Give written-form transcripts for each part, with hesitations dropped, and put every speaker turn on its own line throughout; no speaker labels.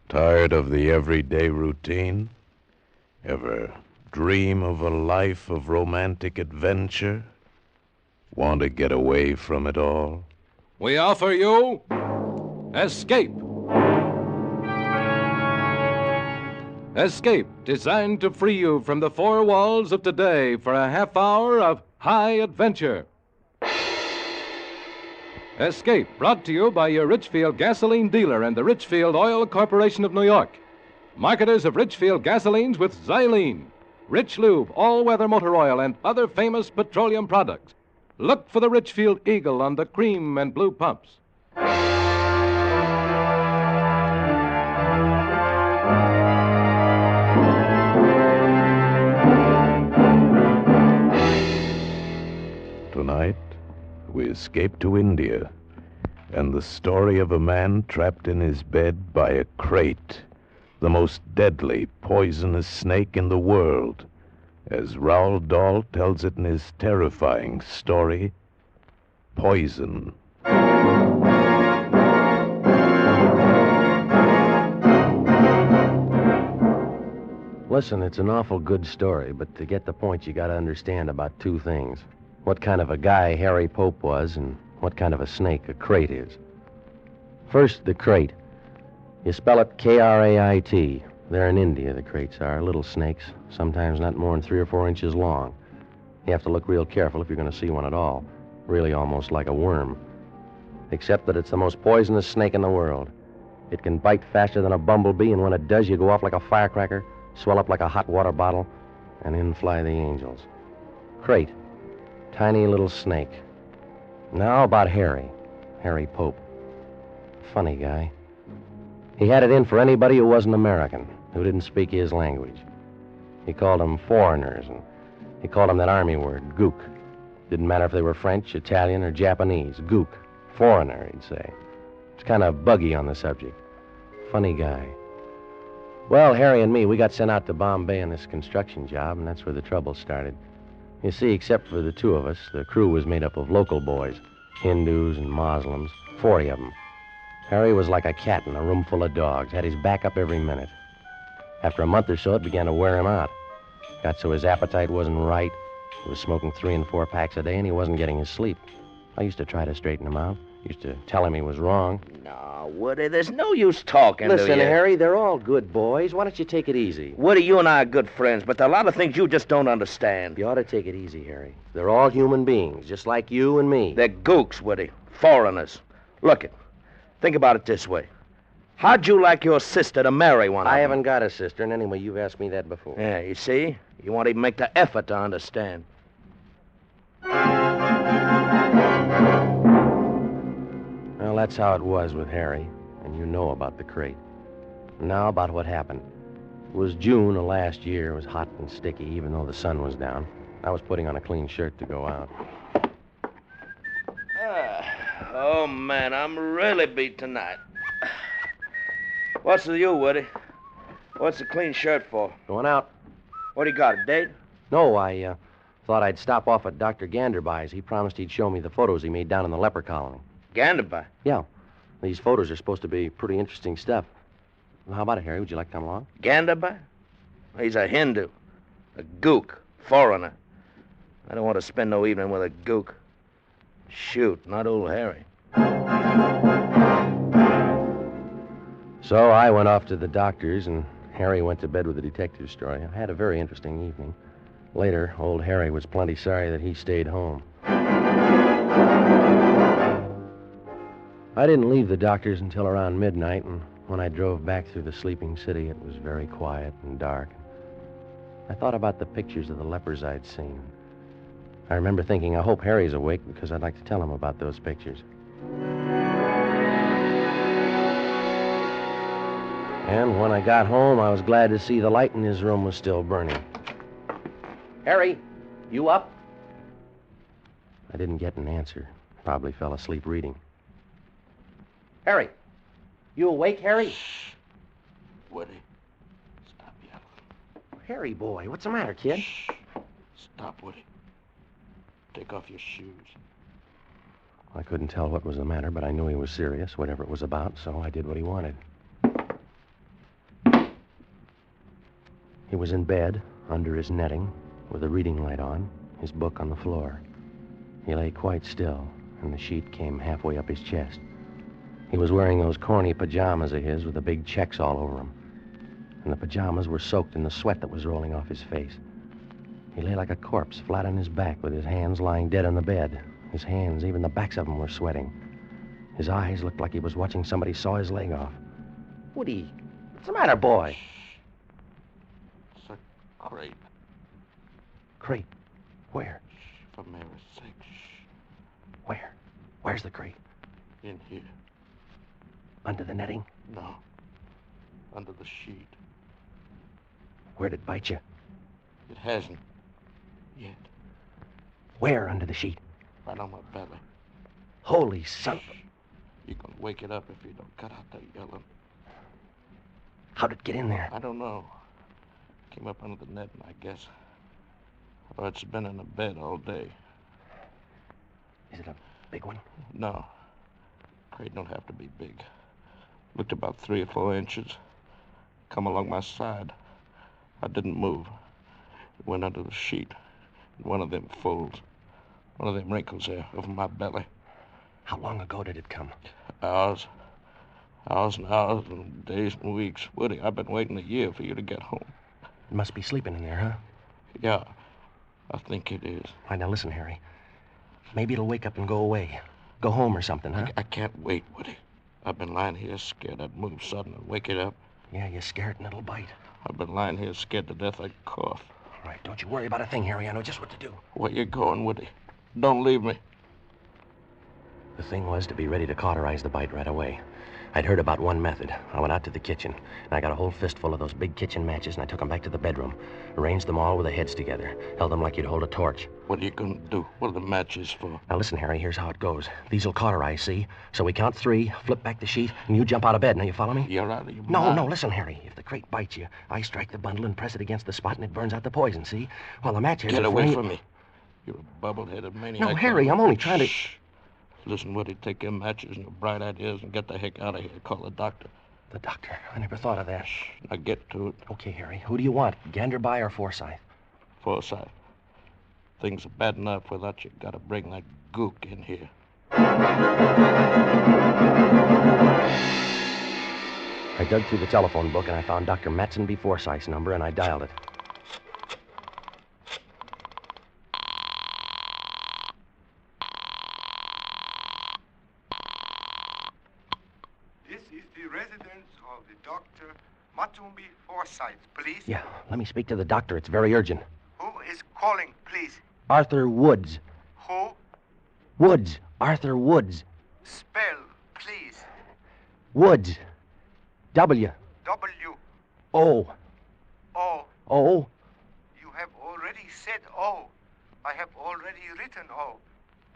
Tired of the everyday routine? Ever dream of a life of romantic adventure? Want to get away from it all?
We offer you Escape. Escape, designed to free you from the four walls of today for a half hour of high adventure. Escape, brought to you by your Richfield gasoline dealer and the Richfield Oil Corporation of New York. Marketers of Richfield gasolines with xylene, Rich Lube, all-weather motor oil, and other famous petroleum products. Look for the Richfield Eagle on the cream and blue pumps.
Tonight, we escape to India, and the story of a man trapped in his bed by a crate, the most deadly, poisonous snake in the world, as Roald Dahl tells it in his terrifying story, Poison.
Listen, it's an awful good story, but to get the point, you got to understand about two things. What kind of a guy Harry Pope was and what kind of a snake a crate is. First, the crate. You spell it K-R-A-I-T. They're in India, the crates are. Little snakes, sometimes not more than 3 or 4 inches long. You have to look real careful if you're going to see one at all. Really almost like a worm. Except that it's the most poisonous snake in the world. It can bite faster than a bumblebee, and when it does, you go off like a firecracker, swell up like a hot water bottle, and in fly the angels. Crate. Tiny little snake. Now about Harry Pope. Funny guy. He had it in for anybody who wasn't American, who didn't speak his language. He called them foreigners, and he called them that army word, gook. Didn't matter if they were French, Italian, or Japanese. Gook. Foreigner, he'd say. It's kind of buggy on the subject. Funny guy. Well, Harry and me, we got sent out to Bombay on this construction job, and that's where the trouble started. You see, except for the two of us, the crew was made up of local boys, Hindus and Muslims, 40 of them. Harry was like a cat in a room full of dogs, had his back up every minute. After a month or so, it began to wear him out. Got so his appetite wasn't right. He was smoking 3 and 4 packs a day, and he wasn't getting his sleep. I used to try to straighten him out. Used to tell him he was wrong.
No, Woody, there's no use talking to you.
Listen, Harry, they're all good boys. Why don't you take it easy?
Woody, you and I are good friends, but there are a lot of things you just don't understand.
You ought to take it easy, Harry. They're all human beings, just like you and me.
They're gooks, Woody. Foreigners. Look it. Think about it this way. How'd you like your sister to marry one of them?
I haven't got a sister, and anyway, you've asked me that before.
Yeah, you see? You won't even make the effort to understand.
Well, that's how it was with Harry, and you know about the crate. Now about what happened. It was June of last year. It was hot and sticky, even though the sun was down. I was putting on a clean shirt to go out.
Oh, man, I'm really beat tonight. What's with you, Woody? What's the clean shirt for?
Going out.
What do you got, a date?
No, I thought I'd stop off at Dr. Ganderby's. He promised he'd show me the photos he made down in the leper colony.
Ganderby?
Yeah. These photos are supposed to be pretty interesting stuff. Well, how about it, Harry? Would you like to come along?
Ganderby? He's a Hindu. A gook. Foreigner. I don't want to spend no evening with a gook. Shoot, not old Harry.
So I went off to the doctor's, and Harry went to bed with the detective story. I had a very interesting evening. Later, old Harry was plenty sorry that he stayed home. I didn't leave the doctor's until around midnight, and when I drove back through the sleeping city, it was very quiet and dark. I thought about the pictures of the lepers I'd seen. I remember thinking, I hope Harry's awake because I'd like to tell him about those pictures. And when I got home, I was glad to see the light in his room was still burning. Harry, you up? I didn't get an answer. Probably fell asleep reading. Harry, you awake, Harry?
Shh. Woody, stop yelling.
Harry, boy, what's the matter, kid?
Shh. Stop, Woody. Take off your shoes.
I couldn't tell what was the matter, but I knew he was serious, whatever it was about, so I did what he wanted. He was in bed, under his netting, with a reading light on, his book on the floor. He lay quite still, and the sheet came halfway up his chest. He was wearing those corny pajamas of his with the big checks all over them. And the pajamas were soaked in the sweat that was rolling off his face. He lay like a corpse, flat on his back, with his hands lying dead on the bed. His hands, even the backs of them, were sweating. His eyes looked like he was watching somebody saw his leg off. Woody, what's the matter, boy?
It's a crate.
Crate? Where?
For Mary's sake.
Where? Where's the crate?
In here.
Under the netting?
No. Under the sheet.
Where'd it bite you?
It hasn't. Yet.
Where under the sheet?
Right on my belly.
Holy son of a...
You can wake it up if you don't cut out that yelling.
How'd it get in there?
I don't know. Came up under the net, I guess. Oh, it's been in the bed all day.
Is it a big one?
No. Crate don't have to be big. Looked about 3 or 4 inches. Come along my side. I didn't move. It went under the sheet. In one of them folds. One of them wrinkles there over my belly.
How long ago did it come?
Hours. Hours and hours and days and weeks. Woody, I've been waiting a year for you to get home.
It must be sleeping in there, huh?
Yeah, I think it is.
All right, now listen, Harry. Maybe it'll wake up and go away. Go home or something, huh?
I can't wait, Woody. I've been lying here scared I'd move sudden and wake it up.
Yeah, you're scared and it'll bite.
I've been lying here scared to death I'd cough.
All right, don't you worry about a thing, Harry. I know just what to do.
Where you going, Woody? Don't leave me.
The thing was to be ready to cauterize the bite right away. I'd heard about one method. I went out to the kitchen, and I got a whole fistful of those big kitchen matches, and I took them back to the bedroom. Arranged them all with the heads together. Held them like you'd hold a torch.
What are you going to do? What are the matches for?
Now listen, Harry, here's how it goes. These'll cauterize, see? So we count 3, flip back the sheet, and you jump out of bed. Now you follow me?
You're out of your
No,
mind.
no, listen, Harry. If the crate bites you, I strike the bundle and press it against the spot, and it burns out the poison, see? While the matches
Get
are
away
flaming-
from me. You're a bubble-headed maniac.
No, Harry, I'm only trying to...
Shh. Listen, Woody, take your matches and your bright ideas and get the heck out of here. Call the doctor.
The doctor. I never thought of that.
Shh. Now get to it.
Okay, Harry. Who do you want? Ganderby or Forsyth?
Forsyth. Things are bad enough without you. Gotta bring that gook in here.
I dug through the telephone book and I found Dr. Matson B. Forsyth's number and I dialed it.
This is the residence of the Dr. Matumbi Forsyth, please.
Yeah, let me speak to the doctor. It's very urgent.
Who is calling, please?
Arthur Woods.
Who?
Woods. Arthur Woods.
Spell, please.
Woods. W.
W.
O.
O.
O.
You have already said O. I have already written O.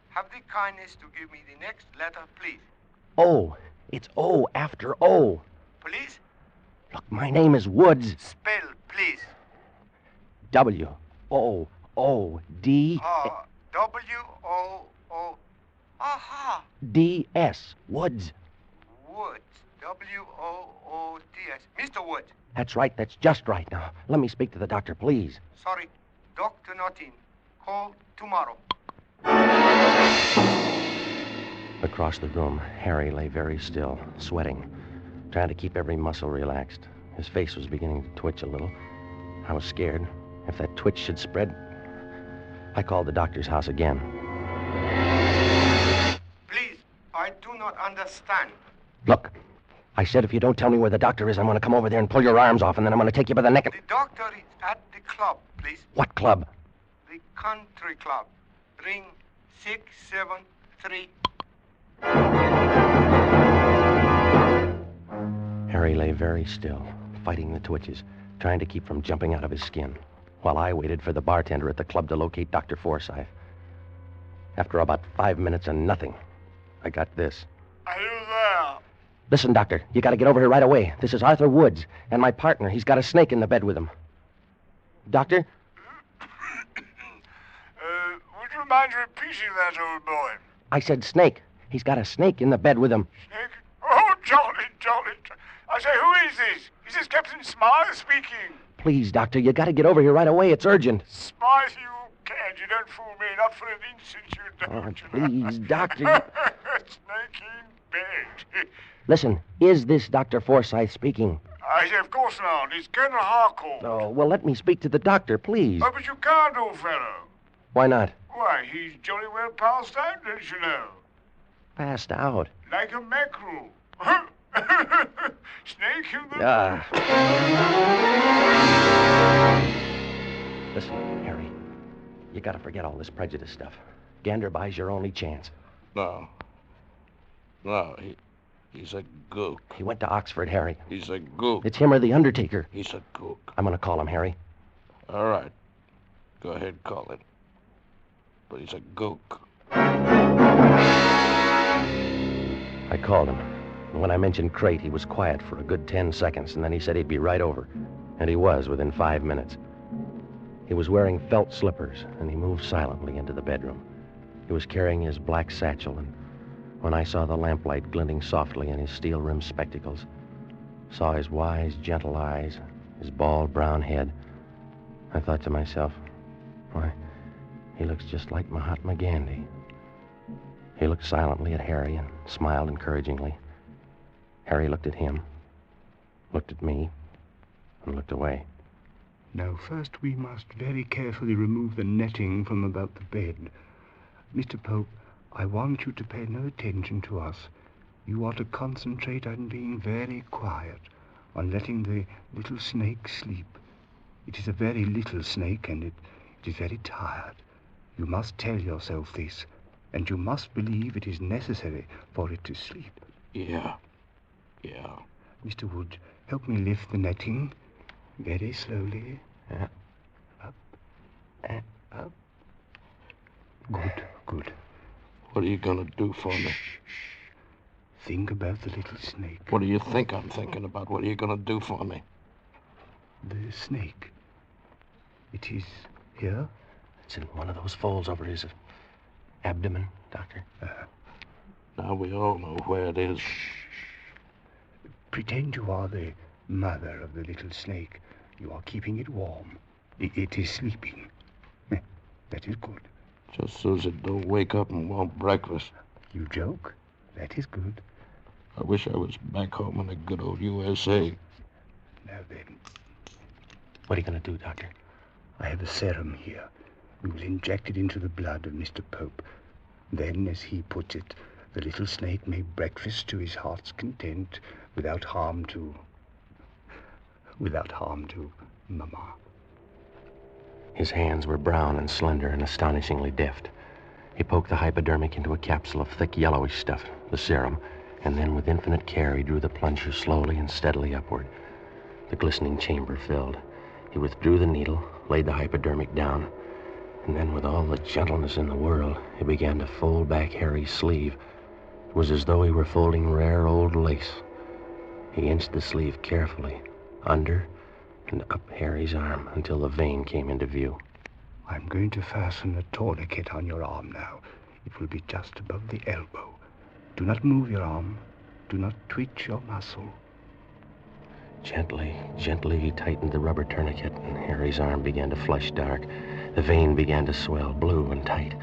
Have the kindness to give me the next letter, please.
O. It's O after O.
Please?
Look, my name is Woods.
Spell, please.
W. O. O. D.
W-O-O. Aha!
D. S. Woods.
Woods. W-O-O-D-S. Mr. Woods.
That's right. That's just right. Now, let me speak to the doctor, please.
Sorry, doctor not in. Call tomorrow.
Across the room, Harry lay very still, sweating, trying to keep every muscle relaxed. His face was beginning to twitch a little. I was scared. If that twitch should spread... I called the doctor's house again.
Please, I do not understand.
Look, I said if you don't tell me where the doctor is, I'm going to come over there and pull your arms off, and then I'm going to take you by the neck and...
The doctor is at the club, please.
What club?
The country club. Ring 673.
Harry lay very still, fighting the twitches, trying to keep from jumping out of his skin, while I waited for the bartender at the club to locate Dr. Forsyth. After about 5 minutes and nothing, I got this.
Are you there?
Listen, Doctor, you got to get over here right away. This is Arthur Woods, and my partner. He's got a snake in the bed with him. Doctor?
Would you mind repeating that, old boy?
I said snake. He's got a snake in the bed with him.
Snake? Oh, jolly, jolly. I say, who is this? Is this Captain Smile speaking?
Please, Doctor, you got to get over here right away. It's urgent.
Smart you can. You don't fool me. Not for an instant you don't.
Please, Doctor.
Snake in bed.
Listen, is this Dr. Forsyth speaking?
Of course not. It's Colonel Harcourt.
Oh, well, let me speak to the doctor, please.
Oh, but you can't, old fellow.
Why not?
Why, he's jolly well passed out, don't you know?
Passed out.
Like a mackerel. Snake in the...
Listen, Harry, you got to forget all this prejudice stuff. Ganderby's your only chance.
No, he's a gook.
He went to Oxford, Harry.
He's a gook.
It's him or the Undertaker.
He's a gook.
I'm going to call him, Harry.
All right. Go ahead, call him. But he's a gook.
I called him. And when I mentioned crate, he was quiet for a good 10 seconds, and then he said he'd be right over. And he was within 5 minutes. He was wearing felt slippers, and he moved silently into the bedroom. He was carrying his black satchel, and when I saw the lamplight glinting softly in his steel-rimmed spectacles, saw his wise, gentle eyes, his bald brown head, I thought to myself, why, he looks just like Mahatma Gandhi. He looked silently at Harry and smiled encouragingly. Harry looked at him, looked at me, and looked away.
Now, first we must very carefully remove the netting from about the bed. Mr. Pope, I want you to pay no attention to us. You are to concentrate on being very quiet, on letting the little snake sleep. It is a very little snake, and it is very tired. You must tell yourself this, and you must believe it is necessary for it to sleep.
Yeah.
Mr. Wood, help me lift the netting very slowly. Up and up. Good.
What are you gonna do for me?
Shh. Think about the little snake.
What do you think I'm thinking about? What are you gonna do for me?
The snake. It is here?
It's in one of those folds over his abdomen, Doctor.
Now we all know where it is.
Pretend you are the mother of the little snake. You are keeping it warm. It is sleeping. That is good.
Just so as it don't wake up and want breakfast.
You joke? That is good.
I wish I was back home in the good old USA.
Now then.
What are you going to do, Doctor?
I have a serum here. We will inject it into the blood of Mr. Pope. Then, as he puts it, the little snake may breakfast to his heart's content without harm to Mama.
His hands were brown and slender and astonishingly deft. He poked the hypodermic into a capsule of thick yellowish stuff, the serum, and then with infinite care he drew the plunger slowly and steadily upward. The glistening chamber filled. He withdrew the needle, laid the hypodermic down, and then with all the gentleness in the world, he began to fold back Harry's sleeve. It was as though he were folding rare old lace. He inched the sleeve carefully, under and up Harry's arm until the vein came into view.
I'm going to fasten a tourniquet on your arm now. It will be just above the elbow. Do not move your arm. Do not twitch your muscle.
Gently he tightened the rubber tourniquet, and Harry's arm began to flush dark. The vein began to swell, blue and tight.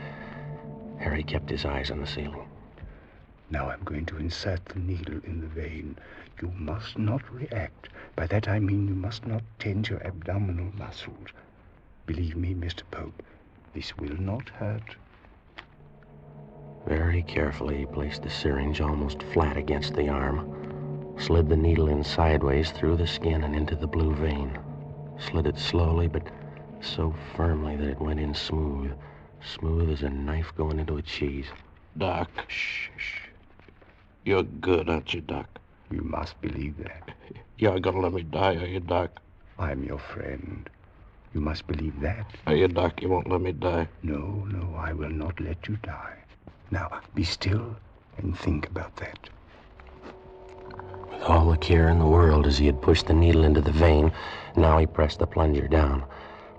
Harry kept his eyes on the ceiling.
Now I'm going to insert the needle in the vein. You must not react. By that I mean you must not tense your abdominal muscles. Believe me, Mr. Pope, this will not hurt.
Very carefully he placed the syringe almost flat against the arm, slid the needle in sideways through the skin and into the blue vein, slid it slowly but so firmly that it went in smooth as a knife going into a cheese.
Doc.
Shh.
You're good, aren't you, Doc?
You must believe that.
You aren't gonna let me die, are you, Doc?
I'm your friend. You must believe that.
Are you, Doc? You won't let me die?
No, I will not let you die. Now, be still and think about that.
With all the care in the world as he had pushed the needle into the vein, now he pressed the plunger down,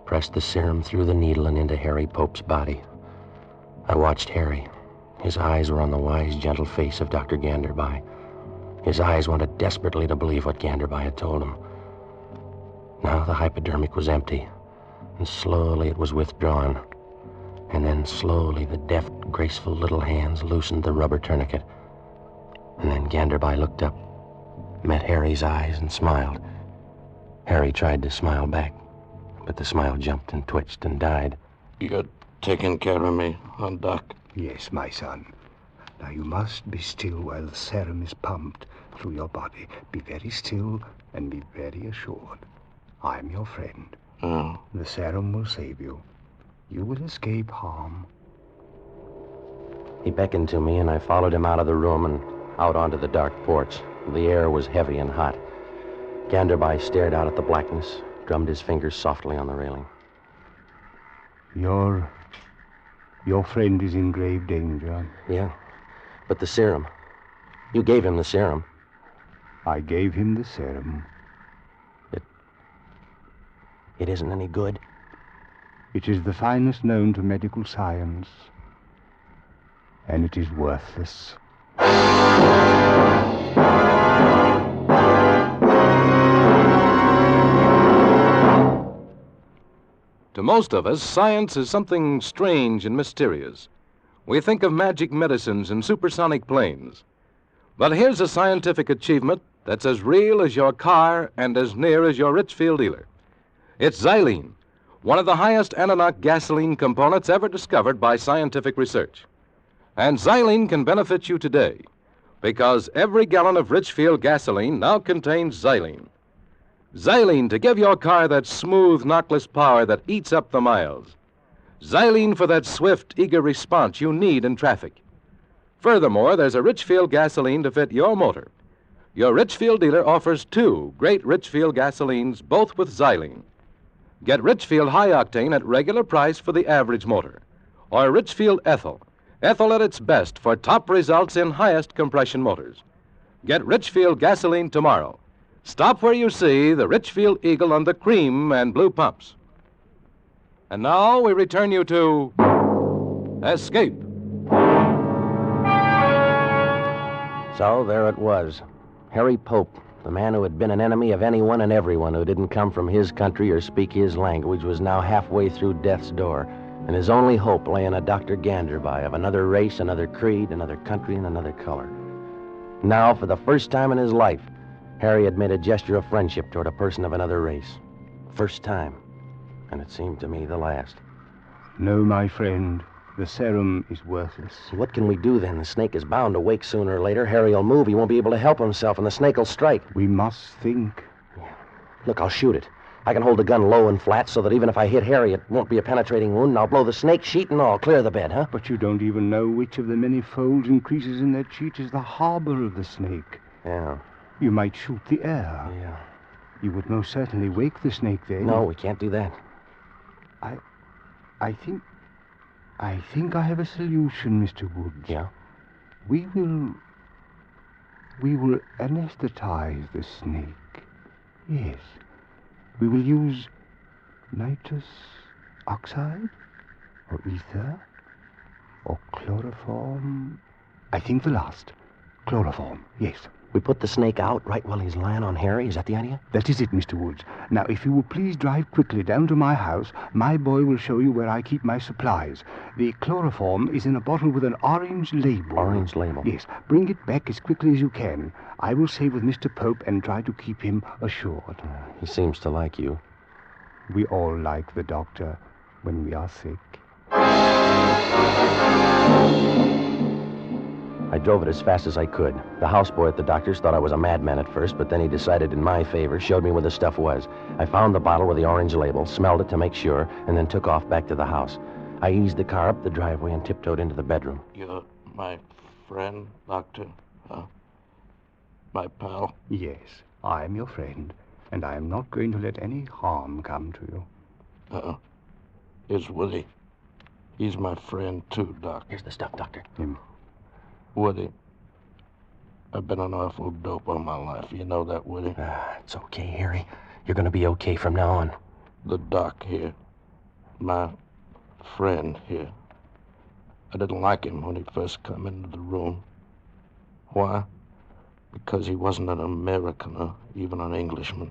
pressed the serum through the needle and into Harry Pope's body. I watched Harry. His eyes were on the wise, gentle face of Dr. Ganderby. His eyes wanted desperately to believe what Ganderby had told him. Now the hypodermic was empty, and slowly it was withdrawn. And then slowly the deft, graceful little hands loosened the rubber tourniquet. And then Ganderby looked up, met Harry's eyes, and smiled. Harry tried to smile back, but the smile jumped and twitched and died.
You're taking care of me, huh, Doc?
Yes, my son. Now you must be still while the serum is pumped through your body. Be very still and be very assured. I'm your friend.
Oh.
The serum will save you. You will escape harm.
He beckoned to me, and I followed him out of the room and out onto the dark porch. The air was heavy and hot. Ganderby stared out at the blackness, drummed his fingers softly on the railing.
Your friend is in grave danger.
Yeah, but the serum. You gave him the serum.
I gave him the serum.
It isn't any good.
It is the finest known to medical science, and it is worthless.
To most of us, science is something strange and mysterious. We think of magic medicines and supersonic planes. But here's a scientific achievement that's as real as your car and as near as your Richfield dealer. It's xylene, one of the highest ananoc gasoline components ever discovered by scientific research. And xylene can benefit you today, because every gallon of Richfield gasoline now contains xylene. Xylene to give your car that smooth, knockless power that eats up the miles. Xylene for that swift, eager response you need in traffic. Furthermore, there's a Richfield gasoline to fit your motor. Your Richfield dealer offers 2 great Richfield gasolines, both with xylene. Get Richfield High Octane at regular price for the average motor. Or Richfield Ethyl. Ethyl at its best for top results in highest compression motors. Get Richfield gasoline tomorrow. Stop where you see the Richfield Eagle on the cream and blue pumps. And now we return you to Escape.
So there it was. Harry Pope, the man who had been an enemy of anyone and everyone who didn't come from his country or speak his language, was now halfway through death's door, and his only hope lay in a Dr. Ganderby of another race, another creed, another country, and another color. Now, for the first time in his life, Harry had made a gesture of friendship toward a person of another race. First time. And it seemed to me the last.
No, my friend. The serum is worthless.
What can we do then? The snake is bound to wake sooner or later. Harry'll move. He won't be able to help himself, and the snake will strike.
We must think.
Yeah. Look, I'll shoot it. I can hold the gun low and flat so that even if I hit Harry, it won't be a penetrating wound, and I'll blow the snake sheet and all. Clear the bed, huh?
But you don't even know which of the many folds and creases in that sheet is the harbor of the snake.
Yeah.
You might shoot the air.
Yeah.
You would most certainly wake the snake then.
No, we can't do that.
I think I have a solution, Mr. Woods.
Yeah?
We will anesthetize the snake. Yes. We will use nitrous oxide or ether or chloroform. I think the last. Chloroform, yes.
We put the snake out right while he's lying on Harry? Is that the idea?
That is it, Mr. Woods. Now, if you will please drive quickly down to my house, my boy will show you where I keep my supplies. The chloroform is in a bottle with an orange label.
Orange label?
Yes. Bring it back as quickly as you can. I will stay with Mr. Pope and try to keep him assured.
He seems to like you.
We all like the doctor when we are sick.
I drove it as fast as I could. The houseboy at the doctor's thought I was a madman at first, but then he decided in my favor, showed me where the stuff was. I found the bottle with the orange label, smelled it to make sure, and then took off back to the house. I eased the car up the driveway and tiptoed into the bedroom.
You're my friend, Doctor? My pal?
Yes, I am your friend, and I am not going to let any harm come to you.
Here's Woody. He's my friend, too, Doc.
Here's the stuff, Doctor.
Woody, I've been an awful dope all my life. You know that, Woody?
It's okay, Harry. You're going to be okay from now on.
The doc here, my friend here, I didn't like him when he first come into the room. Why? Because he wasn't an American or even an Englishman.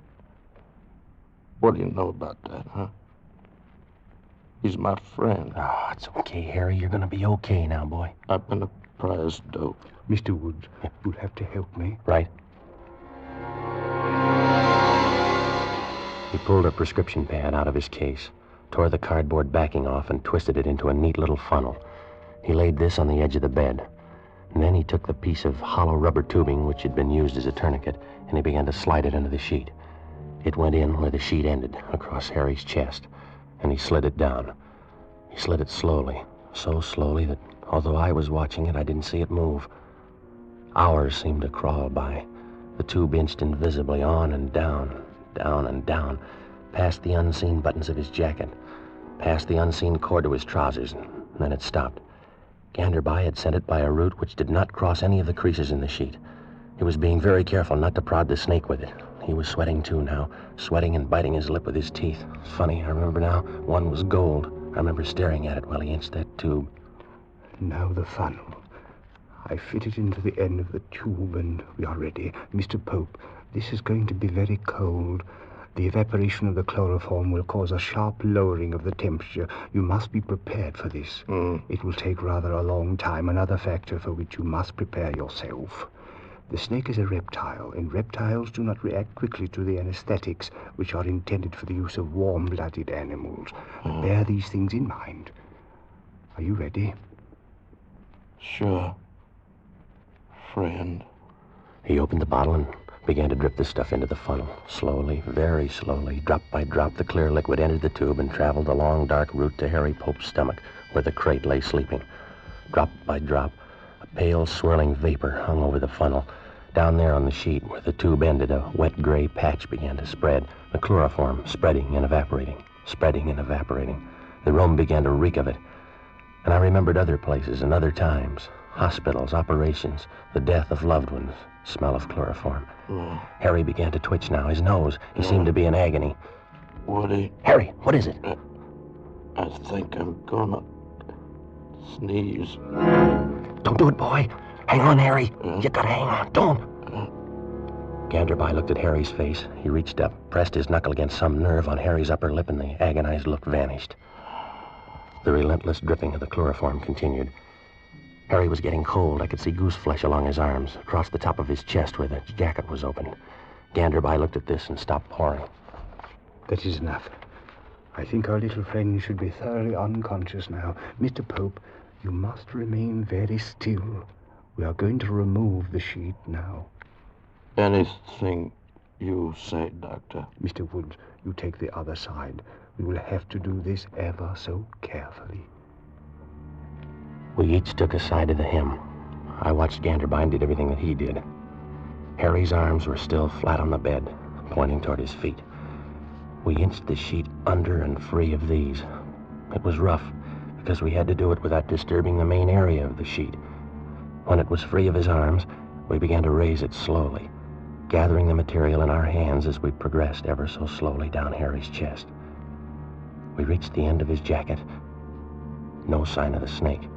What do you know about that, huh? He's my friend.
Oh, it's okay, Harry. You're going to be okay now, boy.
I've been a prize dope.
Mr. Woods, you'll have to help me.
Right. He pulled a prescription pad out of his case, tore the cardboard backing off, and twisted it into a neat little funnel. He laid this on the edge of the bed. And then he took the piece of hollow rubber tubing which had been used as a tourniquet, and he began to slide it under the sheet. It went in where the sheet ended, across Harry's chest, and he slid it down. He slid it slowly, so slowly that although I was watching it, I didn't see it move. Hours seemed to crawl by. The tube inched invisibly on and down, down and down, past the unseen buttons of his jacket, past the unseen cord to his trousers, and then it stopped. Ganderby had sent it by a route which did not cross any of the creases in the sheet. He was being very careful not to prod the snake with it. He was sweating too now, sweating and biting his lip with his teeth. It's funny, I remember now, one was gold. I remember staring at it while he inched that tube.
Now the funnel. I fit it into the end of the tube and we are ready. Mr. Pope, this is going to be very cold. The evaporation of the chloroform will cause a sharp lowering of the temperature. You must be prepared for this. It will take rather a long time, another factor for which you must prepare yourself. The snake is a reptile, and reptiles do not react quickly to the anesthetics which are intended for the use of warm-blooded animals. Bear these things in mind. Are you ready?
Sure. Friend.
He opened the bottle and began to drip the stuff into the funnel. Slowly, very slowly, drop by drop, the clear liquid entered the tube and traveled the long, dark route to Harry Pope's stomach, where the crate lay sleeping. Drop by drop, a pale, swirling vapor hung over the funnel. Down there on the sheet, where the tube ended, a wet gray patch began to spread, the chloroform spreading and evaporating, spreading and evaporating. The room began to reek of it. And I remembered other places and other times, hospitals, operations, the death of loved ones, smell of chloroform. Harry began to twitch now, his nose. He seemed to be in agony.
Woody.
Harry, what is it?
I think I'm gonna sneeze.
Don't do it, boy. Hang on, Harry. You gotta hang on. Don't. Ganderby looked at Harry's face. He reached up, pressed his knuckle against some nerve on Harry's upper lip, and the agonized look vanished. The relentless dripping of the chloroform continued. Harry was getting cold. I could see goose flesh along his arms, across the top of his chest where the jacket was opened. Ganderby looked at this and stopped pouring.
That is enough. I think our little friend should be thoroughly unconscious now. Mr. Pope, you must remain very still. We are going to remove the sheet now.
Anything you say, Doctor.
Mr. Woods, you take the other side. We will have to do this ever so carefully.
We each took a side of the hem. I watched Ganderby and did everything that he did. Harry's arms were still flat on the bed, pointing toward his feet. We inched the sheet under and free of these. It was rough, because we had to do it without disturbing the main area of the sheet. When it was free of his arms, we began to raise it slowly, gathering the material in our hands as we progressed ever so slowly down Harry's chest. We reached the end of his jacket. No sign of the snake.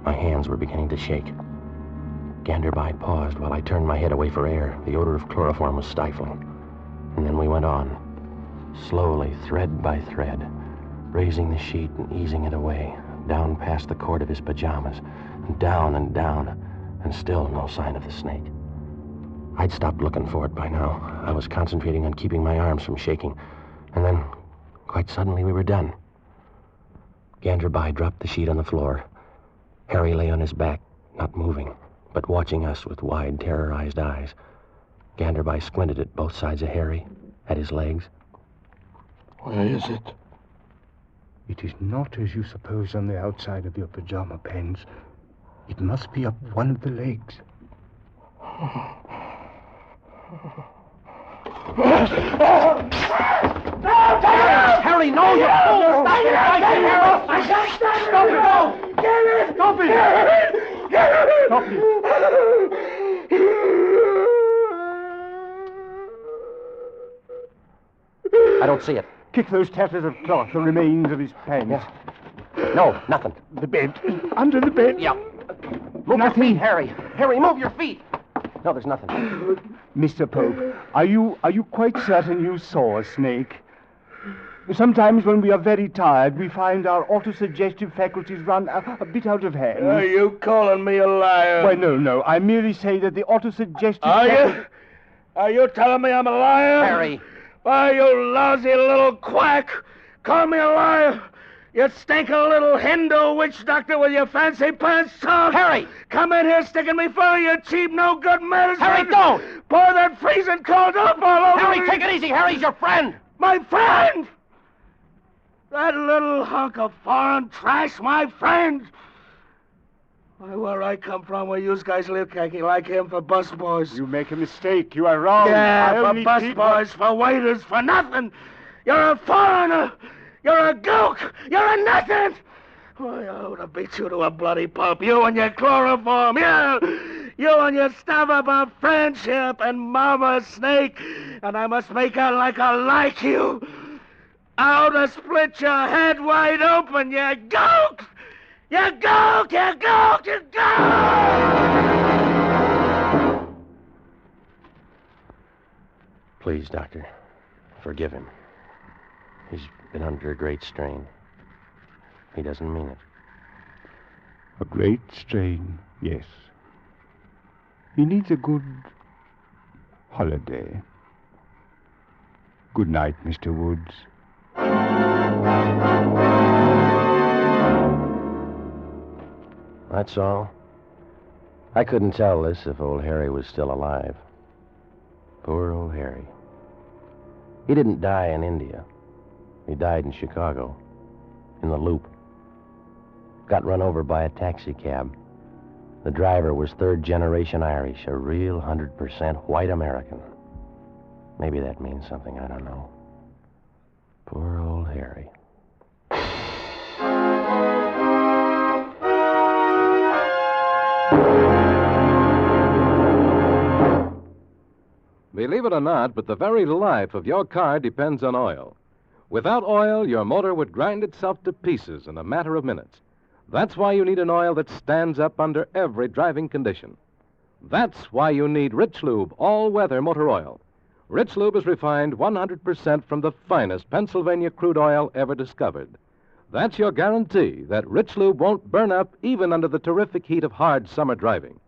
My hands were beginning to shake. Ganderby paused while I turned my head away for air. The odor of chloroform was stifling. And then we went on, slowly, thread by thread, raising the sheet and easing it away, down past the cord of his pajamas, and down, and still no sign of the snake. I'd stopped looking for it by now. I was concentrating on keeping my arms from shaking. And then, quite suddenly, we were done. Ganderby dropped the sheet on the floor. Harry lay on his back, not moving, but watching us with wide, terrorized eyes. Ganderby squinted at both sides of Harry, at his legs.
Where is it?
It is not as you suppose on the outside of your pajama pants. It must be up one of the legs.
Harry, no, you fool!
Stop it!
I don't see it.
Kick those tatters of cloth, the remains of his pants.
Yeah. No, nothing.
The bed. Under the bed.
Yeah. Move your feet, Harry. Harry, move your feet. No, there's nothing.
Mr. Pope, Are you quite certain you saw a snake? Sometimes when we are very tired, we find our autosuggestive faculties run a bit out of hand.
Are you calling me a liar?
Why, no. I merely say that the autosuggestive
Are you telling me I'm a liar?
Harry.
Why, you lousy little quack! Call me a liar! You stinking little Hindu witch doctor with your fancy pants talk!
Harry!
Come in here sticking me full of your cheap, no-good medicine!
Harry, don't!
Pour that freezing cold up all over
Harry,
me!
take it easy. Harry's your friend.
My friend! That little hunk of foreign trash, my friend! Why, where I come from, where you guys live, khaki like him for busboys.
You make a mistake. You are wrong.
Yeah,
I
for
only
busboys, for waiters, for nothing. You're a foreigner. You're a gook. You're a nothing. Why, I ought to beat you to a bloody pulp. You and your chloroform. You and your stuff about friendship and Mama Snake. And I must make out like I like you. I ought to split your head wide open, you gook. You gook! You gook! You gook!
Please, Doctor, forgive him. He's been under a great strain. He doesn't mean it.
A great strain, yes. He needs a good holiday. Good night, Mr. Woods.
That's all. I couldn't tell this if old Harry was still alive. Poor old Harry. He didn't die in India. He died in Chicago, in the Loop. Got run over by a taxi cab. The driver was third-generation Irish, a real 100% white American. Maybe that means something, I don't know. Poor old Harry.
Believe it or not, but the very life of your car depends on oil. Without oil, your motor would grind itself to pieces in a matter of minutes. That's why you need an oil that stands up under every driving condition. That's why you need Rich Lube all-weather motor oil. Rich Lube is refined 100% from the finest Pennsylvania crude oil ever discovered. That's your guarantee that Rich Lube won't burn up even under the terrific heat of hard summer driving.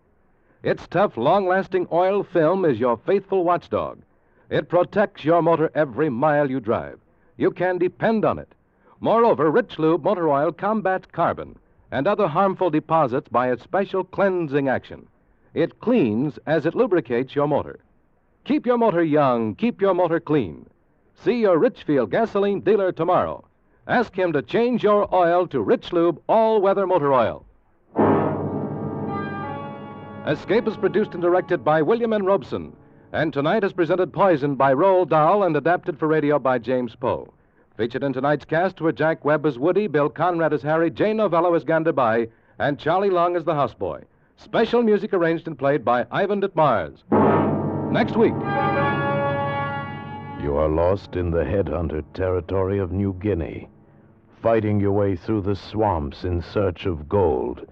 Its tough, long-lasting oil film is your faithful watchdog. It protects your motor every mile you drive. You can depend on it. Moreover, Rich Lube motor oil combats carbon and other harmful deposits by its special cleansing action. It cleans as it lubricates your motor. Keep your motor young, keep your motor clean. See your Richfield gasoline dealer tomorrow. Ask him to change your oil to Rich Lube all-weather motor oil. Escape is produced and directed by William N. Robeson, and tonight is presented Poison by Roald Dahl and adapted for radio by James Poe. Featured in tonight's cast were Jack Webb as Woody, Bill Conrad as Harry, Jane Novello as Gandabai, and Charlie Long as the houseboy. Special music arranged and played by Ivan Ditmars. Next week.
You are lost in the headhunter territory of New Guinea, fighting your way through the swamps in search of gold.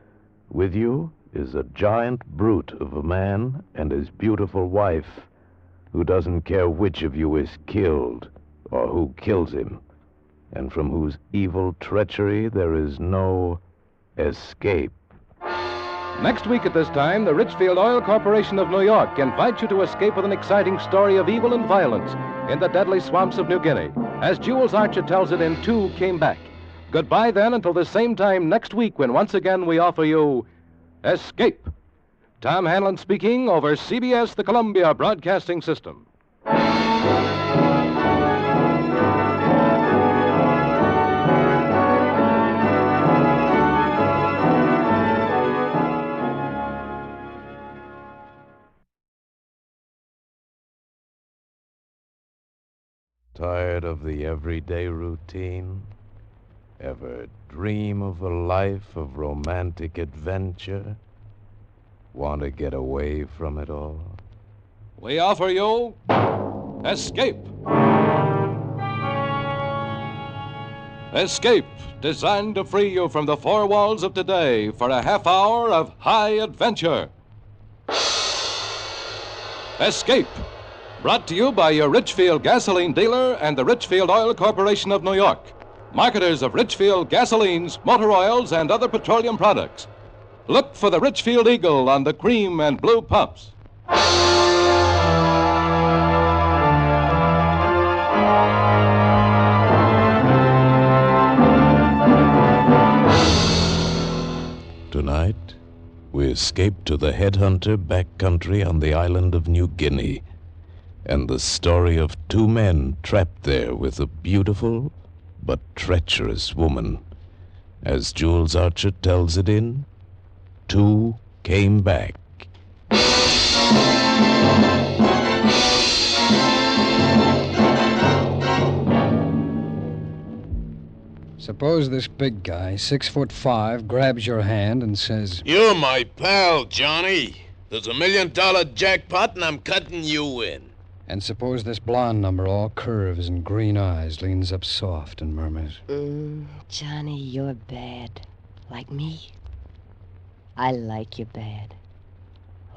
With you is a giant brute of a man and his beautiful wife, who doesn't care which of you is killed or who kills him, and from whose evil treachery there is no escape.
Next week at this time, the Richfield Oil Corporation of New York invites you to escape with an exciting story of evil and violence in the deadly swamps of New Guinea, as Jules Archer tells it in Two Came Back. Goodbye, then, until the same time next week when once again we offer you Escape. Tom Hanlon speaking over CBS, the Columbia Broadcasting System.
Tired of the everyday routine? Ever dream of a life of romantic adventure? Want to get away from it all?
We offer you Escape. Escape, designed to free you from the four walls of today for a half hour of high adventure. Escape, Brought to you by your Richfield gasoline dealer and the Richfield Oil Corporation of New York. Marketers of Richfield gasolines, motor oils, and other petroleum products. Look for the Richfield Eagle on the cream and blue pumps.
Tonight, we escape to the headhunter backcountry on the island of New Guinea, and the story of two men trapped there with a beautiful but treacherous woman. As Jules Archer tells it in Two Came Back.
Suppose this big guy, 6'5", grabs your hand and says,
You're my pal, Johnny. There's $1 million jackpot and I'm cutting you in.
And suppose this blonde number, all curves and green eyes, leans up soft and murmurs,
Johnny, you're bad. Like me. I like you bad.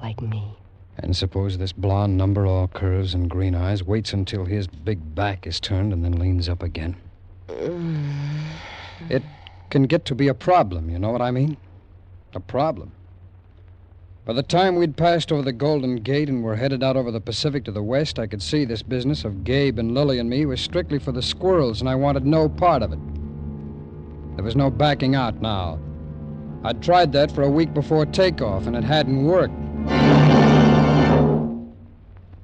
Like me.
And suppose this blonde number, all curves and green eyes, waits until his big back is turned and then leans up again. It can get to be a problem, you know what I mean? A problem. By the time we'd passed over the Golden Gate and were headed out over the Pacific to the west, I could see this business of Gabe and Lily and me was strictly for the squirrels, and I wanted no part of it. There was no backing out now. I'd tried that for a week before takeoff, and it hadn't worked.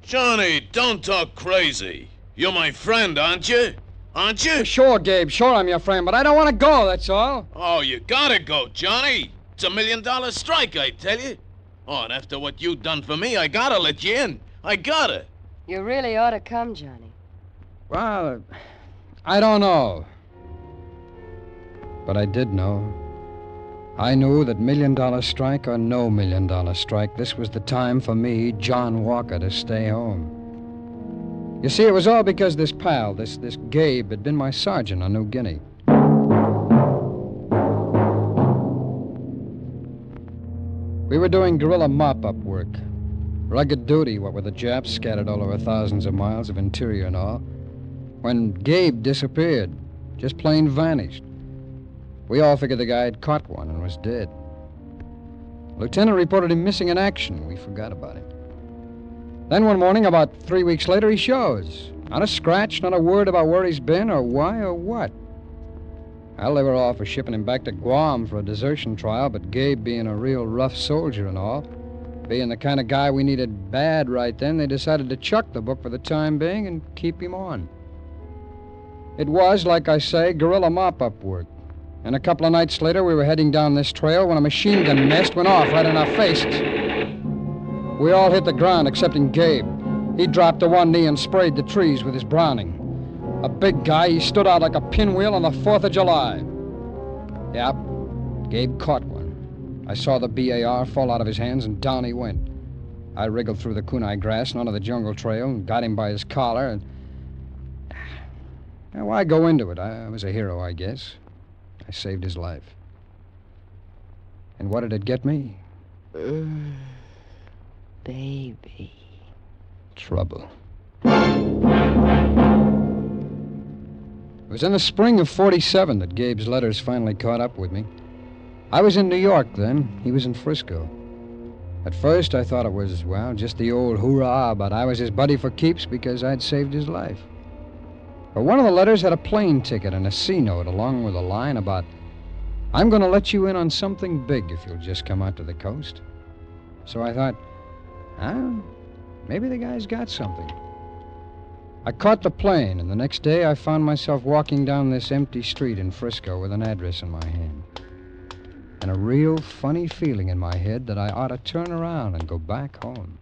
Johnny, don't talk crazy. You're my friend, aren't you? Aren't you?
Sure, Gabe, sure I'm your friend, but I don't want to go, that's all.
Oh, you gotta go, Johnny. It's $1 million strike, I tell you. Oh, and after what you done for me, I gotta let you in. I gotta.
You really ought to come, Johnny.
Well, I don't know. But I did know. I knew that $1 million strike or no $1 million strike, this was the time for me, John Walker, to stay home. You see, it was all because this pal, this Gabe, had been my sergeant on New Guinea. We were doing guerrilla mop-up work. Rugged duty, what with the Japs scattered all over thousands of miles of interior and all, when Gabe disappeared, just plain vanished. We all figured the guy had caught one and was dead. Lieutenant reported him missing in action. We forgot about him. Then one morning, about 3 weeks later, he shows. Not a scratch, not a word about where he's been or why or what. Well, they were all for shipping him back to Guam for a desertion trial, but Gabe, being a real rough soldier and all, being the kind of guy we needed bad right then, they decided to chuck the book for the time being and keep him on. It was, like I say, guerrilla mop-up work. And a couple of nights later, we were heading down this trail when a machine gun nest went off right in our faces. We all hit the ground excepting Gabe. He dropped to one knee and sprayed the trees with his Browning. A big guy, he stood out like a pinwheel on the 4th of July. Yep, Gabe caught one. I saw the BAR fall out of his hands and down he went. I wriggled through the kunai grass and onto the jungle trail and got him by his collar and... Well, why go into it? I was a hero, I guess. I saved his life. And what did it get me?
Baby.
Trouble. It was in the spring of '47 that Gabe's letters finally caught up with me. I was in New York then. He was in Frisco. At first, I thought it was, well, just the old hoorah, but I was his buddy for keeps because I'd saved his life. But one of the letters had a plane ticket and a C-note along with a line about, I'm going to let you in on something big if you'll just come out to the coast. So I thought, maybe the guy's got something. I caught the plane, and the next day I found myself walking down this empty street in Frisco with an address in my hand. And a real funny feeling in my head that I ought to turn around and go back home.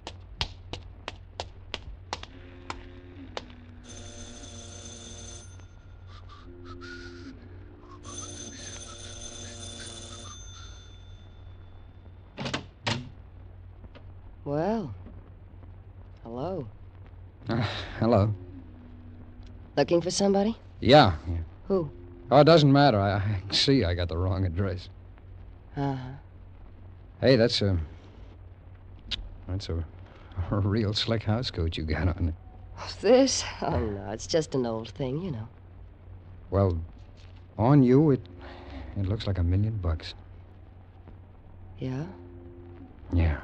Well, hello.
Hello.
Looking for somebody?
Yeah.
Who?
Oh, it doesn't matter. I can see I got the wrong address.
Uh-huh.
Hey, that's a real slick house coat you got on it.
This? Oh, no, it's just an old thing, you know.
Well, on you, it looks like $1 million.
Yeah?
Yeah.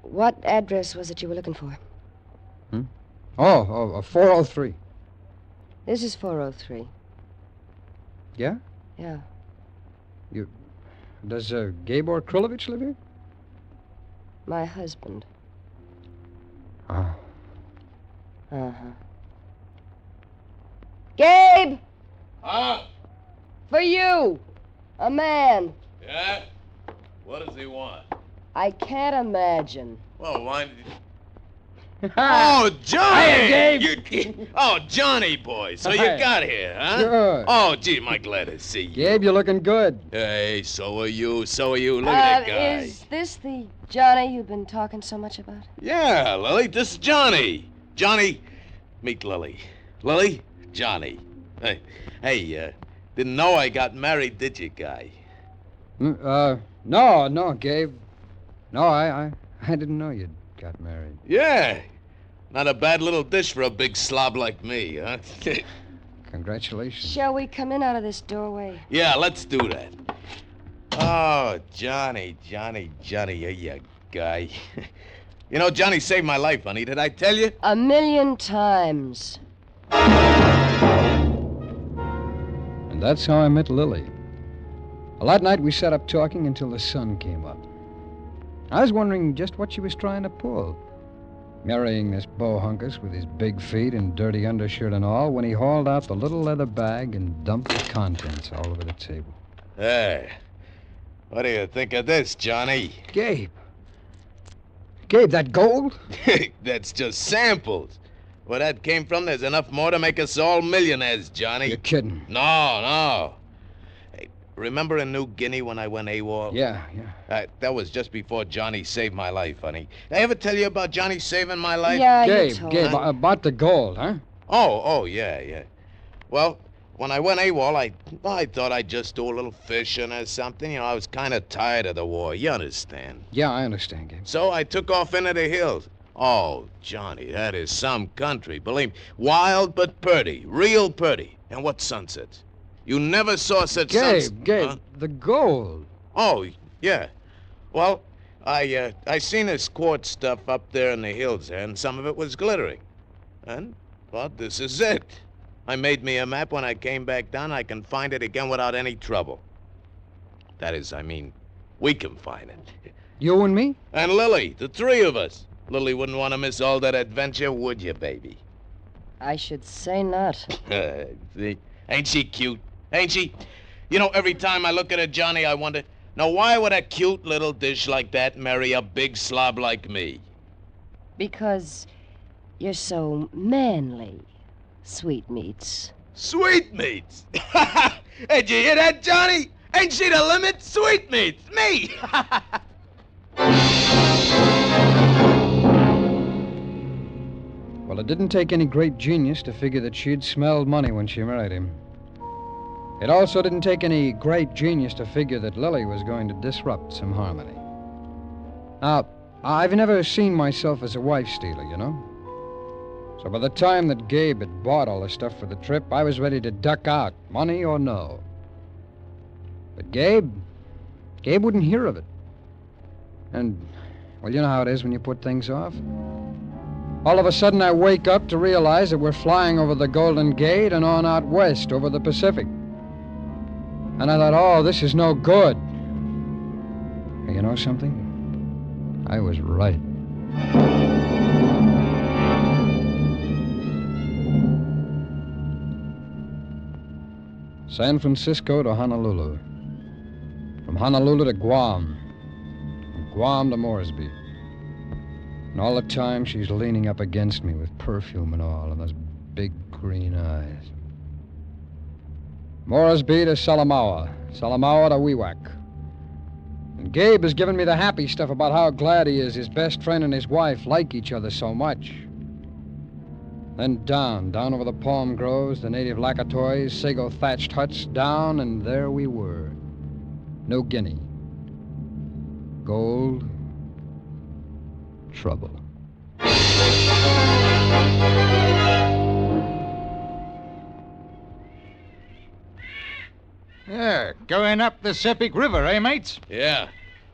What address was it you were looking for?
Oh, 403.
This is 403.
Yeah?
Yeah.
Does Gabor Krilovich live here?
My husband.
Oh.
Uh-huh. Gabe!
Huh?
For you! A man.
Yeah? What does he want?
I can't imagine.
Well, why did Oh, Johnny!
Hiya, Gabe.
Oh, Johnny boy. So you
Hiya.
got here, huh?
Sure.
Oh, gee, am I glad to see you.
Gabe, you're looking good.
Hey, so are you. So are you. Look at that guy.
Is this the Johnny you've been talking so much about?
Yeah, Lily, this is Johnny. Johnny, meet Lily. Lily, Johnny. Hey, didn't know I got married, did you, guy?
No, Gabe. No, I didn't know you'd got married.
Yeah. Not a bad little dish for a big slob like me, huh?
Congratulations.
Shall we come in out of this doorway?
Yeah, let's do that. Oh, Johnny, you guy. You know, Johnny saved my life, honey. Did I tell you?
1,000,000 times.
And that's how I met Lily. Well, that night we sat up talking until the sun came up. I was wondering just what she was trying to pull. Marrying this bohunkus with his big feet and dirty undershirt and all when he hauled out the little leather bag and dumped the contents all over the table.
Hey, what do you think of this, Johnny?
Gabe, that gold?
That's just samples. Where that came from, there's enough more to make us all millionaires, Johnny.
You're kidding.
No. Hey, remember in New Guinea when I went AWOL?
Yeah.
That was just before Johnny saved my life, honey. Did I ever tell you about Johnny saving my life?
Yeah, you
Gabe,
told
Gabe,
me.
about the gold, huh?
Oh, yeah. Well, when I went AWOL, I thought I'd just do a little fishing or something. You know, I was kind of tired of the war. You understand?
Yeah, I understand, Gabe.
So I took off into the hills. Oh, Johnny, that is some country. Believe me, wild but pretty, real pretty. And what sunsets? You never saw such sunsets.
Gabe,
Huh?
the gold.
Oh, yeah. Well, I seen this quartz stuff up there in the hills there, and some of it was glittering. And, well, this is it. I made me a map. When I came back down, I can find it again without any trouble. That is, I mean, we can find it.
You and me?
And Lily, the three of us. Lily wouldn't want to miss all that adventure, would you, baby?
I should say not.
See? Ain't she cute? Ain't she? You know, every time I look at her, Johnny, I wonder, now why would a cute little dish like that marry a big slob like me?
Because you're so manly, sweetmeats.
Sweetmeats! Hey, did you hear that, Johnny? Ain't she the limit? Sweetmeats! Me!
Well, it didn't take any great genius to figure that she'd smelled money when she married him. It also didn't take any great genius to figure that Lily was going to disrupt some harmony. Now, I've never seen myself as a wife stealer, you know? So by the time that Gabe had bought all the stuff for the trip, I was ready to duck out, money or no. But Gabe wouldn't hear of it. And, well, you know how it is when you put things off. All of a sudden, I wake up to realize that we're flying over the Golden Gate and on out west over the Pacific. And I thought, oh, this is no good. And you know something? I was right. San Francisco to Honolulu. From Honolulu to Guam. From Guam to Moresby. And all the time, she's leaning up against me with perfume and all, and those big green eyes. Moresby to Salamaua. Salamaua to Wewak. And Gabe has given me the happy stuff about how glad he is his best friend and his wife like each other so much. Then down over the palm groves, the native lacatoys, sago-thatched huts, down, and there we were. New Guinea. Gold, trouble.
Yeah, going up the Sepik River, eh, mates?
Yeah.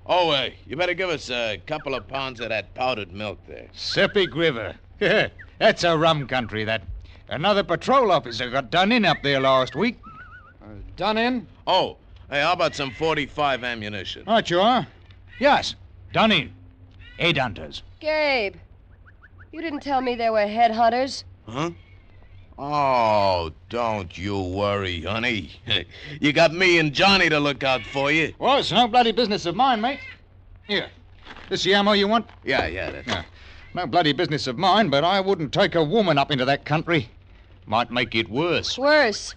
Oh, you better give us a couple of pounds of that powdered milk there.
Sepik River. That's a rum country, that. Another patrol officer got done in up there last week.
Done in?
Oh, hey, how about some .45 ammunition?
Right you are. Yes, done in. Headhunters.
Gabe, you didn't tell me there were headhunters.
Huh? Oh, don't you worry, honey. You got me and Johnny to look out for you.
Well, it's no bloody business of mine, mate. Here, this the ammo you want?
Yeah, that's...
Yeah. No bloody business of mine, but I wouldn't take a woman up into that country. Might make it worse.
Worse?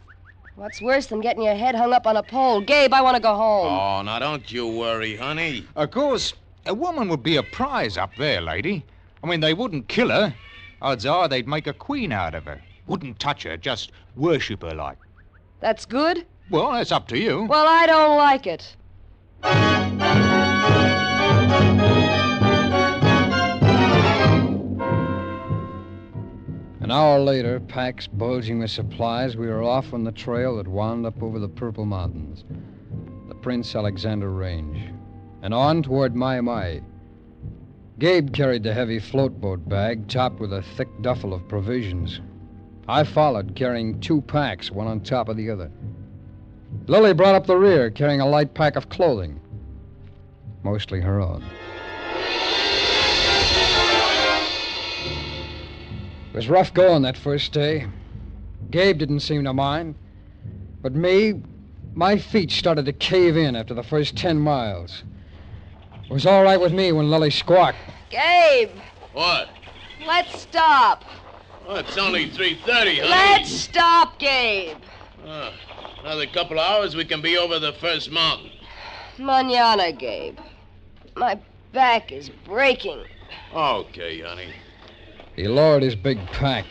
What's worse than getting your head hung up on a pole? Gabe, I want to go home.
Oh, now don't you worry, honey.
Of course, a woman would be a prize up there, lady. I mean, they wouldn't kill her. Odds are they'd make a queen out of her. Wouldn't touch her, just worship her like.
That's good?
Well, that's up to you.
Well, I don't like it.
An hour later, packs bulging with supplies, we were off on the trail that wound up over the Purple Mountains, the Prince Alexander Range, and on toward Mai Mai. Gabe carried the heavy floatboat bag topped with a thick duffel of provisions. I followed, carrying 2 packs, one on top of the other. Lily brought up the rear, carrying a light pack of clothing, mostly her own. It was rough going that first day. Gabe didn't seem to mind. But me, my feet started to cave in after the first 10 miles. It was all right with me when Lily squawked.
Gabe!
What?
Let's stop.
Oh, it's only 3:30, honey.
Let's stop, Gabe.
Another couple of hours, we can be over the first mountain.
Mañana, Gabe. My back is breaking.
Okay, honey.
He lowered his big pack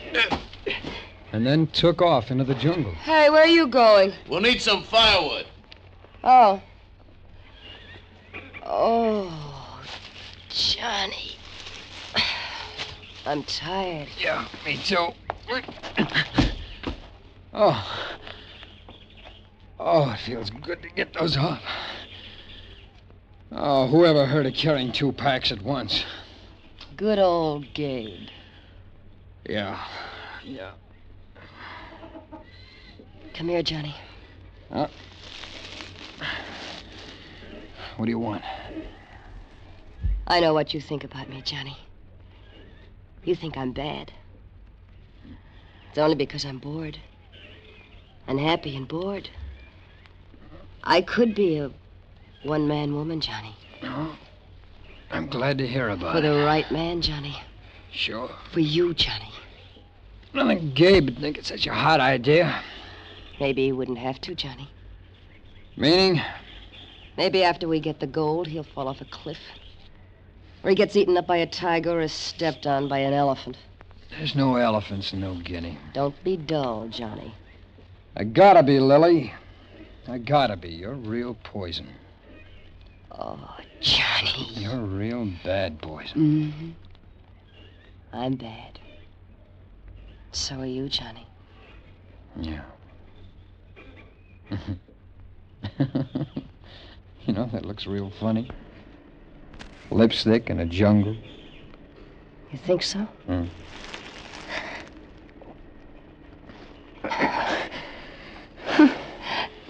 and then took off into the jungle.
Hey, where are you going?
We'll need some firewood.
Oh. Oh, Johnny. I'm tired.
Yeah, me too. Oh, it feels good to get those off. Oh, whoever heard of carrying 2 packs at once?
Good old Gabe.
Yeah.
Come here, Johnny.
What do you want?
I know what you think about me, Johnny. You think I'm bad. It's only because I'm bored. Unhappy and bored. I could be a one-man woman, Johnny.
Oh, I'm glad to hear about
For
it.
the right man, Johnny.
Sure.
For you, Johnny.
I think Gabe would think it's such a hot idea.
Maybe he wouldn't have to, Johnny.
Meaning?
Maybe after we get the gold, he'll fall off a cliff. Or he gets eaten up by a tiger or stepped on by an elephant.
There's no elephants in New Guinea.
Don't be dull, Johnny.
I gotta be, Lily. I gotta be. You're real poison.
Oh, Johnny.
You're real bad poison.
Mm-hmm. I'm bad. So are you, Johnny.
Yeah. You know, that looks real funny. Lipstick in a jungle.
You think so?
Mm.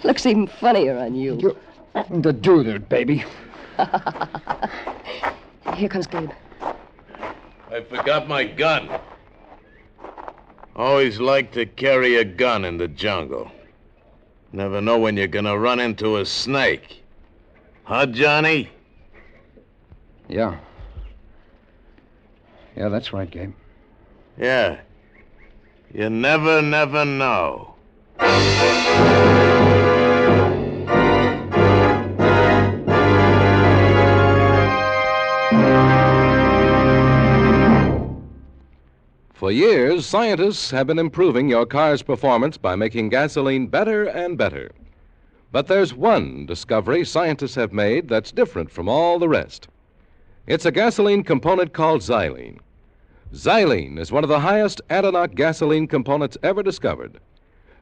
Looks even funnier on you.
You're nothing to do there, baby.
Here comes Gabe.
I forgot my gun. Always like to carry a gun in the jungle. Never know when you're gonna run into a snake. Huh, Johnny?
Yeah. Yeah, that's right, Gabe.
Yeah. You never know.
For years, scientists have been improving your car's performance by making gasoline better and better. But there's one discovery scientists have made that's different from all the rest. It's a gasoline component called xylene. Xylene is one of the highest anti-knock gasoline components ever discovered.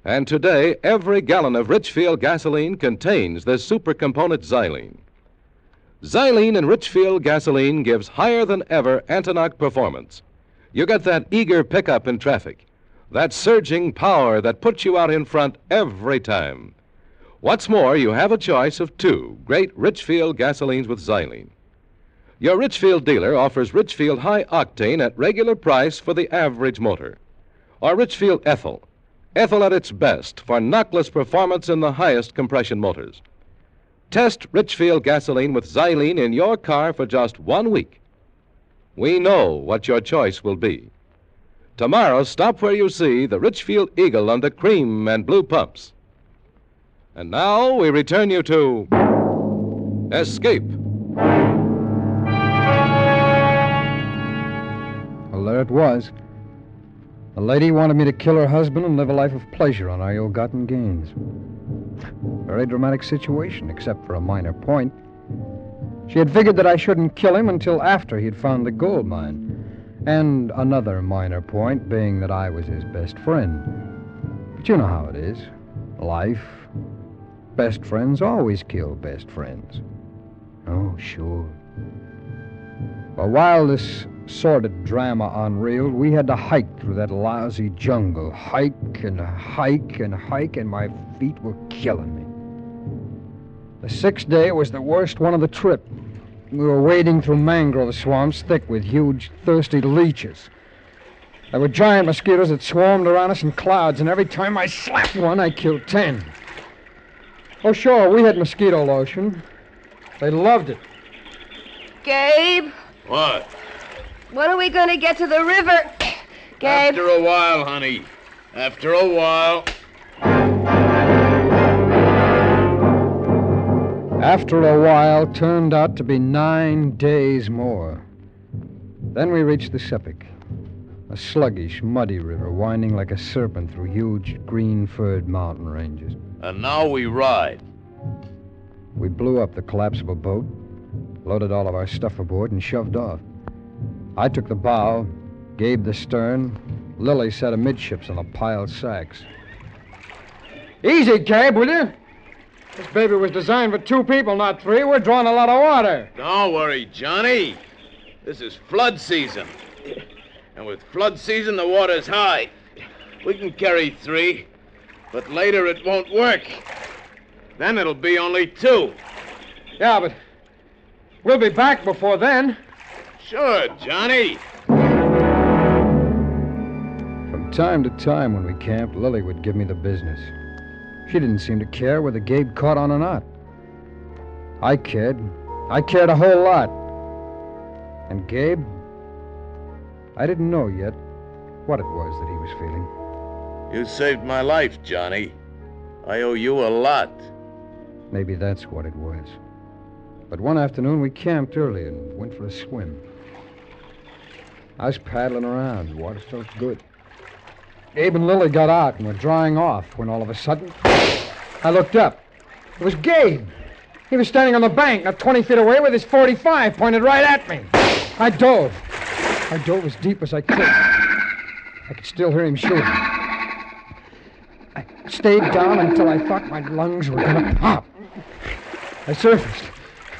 And today, every gallon of Richfield gasoline contains this supercomponent xylene. Xylene in Richfield gasoline gives higher than ever anti-knock performance. You get that eager pickup in traffic, that surging power that puts you out in front every time. What's more, you have a choice of 2 great Richfield gasolines with xylene. Your Richfield dealer offers Richfield High Octane at regular price for the average motor. Or Richfield Ethyl. Ethyl at its best for knockless performance in the highest compression motors. Test Richfield gasoline with xylene in your car for just 1 week. We know what your choice will be. Tomorrow, stop where you see the Richfield Eagle under cream and blue pumps. And now we return you to Escape.
Well, there it was. The lady wanted me to kill her husband and live a life of pleasure on our ill-gotten gains. Very dramatic situation, except for a minor point. She had figured that I shouldn't kill him until after he'd found the gold mine. And another minor point being that I was his best friend. But you know how it is. Life. Best friends always kill best friends. Oh, sure. But while this sordid drama unreeled, we had to hike through that lousy jungle. Hike and hike and hike, and my feet were killing me. The 6th day was the worst one of the trip. We were wading through mangrove swamps thick with huge, thirsty leeches. There were giant mosquitoes that swarmed around us in clouds, and every time I slapped one, I killed 10. Oh, sure, we had mosquito lotion. They loved it.
Gabe,
What?
when are we going to get to the river? Gabe.
After a while, honey. After a while.
After a while, turned out to be 9 days more. Then we reached the Sepik, a sluggish, muddy river winding like a serpent through huge, green-furred mountain ranges.
And now we ride.
We blew up the collapsible boat, loaded all of our stuff aboard, and shoved off. I took the bow, Gabe the stern, Lily sat amidships on the piled sacks. Easy, Gabe, will you? This baby was designed for 2 people, not 3. We're drawing a lot of water.
Don't worry, Johnny. This is flood season. And with flood season, the water's high. We can carry 3, but later it won't work. Then it'll be only 2.
Yeah, but we'll be back before then.
Sure, Johnny.
From time to time when we camped, Lily would give me the business. She didn't seem to care whether Gabe caught on or not. I cared. I cared a whole lot. And Gabe, I didn't know yet what it was that he was feeling.
You saved my life, Johnny. I owe you a lot.
Maybe that's what it was. But one afternoon we camped early and went for a swim. I was paddling around. The water felt good. Gabe and Lily got out and were drying off when all of a sudden I looked up. It was Gabe. He was standing on the bank, not 20 feet away, with his .45 pointed right at me. I dove. I dove as deep as I could. I could still hear him shooting. I stayed down until I thought my lungs were going to pop. I surfaced.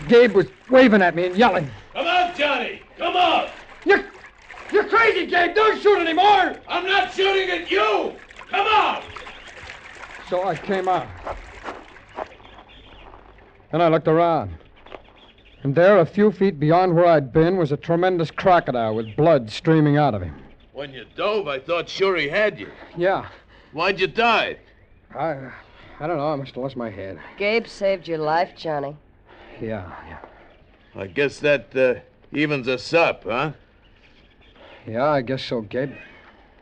Gabe was waving at me and yelling.
Come out, Johnny! Come out!
You're crazy, Gabe! Don't shoot anymore!
I'm not shooting at you! Come out!
So I came out. Then I looked around. And there, a few feet beyond where I'd been, was a tremendous crocodile with blood streaming out of him.
When you dove, I thought sure he had you.
Yeah.
Why'd you dive?
I don't know. I must have lost my head.
Gabe saved your life, Johnny.
Yeah.
I guess that evens us up, huh?
Yeah, I guess so, Gabe.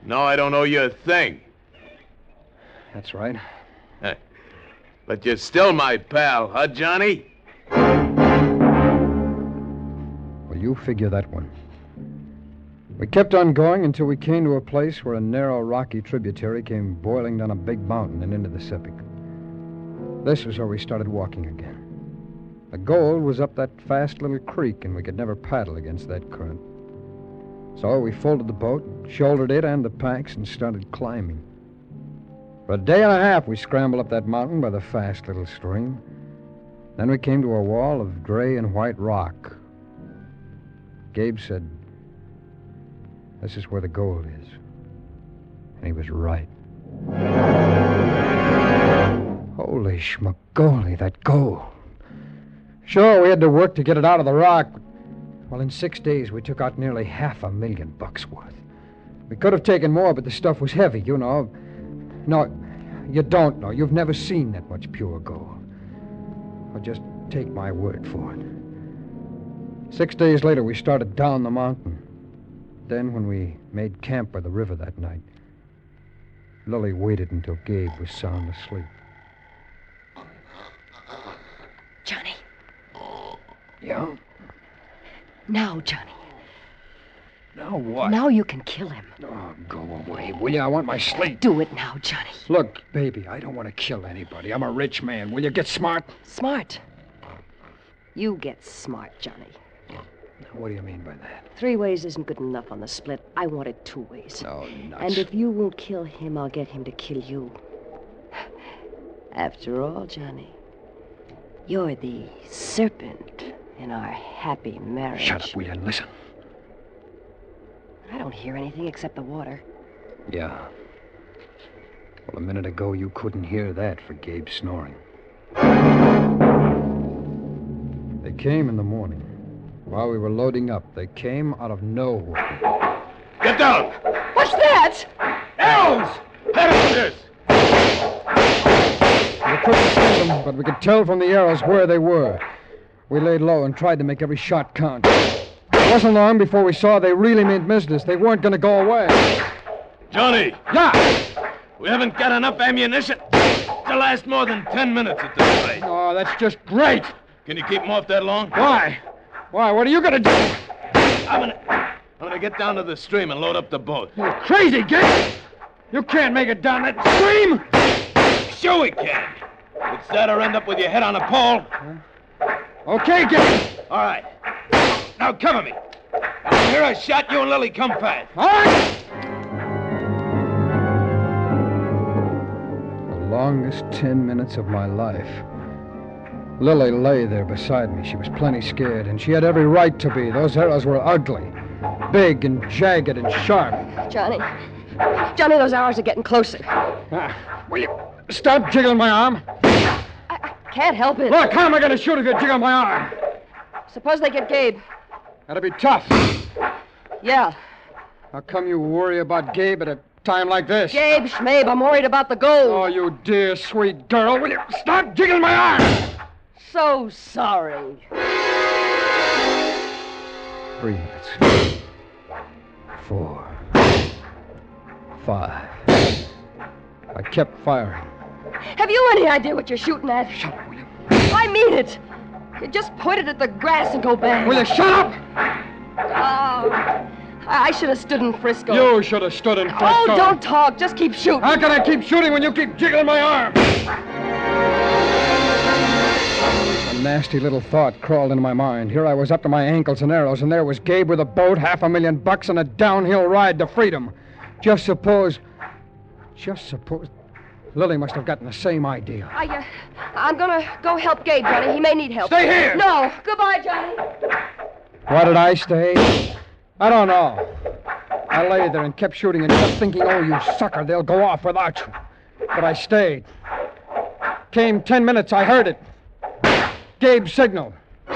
No, I don't owe you a thing.
That's right.
But you're still my pal, huh, Johnny?
Well, you figure that one. We kept on going until we came to a place where a narrow, rocky tributary came boiling down a big mountain and into the Sepik. This was where we started walking again. The gold was up that fast little creek, and we could never paddle against that current. So we folded the boat, shouldered it and the packs, and started climbing. For a day and a half, we scrambled up that mountain by the fast little stream. Then we came to a wall of gray and white rock. Gabe said, "This is where the gold is." And he was right. Holy schmagoli, that gold. Sure, we had to work to get it out of the rock. Well, in 6 days, we took out nearly $500,000 worth. We could have taken more, but the stuff was heavy, you know. No, you don't know. You've never seen that much pure gold. Well, just take my word for it. 6 days later, we started down the mountain. Then, when we made camp by the river that night, Lily waited until Gabe was sound asleep.
Johnny.
Yeah?
Now, Johnny.
Now what?
Now you can kill him.
Oh, go away, will you? I want my sleep.
Do it now, Johnny.
Look, baby, I don't want to kill anybody. I'm a rich man. Will you get smart?
Smart? You get smart, Johnny.
What do you mean by that?
3 ways isn't good enough on the split. I want it 2 ways.
Oh, nuts.
And if you won't kill him, I'll get him to kill you. After all, Johnny, you're the serpent in our happy marriage.
Shut up, will you? And listen.
I don't hear anything except the water.
Yeah. Well, a minute ago, you couldn't hear that for Gabe snoring. They came in the morning. While we were loading up, they came out of nowhere.
Get down!
What's that?
Arrows! Parachuters!
We couldn't see them, but we could tell from the arrows where they were. We laid low and tried to make every shot count. It wasn't long before we saw they really meant business. They weren't going to go away.
Johnny!
Yeah!
We haven't got enough ammunition to last more than 10 minutes at this rate.
Oh, that's just great.
Can you keep them off that long?
Why? Why? What are you going to do?
I'm gonna get down to the stream and load up the boat.
You're crazy, Gabe! You can't make it down that stream!
Sure we can. It's that or end up with your head on a pole.
Okay, Gabe.
All right. Now cover me. When you hear a shot, you and Lily come fast.
All right! The longest 10 minutes of my life. Lily lay there beside me. She was plenty scared, and she had every right to be. Those arrows were ugly, big and jagged and sharp.
Johnny, those arrows are getting closer.
Will you stop jiggling my arm?
I can't help it.
Look, how am I going to shoot if you jiggle my arm?
Suppose they get Gabe.
That'll be tough.
Yeah.
How come you worry about Gabe at a time like this?
Gabe, Schmabe, I'm worried about the gold.
Oh, you dear, sweet girl. Will you stop jiggling my arm?
So sorry.
3 minutes. 4. 5. I kept firing.
Have you any idea what you're shooting at?
Shut up, will you?
I mean it. You just pointed at the grass and go bang.
Will you shut up?
Oh, I should have stood in Frisco.
You should have stood in Frisco.
Oh, don't talk. Just keep shooting.
How can I keep shooting when you keep jiggling my arm? A nasty little thought crawled into my mind. Here I was up to my ankles in arrows, and there was Gabe with a boat, $500,000 and a downhill ride to freedom. Just suppose... Lily must have gotten the same idea.
I'm gonna go help Gabe, Johnny. He may need help.
Stay here!
No. Goodbye, Johnny.
Why did I stay? I don't know. I lay there and kept shooting and kept thinking, oh, you sucker, they'll go off without you. But I stayed. Came 10 minutes, I heard it. Gabe signaled. The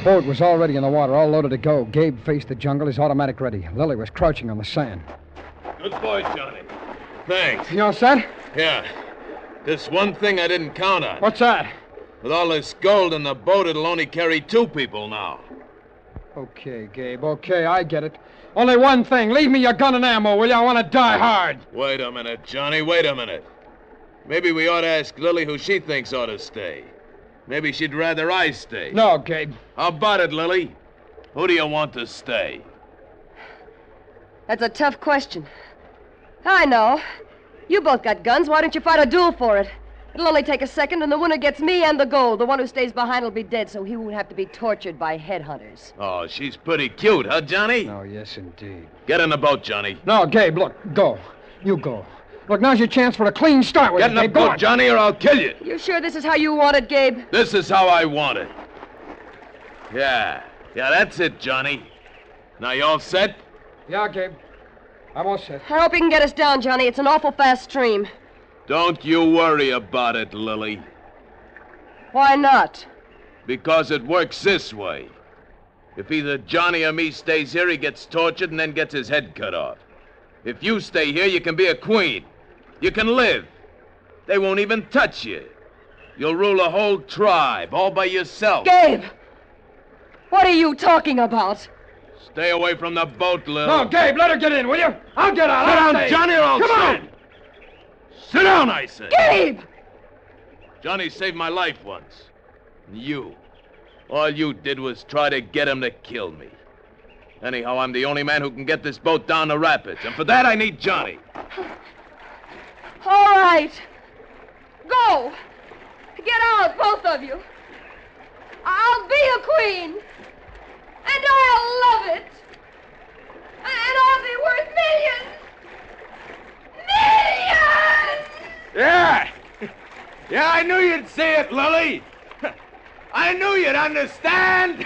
boat was already in the water, all loaded to go. Gabe faced the jungle, his automatic ready. Lily was crouching on the sand.
Good boy, Johnny. Thanks.
You all set?
Yeah. Just one thing I didn't count on.
What's that?
With all this gold in the boat, it'll only carry 2 people now.
Okay, Gabe, okay, I get it. Only one thing. Leave me your gun and ammo, will you? I want to die hard.
Wait a minute, Johnny. Wait a minute. Maybe we ought to ask Lily who she thinks ought to stay. Maybe she'd rather I stay.
No, Gabe.
How about it, Lily? Who do you want to stay?
That's a tough question. I know. You both got guns. Why don't you fight a duel for it? It'll only take a second, and the winner gets me and the gold. The one who stays behind will be dead, so he won't have to be tortured by headhunters.
Oh, she's pretty cute, huh, Johnny?
Oh, yes, indeed.
Get in the boat, Johnny.
No, Gabe, look, go. You go. Look, now's your chance for a clean start with
Get in the
Gabe. Go
boat,
on.
Johnny, or I'll kill you.
You sure this is how you want it, Gabe?
This is how I want it. Yeah, that's it, Johnny. Now, you all set?
Yeah, Gabe. I'm all set.
I hope you can get us down, Johnny. It's an awful fast stream.
Don't you worry about it, Lily.
Why not?
Because it works this way. If either Johnny or me stays here, he gets tortured and then gets his head cut off. If you stay here, you can be a queen. You can live. They won't even touch you. You'll rule a whole tribe all by yourself.
Gabe! What are you talking about?
Stay away from the boat, Lil.
No, Gabe, let her get in, will you? I'll get out.
Sit
I'll
down,
stay.
Johnny, or I'll
Come
shoot.
on!
Sit down, I say.
Gabe!
Johnny saved my life once. And you. All you did was try to get him to kill me. Anyhow, I'm the only man who can get this boat down the rapids. And for that, I need Johnny.
All right. Go. Get out, both of you. I'll be a queen. And I'll love it. And I'll be worth millions. Millions!
Yeah! Yeah, I knew you'd say it, Lily. I knew you'd understand.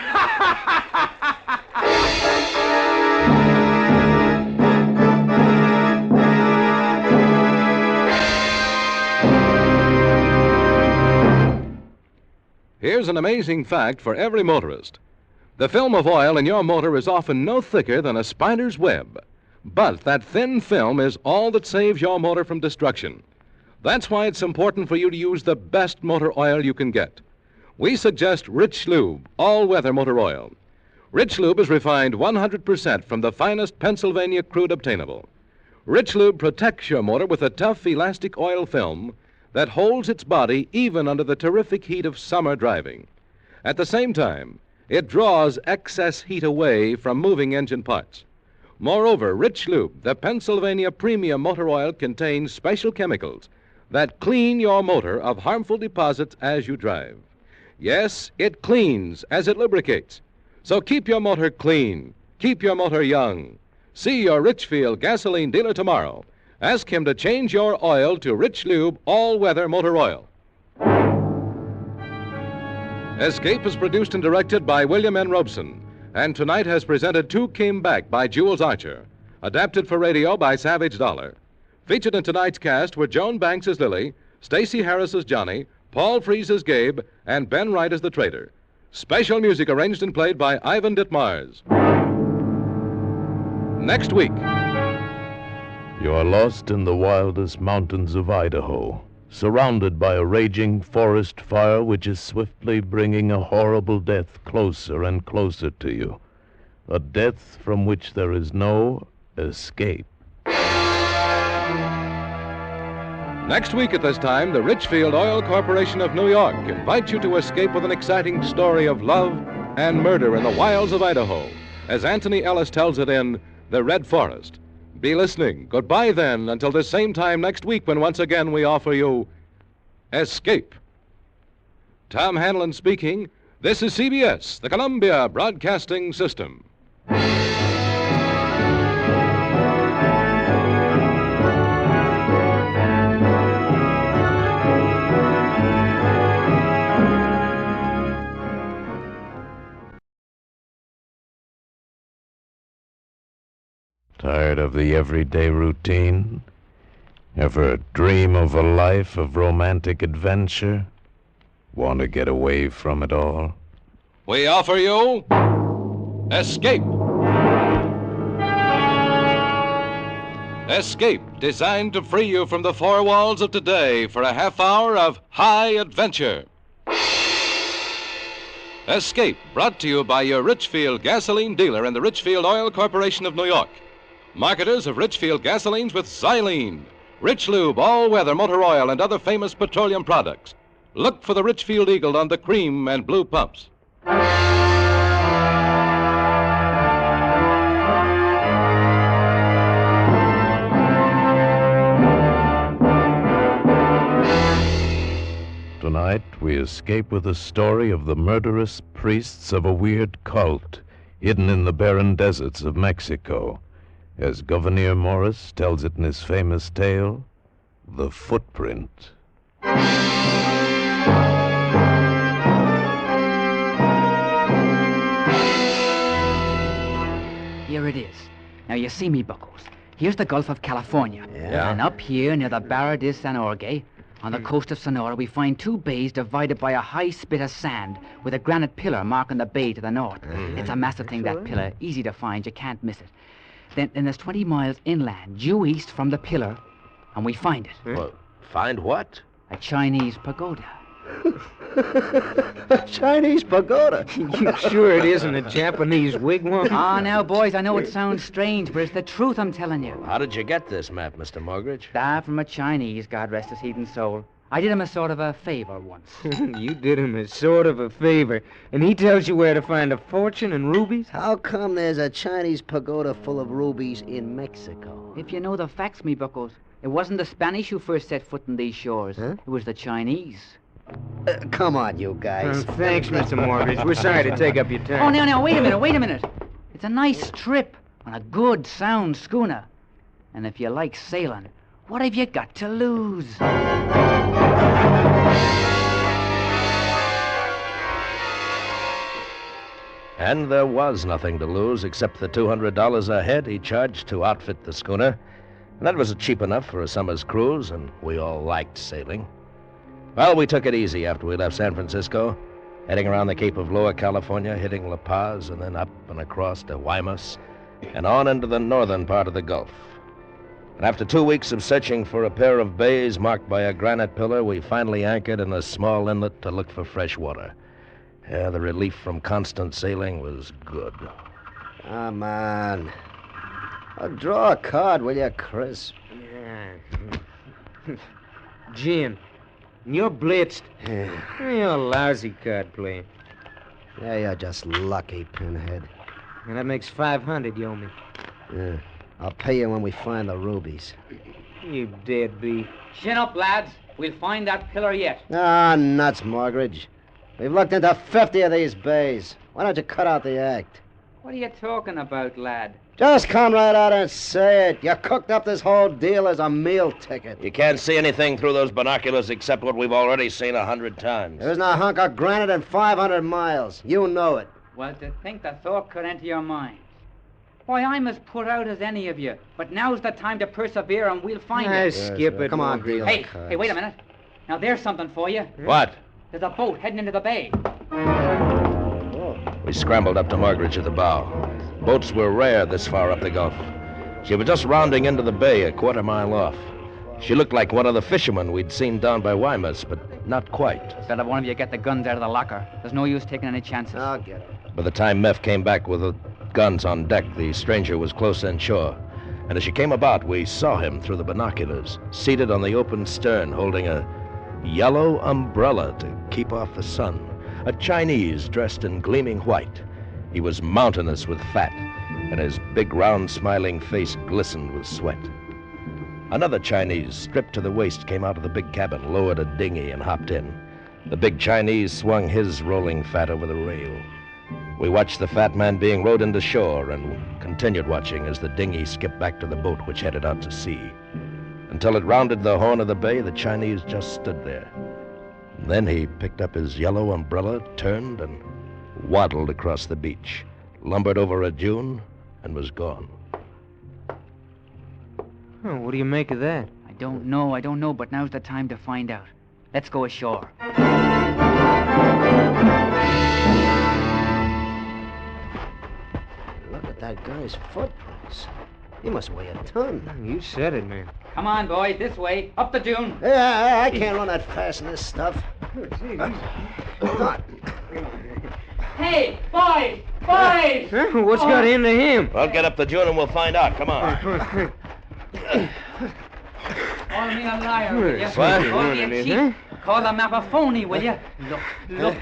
Here's an amazing fact for every motorist. The film of oil in your motor is often no thicker than a spider's web. But that thin film is all that saves your motor from destruction. That's why it's important for you to use the best motor oil you can get. We suggest Rich Lube, all-weather motor oil. Rich Lube is refined 100% from the finest Pennsylvania crude obtainable. Rich Lube protects your motor with a tough elastic oil film that holds its body even under the terrific heat of summer driving. At the same time, it draws excess heat away from moving engine parts. Moreover, Rich Lube, the Pennsylvania premium motor oil, contains special chemicals that clean your motor of harmful deposits as you drive. Yes, it cleans as it lubricates. So keep your motor clean. Keep your motor young. See your Richfield gasoline dealer tomorrow. Ask him to change your oil to Rich Lube all-weather motor oil. Escape is produced and directed by William N. Robeson, and tonight has presented Two Came Back by Jules Archer, adapted for radio by Savage Dollar. Featured in tonight's cast were Joan Banks as Lily, Stacey Harris as Johnny, Paul Frees as Gabe, and Ben Wright as the Trader. Special music arranged and played by Ivan Ditmars. Next week.
You are lost in the wildest mountains of Idaho, surrounded by a raging forest fire which is swiftly bringing a horrible death closer and closer to you. A death from which there is no escape.
Next week at this time, the Richfield Oil Corporation of New York invites you to escape with an exciting story of love and murder in the wilds of Idaho, as Anthony Ellis tells it in The Red Forest. Be listening. Goodbye then, until this same time next week when once again we offer you Escape. Tom Hanlon speaking. This is CBS, the Columbia Broadcasting System.
Tired of the everyday routine? Ever dream of a life of romantic adventure? Want to get away from it all?
We offer you Escape. Escape, designed to free you from the four walls of today for a half hour of high adventure. Escape, brought to you by your Richfield gasoline dealer and the Richfield Oil Corporation of New York. Marketers of Richfield gasolines with xylene, Rich Lube, all-weather motor oil, and other famous petroleum products. Look for the Richfield Eagle on the cream and blue pumps.
escape with a story of the murderous priests of a weird cult hidden in the barren deserts of Mexico, as Governor Morris tells it in his famous tale, The Footprint.
Here it is. Now, you see me, buckos. Here's the Gulf of California.
Yeah.
And up here, near the Barra de San Jorge, on the coast of Sonora, we find two bays divided by a high spit of sand with a granite pillar marking the bay to the north. It's a massive thing, that pillar. Easy to find. You can't miss it. Then there's 20 miles inland, due east from the pillar, and we find it.
Well, find what?
A Chinese pagoda.
A Chinese pagoda.
You sure it isn't a Japanese wigwam?
Ah, now, boys, I know it sounds strange, but it's the truth I'm telling you.
How did you get this map, Mr. Morgridge?
That from a Chinese, God rest his heathen soul. I did him a sort of a favor once.
You did him a sort of a favor, and he tells you where to find a fortune and rubies?
How come there's a Chinese pagoda full of rubies in Mexico?
If you know the facts, me buckles, it wasn't the Spanish who first set foot in these shores.
Huh?
It was the Chinese.
Come on, you guys.
Thanks, Mr. Morgridge. We're sorry to take up your time.
Oh, now, wait a minute. It's a nice trip on a good, sound schooner. And if you like sailing, what have you got to lose?
And there was nothing to lose except the $200 a head he charged to outfit the schooner. And that was cheap enough for a summer's cruise, and we all liked sailing. Well, we took it easy after we left San Francisco, heading around the Cape of Lower California, hitting La Paz, and then up and across to Guaymas, and on into the northern part of the Gulf. And after 2 weeks of searching for a pair of bays marked by a granite pillar, we finally anchored in a small inlet to look for fresh water. Yeah, the relief from constant sailing was good.
Come on. Draw a card, will you, Chris?
Jim, you're blitzed. You're a lousy card player.
Yeah, you're just lucky, Pinhead.
And that makes 500 you owe me.
Yeah. I'll pay you when we find the rubies.
You deadbeat.
Chin up, lads. We'll find that pillar yet.
Ah, nuts, Morgridge. We've looked into 50 of these bays. Why don't you cut out the act?
What are you talking about, lad?
Just come right out and say it. You cooked up this whole deal as a meal ticket.
You can't see anything through those binoculars except what we've already seen 100 times.
There isn't a hunk of granite in 500 miles. You know it.
Well, to think the thought could enter your mind. Why, I'm as put out as any of you. But now's the time to persevere, and we'll find it.
Skip it.
Come on, deal.
Hey, wait a minute. Now, there's something for you.
What?
There's a boat heading into the bay.
We scrambled up to Morgridge at the bow. Boats were rare this far up the Gulf. She was just rounding into the bay a quarter mile off. She looked like one of the fishermen we'd seen down by Guaymas, but not quite.
Better one of you get the guns out of the locker. There's no use taking any chances.
I'll get it.
By the time Meph came back with the guns on deck, the stranger was close inshore. And as she came about, we saw him through the binoculars, seated on the open stern, holding a yellow umbrella to keep off the sun. A Chinese dressed in gleaming white. He was mountainous with fat, and his big, round, smiling face glistened with sweat. Another Chinese, stripped to the waist, came out of the big cabin, lowered a dinghy, and hopped in. The big Chinese swung his rolling fat over the rail. We watched the fat man being rowed into shore and continued watching as the dinghy skipped back to the boat which headed out to sea. Until it rounded the horn of the bay, the Chinese just stood there. And then he picked up his yellow umbrella, turned, and waddled across the beach, lumbered over a dune, and was gone.
Oh, what do you make of that?
I don't know, but now's the time to find out. Let's go ashore.
Look at that guy's footprints. He must weigh a ton.
You said it, man.
Come on, boys, this way. Up the dune.
Yeah, I can't run that fast in this stuff.
Hey, boys! Boys!
Huh? What's got into him?
Well, get up the dune and we'll find out. Come on.
Call me a liar, will you?
What?
Call me a cheat. Call the map a phony, will you? Look.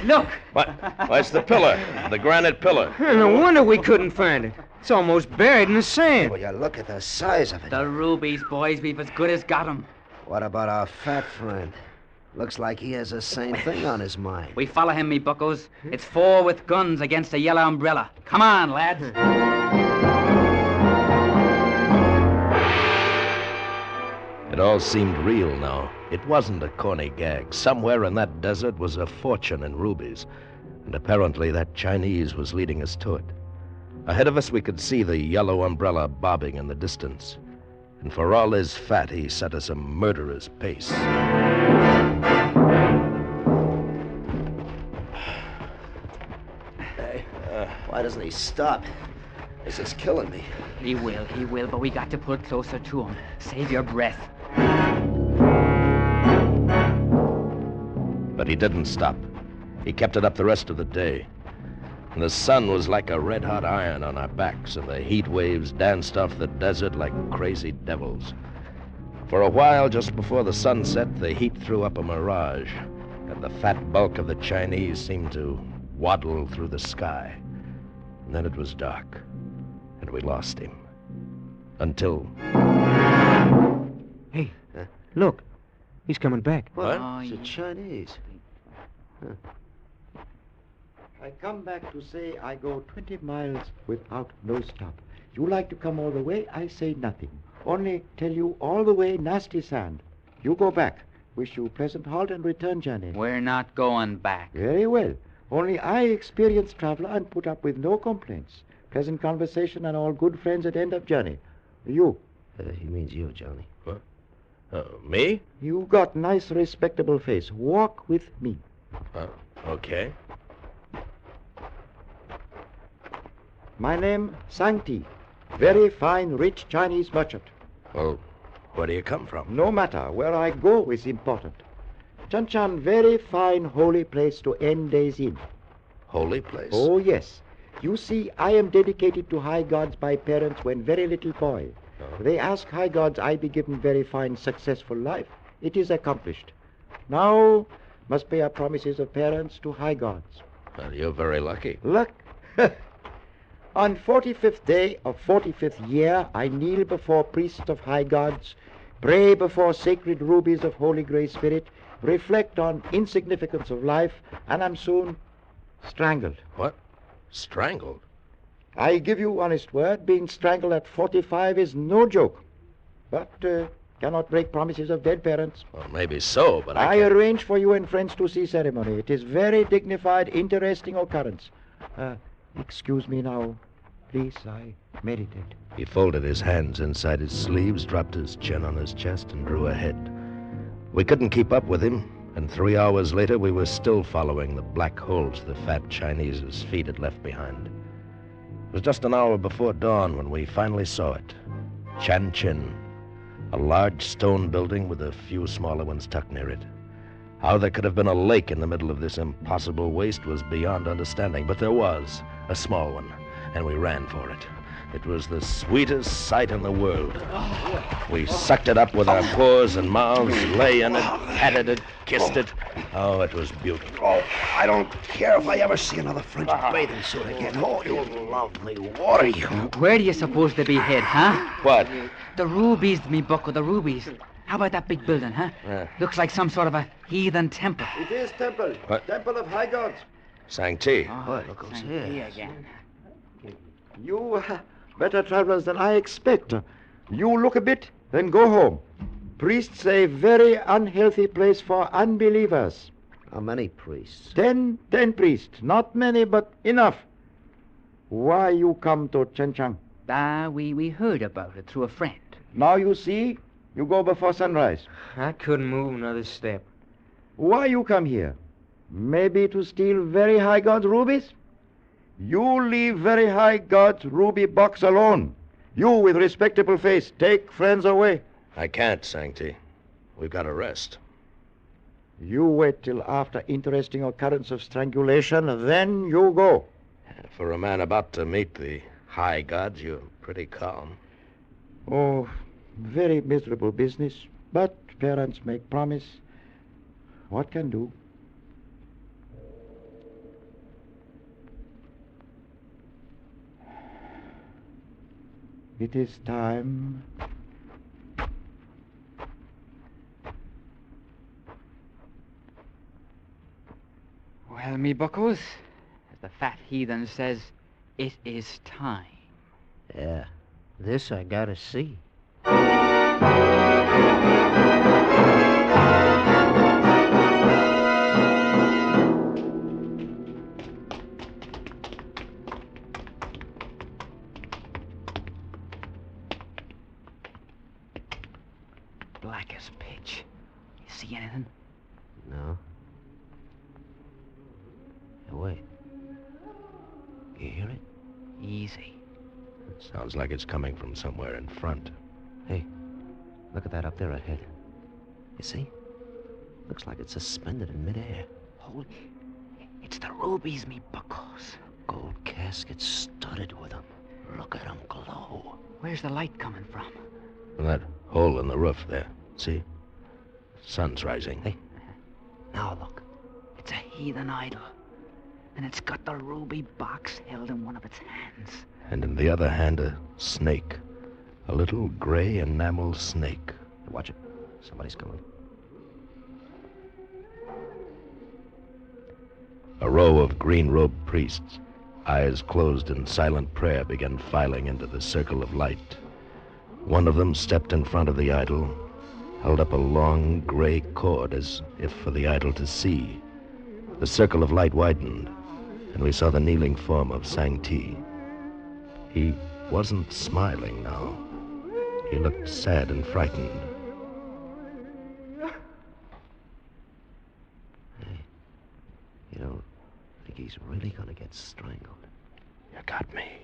What? Why, it's the pillar, the granite pillar.
No wonder we couldn't find it. It's almost buried in the sand.
Will you look at the size of it?
The rubies, boys, we've as good as got 'em.
What about our fat friend? Looks like he has the same thing on his mind.
We follow him, me buckos. It's 4 with guns against a yellow umbrella. Come on, lads.
It all seemed real now. It wasn't a corny gag. Somewhere in that desert was a fortune in rubies, and apparently that Chinese was leading us to it. Ahead of us, we could see the yellow umbrella bobbing in the distance, and for all his fat, he set us a murderer's pace.
Hey, why doesn't he stop? This is killing me.
He will, but we got to pull closer to him. Save your breath.
But he didn't stop. He kept it up the rest of the day. And the sun was like a red-hot iron on our backs, and the heat waves danced off the desert like crazy devils. For a while, just before the sun set, the heat threw up a mirage, and the fat bulk of the Chinese seemed to waddle through the sky. And then it was dark, and we lost him. Until...
Hey, look. He's coming back.
What?
Oh,
It's
yeah.
the Chinese. Huh.
I come back to say I go 20 miles without no stop. You like to come all the way, I say nothing. Only tell you all the way nasty sand. You go back. Wish you pleasant halt and return journey.
We're not going back.
Very well. Only I experienced traveler and put up with no complaints. Pleasant conversation and all good friends at end of journey. You.
He means you, Johnny.
What? Me?
You got nice respectable face. Walk with me.
Okay.
My name, Sang-Ti. Very fine, rich Chinese merchant.
Well, where do you come from?
No matter. Where I go is important. Chanchan, very fine holy place to end days in.
Holy place?
Oh, yes. You see, I am dedicated to high gods by parents when very little boy. They ask high gods I be given very fine, successful life. It is accomplished. Now, must pay our promises of parents to high gods.
Well, you're very lucky.
Luck? On 45th day of 45th year, I kneel before priests of high gods, pray before sacred rubies of Holy Grey Spirit, reflect on insignificance of life, and am soon strangled.
What? Strangled?
I give you honest word, being strangled at 45 is no joke. But cannot break promises of dead parents.
Well, maybe so, but
I arrange for you and friends to see ceremony. It is very dignified, interesting occurrence. Excuse me now. Please, I meditate.
He folded his hands inside his sleeves, dropped his chin on his chest, and drew ahead. We couldn't keep up with him, and 3 hours later we were still following the black holes the fat Chinese's feet had left behind. It was just an hour before dawn when we finally saw it. Chan Chin, a large stone building with a few smaller ones tucked near it. How there could have been a lake in the middle of this impossible waste was beyond understanding, but there was, a small one, and we ran for it. It was the sweetest sight in the world. We sucked it up with our paws and mouths, lay in it, patted it, kissed it. Oh, it was beautiful.
Oh, I don't care if I ever see another French bathing suit again. Oh, you lovely water, you.
Where do you suppose they be hid, huh?
What?
The rubies, me bucko, the rubies. How about that big building, huh? Looks like some sort of a heathen temple.
It is temple.
What?
Temple of high gods.
Sang-Ti.
Oh, look who's here. Again.
You better travelers than I expect. You look a bit, then go home. Priests say very unhealthy place for unbelievers.
How many priests?
10 priests. Not many, but enough. Why you come to Chenchang?
We heard about it through a friend.
Now you see, you go before sunrise.
I couldn't move another step.
Why you come here? Maybe to steal very high gods' rubies? You leave very high gods' ruby box alone. You with respectable face, take friends away.
I can't, Sang-Ti. We've got to rest.
You wait till after interesting occurrence of strangulation, then you go.
For a man about to meet the high gods, you're pretty calm.
Oh, very miserable business, but parents make promise. What can do? It is time.
Well, me buckos, as the fat heathen says, it is time.
Yeah, this I gotta see.
Black as pitch. You see anything?
No. Hey, wait. You hear it?
Easy.
Sounds like it's coming from somewhere in front. Hey, look at that up there ahead. You see? Looks like it's suspended in midair.
Holy... It's the rubies, me buckos.
Gold casket studded with them. Look at them glow.
Where's the light coming from?
From that hole in the roof there. See? Sun's rising.
Hey, now look. It's a heathen idol. And it's got the ruby box held in one of its hands.
And in the other hand, a snake. A little gray enamel snake.
Watch it. Somebody's coming.
A row of green-robed priests, eyes closed in silent prayer, began filing into the circle of light. One of them stepped in front of the idol, held up a long gray cord as if for the idol to see. The circle of light widened, and we saw the kneeling form of Sang-Ti. He wasn't smiling now. He looked sad and frightened. Hey, you don't think he's really gonna get strangled? You got me.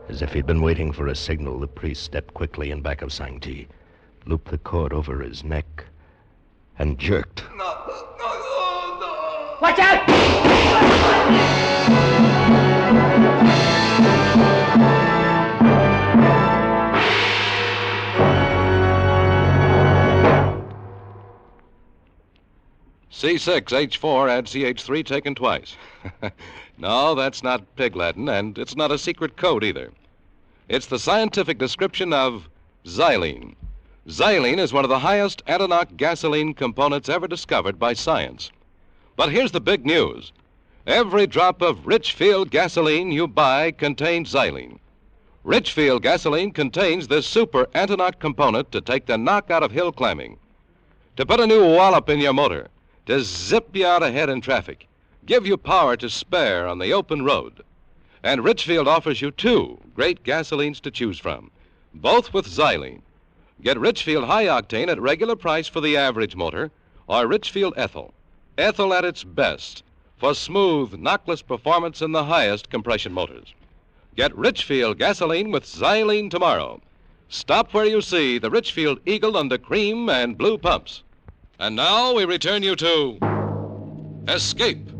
As if he'd been waiting for a signal, the priest stepped quickly in back of Sang-Ti, looped the cord over his neck, and jerked.
Watch out!
C6H4 add CH3 taken twice. No, that's not pig Latin, and it's not a secret code either. It's the scientific description of xylene. Xylene is one of the highest antinocke gasoline components ever discovered by science. But here's the big news. Every drop of Richfield gasoline you buy contains xylene. Richfield gasoline contains this super antinocke component to take the knock out of hill climbing, to put a new wallop in your motor, to zip you out ahead in traffic, give you power to spare on the open road. And Richfield offers you two great gasolines to choose from, both with xylene. Get Richfield High Octane at regular price for the average motor, or Richfield Ethyl. Ethyl at its best for smooth, knockless performance in the highest compression motors. Get Richfield gasoline with xylene tomorrow. Stop where you see the Richfield Eagle under cream and blue pumps. And now we return you to Escape.
You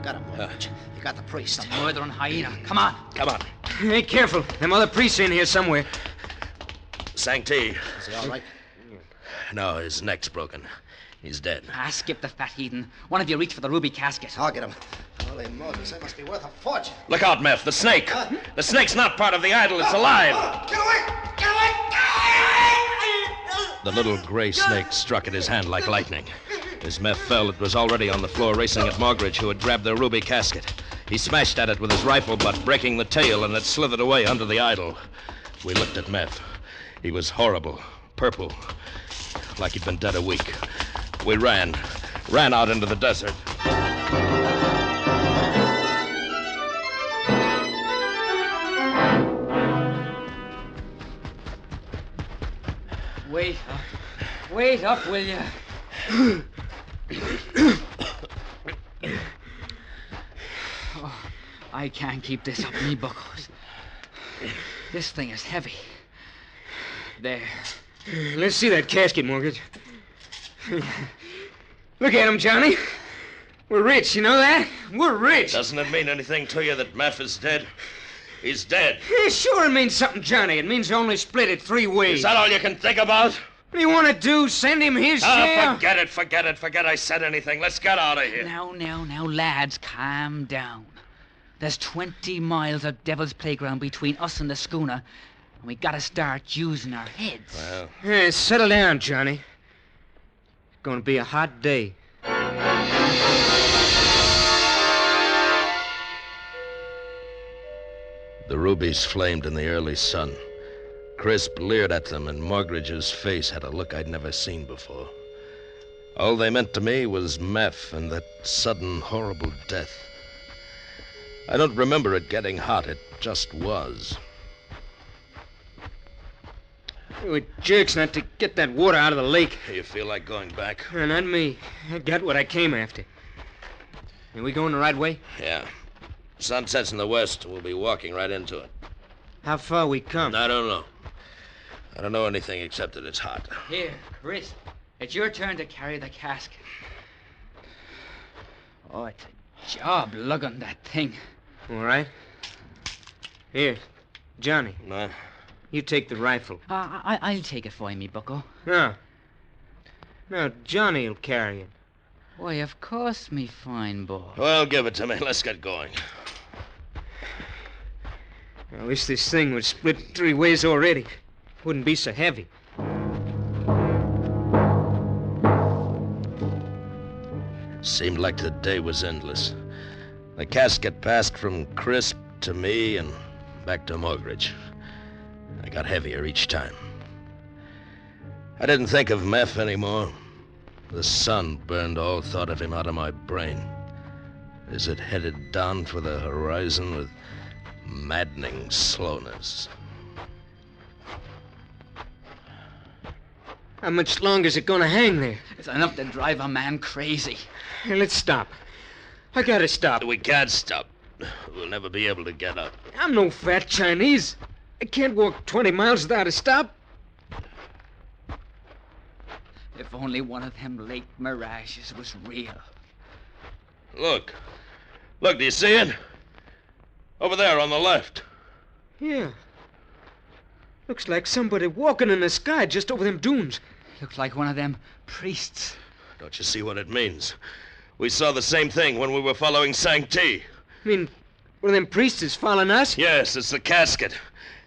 got him, Marge. You got the priest.
The murdering hyena. Come on.
Come on.
Hey, careful. Them other priests in here somewhere.
Sang-Ti.
Is he all right?
No, his neck's broken. He's dead.
Skip the fat heathen. One of you reach for the ruby casket.
I'll get him. Holy Moses, that must be worth a fortune.
Look out, Meph. The snake. The snake's not part of the idol. It's alive.
Get away! Get away!
The little gray snake struck at his hand like lightning. As Meph fell, it was already on the floor racing at Mogridge, who had grabbed the ruby casket. He smashed at it with his rifle butt, breaking the tail, and it slithered away under the idol. We looked at Meph. He was horrible, purple, like he'd been dead a week. We ran out into the desert.
Wait up, will you? Oh, I can't keep this up, me buckos. This thing is heavy. There.
Let's see that casket, Mortgage. Look at him, Johnny. We're rich, you know that? We're rich.
Doesn't it mean anything to you that Meph is dead? He's dead.
Yeah, sure it means something, Johnny. It means you only split it 3 ways.
Is that all you can think about?
What do you want to do? Send him his share?
Forget it. I said anything. Let's get out of here.
Now, lads, calm down. There's 20 miles of Devil's Playground between us and the schooner, and we gotta start using our heads.
Well...
Hey, settle down, Johnny. It's gonna be a hot day.
The rubies flamed in the early sun. Crisp leered at them, and Morgridge's face had a look I'd never seen before. All they meant to me was meth and that sudden, horrible death. I don't remember it getting hot. It just was.
It jerks not to get that water out of the lake.
You feel like going back?
Not me. I got what I came after. Are we going the right way?
Yeah. Sun sets in the west. We'll be walking right into it.
How far we come?
I don't know. I don't know anything except that it's hot.
Here, Chris. It's your turn to carry the casket. Oh, it's a job lugging that thing.
All right. Here, Johnny.
No.
You take the rifle.
I'll take it for you, me bucko.
No. No, Johnny'll carry it.
Why, of course, me fine boy.
Well, give it to me. Let's get going.
I wish this thing would split 3 ways already. Wouldn't be so heavy.
Seemed like the day was endless. The casket passed from Crisp to me and back to Morgridge. I got heavier each time. I didn't think of meth anymore. The sun burned all thought of him out of my brain. As it headed down for the horizon with maddening slowness.
How much longer is it gonna hang there?
It's enough to drive a man crazy.
Hey, let's stop. I gotta stop.
We can't stop. We'll never be able to get up.
I'm no fat Chinese. I can't walk 20 miles without a stop.
If only one of them lake mirages was real.
Look. Look, do you see it? Over there on the left.
Yeah. Looks like somebody walking in the sky just over them dunes.
Looks like one of them priests.
Don't you see what it means? We saw the same thing when we were following Sang-Ti.
I mean, one of them priests is following us?
Yes, it's the casket.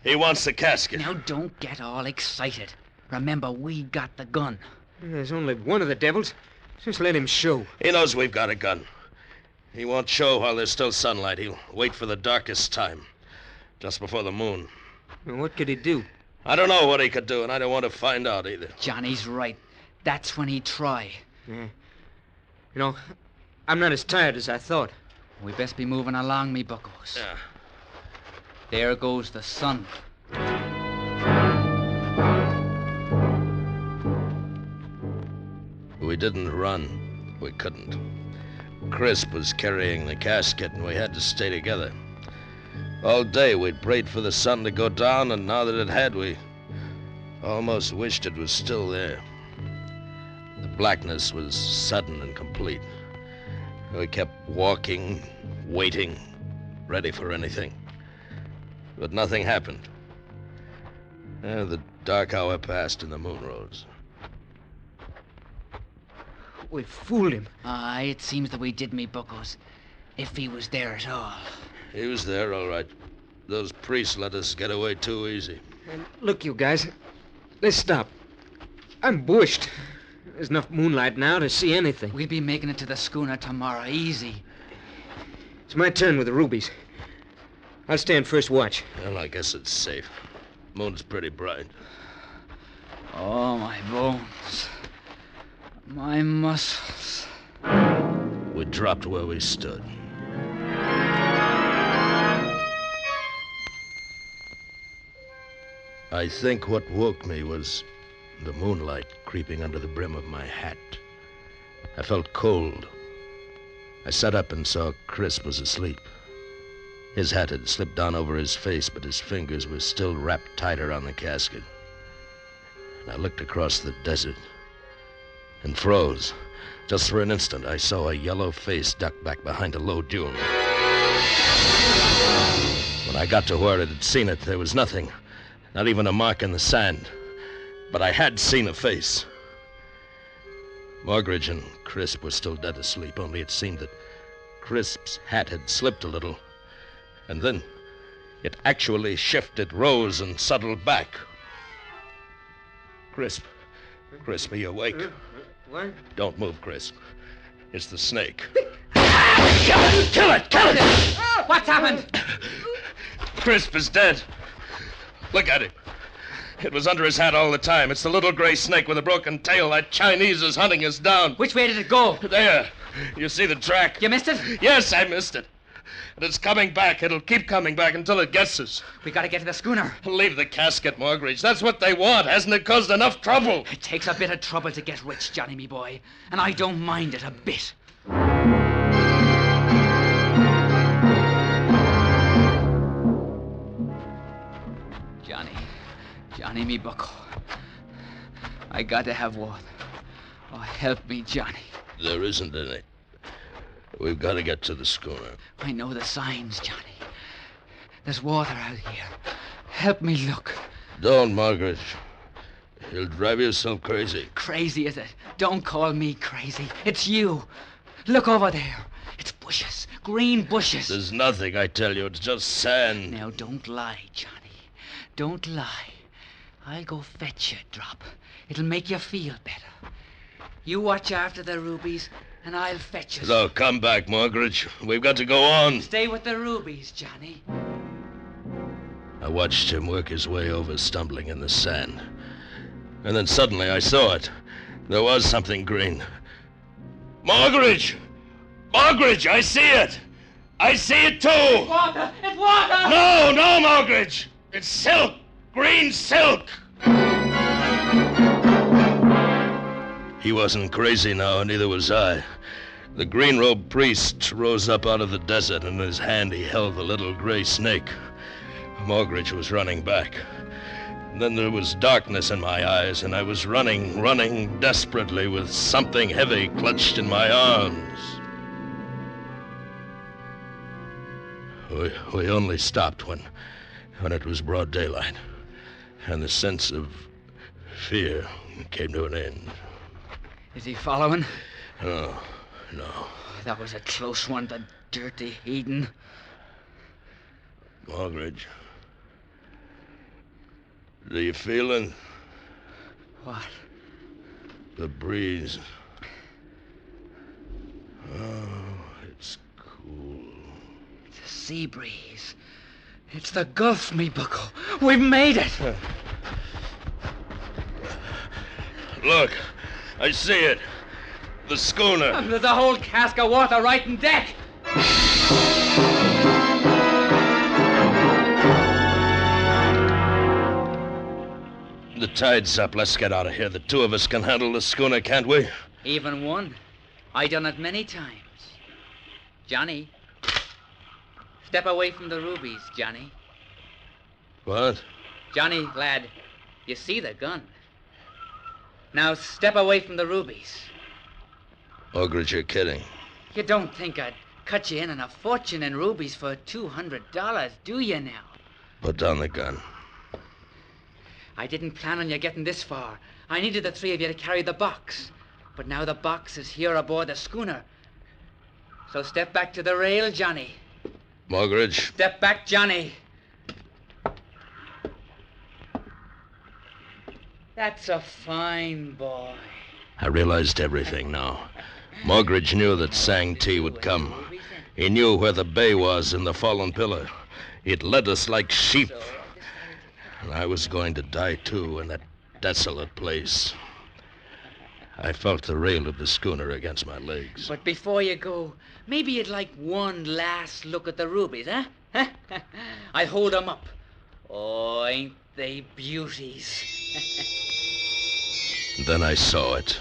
He wants the casket.
Now, don't get all excited. Remember, we got the gun.
There's only one of the devils. Just let him show.
He knows we've got a gun. He won't show while there's still sunlight. He'll wait for the darkest time. Just before the moon.
Well, what could he do?
I don't know what he could do, and I don't want to find out either.
Johnny's right. That's when he'd try.
Yeah. You know, I'm not as tired as I thought.
We best be moving along, me buckos.
Yeah.
There goes the sun.
We didn't run. We couldn't. Crisp was carrying the casket, and we had to stay together. All day we'd prayed for the sun to go down, and now that it had, we almost wished it was still there. The blackness was sudden and complete. We kept walking, waiting, ready for anything. But nothing happened. The dark hour passed and the moon rose.
We fooled him.
It seems that we did, me buckos. If he was there at all.
He was there, all right. Those priests let us get away too easy.
And look, you guys. Let's stop. I'm bushed. There's enough moonlight now to see anything.
We'll be making it to the schooner tomorrow, easy.
It's my turn with the rubies. I'll stand first watch.
Well, I guess it's safe. Moon's pretty bright.
Oh, my bones. My muscles.
We dropped where we stood. I think what woke me was the moonlight creeping under the brim of my hat. I felt cold. I sat up and saw Crisp was asleep. His hat had slipped down over his face, but his fingers were still wrapped tight around the casket. And I looked across the desert and froze. Just for an instant, I saw a yellow face duck back behind a low dune. When I got to where it had seen it, there was nothing. Not even a mark in the sand.
but I had seen a face. Margaret and Crisp were still dead asleep, only it seemed that Crisp's hat had slipped a little. And then it actually shifted, rose, and settled back. Crisp, are you awake?
What?
Don't move, Crisp. It's the snake. Kill it!
What's happened?
Crisp is dead. Look at him. It was under his hat all the time. It's the little gray snake with a broken tail. That Chinese is hunting us down.
Which way did it go?
There. You see the track?
You missed it?
Yes, I missed it. And it's coming back. It'll keep coming back until it gets us.
We gotta get to the schooner.
Leave the casket, Morgridge. That's what they want. Hasn't it caused enough trouble?
It takes a bit of trouble to get rich, Johnny, me boy. And I don't mind it a bit. Johnny, me bucko. I gotta have water. Oh, help me, Johnny.
There isn't any. We've got to get to the schooner.
I know the signs, Johnny. There's water out here. Help me look.
Don't, Margaret. You'll drive yourself crazy.
Crazy, is it? Don't call me crazy. It's you. Look over there. It's bushes. Green bushes.
There's nothing, I tell you. It's just sand.
Now, don't lie, Johnny. Don't lie. I'll go fetch you a drop. It'll make you feel better. You watch after the rubies, and I'll fetch you.
So, come back, Margaret. We've got to go on.
Stay with the rubies, Johnny.
I watched him work his way over, stumbling in the sand. And then suddenly I saw it. There was something green. Margaret! Margaret, I see it! I see it too!
It's water! It's water!
No, Margaret! It's silk! Green silk! He wasn't crazy now, and neither was I. The green-robed priest rose up out of the desert, and in his hand he held the little gray snake. Margaret was running back. And then there was darkness in my eyes, and I was running desperately with something heavy clutched in my arms. We only stopped when it was broad daylight, and the sense of fear came to an end.
Is he following?
No.
That was a close one, the dirty heathen.
Margaret, do you feel it?
What?
The breeze. Oh, it's cool.
It's a sea breeze. It's the Gulf, me bucko. We've made it.
Look, I see it. The schooner.
There's a whole cask of water right in deck.
The tide's up. Let's get out of here. The two of us can handle the schooner, can't we?
Even one. I done it many times. Johnny. Step away from the rubies, Johnny.
What?
Johnny, lad, you see the gun. Now step away from the rubies.
Margaret, you're kidding.
You don't think I'd cut you in on a fortune in rubies for $200, do you now?
Put down the gun.
I didn't plan on you getting this far. I needed the three of you to carry the box. But now the box is here aboard the schooner. So step back to the rail, Johnny.
Margaret.
Step back, Johnny. That's a fine boy.
I realized everything now. Margaret knew that Sang Ti would come. He knew where the bay was in the fallen pillar. It led us like sheep. And I was going to die, too, in that desolate place. I felt the rail of the schooner against my legs.
But before you go, maybe you'd like one last look at the rubies, huh? I hold them up. Oh, ain't they beauties?
Then I saw it.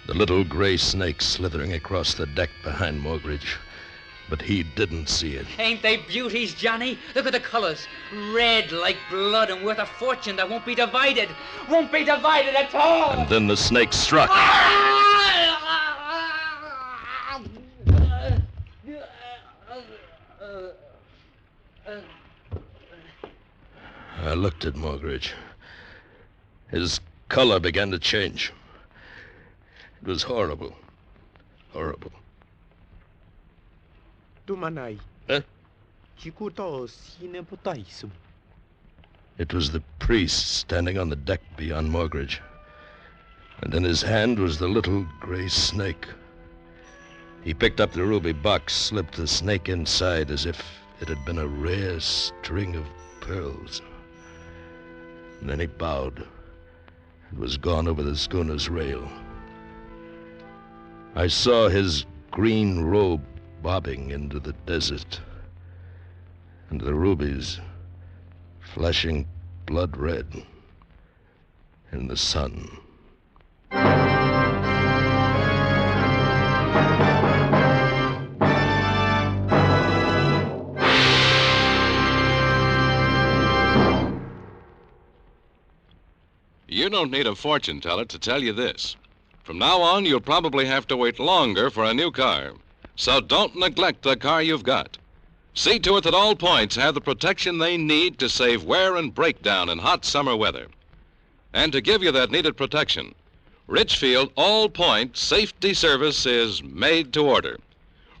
The little gray snake slithering across the deck behind Morgridge. But he didn't see it.
Ain't they beauties, Johnny? Look at the colors. Red like blood and worth a fortune that won't be divided. Won't be divided at all.
And then the snake struck. I looked at Morgridge. His color began to change. It was horrible. Horrible.
Tumanay.
Huh?
Chikuto sineputaisu.
It was the priest standing on the deck beyond Morgridge. And in his hand was the little gray snake. He picked up the ruby box, slipped the snake inside as if it had been a rare string of pearls. And then he bowed and was gone over the schooner's rail. I saw his green robe bobbing into the desert, and the rubies flashing blood red in the sun.
You don't need a fortune teller to tell you this. From now on, you'll probably have to wait longer for a new car. So don't neglect the car you've got. See to it that all points have the protection they need to save wear and breakdown in hot summer weather. And to give you that needed protection, Richfield All Point Safety Service is made to order.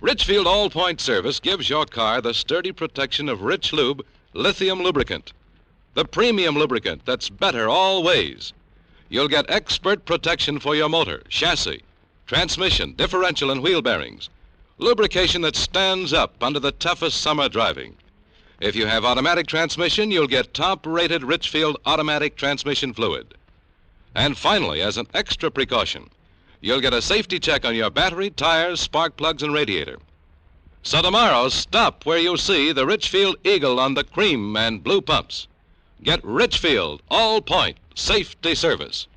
Richfield All Point Service gives your car the sturdy protection of Rich Lube lithium lubricant, the premium lubricant that's better all ways. You'll get expert protection for your motor, chassis, transmission, differential, and wheel bearings. Lubrication that stands up under the toughest summer driving. If you have automatic transmission, you'll get top-rated Richfield automatic transmission fluid. And finally, as an extra precaution, you'll get a safety check on your battery, tires, spark plugs, and radiator. So tomorrow, stop where you see the Richfield Eagle on the cream and blue pumps. Get Richfield All Point Safety Service.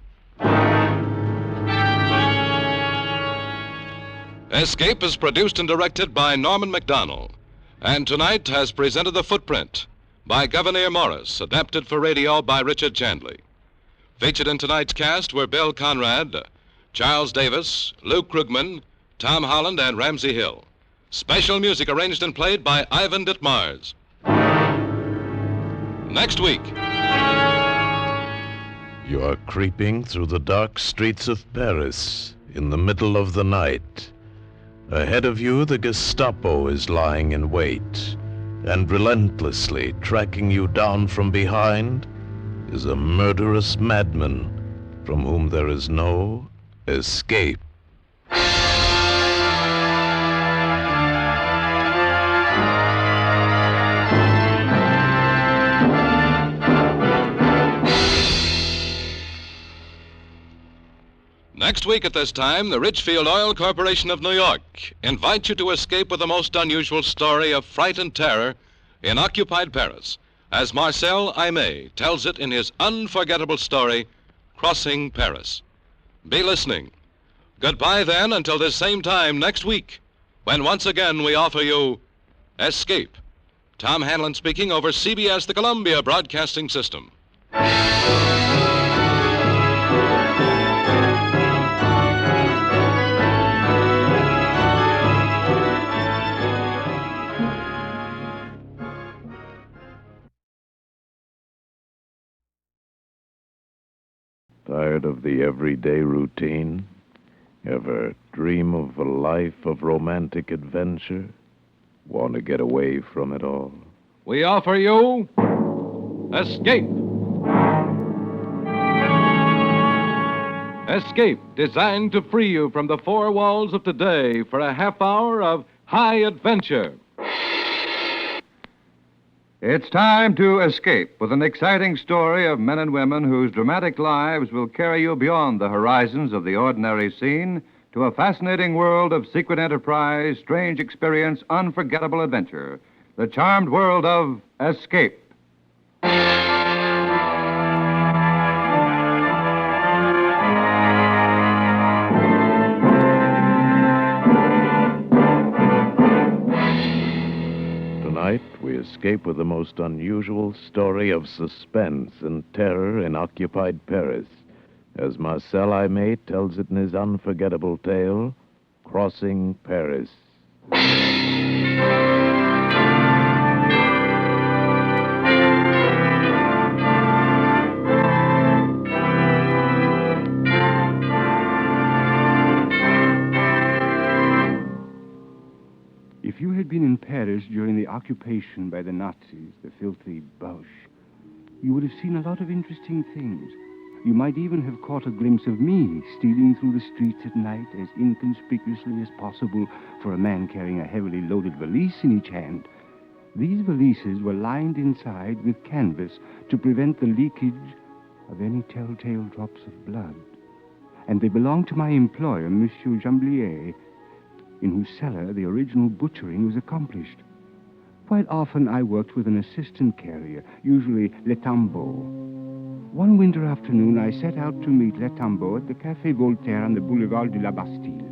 Escape is produced and directed by Norman MacDonald, and tonight has presented The Footprint by Governor Morris, adapted for radio by Richard Chandley. Featured in tonight's cast were Bill Conrad, Charles Davis, Lou Krugman, Tom Holland, and Ramsey Hill. Special music arranged and played by Ivan Ditmars. Next week.
You are creeping through the dark streets of Paris in the middle of the night. Ahead of you, the Gestapo is lying in wait, and relentlessly tracking you down from behind is a murderous madman from whom there is no escape.
Next week at this time, the Richfield Oil Corporation of New York invites you to escape with the most unusual story of fright and terror in occupied Paris, as Marcel Aimé tells it in his unforgettable story, Crossing Paris. Be listening. Goodbye then until this same time next week, when once again we offer you Escape. Tom Hanlon speaking over CBS, the Columbia Broadcasting System.
Tired of the everyday routine? Ever dream of a life of romantic adventure? Want to get away from it all?
We offer you Escape. Escape, designed to free you from the four walls of today for a half hour of high adventure.
It's time to escape with an exciting story of men and women whose dramatic lives will carry you beyond the horizons of the ordinary scene to a fascinating world of secret enterprise, strange experience, unforgettable adventure. The charmed world of Escape.
Tonight, we escape with the most unusual story of suspense and terror in occupied Paris, as Marcel Aimé tells it in his unforgettable tale, Crossing Paris.
Paris during the occupation by the Nazis, the filthy Boche, you would have seen a lot of interesting things. You might even have caught a glimpse of me stealing through the streets at night as inconspicuously as possible for a man carrying a heavily loaded valise in each hand. These valises were lined inside with canvas to prevent the leakage of any telltale drops of blood. And they belonged to my employer, Monsieur Jamblier, in whose cellar the original butchering was accomplished. Quite often I worked with an assistant carrier, usually Le Tambo. One winter afternoon I set out to meet Le Tambo at the Café Voltaire on the Boulevard de la Bastille.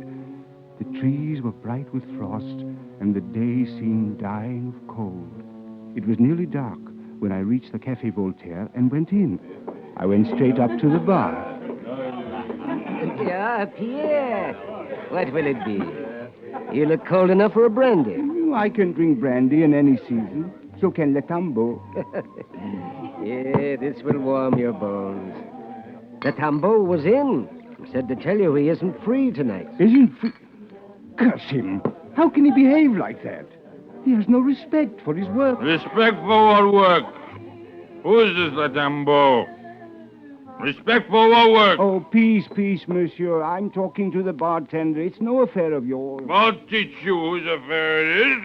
The trees were bright with frost, and the day seemed dying of cold. It was nearly dark when I reached the Café Voltaire and went in. I went straight up to the bar.
Yeah, Pierre. What will it be? You look cold enough for a brandy.
I can drink brandy in any season. So can Le Tambo.
Yeah, this will warm your bones. The Tambo was in. He said to tell you he isn't free tonight.
Isn't free? Curse him. How can he behave like that? He has no respect for his work.
Respect for what work? Who is this Le Tambo? Respect for what work?
Oh, peace, monsieur. I'm talking to the bartender. It's no affair of yours.
I'll teach you whose affair it is.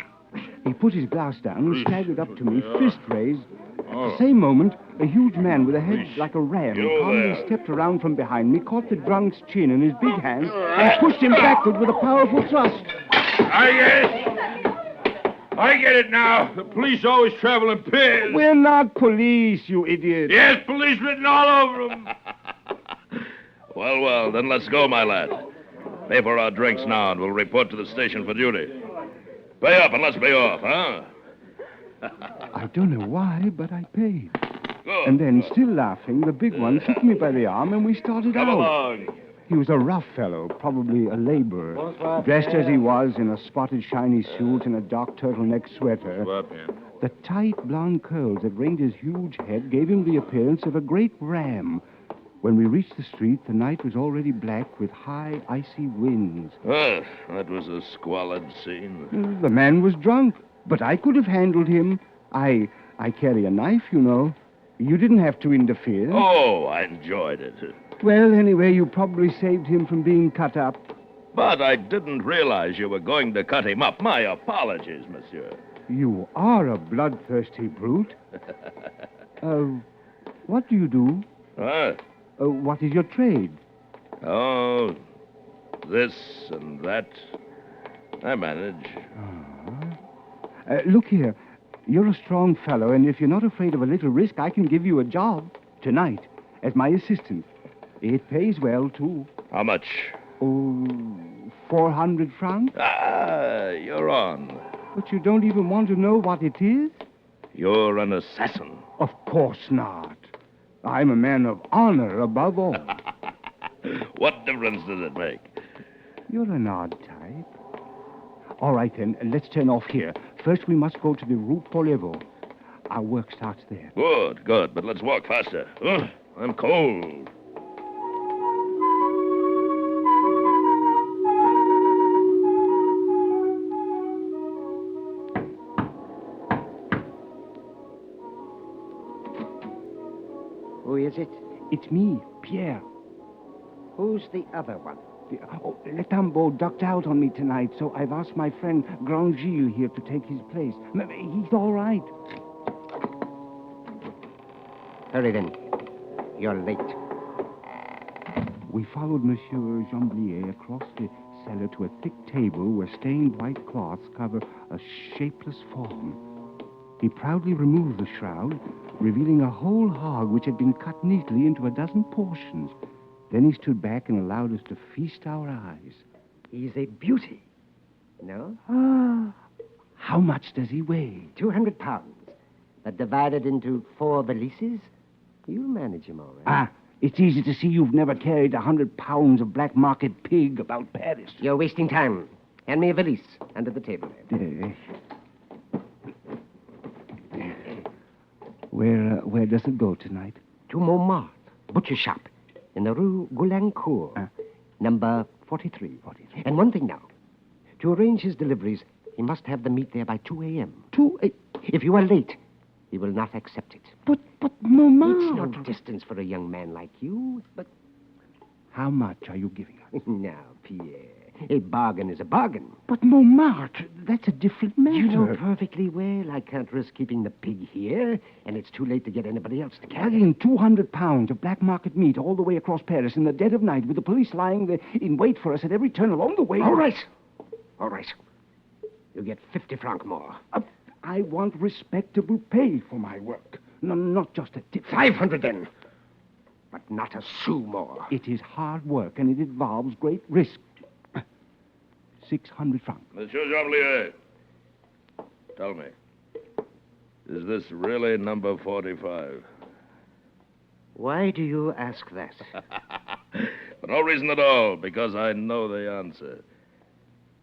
He put his glass down and staggered up to me, fist raised. At the same moment, a huge man with a head like a ram calmly stepped around from behind me, caught the drunk's chin in his big hand, and pushed him backward with a powerful thrust.
I get it now. The police always travel in pairs.
We're not police, you idiot.
Yes, police written all over them.
Well, then let's go, my lad. Pay for our drinks now, and we'll report to the station for duty. Pay up and let's be off, huh?
I don't know why, but I paid.
Good.
And then, still laughing, the big one took me by the arm and we started
Come
out.
along.
He was a rough fellow, probably a laborer, dressed as he was in a spotted shiny suit and a dark turtleneck sweater. The tight blonde curls that ringed his huge head gave him the appearance of a great ram. When we reached the street, the night was already black with high, icy winds.
That was a squalid scene.
The man was drunk, but I could have handled him. I carry a knife, you know. You didn't have to interfere.
Oh, I enjoyed it.
Well, anyway, you probably saved him from being cut up.
But I didn't realize you were going to cut him up. My apologies, monsieur.
You are a bloodthirsty brute. What do you do? What is your trade?
Oh, this and that. I manage.
Look here. You're a strong fellow, and if you're not afraid of a little risk, I can give you a job tonight as my assistant. It pays well, too.
How much?
Oh, 400 francs?
You're on.
But you don't even want to know what it is?
You're an assassin.
Of course not. I'm a man of honor above all.
What difference does it make?
You're an odd type. All right, then, let's turn off here. First, we must go to the Rue Poliveau. Our work starts there.
Good, but let's walk faster. I'm cold.
Who is it?
It's me, Pierre.
Who's the other one?
Le Tambo ducked out on me tonight, so I've asked my friend Grand Gilles here to take his place. He's all right.
Hurry then. You're late.
We followed Monsieur Jamblier across the cellar to a thick table where stained white cloths cover a shapeless form. He proudly removed the shroud, revealing a whole hog which had been cut neatly into a dozen portions. Then he stood back and allowed us to feast our eyes.
He's a beauty. No?
How much does he weigh?
200 pounds. But divided into 4 valises, you'll manage him all right.
It's easy to see you've never carried 100 pounds of black market pig about Paris.
You're wasting time. Hand me a valise under the table there.
Where does it go tonight?
To Montmartre, butcher shop, in the Rue Goulancourt, number 43. And one thing now. To arrange his deliveries, He must have the meat there by 2 a.m. 2 a.m.? If you are late, he will not accept it.
But, Mama...
It's no distance for a young man like you, but...
How much are you giving us?
Now, Pierre, a bargain is a bargain.
But, Montmartre, that's a different matter.
You know perfectly well I can't risk keeping the pig here, and it's too late to get anybody else to carry it.
Carrying 200 pounds of black market meat all the way across Paris in the dead of night with the police lying there in wait for us at every turn along the way.
All right. You get 50 francs more.
I want respectable pay for my work. No, not just a tip.
500 then. But not a sou more.
It is hard work, and it involves great risk. 600 francs.
Monsieur Jamblier, tell me, is this really number 45?
Why do you ask that?
For no reason at all, because I know the answer.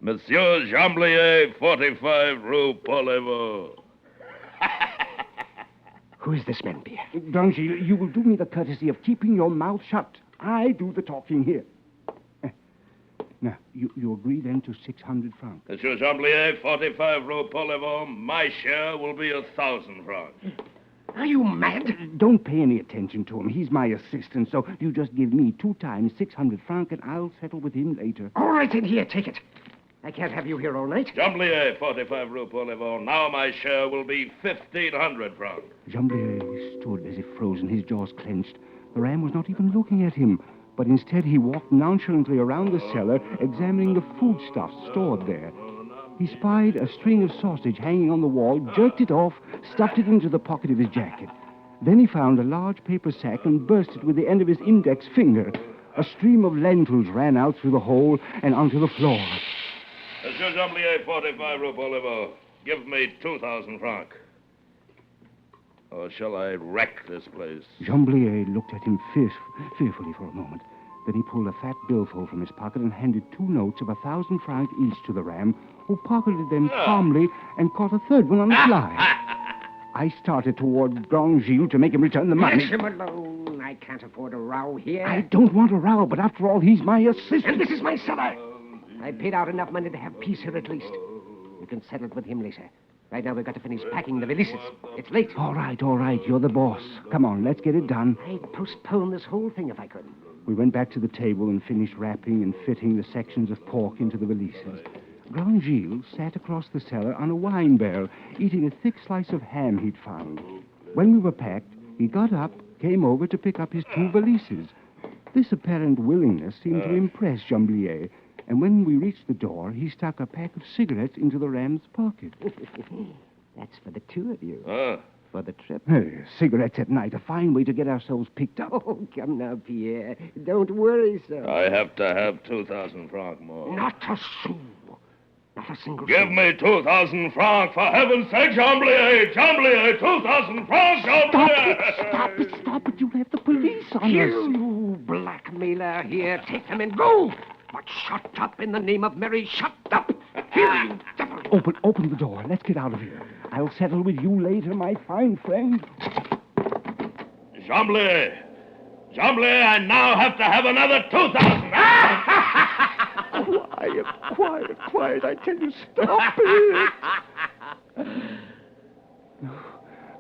Monsieur Jamblier, 45 Rue Paul-Levaux.
Who is this man, Pierre?
D'Angil, you will do me the courtesy of keeping your mouth shut. I do the talking here. Now, you agree then to 600 francs?
Monsieur Jamblier, 45 Rue Paul-Levaux, my share will be 1,000 francs.
Are you mad?
Don't pay any attention to him. He's my assistant, so you just give me 2 times 600 francs, and I'll settle with him later.
All right, then here, take it. I can't have you here all night.
Jamblier, 45 Rue Paul-Levaux, now my share will be 1,500 francs.
Jamblier stood as if frozen, his jaws clenched. The ram was not even looking at him, but instead he walked nonchalantly around the cellar, examining the foodstuffs stored there. He spied a string of sausage hanging on the wall, jerked it off, stuffed it into the pocket of his jacket. Then he found a large paper sack and burst it with the end of his index finger. A stream of lentils ran out through the hole and onto the floor.
Monsieur Jamblier, 45 Rue Paul-Levaux, give me 2,000 francs. Or shall I wreck this place?
Jamblier looked at him fearfully for a moment. Then he pulled a fat billfold from his pocket and handed 2 notes of 1,000 francs each to the ram, who pocketed them calmly and caught a third one on the fly. I started toward Grandgilles to make him return the money.
Leave him alone. I can't afford a row here.
I don't want a row, but after all, he's my assistant.
And this is my cellar. I paid out enough money to have peace here at least. You can settle it with him later. Right now, we've got to finish packing the valises. It's late.
All right. You're the boss. Come on, let's get it done.
I'd postpone this whole thing if I could.
We went back to the table and finished wrapping and fitting the sections of pork into the valises. Grandgilles sat across the cellar on a wine barrel, eating a thick slice of ham he'd found. When we were packed, he got up, came over to pick up his 2 valises. This apparent willingness seemed to impress Jamblier, and when we reached the door, he stuck a pack of cigarettes into the ram's pocket.
That's for the 2 of you. For the trip.
Hey, cigarettes at night, a fine way to get ourselves picked up.
Oh, come now, Pierre. Don't worry so.
I have to have 2,000 francs more.
Not a sou. Not a single
Give me 2,000 francs, for heaven's sake, Jamblier! Jamblier, 2,000 francs, Jamblier!
Stop it. You'll have the police on us.
You blackmailer. Here, take them and go. But shut up in the name of Mary. Shut up. Here, you devil.
Open the door. Let's get out of here. I'll settle with you later, my fine friend.
Jamblier! Jamblier, I now have to have another 2,000!
Quiet. I tell you, stop it.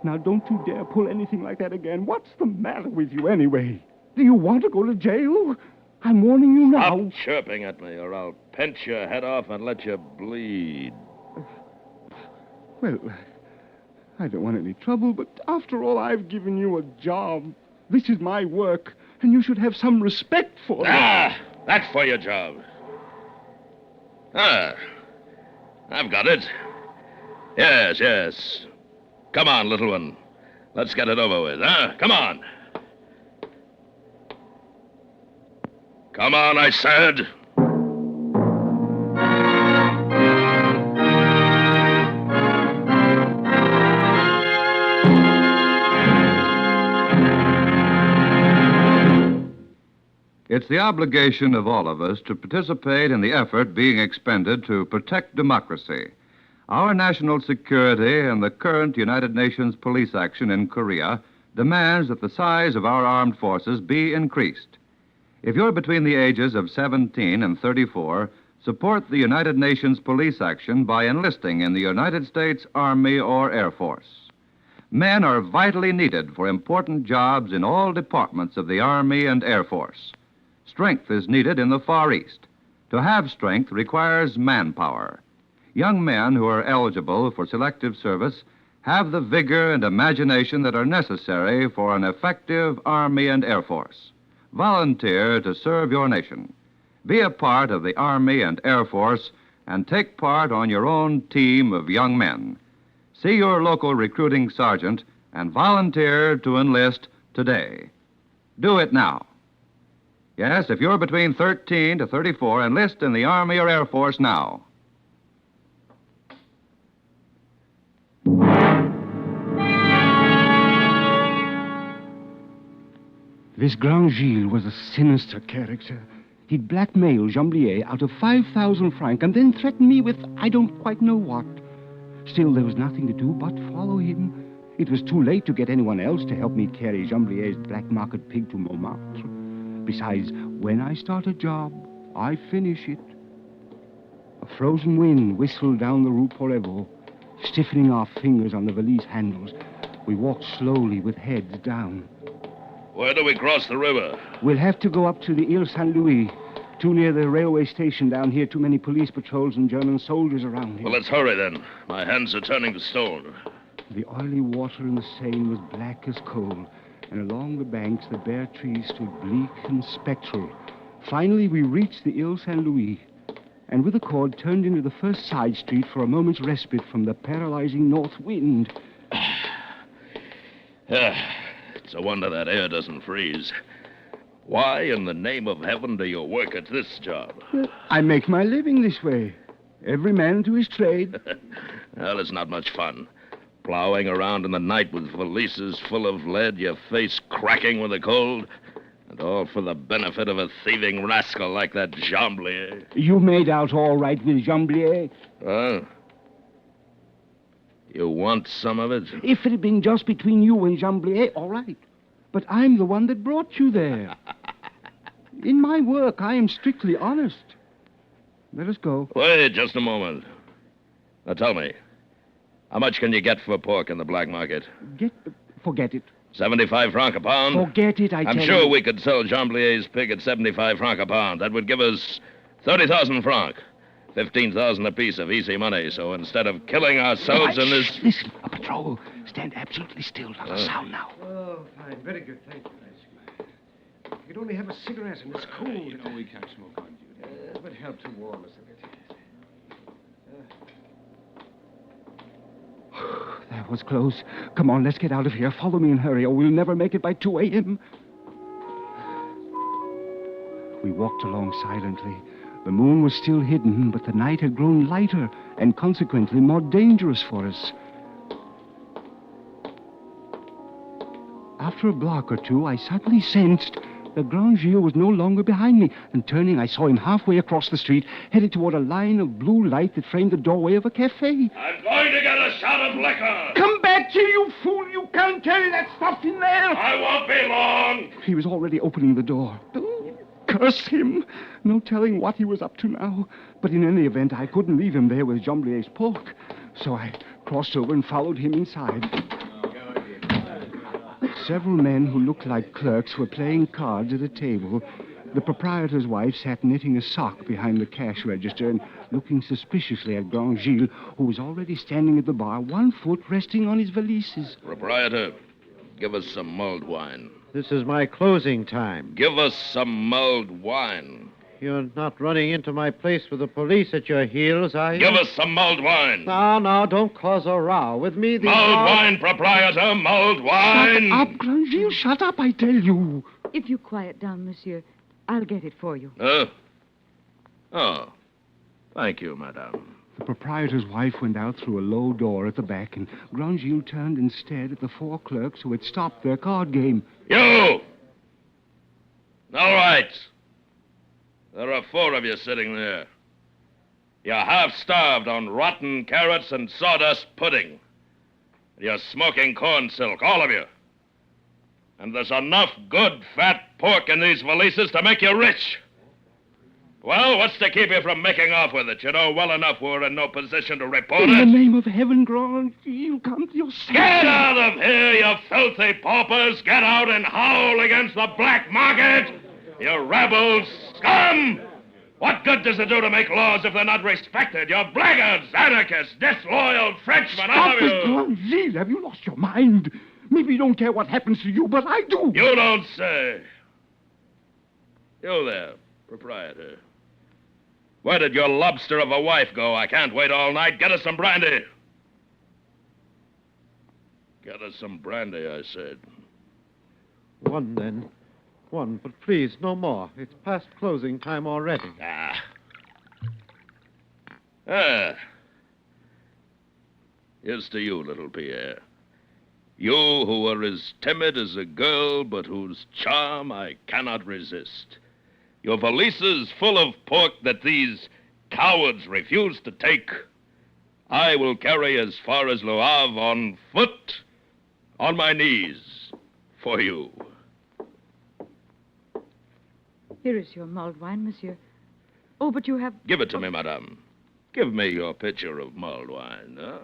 Now, don't you dare pull anything like that again. What's the matter with you, anyway? Do you want to go to jail? I'm warning you now.
Stop chirping at me, or I'll pinch your head off and let you bleed.
Well, I don't want any trouble, but after all, I've given you a job. This is my work, and you should have some respect for it.
That's for your job. I've got it. Yes. Come on, little one. Let's get it over with, huh? Come on. Come on, I said.
It's the obligation of all of us to participate in the effort being expended to protect democracy. Our national security and the current United Nations police action in Korea demands that the size of our armed forces be increased. If you're between the ages of 17 and 34, Support the United Nations police action by enlisting in the United States Army or Air Force. Men are vitally needed for important jobs in all departments of the Army and Air Force. Strength is needed in the Far East. To have strength requires manpower. Young men who are eligible for selective service have the vigor and imagination that are necessary for an effective Army and Air Force. Volunteer to serve your nation. Be a part of the Army and Air Force and take part on your own team of young men. See your local recruiting sergeant and volunteer to enlist today. Do it now. Yes, if you're between 13 to 34, enlist in the Army or Air Force now.
This Grand Gilles was a sinister character. He'd blackmail Jamblier out of 5,000 francs and then threaten me with I don't quite know what. Still, there was nothing to do but follow him. It was too late to get anyone else to help me carry Jamblier's black market pig to Montmartre. Besides, when I start a job, I finish it. A frozen wind whistled down the Rue Pollevo, stiffening our fingers on the valise handles. We walked slowly with heads down.
Where do we cross the river?
We'll have to go up to the Ile Saint-Louis. Too near the railway station down here. Too many police patrols and German soldiers around here.
Well, let's hurry then. My hands are turning to stone.
The oily water in the Seine was black as coal, and along the banks the bare trees stood bleak and spectral. Finally, we reached the Ile Saint-Louis, and with a cord turned into the first side street for a moment's respite from the paralyzing north wind.
It's a wonder that air doesn't freeze. Why in the name of heaven do you work at this job?
I make my living this way. Every man to his trade.
Well, it's not much fun. Plowing around in the night with valises full of lead, your face cracking with the cold, and all for the benefit of a thieving rascal like that Jamblier.
You made out all right with Jamblier.
Huh? You want some of it?
If it had been just between you and Jamblier, all right. But I'm the one that brought you there. In my work, I am strictly honest. Let us go.
Wait just a moment. Now tell me, how much can you get for pork in the black market?
Forget it.
75 francs a pound?
Forget it, I tell you.
I'm sure we could sell Jamblier's pig at 75 francs a pound. That would give us 30,000 francs. 15,000 apiece of easy money. So instead of killing ourselves in this...
Listen, a patrol. Stand absolutely still. Not a sound now.
Oh, fine. Very good. Thank you. You could only have a cigarette and it's cold.
You know we can't smoke on duty.
It would help to warm us a bit.
That was close. Come on, let's get out of here. Follow me and hurry, or we'll never make it by 2 a.m. We walked along silently. The moon was still hidden, but the night had grown lighter and consequently more dangerous for us. After a block or two, I suddenly sensed that Grand Gilles was no longer behind me, and turning, I saw him halfway across the street, headed toward a line of blue light that framed the doorway of a cafe.
I'm going to get a shot of liquor!
Come back here, you fool! You can't carry that stuff in there!
I won't be long!
He was already opening the door. Curse him! No telling what he was up to now. But in any event, I couldn't leave him there with Jamblier's pork. So I crossed over and followed him inside. Several men who looked like clerks were playing cards at a table. The proprietor's wife sat knitting a sock behind the cash register and looking suspiciously at Grand Gilles, who was already standing at the bar, one foot resting on his valises.
Proprietor, give us some mulled wine.
This is my closing time.
Give us some mulled wine.
You're not running into my place with the police at your heels, are you?
Give us some mulled wine.
No, don't cause a row. With me, the...
Mulled wine, proprietor, mulled wine.
Shut up, Grand Gilles, shut up, I tell you.
If you quiet down, monsieur, I'll get it for you.
Oh. Thank you, madame.
The proprietor's wife went out through a low door at the back, and Grand Gilles turned and stared at the 4 clerks who had stopped their card game.
You! All right. There are 4 of you sitting there. You're half-starved on rotten carrots and sawdust pudding. You're smoking corn silk, all of you. And there's enough good, fat pork in these valises to make you rich. Well, what's to keep you from making off with it? You know well enough we're in no position to report
In the
it.
name of heaven, Granville, come to your senses.
Get out of here, you filthy paupers! Get out and howl against the black market! You rebels, scum! What good does it do to make laws if they're not respected? You're blackguards, anarchists, disloyal Frenchmen, all
Stop
of
it,
you!
Granville. Have you lost your mind? Maybe you don't care what happens to you, but I do.
You don't say. You there, proprietor. Where did your lobster of a wife go? I can't wait all night. Get us some brandy. Get us some brandy, I said.
One, then. One, but please, no more. It's past closing time already.
Here's to you, little Pierre. You who are as timid as a girl, but whose charm I cannot resist. Your valises full of pork that these cowards refuse to take, I will carry as far as Le Havre on foot, on my knees, for you.
Here is your mulled wine, monsieur. Oh, but you have...
Give it to me, madame. Give me your pitcher of mulled wine, huh?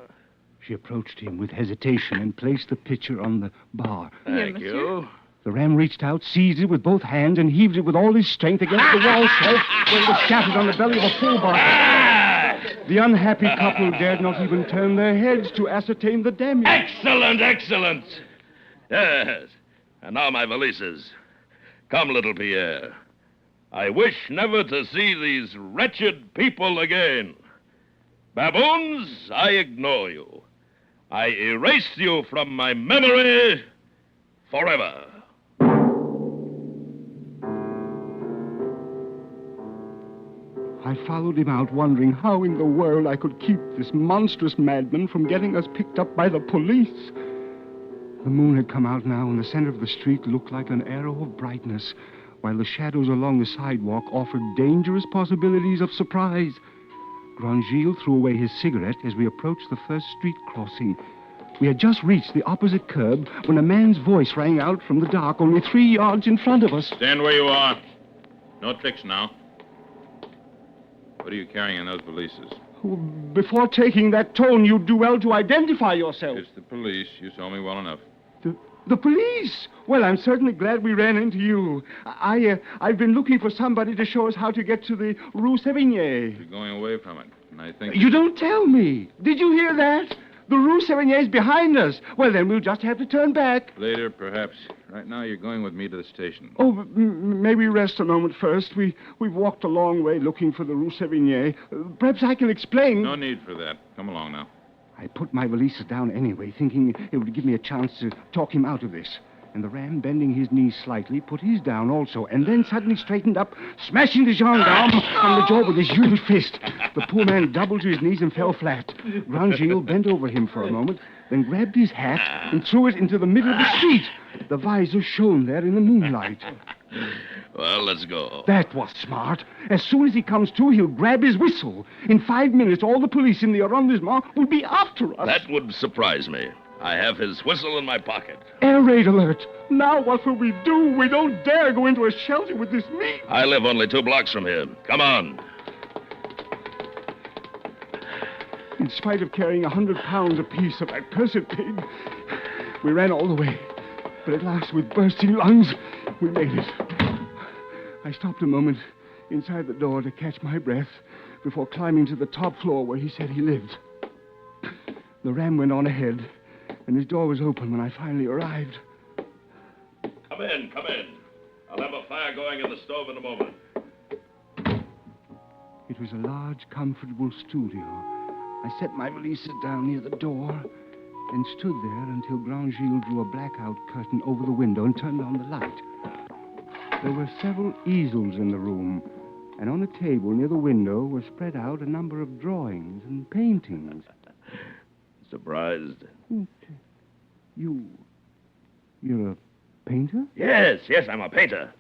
She approached him with hesitation and placed the pitcher on the bar.
Thank you.
The ram reached out, seized it with both hands, and heaved it with all his strength against the wall shelf, where it was shattered on the belly of a full barker. The unhappy couple dared not even turn their heads to ascertain the damage.
Excellent, excellent. Yes. And now my valises. Come, little Pierre. I wish never to see these wretched people again. Baboons, I ignore you. I erase you from my memory forever.
I followed him out, wondering how in the world I could keep this monstrous madman from getting us picked up by the police. The moon had come out now, and the center of the street looked like an arrow of brightness, while the shadows along the sidewalk offered dangerous possibilities of surprise. Granville threw away his cigarette as we approached the first street crossing. We had just reached the opposite curb when a man's voice rang out from the dark only 3 yards in front of us.
Stand where you are. No tricks now. What are you carrying in those valises?
Before taking that tone, you'd do well to identify yourself.
It's the police. You saw me well enough.
The police? Well, I'm certainly glad we ran into you. I've been looking for somebody to show us how to get to the Rue Sévigné.
You're going away from it, and I think...
You don't tell me. Did you hear that? The Rue Sévigné is behind us. Well, then we'll just have to turn back.
Later, perhaps. Right now, you're going with me to the station.
Oh, maybe rest a moment first. We've walked a long way looking for the Rue Sévigné. Perhaps I can explain...
No need for that. Come along now.
I put my valises down anyway, thinking it would give me a chance to talk him out of this. And the ram, bending his knees slightly, put his down also, and then suddenly straightened up, smashing the gendarme on the jaw with his huge fist. The poor man doubled to his knees and fell flat. Granville bent over him for a moment, then grabbed his hat and threw it into the middle of the street. The visor shone there in the moonlight.
Well, let's go.
That was smart. As soon as he comes to, he'll grab his whistle. In 5 minutes, all the police in the arrondissement will be after us.
That would surprise me. I have his whistle in my pocket.
Air raid alert. Now what will we do? We don't dare go into a shelter with this meat.
I live only 2 blocks from here. Come on.
In spite of carrying 100 pounds apiece of that cursed pig, we ran all the way. But at last, with bursting lungs, we made it. I stopped a moment inside the door to catch my breath before climbing to the top floor where he said he lived. The ram went on ahead, and his door was open when I finally arrived.
Come in, come in. I'll have a fire going in the stove in a moment.
It was a large, comfortable studio. I set my valises down near the door and stood there until Granville drew a blackout curtain over the window and turned on the light. There were several easels in the room, and on a table near the window were spread out a number of drawings and paintings.
Surprised?
You're a painter?
Yes, I'm a painter.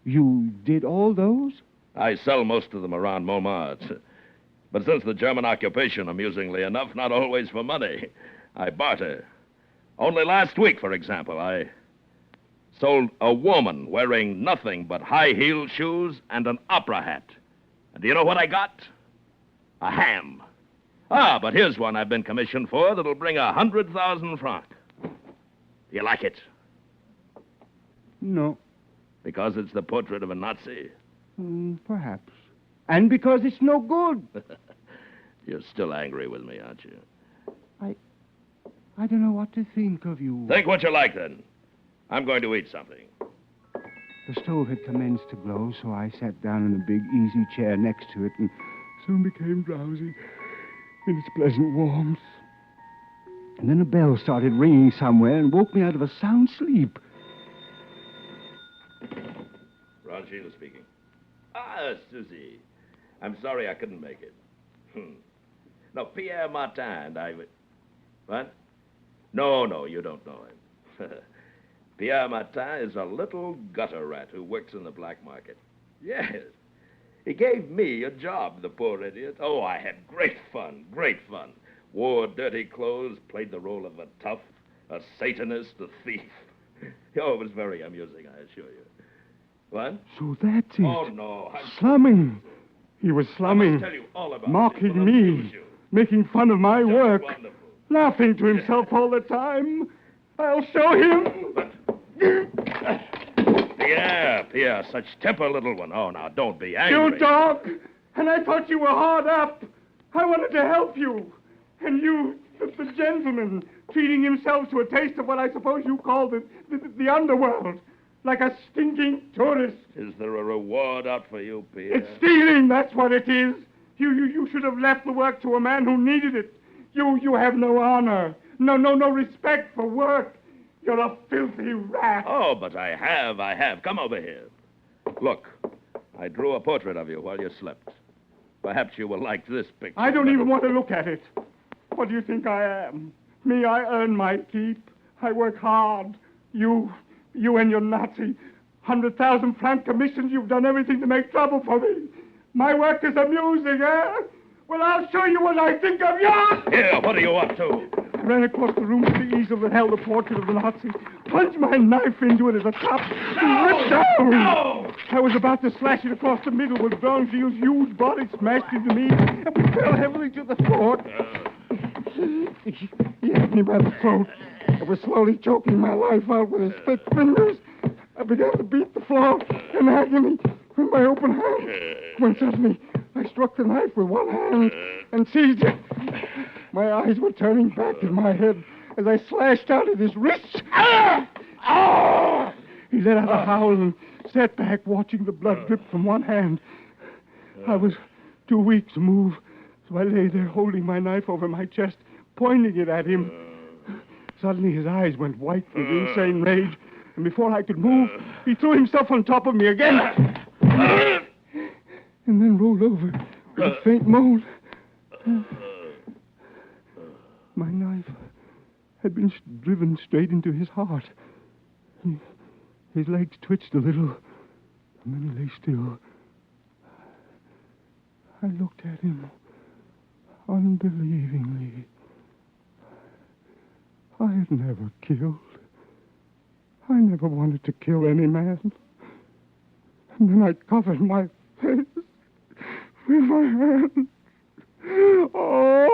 You did all those?
I sell most of them around Montmartre. But since the German occupation, amusingly enough, not always for money, I barter. Only last week, for example, I sold a woman wearing nothing but high-heeled shoes and an opera hat.
And do you know what I got? A ham. Ah, but here's one I've been commissioned for that'll bring 100,000 francs. Do you like it?
No.
Because it's the portrait of a Nazi?
Perhaps. And because it's no good.
You're still angry with me, aren't you?
I don't know what to think of you.
Think what you like, then. I'm going to eat something.
The stove had commenced to glow, so I sat down in a big easy chair next to it and soon became drowsy in its pleasant warmth. And then a bell started ringing somewhere and woke me out of a sound sleep.
Ron speaking. Ah, Susie. I'm sorry I couldn't make it. No, Pierre Martin and I... What? No, you don't know him. Pierre Martin is a little gutter rat who works in the black market. Yes. He gave me a job, the poor idiot. Oh, I had great fun. Wore dirty clothes, played the role of a tough, a Satanist, a thief. Oh, it was very amusing, I assure you. What?
So that's it.
Oh, no.
Slumming. He was slumming.
I must tell you all about
mocking
it. It will
me.
amuse you.
Making fun of my work.
Wonderful.
Laughing to himself all the time. I'll show him.
Pierre, such temper, little one. Oh, now, don't be angry.
You dog! And I thought you were hard up. I wanted to help you. And you, the gentleman, treating himself to a taste of what I suppose you call the underworld. Like a stinking tourist.
Is there a reward out for you, Pierre?
It's stealing, that's what it is. You should have left the work to a man who needed it. You have no honor, no respect for work. You're a filthy rat.
Oh, but I have. Come over here. Look, I drew a portrait of you while you slept. Perhaps you will like this picture.
I don't even want to look at it. What do you think I am? Me, I earn my keep. I work hard. You and your Nazi 100,000 franc commissions, you've done everything to make trouble for me. My work is amusing, eh? Well, I'll show you what I think of you!
Here, what are you up to?
I ran across the room to the easel that held the portrait of the Nazi, plunged my knife into it as a top, and ripped down.
No!
I was about to slash it across the middle when Granger's huge body smashed into me, and we fell heavily to the floor. He had me by the throat. I was slowly choking my life out with his thick fingers. I began to beat the floor in agony with my open hand, when suddenly I struck the knife with one hand and seized it. My eyes were turning back in my head as I slashed out at his wrists. He let out a howl and sat back watching the blood drip from one hand. I was too weak to move, so I lay there holding my knife over my chest, pointing it at him. Suddenly his eyes went white with insane rage, and before I could move, he threw himself on top of me again. And then rolled over with a faint moan. My knife had been driven straight into his heart. His legs twitched a little, and then he lay still. I looked at him unbelievingly. I had never killed. I never wanted to kill any man. And then I covered my face with my hands. Oh!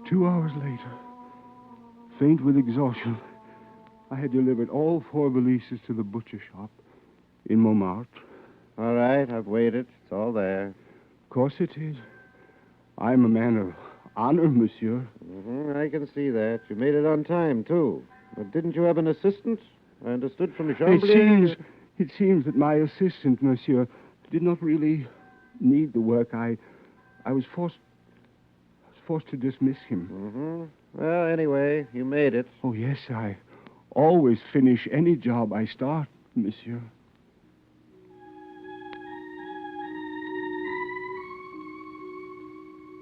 2 hours later, faint with exhaustion, I had delivered all 4 valises to the butcher shop in Montmartre.
All right, I've waited. It's all there.
Of course it is. I'm a man of honor, monsieur.
I can see that. You made it on time, too. But didn't you have an assistant? I understood from Chambly...
It seems that my assistant, monsieur, did not really need the work. I was forced to dismiss him.
Well, anyway, you made it.
Oh, yes, I always finish any job I start, monsieur.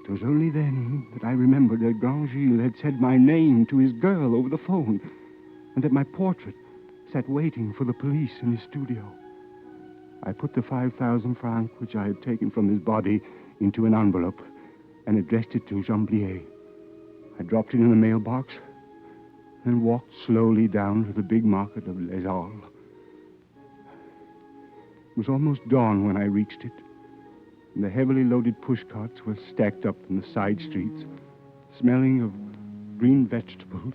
It was only then that I remembered that Grandgilles had said my name to his girl over the phone, and that my portrait sat waiting for the police in his studio. I put the 5,000 francs which I had taken from his body into an envelope and addressed it to Jamblier. I dropped it in the mailbox and walked slowly down to the big market of Les Halles. It was almost dawn when I reached it, and the heavily loaded pushcarts were stacked up in the side streets, smelling of green vegetables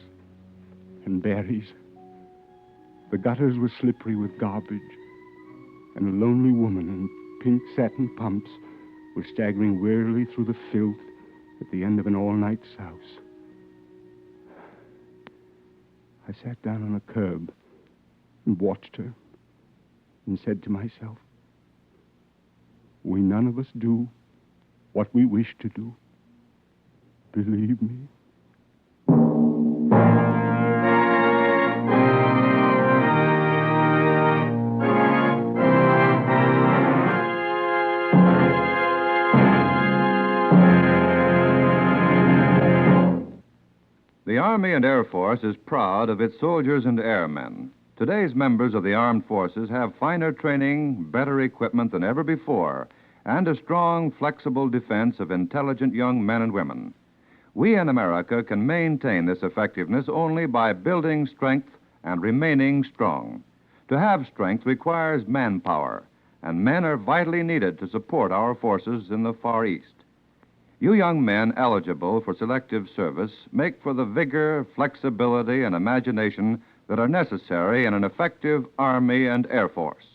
and berries. The gutters were slippery with garbage, and a lonely woman in pink satin pumps was staggering wearily through the filth at the end of an all-night souse. I sat down on a curb and watched her and said to myself, we none of us do what we wish to do. Believe me.
The Army and Air Force is proud of its soldiers and airmen. Today's members of the armed forces have finer training, better equipment than ever before, and a strong, flexible defense of intelligent young men and women. We in America can maintain this effectiveness only by building strength and remaining strong. To have strength requires manpower, and men are vitally needed to support our forces in the Far East. You young men eligible for selective service make for the vigor, flexibility, and imagination that are necessary in an effective Army and Air Force.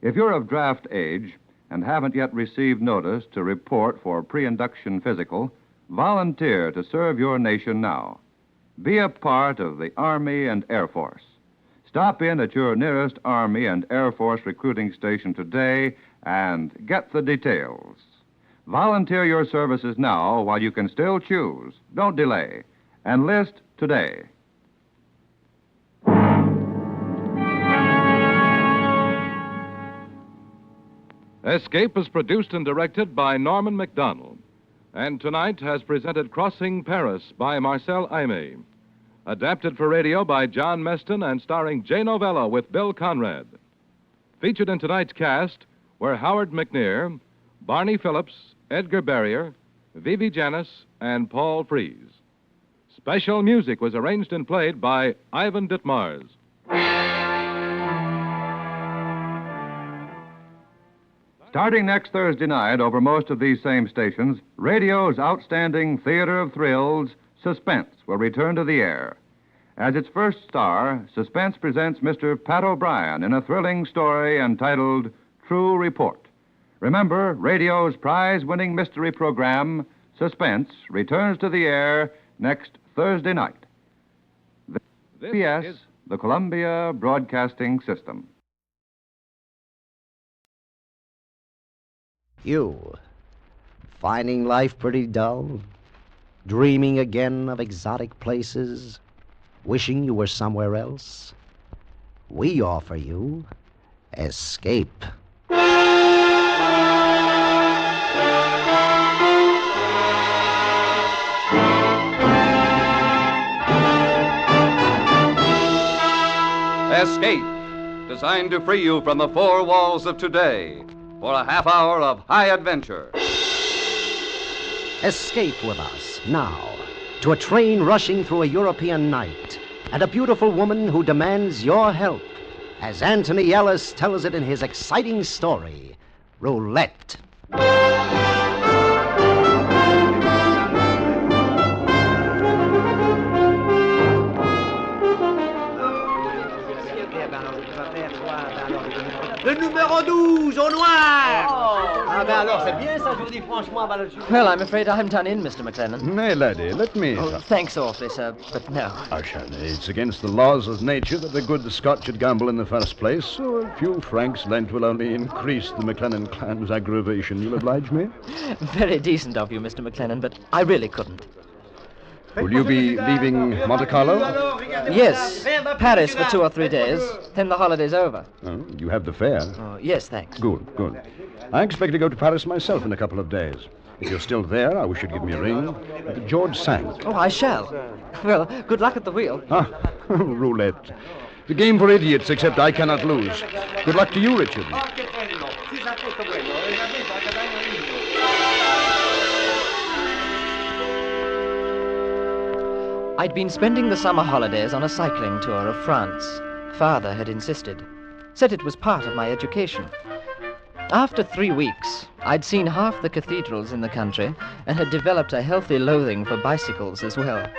If you're of draft age and haven't yet received notice to report for pre-induction physical, volunteer to serve your nation now. Be a part of the Army and Air Force. Stop in at your nearest Army and Air Force recruiting station today and get the details. Volunteer your services now while you can still choose. Don't delay. Enlist today.
Escape is produced and directed by Norman MacDonald, and tonight has presented Crossing Paris by Marcel Aimé. Adapted for radio by John Meston and starring Jay Novello with Bill Conrad. Featured in tonight's cast were Howard McNear, Barney Phillips, Edgar Barrier, Vivi Janis, and Paul Frees. Special music was arranged and played by Ivan Ditmars.
Starting next Thursday night over most of these same stations, radio's outstanding theater of thrills, Suspense, will return to the air. As its first star, Suspense presents Mr. Pat O'Brien in a thrilling story entitled True Report. Remember, radio's prize-winning mystery program, Suspense, returns to the air next Thursday night. This is the Columbia Broadcasting System.
You, finding life pretty dull? Dreaming again of exotic places? Wishing you were somewhere else? We offer you Escape.
Escape, designed to free you from the four walls of today for a half hour of high adventure.
Escape with us now to a train rushing through a European night and a beautiful woman who demands your help, as Anthony Ellis tells it in his exciting story, Roulette.
Le numéro 12, au noir!
Ah, ben alors, c'est bien ça, je vous dis franchement,
Well, I'm afraid I'm done in, Mr. McLennan.
Nay, laddie, let me.
Oh, thanks awfully, sir, but no.
It's against the laws of nature that the good Scot should gamble in the first place, so a few francs lent will only increase the McLennan clan's aggravation. You'll oblige me?
Very decent of you, Mr. McLennan, but I really couldn't.
Will you be leaving Monte Carlo?
Yes, Paris for 2 or 3 days, then the holiday's over.
Oh, you have the fare?
Oh, yes, thanks.
Good. I expect to go to Paris myself in a couple of days. If you're still there, I wish you'd give me a ring. George Sank.
Oh, I shall. Well, good luck at the wheel.
Roulette. The game for idiots, except I cannot lose. Good luck to you, Richard.
I'd been spending the summer holidays on a cycling tour of France. Father had insisted. Said it was part of my education. After 3 weeks, I'd seen half the cathedrals in the country and had developed a healthy loathing for bicycles as well.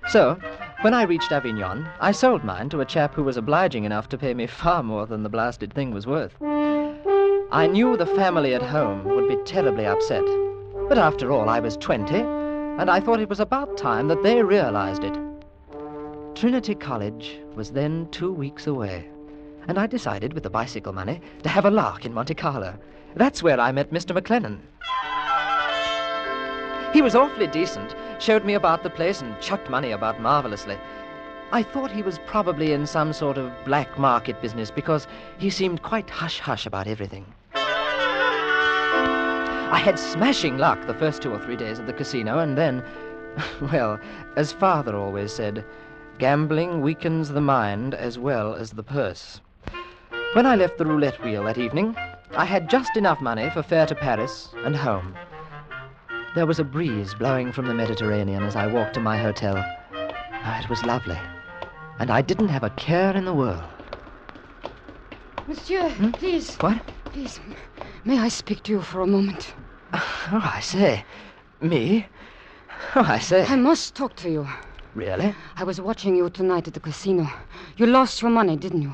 So, when I reached Avignon, I sold mine to a chap who was obliging enough to pay me far more than the blasted thing was worth. I knew the family at home would be terribly upset. But after all, I was 20, and I thought it was about time that they realized it. Trinity College was then 2 weeks away, and I decided, with the bicycle money, to have a lark in Monte Carlo. That's where I met Mr. McLennan. He was awfully decent, showed me about the place and chucked money about marvelously. I thought he was probably in some sort of black market business because he seemed quite hush-hush about everything. I had smashing luck the first 2 or 3 days at the casino, and then, well, as Father always said, gambling weakens the mind as well as the purse. When I left the roulette wheel that evening, I had just enough money for fare to Paris and home. There was a breeze blowing from the Mediterranean as I walked to my hotel. Oh, it was lovely, and I didn't have a care in the world.
Monsieur, please.
What?
Please, may I speak to you for a moment?
Oh, I say. Me? Oh, I say.
I must talk to you.
Really?
I was watching you tonight at the casino. You lost your money, didn't you?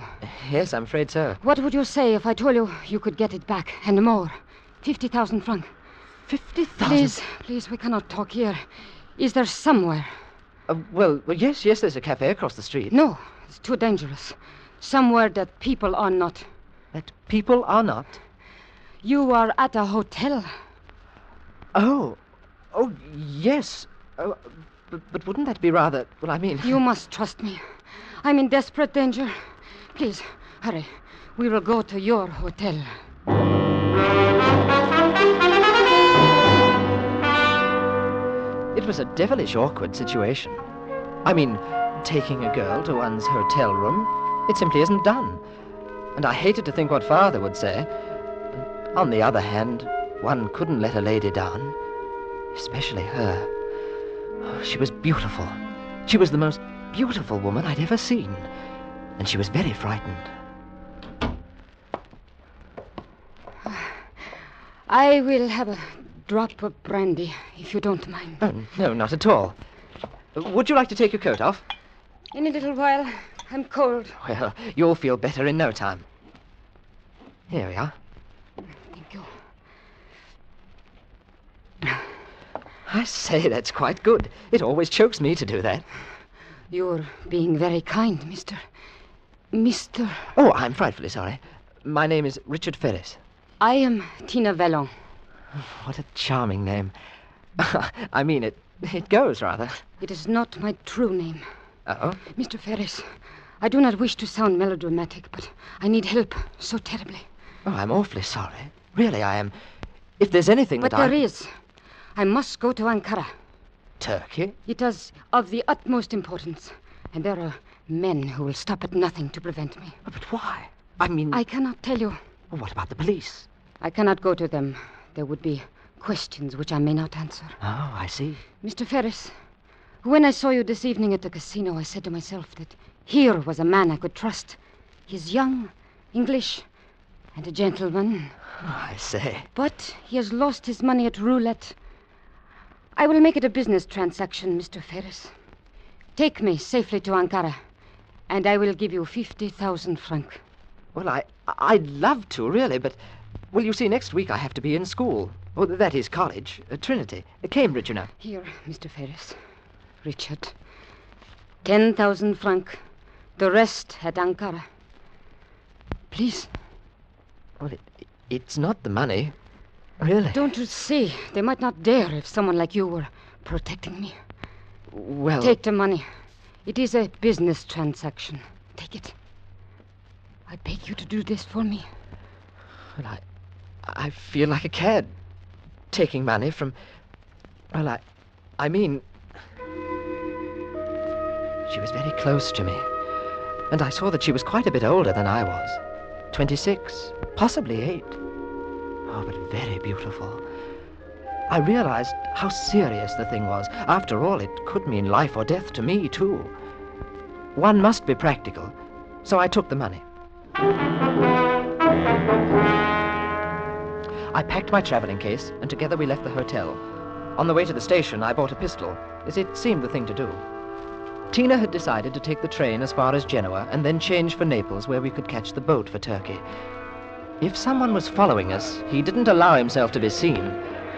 Yes, I'm afraid so.
What would you say if I told you you could get it back, and more? 50,000 francs.
50,000?
Please, we cannot talk here. Is there somewhere?
Well, yes, there's a cafe across the street.
No, it's too dangerous. Somewhere that people are not.
That people are not?
You are at a hotel.
Oh, yes. But wouldn't that be rather... Well, I mean...
You must trust me. I'm in desperate danger. Please, hurry. We will go to your hotel.
It was a devilish awkward situation. I mean, taking a girl to one's hotel room, it simply isn't done. And I hated to think what Father would say. On the other hand, one couldn't let a lady down, especially her. Oh, she was beautiful. She was the most beautiful woman I'd ever seen. And she was very frightened.
I will have a drop of brandy, if you don't mind.
Oh, no, not at all. Would you like to take your coat off?
In a little while. I'm cold.
Well, you'll feel better in no time. Here we are.
Thank you.
I say, that's quite good. It always chokes me to do that.
You're being very kind, Mr.
Oh, I'm frightfully sorry. My name is Richard Ferris.
I am Tina Vallon.
What a charming name. I mean, it goes, rather.
It is not my true name.
Oh?
Mr. Ferris, I do not wish to sound melodramatic, but I need help so terribly.
Oh, I'm awfully sorry. Really, I am. If there's anything
but there is. I must go to Ankara.
Turkey?
It is of the utmost importance. And there are men who will stop at nothing to prevent me.
But why? I mean...
I cannot tell you.
Well, what about the police?
I cannot go to them. There would be questions which I may not answer.
Oh, I see.
Mr. Ferris, when I saw you this evening at the casino, I said to myself that here was a man I could trust. He's young, English, and a gentleman.
Oh, I say.
But he has lost his money at roulette. I will make it a business transaction, Mr. Ferris. Take me safely to Ankara, and I will give you 50,000 francs.
Well, I'd love to, really, but... Well, you see, next week I have to be in school. Well, that is college. Trinity. Cambridge, you know.
Here, Mr. Ferris. Richard. 10,000 francs. The rest at Ankara. Please.
Well, it's not the money. Really.
Don't you see? They might not dare if someone like you were protecting me.
Well...
Take the money. It is a business transaction. Take it. I beg you to do this for me.
Well, I feel like a cad. Taking money from... Well, I mean... She was very close to me. And I saw that she was quite a bit older than I was. 26, possibly 8. Oh, but very beautiful. I realized how serious the thing was. After all, it could mean life or death to me, too. One must be practical, so I took the money. I packed my traveling case, and together we left the hotel. On the way to the station, I bought a pistol, as it seemed the thing to do. Tina had decided to take the train as far as Genoa and then change for Naples, where we could catch the boat for Turkey. If someone was following us, he didn't allow himself to be seen,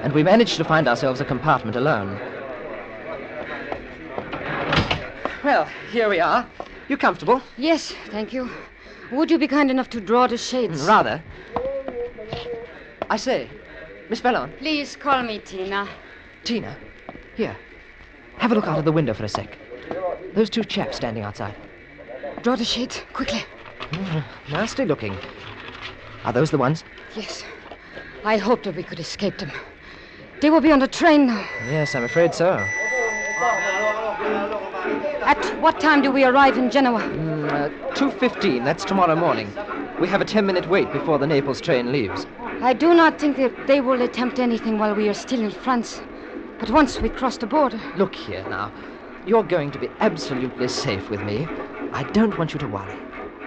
and we managed to find ourselves a compartment alone. Well, here we are. You comfortable?
Yes, thank you. Would you be kind enough to draw the shades?
Rather. I say, Miss Fallon.
Please call me Tina.
Tina, here. Have a look out of the window for a sec. Those two chaps standing outside.
Draw the shades, quickly.
Nasty looking. Are those the ones?
Yes. I hoped that we could escape them. They will be on the train now.
Yes, I'm afraid so.
At what time do we arrive in Genoa?
2:15. That's tomorrow morning. We have a 10-minute wait before the Naples train leaves.
I do not think that they will attempt anything while we are still in France. But once we cross the border...
Look here now. You're going to be absolutely safe with me. I don't want you to worry.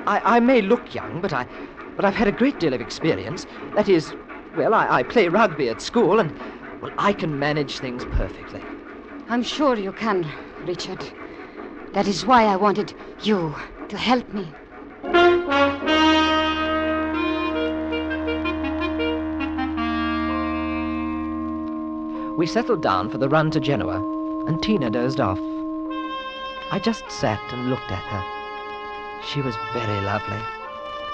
I may look young, but I've had a great deal of experience. That is, well, I play rugby at school, and, well, I can manage things perfectly.
I'm sure you can, Richard. That is why I wanted you to help me.
We settled down for the run to Genoa, and Tina dozed off. I just sat and looked at her. She was very lovely.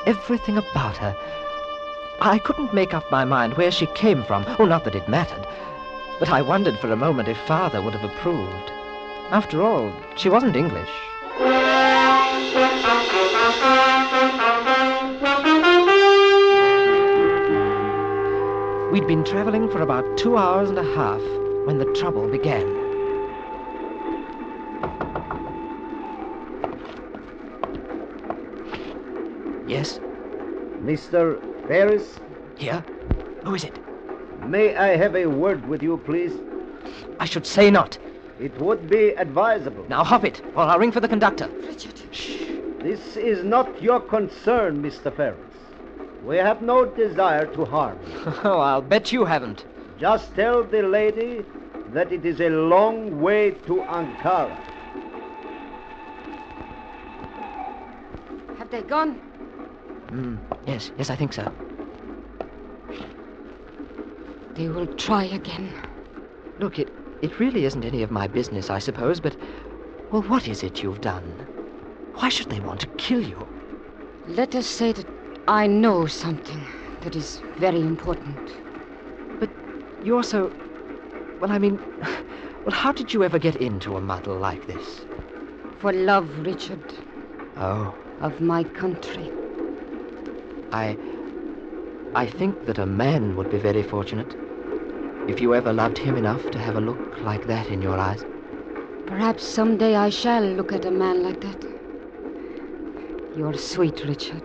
Everything about her. I couldn't make up my mind where she came from. Oh, not that it mattered. But I wondered for a moment if Father would have approved. After all, she wasn't English. We'd been traveling for about 2 hours and a half when the trouble began. Yes?
Mr. Ferris?
Here? Who is it?
May I have a word with you, please?
I should say not.
It would be advisable.
Now hop it, or I'll ring for the conductor.
Richard.
Shh.
This is not your concern, Mr. Ferris. We have no desire to harm you.
Oh, I'll bet you haven't.
Just tell the lady that it is a long way to Ankara.
Have they gone?
Yes, I think so.
They will try again.
Look, it really isn't any of my business, I suppose, but, well, what is it you've done? Why should they want to kill you?
Let us say that I know something that is very important.
But you're so... Well, I mean... Well, how did you ever get into a muddle like this?
For love, Richard.
Oh.
Of my country.
I think that a man would be very fortunate if you ever loved him enough to have a look like that in your eyes.
Perhaps someday I shall look at a man like that. You're sweet, Richard.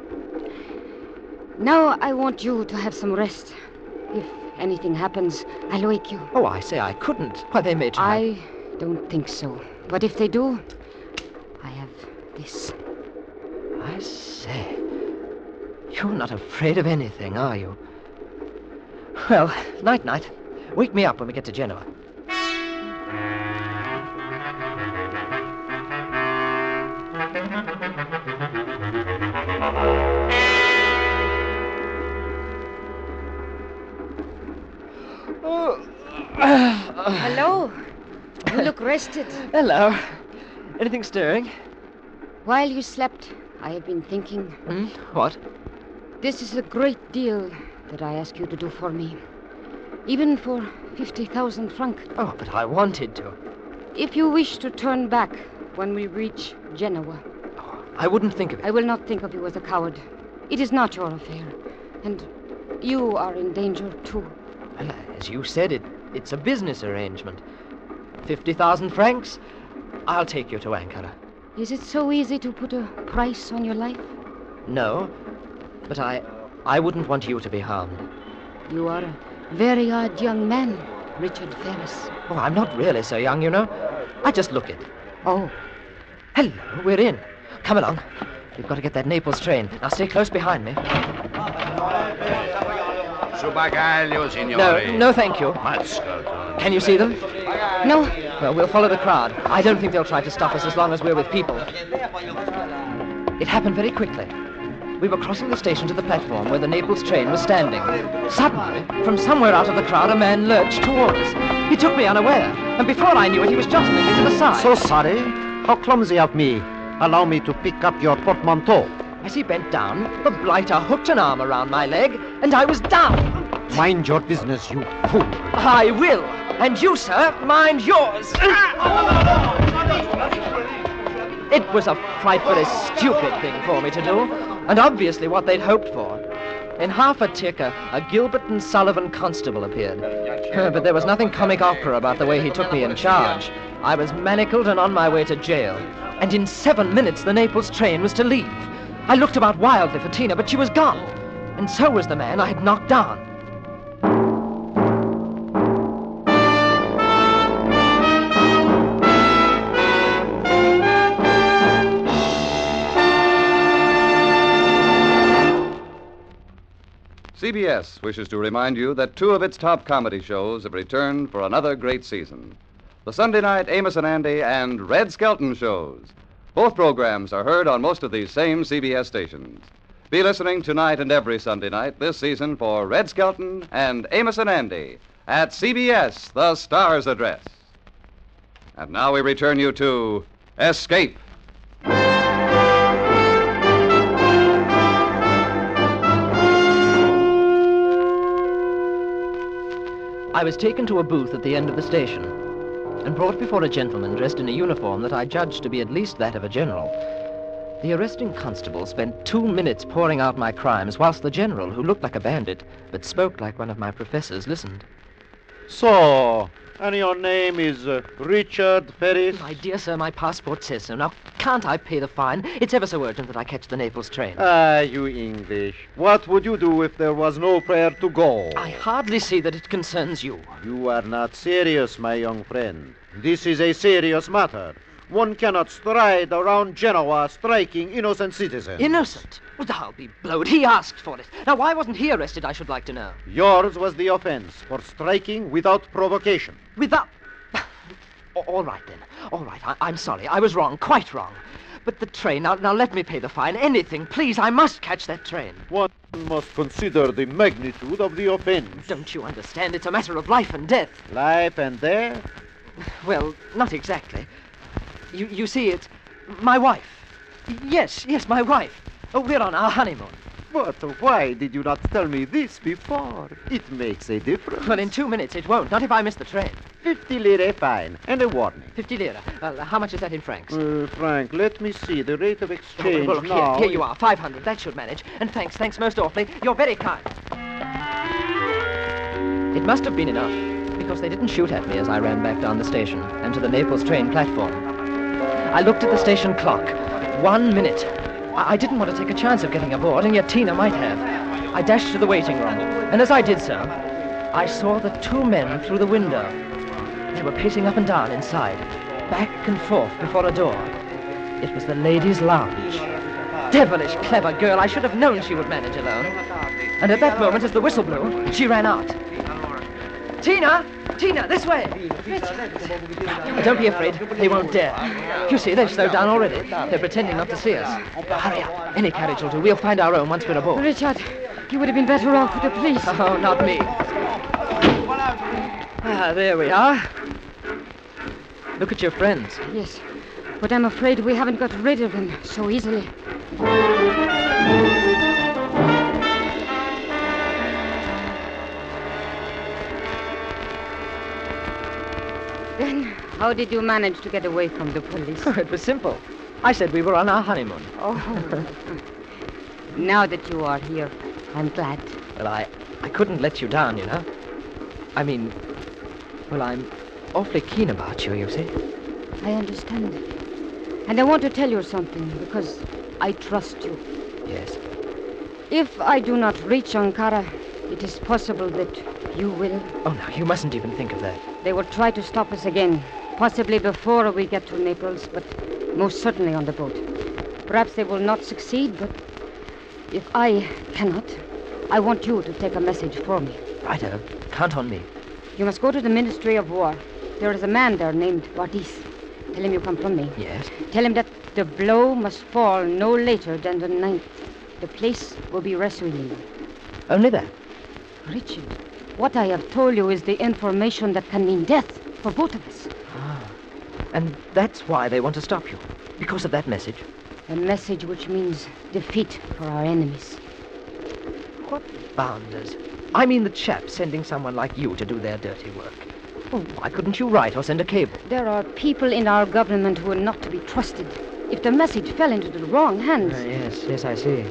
Now I want you to have some rest. If anything happens, I'll wake you.
Oh, I say I couldn't. Why, they may try.
I don't think so. But if they do, I have this.
I say, you're not afraid of anything, are you? Well, night-night. Wake me up when we get to Genoa.
Hello. You look rested.
Hello. Anything stirring?
While you slept, I have been thinking.
What?
This is a great deal that I ask you to do for me. Even for 50,000 francs.
Oh, but I wanted to.
If you wish to turn back when we reach Genoa.
Oh, I wouldn't think of it.
I will not think of you as a coward. It is not your affair. And you are in danger, too.
Well, as you said, it's a business arrangement. 50,000 francs, I'll take you to Ankara.
Is it so easy to put a price on your life?
No, but I wouldn't want you to be harmed.
You are a very odd young man. Richard Ferris.
Oh, I'm not really so young, you know. I just look it. Oh. Hello, we're in. Come along. We've got to get that Naples train. Now stay close behind me.
Su bagaglio, signore.
No, thank you. Can you see them?
No.
Well, we'll follow the crowd. I don't think they'll try to stop us as long as we're with people. It happened very quickly. We were crossing the station to the platform where the Naples train was standing. Suddenly, from somewhere out of the crowd, a man lurched toward us. He took me unaware, and before I knew it, he was jostling me to the side.
So sorry. How clumsy of me. Allow me to pick up your portmanteau.
As he bent down, the blighter hooked an arm around my leg, and I was down.
Mind your business, you fool.
I will. And you, sir, mind yours. It was a frightfully stupid thing for me to do, and obviously what they'd hoped for. In half a tick, a Gilbert and Sullivan constable appeared. But there was nothing comic opera about the way he took me in charge. I was manacled and on my way to jail. And in 7 minutes, the Naples train was to leave. I looked about wildly for Tina, but she was gone. And so was the man I had knocked down.
CBS wishes to remind you that 2 of its top comedy shows have returned for another great season. The Sunday night Amos and Andy and Red Skelton shows. Both programs are heard on most of these same CBS stations. Be listening tonight and every Sunday night this season for Red Skelton and Amos and Andy at CBS, the Star's Address. And now we return you to Escape.
I was taken to a booth at the end of the station and brought before a gentleman dressed in a uniform that I judged to be at least that of a general. The arresting constable spent 2 minutes pouring out my crimes, whilst the general, who looked like a bandit but spoke like one of my professors, listened.
So, and your name is Richard Ferris?
My dear sir, my passport says so. Now, can't I pay the fine? It's ever so urgent that I catch the Naples train.
Ah, you English. What would you do if there was no where to go?
I hardly see that it concerns you.
You are not serious, my young friend. This is a serious matter. One cannot stride around Genoa striking innocent citizens.
Innocent? Well, I'll be blowed. He asked for it. Now, why wasn't he arrested, I should like to know?
Yours was the offense for striking without provocation.
Without... All right, then. All right, I'm sorry. I was wrong, quite wrong. But the train, now let me pay the fine. Anything, please. I must catch that train.
One must consider the magnitude of the offense.
Don't you understand? It's a matter of life and death.
Life and death?
Well, not exactly. You see, it's my wife. Yes, my wife. Oh, we're on our honeymoon.
But why did you not tell me this before? It makes a difference.
Well, in 2 minutes it won't, not if I miss the train.
50 lire fine, and a warning.
50 lire. Well, how much is that in francs?
Frank, let me see. The rate of exchange
look,
now...
Here you are, 500. That should manage. And thanks most awfully. You're very kind. It must have been enough, because they didn't shoot at me as I ran back down the station and to the Naples train platform. I looked at the station clock. 1 minute. I didn't want to take a chance of getting aboard, and yet Tina might have. I dashed to the waiting room, and as I did so, I saw the 2 men through the window. They were pacing up and down inside, back and forth before a door. It was the ladies' lounge. Devilish clever girl. I should have known she would manage alone. And at that moment, as the whistle blew, she ran out. Tina, this way. Don't be afraid. They won't dare. You see, they've slowed down already. They're pretending not to see us. Hurry up. Any carriage will do. We'll find our own once we're aboard.
Richard, you would have been better off with the police.
Oh, not me. There we are. Look at your friends.
Yes, but I'm afraid we haven't got rid of them so easily. Then, how did you manage to get away from the police?
Oh, it was simple. I said we were on our honeymoon.
Oh. Now that you are here, I'm glad.
Well, I couldn't let you down, you know. I mean, well, I'm awfully keen about you, you see.
I understand. And I want to tell you something, because I trust you.
Yes.
If I do not reach Ankara, it is possible that You will.
Oh, no, you mustn't even think of that.
They will try to stop us again. Possibly before we get to Naples, but most certainly on the boat. Perhaps they will not succeed, but if I cannot, I want you to take a message for me.
Righto. Count on me.
You must go to the Ministry of War. There is a man there named Bardis. Tell him you come from me.
Yes?
Tell him that the blow must fall no later than the 9th. The place will be Ressuin.
Only that?
Richard, what I have told you is the information that can mean death for both of us.
Ah. And that's why they want to stop you. Because of that message.
A message which means defeat for our enemies.
What bounders? I mean the chaps sending someone like you to do their dirty work. Well, why couldn't you write or send a cable?
There are people in our government who are not to be trusted. If the message fell into the wrong hands...
Yes, I see.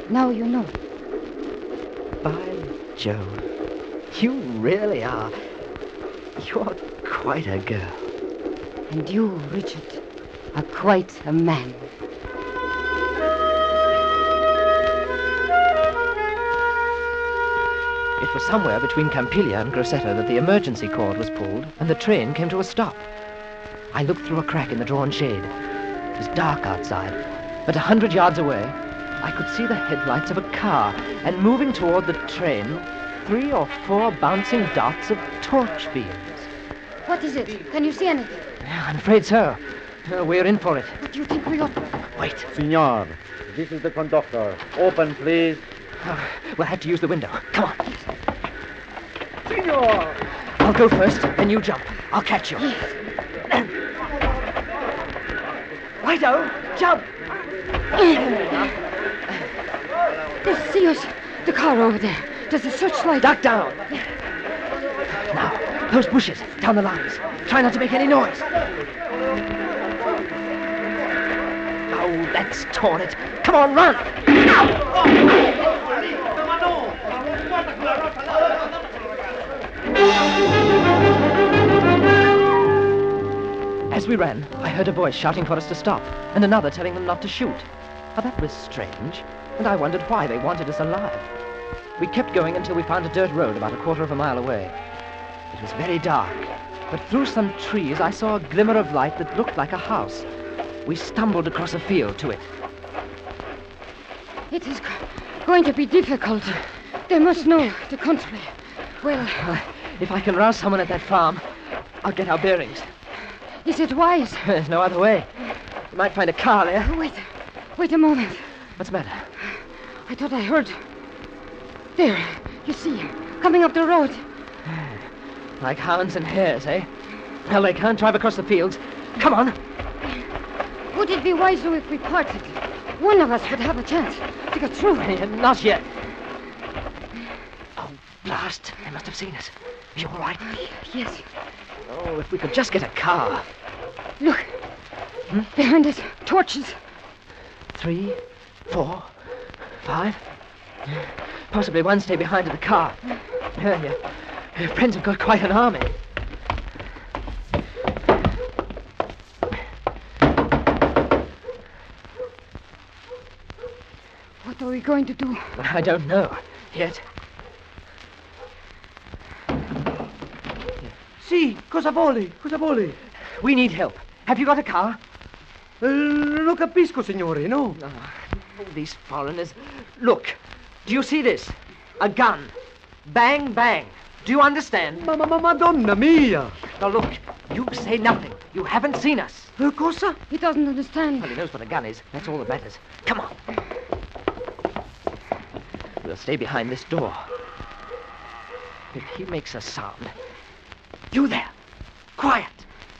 Now you know.
By Jove. You really are. You're quite a girl.
And you, Richard, are quite a man.
It was somewhere between Campiglia and Grosseto that the emergency cord was pulled and the train came to a stop. I looked through a crack in the drawn shade. It was dark outside, but 100 yards away, I could see the headlights of a car, and moving toward the train, 3 or 4 bouncing dots of torch beams.
What is it? Can you see anything?
I'm afraid so. We're in for it.
What do you think we ought to...
Wait.
Signor, this is the conductor. Open, please.
We'll have to use the window. Come on.
Signor!
I'll go first, then you jump. I'll catch you. Righto, jump!
They see us. The car over there. There's a searchlight.
Duck down. Now, those bushes, down the lines. Try not to make any noise. Oh, that's torn it. Come on, run! As we ran, I heard a voice shouting for us to stop, and another telling them not to shoot. Now, that was strange, and I wondered why they wanted us alive. We kept going until we found a dirt road about a quarter of a mile away. It was very dark, but through some trees I saw a glimmer of light that looked like a house. We stumbled across a field to it.
It is going to be difficult. They must know the country. Well,
if I can rouse someone at that farm, I'll get our bearings.
Is it wise?
There's no other way. You might find a car there.
Wait a moment.
What's the matter?
I thought I heard... There, you see, coming up the road.
Like hounds and hares, eh? Well, they can't drive across the fields. Come on.
Would it be wiser if we parted? One of us would have a chance to get through.
Not yet. Oh, blast. They must have seen us. Are you all right?
Yes.
Oh, if we could just get a car.
Look. Behind us, torches.
3, 4, 5. Possibly one stay behind in the car. Your friends have got quite an army.
What are we going to do?
I don't know yet.
Sì, cosa vuole?
We need help. Have you got a car?
Lo capisco, signore, no?
Oh, these foreigners. Look, do you see this? A gun. Bang, bang. Do you understand?
Madonna mia!
Now look, you say nothing. You haven't seen us.
Cosa?
He doesn't understand.
Well, he knows what a gun is. That's all that matters. Come on. We'll stay behind this door. If he makes a sound... You there! Quiet!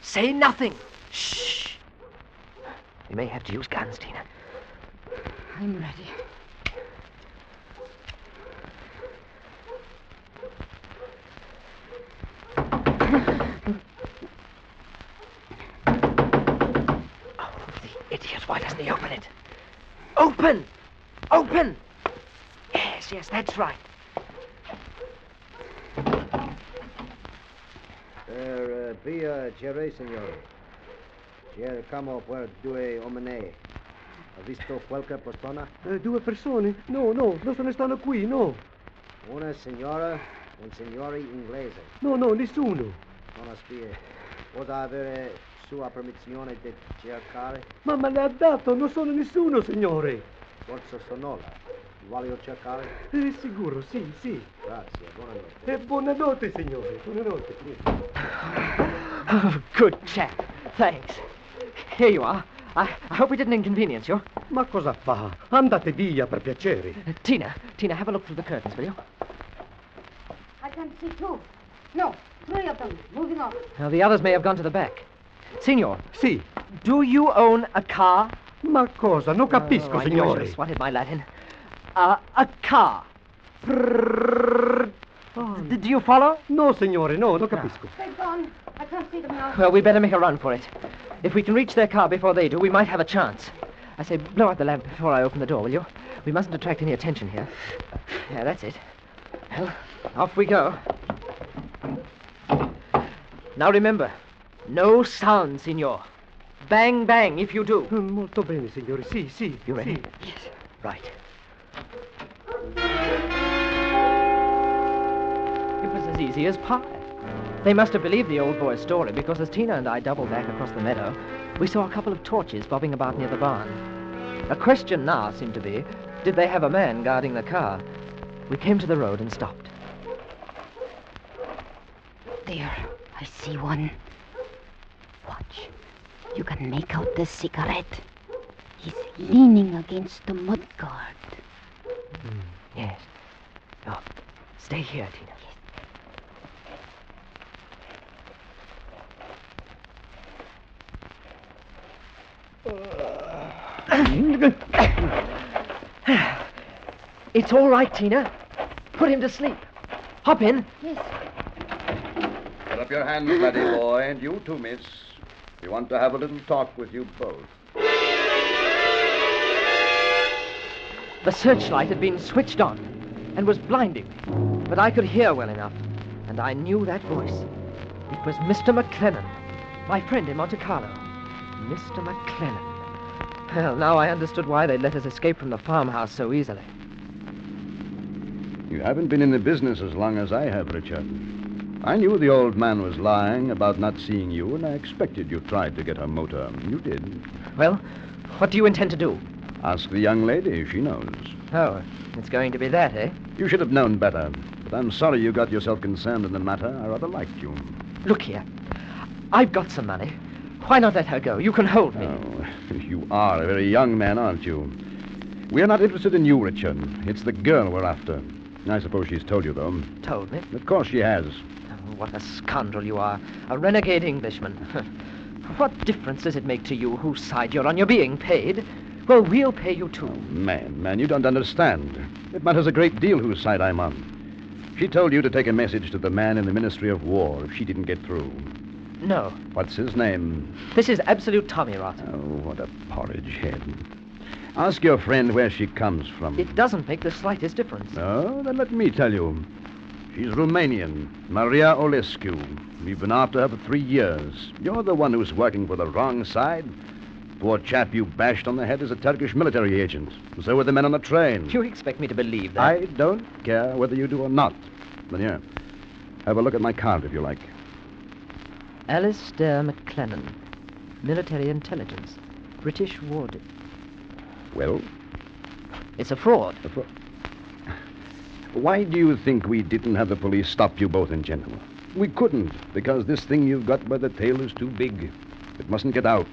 Say nothing! Shh! We may have to use guns, Dehner.
I'm ready.
Oh, the idiot. Why doesn't he open it? Open! Open! Yes, that's right.
Piacere, signore. Cercamo per 2 uomini. Ha visto qualche persona?
2 persone? No, non se ne stanno qui, no.
Una signora, Un signore inglese.
No, nessuno.
Non aspiri. Potrà avere sua permissione di cercare?
Ma me l'ha dato, non sono nessuno, signore.
Forza Sonola. Vuole cercare?
Sicuro, sì.
Grazie, buonanotte.
E buonanotte, signore, buonanotte.
Oh, good chap. Thanks. Here you are. I hope we didn't inconvenience you.
Ma cosa fa? Andate via, per piacere.
Tina, have a look through the curtains, will you?
I can see two. No, three of them. Moving on.
Now, the others may have gone to the back. Signor.
Sì.
Do you own a car?
Ma cosa? Non capisco,
I knew I should
signore.
have swatted my Latin. A car. Do you follow?
No, signore, no, non capisco.
They've gone. I can't see them now.
Well, we better make a run for it. If we can reach their car before they do, we might have a chance. I say, blow out the lamp before I open the door, will you? We mustn't attract any attention here. Yeah, that's it. Well, off we go. Now remember, no sound, signor. Bang, bang, if you do.
Molto bene, signore. Sì.
You ready?
Sì.
Yes. Right. It was as easy as pie. They must have believed the old boy's story, because as Tina and I doubled back across the meadow, we saw a couple of torches bobbing about near the barn. A question now seemed to be, did they have a man guarding the car? We came to the road and stopped.
There, I see one. Watch. You can make out the cigarette. He's leaning against the mudguard.
Yes. Oh, stay here, Tina. It's all right, Tina. Put him to sleep. Hop in.
Yes.
Put up your hands, laddie boy, and you too, miss. We want to have a little talk with you both.
The searchlight had been switched on and was blinding me, but I could hear well enough, and I knew that voice. It was Mr. McLennan, my friend in Monte Carlo. Mr. McLennan. Well, now I understood why they'd let us escape from the farmhouse so easily.
You haven't been in the business as long as I have, Richard. I knew the old man was lying about not seeing you, and I expected you tried to get her motor. You did.
Well, what do you intend to do?
Ask the young lady. She knows.
Oh, it's going to be that, eh?
You should have known better. But I'm sorry you got yourself concerned in the matter. I rather liked you.
Look here. I've got some money. Why not let her go? You can hold me.
Oh, you are a very young man, aren't you? We're not interested in you, Richard. It's the girl we're after. I suppose she's told you, though.
Told me?
Of course she has.
Oh, what a scoundrel you are. A renegade Englishman. What difference does it make to you whose side you're on? You're being paid. Well, we'll pay you, too.
Man, you don't understand. It matters a great deal whose side I'm on. She told you to take a message to the man in the Ministry of War if she didn't get through.
No.
What's his name?
This is absolute tommy rot.
Oh, what a porridge head. Ask your friend where she comes from.
It doesn't make the slightest difference.
No? Then let me tell you. She's Romanian, Maria Olescu. We've been after her for 3 years. You're the one who's working for the wrong side. Poor chap you bashed on the head is a Turkish military agent. So are the men on the train.
You expect me to believe that?
I don't care whether you do or not. But here, have a look at my card if you like.
Alistair McLennan, military intelligence, British ward.
Well?
It's a fraud.
Why do you think we didn't have the police stop you both in Genoa? We couldn't, because this thing you've got by the tail is too big. It mustn't get out.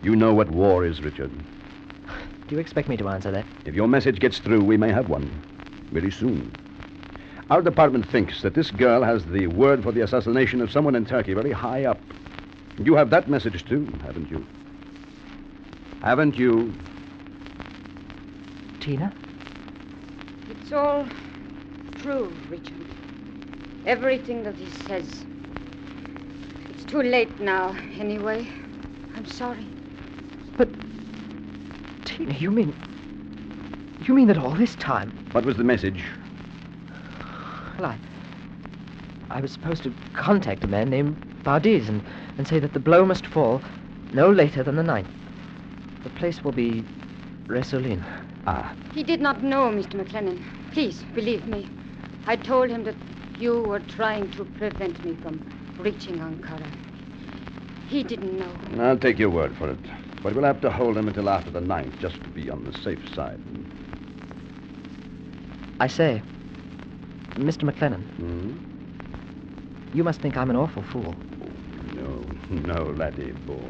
You know what war is, Richard.
Do you expect me to answer that?
If your message gets through, we may have one. Very soon. Our department thinks that this girl has the word for the assassination of someone in Turkey very high up. You have that message, too, haven't you? Haven't you?
Tina?
It's all true, Richard. Everything that he says. It's too late now, anyway. I'm sorry.
But, Tina, you mean that all this time...
What was the message?
Well, I was supposed to contact a man named Bardiz and say that the blow must fall no later than the 9th. The place will be Resolin.
Ah.
He did not know, Mr. McLennan. Please, believe me. I told him that you were trying to prevent me from reaching Ankara. He didn't know.
I'll take your word for it. But we'll have to hold him until after the 9th, just to be on the safe side.
I say, Mr. McLennan. You must think I'm an awful fool.
No, laddie boy.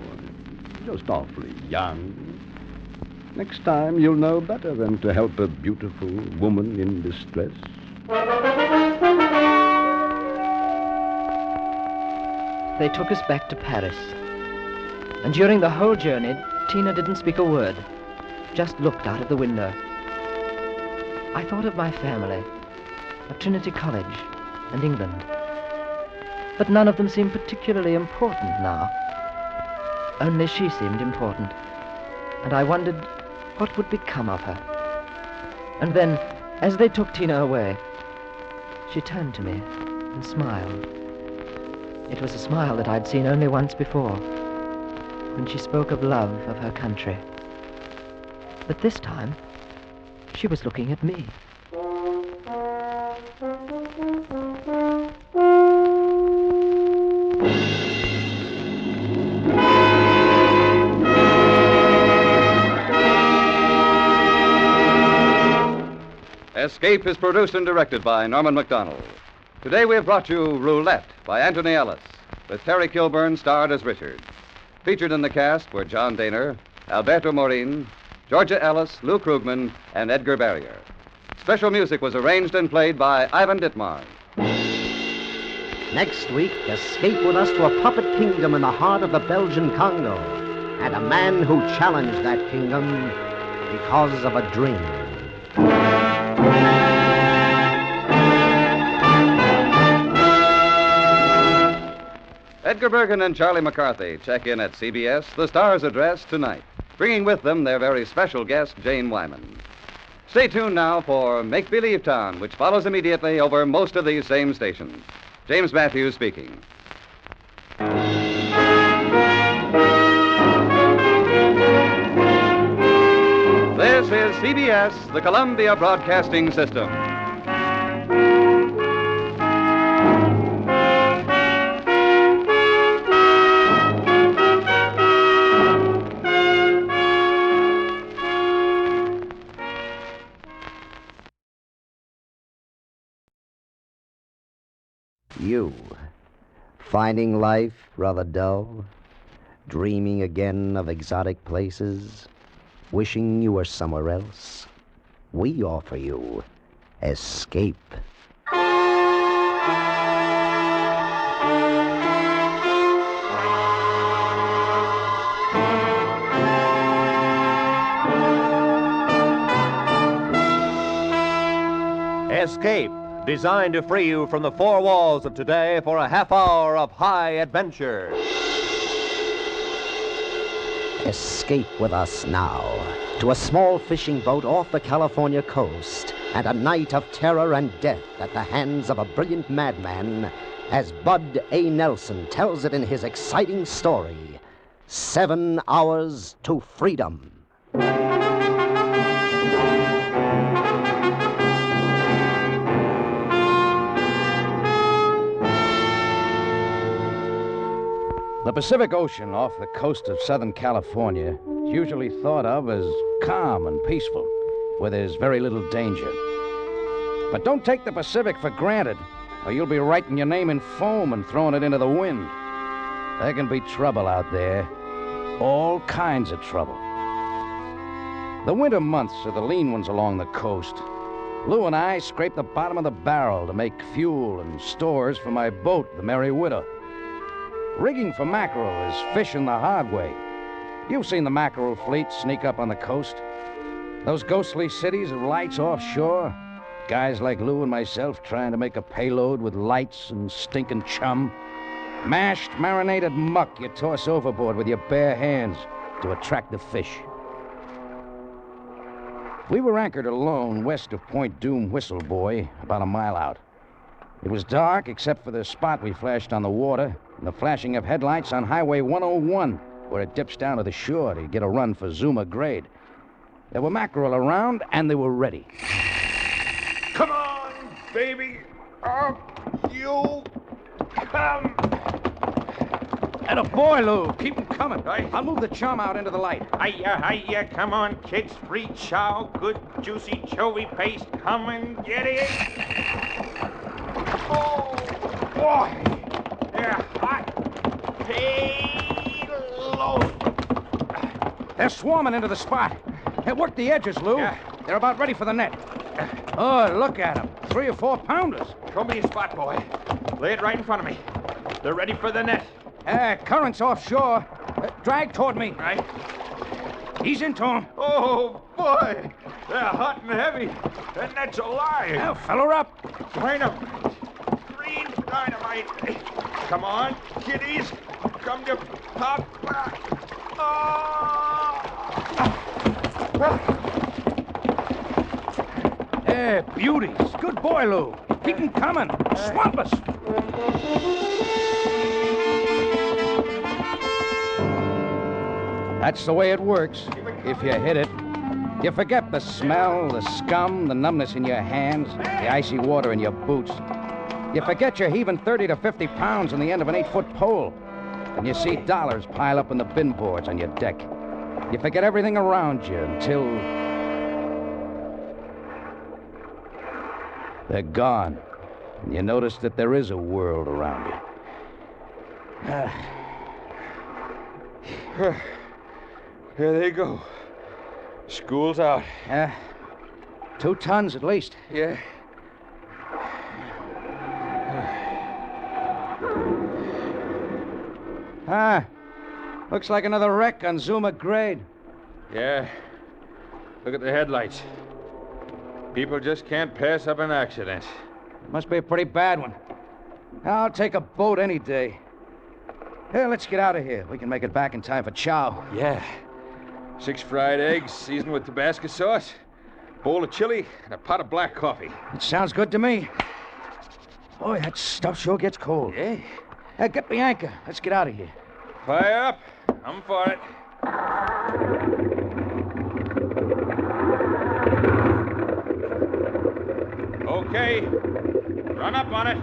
Just awfully young. Next time you'll know better than to help a beautiful woman in distress.
They took us back to Paris. And during the whole journey, Tina didn't speak a word, just looked out of the window. I thought of my family, of Trinity College, and England. But none of them seemed particularly important now. Only she seemed important. And I wondered what would become of her. And then, as they took Tina away, she turned to me and smiled. It was a smile that I'd seen only once before, when she spoke of love of her country. But this time, she was looking at me.
Escape is produced and directed by Norman MacDonald. Today we have brought you Roulette by Anthony Ellis, with Terry Kilburn starred as Richard. Featured in the cast were John Dehner, Alberto Morin, Georgia Ellis, Lou Krugman, and Edgar Barrier. Special music was arranged and played by Ivan Ditmar.
Next week, escape with us to a puppet kingdom in the heart of the Belgian Congo, and a man who challenged that kingdom because of a dream.
Edgar Bergen and Charlie McCarthy check in at CBS, the Star's address, tonight, bringing with them their very special guest, Jane Wyman. Stay tuned now for Make Believe Town, which follows immediately over most of these same stations. James Matthews speaking. This is CBS, the Columbia Broadcasting System.
You, finding life rather dull, dreaming again of exotic places, wishing you were somewhere else, we offer you escape.
Escape, designed to free you from the four walls of today for a half hour of high adventure.
Escape with us now to a small fishing boat off the California coast and a night of terror and death at the hands of a brilliant madman, as Bud A. Nelson tells it in his exciting story, 7 Hours to Freedom.
The Pacific Ocean off the coast of Southern California is usually thought of as calm and peaceful, where there's very little danger. But don't take the Pacific for granted, or you'll be writing your name in foam and throwing it into the wind. There can be trouble out there, all kinds of trouble. The winter months are the lean ones along the coast. Lou and I scrape the bottom of the barrel to make fuel and stores for my boat, the Merry Widow. Rigging for mackerel is fishing the hard way. You've seen the mackerel fleet sneak up on the coast. Those ghostly cities of lights offshore. Guys like Lou and myself trying to make a payload with lights and stinking chum. Mashed, marinated muck you toss overboard with your bare hands to attract the fish. We were anchored alone west of Point Doom Whistle Boy, about a mile out. It was dark except for the spot we flashed on the water and the flashing of headlights on Highway 101, where it dips down to the shore to get a run for Zuma Grade. There were mackerel around, and they were ready.
Come on!
baby. Up you come.
And a boy, Lou. Keep him coming. I'll move the chum out into the light.
Hiya. Come on, kids. Free chow. Good, juicy chovy paste. Come and get it. Oh, boy. They're hot. Payload.
They're swarming into the spot. Hey, work the edges, Lou.
Yeah.
They're about ready for the net. Oh, look at them. 3 or 4 pounders.
Show me a spot, boy. Lay it right in front of me. They're ready for the net.
Current's offshore. Drag toward me.
Right.
He's into him.
Oh, boy. They're hot and heavy. That net's alive.
Now, fill her up.
Dynamite. Green dynamite. Come on, kiddies. Come to pop.
Beauties. Good boy, Lou. Keep him coming. Swamp us. That's the way it works, if you hit it. You forget the smell, the scum, the numbness in your hands, the icy water in your boots. You forget you're heaving 30 to 50 pounds on the end of an 8-foot pole. And you see dollars pile up in the bin boards on your deck. You forget everything around you until they're gone. And you notice that there is a world around you.
Here they go. School's out.
2 tons at least.
Yeah.
Looks like another wreck on Zuma Grade.
Yeah. Look at the headlights. People just can't pass up an accident.
Must be a pretty bad one. I'll take a boat any day. Hey, let's get out of here. We can make it back in time for chow.
Yeah. 6 fried eggs seasoned with Tabasco sauce, bowl of chili, and a pot of black coffee.
It sounds good to me. Boy, that stuff sure gets cold.
Yeah.
Get the anchor. Let's get out of here.
Fire up. I'm for it. Okay. Run up on it.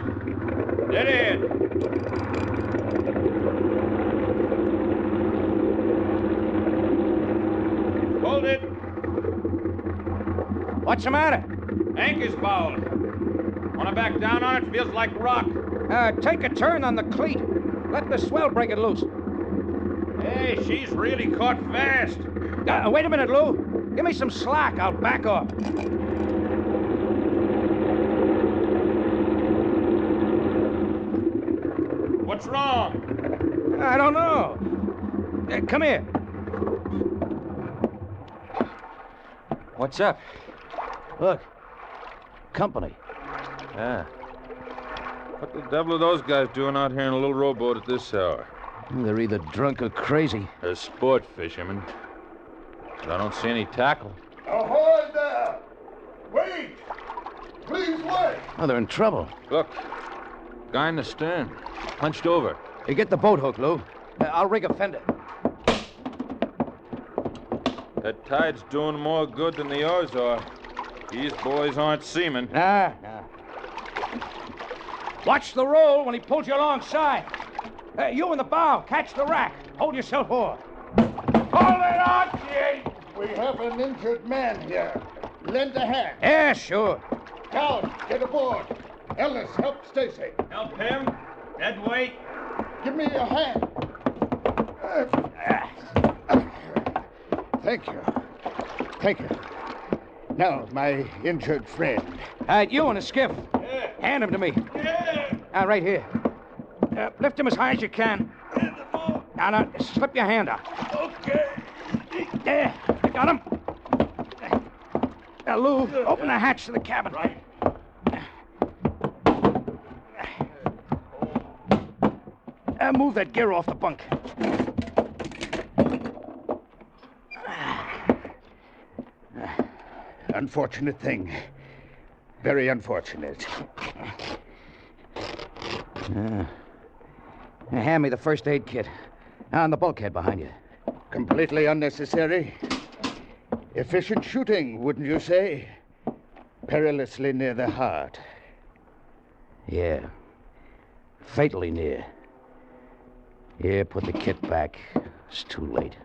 Dead ahead. Hold it.
What's the matter?
Anchor's fouled. Want to back down on it? Feels like rock.
Take a turn on the cleat. Let the swell break it loose.
Hey, she's really caught fast.
Wait a minute, Lou. Give me some slack. I'll back off.
What's wrong?
I don't know. Come here.
What's up?
Look. Company.
Yeah. What the devil are those guys doing out here in a little rowboat at this hour?
They're either drunk or crazy.
They're sport fishermen. But I don't see any tackle.
Ahoy there! Wait! Please wait!
Oh, they're in trouble.
Look. Guy in the stern. Hunched over.
Hey, get the boat hook, Lou. I'll rig a fender.
That tide's doing more good than the oars are. These boys aren't seamen.
Nah. Watch the roll when he pulls you alongside. You in the bow, catch the rack. Hold yourself over.
Hold it on, Jake! We have an injured man here. Lend a hand.
Yeah, sure.
Down, get aboard. Ellis, help Stacy.
Help him? Dead weight.
Give me a hand. Thank you. Now, my injured friend.
You in a skiff.
Yeah.
Hand him to me.
Yeah.
Right here. Lift him as high as you can. Now, slip your hand out.
Okay.
There. I got him. Now, Lou, open the hatch to the cabin.
Right.
Move that gear off the bunk.
Unfortunate thing. Very unfortunate.
Hand me the first aid kit. On the bulkhead behind you.
Completely unnecessary. Efficient shooting, wouldn't you say? Perilously near the heart.
Yeah. Fatally near. Here, put the kit back. It's too late.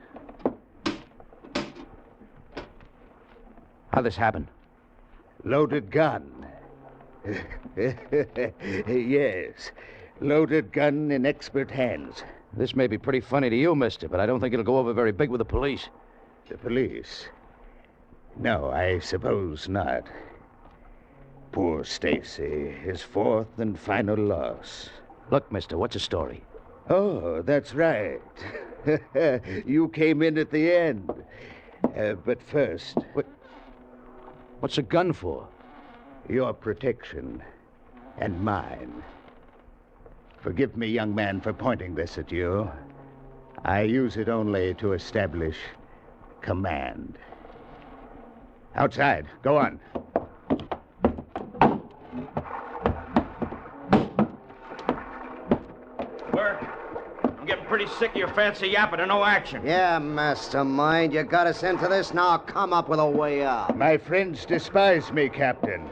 How'd this happen?
Loaded gun. Yes. Loaded gun in expert hands.
This may be pretty funny to you, mister, but I don't think it'll go over very big with the police.
The police? No, I suppose not. Poor Stacy, his fourth and final loss.
Look, mister, what's the story?
Oh, that's right. You came in at the end. But first...
What's a gun for?
Your protection. And mine. Forgive me, young man, for pointing this at you. I use it only to establish command. Outside. Go on.
Burke, I'm getting pretty sick of your fancy yapping and no action.
Yeah, mastermind. You got us into this. Now come up with a way out.
My friends despise me, Captain.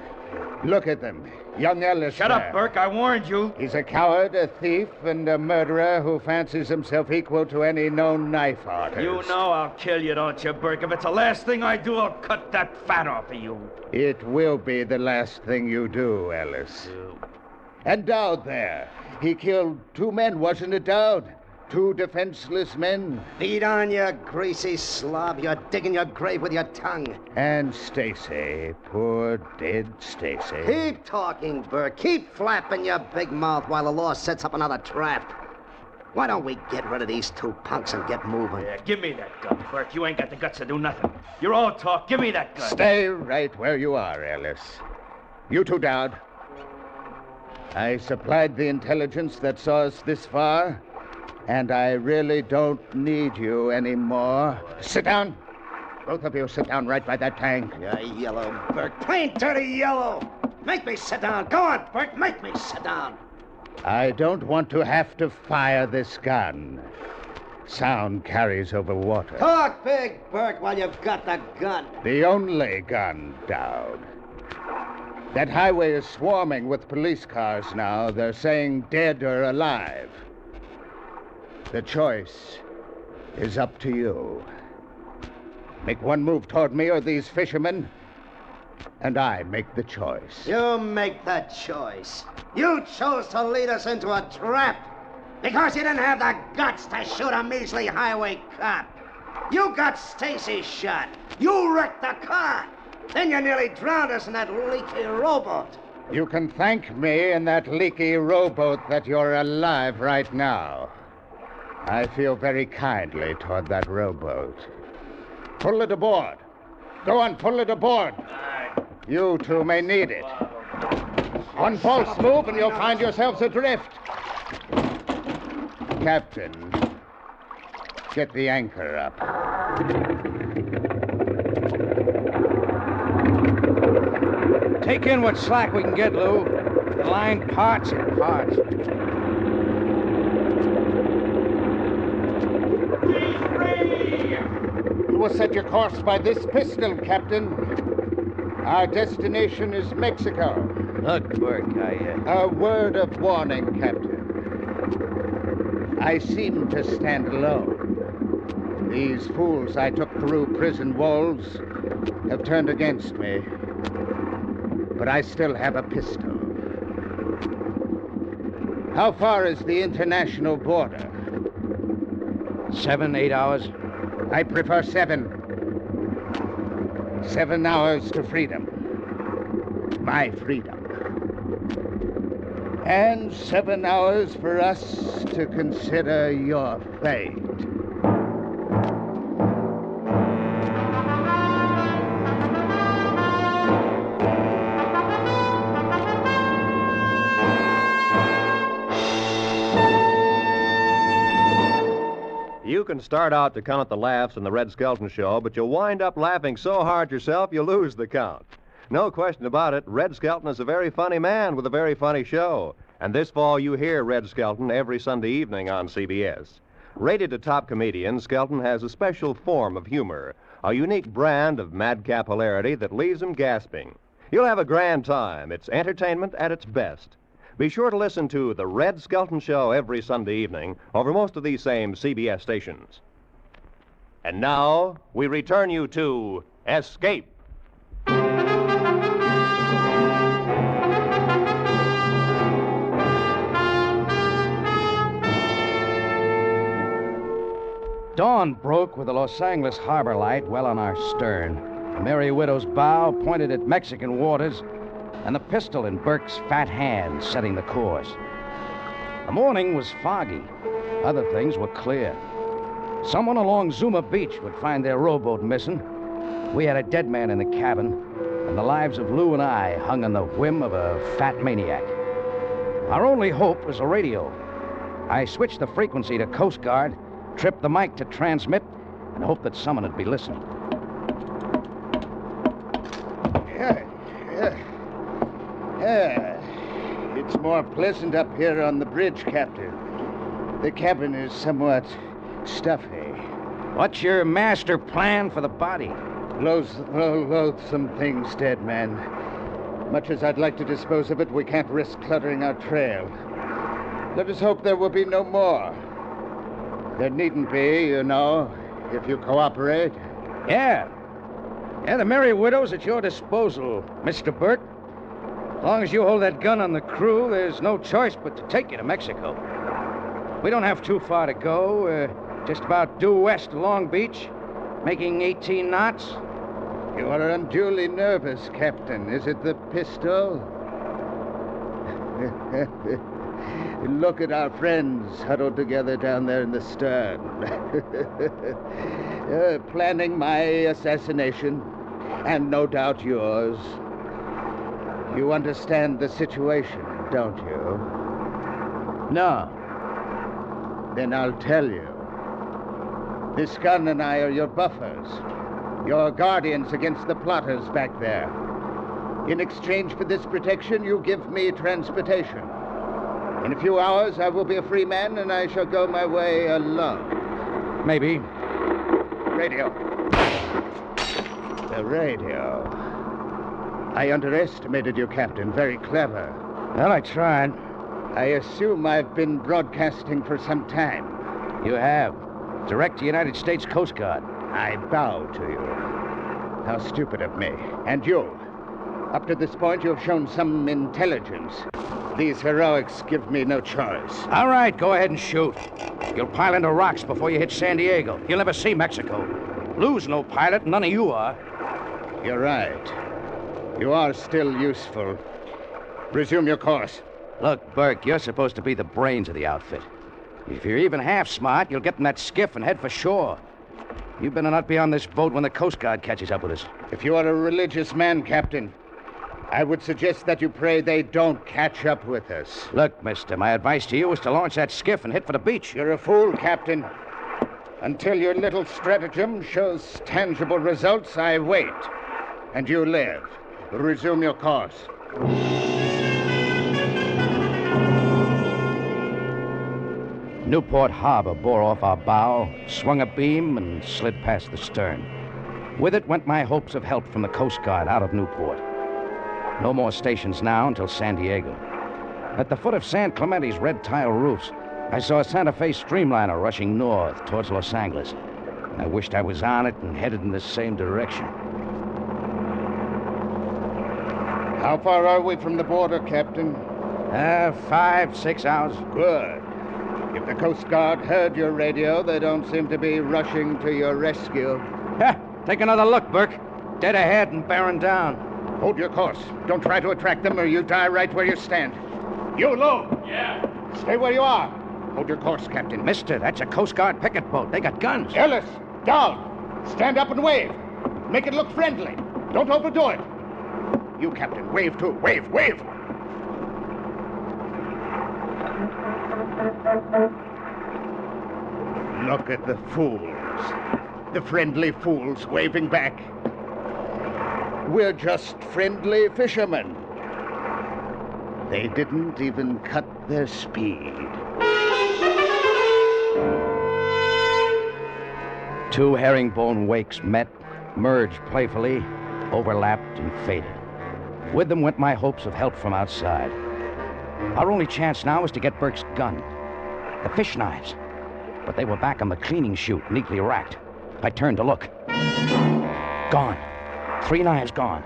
Look at them. Young Ellis.
Shut up, Burke. I warned you.
He's a coward, a thief, and a murderer who fancies himself equal to any known knife artist.
You know I'll kill you, don't you, Burke? If it's the last thing I do, I'll cut that fat off of you.
It will be the last thing you do, Ellis. And Dowd there. He killed 2 men, wasn't it, Dowd? 2 defenseless men.
Feed on, you greasy slob. You're digging your grave with your tongue.
And Stacy, poor dead Stacy.
Keep talking, Burke. Keep flapping your big mouth while the law sets up another trap. Why don't we get rid of these 2 punks and get moving?
Yeah, give me that gun, Burke. You ain't got the guts to do nothing. You're all talk. Give me that gun.
Stay right where you are, Ellis. You too, Dowd. I supplied the intelligence that saw us this far, and I really don't need you anymore. Sit down. Both of you sit down right by that tank.
Yeah, yellow, Burke. Plain dirty yellow. Make me sit down. Go on, Burke. Make me sit down.
I don't want to have to fire this gun. Sound carries over water.
Talk big, Burke, while you've got the gun.
The only gun, Dowd. That highway is swarming with police cars now. They're saying dead or alive. The choice is up to you. Make one move toward me or these fishermen, and I make the choice.
You make the choice. You chose to lead us into a trap because you didn't have the guts to shoot a measly highway cop. You got Stacy shot. You wrecked the car. Then you nearly drowned us in that leaky rowboat.
You can thank me in that leaky rowboat that you're alive right now. I feel very kindly toward that rowboat. Pull it aboard. Go on, pull it aboard. You two may need it. One false move and you'll find yourselves adrift. Captain, get the anchor up.
Take in what slack we can get, Lou. The line parts and parts.
You will set your course by this pistol, Captain. Our destination is Mexico.
Look, Burke,
A word of warning, Captain. I seem to stand alone. These fools I took through prison walls have turned against me. But I still have a pistol. How far is the international border?
7, 8 hours.
I prefer 7. 7 hours to freedom. My freedom. And 7 hours for us to consider your fate.
You can start out to count the laughs in the Red Skelton Show, but you'll wind up laughing so hard yourself you lose the count. No question about it, Red Skelton is a very funny man with a very funny show. And this fall you hear Red Skelton every Sunday evening on CBS. Rated a top comedian, Skelton has a special form of humor, a unique brand of madcap hilarity that leaves him gasping. You'll have a grand time. It's entertainment at its best. Be sure to listen to The Red Skelton Show every Sunday evening over most of these same CBS stations. And now, we return you to Escape.
Dawn broke with the Los Angeles harbor light well on our stern. The Merry Widow's bow pointed at Mexican waters, and the pistol in Burke's fat hand setting the course. The morning was foggy. Other things were clear. Someone along Zuma Beach would find their rowboat missing. We had a dead man in the cabin, and the lives of Lou and I hung on the whim of a fat maniac. Our only hope was a radio. I switched the frequency to Coast Guard, tripped the mic to transmit, and hoped that someone would be listening.
It's more pleasant up here on the bridge, Captain. The cabin is somewhat stuffy.
What's your master plan for the body?
Loathsome things, dead man. Much as I'd like to dispose of it, we can't risk cluttering our trail. Let us hope there will be no more. There needn't be, you know, if you cooperate.
Yeah, the Merry Widow's at your disposal, Mr. Burke. As long as you hold that gun on the crew, there's no choice but to take you to Mexico. We don't have too far to go. Just about due west of Long Beach, making 18 knots.
You are unduly nervous, Captain. Is it the pistol? Look at our friends huddled together down there in the stern. Planning my assassination, and no doubt yours. You understand the situation, don't you?
No.
Then I'll tell you. This gun and I are your buffers, your guardians against the plotters back there. In exchange for this protection, you give me transportation. In a few hours, I will be a free man, and I shall go my way alone.
Maybe.
Radio. The radio. I underestimated you, Captain. Very clever.
Well, I tried.
I assume I've been broadcasting for some time.
You have. Direct to United States Coast Guard.
I bow to you. How stupid of me. And you. Up to this point, you have shown some intelligence. These heroics give me no choice.
All right, go ahead and shoot. You'll pile into rocks before you hit San Diego. You'll never see Mexico. Lou's no pilot, and none of you are.
You're right. You are still useful. Resume your course.
Look, Burke, you're supposed to be the brains of the outfit. If you're even half smart, you'll get in that skiff and head for shore. You better not be on this boat when the Coast Guard catches up with us.
If you are a religious man, Captain, I would suggest that you pray they don't catch up with us.
Look, mister, my advice to you is to launch that skiff and hit for the beach.
You're a fool, Captain. Until your little stratagem shows tangible results, I wait. And you live. Resume your course.
Newport Harbor bore off our bow, swung a beam, and slid past the stern. With it went my hopes of help from the Coast Guard out of Newport. No more stations now until San Diego. At the foot of San Clemente's red tile roofs, I saw a Santa Fe streamliner rushing north towards Los Angeles. I wished I was on it and headed in the same direction.
How far are we from the border, Captain?
5, 6 hours.
Good. If the Coast Guard heard your radio, they don't seem to be rushing to your rescue.
Take another look, Burke. Dead ahead and bearing down.
Hold your course. Don't try to attract them or you die right where you stand. You, Lou!
Yeah?
Stay where you are. Hold your course, Captain.
Mister, that's a Coast Guard picket boat. They got guns.
Ellis, down. Stand up and wave. Make it look friendly. Don't overdo it. You, Captain, wave too. Wave, wave. Look at the fools. The friendly fools waving back. We're just friendly fishermen. They didn't even cut their speed.
2 herringbone wakes met, merged playfully, overlapped, and faded. With them went my hopes of help from outside. Our only chance now is to get Burke's gun. The fish knives. But they were back on the cleaning chute, neatly racked. I turned to look. Gone. 3 knives gone.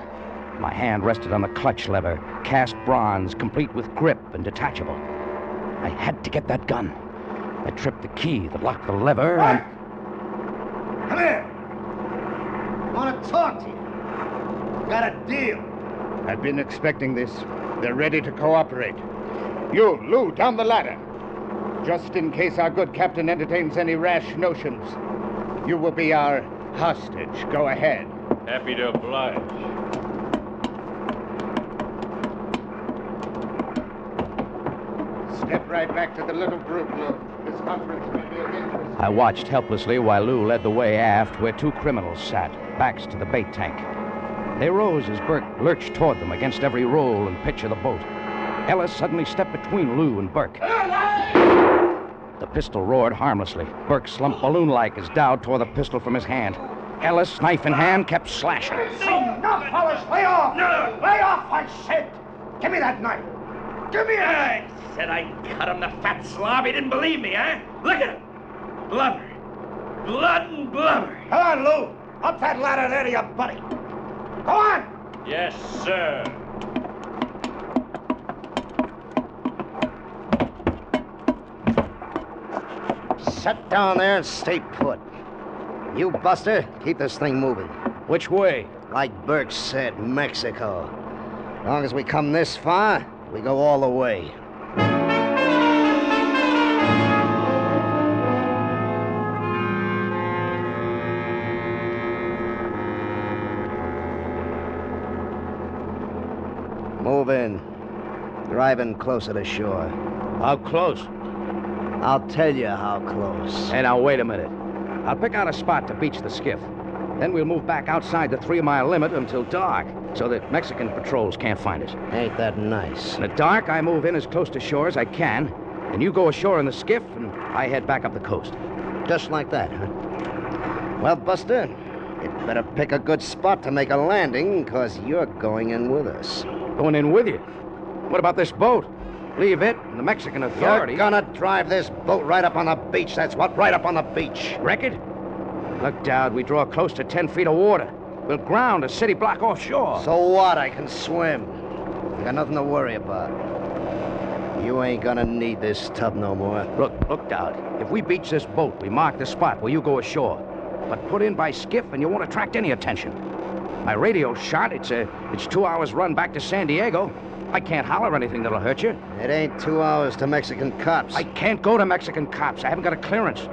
My hand rested on the clutch lever, cast bronze, complete with grip and detachable. I had to get that gun. I tripped the key that locked the lever and...
Come here. I want to talk to you. Got a deal.
I've been expecting this. They're ready to cooperate. You, Lou, down the ladder. Just in case our good captain entertains any rash notions. You will be our hostage. Go ahead.
Happy to oblige.
Step right back to the little group, Lou. This conference may be of interest.
I watched helplessly while Lou led the way aft where 2 criminals sat, backs to the bait tank. They rose as Burke lurched toward them against every roll and pitch of the boat. Ellis suddenly stepped between Lou and Burke. The pistol roared harmlessly. Burke slumped balloon-like as Dowd tore the pistol from his hand. Ellis, knife in hand, kept slashing.
Enough, fellas! Lay off! Lay off, I said! Give me that knife! Give me it!
I said I'd cut him, the fat slob. He didn't believe me, huh? Look at him. Blubber. Blood and blubber.
Come on, Lou! Up that ladder there to your buddy! Go on!
Yes, sir.
Sit down there and stay put. You, Buster, keep this thing moving.
Which way?
Like Burke said, Mexico. As long as we come this far, we go all the way. Move in. Drive in closer to shore.
How close?
I'll tell you how close.
Hey, now, wait a minute. I'll pick out a spot to beach the skiff. Then we'll move back outside the 3-mile limit until dark, so that Mexican patrols can't find us.
Ain't that nice?
In the dark, I move in as close to shore as I can, and you go ashore in the skiff, and I head back up the coast.
Just like that, huh? Well, Buster, you'd better pick a good spot to make a landing, because you're going in with us.
Going in with you? What about this boat? Leave it and the Mexican authorities.
You're gonna drive this boat right up on the beach, that's what, right up on the beach.
Wreck it? Look, Dowd, we draw close to 10 feet of water. We'll ground a city block offshore.
So what? I can swim. I got nothing to worry about. You ain't gonna need this tub no more.
Look, Dowd. If we beach this boat, we mark the spot where you go ashore. But put in by skiff and you won't attract any attention. My radio's shot. It's 2 hours run back to San Diego. I can't holler anything that'll hurt you.
It ain't 2 hours to Mexican cops.
I can't go to Mexican cops. I haven't got a clearance.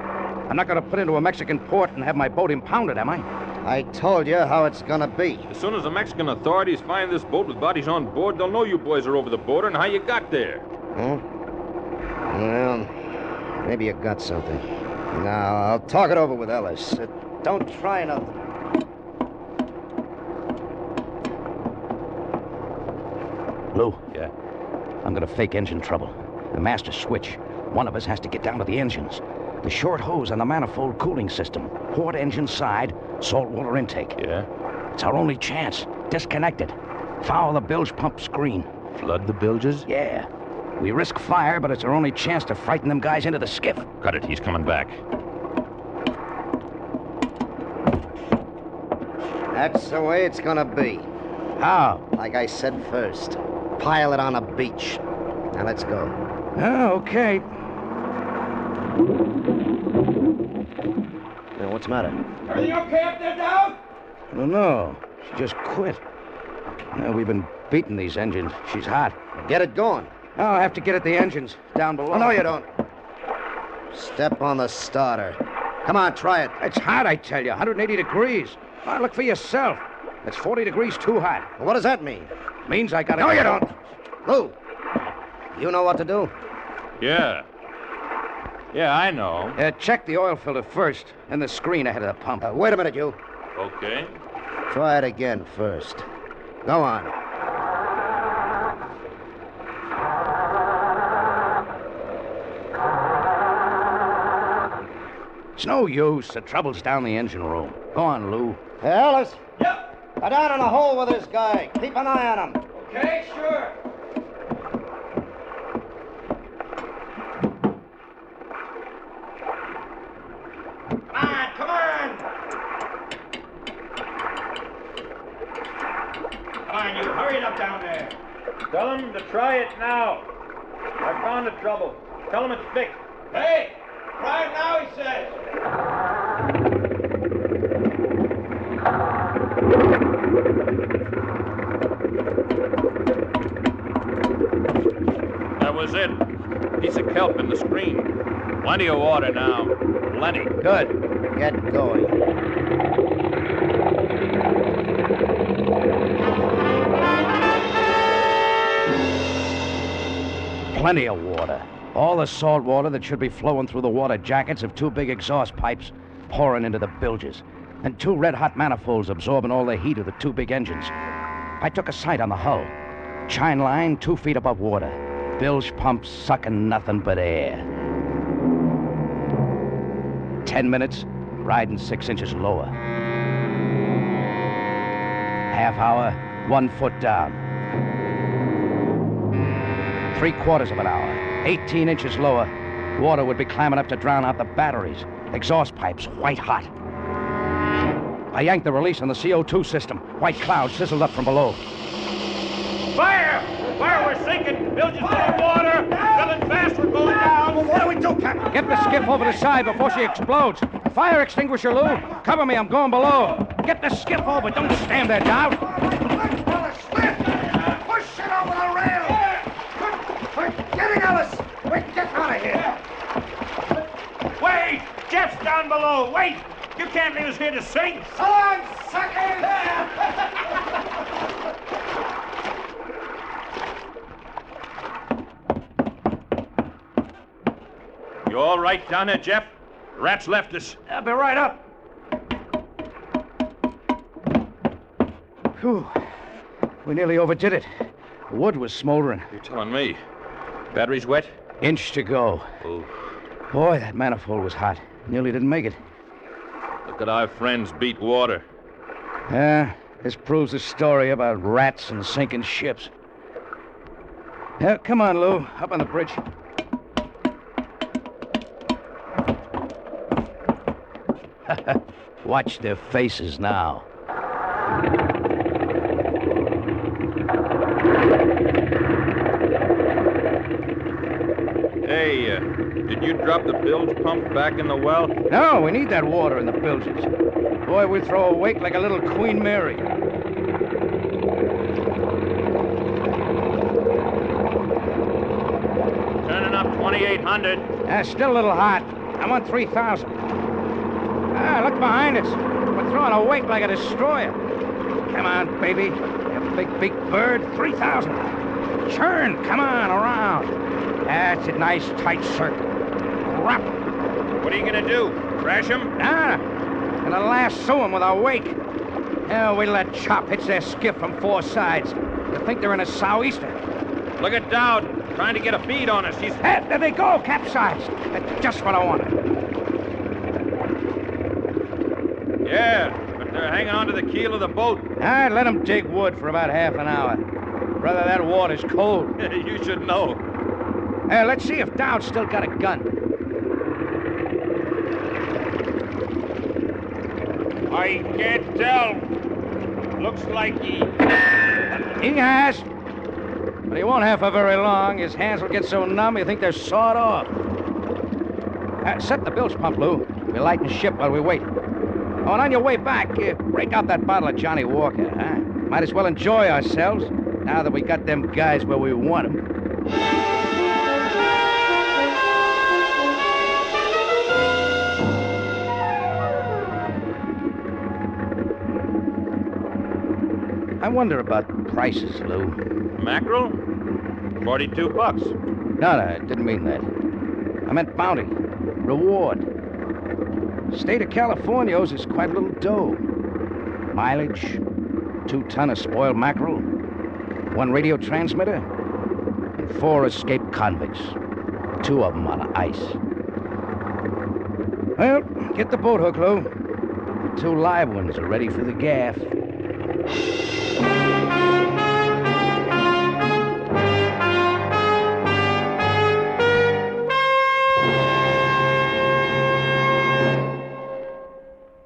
I'm not going to put into a Mexican port and have my boat impounded, am I?
I told you how it's gonna be.
As soon as the Mexican authorities find this boat with bodies on board, they'll know you boys are over the border and how you got there.
Huh? Well, maybe you got something. Now, I'll talk it over with Ellis. Don't try nothing.
Lou? Yeah? I'm going to fake engine trouble. The master switch. One of us has to get down to the engines. The short hose on the manifold cooling system. Port engine side, saltwater intake.
Yeah?
It's our only chance. Disconnect it. Foul the bilge pump screen.
Flood the bilges?
Yeah. We risk fire, but it's our only chance to frighten them guys into the skiff.
Cut it. He's coming back.
That's the way it's gonna be.
How?
Like I said first. Pile it on a beach. Now let's go.
Oh, okay.
Now, what's the matter?
Everything okay up there, Dowd?
I don't know. She just quit. We've been beating these engines. She's hot.
Get it going.
I'll have to get at the engines down below.
Oh, no, you don't. Step on the starter. Come on, try it.
It's hot, I tell you. 180 degrees. Oh, look for yourself. It's 40 degrees too hot.
What does that mean?
Means I gotta...
No, you don't. Lou, you know what to do?
Yeah. Yeah, I know.
Check the oil filter first, and the screen ahead of the pump.
Wait a minute, you.
Okay.
Try it again first. Go on.
It's no use. The trouble's down the engine room. Go on, Lou.
Hey, Ellis.
Yep.
Go down in the hole with this guy. Keep an eye on him.
Okay, sure.
Tell him to try it now. I found the trouble. Tell him it's fixed. Hey, try it now, he says.
That was it. Piece of kelp in the screen. Plenty of water now. Plenty.
Good. Get going.
Plenty of water. All the salt water that should be flowing through the water jackets of 2 big exhaust pipes pouring into the bilges, and 2 red-hot manifolds absorbing all the heat of the 2 big engines. I took a sight on the hull. Chine line 2 feet above water. Bilge pumps sucking nothing but air. 10 minutes, riding 6 inches lower. Half hour, 1 foot down. 3/4 of an hour, 18 inches lower. Water would be climbing up to drown out the batteries. Exhaust pipes, white hot. I yanked the release on the CO2 system. White clouds sizzled up from below.
Fire! Fire, we're sinking! Bilge is full of water! Filling fast, we're going down!
Well, what do we do, Captain? Get the skiff over the side before she explodes. Fire extinguisher, Lou. Cover me, I'm going below. Get the skiff over, don't stand there, Dowd.
Push it over the rail! We're getting Alice! We get out of here!
Wait! Jeff's down below! Wait! You can't leave us here to sink!
So long, suckers!
You all right down there, Jeff? Rat's left us.
I'll be right up. Whew. We nearly overdid it. The wood was smoldering.
You're telling me. Battery's wet?
Inch to go.
Oh.
Boy, that manifold was hot. Nearly didn't make it.
Look at our friends beat water.
Yeah, this proves the story about rats and sinking ships. Yeah, come on, Lou. Up on the bridge. Watch their faces now.
Hey, did you drop the bilge pump back in the well?
No, we need that water in the bilges. Boy, we throw a wake like a little Queen Mary.
Turning up 2,800.
Still a little hot. I'm on 3,000. Look behind us. We're throwing a wake like a destroyer. Come on, baby. You big, big bird. 3,000. Churn. Come on, around. That's a nice, tight circle. Wrap.
What are you going to do? Crash him?
Nah. Gonna lasso him with our wake. We let chop hits their skiff from 4 sides. You think they're in a sou'easter?
Look at Dowd. Trying to get a bead on us. He's...
Hey, there they go. Capsized. That's just what I wanted.
Yeah, but they're hanging onto the keel of the boat.
All right, let them dig wood for about half an hour. Brother, that water's cold.
You should know.
Let's see if Dowd's still got a gun.
I can't tell. Looks like he
has. But he won't have for very long. His hands will get so numb you think they're sawed off. Set the bilge pump, Lou. We'll lighten ship while we wait. Oh, and on your way back, break out that bottle of Johnny Walker, huh? Might as well enjoy ourselves now that we got them guys where we want them. I wonder about prices, Lou.
Mackerel? $42.
No, I didn't mean that. I meant bounty. Reward. State of California owes us quite a little dough. Mileage, 2 ton of spoiled mackerel, 1 radio transmitter, and 4 escaped convicts. 2 of them on ice. Well, get the boat hook, Lou. The 2 live ones are ready for the gaff.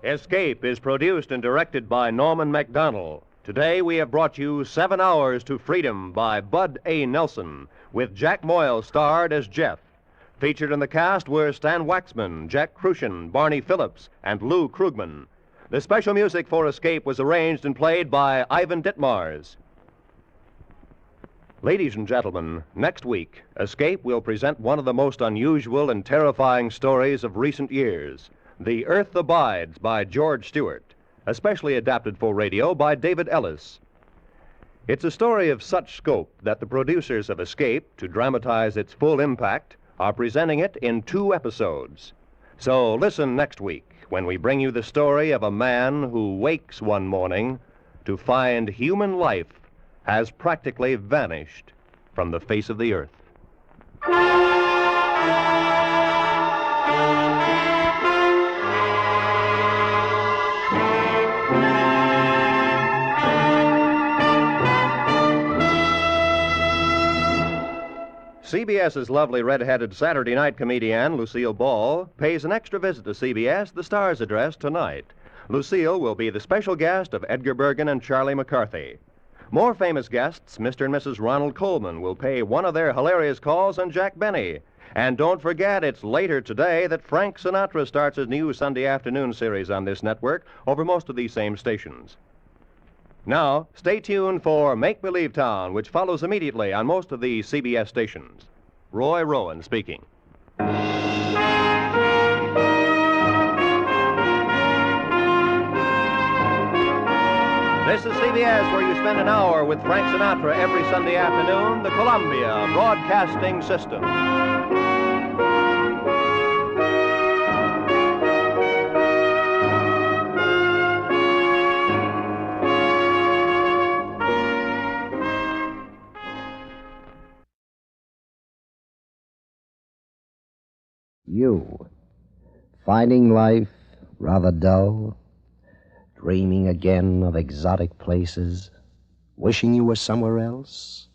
Escape is produced and directed by Norman MacDonald. Today we have brought you 7 Hours to Freedom by Bud A. Nelson, with Jack Moyle starred as Jeff. Featured in the cast were Stan Waxman, Jack Crucian, Barney Phillips, and Lou Krugman. The special music for Escape was arranged and played by Ivan Ditmars. Ladies and gentlemen, next week, Escape will present one of the most unusual and terrifying stories of recent years, The Earth Abides by George Stewart, especially adapted for radio by David Ellis. It's a story of such scope that the producers of Escape, to dramatize its full impact, are presenting it in 2 episodes. So listen next week when we bring you the story of a man who wakes one morning to find human life has practically vanished from the face of the earth. CBS's lovely red-headed Saturday night comedian, Lucille Ball, pays an extra visit to CBS, the Star's address, tonight. Lucille will be the special guest of Edgar Bergen and Charlie McCarthy. More famous guests, Mr. and Mrs. Ronald Coleman, will pay one of their hilarious calls on Jack Benny. And don't forget, it's later today that Frank Sinatra starts his new Sunday afternoon series on this network over most of these same stations. Now, stay tuned for Make Believe Town, which follows immediately on most of the CBS stations. Roy Rowan speaking. This is CBS, where you spend an hour with Frank Sinatra every Sunday afternoon, the Columbia Broadcasting System.
You, finding life rather dull, dreaming again of exotic places, wishing you were somewhere else?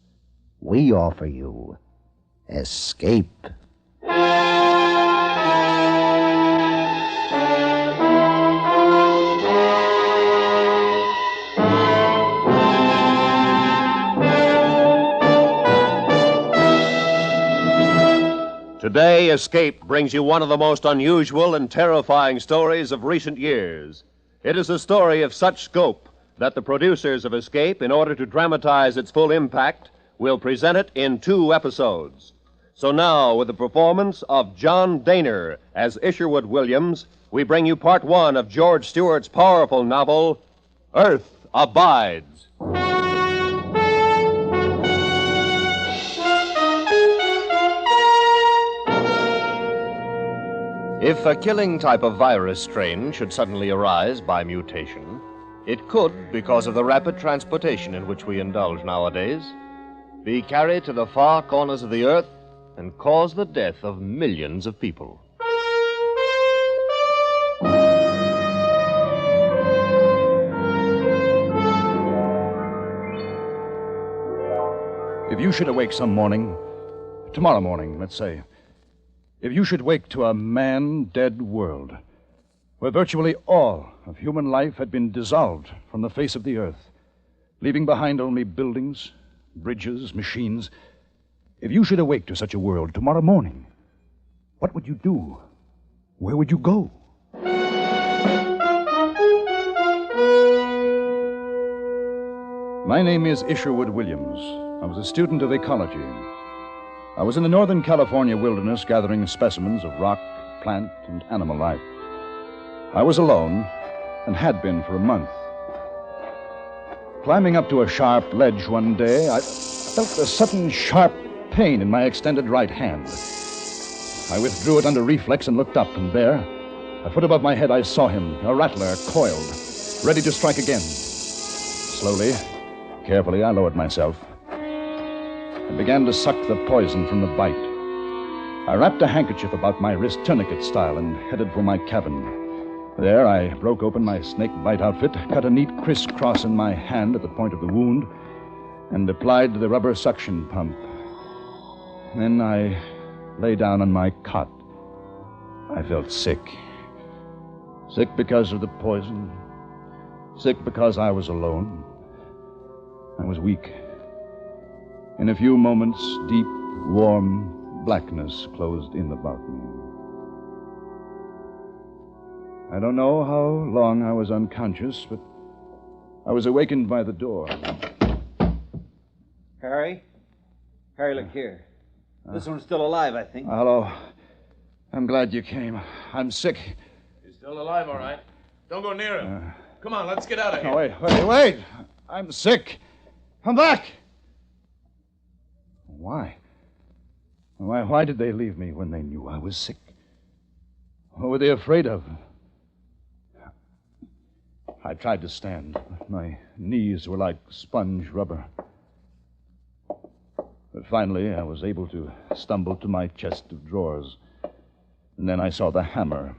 We offer you Escape.
Today, Escape brings you one of the most unusual and terrifying stories of recent years. It is a story of such scope that the producers of Escape, in order to dramatize its full impact, will present it in 2 episodes. So now, with the performance of John Dehner as Isherwood Williams, we bring you part 1 of George Stewart's powerful novel, Earth Abides.
If a killing type of virus strain should suddenly arise by mutation, it could, because of the rapid transportation in which we indulge nowadays, be carried to the far corners of the earth and cause the death of millions of people.
If you should awake some morning, tomorrow morning, let's say, if you should wake to a man-dead world, where virtually all of human life had been dissolved from the face of the earth, leaving behind only buildings, bridges, machines, if you should awake to such a world tomorrow morning, what would you do? Where would you go? My name is Isherwood Williams. I was a student of ecology. I was in the Northern California wilderness gathering specimens of rock, plant, and animal life. I was alone, and had been for a month. Climbing up to a sharp ledge one day, I felt a sudden sharp pain in my extended right hand. I withdrew it under reflex and looked up, and there, a foot above my head, I saw him, a rattler, coiled, ready to strike again. Slowly, carefully, I lowered myself and began to suck the poison from the bite. I wrapped a handkerchief about my wrist, tourniquet style, and headed for my cabin. There, I broke open my snake bite outfit, cut a neat crisscross in my hand at the point of the wound, and applied the rubber suction pump. Then I lay down on my cot. I felt sick. Sick because of the poison. Sick because I was alone. I was weak. In a few moments, deep, warm blackness closed in about me. I don't know how long I was unconscious, but I was awakened by the door.
Harry? Harry, look here. This one's still alive, I think.
Hello. I'm glad you came. I'm sick.
He's still alive, all right. Don't go near him. Come on, let's get out of here.
No, wait. I'm sick. Come back. Why? Why did they leave me when they knew I was sick? What were they afraid of? I tried to stand, but my knees were like sponge rubber. But finally, I was able to stumble to my chest of drawers. And then I saw the hammer,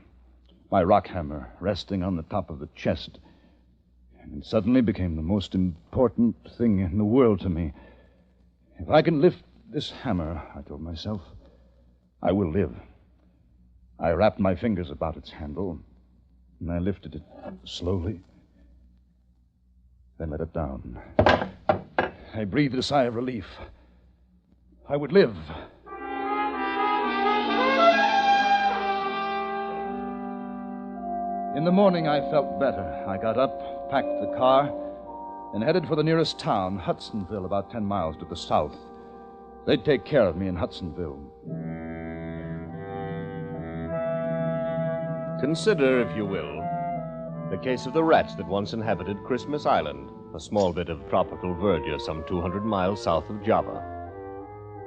my rock hammer, resting on the top of the chest. And it suddenly became the most important thing in the world to me. If I can lift this hammer, I told myself, I will live. I wrapped my fingers about its handle, and I lifted it slowly, then let it down. I breathed a sigh of relief. I would live. In the morning, I felt better. I got up, packed the car, and headed for the nearest town, Hudsonville, about 10 miles to the south. They'd take care of me in Hudsonville.
Consider, if you will, the case of the rats that once inhabited Christmas Island, a small bit of tropical verdure some 200 miles south of Java.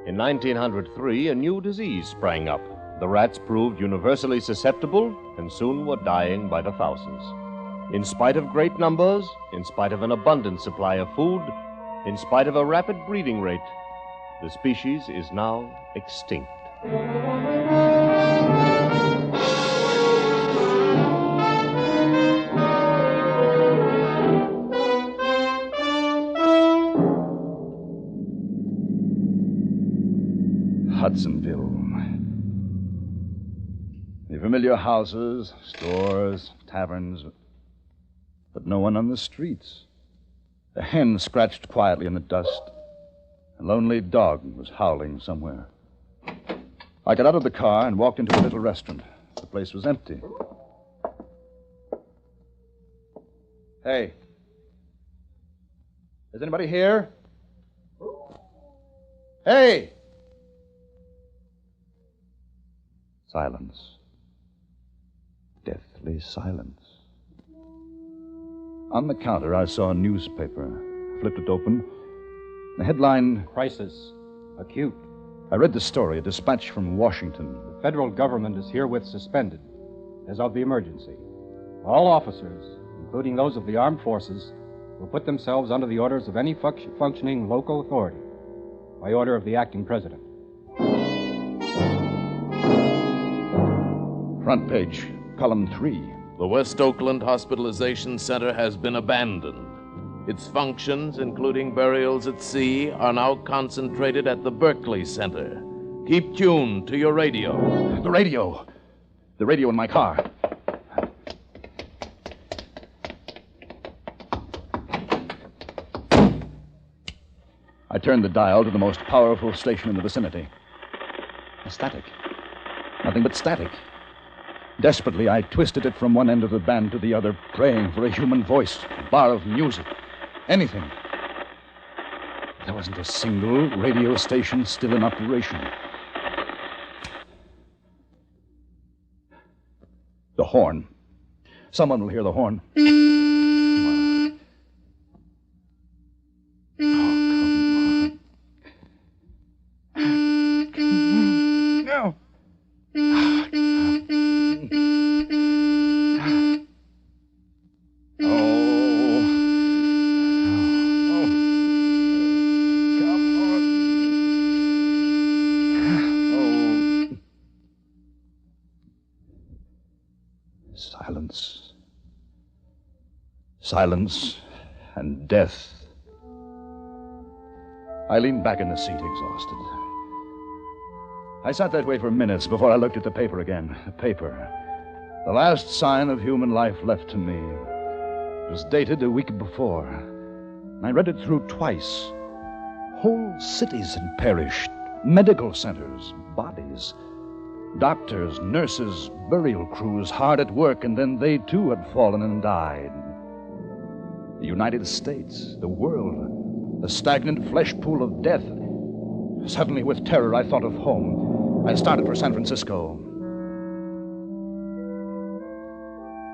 In 1903, a new disease sprang up. The rats proved universally susceptible and soon were dying by the thousands. In spite of great numbers, in spite of an abundant supply of food, in spite of a rapid breeding rate, the species is now extinct.
Hudsonville. The familiar houses, stores, taverns, but no one on the streets. A hen scratched quietly in the dust. A lonely dog was howling somewhere. I got out of the car and walked into a little restaurant. The place was empty. Hey. Is anybody here? Hey! Silence. Deathly silence. On the counter, I saw a newspaper. Flipped it open. The headline...
Crisis. Acute.
I read the story, a dispatch from Washington.
The federal government is herewith suspended as of the emergency. All officers, including those of the armed forces, will put themselves under the orders of any functioning local authority by order of the acting president.
Front page, column 3.
The West Oakland Hospitalization Center has been abandoned. Its functions, including burials at sea, are now concentrated at the Berkeley Center. Keep tuned to your radio.
The radio. The radio in my car. I turned the dial to the most powerful station in the vicinity. Static. Nothing but static. Desperately, I twisted it from one end of the band to the other, praying for a human voice, a bar of music, anything. There wasn't a single radio station still in operation. The horn. Someone will hear the horn. Silence and death. I leaned back in the seat, exhausted. I sat that way for minutes before I looked at the paper again. The paper. The last sign of human life left to me. It was dated a week before. I read it through twice. Whole cities had perished, medical centers, bodies. Doctors, nurses, burial crews hard at work, and then they too had fallen and died. The United States, the world, a stagnant flesh pool of death. Suddenly, with terror, I thought of home. I started for San Francisco.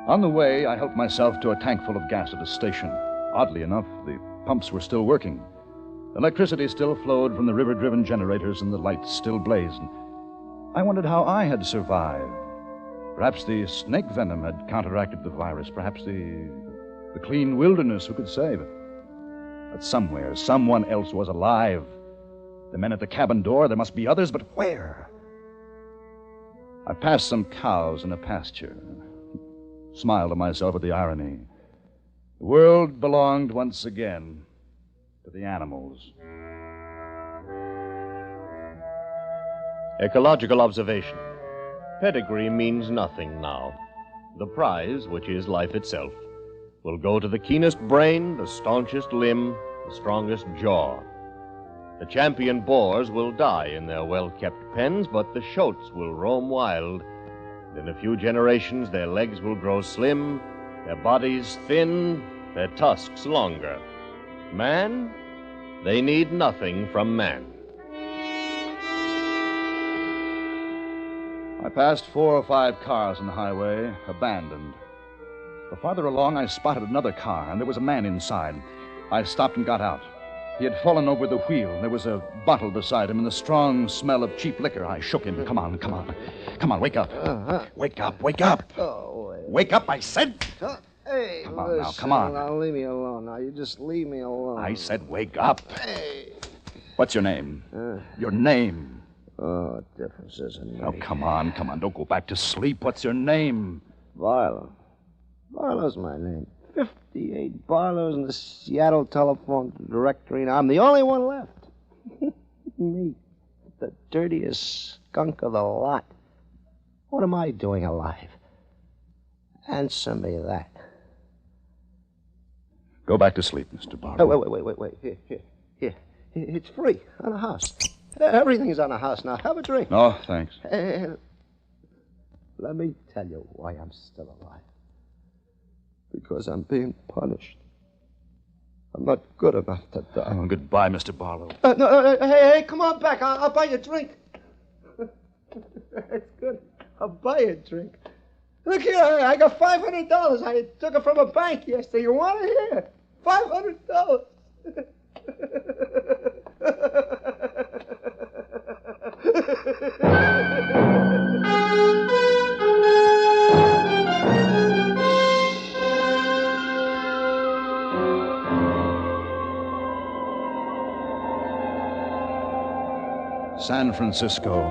On the way, I helped myself to a tank full of gas at a station. Oddly enough, the pumps were still working. Electricity still flowed from the river-driven generators, and the lights still blazed. I wondered how I had survived. Perhaps the snake venom had counteracted the virus. Perhaps the clean wilderness, who could say? But somewhere, someone else was alive. The men at the cabin door, there must be others, but where? I passed some cows in a pasture. Smiled to myself at the irony. The world belonged once again to the animals.
Ecological observation. Pedigree means nothing now. The prize, which is life itself, will go to the keenest brain, the staunchest limb, the strongest jaw. The champion boars will die in their well-kept pens, but the shoats will roam wild. In a few generations, their legs will grow slim, their bodies thin, their tusks longer. Man, they need nothing from man.
I passed 4 or 5 cars on the highway, abandoned. But farther along, I spotted another car, and there was a man inside. I stopped and got out. He had fallen over the wheel. There was a bottle beside him and the strong smell of cheap liquor. I shook him. Come on, come on. Come on, wake up. Wake up, wake up. Wake up, I said.
Hey,
come on now, come on.
Now, leave me alone. Now, you just leave me alone.
I said wake up.
Hey.
What's your name? Your name.
Oh, what difference does it make?
Oh, come on. Don't go back to sleep. What's your name?
Barlow. Barlow's my name. 58 Barlows in the Seattle telephone directory, and I'm the only one left. Me. The dirtiest skunk of the lot. What am I doing alive? Answer me that.
Go back to sleep, Mr. Barlow.
Wait. Here. It's free on a house. Everything's on a house now. Have a drink.
No, thanks.
Hey, let me tell you why I'm still alive. Because I'm being punished. I'm not good enough to die.
Oh, goodbye, Mr. Barlow.
No, hey, come on back. I'll buy you a drink. That's good. I'll buy you a drink. Look here, I got $500. I took it from a bank yesterday. You want to hear? $500.
San Francisco.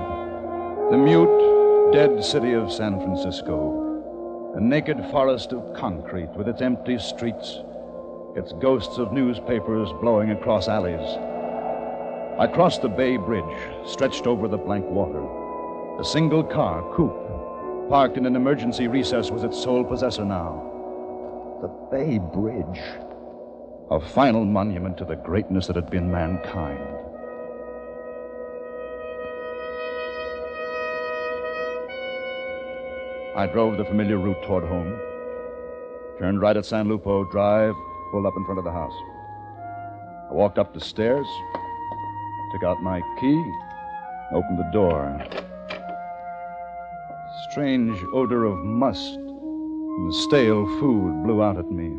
The mute, dead city of San Francisco. A naked forest of concrete with its empty streets, its ghosts of newspapers blowing across alleys. I crossed the Bay Bridge, stretched over the blank water. A single car, coupe, parked in an emergency recess, was its sole possessor now. The Bay Bridge. A final monument to the greatness that had been mankind. I drove the familiar route toward home, turned right at San Lupo Drive, pulled up in front of the house. I walked up the stairs, took out my key, opened the door. Strange odor of must and stale food blew out at me.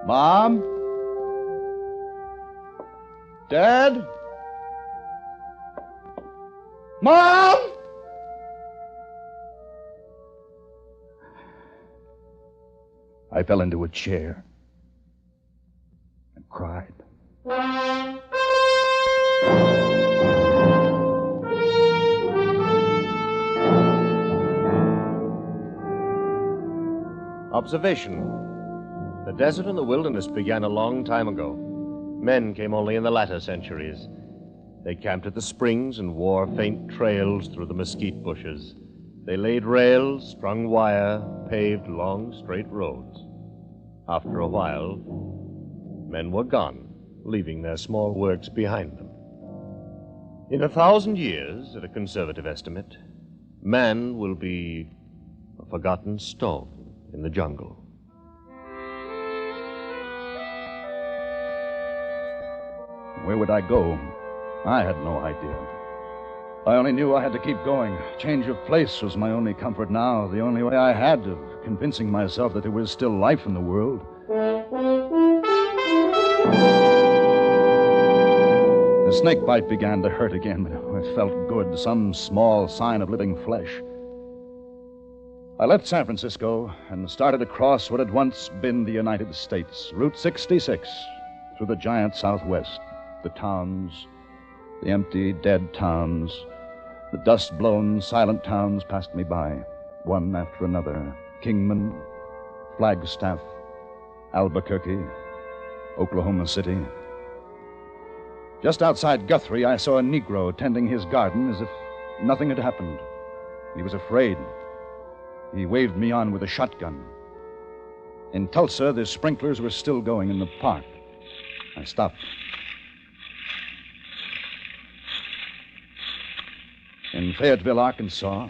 Mom? Dad? Mom! I fell into a chair and cried.
Observation. The desert and the wilderness began a long time ago. Men came only in the latter centuries. They camped at the springs and wore faint trails through the mesquite bushes. They laid rails, strung wire, paved long, straight roads. After a while, men were gone, leaving their small works behind them. In 1,000 years, at a conservative estimate, man will be a forgotten stone in the jungle.
Where would I go? I had no idea. I only knew I had to keep going. Change of place was my only comfort now, the only way I had of convincing myself that there was still life in the world. The snake bite began to hurt again, but it felt good, some small sign of living flesh. I left San Francisco and started across what had once been the United States, Route 66, through the giant Southwest. The towns, the empty, dead towns, the dust-blown, silent towns passed me by, one after another. Kingman, Flagstaff, Albuquerque, Oklahoma City. Just outside Guthrie, I saw a Negro tending his garden as if nothing had happened. He was afraid. He waved me on with a shotgun. In Tulsa, the sprinklers were still going in the park. I stopped. In Fayetteville, Arkansas,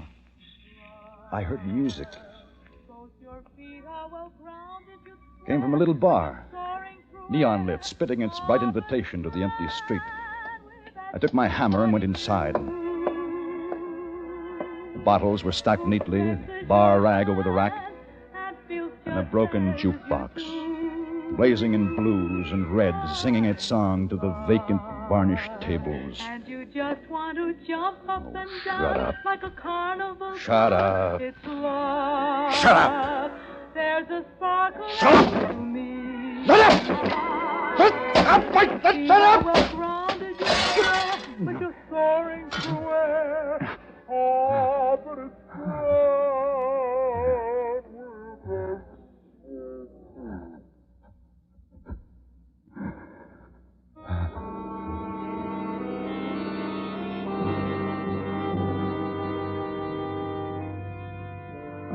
I heard music. Came from a little bar, neon lit, spitting its bright invitation to the empty street. I took my hammer and went inside. The bottles were stacked neatly, bar rag over the rack, and a broken jukebox, blazing in blues and reds, singing its song to the vacant, varnished tables.
And you just want to jump up and
shut
down
up.
like a carnival.
Shut up.
It's love.
Shut up.
There's a sparkle
Shut up.
to me.
Shut up. Shut up. Shut up.
Well grounded you are, but you're soaring to where? Oh, but it's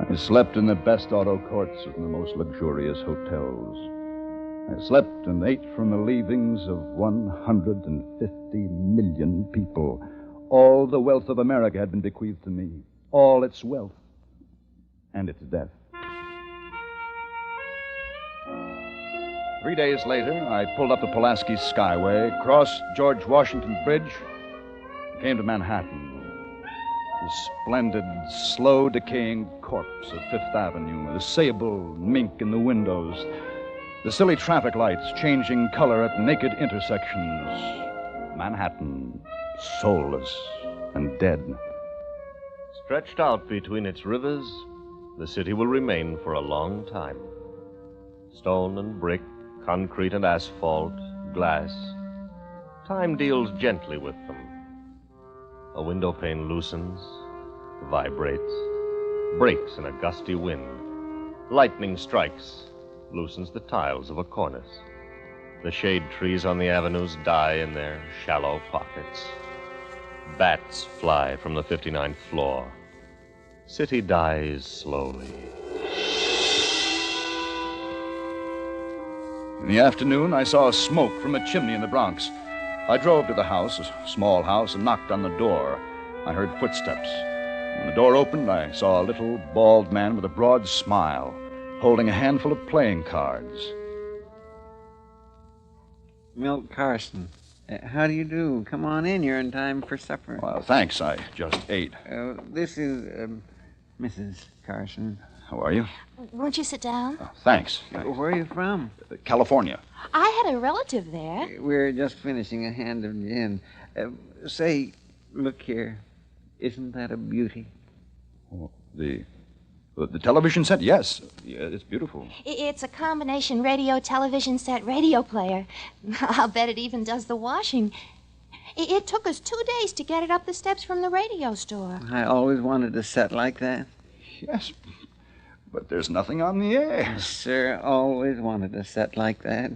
I slept in the best auto courts of the most luxurious hotels. I slept and ate from the leavings of 150 million people. All the wealth of America had been bequeathed to me. All its wealth and its death. 3 days later, I pulled up the Pulaski Skyway, crossed George Washington Bridge, and came to Manhattan. The splendid, slow-decaying corpse of Fifth Avenue, the sable mink in the windows, the silly traffic lights changing color at naked intersections. Manhattan, soulless and dead.
Stretched out between its rivers, the city will remain for a long time. Stone and brick, concrete and asphalt, glass. Time deals gently with them. A window pane loosens, vibrates, breaks in a gusty wind. Lightning strikes, loosens the tiles of a cornice. The shade trees on the avenues die in their shallow pockets. Bats fly from the 59th floor. City dies slowly.
In the afternoon, I saw smoke from a chimney in the Bronx. I drove to the house, a small house, and knocked on the door. I heard footsteps. When the door opened, I saw a little, bald man with a broad smile, holding a handful of playing cards.
Milt Carson. How do you do? Come on in. You're in time for supper.
Well, thanks. I just ate.
This is Mrs. Carson.
How are you?
Won't you sit down?
Thanks.
Where are you from?
California.
I had a relative there.
We're just finishing a hand of gin. Say, look here. Isn't that a beauty?
Oh, the television set? Yes. Yeah, it's beautiful.
It's a combination radio, television set, radio player. I'll bet it even does the washing. It took us 2 days to get it up the steps from the radio store.
I always wanted a set like that.
Yes, but there's nothing on the air.
Sir, always wanted a set like that.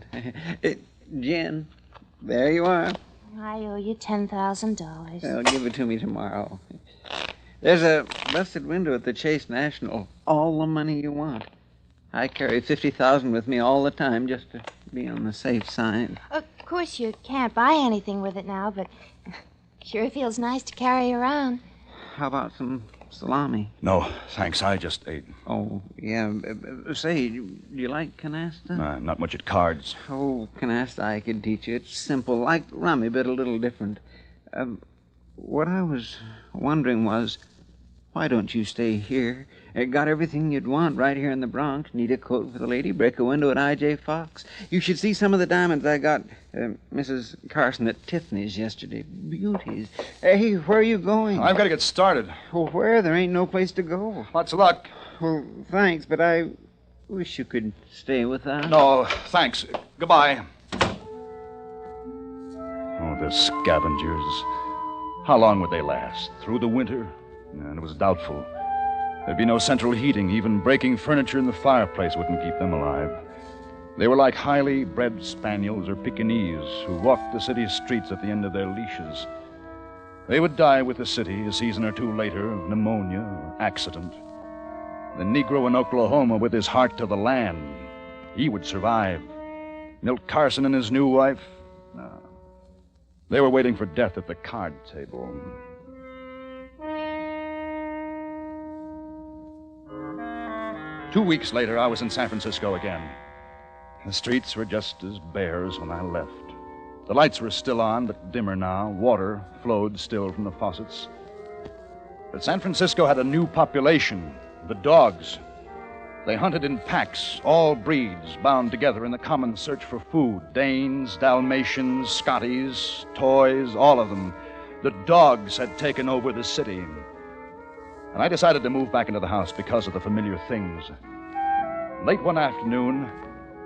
Jen, there you are.
I owe you $10,000.
Well, give it to me tomorrow.
There's a busted window at the Chase National. All the money you want. I carry $50,000 with me all the time just to be on the safe side.
Of course, you can't buy anything with it now, but sure feels nice to carry around.
How about some salami?
No, thanks. I just ate.
Oh, yeah. Say, do you like canasta?
Not much at cards.
Oh, canasta I could teach you. It's simple, like rummy, but a little different. What I was wondering was, why don't you stay here? Got everything you'd want right here in the Bronx. Need a coat for the lady, break a window at I.J. Fox. You should see some of the diamonds I got Mrs. Carson at Tiffany's yesterday. Beauties. Hey, where are you going?
I've got to get started.
Well, where? There ain't no place to go.
Lots of luck.
Well, thanks, but I wish you could stay with us.
No, thanks. Goodbye. Oh, the scavengers. How long would they last? Through the winter? And it was doubtful. There'd be no central heating. Even breaking furniture in the fireplace wouldn't keep them alive. They were like highly bred spaniels or Pekingese who walked the city streets at the end of their leashes. They would die with the city a season or two later of pneumonia or accident. The Negro in Oklahoma with his heart to the land, he would survive. Milt Carson and his new wife, no. They were waiting for death at the card table. Two weeks later, I was in San Francisco again. The streets were just as bare as when I left. The lights were still on, but dimmer now. Water flowed still from the faucets. But San Francisco had a new population, the dogs. They hunted in packs, all breeds bound together in the common search for food. Danes, Dalmatians, Scotties, toys, all of them. The dogs had taken over the city. And I decided to move back into the house because of the familiar things. Late one afternoon,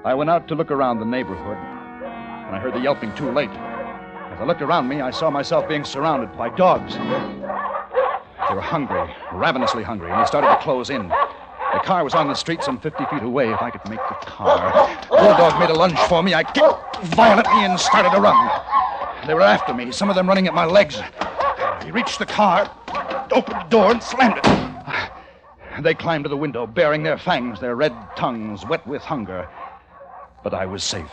I went out to look around the neighborhood, and I heard the yelping too late. As I looked around me, I saw myself being surrounded by dogs. They were hungry, ravenously hungry, and they started to close in. The car was on the street some 50 feet away. If I could make the car. One dog made a lunge for me. I kicked violently and started to run. They were after me, some of them running at my legs. He reached the car, opened the door, and slammed it. They climbed to the window, baring their fangs, their red tongues wet with hunger. But I was safe.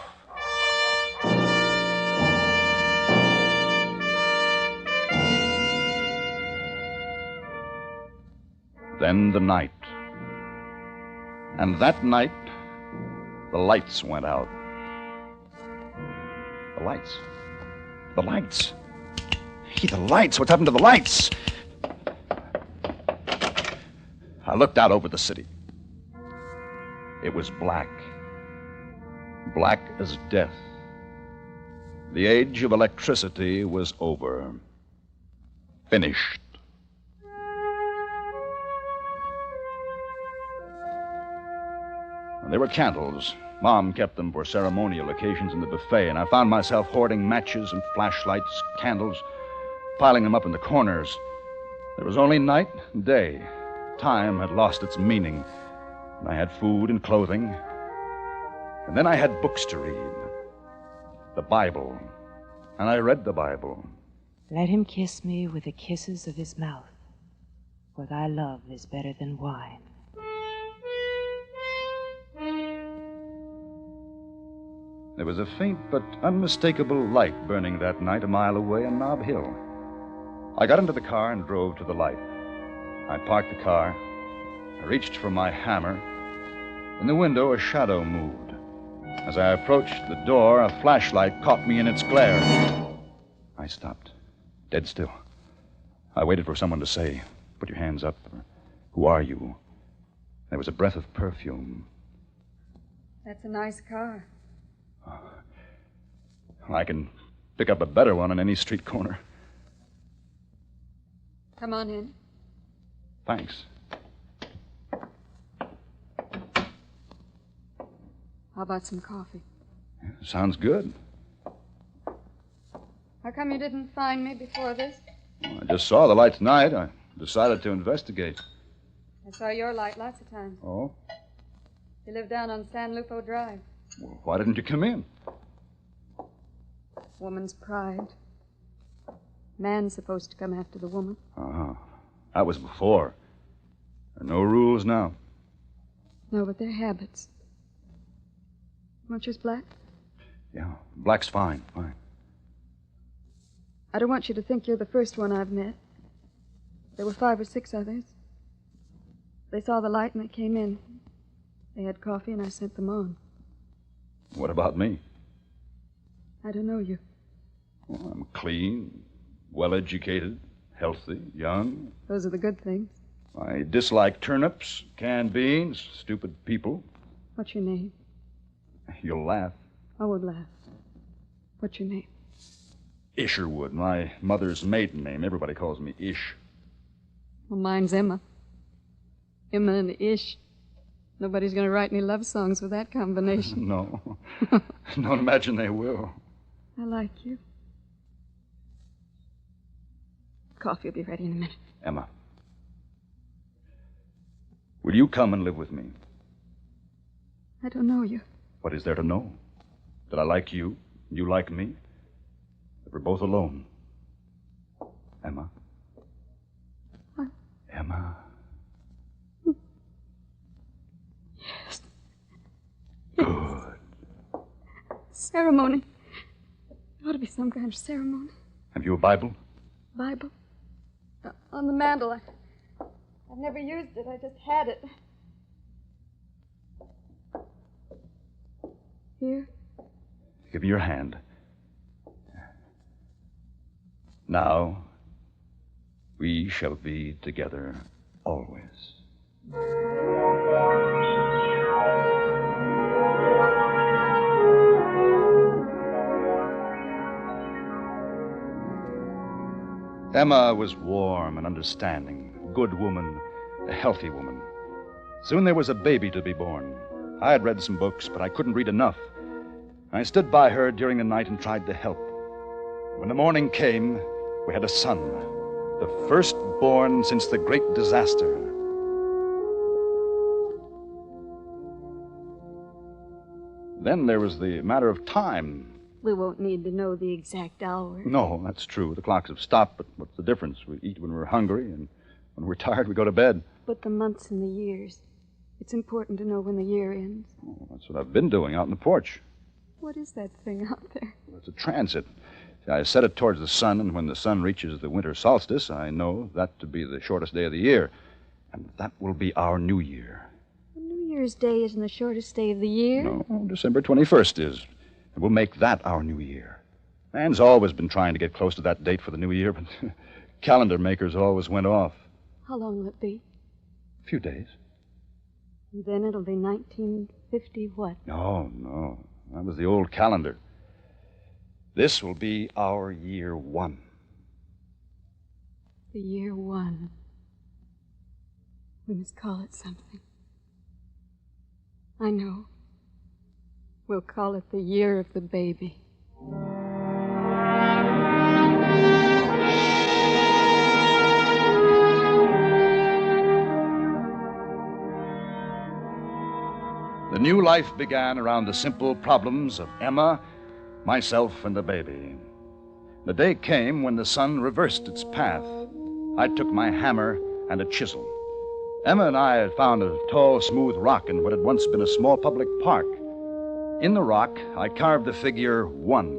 Then the night. And that night, the lights went out. The lights. The lights. Hey, the lights. What's happened to the lights? I looked out over the city. It was black. Black as death. The age of electricity was over. Finished. There were candles. Mom kept them for ceremonial occasions in the buffet, and I found myself hoarding matches and flashlights, candles, piling them up in the corners. There was only night and day. Time had lost its meaning. I had food and clothing. And then I had books to read. The Bible. And I read the Bible.
Let him kiss me with the kisses of his mouth, for thy love is better than wine.
There was a faint but unmistakable light burning that night a mile away on Nob Hill. I got into the car and drove to the light. I parked the car. I reached for my hammer. In the window, a shadow moved. As I approached the door, a flashlight caught me in its glare. I stopped, dead still. I waited for someone to say, "Put your hands up," or, "Who are you?" There was a breath of perfume.
That's a nice car.
I can pick up a better one on any street corner.
Come on in.
Thanks.
How about some coffee?
Sounds good.
How come you didn't find me before this?
I just saw the light tonight. I decided to investigate.
I saw your light lots of times.
Oh?
You live down on San Lupo Drive.
Well, why didn't you come in?
Woman's pride. Man's supposed to come after the woman.
Uh-huh. That was before. There are no rules now.
No, but they're habits. Want yours black?
Yeah, black's fine.
I don't want you to think you're the first one I've met. There were 5 or 6 others. They saw the light and they came in. They had coffee and I sent them on.
What about me?
I don't know you.
Well, I'm clean, well-educated, healthy, young.
Those are the good things.
I dislike turnips, canned beans, stupid people.
What's your name?
You'll laugh.
I won't laugh. What's your name?
Isherwood, my mother's maiden name. Everybody calls me Ish.
Well, mine's Emma. Emma and Ish. Nobody's going to write any love songs with that combination.
No. Don't imagine they will.
I like you. Coffee will be ready in a minute.
Emma, will you come and live with me?
I don't know you.
What is there to know? That I like you, you like me, that we're both alone. Emma?
What?
Emma?
Yes.
Good.
Ceremony. There ought to be some kind of ceremony.
Have you a Bible?
Bible? On the mantel. I've never used it. I just had it. Here?
Give me your hand. Now, we shall be together always. Emma was warm and understanding, a good woman, a healthy woman. Soon there was a baby to be born. I had read some books, but I couldn't read enough. I stood by her during the night and tried to help. When the morning came, we had a son, the first born since the great disaster. Then there was the matter of time.
We won't need to know the exact hour.
No, that's true. The clocks have stopped, but what's the difference? We eat when we're hungry, and when we're tired, we go to bed.
But the months and the years. It's important to know when the year ends.
Oh, that's what I've been doing out on the porch.
What is that thing out there?
It's a transit. See, I set it towards the sun, and when the sun reaches the winter solstice, I know that to be the shortest day of the year. And that will be our New Year.
New Year's Day isn't the shortest day of the year.
No, December 21st is. And we'll make that our New Year. Man's always been trying to get close to that date for the New Year, but calendar makers always went off.
How long will it be?
A few days.
And then it'll be 1950 what?
No. That was the old calendar. This will be our year 1.
The year 1. We must call it something. I know. We'll call it the year of the baby.
The new life began around the simple problems of Emma, myself, and the baby. The day came when the sun reversed its path. I took my hammer and a chisel. Emma and I had found a tall, smooth rock in what had once been a small public park. In the rock, I carved the figure 1.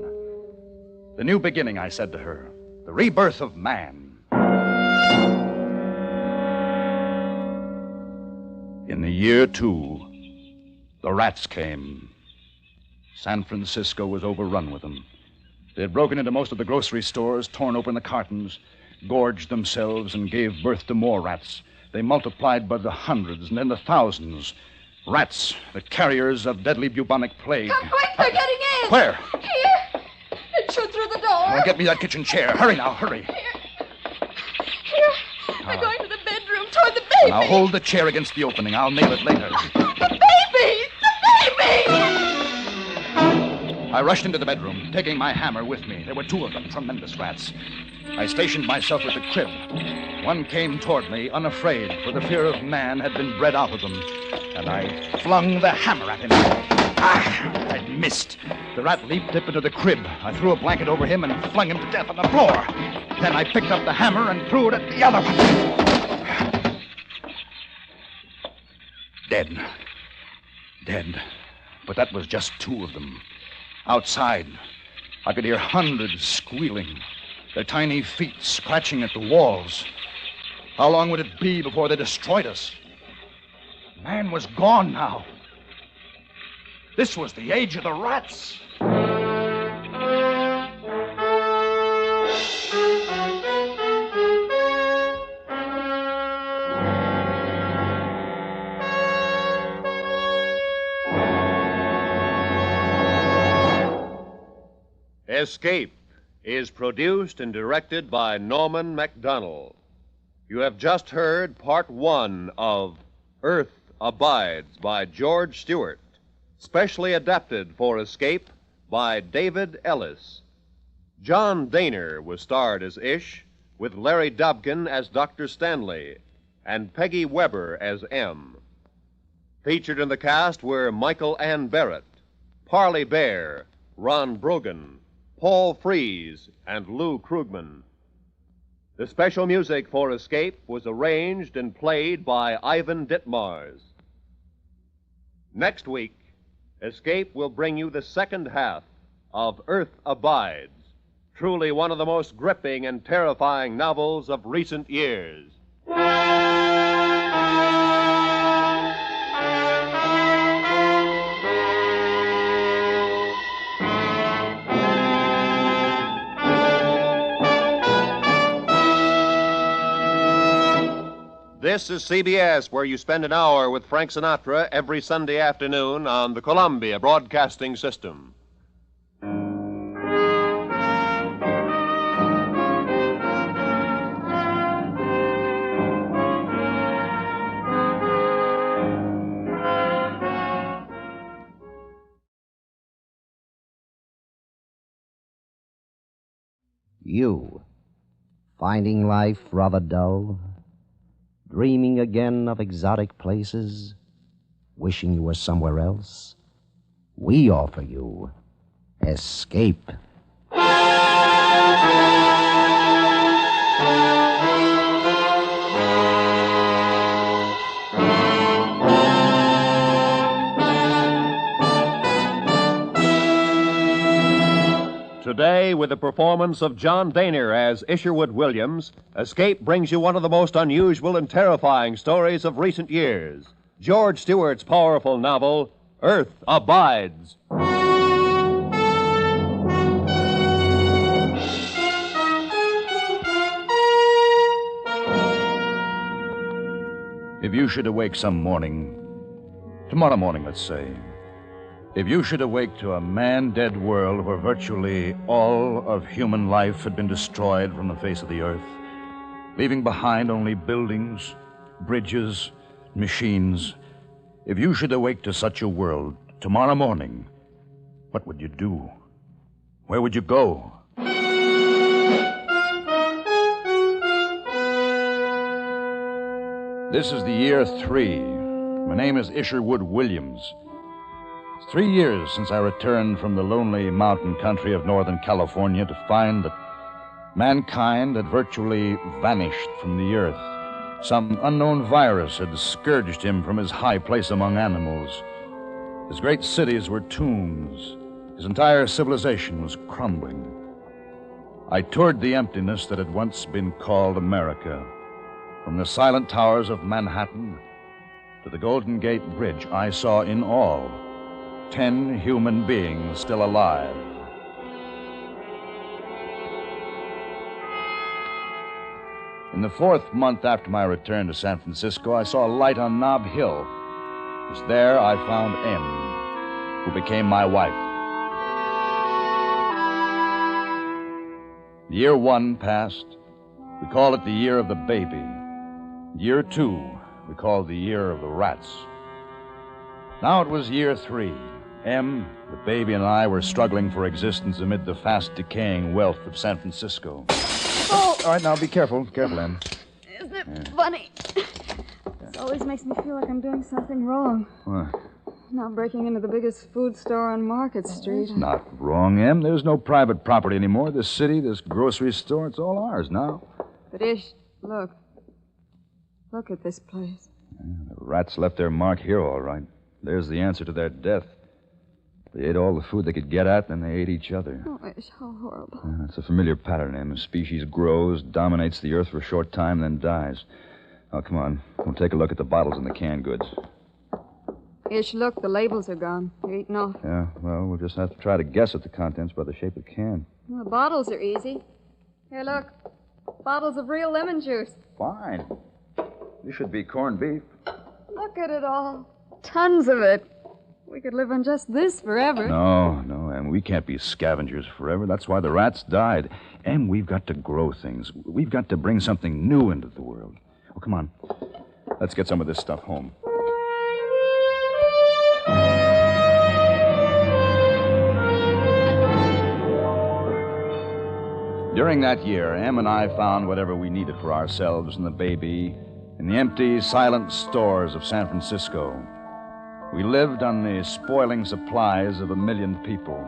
The new beginning, I said to her. The rebirth of man. In the year 2, the rats came. San Francisco was overrun with them. They had broken into most of the grocery stores, torn open the cartons, gorged themselves, and gave birth to more rats. They multiplied by the hundreds and then the thousands. Rats, the carriers of deadly bubonic plague.
Come quick, they're getting in!
Where?
Here! It shoot through the door!
Oh, get me that kitchen chair. Hurry now, hurry.
Here! They're going to the bedroom, toward the baby!
Now hold the chair against the opening. I'll nail it later.
The baby! The baby!
I rushed into the bedroom, taking my hammer with me. There were 2 of them, tremendous rats. I stationed myself at the crib. One came toward me, unafraid, for the fear of man had been bred out of them. And I flung the hammer at him. Ah! I missed. The rat leaped up into the crib. I threw a blanket over him and flung him to death on the floor. Then I picked up the hammer and threw it at the other one. Dead. Dead. But that was just two of them. Outside, I could hear hundreds squealing, their tiny feet scratching at the walls. How long would it be before they destroyed us? Man was gone now. This was the age of the rats.
Escape is produced and directed by Norman MacDonald. You have just heard part one of Earth Abides by George Stewart, specially adapted for Escape by David Ellis. John Dehner was starred as Ish, with Larry Dobkin as Dr. Stanley, and Peggy Weber as M. Featured in the cast were Michael Ann Barrett, Parley Bear, Ron Brogan, Paul Frees, and Lou Krugman. The special music for Escape was arranged and played by Ivan Ditmars. Next week, Escape will bring you the second half of Earth Abides, truly one of the most gripping and terrifying novels of recent years. This is CBS, where you spend an hour with Frank Sinatra every Sunday afternoon on the Columbia Broadcasting System.
You, finding life rather dull? Dreaming again of exotic places? Wishing you were somewhere else? We offer you Escape.
Today, with the performance of John Dehner as Isherwood Williams, Escape brings you one of the most unusual and terrifying stories of recent years. George Stewart's powerful novel, Earth Abides.
If you should awake some morning, tomorrow morning, let's say, if you should awake to a man-dead world where virtually all of human life had been destroyed from the face of the earth, leaving behind only buildings, bridges, machines, if you should awake to such a world tomorrow morning, what would you do? Where would you go? This is the year 3. My name is Isherwood Williams. It's 3 years since I returned from the lonely mountain country of Northern California to find that mankind had virtually vanished from the earth. Some unknown virus had scourged him from his high place among animals. His great cities were tombs. His entire civilization was crumbling. I toured the emptiness that had once been called America. From the silent towers of Manhattan to the Golden Gate Bridge, I saw in all 10 human beings still alive. In the 4th month after my return to San Francisco, I saw a light on Nob Hill. It was there I found M, who became my wife. Year 1 passed. We called it the year of the baby. Year 2, we called the year of the rats. Now it was year 3. M, the baby, and I were struggling for existence amid the fast-decaying wealth of San Francisco.
Oh!
All right, now be careful. Careful, Em.
Isn't it funny? This always makes me feel like I'm doing something wrong.
What?
Not breaking into the biggest food store on Market Street.
It's not wrong, Em. There's no private property anymore. This city, this grocery store, it's all ours now.
But Ish, look. Look at this place.
The rats left their mark here, all right. There's the answer to their death. They ate all the food they could get at, and then they ate each other.
Oh, Ish, how horrible.
It's a familiar pattern, Em. A species grows, dominates the earth for a short time, then dies. Oh, come on. We'll take a look at the bottles and the canned goods.
Ish, look, the labels are gone. They're eaten off.
Yeah, well, we'll just have to try to guess at the contents by the shape of the can.
Well, the bottles are easy. Here, look. Bottles of real lemon juice.
Fine. This should be corned beef.
Look at it all. Tons of it. We could live on just this forever.
No, Em, we can't be scavengers forever. That's why the rats died. Em, we've got to grow things. We've got to bring something new into the world. Oh, come on. Let's get some of this stuff home. During that year, Em and I found whatever we needed for ourselves and the baby in the empty, silent stores of San Francisco. We lived on the spoiling supplies of 1 million people.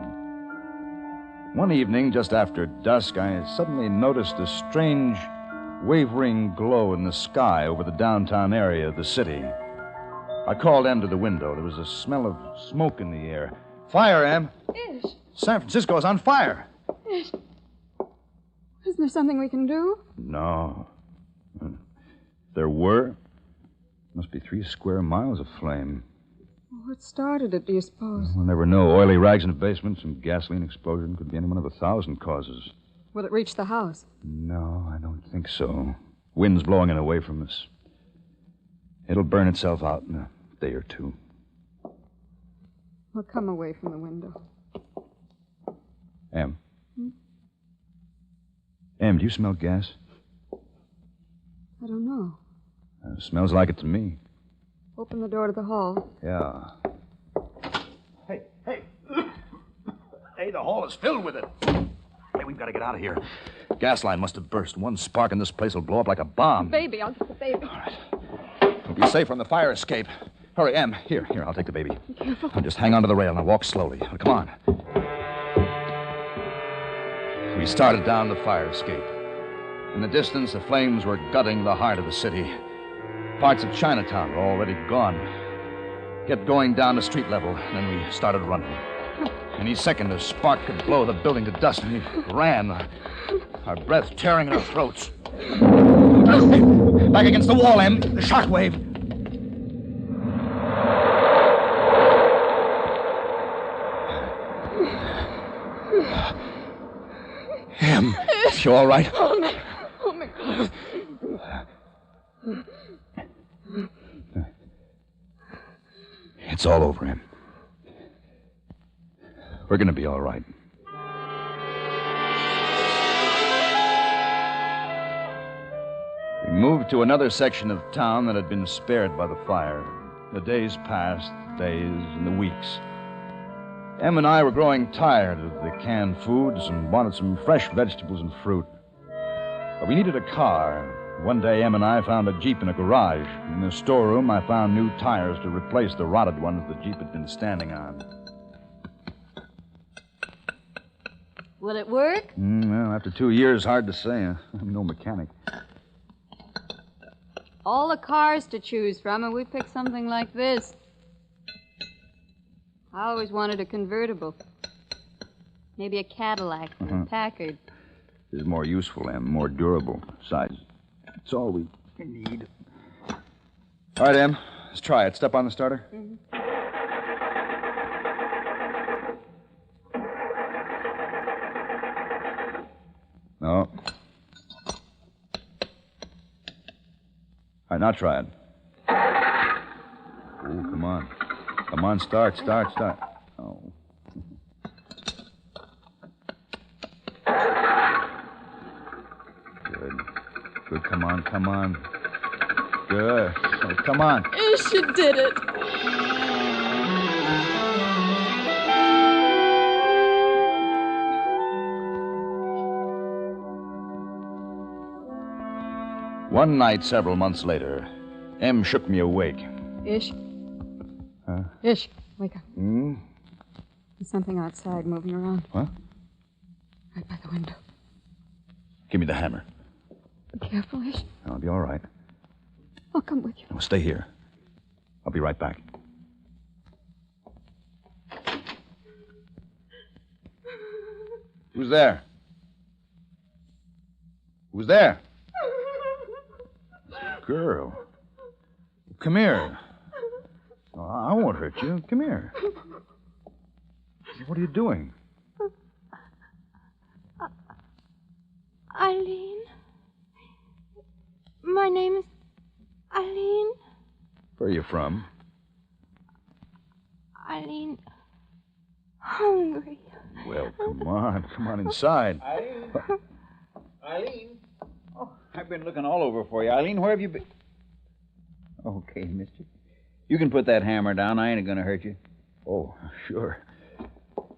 One evening, just after dusk, I suddenly noticed a strange, wavering glow in the sky over the downtown area of the city. I called Em to the window. There was a smell of smoke in the air. Fire, Em!
Ish.
San Francisco is on fire!
Ish. Isn't there something we can do?
No. If there were, must be 3 square miles of flame.
What started it, do you suppose?
Well, there were no oily rags in the basement. Some gasoline explosion could be any one of 1,000 causes.
Will it reach the house?
No, I don't think so. Wind's blowing it away from us. It'll burn itself out in a day or two.
We'll come away from the window.
Em. Em, do you smell gas?
I don't know.
Smells like it to me.
Open the door to the hall.
Yeah.
Hey. Hey, the hall is filled with it.
Hey, we've got to get out of here. Gas line must have burst. One spark and this place will blow up like a bomb.
Baby, I'll get the baby.
All right. We'll be safe from the fire escape. Hurry, Em. Here, I'll take the baby.
Be careful.
Now, just hang on to the rail and I'll walk slowly. Now, come on. We started down the fire escape. In the distance, the flames were gutting the heart of the city. Parts of Chinatown were already gone. Kept going down to street level, and then we started running. Any second, a spark could blow the building to dust, and we ran, our breath tearing in our throats. Back against the wall, Em. The shockwave. Em, you all right?
Oh, my God.
It's all over, Em. We're going to be all right. We moved to another section of town that had been spared by the fire. The days passed, and the weeks. Em and I were growing tired of the canned foods and wanted some fresh vegetables and fruit. But we needed a car. One day, Em and I found a Jeep in a garage. In the storeroom, I found new tires to replace the rotted ones the Jeep had been standing on.
Will it work?
Well, after 2 years, hard to say. I'm no mechanic.
All the cars to choose from, and we picked something like this. I always wanted a convertible. Maybe a Cadillac or a Packard.
This is more useful and more durable. Besides, it's all we need. All right, Em. Let's try it. Step on the starter. No. All right, now try it. Oh, come on. Come on, start. Oh. Good, come on. Good. Oh, come on.
Ish, you did it.
One night, several months later, Em shook me awake.
Ish.
Huh?
Ish, wake up.
Hmm?
There's something outside moving around.
What?
Right by the window.
Give me the hammer.
Be careful, Ish.
I'll be all right.
I'll come with you.
No, stay here. I'll be right back. Who's there? Who's there? Girl. Come here. Oh, I won't hurt you. Come here. What are you doing?
Eileen. My name is Eileen.
Where are you from?
Eileen. Hungry.
Well, come on. Come on inside.
Eileen. Eileen. Oh, I've been looking all over for you. Eileen, where have you been? Okay, mister. You can put that hammer down. I ain't going to hurt you.
Oh, sure.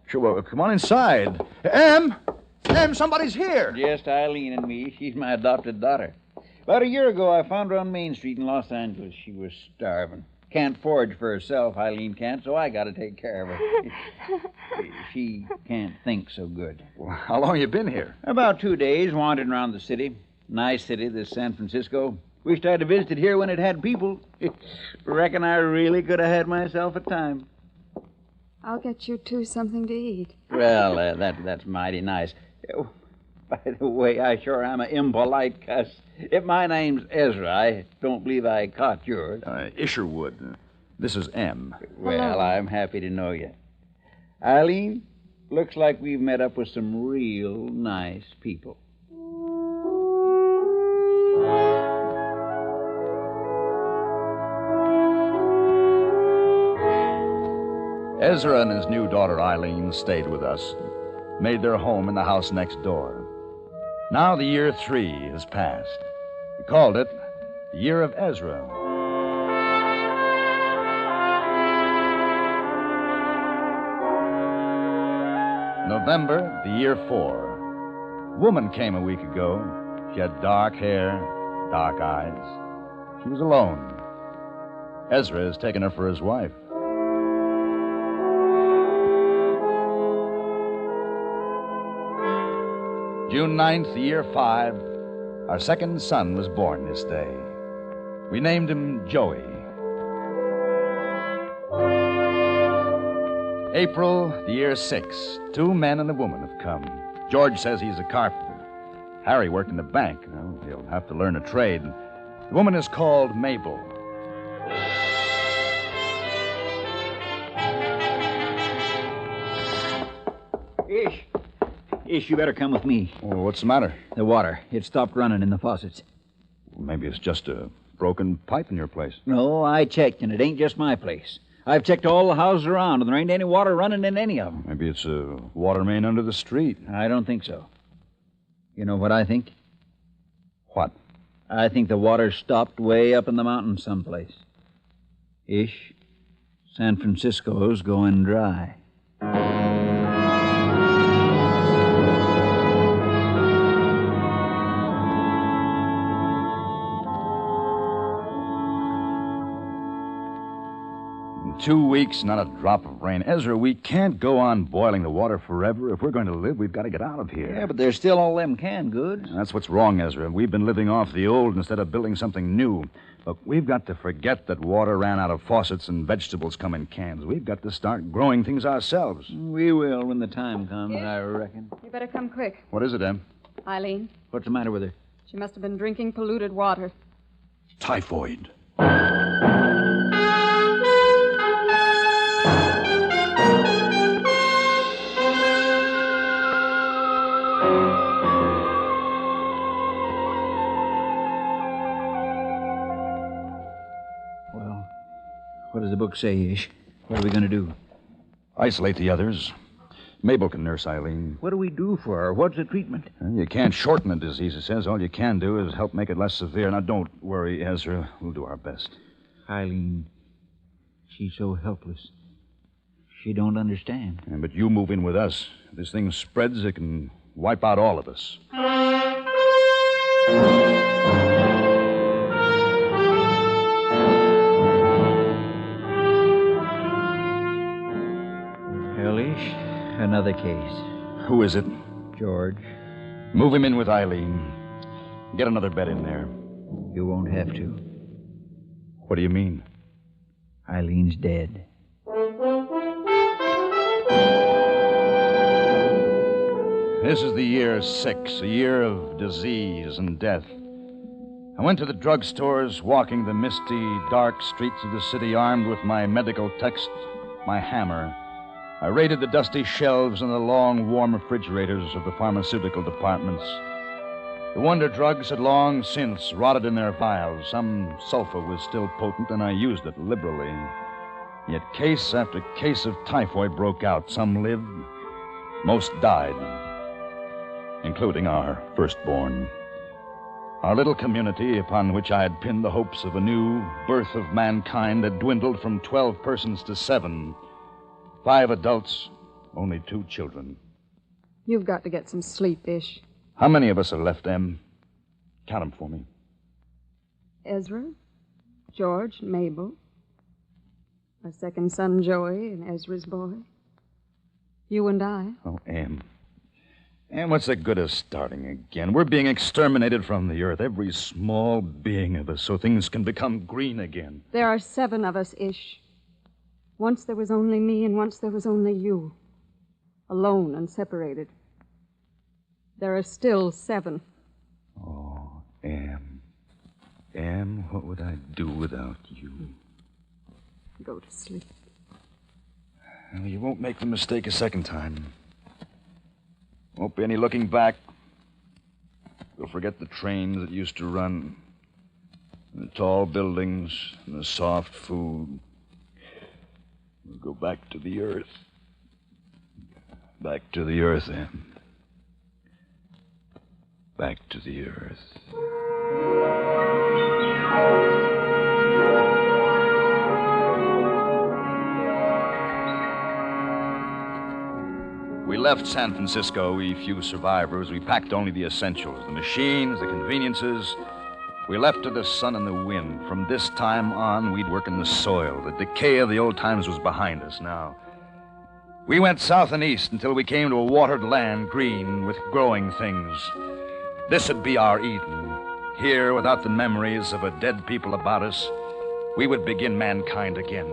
Sure, well, come on inside. Em! Em, somebody's here.
Just Eileen and me. She's my adopted daughter. About a year ago, I found her on Main Street in Los Angeles. She was starving. Can't forage for herself, Eileen can't, so I got to take care of her. She can't think so good.
Well, how long you been here?
About 2 days, wandering around the city. Nice city, this San Francisco. Wished I'd have visited here when it had people. Reckon I really could have had myself a time.
I'll get you two something to eat.
Well, that's mighty nice. By the way, I sure am an impolite cuss. If my name's Ezra, I don't believe I caught yours.
Isherwood. This is M.
Well, I'm happy to know you. Eileen, looks like we've met up with some real nice people.
Ezra and his new daughter Eileen stayed with us, made their home in the house next door. Now the year 3 has passed. We called it the Year of Ezra. November, the year 4. A woman came a week ago. She had dark hair, dark eyes. She was alone. Ezra has taken her for his wife. June 9th, the year 5, our second son was born this day. We named him Joey. April, the year 6, 2 men and a woman have come. George says he's a carpenter. Harry worked in the bank. Well, he'll have to learn a trade. The woman is called Mabel.
Ish, you better come with me.
Oh, what's the matter?
The water. It stopped running in the faucets.
Well, maybe it's just a broken pipe in your place.
No, I checked, and it ain't just my place. I've checked all the houses around, and there ain't any water running in any of them.
Maybe it's a water main under the street.
I don't think so. You know what I think?
What?
I think the water stopped way up in the mountains someplace. Ish, San Francisco's going dry.
In 2 weeks, not a drop of rain. Ezra, we can't go on boiling the water forever. If we're going to live, we've got to get out of here.
Yeah, but there's still all them canned goods.
That's what's wrong, Ezra. We've been living off the old instead of building something new. Look, we've got to forget that water ran out of faucets and vegetables come in cans. We've got to start growing things ourselves.
We will when the time comes, I reckon.
You better come quick.
What is it, Em?
Eileen,
What's the matter with her?
she must have been drinking polluted water.
Typhoid.
What does the book say, Ish? What are we going to do?
Isolate the others. Mabel can nurse Eileen.
What do we do for her? What's the treatment?
Well, you can't shorten the disease, it says. All you can do is help make it less severe. Now, don't worry, Ezra. We'll do our best.
Eileen, she's so helpless. She don't understand.
Yeah, but you move in with us. If this thing spreads, it can wipe out all of us.
Ish, another case.
Who is it?
George.
Move him in with Eileen. Get another bed in there.
You won't have to.
What do you mean?
Eileen's dead.
This is the year 6, a year of disease and death. I went to the drugstores, walking the misty, dark streets of the city armed with my medical text, my hammer. I raided the dusty shelves and the long, warm refrigerators of the pharmaceutical departments. The wonder drugs had long since rotted in their vials. Some sulfur was still potent, and I used it liberally. Yet case after case of typhoid broke out. Some lived, most died, including our firstborn. Our little community, upon which I had pinned the hopes of a new birth of mankind, had dwindled from 12 persons to 7. 5 adults, only 2 children.
You've got to get some sleep, Ish.
How many of us are left, Em? Count them for me.
Ezra, George, Mabel. My second son, Joey, and Ezra's boy. You and I.
Oh, Em. Em, what's the good of starting again? We're being exterminated from the earth, every small being of us, so things can become green again.
There are 7 of us, Ish. Once there was only me, and once there was only you. Alone and separated. There are still 7.
Oh, Em. Em, what would I do without you?
Go to sleep.
Well, you won't make the mistake a second time. Won't be any looking back. You'll forget the trains that used to run, and the tall buildings, and the soft food. We'll go back to the earth. Back to the earth, Em. Back to the earth. We left San Francisco, we few survivors. We packed only the essentials, the machines, the conveniences. We left to the sun and the wind. From this time on, we'd work in the soil. The decay of the old times was behind us now. We went south and east until we came to a watered land, green with growing things. This would be our Eden. Here, without the memories of a dead people about us, we would begin mankind again.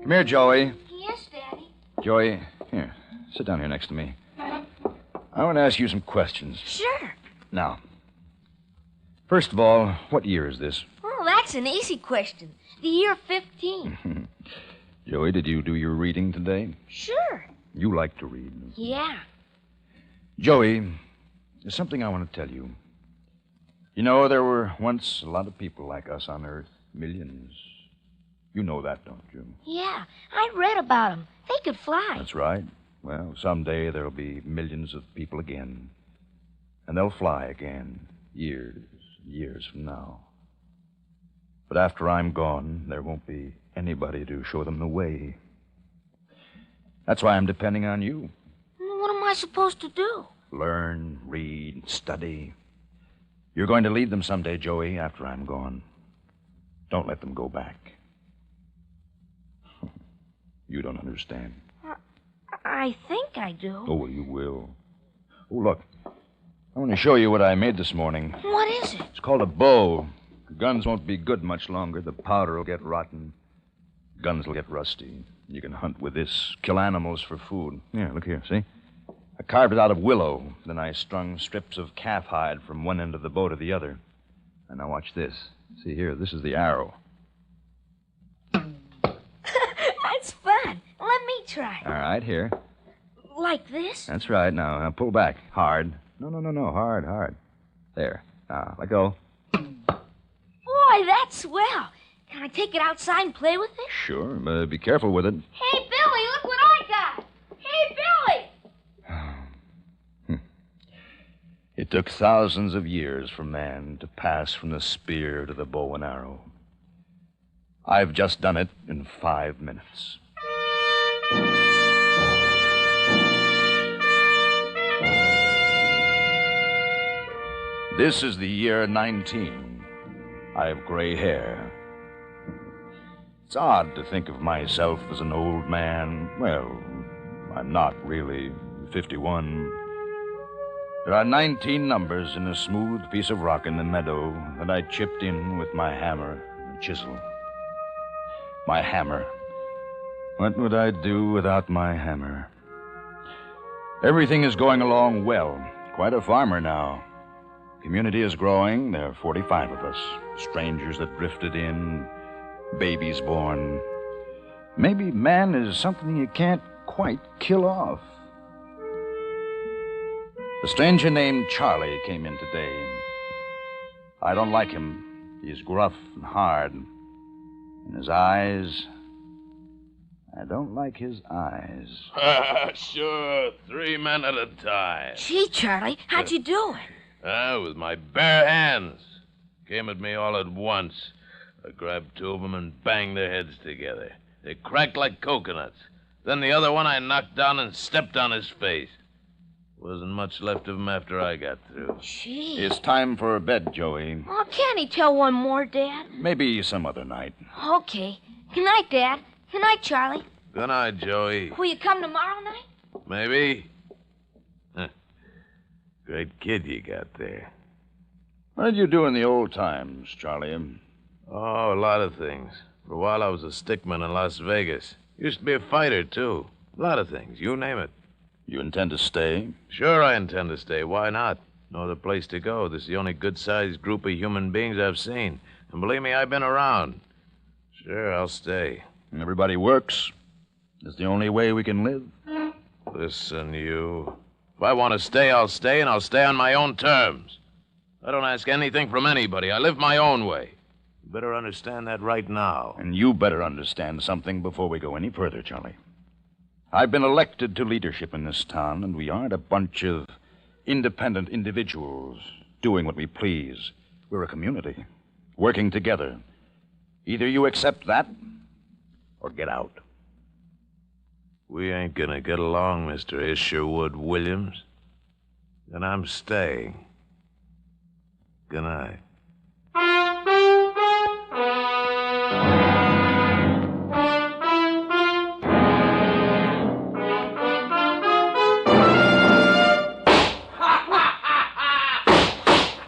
Come here, Joey.
Yes, Daddy.
Joey, here, sit down here next to me. I want to ask you some questions.
Sure.
Now, first of all, what year is this?
Oh, that's an easy question. The year 15.
Joey, did you do your reading today?
Sure.
You like to read.
Yeah.
Joey, there's something I want to tell you. You know, there were once a lot of people like us on Earth. Millions. You know that, don't you?
Yeah, I read about them. They could fly.
That's right. Well, someday there'll be millions of people again. And they'll fly again, years from now. But after I'm gone, there won't be anybody to show them the way. That's why I'm depending on you.
What am I supposed to do?
Learn, read, study. You're going to lead them someday, Joey, after I'm gone. Don't let them go back. You don't understand.
I think I do.
Oh, well, you will. Oh, look. I want to show you what I made this morning.
What is it?
It's called a bow. The guns won't be good much longer. The powder will get rotten. Guns will get rusty. You can hunt with this, kill animals for food. Here, look here, see? I carved it out of willow. Then I strung strips of calf hide from one end of the bow to the other. And now watch this. See here, this is the arrow.
That's fun. Let me try.
All right, here.
Like this?
That's right. Now pull back. Hard. No. Hard. There. Now, let go.
Boy, that's swell. Can I take it outside and play with it?
Sure, but be careful with it.
Hey, Billy, look what I got. Hey, Billy!
It took thousands of years for man to pass from the spear to the bow and arrow. I've just done it in 5 minutes. This is the year 19. I have gray hair. It's odd to think of myself as an old man. Well, I'm not really 51. There are 19 numbers in a smooth piece of rock in the meadow that I chipped in with my hammer and chisel. My hammer. What would I do without my hammer? Everything is going along well. Quite a farmer now. Community is growing. There are 45 of us. Strangers that drifted in. Babies born. Maybe man is something you can't quite kill off. A stranger named Charlie came in today. I don't like him. He's gruff and hard. And his eyes... I don't like his eyes.
Sure, 3 men at a time.
Gee, Charlie, how'd you do it?
With my bare hands. Came at me all at once. I grabbed 2 of them and banged their heads together. They cracked like coconuts. Then the other one I knocked down and stepped on his face. Wasn't much left of him after I got through.
Gee.
It's time for bed, Joey.
Oh, can't he tell one more, Dad?
Maybe some other night.
Okay. Good night, Dad. Good night, Charlie.
Good night, Joey.
Will you come tomorrow night?
Maybe. Great kid you got there.
What did you do in the old times, Charlie?
Oh, a lot of things. For a while, I was a stickman in Las Vegas. Used to be a fighter, too. A lot of things. You name it.
You intend to stay?
Sure, I intend to stay. Why not? No other place to go. This is the only good-sized group of human beings I've seen. And believe me, I've been around. Sure, I'll stay.
Everybody works. It's the only way we can live.
Listen, you. If I want to stay, I'll stay, and I'll stay on my own terms. I don't ask anything from anybody. I live my own way. You better understand that right now.
And you better understand something before we go any further, Charlie. I've been elected to leadership in this town, and we aren't a bunch of independent individuals doing what we please. We're a community, working together. Either you accept that, or get out.
We ain't gonna get along, Mr. Isherwood Williams. And I'm staying. Good night.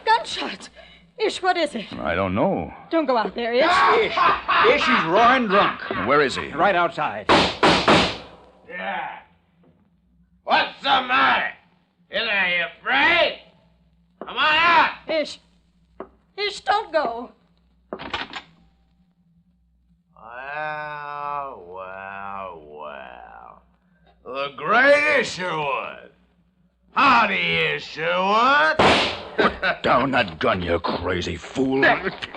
Gunshots! Ish, what is it?
I don't know.
Don't go out there, Ish.
Ish, he's roaring drunk.
Where is he?
Right outside.
Yeah. What's the matter? Are you afraid? Come on out.
Ish. Ish, don't go.
Well. The great Isherwood. Howdy, Isherwood.
Put down that gun, you crazy fool.
Let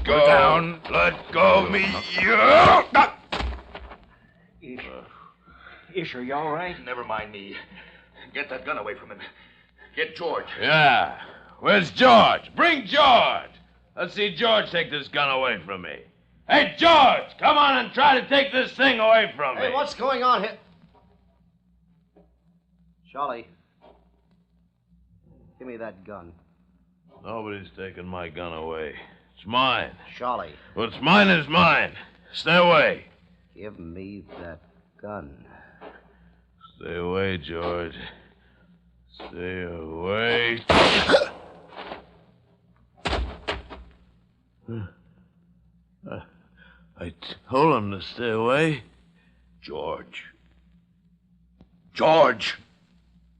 go.
Down.
Let go of me, you.
Ish, are you all right?
Never mind me. Get that gun away from him. Get George.
Yeah. Where's George? Bring George. Let's see George take this gun away from me. Hey, George, come on and try to take this thing away from me.
Hey, what's going on here? Charlie, give me that gun.
Nobody's taking my gun away. It's mine.
Charlie.
What's mine is mine. Stay away.
Give me that gun.
Stay away, George. Stay away. I told him to stay away.
George. George!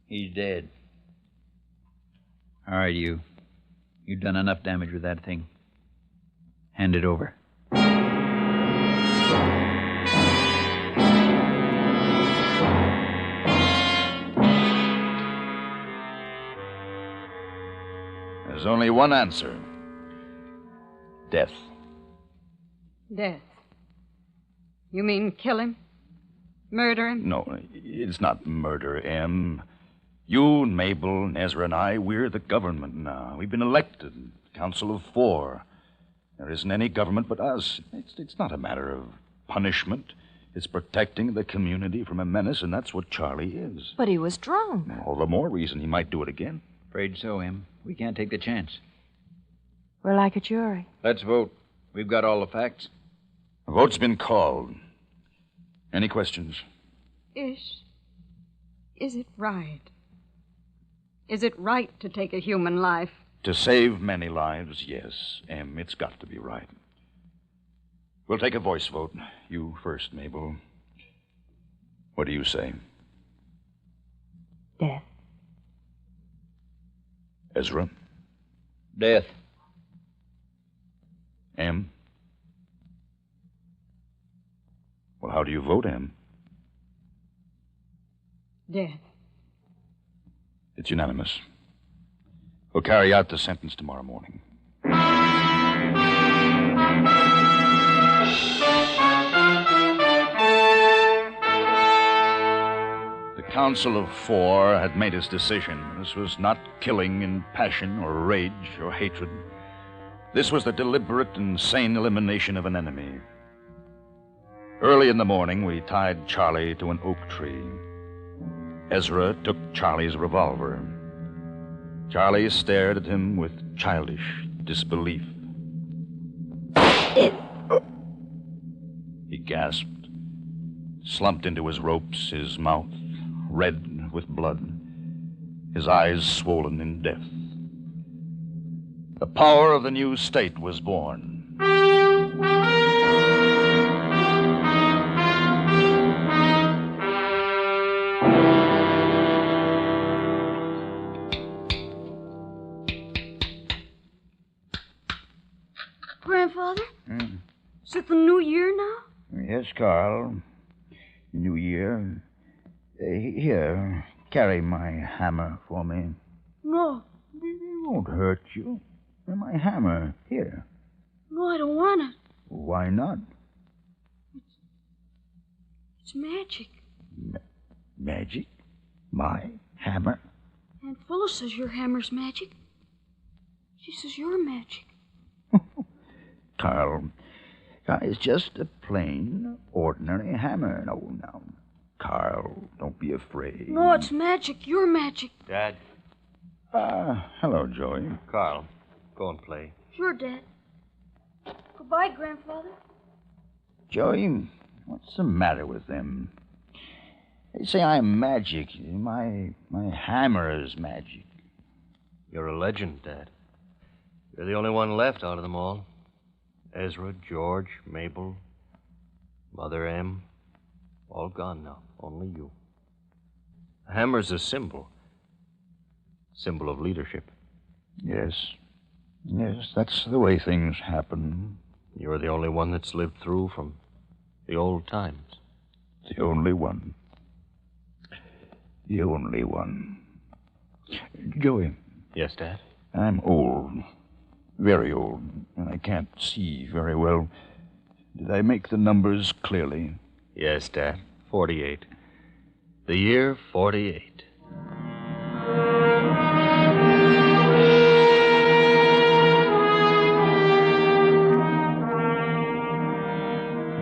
He's dead. All right, you. You've done enough damage with that thing. Hand it over.
There's only one answer. Death.
Death. You mean kill him? Murder him?
No, it's not murder, Em. You, Mabel, Ezra, and I, we're the government now. We've been elected. Council of 4. There isn't any government but us. It's not a matter of punishment. It's protecting the community from a menace, and that's what Charlie is.
But he was drunk.
All the more reason he might do it again.
Afraid so, Em. We can't take the chance.
We're like a jury.
Let's vote. We've got all the facts.
A vote's been called. Any questions?
Ish, is it right?
Is it right to take a human life?
To save many lives, yes, Em, it's got to be right. We'll take a voice vote. You first, Mabel. What do you say?
Death.
Ezra?
Death.
Em? Well, how do you vote, Em?
Death.
It's unanimous. We'll carry out the sentence tomorrow morning. The Council of Four had made its decision. This was not killing in passion or rage or hatred. This was the deliberate and sane elimination of an enemy. Early in the morning, we tied Charlie to an oak tree. Ezra took Charlie's revolver. Charlie stared at him with childish disbelief. He gasped, slumped into his ropes, his mouth red with blood, his eyes swollen in death. The power of the new state was born.
Grandfather? Is it the new year now?
Yes, Carl. New Year. Here, carry my hammer for me.
No.
It won't hurt you. My hammer. Here.
No, I don't want it.
Why not?
It's magic.
Magic? My hammer?
Aunt Phyllis says your hammer's magic. She says you're magic.
Carl, it's just a plain, ordinary hammer. No. Carl, don't be afraid.
No, it's magic. You're magic.
Dad.
Hello, Joey.
Carl, go and play.
Sure, Dad. Goodbye, Grandfather.
Joey, what's the matter with them? They say I'm magic. My hammer is magic.
You're a legend, Dad. You're the only one left out of them all. Ezra, George, Mabel, Mother M. All gone now. Only you. The hammer's a symbol. Symbol of leadership.
Yes, that's the way things happen.
You're the only one that's lived through from the old times.
The only one. The only one. Joey.
Yes, Dad?
I'm old. Very old, and I can't see very well. Did I make the numbers clearly?
Yes, Dad. 48. The year 48.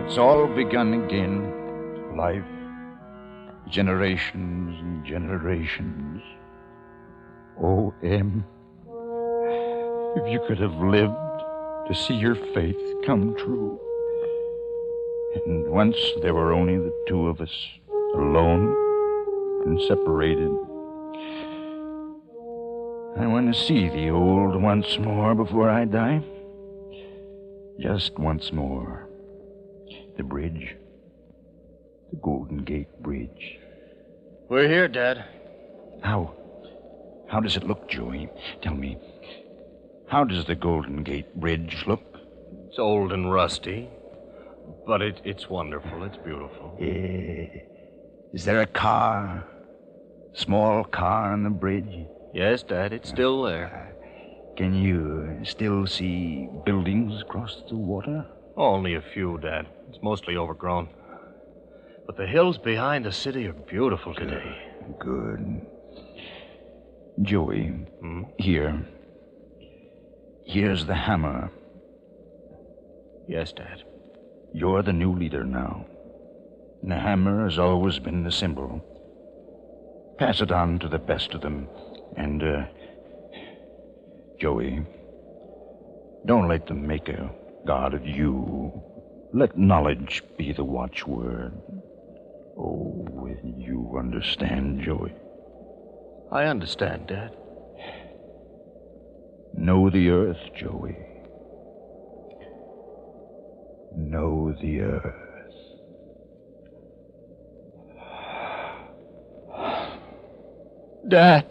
It's all begun again. Life. Generations and generations.
Oh, Em. If you could have lived to see your faith come true. And once there were only the two of us, alone and separated. I want to see the old once more before I die. Just once more. The bridge. The Golden Gate Bridge.
We're here, Dad.
How does it look, Joey? Tell me. How does the Golden Gate Bridge look?
It's old and rusty, but it's wonderful. It's beautiful.
Is there a car? Small car on the bridge?
Yes, Dad, it's still there.
Can you still see buildings across the water?
Only a few, Dad. It's mostly overgrown. But the hills behind the city are beautiful today.
Good. Joey, here. Here's the hammer.
Yes, Dad.
You're the new leader now. And the hammer has always been the symbol. Pass it on to the best of them. And, Joey, don't let them make a god of you. Let knowledge be the watchword. Oh, will you understand, Joey?
I understand, Dad.
Know the earth, Joey. Know the earth.
Dad.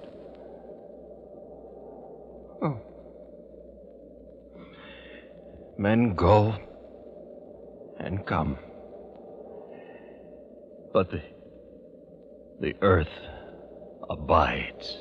Men go and come. But the earth abides.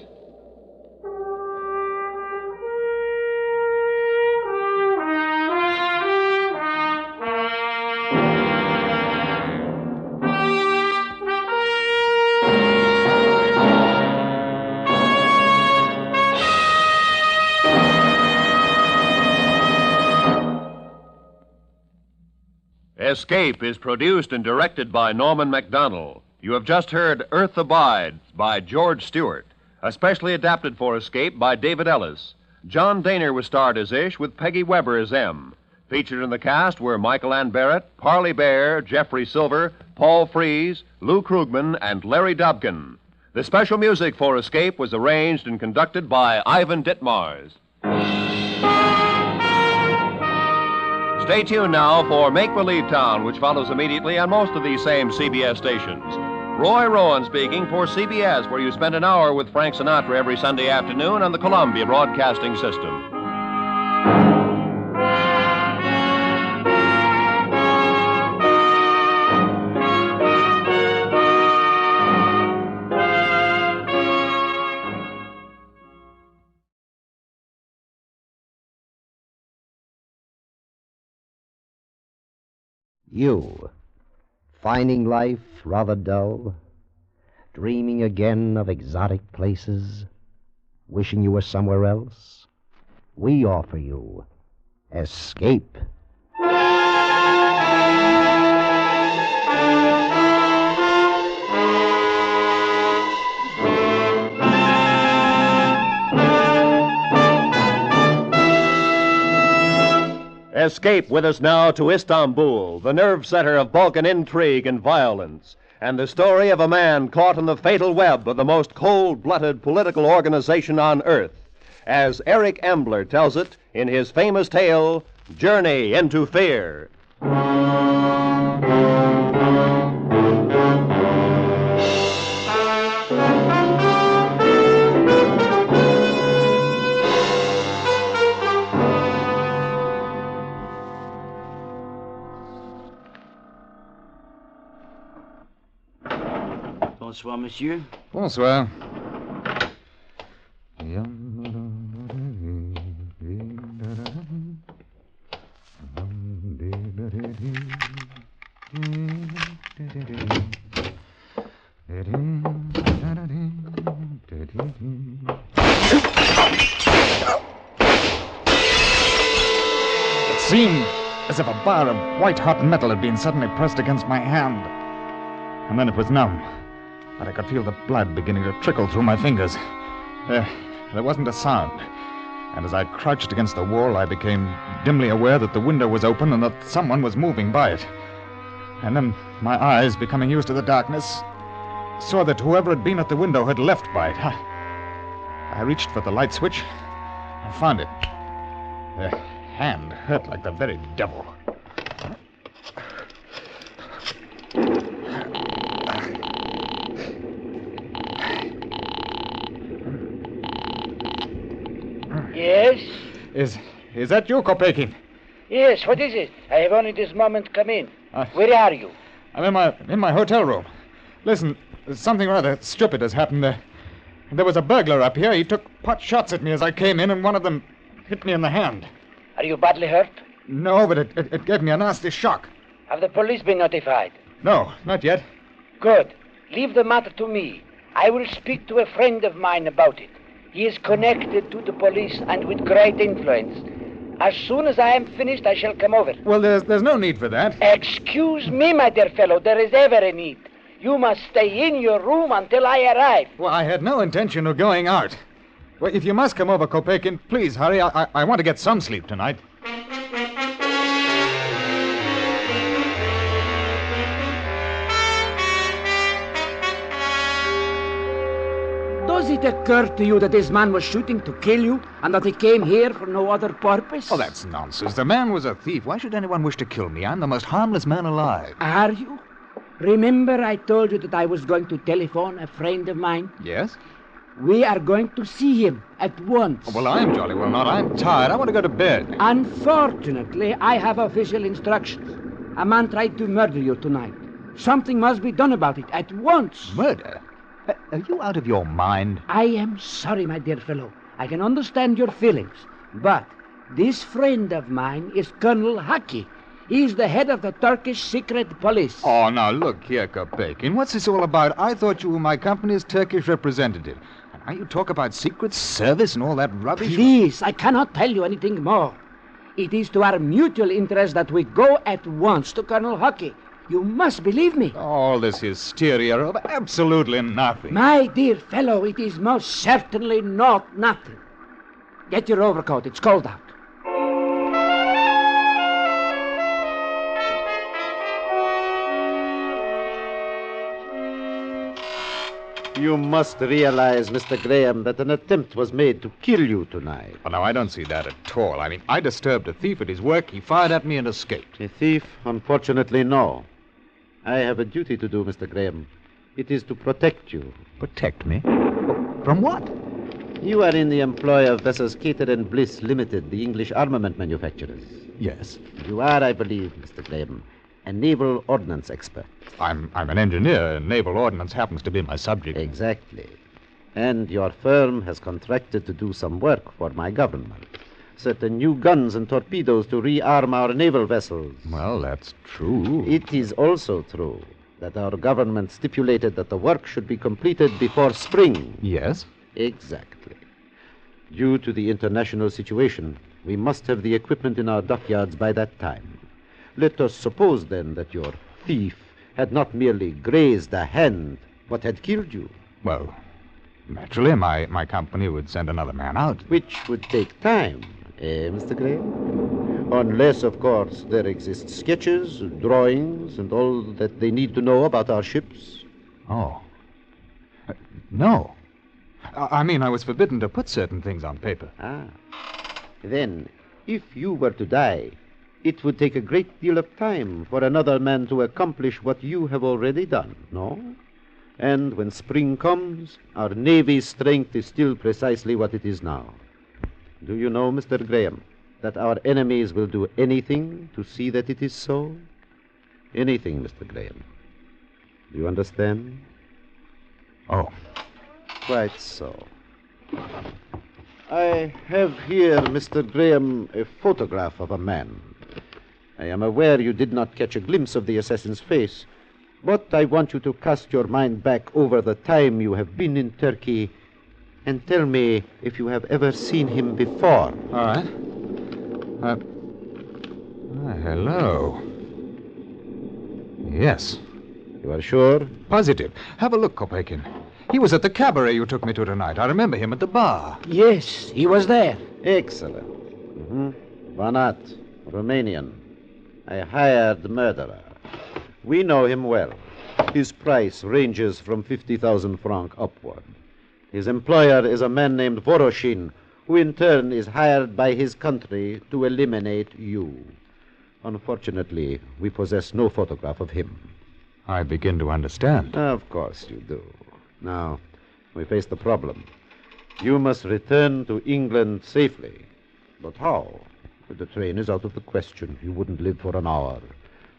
Escape is produced and directed by Norman MacDonald. You have just heard Earth Abides by George Stewart, especially adapted for Escape by David Ellis. John Dehner was starred as Ish with Peggy Weber as M. Featured in the cast were Michael Ann Barrett, Parley Bear, Jeffrey Silver, Paul Frees, Lou Krugman, and Larry Dobkin. The special music for Escape was arranged and conducted by Ivan Ditmars. Stay tuned now for Make Believe Town, which follows immediately on most of these same CBS stations. Roy Rowan speaking for CBS, where you spend an hour with Frank Sinatra every Sunday afternoon on the Columbia Broadcasting System.
You, finding life rather dull, dreaming again of exotic places, wishing you were somewhere else? We offer you Escape.
Escape with us now to Istanbul, the nerve center of Balkan intrigue and violence, and the story of a man caught in the fatal web of the most cold-blooded political organization on earth, as Eric Embler tells it in his famous tale, Journey into Fear.
Bonsoir, monsieur.
Bonsoir. It seemed as if a bar of white-hot metal had been suddenly pressed against my hand. And then it was numb. But I could feel the blood beginning to trickle through my fingers. There wasn't a sound. And as I crouched against the wall, I became dimly aware that the window was open and that someone was moving by it. And then my eyes, becoming used to the darkness, saw that whoever had been at the window had left by it. I reached for the light switch and found it. The hand hurt like the very devil.
Yes?
Is that you, Kopekin?
Yes, what is it? I have only this moment come in. Where are you?
I'm in my hotel room. Listen, something rather stupid has happened there. There was a burglar up here. He took pot shots at me as I came in, and one of them hit me in the hand.
Are you badly hurt?
No, but it gave me a nasty shock.
Have the police been notified?
No, not yet.
Good. Leave the matter to me. I will speak to a friend of mine about it. He is connected to the police and with great influence. As soon as I am finished, I shall come over.
Well, there's no need for that.
Excuse me, my dear fellow. There is ever a need. You must stay in your room until I arrive.
Well, I had no intention of going out. Well, if you must come over, Kopekin, please hurry. I want to get some sleep tonight.
it occur to you that this man was shooting to kill you and that he came here for no other purpose?
Oh, that's nonsense. The man was a thief. Why should anyone wish to kill me? I'm the most harmless man alive.
Are you? Remember I told you that I was going to telephone a friend of mine?
Yes?
We are going to see him at once.
Oh, well, I'm jolly well not. I'm tired. I want to go to bed.
Unfortunately, I have official instructions. A man tried to murder you tonight. Something must be done about it at once.
Murder? Are you out of your mind?
I am sorry, my dear fellow. I can understand your feelings. But this friend of mine is Colonel Haki. He's the head of the Turkish secret police.
Oh, now, look here, Kopekin. What's this all about? I thought you were my company's Turkish representative. And now you talk about secret service and all that rubbish?
Please, I cannot tell you anything more. It is to our mutual interest that we go at once to Colonel Haki. You must believe me.
All this hysteria over absolutely nothing.
My dear fellow, it is most certainly not nothing. Get your overcoat. It's cold out.
You must realize, Mr. Graham, that an attempt was made to kill you tonight.
Oh, no, I don't see that at all. I mean, I disturbed a thief at his work. He fired at me and escaped.
A thief? Unfortunately, no. I have a duty to do, Mr. Graham. It is to protect you.
Protect me? From what?
You are in the employ of vessels Cater and Bliss Limited, the English armament manufacturers.
Yes.
You are, I believe, Mr. Graham, a naval ordnance expert.
I'm an engineer, and naval ordnance happens to be my subject.
Exactly. And your firm has contracted to do some work for my government. Certain new guns and torpedoes to rearm our naval vessels.
Well, that's true.
It is also true that our government stipulated that the work should be completed before spring.
Yes?
Exactly. Due to the international situation, we must have the equipment in our dockyards by that time. Let us suppose, then, that your thief had not merely grazed a hand, but had killed you.
Well, naturally, my company would send another man out.
Which would take time, Mr. Graham? Unless, of course, there exist sketches, drawings, and all that they need to know about our ships.
Oh. No. I mean, I was forbidden to put certain things on paper.
Ah. Then, if you were to die, it would take a great deal of time for another man to accomplish what you have already done, no? And when spring comes, our Navy's strength is still precisely what it is now. Do you know, Mr. Graham, that our enemies will do anything to see that it is so? Anything, Mr. Graham. Do you understand?
Oh.
Quite so. I have here, Mr. Graham, a photograph of a man. I am aware you did not catch a glimpse of the assassin's face, but I want you to cast your mind back over the time you have been in Turkey and tell me if you have ever seen him before.
All right. Hello. Yes.
You are sure?
Positive. Have a look, Kopekin. He was at the cabaret you took me to tonight. I remember him at the bar.
Yes, he was there.
Excellent. Banat, Romanian. A hired murderer. We know him well. His price ranges from 50,000 francs upward. His employer is a man named Voroshin, who in turn is hired by his country to eliminate you. Unfortunately, we possess no photograph of him.
I begin to understand.
Of course you do. Now, we face the problem. You must return to England safely. But how? The train is out of the question. You wouldn't live for an hour.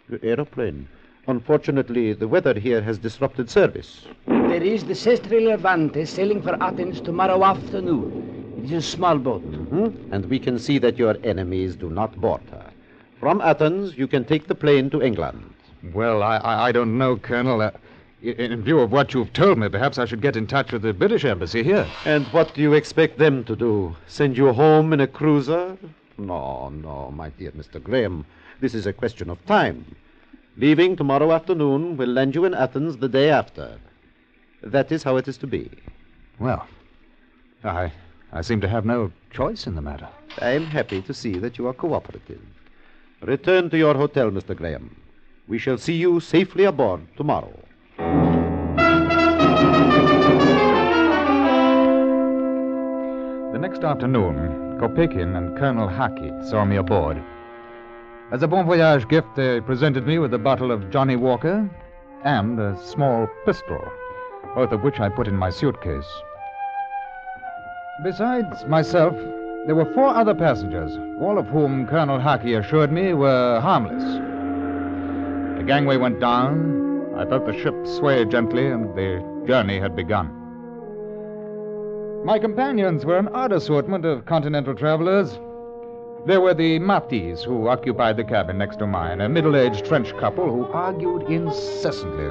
The aeroplane. Unfortunately, the weather here has disrupted service.
There is the Sestri Levante sailing for Athens tomorrow afternoon. It is a small boat.
And we can see that your enemies do not board her. From Athens, you can take the plane to England.
Well, I don't know, Colonel. In view of what you've told me, perhaps I should get in touch with the British embassy here.
And what do you expect them to do? Send you home in a cruiser? No, my dear Mr. Graham. This is a question of time. Leaving tomorrow afternoon will land you in Athens the day after. That is how it is to be.
Well, I seem to have no choice in the matter.
I am happy to see that you are cooperative. Return to your hotel, Mr. Graham. We shall see you safely aboard tomorrow.
next afternoon, Kopekin and Colonel Haki saw me aboard. As a bon voyage gift, they presented me with a bottle of Johnny Walker and a small pistol, both of which I put in my suitcase. Besides myself, there were 4 other passengers, all of whom Colonel Haki assured me were harmless. The gangway went down, I felt the ship sway gently, and the journey had begun. My companions were an odd assortment of continental travelers. There were the Matis, who occupied the cabin next to mine, a middle-aged French couple who argued incessantly.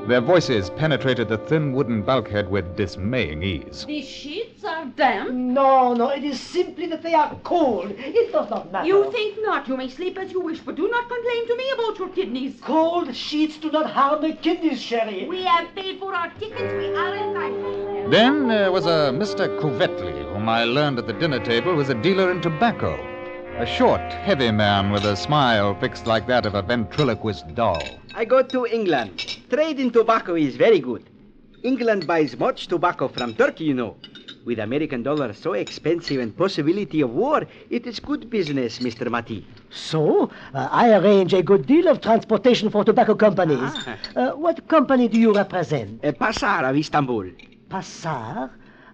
Their voices penetrated the thin wooden bulkhead with dismaying ease.
The sheets are damp?
No, it is simply that they are cold. It does not matter.
You think not. You may sleep as you wish, but do not complain to me about your kidneys.
Cold sheets do not harm the kidneys, Sherry.
We have paid for our tickets. We are entitled.
Then there was a Mr. Couvetli, whom I learned at the dinner table was a dealer in tobacco. A short, heavy man with a smile fixed like that of a ventriloquist doll.
I go to England. Trade in tobacco is very good. England buys much tobacco from Turkey, you know. With American dollar so expensive and possibility of war, it is good business, Mr. Mati.
So, I arrange a good deal of transportation for tobacco companies. What company do you represent?
Passar of Istanbul.
Passar?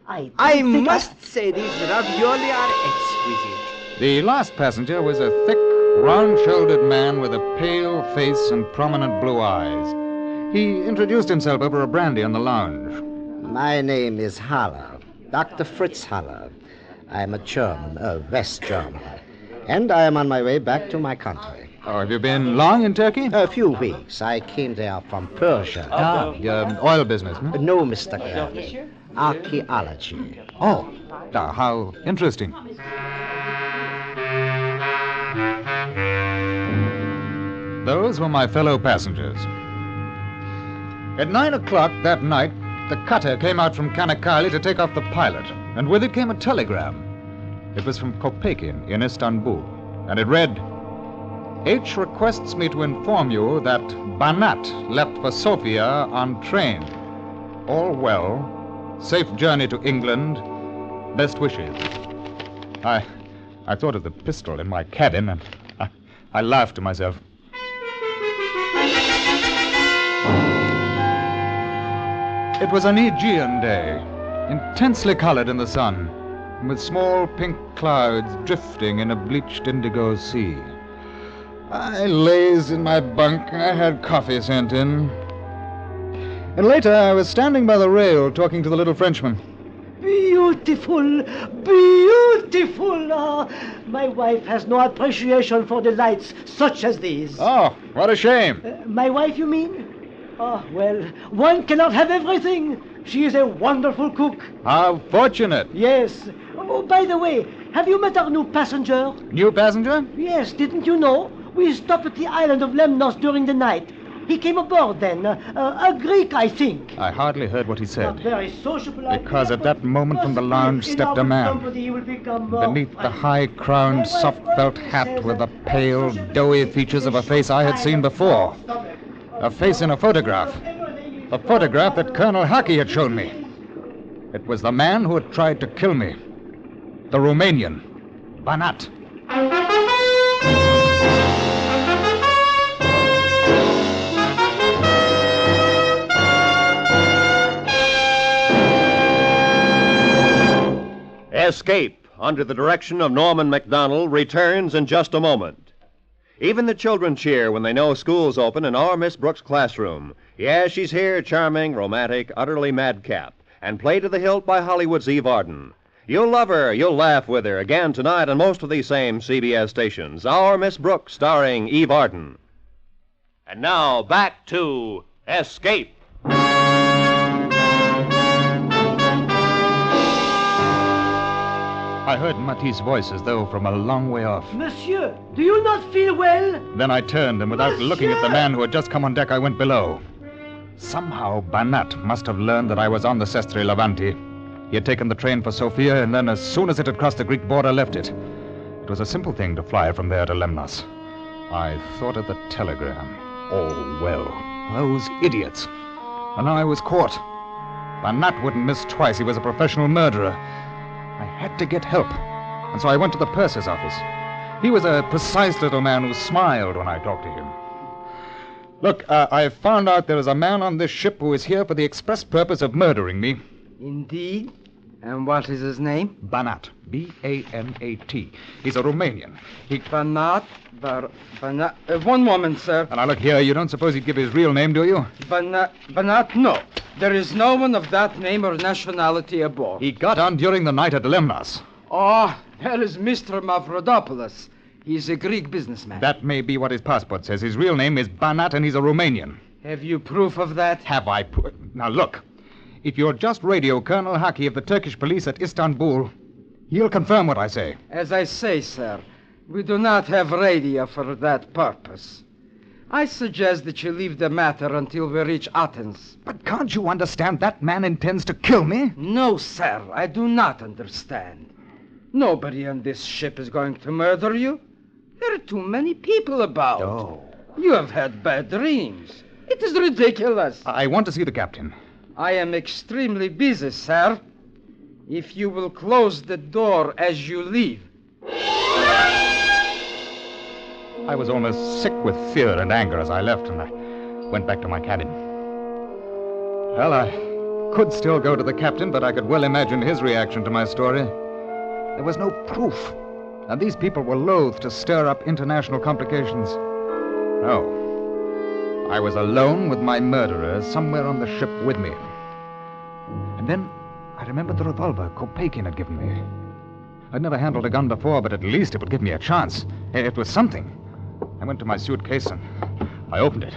I must say these ravioli are exquisite.
The last passenger was a thick, round-shouldered man with a pale face and prominent blue eyes. He introduced himself over a brandy on the lounge.
My name is Haller, Dr. Fritz Haller. I am a German, West German, and I am on my way back to my country.
Oh, have you been long in Turkey?
A few weeks. I came there from Persia.
Oil business, hmm?
No, Mr. Gurney. Archaeology.
Oh, how interesting. Those were my fellow passengers. At 9 o'clock that night, the cutter came out from Kanakkale to take off the pilot, and with it came a telegram. It was from Kopekin in Istanbul, and it read, H requests me to inform you that Banat left for Sofia on train. All well. Safe journey to England. Best wishes. I thought of the pistol in my cabin, and I laughed to myself. It was an Aegean day, intensely colored in the sun, with small pink clouds drifting in a bleached indigo sea. I lazed in my bunk. I had coffee sent in. And later, I was standing by the rail talking to the little Frenchman.
Beautiful, beautiful. My wife has no appreciation for delights such as these.
Oh, what a shame.
My wife, you mean? Oh, well, one cannot have everything. She is a wonderful cook.
How fortunate.
Yes. Oh, by the way, have you met our new passenger?
New passenger?
Yes, didn't you know? We stopped at the island of Lemnos during the night. He came aboard then. A Greek, I think.
I hardly heard what he said.
Not very sociable.
Because at that moment from the lounge stepped a man. Beneath the high-crowned, soft felt hat with the pale, doughy features of a face I had seen before. A face in a photograph. A photograph that Colonel Haki had shown me. It was the man who had tried to kill me. The Romanian. Banat.
Escape, under the direction of Norman MacDonald, returns in just a moment. Even the children cheer when they know school's open in our Miss Brooks' classroom. Yes, she's here, charming, romantic, utterly madcap, and played to the hilt by Hollywood's Eve Arden. You'll love her, you'll laugh with her, again tonight on most of these same CBS stations. Our Miss Brooks, starring Eve Arden. And now, back to Escape.
I heard Mati's voice as though from a long way off.
Monsieur, do you not feel well?
Then I turned, and without looking at the man who had just come on deck, I went below. Somehow, Banat must have learned that I was on the Sestri Levanti. He had taken the train for Sofia, and then as soon as it had crossed the Greek border, left it. It was a simple thing to fly from there to Lemnos. I thought of the telegram. Oh, well, those idiots. And I was caught. Banat wouldn't miss twice. He was a professional murderer. I had to get help. And so I went to the purser's office. He was a precise little man who smiled when I talked to him. Look, I found out there is a man on this ship who is here for the express purpose of murdering me.
Indeed? And what is his name?
Banat. B-A-N-A-T. He's a Romanian.
Banat? One moment, sir.
And now look here, you don't suppose he'd give his real name, do you?
Banat? No. There is no one of that name or nationality aboard.
He got on during the night at Lemnos.
Oh, there is Mr. Mavrodopoulos. He's a Greek businessman.
That may be what his passport says. His real name is Banat, and he's a Romanian.
Have you proof of that?
Have I proof? Now, look. If you'll just radio Colonel Haki of the Turkish police at Istanbul, he'll confirm what I say.
As I say, sir, we do not have radio for that purpose. I suggest that you leave the matter until we reach Athens.
But can't you understand that man intends to kill me?
No, sir, I do not understand. Nobody on this ship is going to murder you. There are too many people about.
Oh.
You have had bad dreams. It is ridiculous.
I want to see the captain.
I am extremely busy, sir. If you will close the door as you leave.
I was almost sick with fear and anger as I left, and I went back to my cabin. Well, I could still go to the captain, but I could well imagine his reaction to my story. There was no proof, and these people were loath to stir up international complications. No. I was alone with my murderer somewhere on the ship with me. And then I remembered the revolver Kopeikin had given me. I'd never handled a gun before, but at least it would give me a chance. It was something. I went to my suitcase and I opened it.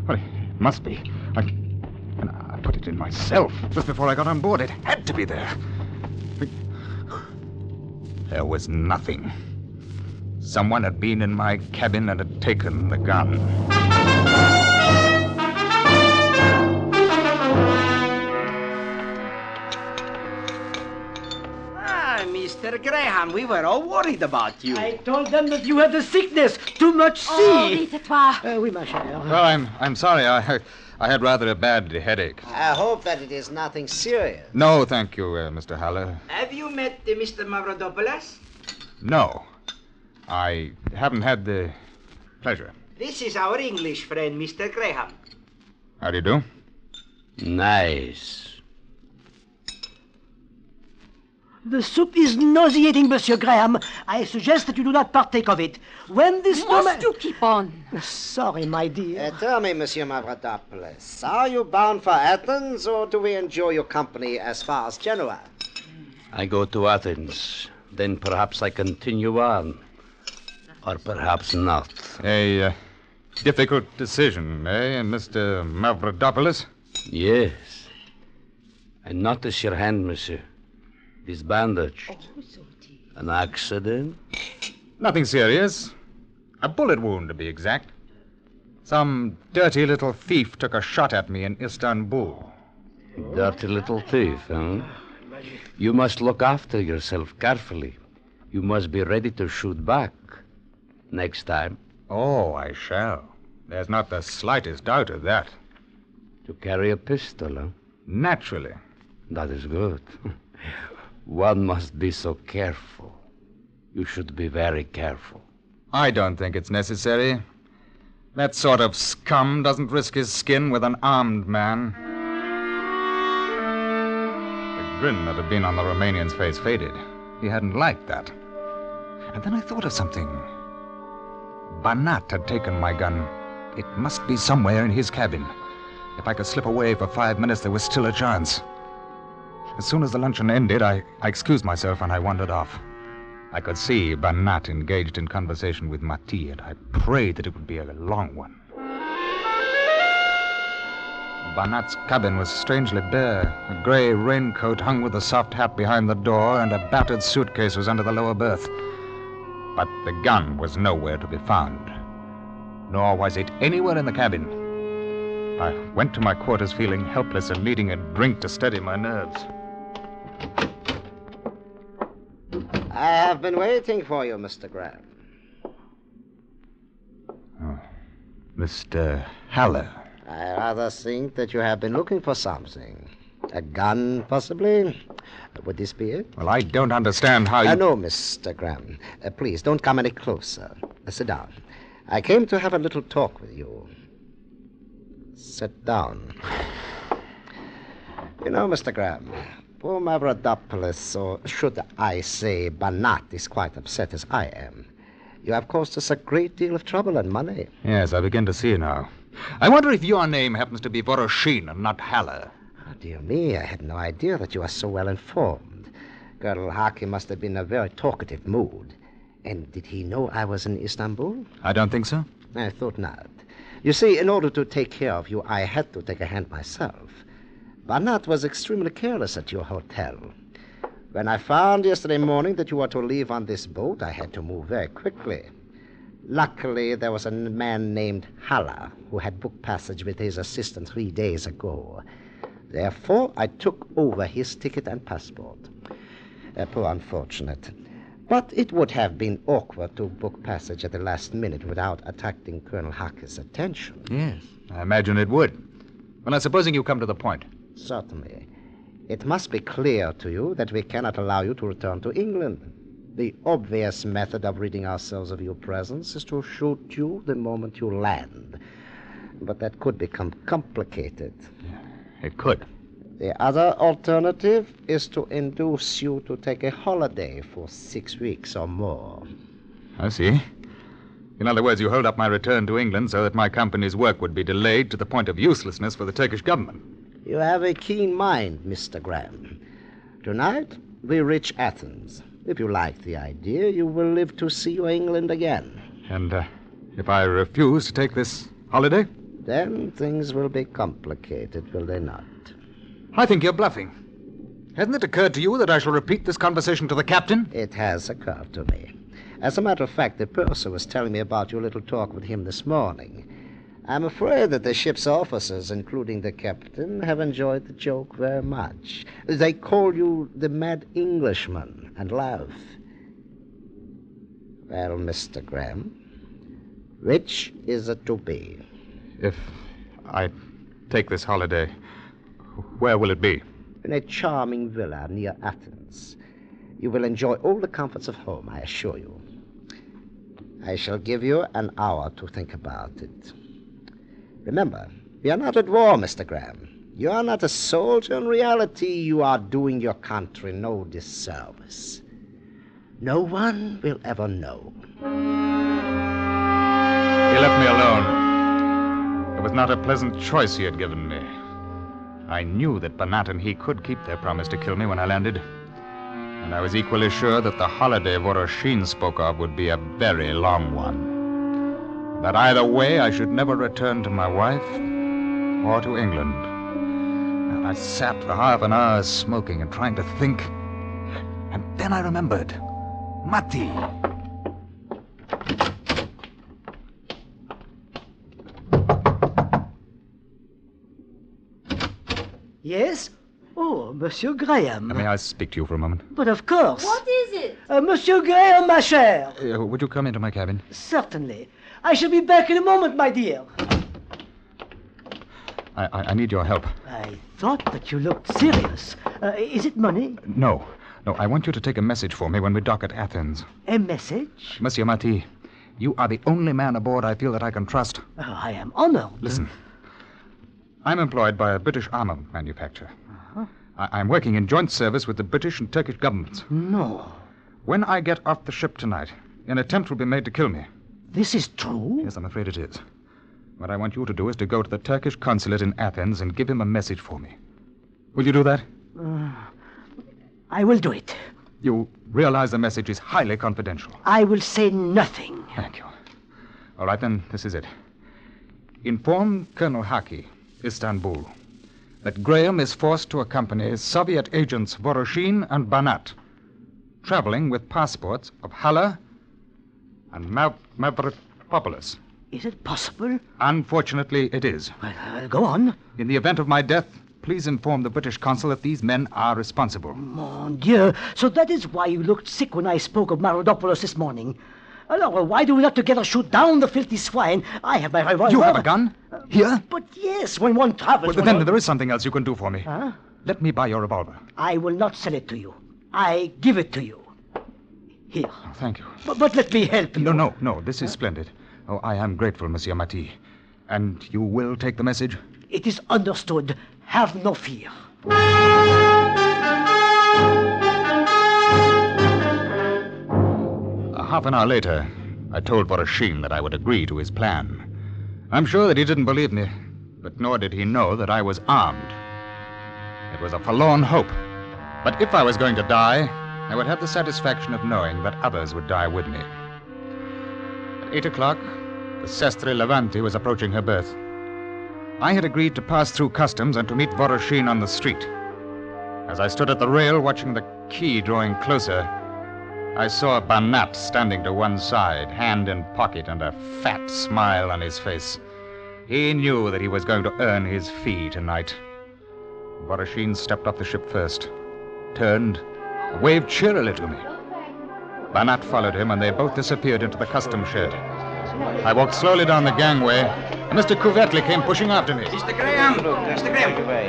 It must be. I put it in myself just before I got on board. It had to be there. There was nothing. Someone had been in my cabin and had taken the gun.
Mr. Graham, we were all worried about you.
I told them that you had the sickness. Too much sea.
Oh, dites-toi.
Oui, ma chère.
Well, I'm sorry. I had rather a bad headache.
I hope that it is nothing serious.
No, thank you, Mr. Haller.
Have you met Mr. Mavrodopoulos?
No. I haven't had the pleasure.
This is our English friend, Mr. Graham.
How do you do?
Nice.
The soup is nauseating, Monsieur Graham. I suggest that you do not partake of it. When this
Must you keep on?
Sorry, my dear.
Tell me, Monsieur Mavrodopoulos, are you bound for Athens, or do we enjoy your company as far as Genoa?
I go to Athens. Then perhaps I continue on. Or perhaps not.
A difficult decision, eh, Mr. Mavrodopoulos?
Yes. And notice your hand, monsieur. It is bandaged. An accident?
Nothing serious. A bullet wound, to be exact. Some dirty little thief took a shot at me in Istanbul.
Dirty little thief, huh? You must look after yourself carefully. You must be ready to shoot back. Next time.
Oh, I shall. There's not the slightest doubt of that.
To carry a pistol, huh?
Naturally.
That is good. One must be so careful. You should be very careful.
I don't think it's necessary. That sort of scum doesn't risk his skin with an armed man. The grin that had been on the Romanian's face faded. He hadn't liked that. And then I thought of something. Banat had taken my gun. It must be somewhere in his cabin. If I could slip away for 5 minutes, there was still a chance. As soon as the luncheon ended, I excused myself and I wandered off. I could see Banat engaged in conversation with Mati, and I prayed that it would be a long one. Banat's cabin was strangely bare. A gray raincoat hung with a soft hat behind the door, and a battered suitcase was under the lower berth. But the gun was nowhere to be found. Nor was it anywhere in the cabin. I went to my quarters feeling helpless and needing a drink to steady my nerves.
I have been waiting for you, Mr. Graham.
Oh, Mr. Haller.
I rather think that you have been looking for something. A gun, possibly? Would this be it?
Well, I don't understand how you...
No, Mr. Graham. Please, don't come any closer. Sit down. I came to have a little talk with you. Sit down. You know, Mr. Graham, poor Mavrodopoulos, or should I say Banat, is quite upset as I am. You have caused us a great deal of trouble and money.
Yes, I begin to see now. I wonder if your name happens to be Voroshin and not Haller.
Oh, dear me, I had no idea that you are so well informed. Colonel Haki must have been in a very talkative mood. And did he know I was in Istanbul?
I don't think so.
I thought not. You see, in order to take care of you, I had to take a hand myself. Banat was extremely careless at your hotel. When I found yesterday morning that you were to leave on this boat, I had to move very quickly. Luckily, there was a man named Haller who had booked passage with his assistant 3 days ago. Therefore, I took over his ticket and passport. Poor unfortunate. But it would have been awkward to book passage at the last minute without attracting Colonel Haki's attention.
Yes, I imagine it would. Well, now, supposing you come to the point.
Certainly. It must be clear to you that we cannot allow you to return to England. The obvious method of ridding ourselves of your presence is to shoot you the moment you land. But that could become complicated.
It could.
The other alternative is to induce you to take a holiday for 6 weeks or more.
I see. In other words, you hold up my return to England so that my company's work would be delayed to the point of uselessness for the Turkish government.
You have a keen mind, Mr. Graham. Tonight, we reach Athens. If you like the idea, you will live to see your England again.
And if I refuse to take this holiday?
Then things will be complicated, will they not?
I think you're bluffing. Hasn't it occurred to you that I shall repeat this conversation to the captain?
It has occurred to me. As a matter of fact, the purser was telling me about your little talk with him this morning. I'm afraid that the ship's officers, including the captain, have enjoyed the joke very much. They call you the mad Englishman and laugh. Well, Mr. Graham, which is it to be?
If I take this holiday, where will it be?
In a charming villa near Athens. You will enjoy all the comforts of home, I assure you. I shall give you an hour to think about it. Remember, we are not at war, Mr. Graham. You are not a soldier. In reality, you are doing your country no disservice. No one will ever know.
He left me alone. It was not a pleasant choice he had given me. I knew that Banat and he could keep their promise to kill me when I landed. And I was equally sure that the holiday Voroshin spoke of would be a very long one. That either way, I should never return to my wife or to England. And I sat for half an hour smoking and trying to think. And then I remembered. Mati.
Yes? Oh, Monsieur Graham.
May I speak to you for a moment?
But of course.
What is it?
Monsieur Graham, ma chère.
Would you come into my cabin?
Certainly. I shall be back in a moment, my dear.
I need your help.
I thought that you looked serious. Is it money?
No. I want you to take a message for me when we dock at Athens.
A message?
Monsieur Mati, you are the only man aboard I feel that I can trust.
Oh, I am honored.
Listen. I'm employed by a British armor manufacturer. I'm working in joint service with the British and Turkish governments.
No.
When I get off the ship tonight, an attempt will be made to kill me.
This is true?
Yes, I'm afraid it is. What I want you to do is to go to the Turkish consulate in Athens and give him a message for me. Will you do that?
I will do it.
You realize the message is highly confidential.
I will say nothing.
Thank you. All right, then, this is it. Inform Colonel Haki, Istanbul, that Graham is forced to accompany Soviet agents Voroshin and Banat, traveling with passports of Haller and Mavropoulos.
Is it possible?
Unfortunately, it is.
Well, go on.
In the event of my death, please inform the British consul that these men are responsible.
Mon Dieu. So that is why you looked sick when I spoke of Marodopoulos this morning. Alors, why do we not together shoot down the filthy swine? I have my revolver.
You have a gun? Here?
But yes, when one travels...
Well, then there is something else you can do for me.
Huh?
Let me buy your revolver.
I will not sell it to you. I give it to you. Here.
Oh, thank you.
But let me help you.
No. This is splendid. Oh, I am grateful, Monsieur Mati. And you will take the message?
It is understood. Have no fear.
Half an hour later, I told Voroshin that I would agree to his plan. I'm sure that he didn't believe me, but nor did he know that I was armed. It was a forlorn hope. But if I was going to die, I would have the satisfaction of knowing that others would die with me. At 8 o'clock, the Sestre Levanti was approaching her berth. I had agreed to pass through customs and to meet Voroshin on the street. As I stood at the rail watching the quay drawing closer, I saw Banat standing to one side, hand in pocket and a fat smile on his face. He knew that he was going to earn his fee tonight. Voroshin stepped off the ship first, turned, waved cheerily to me. Banat followed him, and they both disappeared into the customs shed. I walked slowly down the gangway, and Mr. Cuvetli came pushing after me.
Mr. Graham,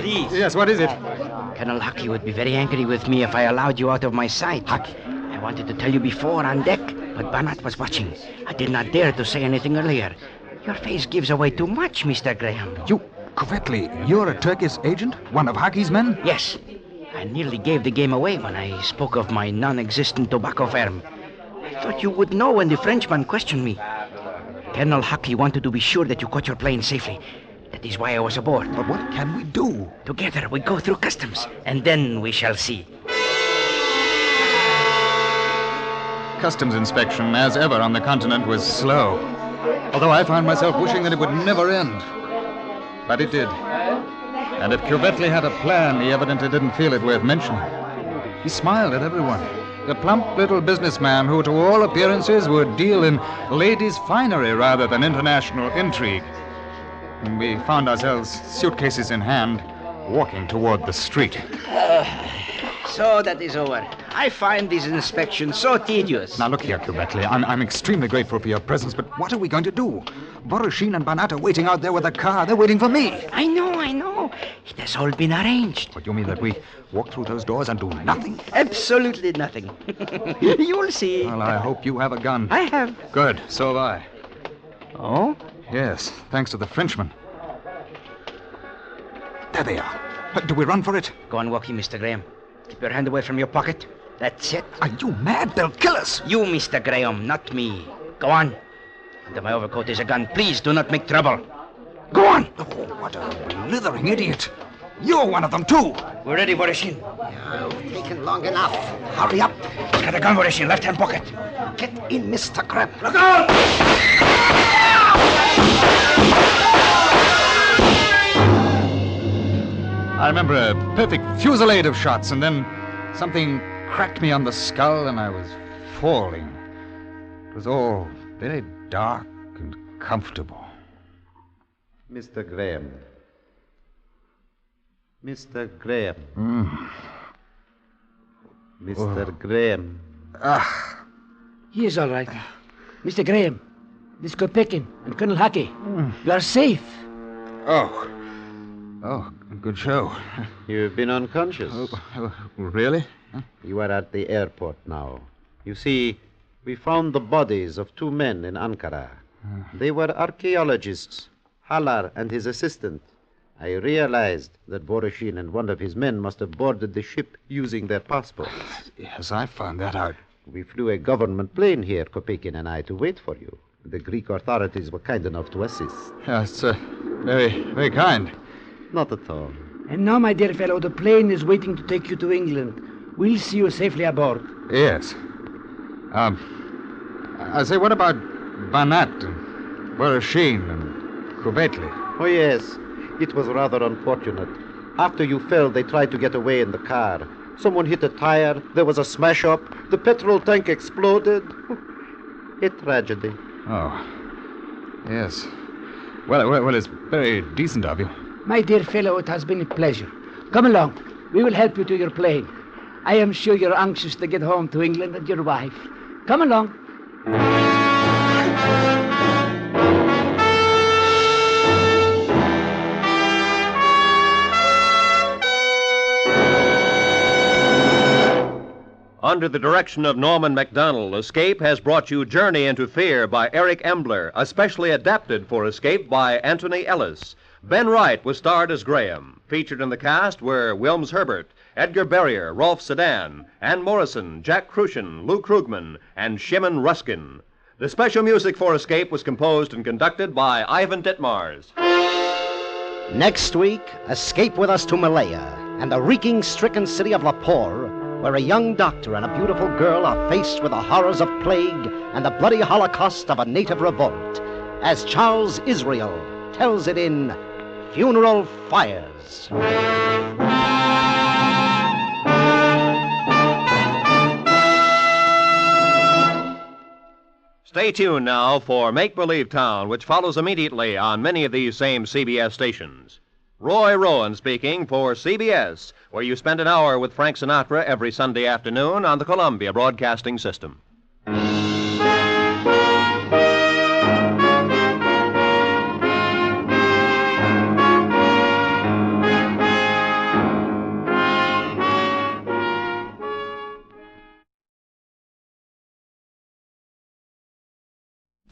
please.
Yes, what is it?
Colonel Hucky would be very angry with me if I allowed you out of my sight. Hucky. I wanted to tell you before on deck, but Banat was watching. I did not dare to say anything earlier. Your face gives away too much, Mr. Graham.
You, Cuvetli, you're a Turkish agent? One of Hucky's men?
Yes. I nearly gave the game away when I spoke of my non-existent tobacco firm. I thought you would know when the Frenchman questioned me. Colonel Hucky wanted to be sure that you caught your plane safely. That is why I was aboard.
But what can we do?
Together we go through customs, and then we shall see.
Customs inspection, as ever on the continent, was slow. Although I found myself wishing that it would never end. But it did. And if Cuvetli had a plan, he evidently didn't feel it worth mentioning. He smiled at everyone. The plump little businessman who, to all appearances, would deal in ladies' finery rather than international intrigue. And we found ourselves, suitcases in hand, walking toward the street.
So that is over. I find these inspections so tedious.
Now look here, Cuvetli. I'm extremely grateful for your presence, but what are we going to do? Voroshin and Banat are waiting out there with a car. They're waiting for me.
I know. It has all been arranged.
What, you mean that we walk through those doors and do nothing?
Absolutely nothing. You'll see.
Well, I hope you have a gun.
I have.
Good. So have I.
Oh?
Yes, thanks to the Frenchman. There they are. Do we run for it?
Go on walking, Mr. Graham. Keep your hand away from your pocket. That's it.
Are you mad? They'll kill us.
You, Mr. Graham, not me. Go on. Under my overcoat is a gun. Please do not make trouble. Go on.
Oh, what a blithering idiot. You're one of them, too.
We're ready, Voroshin.
You've taken long enough.
Hurry up.
He's got a gun, Voroshin. Left-hand pocket.
Get in, Mr. Graham.
Look out!
I remember a perfect fusillade of shots, and then something cracked me on the skull, and I was falling. It was all very dark and comfortable.
Mr. Graham. Mr. Graham. Mr. Graham.
He is all right. Mr. Graham, this Kopekin and Colonel Hucky. You are safe.
Oh, good show.
You've been unconscious.
Really?
You are at the airport now. You see, we found the bodies of two men in Ankara. They were archaeologists, Halar and his assistant. I realized that Voroshin and one of his men must have boarded the ship using their passports.
Yes, I found that out.
We flew a government plane here, Kopekin and I, to wait for you. The Greek authorities were kind enough to assist.
Yes, very, very kind.
Not at all.
And now, my dear fellow, the plane is waiting to take you to England. We'll see you safely aboard.
Yes. I say, what about Banat and Voroshin and Cuvetli?
Oh, yes. It was rather unfortunate. After you fell, they tried to get away in the car. Someone hit a tire. There was a smash-up. The petrol tank exploded. A tragedy.
Oh. Yes. Well, it's very decent of you.
My dear fellow, it has been a pleasure. Come along. We will help you to your plane. I am sure you're anxious to get home to England and your wife. Come along.
Under the direction of Norman MacDonald, Escape has brought you Journey into Fear by Eric Embler, especially adapted for Escape by Anthony Ellis. Ben Wright was starred as Graham. Featured in the cast were Wilms Herbert, Edgar Barrier, Rolf Sedan, Ann Morrison, Jack Crucian, Lou Krugman, and Shimon Ruskin. The special music for Escape was composed and conducted by Ivan Ditmars.
Next week, escape with us to Malaya and the reeking-stricken city of Lahore, where a young doctor and a beautiful girl are faced with the horrors of plague and the bloody holocaust of a native revolt, as Charles Israel tells it in Funeral Fires.
Stay tuned now for Make Believe Town, which follows immediately on many of these same CBS stations. Roy Rowan speaking for CBS, where you spend an hour with Frank Sinatra every Sunday afternoon on the Columbia Broadcasting System.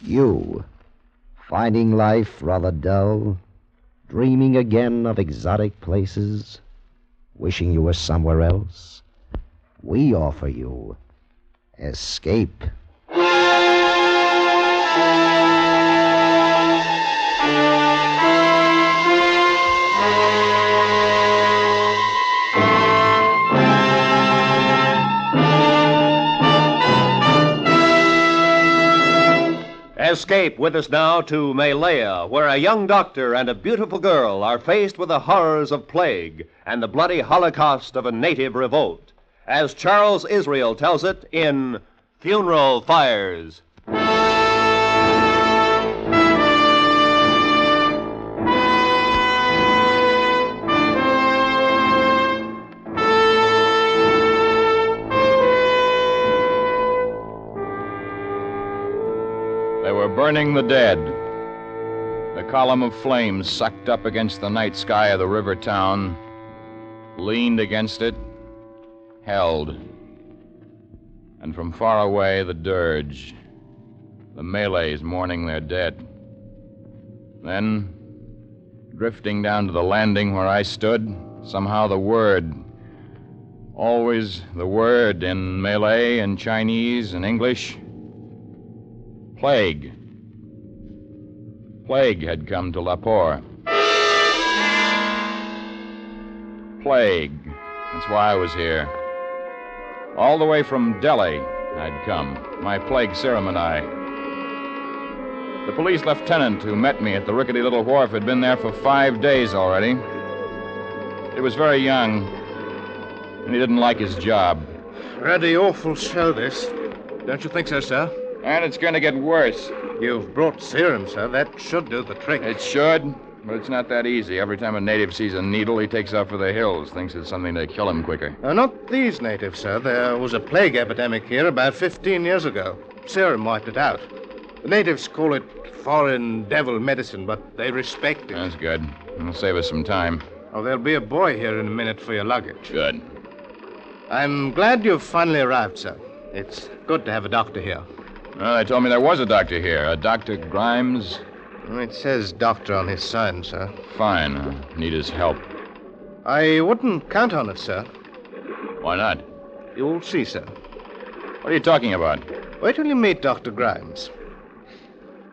You, finding life rather dull, dreaming again of exotic places, wishing you were somewhere else, we offer you Escape.
Escape with us now to Malaya, where a young doctor and a beautiful girl are faced with the horrors of plague and the bloody holocaust of a native revolt, as Charles Israel tells it in Funeral Fires.
They were burning the dead. The column of flames sucked up against the night sky of the river town, leaned against it, held. And from far away, the dirge, the Malays mourning their dead. Then, drifting down to the landing where I stood, somehow the word, always the word in Malay and Chinese and English, plague. Plague had come to Lahore. Plague. That's why I was here. All the way from Delhi, I'd come. My plague serum and I. The police lieutenant who met me at the rickety little wharf had been there for 5 days already. He was very young, and he didn't like his job.
Rather awful show, this. Don't you think so, sir?
And it's going to get worse.
You've brought serum, sir. That should do the trick.
It should, but it's not that easy. Every time a native sees a needle, he takes off for the hills, thinks it's something to kill him quicker.
Not these natives, sir. There was a plague epidemic here about 15 years ago. Serum wiped it out. The natives call it foreign devil medicine, but they respect it.
That's good. It'll save us some time.
Oh, there'll be a boy here in a minute for your luggage.
Good.
I'm glad you've finally arrived, sir. It's good to have a doctor here.
Well, they told me there was a doctor here. A Dr. Grimes.
It says doctor on his sign, sir.
Fine. I need his help.
I wouldn't count on it, sir.
Why not?
You'll see, sir.
What are you talking about?
Wait till you meet Dr. Grimes.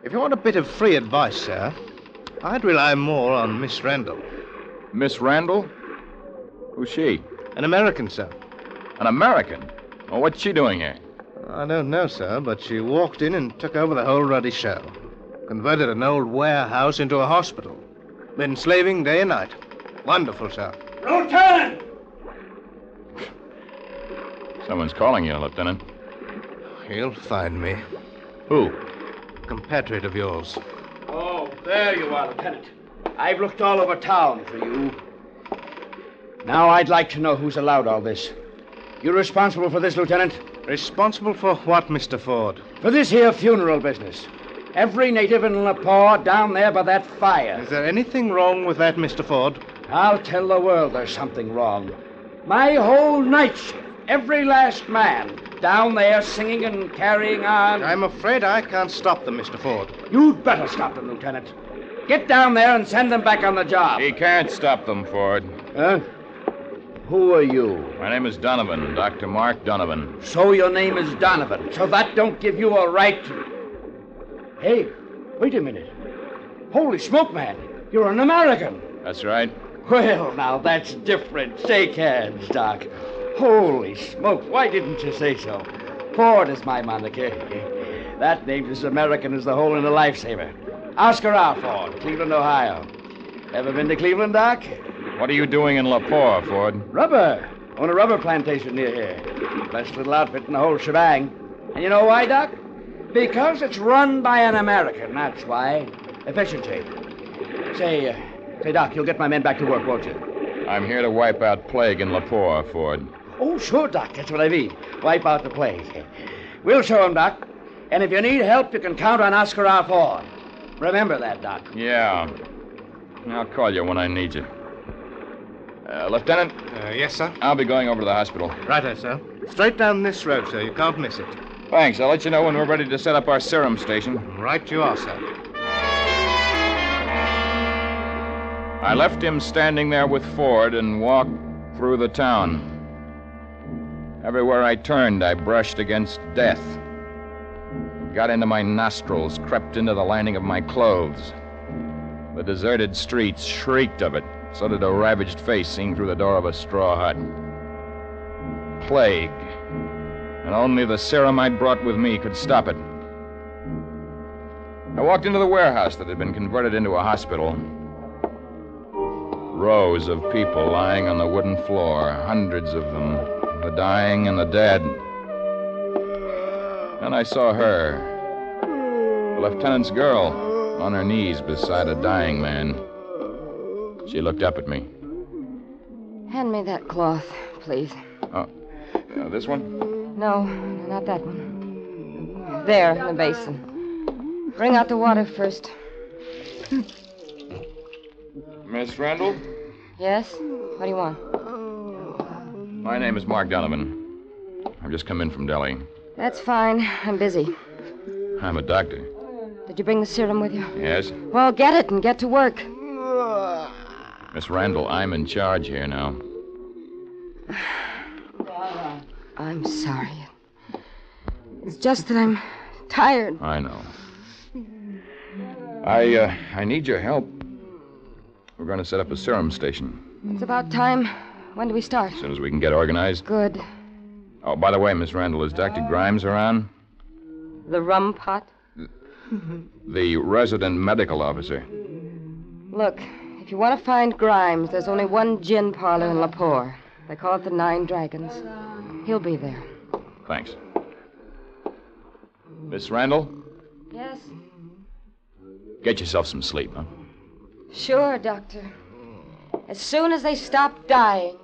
If you want a bit of free advice, sir, I'd rely more on Miss Randall.
Miss Randall? Who's she?
An American, sir.
An American? Well, what's she doing here?
I don't know, sir, but she walked in and took over the whole ruddy show. Converted an old warehouse into a hospital. Been slaving day and night. Wonderful, sir.
Lieutenant!
Someone's calling you, Lieutenant.
He'll find me.
Who?
Compatriot of yours.
Oh, there you are, Lieutenant. I've looked all over town for you. Now I'd like to know who's allowed all this. You responsible for this, Lieutenant?
Responsible for what, Mr. Ford?
For this here funeral business. Every native in Lahore down there by that fire.
Is there anything wrong with that, Mr. Ford?
I'll tell the world there's something wrong. My whole night shift, every last man down there singing and carrying on.
I'm afraid I can't stop them, Mr. Ford.
You'd better stop them, Lieutenant. Get down there and send them back on the job.
He can't stop them, Ford.
Huh? Who are you?
My name is Donovan, Dr. Mark Donovan.
So your name is Donovan. So that don't give you a right to... Hey, wait a minute. Holy smoke, man. You're an American.
That's right.
Well, now, that's different. Shake hands, Doc. Holy smoke, why didn't you say so? Ford is my moniker. That name's as American as the hole in a lifesaver. Oscar R. Ford, Cleveland, Ohio. Ever been to Cleveland, Doc?
What are you doing in Lepore, Ford?
Rubber. Own a rubber plantation near here. Best little outfit in the whole shebang. And you know why, Doc? Because it's run by an American, that's why. Efficiency. Say, Doc, you'll get my men back to work, won't you?
I'm here to wipe out plague in Lepore, Ford.
Oh, sure, Doc. That's what I mean. Wipe out the plague. We'll show him, Doc. And if you need help, you can count on Oscar R. Ford. Remember that, Doc.
Yeah. I'll call you when I need you. Lieutenant?
Yes, sir?
I'll be going over to the hospital.
Righto, sir. Straight down this road, sir. You can't miss it.
Thanks. I'll let you know when we're ready to set up our serum station.
Right you are, sir.
I left him standing there with Ford and walked through the town. Everywhere I turned, I brushed against death. It got into my nostrils, crept into the lining of my clothes. The deserted streets shrieked of it. So did a ravaged face seen through the door of a straw hut. Plague. And only the serum I'd brought with me could stop it. I walked into the warehouse that had been converted into a hospital. Rows of people lying on the wooden floor, hundreds of them, the dying and the dead. Then I saw her, the lieutenant's girl, on her knees beside a dying man. She looked up at me.
Hand me that cloth, please.
Oh, this one?
No, not that one. There, in the basin. Bring out the water first.
Miss Randall?
Yes? What do you want?
My name is Mark Donovan. I've just come in from Delhi.
That's fine. I'm busy.
I'm a doctor.
Did you bring the serum with you?
Yes?
Well, get it and get to work.
Miss Randall, I'm in charge here now.
I'm sorry. It's just that I'm tired.
I know. I need your help. We're going to set up a serum station.
It's about time. When do we start?
As soon as we can get organized.
Good.
Oh, by the way, Miss Randall, is Dr. Grimes around?
The rum pot?
The resident medical officer.
Look, if you want to find Grimes, there's only one gin parlor in Lepore. They call it the Nine Dragons. He'll be there.
Thanks. Miss Randall,
Yes?
get yourself some sleep, huh?
Sure, Doctor. As soon as they stop dying.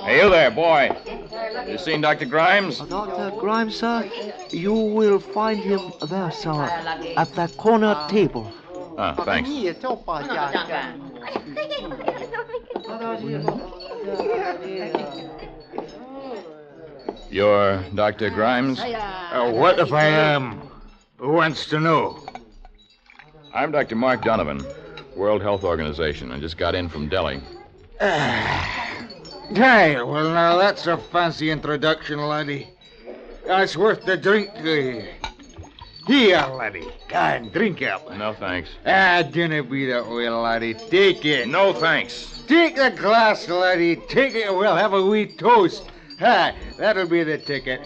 Hey, you there, boy. You seen Dr. Grimes?
Dr. Grimes, sir, you will find him there, sir, at that corner table.
Ah, thanks. You're Dr. Grimes?
What if I am? Who wants to know?
I'm Dr. Mark Donovan, World Health Organization. I just got in from Delhi.
Hey, well, now that's a fancy introduction, laddie. It's worth the drink to you. Here, laddie. And drink up.
No, thanks.
Dinna be that way, laddie. Take it.
No, thanks.
Take the glass, laddie. Take it. We'll have a wee toast. That'll be the ticket.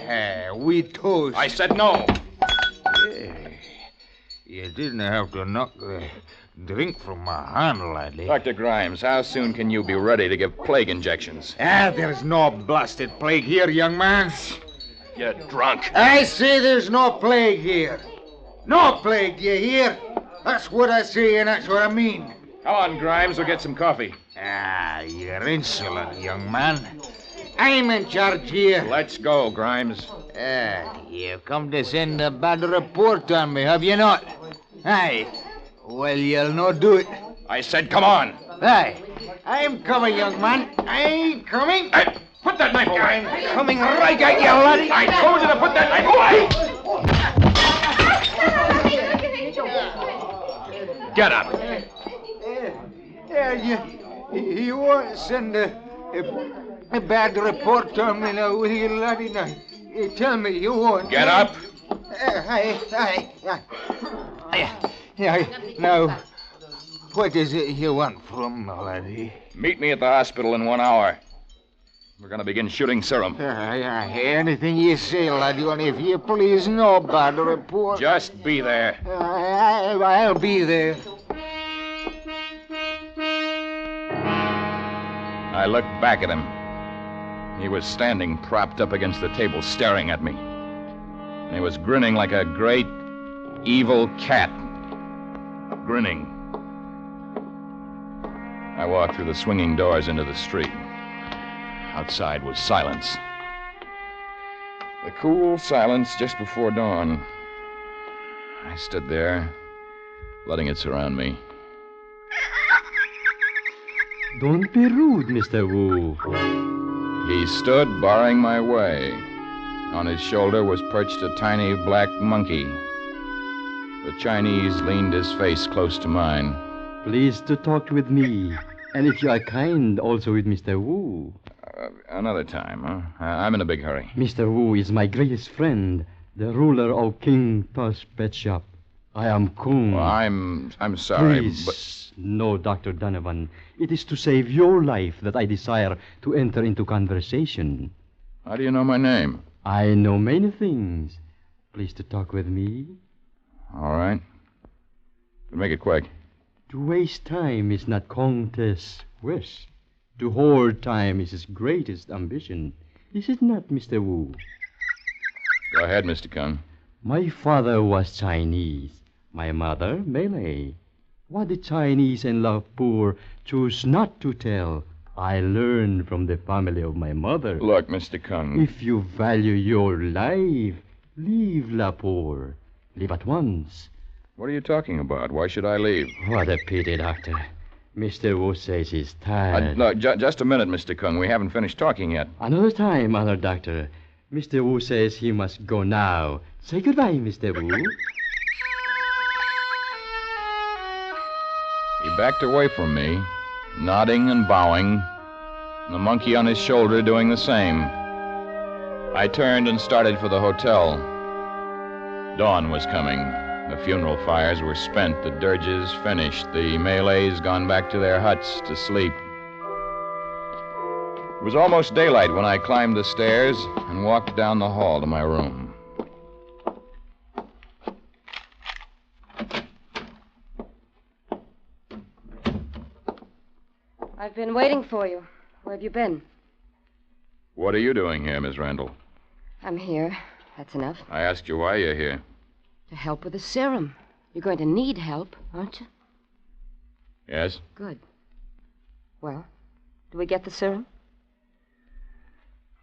Wee toast.
I said no.
You didn't have to knock the drink from my hand, laddie.
Dr. Grimes, how soon can you be ready to give plague injections?
There's no blasted plague here, young man.
You're drunk.
I say there's no plague here. No plague, you hear? That's what I say, and that's what I mean.
Come on, Grimes, we'll get some coffee.
You're insolent, young man.
I'm in charge here.
Let's go, Grimes.
You've come to send a bad report on me, have you not? Aye. Well, you'll not do it.
I said come on.
Aye. I'm coming, young man. I'm coming.
Hey, put that knife away.
I'm coming right at you, laddie.
I told you to put that knife away. Get up.
You want to send a bad report on me now, will you, laddie? Now, tell me you want.
Get up.
Now, what is it you want from me, laddie?
Meet me at the hospital in 1 hour. We're going to begin shooting serum.
Anything you say, laddie, only if you please, no bad report.
Just be there.
I'll be there.
I looked back at him. He was standing propped up against the table, staring at me. And he was grinning like a great, evil cat. Grinning. I walked through the swinging doors into the street. Outside was silence. The cool silence just before dawn. I stood there, letting it surround me.
Don't be rude, Mr. Wu.
He stood barring my way. On his shoulder was perched a tiny black monkey. The Chinese leaned his face close to mine.
Please to talk with me. And if you are kind, also with Mr. Wu.
Another time, huh? I'm in a big hurry.
Mr. Wu is my greatest friend, the ruler of King Tu's pet shop. I am Kung.
Well, I'm sorry,
Please,
but...
No, Dr. Donovan. It is to save your life that I desire to enter into conversation.
How do you know my name?
I know many things. Please to talk with me.
All right. But make it quick.
To waste time is not Comte's wish. To hoard time is his greatest ambition. Is it not, Mr. Wu?
Go ahead, Mr. Kung.
My father was Chinese. My mother, Malay. What the Chinese and Lapur choose not to tell, I learned from the family of my mother.
Look, Mr. Kung.
If you value your life, leave Lapur. Leave at once.
What are you talking about? Why should I leave?
What a pity, Doctor. Mr. Wu says he's tired.
Look, just a minute, Mr. Kung. We haven't finished talking yet.
Another time, Honor Doctor. Mr. Wu says he must go now. Say goodbye, Mr. Wu.
He backed away from me, nodding and bowing, and the monkey on his shoulder doing the same. I turned and started for the hotel. Dawn was coming. The funeral fires were spent, the dirges finished, the Malays gone back to their huts to sleep. It was almost daylight when I climbed the stairs and walked down the hall to my room.
I've been waiting for you. Where have you been?
What are you doing here, Miss Randall?
I'm here. That's enough.
I asked you why you're here.
To help with the serum. You're going to need help, aren't you?
Yes?
Good. Well, do we get the serum?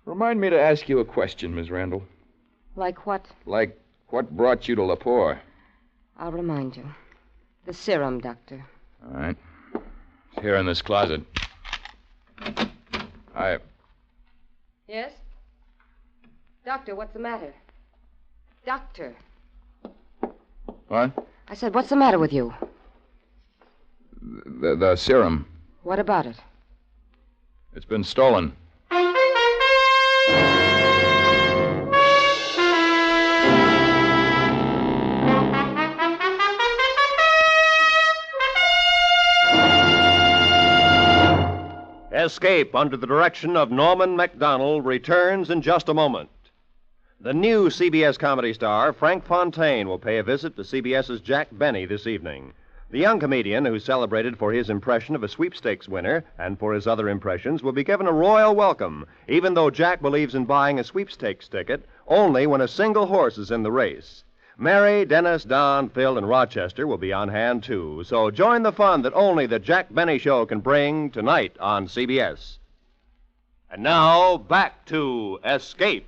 Remind me to ask you a question, Miss Randall.
Like what?
Like what brought you to Lapore?
I'll remind you. The serum, Doctor.
All right. It's here in this closet.
Yes? Doctor, what's the matter? Doctor.
What?
I said, what's the matter with you?
The serum.
What about it?
It's been stolen.
Escape under the direction of Norman MacDonald returns in just a moment. The new CBS comedy star, Frank Fontaine, will pay a visit to CBS's Jack Benny this evening. The young comedian, who's celebrated for his impression of a sweepstakes winner and for his other impressions, will be given a royal welcome, even though Jack believes in buying a sweepstakes ticket only when a single horse is in the race. Mary, Dennis, Don, Phil, and Rochester will be on hand, too. So join the fun that only the Jack Benny Show can bring tonight on CBS. And now, back to Escape.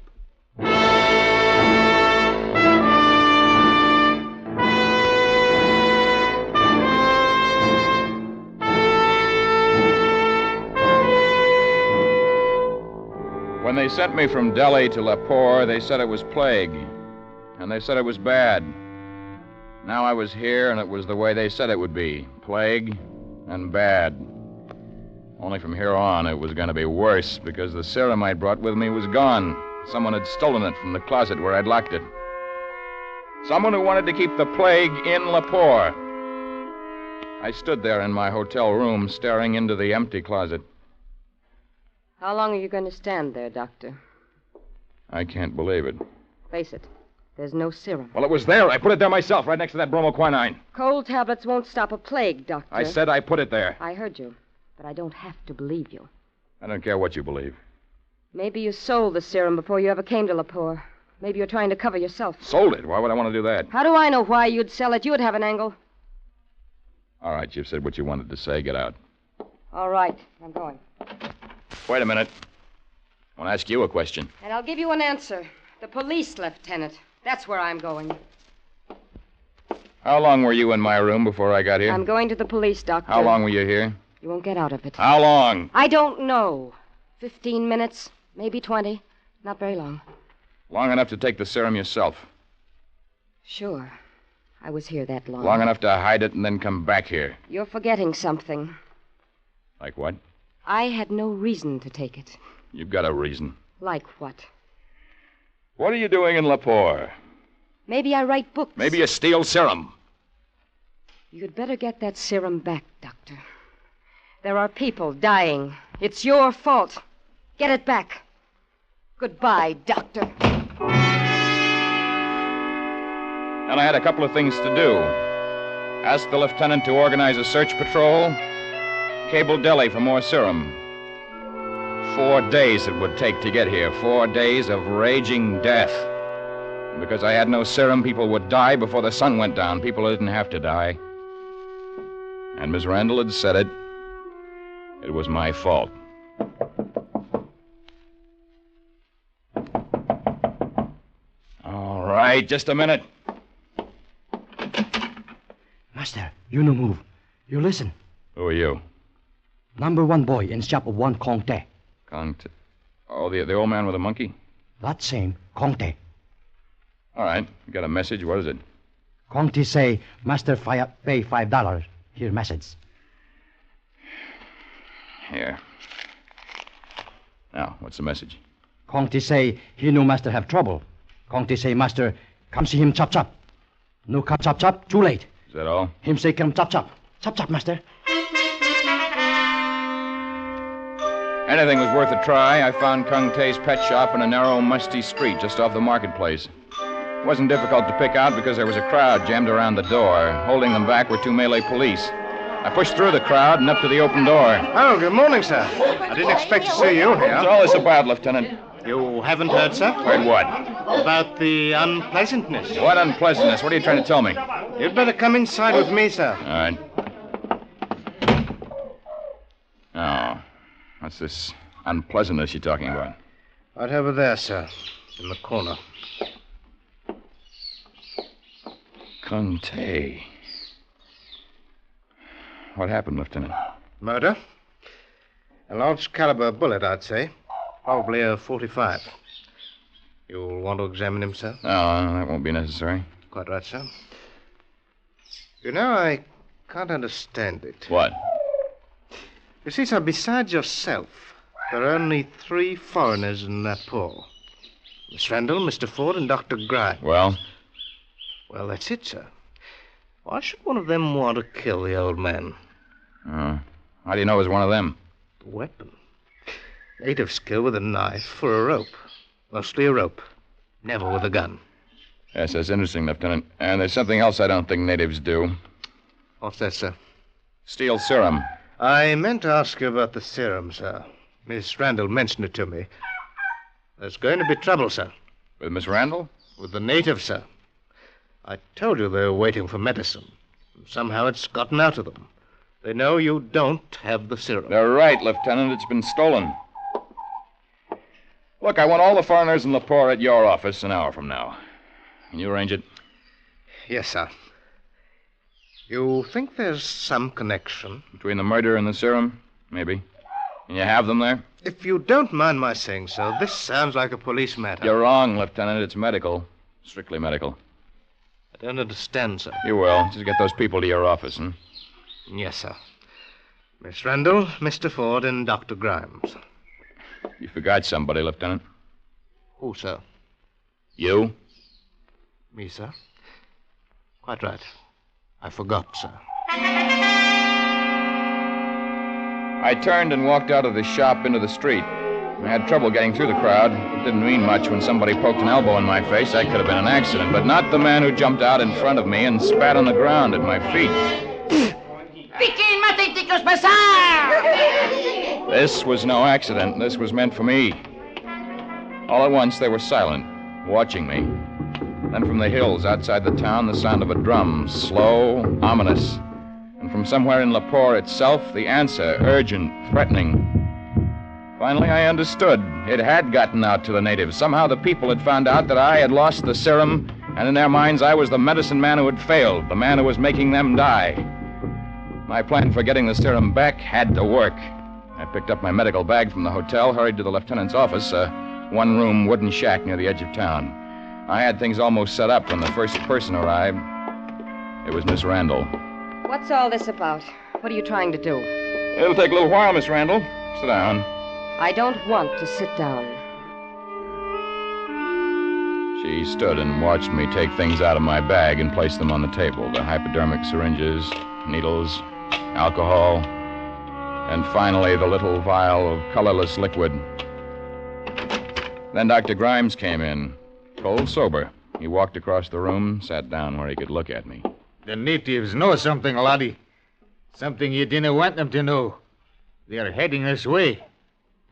When they sent me from Delhi to Lahore, they said it was plague. And they said it was bad. Now I was here, and it was the way they said it would be. Plague and bad. Only from here on, it was going to be worse, because the serum I'd brought with me was gone. Someone had stolen it from the closet where I'd locked it. Someone who wanted to keep the plague in Lahore. I stood there in my hotel room, staring into the empty closet.
How long are you going to stand there, Doctor?
I can't believe it.
Face it, there's no serum.
Well, it was there. I put it there myself, right next to that bromoquinine.
Cold tablets won't stop a plague, Doctor.
I said I put it there.
I heard you, but I don't have to believe you.
I don't care what you believe.
Maybe you sold the serum before you ever came to Lahore. Maybe you're trying to cover yourself.
Sold it? Why would I want to do that?
How do I know why you'd sell it? You'd have an angle.
All right, you've said what you wanted to say. Get out.
All right, I'm going.
Wait a minute. I want to ask you a question.
And I'll give you an answer. The police, Lieutenant. That's where I'm going.
How long were you in my room before I got here?
I'm going to the police, Doctor.
How long were you here?
You won't get out of it.
How long?
I don't know. 15 minutes, maybe 20. Not very long.
Long enough to take the serum yourself.
Sure. I was here that long.
Long enough to hide it and then come back here.
You're forgetting something.
Like what?
I had no reason to take it.
You've got a reason.
Like what?
What are you doing in Lahore?
Maybe I write books.
Maybe you steal serum.
You'd better get that serum back, Doctor. There are people dying. It's your fault. Get it back. Goodbye, Doctor.
And I had a couple of things to do. Ask the lieutenant to organize a search patrol. Cable Delhi for more serum. 4 days it would take to get here. 4 days of raging death. And because I had no serum, people would die before the sun went down. People didn't have to die. And Miss Randall had said it. It was my fault. All right, just a minute.
Master, you no move. You listen.
Who are you?
Number 1 boy in shop of 1 Conte.
Conte. Oh, the old man with the monkey?
That same, Conte.
All right. You got a message? What is it?
Conte say, Master pay $5. Here, message.
Here. Now, what's the message?
Conte say, he know Master have trouble. Conte say, Master, come see him chop chop. No come chop chop, too late.
Is that all?
Him say, come chop chop. Chop chop, Master.
Anything was worth a try. I found Kung Tae's pet shop in a narrow, musty street just off the marketplace. It wasn't difficult to pick out because there was a crowd jammed around the door. Holding them back were 2 Malay police. I pushed through the crowd and up to the open door.
Oh, good morning, sir. I didn't expect to see you here.
What's all this about, Lieutenant?
You haven't heard, sir?
Heard what?
About the unpleasantness.
What unpleasantness? What are you trying to tell me?
You'd better come inside with me, sir.
All right. Oh, what's this unpleasantness you're talking about?
Right over there, sir. In the corner.
Kung Tae. What happened, Lieutenant?
Murder. A large caliber bullet, I'd say. Probably a .45. You'll want to examine him, sir?
No, that won't be necessary.
Quite right, sir. You know, I can't understand it.
What?
You see, sir, besides yourself, there are only 3 foreigners in Lahore. Miss Randall, Mr. Ford, and Dr. Gray.
Well?
Well, that's it, sir. Why should one of them want to kill the old man?
How do you know it was one of them?
The weapon. Native skill with a knife for a rope. Mostly a rope. Never with a gun.
Yes, that's interesting, Lieutenant. And there's something else I don't think natives do.
What's that, sir?
Steal serum.
I meant to ask you about the serum, sir. Miss Randall mentioned it to me. There's going to be trouble, sir.
With Miss Randall?
With the natives, sir. I told you they were waiting for medicine. Somehow it's gotten out of them. They know you don't have the serum.
They're right, Lieutenant. It's been stolen. Look, I want all the foreigners in Lepore at your office an hour from now. Can you arrange it?
Yes, sir. You think there's some connection?
Between the murder and the serum? Maybe. Can you have them there?
If you don't mind my saying so, this sounds like a police matter.
You're wrong, Lieutenant. It's medical. Strictly medical.
I don't understand, sir.
You will. Just get those people to your office, huh?
Yes, sir. Miss Randall, Mr. Ford, and Dr. Grimes.
You forgot somebody, Lieutenant.
Who, sir?
You?
Me, sir? Quite right. I forgot, sir.
I turned and walked out of the shop into the street. I had trouble getting through the crowd. It didn't mean much when somebody poked an elbow in my face. That could have been an accident, but not the man who jumped out in front of me and spat on the ground at my feet. This was no accident. This was meant for me. All at once, they were silent, watching me. Then from the hills outside the town, the sound of a drum, slow, ominous. And from somewhere in Lepore itself, the answer, urgent, threatening. Finally, I understood. It had gotten out to the natives. Somehow the people had found out that I had lost the serum, and in their minds I was the medicine man who had failed, the man who was making them die. My plan for getting the serum back had to work. I picked up my medical bag from the hotel, hurried to the lieutenant's office, a one-room wooden shack near the edge of town. I had things almost set up when the first person arrived. It was Miss Randall.
What's all this about? What are you trying to do?
It'll take a little while, Miss Randall. Sit down.
I don't want to sit down.
She stood and watched me take things out of my bag and place them on the table. The hypodermic syringes, needles, alcohol, and finally the little vial of colorless liquid. Then Dr. Grimes came in, cold sober. He walked across the room, sat down where he could look at me.
The natives know something, laddie. Something you didn't want them to know. They're heading this way.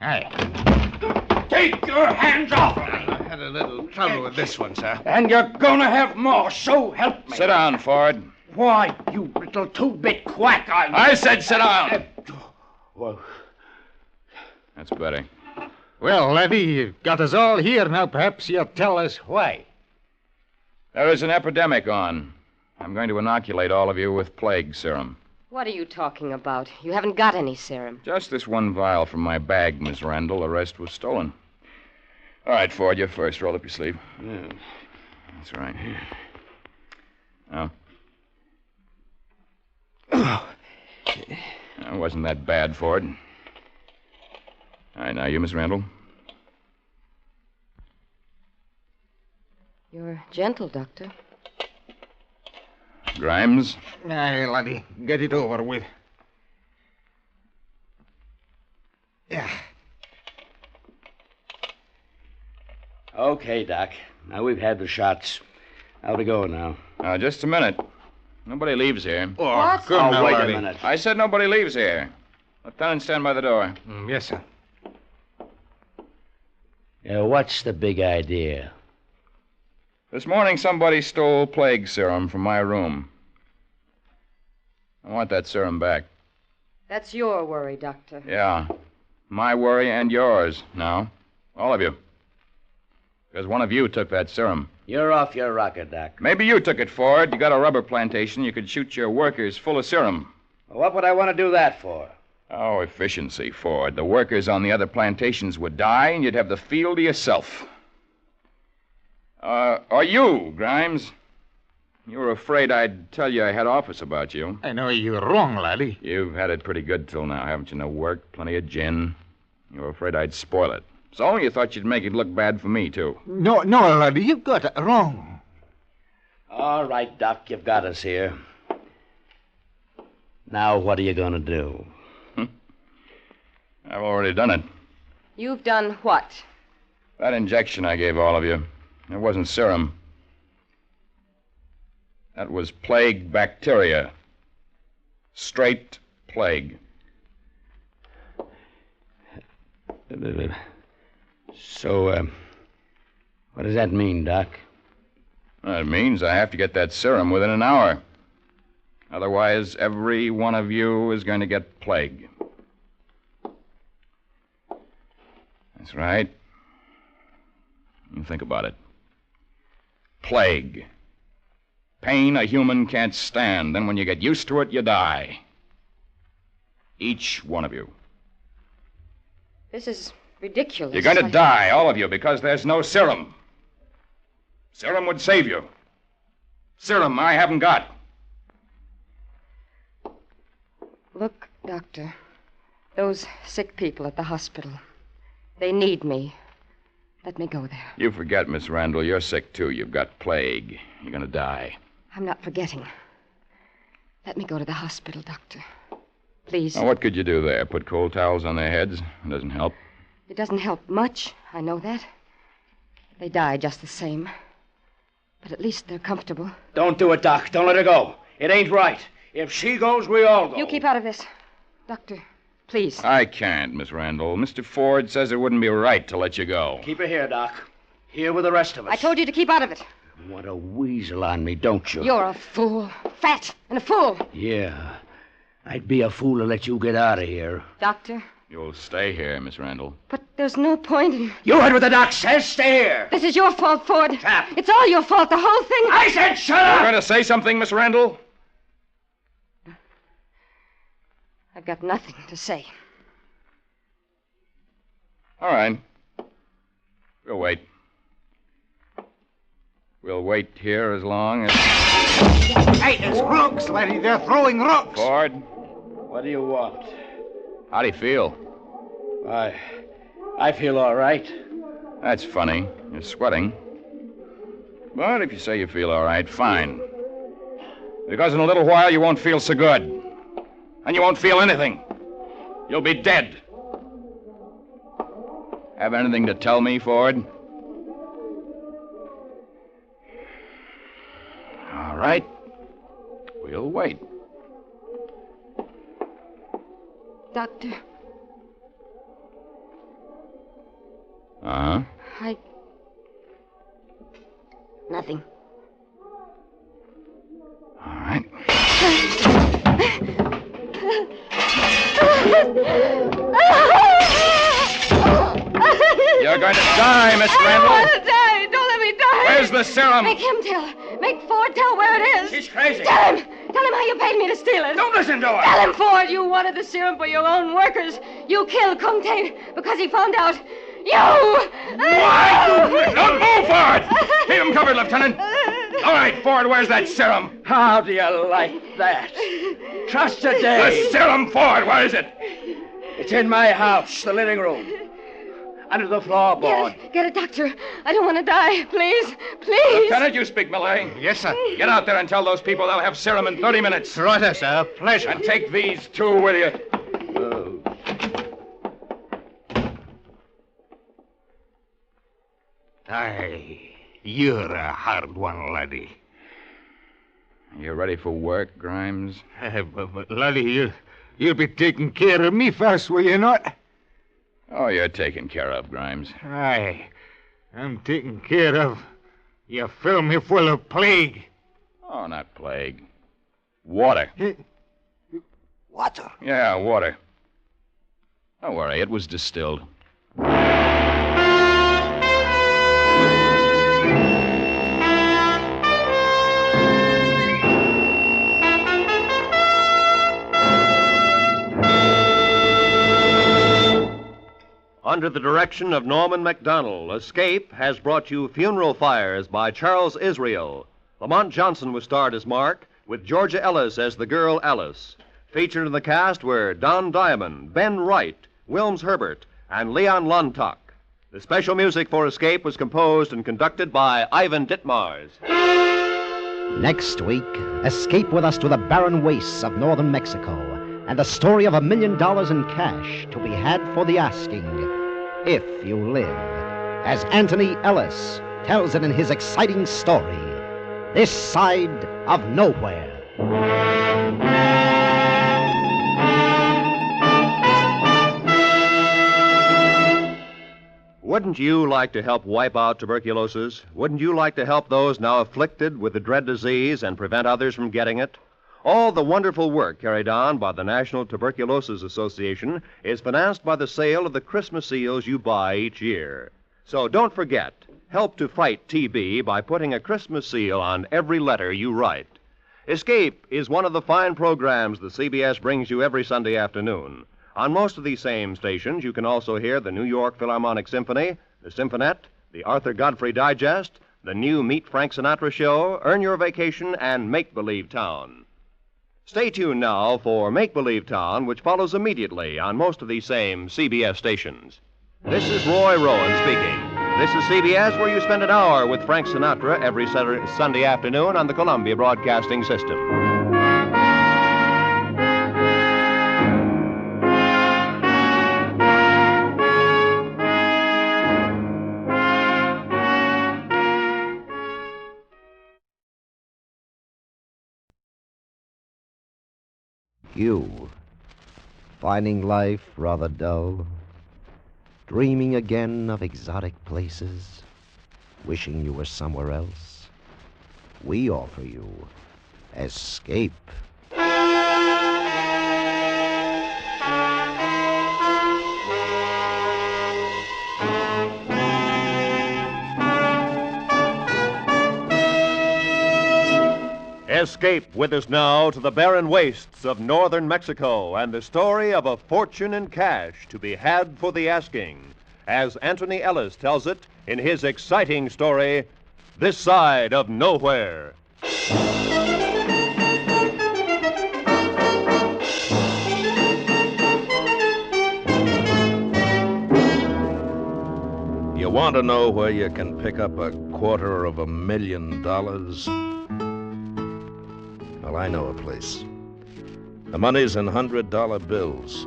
Aye.
Take your hands off!
I had a little trouble with this one, sir.
And you're gonna have more, so help me.
Sit down, Ford.
Why, you little two-bit quack,
I said sit down!
Well,
That's better.
Well, laddie, you've got us all here. Now perhaps you'll tell us why.
There is an epidemic on. I'm going to inoculate all of you with plague serum.
What are you talking about? You haven't got any serum.
Just this one vial from my bag, Miss Randall. The rest was stolen. All right, Ford, you first. Roll up your sleeve.
Yeah.
That's right. Now. It wasn't that bad, Ford. All right, now you, Miss Randall.
You're gentle, Doctor.
Grimes.
Aye, laddie, get it over with. Yeah.
Okay, Doc. Now we've had the shots. I'll be going now.
Now, just a minute. Nobody leaves here.
What? Oh, wait a minute.
I said nobody leaves here. Lieutenant, stand by the door.
Yes, sir.
What's the big idea?
This morning, somebody stole plague serum from my room. I want that serum back.
That's your worry, Doctor.
Yeah. My worry and yours now. All of you. Because one of you took that serum.
You're off your rocker, Doc.
Maybe you took it, Ford. You got a rubber plantation. You could shoot your workers full of serum.
What would I want to do that for?
Oh, efficiency, Ford. The workers on the other plantations would die, and you'd have the field to yourself. Or you, Grimes. You were afraid I'd tell your head office about you.
I know you're wrong, laddie.
You've had it pretty good till now, haven't you? No work, plenty of gin. You were afraid I'd spoil it. So you thought you'd make it look bad for me, too.
No, laddie, you've got it wrong.
All right, Doc, you've got us here. Now, what are you going to do?
I've already done it.
You've done what?
That injection I gave all of you, it wasn't serum. That was plague bacteria. Straight plague.
So, what does that mean, Doc?
Well, it means I have to get that serum within an hour. Otherwise, every one of you is going to get plague. That's right. You think about it. Plague. Pain a human can't stand. Then when you get used to it, you die. Each one of you.
This is ridiculous.
You're going to die, all of you, because there's no serum. Serum would save you. Serum I haven't got.
Look, Doctor. Those sick people at the hospital. They need me. Let me go there.
You forget, Miss Randall, you're sick, too. You've got plague. You're going to die.
I'm not forgetting. Let me go to the hospital, Doctor. Please.
Now, what could you do there? Put cold towels on their heads? It doesn't help.
It doesn't help much. I know that. They die just the same. But at least they're comfortable.
Don't do it, Doc. Don't let her go. It ain't right. If she goes, we all go.
You keep out of this. Doctor, please.
I can't, Miss Randall. Mr. Ford says it wouldn't be right to let you go.
Keep her here, Doc. Here with the rest of us.
I told you to keep out of it.
What a weasel on me, don't you?
You're a fool. Fat and a fool.
Yeah. I'd be a fool to let you get out of here.
Doctor?
You'll stay here, Miss Randall.
But there's no point in...
You heard what the doc says. Stay here.
This is your fault, Ford.
Tap.
It's all your fault, the whole thing.
I said shut up!
You're going to say something, Miss Randall?
I've got nothing to say.
All right. We'll wait. We'll wait here as long as...
Hey, there's rocks, laddie. They're throwing rocks.
Ford,
What do you want?
how do you feel?
I feel all right.
That's funny. You're sweating. But if you say you feel all right, fine. Because in a little while you won't feel so good. And you won't feel anything. You'll be dead. Have anything to tell me, Ford? All right. We'll wait.
Doctor,
Uh-huh.
Nothing.
All right. You're going to die, Miss
I
Randall.
don't want to die. Don't let me die.
Where's the serum?
Make him tell. Make Ford tell where it is.
She's crazy.
Tell him. Tell him how you paid me to steal it.
Don't listen to her.
Tell him, Ford, you wanted the serum for your own workers. You killed Conte because he found out. You!
What? Don't move, Ford! Keep him covered, Lieutenant. All right, Ford, where's that serum?
How do you like that? Trust a day.
The serum, Ford, where is it?
It's in my house, the living room. Under the floorboard.
Get it, Doctor. I don't want to die. Please. Please.
Lieutenant, you speak Malay?
Yes, sir.
Get out there and tell those people they'll have serum in 30 minutes.
Right, sir. Pleasure.
And take these two with you.
Aye, you're a hard one, laddie.
You ready for work, Grimes?
But laddie, you'll be taking care of me first, will you not?
Oh, you're taken care of, Grimes.
Aye, I'm taken care of. You fill me full of plague.
Oh, not plague. Water.
Water?
Yeah, water. Don't worry, it was distilled.
Under the direction of Norman MacDonald, Escape has brought you Funeral Fires by Charles Israel. Lamont Johnson was starred as Mark, with Georgia Ellis as the girl Alice. Featured in the cast were Don Diamond, Ben Wright, Wilms Herbert, and Leon Lontock. The special music for Escape was composed and conducted by Ivan Ditmars.
Next week, escape with us to the barren wastes of northern Mexico and the story of $1 million in cash to be had for the asking, if you live, as Anthony Ellis tells it in his exciting story, This Side of Nowhere.
Wouldn't you like to help wipe out tuberculosis? Wouldn't you like to help those now afflicted with the dread disease and prevent others from getting it? All the wonderful work carried on by the National Tuberculosis Association is financed by the sale of the Christmas seals you buy each year. So don't forget, Help to fight TB by putting a Christmas seal on every letter you write. Escape is one of the fine programs the CBS brings you every Sunday afternoon. On most of these same stations, you can also hear the New York Philharmonic Symphony, the Symphonette, the Arthur Godfrey Digest, the new Meet Frank Sinatra show, Earn Your Vacation, and Make Believe Town. Stay tuned now for Make Believe Town, which follows immediately on most of these same CBS stations. This is Roy Rowan speaking. This is CBS, where you spend an hour with Frank Sinatra every Sunday afternoon on the Columbia Broadcasting System.
You, finding life rather dull, dreaming again of exotic places, wishing you were somewhere else, we offer you escape.
Escape with us now to the barren wastes of northern Mexico and the story of a fortune in cash to be had for the asking, as Anthony Ellis tells it in his exciting story, This Side of Nowhere.
You want to know where you can pick up $250,000? Well, I know a place. The money's in $100 bills.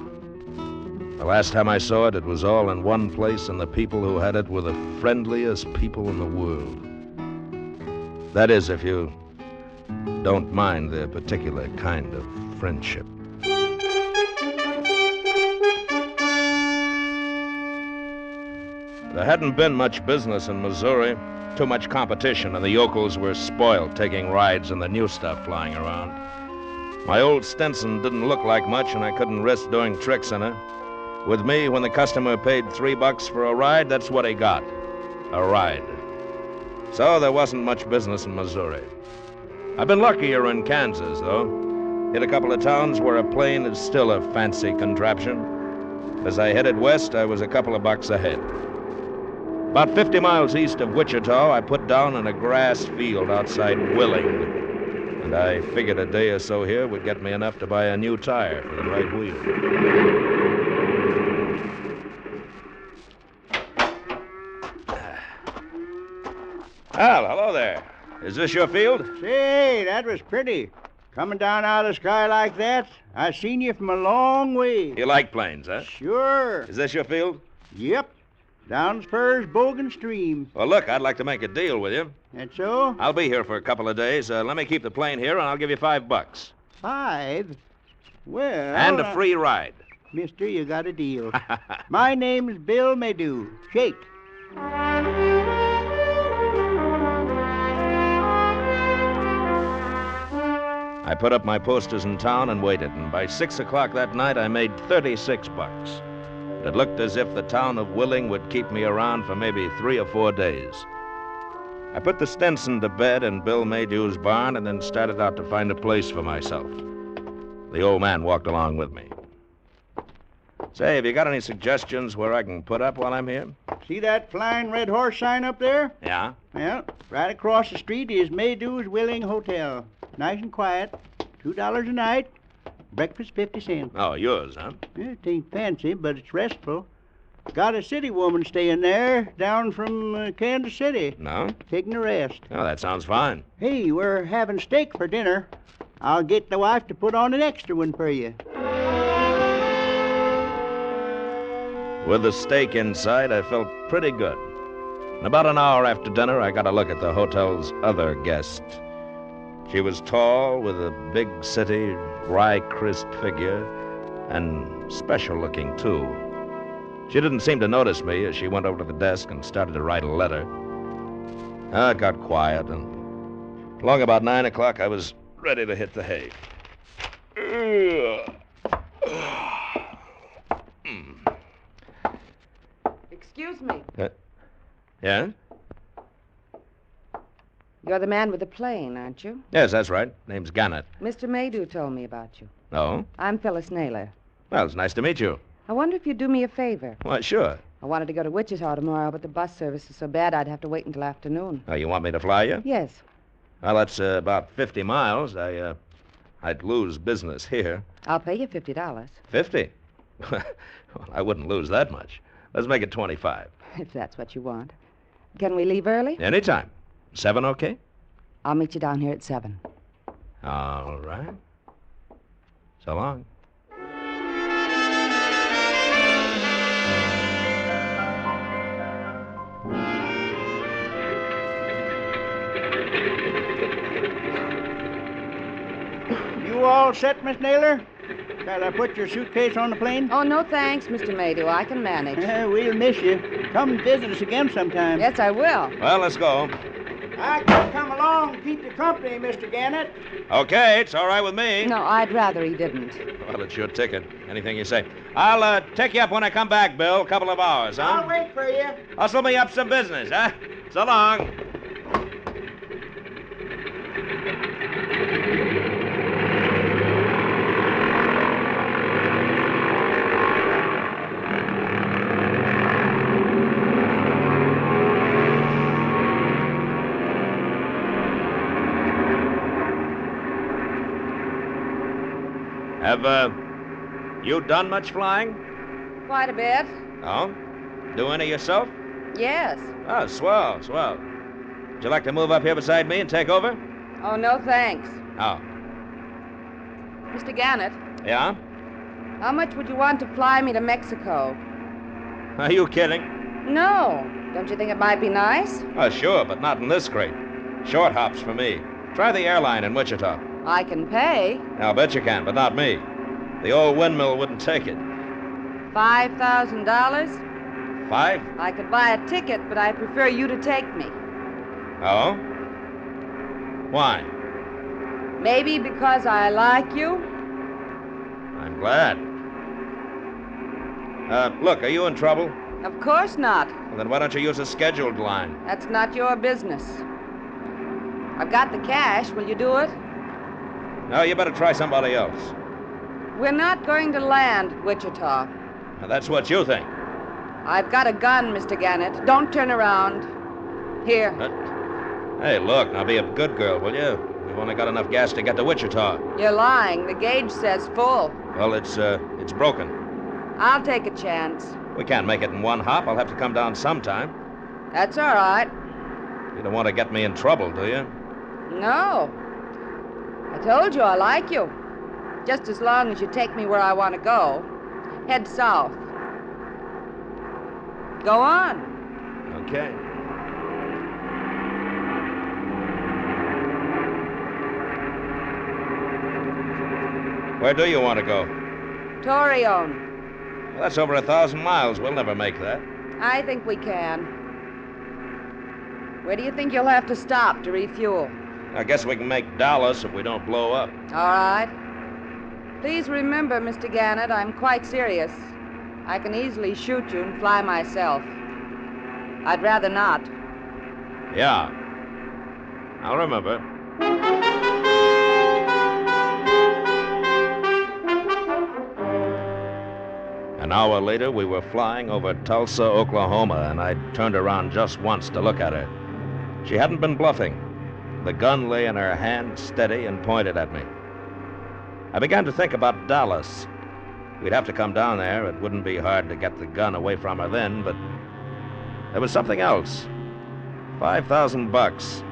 The last time I saw it, it was all in one place, and the people who had it were the friendliest people in the world. That is, if you don't mind their particular kind of friendship. There hadn't been much business in Missouri. Too much competition, and the yokels were spoiled taking rides in the new stuff flying around. My old Stinson didn't look like much, and I couldn't risk doing tricks in her. With me, when the customer paid $3 for a ride, that's what he got. A ride. So there wasn't much business in Missouri. I've been luckier in Kansas, though. Hit a couple of towns where a plane is still a fancy contraption. As I headed west, I was a couple of bucks ahead. About 50 miles east of Wichita, I put down in a grass field outside Willing, and I figured a day or so here would get me enough to buy a new tire for the right wheel. Al, hello there. Is this your field?
Say, that was pretty. Coming down out of the sky like that, I seen you from a long way.
You like planes, huh?
Sure.
Is this your field?
Yep. Down Spur's Bogan Stream.
Well, look, I'd like to make a deal with you.
That so?
I'll be here for a couple of days. Let me keep the plane here, and I'll give you $5.
5? Well...
And a free ride.
Mister, you got a deal. My name's Bill Maydew. Shake.
I put up my posters in town and waited, and by 6 o'clock that night, I made $36. It looked as if the town of Willing would keep me around for maybe 3 or 4 days. I put the Stinson to bed in Bill Maydew's barn and then started out to find a place for myself. The old man walked along with me. Say, have you got any suggestions where I can put up while I'm here?
See that flying red horse sign up there?
Yeah?
Well, right across the street is Maydew's Willing Hotel. Nice and quiet. $2 a night. Breakfast 50 cents.
Oh, yours, huh?
Yeah, it ain't fancy, but it's restful. Got a city woman staying there, down from Kansas City.
No?
Taking a rest.
Oh, that sounds fine.
Hey, we're having steak for dinner. I'll get the wife to put on an extra one for you.
With the steak inside, I felt pretty good. And about an hour after dinner, I got a look at the hotel's other guest. She was tall, with a big, city, wry, crisp figure, and special-looking, too. She didn't seem to notice me as she went over to the desk and started to write a letter. It got quiet, and along about 9 o'clock, I was ready to hit the hay.
Excuse me.
Yeah?
You're the man with the plane, aren't you?
Yes, that's right. Name's Gannett.
Mr. Maydew told me about you.
Oh?
I'm Phyllis Naylor.
Well, it's nice to meet you.
I wonder if you'd do me a favor.
Why, sure.
I wanted to go to Wichita tomorrow, but the bus service is so bad I'd have to wait until afternoon.
Oh, you want me to fly you?
Yes.
Well, that's about 50 miles. I'd lose business here.
I'll pay you $50.
50? Well, I wouldn't lose that much. Let's make it 25.
If that's what you want. Can we leave early?
Anytime. 7, okay?
I'll meet you down here at 7.
All right. So long.
You all set, Miss Naylor? Shall I put your suitcase on the plane?
Oh, no thanks, Mr. Maydew. I can manage.
We'll miss you. Come and visit us again sometime.
Yes, I will.
Well, let's go.
I can come along and keep you company, Mr. Gannett.
Okay, it's all right with me.
No, I'd rather he didn't.
Well, it's your ticket. Anything you say. I'll take you up when I come back, Bill. A couple of hours, huh?
I'll wait for you.
Hustle me up some business, huh? So long. Have you done much flying?
Quite a bit.
Oh? Do any yourself?
Yes.
Oh, swell, swell. Would you like to move up here beside me and take over?
Oh, no thanks.
Oh.
Mr. Gannett,
Yeah?
how much would you want to fly me to Mexico?
Are you kidding?
No. Don't you think it might be nice?
Oh, sure, but not in this crate. Short hops for me. Try the airline in Wichita.
I can pay.
I'll bet you can, but not me. The old windmill wouldn't take it.
$5,000?
5?
I could buy a ticket, but I prefer you to take me.
Oh? Why?
Maybe because I like you?
I'm glad. Look, are you in trouble?
Of course not.
Well, then why don't you use a scheduled line?
That's not your business. I've got the cash. Will you do it?
No, you better try somebody else.
We're not going to land Wichita.
Now, that's what you think.
I've got a gun, Mr. Gannett. Don't turn around. Here.
Hey, look, now be a good girl, will you? We've only got enough gas to get to Wichita.
You're lying. The gauge says full.
Well, it's broken.
I'll take a chance.
We can't make it in one hop. I'll have to come down sometime.
That's all right.
You don't want to get me in trouble, do you?
No. I told you I like you. Just as long as you take me where I want to go. Head south. Go on.
Okay. Where do you want to go?
Torreon.
Well, that's over 1,000 miles. We'll never make that.
I think we can. Where do you think you'll have to stop to refuel?
I guess we can make Dallas if we don't blow up.
All right. Please remember, Mr. Gannett, I'm quite serious. I can easily shoot you and fly myself. I'd rather not.
Yeah. I'll remember. An hour later, we were flying over Tulsa, Oklahoma, and I turned around just once to look at her. She hadn't been bluffing. The gun lay in her hand, steady and pointed at me. I began to think about Dallas. We'd have to come down there. It wouldn't be hard to get the gun away from her then, but there was something else. $5,000.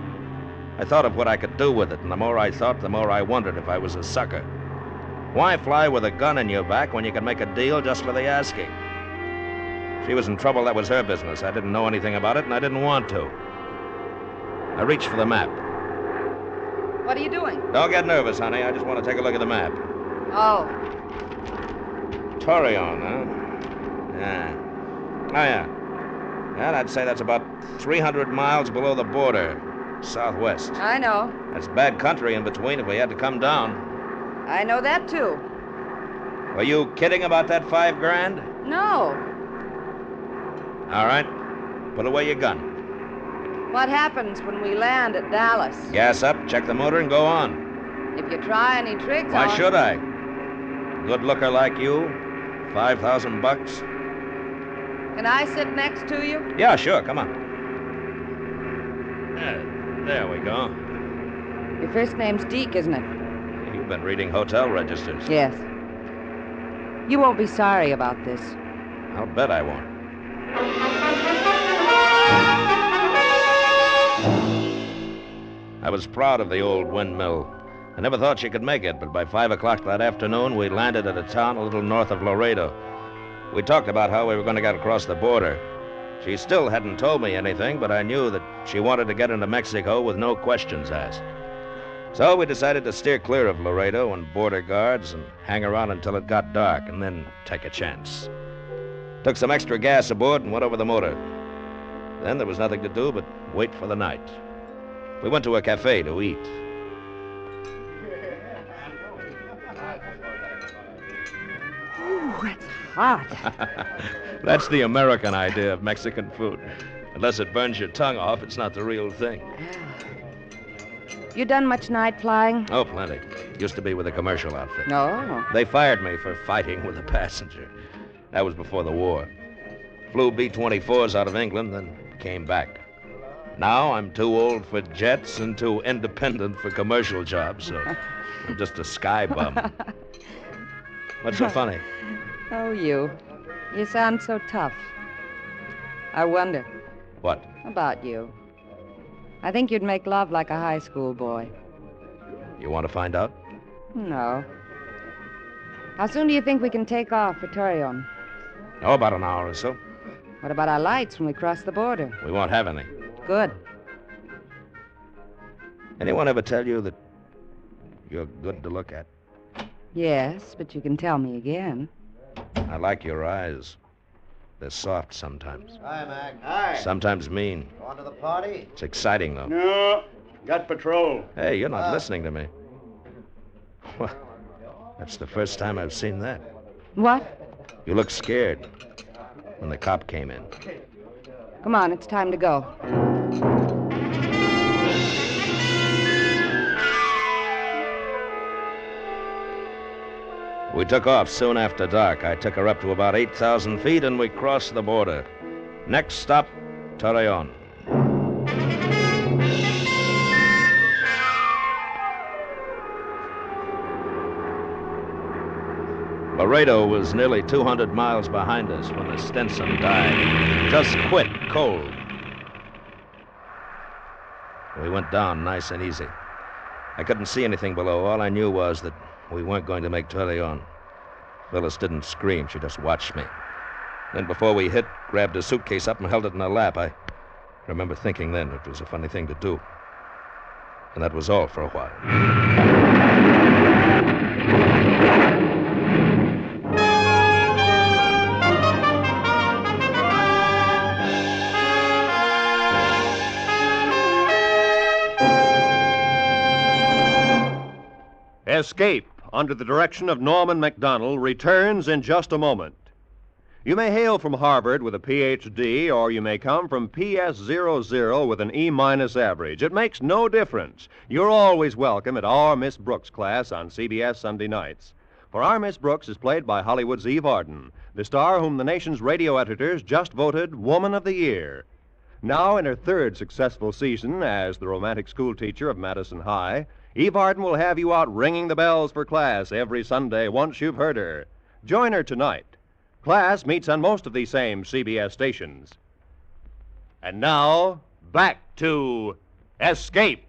I thought of what I could do with it, and the more I thought, the more I wondered if I was a sucker. Why fly with a gun in your back when you can make a deal just for the asking? If she was in trouble, that was her business. I didn't know anything about it, and I didn't want to. I reached for the map.
What are you doing?
Don't get nervous, honey. I just want to take a look at the map.
Oh.
Torreon, huh? Yeah. Oh, yeah. Yeah, I'd say that's about 300 miles below the border, southwest.
I know.
That's bad country in between if we had to come down.
I know that, too.
Were you kidding about that $5,000?
No.
All right. Put away your gun.
What happens when we land at Dallas?
Gas up, check the motor, and go on.
If you try any tricks,
Why should I? Good looker like you, $5,000.
Can I sit next to you?
Yeah, sure. Come on. There we go.
Your first name's Deke, isn't it?
You've been reading hotel registers.
Yes. You won't be sorry about this.
I'll bet I won't. I was proud of the old windmill. I never thought she could make it, but by 5 o'clock that afternoon, we landed at a town a little north of Laredo. We talked about how we were going to get across the border. She still hadn't told me anything, but I knew that she wanted to get into Mexico with no questions asked. So we decided to steer clear of Laredo and border guards and hang around until it got dark and then take a chance. Took some extra gas aboard and went over the motor. Then there was nothing to do but wait for the night. We went to a cafe to eat.
Ooh, it's hot.
That's the American idea of Mexican food. Unless it burns your tongue off, it's not the real thing.
You done much night flying?
Oh, plenty. Used to be with a commercial outfit.
No.
They fired me for fighting with a passenger. That was before the war. Flew B-24s out of England, then came back. Now I'm too old for jets and too independent for commercial jobs, so I'm just a sky bum. What's so funny?
Oh, you. You sound so tough. I wonder.
What?
About you. I think you'd make love like a high school boy.
You want to find out?
No. How soon do you think we can take off for Torreon?
Oh, about an hour or so.
What about our lights when we cross the border?
We won't have any.
Good.
Anyone ever tell you that you're good to look at?
Yes, but you can tell me again.
I like your eyes. They're soft sometimes.
Hi, Mac.
Hi.
Sometimes mean.
Going to the party?
It's exciting, though.
No, got patrol.
Hey, you're not listening to me. Well, that's the first time I've seen that.
What?
You looked scared when the cop came in.
Come on, it's time to go.
We took off soon after dark. I took her up to about 8,000 feet, and we crossed the border. Next stop, Torreon. Laredo was nearly 200 miles behind us when the Stinson died. Just quit, cold. We went down nice and easy. I couldn't see anything below. All I knew was that we weren't going to make Torreon. Phyllis didn't scream. She just watched me. Then before we hit, grabbed a suitcase up and held it in her lap. I remember thinking then it was a funny thing to do. And that was all for a while.
Escape, under the direction of Norman MacDonald, returns in just a moment. You may hail from Harvard with a Ph.D., or you may come from PS00 with an E- average. It makes no difference. You're always welcome at Our Miss Brooks class on CBS Sunday nights. For Our Miss Brooks is played by Hollywood's Eve Arden, the star whom the nation's radio editors just voted Woman of the Year. Now, in her third successful season as the romantic schoolteacher of Madison High, Eve Arden will have you out ringing the bells for class every Sunday once you've heard her. Join her tonight. Class meets on most of these same CBS stations. And now, back to Escape.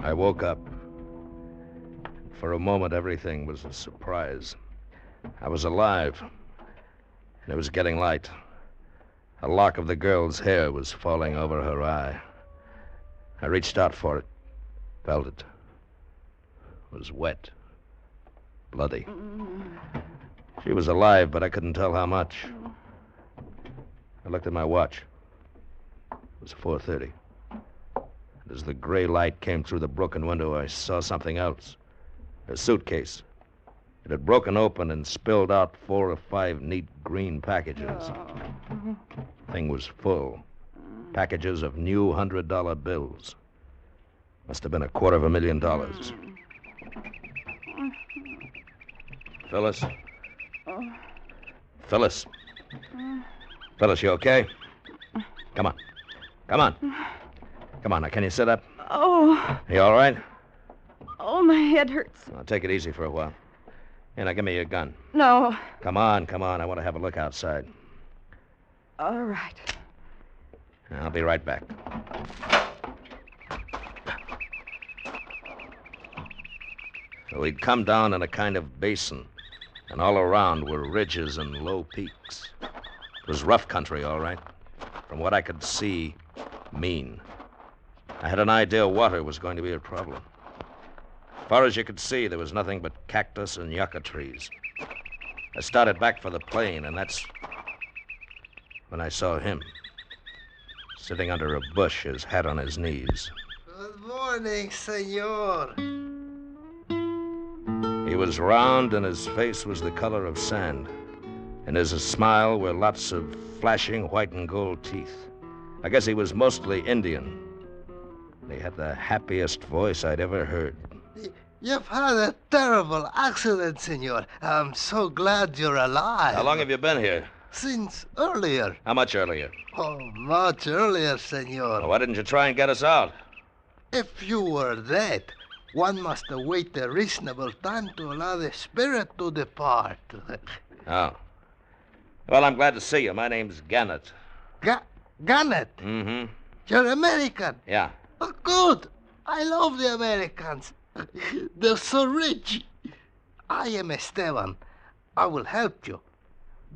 I woke up. For a moment, everything was a surprise. I was alive, and it was getting light. A lock of the girl's hair was falling over her eye. I reached out for it, felt it. It was wet, bloody. She was alive, but I couldn't tell how much. I looked at my watch. It was 4:30. And
As the gray light came through the broken window, I saw something else. A suitcase. It had broken open and spilled out 4 or 5 neat green packages. Thing was full. Packages of new $100 bills. Must have been $250,000. Phyllis? Phyllis? Phyllis, you okay? Come on. Come on. Come on, now, can you sit up?
Oh.
You all right?
Oh, my head hurts.
Well, take it easy for a while. Here, now, give me your gun.
No.
Come on, come on. I want to have a look outside.
All right.
I'll be right back. So we'd come down in a kind of basin, and all around were ridges and low peaks. It was rough country, all right. From what I could see, mean. I had an idea water was going to be a problem. As far as you could see, there was nothing but cactus and yucca trees. I started back for the plane, and that's when I saw him, sitting under a bush, his hat on his knees.
Good morning, senor.
He was round, and his face was the color of sand. In his smile were lots of flashing white and gold teeth. I guess he was mostly Indian. He had the happiest voice I'd ever heard.
You've had a terrible accident, senor. I'm so glad you're alive.
How long have you been here?
Since earlier.
How much earlier?
Oh, much earlier, senor.
Well, why didn't you try and get us out?
If you were dead, one must await a reasonable time to allow the spirit to depart.
Oh. Well, I'm glad to see you. My name's Gannett.
Gannett?
Mm-hmm.
You're American?
Yeah.
Oh, good. I love the Americans. They're so rich. I am Esteban. I will help you.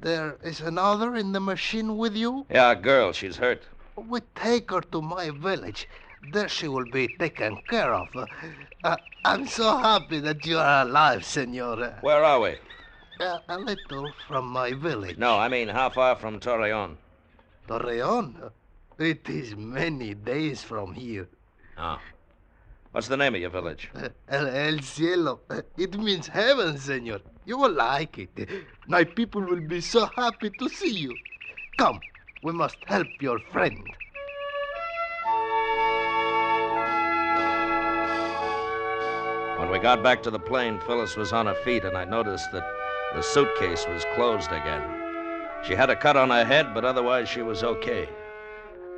There is another in the machine with you?
Yeah, a girl. She's hurt.
We take her to my village. There she will be taken care of. I'm so happy that you are alive, senor.
Where are we?
A little from my village.
No, I mean, how far from Torreon?
Torreon? It is many days from here.
Oh. What's the name of your village?
El Cielo. It means heaven, senor. You will like it. My people will be so happy to see you. Come, we must help your friend.
When we got back to the plane, Phyllis was on her feet, and I noticed that the suitcase was closed again. She had a cut on her head, but otherwise she was okay.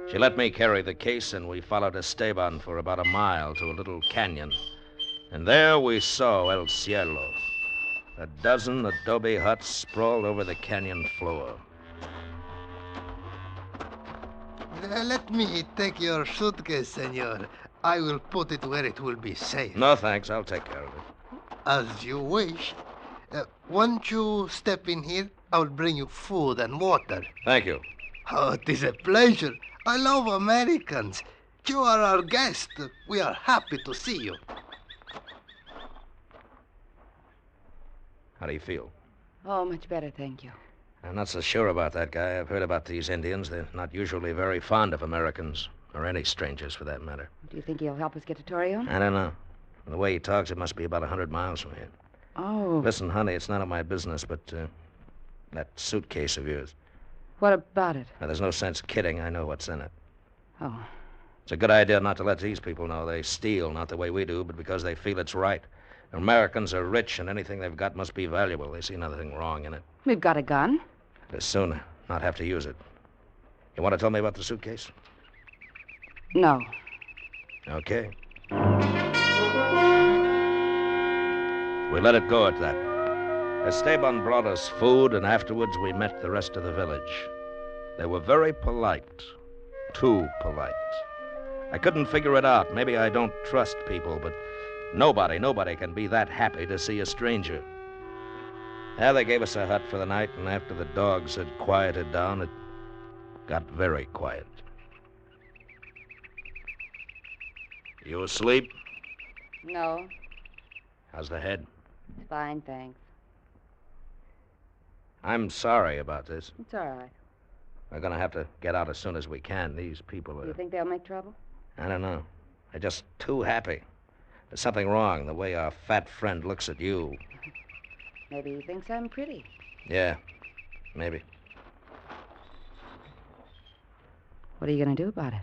She let me carry the case, and we followed Esteban for about a mile to a little canyon. And there we saw El Cielo. A dozen adobe huts sprawled over the canyon floor.
Let me take your suitcase, senor. I will put it where it will be safe.
No, thanks. I'll take care of it.
As you wish. Won't you step in here? I will bring you food and water.
Thank you.
Oh, it is a pleasure. I love Americans. You are our guest. We are happy to see you.
How do you feel?
Oh, much better, thank you.
I'm not so sure about that guy. I've heard about these Indians. They're not usually very fond of Americans, or any strangers for that matter.
Do you think he'll help us get to Torreon?
I don't know. From the way he talks, it must be about 100 miles from here.
Oh.
Listen, honey, it's none of my business, but that suitcase of yours.
What about it?
Now, there's no sense kidding. I know what's in it.
Oh.
It's a good idea not to let these people know. They steal, not the way we do, but because they feel it's right. Americans are rich, and anything they've got must be valuable. They see nothing wrong in it.
We've got a gun.
The sooner, not have to use it. You want to tell me about the suitcase?
No.
Okay. We let it go at that. Esteban brought us food, and afterwards we met the rest of the village. They were very polite. Too polite. I couldn't figure it out. Maybe I don't trust people, but nobody can be that happy to see a stranger. Yeah, they gave us a hut for the night, and after the dogs had quieted down, it got very quiet. You asleep?
No.
How's the head?
It's fine, thanks.
I'm sorry about this.
It's all right.
We're going to have to get out as soon as we can. These people
Do you
are...
think they'll make trouble?
I don't know. They're just too happy. There's something wrong, the way our fat friend looks at you.
Maybe he thinks I'm pretty.
Yeah, maybe.
What are you going to do about it?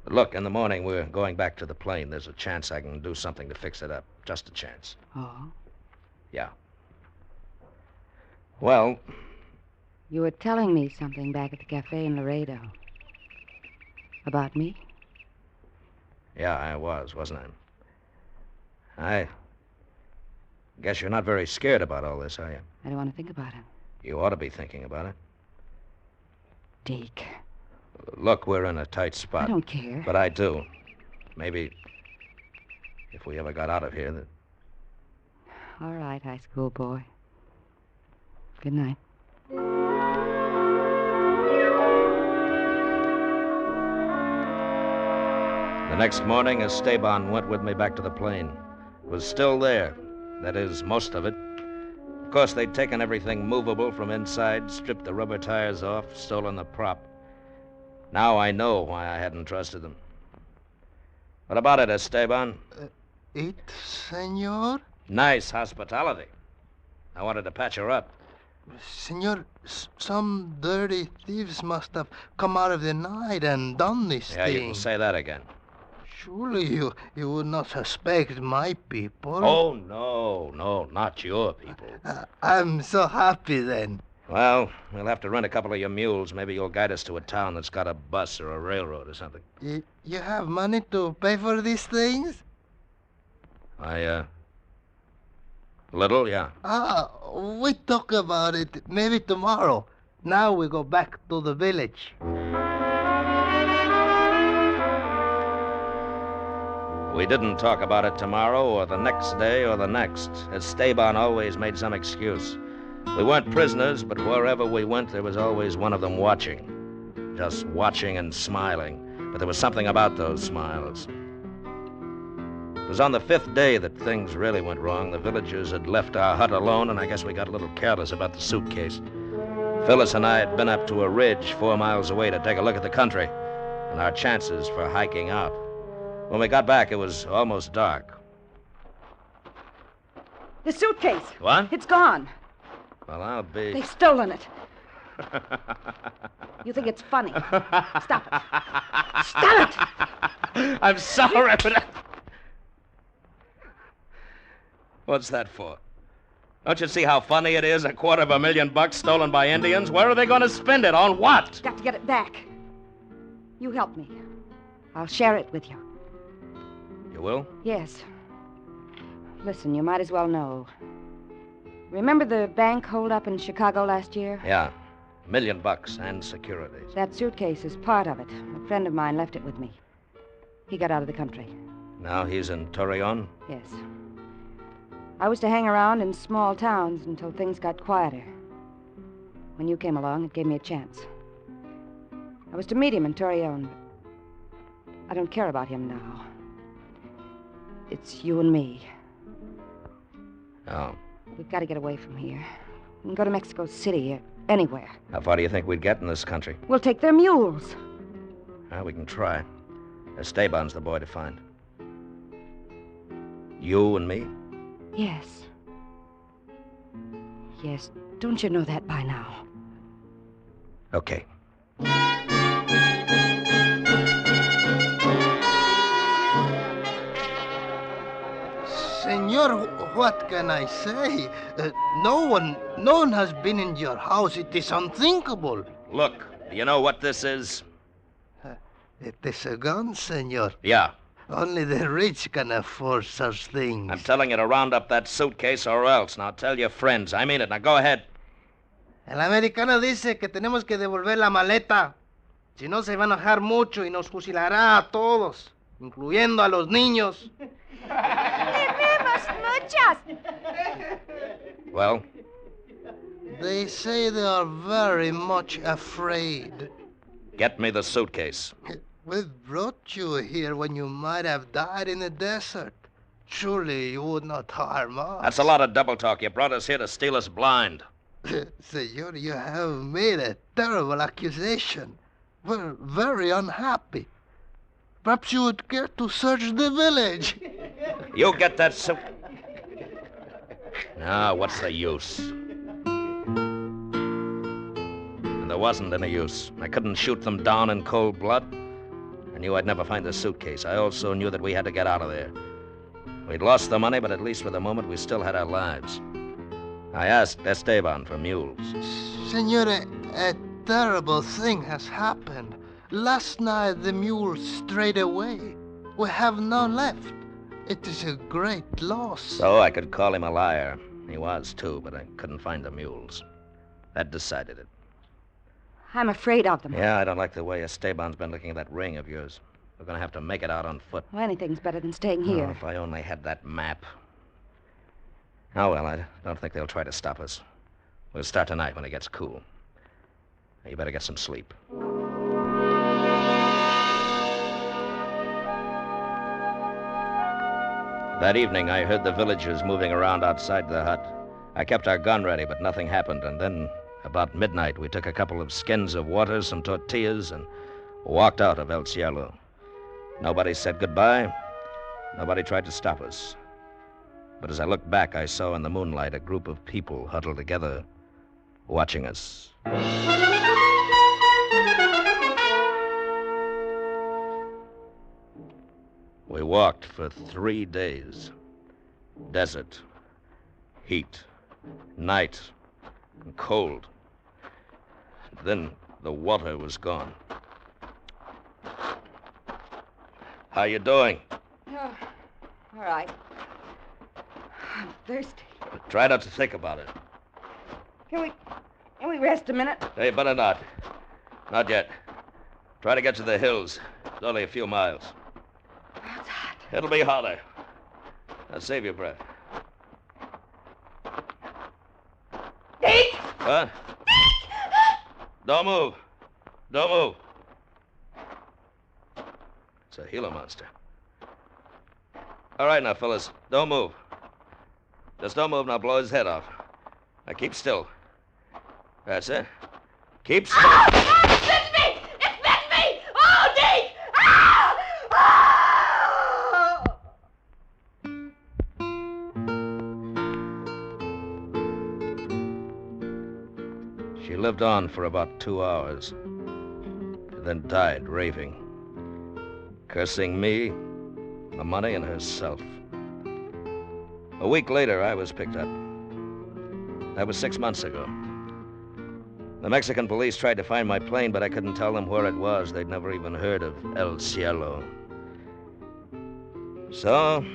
Look, in the morning we're going back to the plane. There's a chance I can do something to fix it up. Just a chance.
Oh?
Yeah. Well,
You were telling me something back at the cafe in Laredo. About me?
yeah, I was, wasn't I? I guess you're not very scared about all this, are you?
I don't want to think about it.
You ought to be thinking about it.
Deke.
Look, we're in a tight spot.
I don't care.
But I do. Maybe if we ever got out of here, that...
All right, high school boy. Good night.
The next morning, Esteban went with me back to the plane. It was still there. That is, most of it. Of course, they'd taken everything movable from inside, stripped the rubber tires off, stolen the prop. Now I know why I hadn't trusted them. What about it, Esteban?
It, senor?
Nice hospitality. I wanted to patch her up.
Senor, some dirty thieves must have come out of the night and done this
Yeah,
thing.
you can say that again.
Surely you would not suspect my people.
Oh, no, not your people.
I'm so happy then.
Well, we'll have to rent a couple of your mules. Maybe you'll guide us to a town that's got a bus or a railroad or something.
You have money to pay for these things?
Little, yeah.
We talk about it maybe tomorrow. Now we go back to the village.
We didn't talk about it tomorrow or the next day or the next. Esteban always made some excuse. We weren't prisoners, but wherever we went, there was always one of them watching. Just watching and smiling. But there was something about those smiles. It was on the 5th day that things really went wrong. The villagers had left our hut alone, and I guess we got a little careless about the suitcase. Phyllis and I had been up to a ridge 4 miles away to take a look at the country and our chances for hiking out. When we got back, it was almost dark.
The suitcase.
What?
It's gone.
Well, I'll be...
They've stolen it. You think it's funny? Stop it. Stop it!
I'm sorry, but... What's that for? Don't you see how funny it is? $250,000 stolen by Indians? Where are they going to spend it? On what?
Got to get it back. You help me. I'll share it with you.
You will?
Yes. Listen, you might as well know. Remember the bank holdup in Chicago last year?
Yeah. $1 million and securities.
That suitcase is part of it. A friend of mine left it with me. He got out of the country.
Now he's in Torreon?
Yes. I was to hang around in small towns until things got quieter. When you came along, it gave me a chance. I was to meet him in Torreon. I don't care about him now. It's you and me.
Oh.
We've got to get away from here. We can go to Mexico City or anywhere.
How far do you think we'd get in this country?
We'll take their mules.
Well, we can try. Esteban's the boy to find. You and me?
Yes. Yes. Don't you know that by now?
Okay.
Senor, what can I say? No one has been in your house. It is unthinkable.
Look, do you know what this is?
It is a gun, senor.
Yeah.
Only the rich can afford such things.
I'm telling you to round up that suitcase or else. Now tell your friends. I mean it. Now go ahead.
El americano dice que tenemos que devolver la maleta. Si no, se va a enojar mucho y nos fusilará a todos, incluyendo a los niños.
Well?
They say they are very much afraid.
Get me the suitcase.
We brought you here when you might have died in the desert. Surely you would not harm us.
That's a lot of double talk. You brought us here to steal us blind.
Senor, you have made a terrible accusation. We're very unhappy. Perhaps you would care to search the village.
You get that suit. Now, what's the use? And there wasn't any use. I couldn't shoot them down in cold blood. I knew I'd never find the suitcase. I also knew that we had to get out of there. We'd lost the money, but at least for the moment, we still had our lives. I asked Esteban for mules.
Senora, a terrible thing has happened. Last night the mules strayed away. We have none left. It is a great loss.
So I could call him a liar. He was, too, but I couldn't find the mules. That decided it.
I'm afraid of them.
Yeah, I don't like the way Esteban's been looking at that ring of yours. We're going to have to make it out on foot.
Well, anything's better than staying here.
Oh, if I only had that map. Oh, well, I don't think they'll try to stop us. We'll start tonight when it gets cool. Now, you better get some sleep. That evening, I heard the villagers moving around outside the hut. I kept our gun ready, but nothing happened. And then, about midnight, we took a couple of skins of water, some tortillas, and walked out of El Cielo. Nobody said goodbye. Nobody tried to stop us. But as I looked back, I saw in the moonlight a group of people huddled together, watching us. We walked for 3 days. Desert, heat, night, and cold. Then the water was gone. How you doing?
Oh, all right. I'm thirsty.
But try not to think about it.
Can we rest a minute?
Hey, better not. Not yet. Try to get to the hills. It's only a few miles.
It's hot.
It'll be hotter. Now save your breath.
Deke!
What? Don't move. Don't move. It's a Gila monster. All right now, fellas. Don't move. Just don't move and I'll blow his head off. Now keep still. That's it. Keep still.
Ah! Ah! It bit me! It bit me! Oh, Deke! Ah! Ah!
She lived on for about 2 hours, and then died raving, cursing me, the money, and herself. A week later, I was picked up. That was 6 months ago. The Mexican police tried to find my plane, but I couldn't tell them where it was. They'd never even heard of El Cielo. So,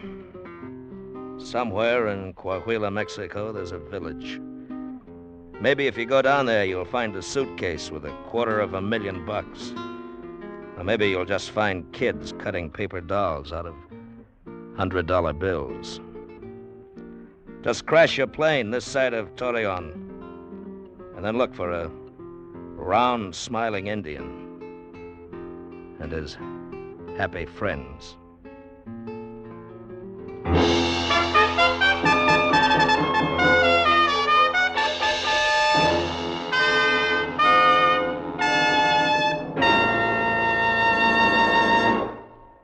somewhere in Coahuila, Mexico, there's a village. Maybe if you go down there, you'll find a suitcase with $250,000. Or maybe you'll just find kids cutting paper dolls out of $100 bills. Just crash your plane this side of Torreon, and then look for a round, smiling Indian and his happy friends.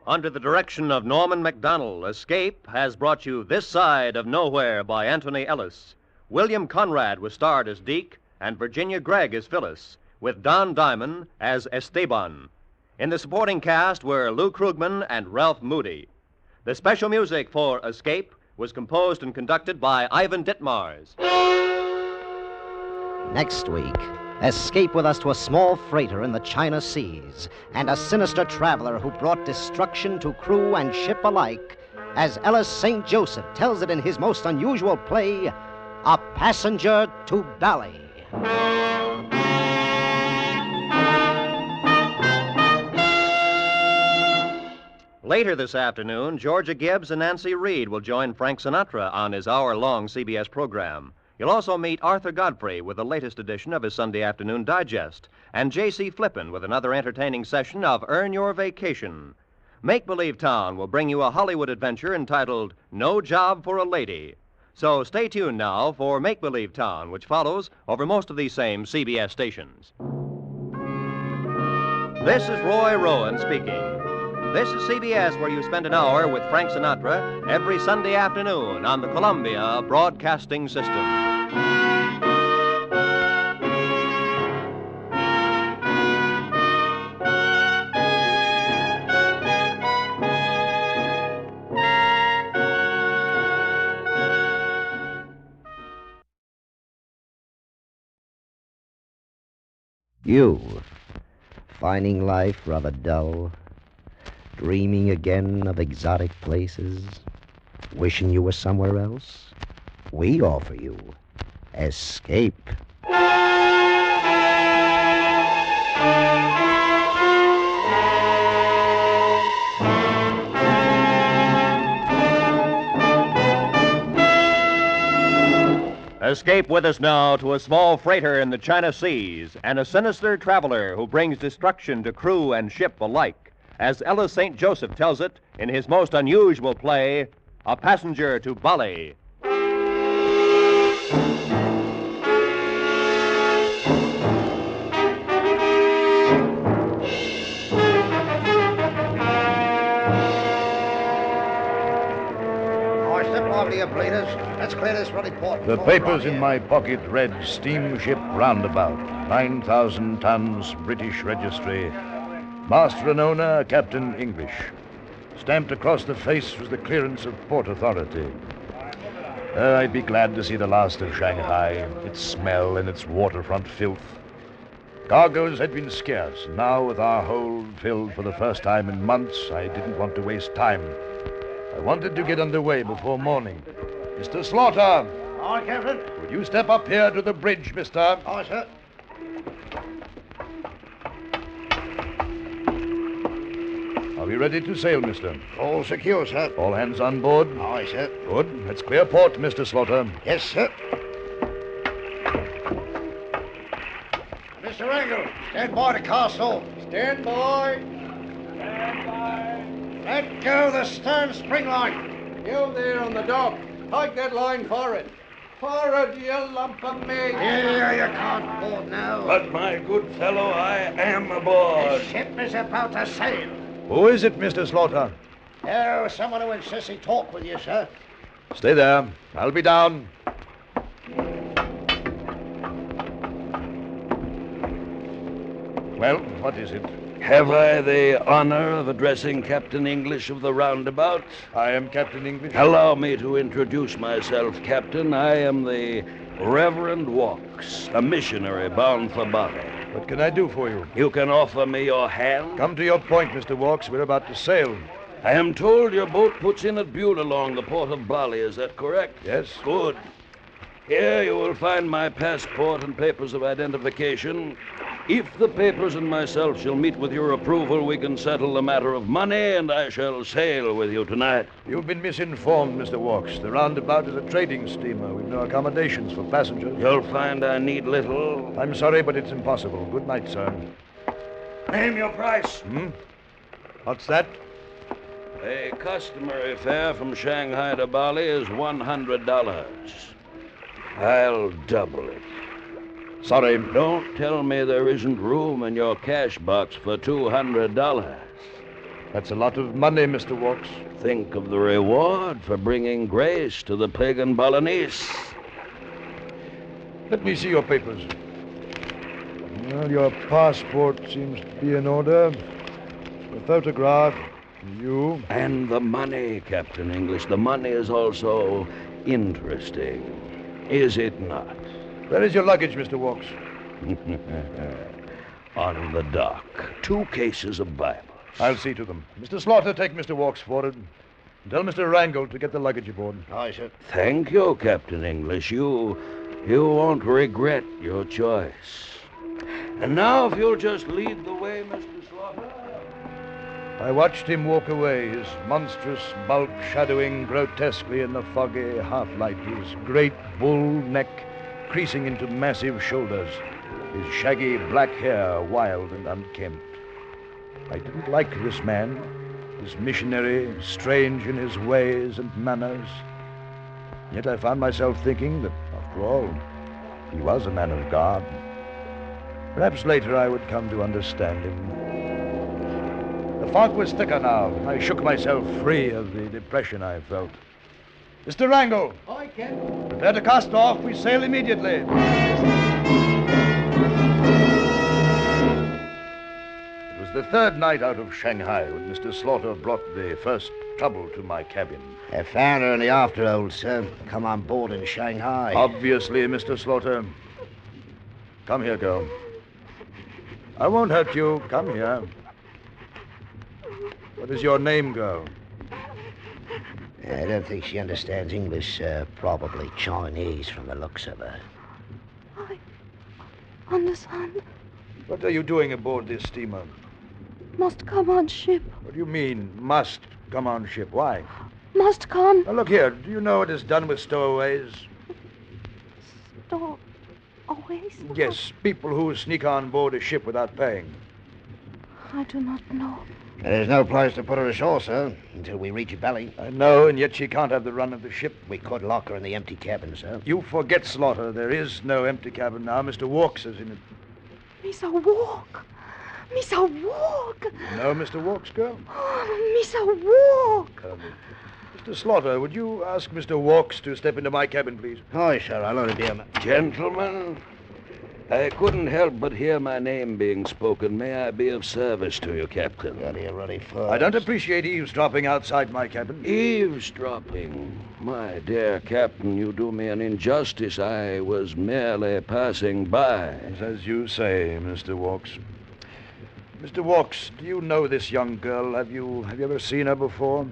Under the direction of Norman MacDonald, Escape has brought you This Side of Nowhere by Anthony Ellis. William Conrad was starred as Deke, and Virginia Gregg as Phyllis, with Don Diamond as Esteban. In the supporting cast were Lou Krugman and Ralph Moody. The special music for Escape was composed and conducted by Ivan Ditmars.
Next week, escape with us to a small freighter in the China Seas and a sinister traveler who brought destruction to crew and ship alike, as Ellis St. Joseph tells it in his most unusual play, A Passenger to Bali.
Later this afternoon, Georgia Gibbs and Nancy Reed will join Frank Sinatra on his hour-long CBS program. You'll also meet Arthur Godfrey with the latest edition of his Sunday Afternoon Digest, and J.C. Flippin with another entertaining session of Earn Your Vacation. Make Believe Town will bring you a Hollywood adventure entitled No Job for a Lady. So stay tuned now for Make Believe Town, which follows over most of these same CBS stations. This is Roy Rowan speaking. This is CBS, where you spend an hour with Frank Sinatra every Sunday afternoon on the Columbia Broadcasting System.
You, finding life rather dull, dreaming again of exotic places, wishing you were somewhere else? We offer you escape.
Escape with us now to a small freighter in the China Seas and a sinister traveler who brings destruction to crew and ship alike, as Ellis St. Joseph tells it in his most unusual play, A Passenger to Bali.
Let's clear this ruddy port.
The papers in my pocket read Steamship Roundabout, 9,000 tons, British registry. Master and owner, Captain English. Stamped across the face was the clearance of Port Authority. I'd be glad to see the last of Shanghai, its smell and its waterfront filth. Cargoes had been scarce. Now, with our hold filled for the first time in months, I didn't want to waste time. I wanted to get underway before morning. Mr. Slaughter!
Aye, Captain.
Would you step up here to the bridge, mister?
Aye, sir.
Are we ready to sail, mister?
All secure, sir.
All hands on board?
Aye, sir.
Good. Let's clear port, Mr. Slaughter.
Yes, sir. Mr. Angle, stand by the castle. Stand by. Stand by. Let go the stern spring line.
You there on the dock. Take that line forward. Forward, you lump of meat.
Here, you can't board now.
But, my good fellow, I am aboard.
The ship is about to sail.
Who is it, Mr. Slaughter?
Oh, someone who insists he talk with you, sir.
Stay there. I'll be down. Well, what is it?
Have I the honor of addressing Captain English of the Roundabout?
I am Captain English.
Allow me to introduce myself, Captain. I am the Reverend Walks, a missionary bound for Bali.
What can I do for you?
You can offer me your hand?
Come to your point, Mr. Walks. We're about to sail.
I am told your boat puts in at Butte along the port of Bali. Is that correct?
Yes.
Good. Here you will find my passport and papers of identification. If the papers and myself shall meet with your approval, we can settle the matter of money, and I shall sail with you tonight.
You've been misinformed, Mr. Walks. The Roundabout is a trading steamer. We've no accommodations for passengers.
You'll find I need little.
I'm sorry, but it's impossible. Good night, sir.
Name your price.
What's that?
A customary fare from Shanghai to Bali is $100. I'll double it.
Sorry.
Don't tell me there isn't room in your cash box for $200.
That's a lot of money, Mr. Walks.
Think of the reward for bringing grace to the pagan Balinese.
Let me see your papers. Well, your passport seems to be in order. A photograph. You.
And the money, Captain English. The money is also interesting. Is it not?
Where is your luggage, Mr. Walks?
On the dock. 2 cases of Bibles.
I'll see to them. Mr. Slaughter, take Mr. Walks forward. And tell Mr. Wrangle to get the luggage aboard.
Aye, sir.
Thank you, Captain English. You won't regret your choice. And now, if you'll just lead the way, Mr. Slaughter.
I watched him walk away, his monstrous bulk shadowing grotesquely in the foggy half-light, his great bull neck creasing into massive shoulders, his shaggy black hair wild and unkempt. I didn't like this man, this missionary, strange in his ways and manners. Yet I found myself thinking that, after all, he was a man of God. Perhaps later I would come to understand him. A fog was thicker now. I shook myself free of the depression I felt. Mr. Wrangle.
Aye, Ken.
Prepare to cast off. We sail immediately. It was the third night out of Shanghai when Mr. Slaughter brought the first trouble to my cabin.
I found her in the afterhold, sir. Come on board in Shanghai.
Obviously, Mr. Slaughter. Come here, girl. I won't hurt you. Come here. What is your name, girl?
I don't think she understands English, sir. Probably Chinese from the looks of her.
I understand.
What are you doing aboard this steamer?
Must come on ship.
What do you mean, must come on ship? Why?
Must come.
Now, look here. Do you know what is done with stowaways?
Always?
Yes, people who sneak on board a ship without paying.
I do not know.
There's no place to put her ashore, sir, until we reach Bali.
I know, and yet she can't have the run of the ship.
We could lock her in the empty cabin, sir.
You forget, Slaughter. There is no empty cabin now. Mr. Walks is in it.
Misa walk. Misa walk.
No, Mr. Walks, girl?
Oh, Misa walk.
Mr. Slaughter, would you ask Mr. Walks to step into my cabin, please?
Oh, sure. I'll only be a man.
Gentlemen, I couldn't help but hear my name being spoken. May I be of service to you, Captain?
Got here ready for
I don't appreciate eavesdropping outside my cabin.
Eavesdropping? My dear Captain, you do me an injustice. I was merely passing by.
As you say, Mr. Walks. Mr. Walks, do you know this young girl? Have you ever seen her before?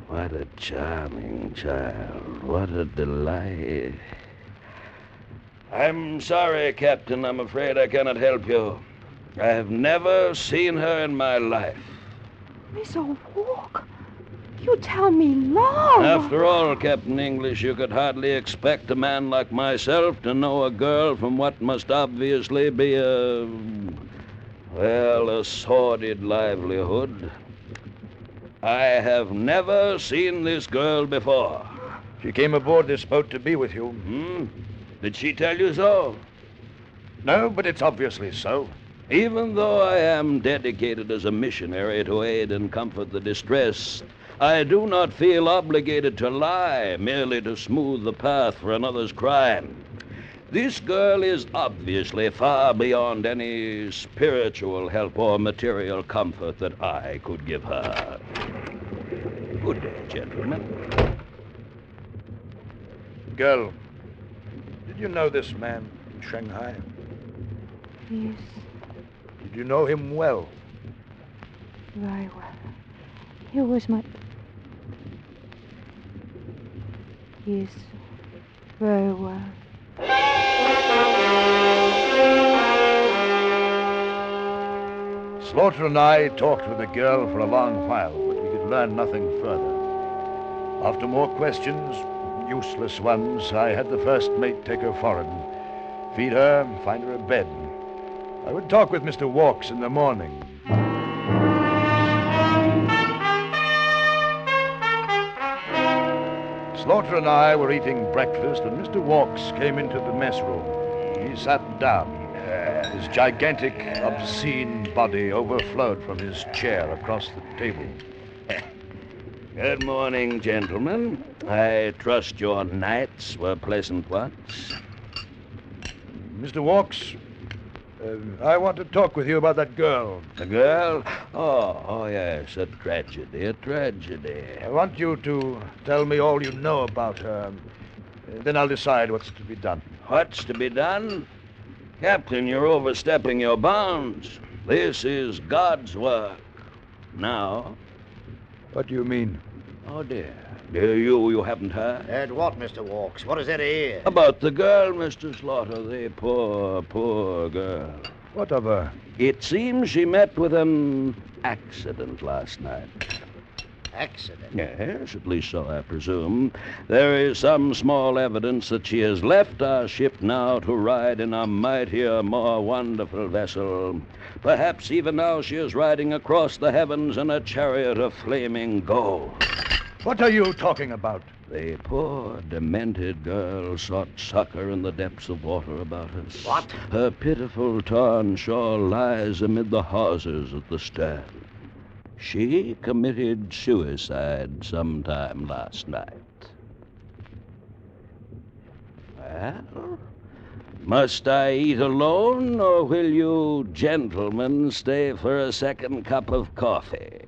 What a charming child. What a delight. I'm sorry, Captain. I'm afraid I cannot help you. I have never seen her in my life.
Misa walk. You tell me long.
After all, Captain English, you could hardly expect a man like myself to know a girl from what must obviously be a sordid livelihood. I have never seen this girl before.
She came aboard this boat to be with you.
Did she tell you so?
No, but it's obviously so.
Even though I am dedicated as a missionary to aid and comfort the distressed, I do not feel obligated to lie merely to smooth the path for another's crime. This girl is obviously far beyond any spiritual help or material comfort that I could give her. Good day, gentlemen.
Girl, did you know this man in Shanghai?
Yes,
Did you know him well?
very well. He was my... Yes, very well.
Slaughter and I talked with the girl for a long while, but we could learn nothing further. After more questions, useless ones, I had the first mate take her forward, feed her, find her a bed. I would talk with Mr. Walks in the morning. Slaughter and I were eating breakfast, and Mr. Walks came into the mess room. He sat down. His gigantic, obscene body overflowed from his chair across the table.
Good morning, gentlemen. I trust your nights were pleasant ones.
Mr. Walks, I want to talk with you about that girl.
The girl? Oh, yes, a tragedy.
I want you to tell me all you know about her. Then I'll decide what's to be done.
What's to be done? Captain, you're overstepping your bounds. This is God's work. Now...
What do you mean?
Oh, dear. You haven't heard?
Heard what, Mr. Walks? What is there to hear?
About the girl, Mr. Slaughter. The poor girl.
What of her?
It seems she met with an accident last night.
Accident?
Yes, at least so I presume. There is some small evidence that she has left our ship now to ride in a mightier, more wonderful vessel. Perhaps even now she is riding across the heavens in a chariot of flaming gold.
What are you talking about?
The poor, demented girl sought succor in the depths of water about us.
What?
Her pitiful torn shawl lies amid the hawsers at the stern. She committed suicide sometime last night. Well, must I eat alone, or will you gentlemen stay for a second cup of coffee?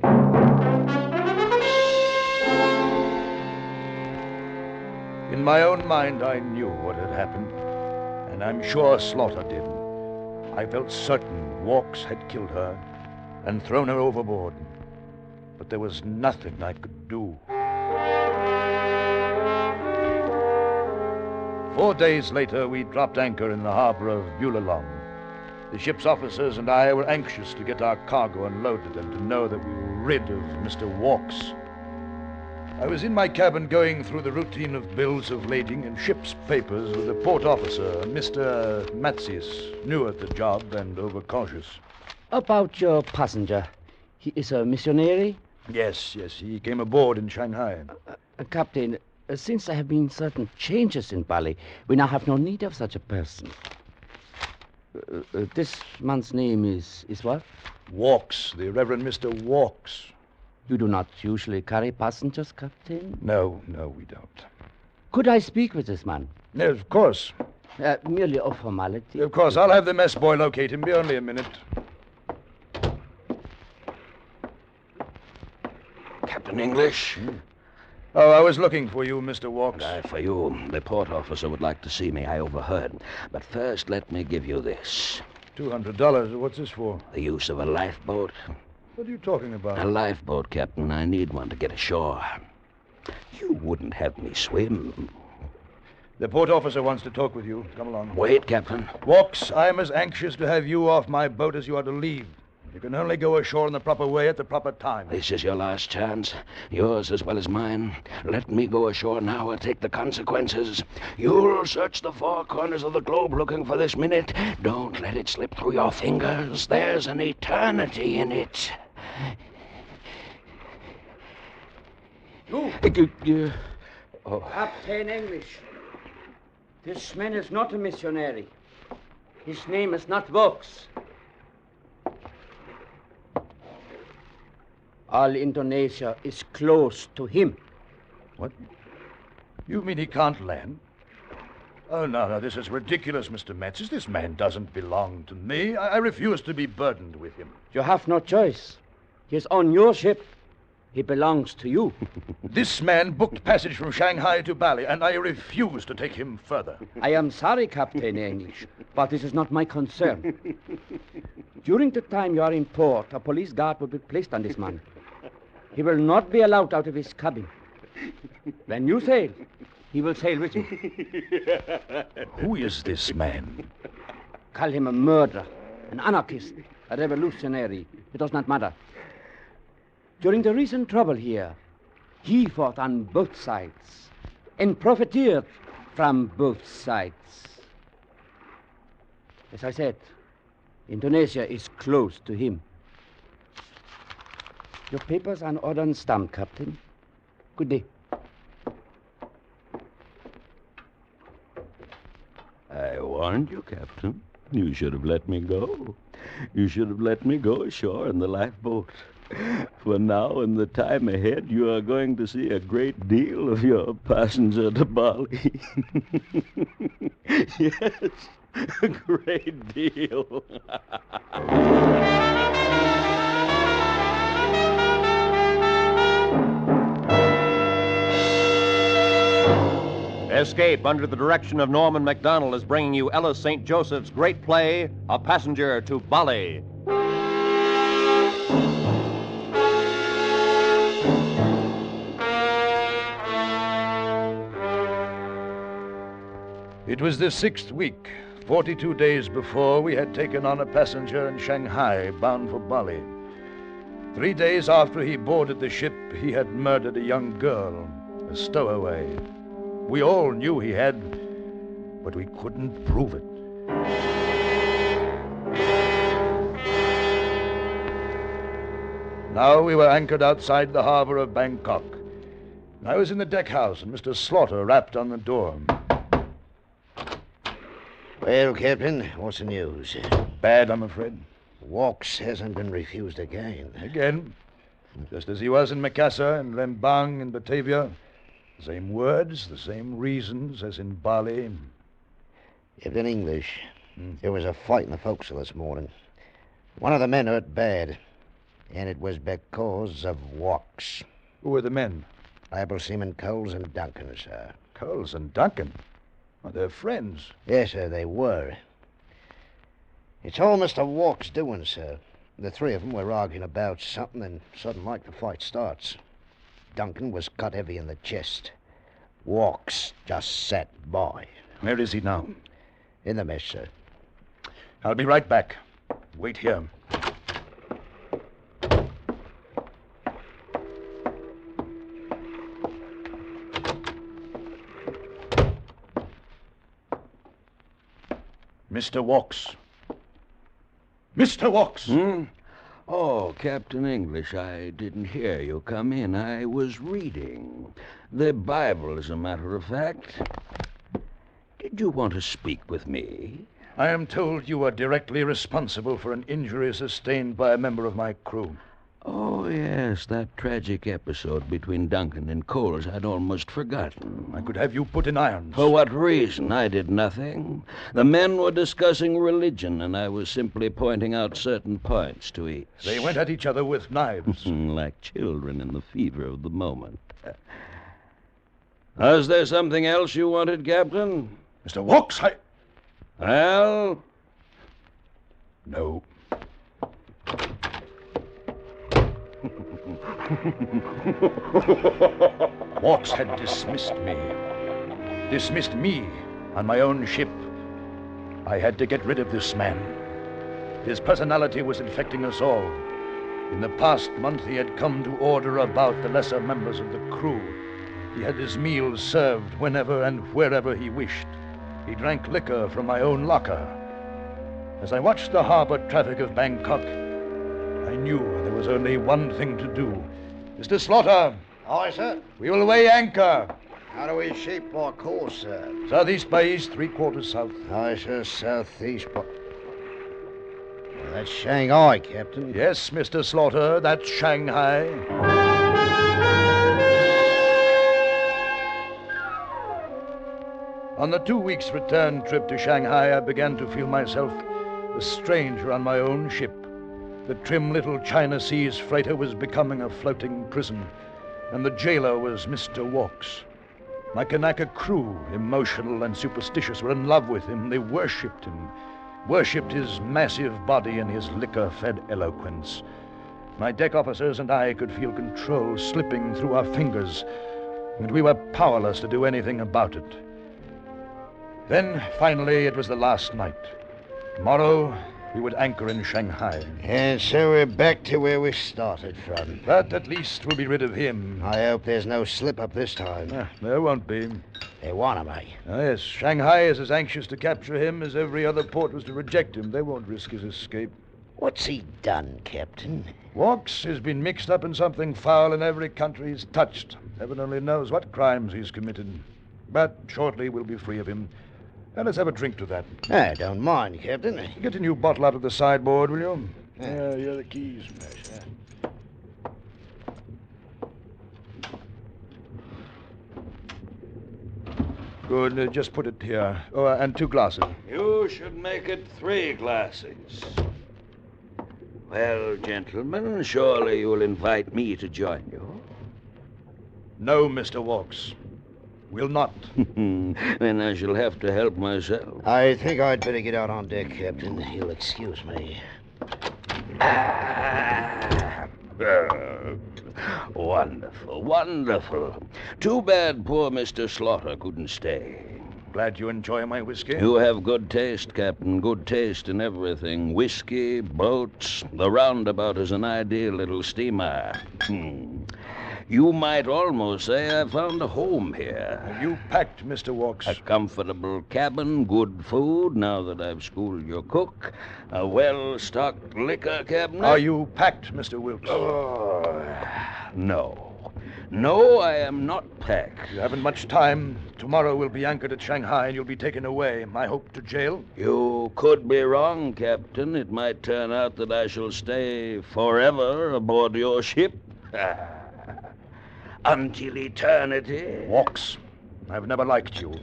In my own mind, I knew what had happened, and I'm sure Slaughter did. I felt certain Walks had killed her and thrown her overboard, but there was nothing I could do. 4 days later, we dropped anchor in the harbor of Bulalong. The ship's officers and I were anxious to get our cargo unloaded and to know that we were rid of Mr. Walks. I was in my cabin going through the routine of bills of lading and ship's papers with the port officer, Mr. Matzius, new at the job and overcautious.
About your passenger. He is a missionary?
Yes, he came aboard in Shanghai.
Captain, since there have been certain changes in Bali, we now have no need of such a person. This man's name is what?
Walks, the Reverend Mr. Walks.
You do not usually carry passengers, Captain?
No, we don't.
Could I speak with this man?
Yes, of course.
Merely a formality.
Of course, I'll have the mess boy locate him. Be only a minute.
Captain English?
Oh, I was looking for you, Mr. Walks.
For you. The port officer would like to see me. I overheard. But first, let me give you this.
$200. What's this for?
The use of a lifeboat.
What are you talking about?
A lifeboat, Captain. I need one to get ashore. You wouldn't have me swim.
The port officer wants to talk with you. Come along.
Wait, Captain.
Walks, I'm as anxious to have you off my boat as you are to leave. You can only go ashore in the proper way at the proper time.
This is your last chance. Yours as well as mine. Let me go ashore now and take the consequences. You'll search the four corners of the globe looking for this minute. Don't let it slip through your fingers. There's an eternity in it.
Captain English. This man is not a missionary. His name is not Vox. All Indonesia is close to him.
What? You mean he can't land? Oh, no, this is ridiculous, Mr. Metzes. This man doesn't belong to me. I refuse to be burdened with him.
You have no choice. He is on your ship. He belongs to you.
This man booked passage from Shanghai to Bali, and I refuse to take him further.
I am sorry, Captain English, but this is not my concern. During the time you are in port, a police guard will be placed on this man. He will not be allowed out of his cabin. When you sail, he will sail with you.
Who is this man?
Call him a murderer, an anarchist, a revolutionary. It does not matter. During the recent trouble here, he fought on both sides and profiteered from both sides. As I said, Indonesia is close to him. Your papers are in order and stamped, Captain. Good day.
I warned you, Captain. You should have let me go. You should have let me go ashore in the lifeboat. For now and the time ahead, you are going to see a great deal of your passenger to Bali. Yes, a great deal.
Escape under the direction of Norman MacDonald is bringing you Ellis St. Joseph's great play, A Passenger to Bali.
It was the 6th week, 42 days before we had taken on a passenger in Shanghai bound for Bali. 3 days after he boarded the ship, he had murdered a young girl, a stowaway. We all knew he had, but we couldn't prove it. Now we were anchored outside the harbor of Bangkok. I was in the deck house, and Mr. Slaughter rapped on the door.
Well, Captain, what's the news?
Bad, I'm afraid.
Walks hasn't been refused again.
Again? Just as he was in Macassar and Rembang in Batavia. The same words, the same reasons as in Bali.
Captain English, there was a fight in the forecastle this morning. One of the men hurt bad, and it was because of walks.
Who were the men?
Able Seaman Coles and Duncan, sir.
Coles and Duncan? Oh, they're friends.
Yes, sir, they were. It's all Mr. Walk's doing, sir. The three of them were arguing about something, and sudden like the fight starts. Duncan was cut heavy in the chest. Walks just sat by.
Where is he now?
In the mess, sir.
I'll be right back. Wait here. Mr. Walks. Mr. Walks!
Oh, Captain English, I didn't hear you come in. I was reading. The Bible, as a matter of fact. Did you want to speak with me?
I am told you are directly responsible for an injury sustained by a member of my crew.
Oh, yes, that tragic episode between Duncan and Coles. I'd almost forgotten.
I could have you put in irons.
For what reason? I did nothing. The men were discussing religion, and I was simply pointing out certain points to each.
They went at each other with knives.
Like children in the fever of the moment. Was there something else you wanted, Captain?
Mr. Walks,
Well?
No. Walks had dismissed me. Dismissed me on my own ship. I had to get rid of this man. His personality was infecting us all. In the past month, he had come to order about the lesser members of the crew. He had his meals served whenever and wherever he wished. He drank liquor from my own locker. As I watched the harbor traffic of Bangkok, I knew there was only one thing to do. Mr. Slaughter.
Aye, sir.
We will weigh anchor.
How do we shape our course, sir?
Southeast by east, 3/4 south.
Aye, sir, southeast by... Well, that's Shanghai, Captain.
Yes, Mr. Slaughter, that's Shanghai. On the 2 weeks' return trip to Shanghai, I began to feel myself a stranger on my own ship. The trim little China Seas freighter was becoming a floating prison, and the jailer was Mr. Walks. My Kanaka crew, emotional and superstitious, were in love with him. They worshipped him, worshipped his massive body and his liquor-fed eloquence. My deck officers and I could feel control slipping through our fingers, and we were powerless to do anything about it. Then, finally, it was the last night. Tomorrow, we would anchor in Shanghai.
And so we're back to where we started from.
But at least we'll be rid of him.
I hope there's no slip-up this time.
There won't be.
They want him, eh?
Yes, Shanghai is as anxious to capture him as every other port was to reject him. They won't risk his escape.
What's he done, Captain?
Walks has been mixed up in something foul in every country he's touched. Heaven only knows what crimes he's committed. But shortly we'll be free of him. Now, let's have a drink to that.
I don't mind, Captain.
Get a new bottle out of the sideboard, will you? Here are the keys. Good. Just put it here. Oh, and 2 glasses.
You should make it 3 glasses. Well, gentlemen, surely you'll invite me to join you.
No, Mr. Walks. Will not.
Then I shall have to help myself.
I think I'd better get out on deck, Captain. You'll excuse me.
Wonderful, wonderful. Too bad poor Mr. Slaughter couldn't stay.
Glad you enjoy my whiskey.
You have good taste, Captain. Good taste in everything. Whiskey, boats. The roundabout is an ideal little steamer. You might almost say I found a home here.
Have you packed, Mr. Walks?
A comfortable cabin, good food, now that I've schooled your cook, a well-stocked liquor cabinet.
Are you packed, Mr. Wilkes?
No. No, I am not packed.
You haven't much time. Tomorrow we'll be anchored at Shanghai and you'll be taken away. I hope to jail.
You could be wrong, Captain. It might turn out that I shall stay forever aboard your ship. Until eternity.
Walks. I've never liked you.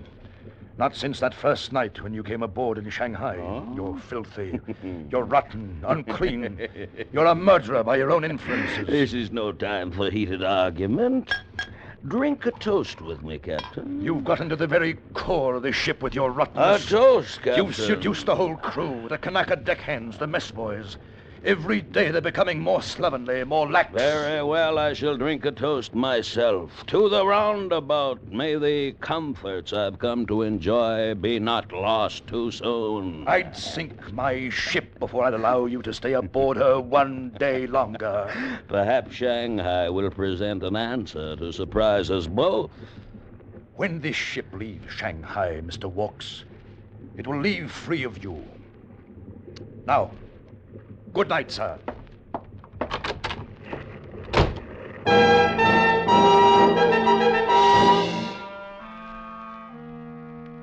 Not since that first night when you came aboard in Shanghai.
Oh?
You're filthy. You're rotten, unclean. You're a murderer by your own influences.
This is no time for heated argument. Drink a toast with me, Captain.
You've got into the very core of this ship with your rottenness.
A toast, Captain.
You've seduced the whole crew, the Kanaka deckhands, the mess boys. Every day they're becoming more slovenly, more lax.
Very well, I shall drink a toast myself. To the roundabout, may the comforts I've come to enjoy be not lost too soon.
I'd sink my ship before I'd allow you to stay aboard her one day longer.
Perhaps Shanghai will present an answer to surprise us both.
When this ship leaves Shanghai, Mr. Walks, it will leave free of you. Now, good night, sir.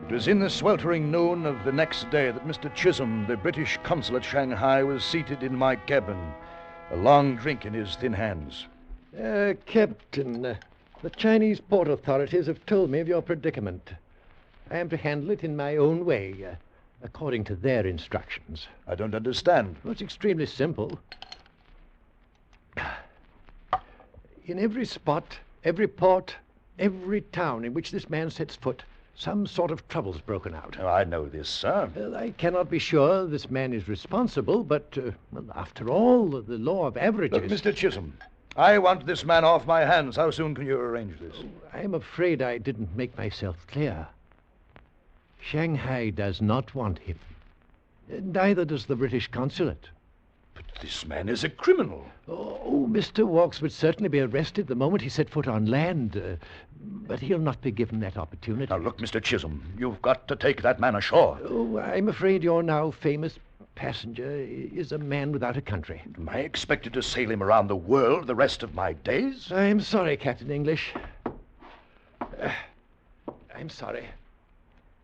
It was in the sweltering noon of the next day that Mr. Chisholm, the British consul at Shanghai, was seated in my cabin, a long drink in his thin hands.
Captain, the Chinese port authorities have told me of your predicament. I am to handle it in my own way, according to their instructions.
I don't understand.
Well, it's extremely simple. In every spot, every port, every town in which this man sets foot, some sort of trouble's broken out.
Oh, I know this, sir.
Well, I cannot be sure this man is responsible, but, well, after all, the law of averages...
Look, Mr. Chisholm, I want this man off my hands. How soon can you arrange this?
I'm afraid I didn't make myself clear. Shanghai does not want him. Neither does the British consulate.
But this man is a criminal.
Oh, Mr. Walks would certainly be arrested the moment he set foot on land, but he'll not be given that opportunity.
Now, look, Mr. Chisholm, you've got to take that man ashore.
Oh, I'm afraid your now famous passenger is a man without a country.
Am I expected to sail him around the world the rest of my days?
I'm sorry, Captain English. I'm sorry.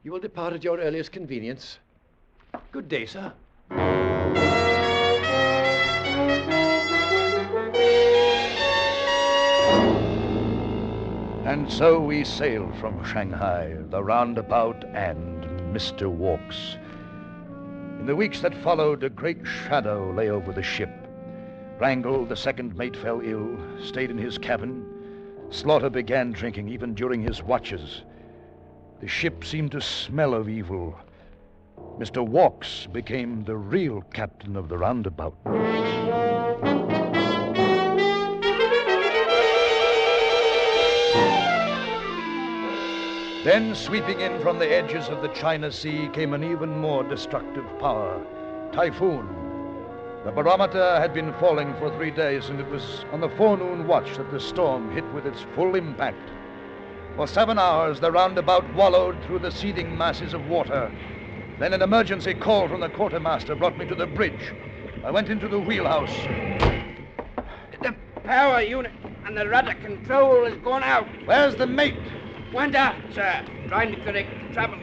You will depart at your earliest convenience. Good day, sir.
And so we sailed from Shanghai, the roundabout, and Mr. Walks. In the weeks that followed, a great shadow lay over the ship. Wrangle, the second mate, fell ill, stayed in his cabin. Slaughter began drinking even during his watches. The ship seemed to smell of evil. Mr. Walks became the real captain of the roundabout. Then, sweeping in from the edges of the China Sea, came an even more destructive power, typhoon. The barometer had been falling for 3 days, and it was on the forenoon watch that the storm hit with its full impact. For 7 hours, the roundabout wallowed through the seething masses of water. Then an emergency call from the quartermaster brought me to the bridge. I went into the wheelhouse.
The power unit and the rudder control is going out.
Where's the mate?
Went out, sir. Trying to correct trouble.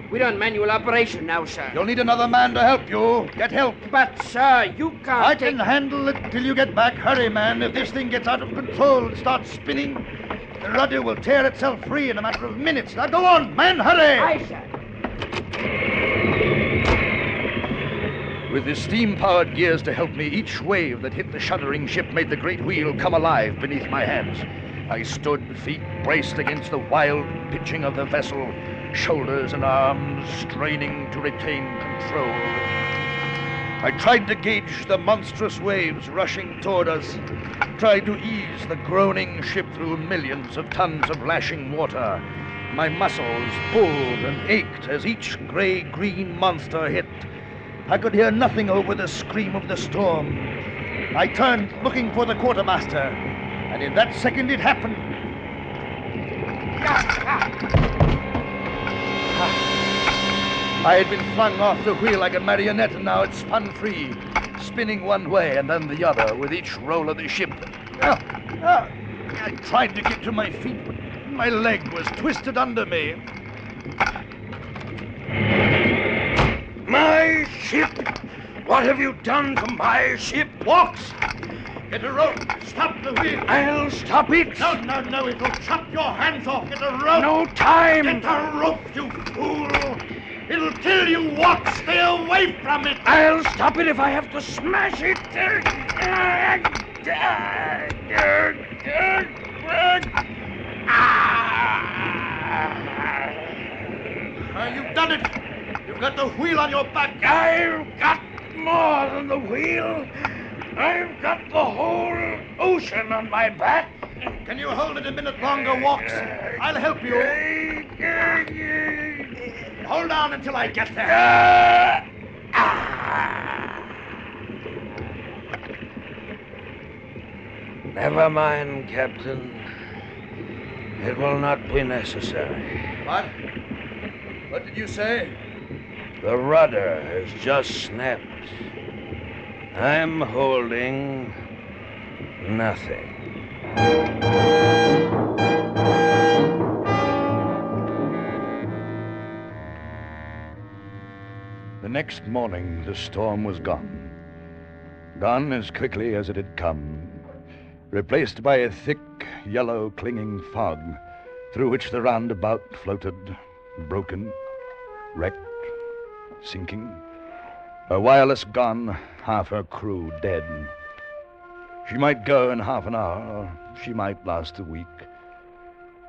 We're on manual operation now, sir.
You'll need another man to help you. Get help.
But, sir, you can't
I can handle it till you get back. Hurry, man. If this thing gets out of control and starts spinning, the rudder will tear itself free in a matter of minutes. Now go on, man, hurry!
Aye, sir.
With the steam-powered gears to help me, each wave that hit the shuddering ship made the great wheel come alive beneath my hands. I stood, feet braced against the wild pitching of the vessel, shoulders and arms straining to retain control. I tried to gauge the monstrous waves rushing toward us, tried to ease the groaning ship through millions of tons of lashing water. My muscles pulled and ached as each gray-green monster hit. I could hear nothing over the scream of the storm. I turned, looking for the quartermaster, and in that second it happened. I had been flung off the wheel like a marionette, and now it spun free, spinning one way and then the other with each roll of the ship. I tried to get to my feet, but my leg was twisted under me.
My ship! What have you done to my ship?
Walks!
Get a rope. Stop the wheel.
I'll stop it.
No. It'll chop your hands off. Get a rope.
No time.
Get a rope, you fool. It'll kill you, Walk. Stay away from it.
I'll stop it if I have to smash it.
You've done it. You've got the wheel on your back.
I've got more than the wheel. I've got the whole ocean on my back.
Can you hold it a minute longer, Walks? I'll help you. Hold on until I get there.
Never mind, Captain. It will not be necessary.
What? What did you say?
The rudder has just snapped. I'm holding nothing.
The next morning, the storm was gone. Gone as quickly as it had come, replaced by a thick, yellow, clinging fog through which the roundabout floated, broken, wrecked, sinking. Her wireless gone, half her crew dead. She might go in half an hour, or she might last a week.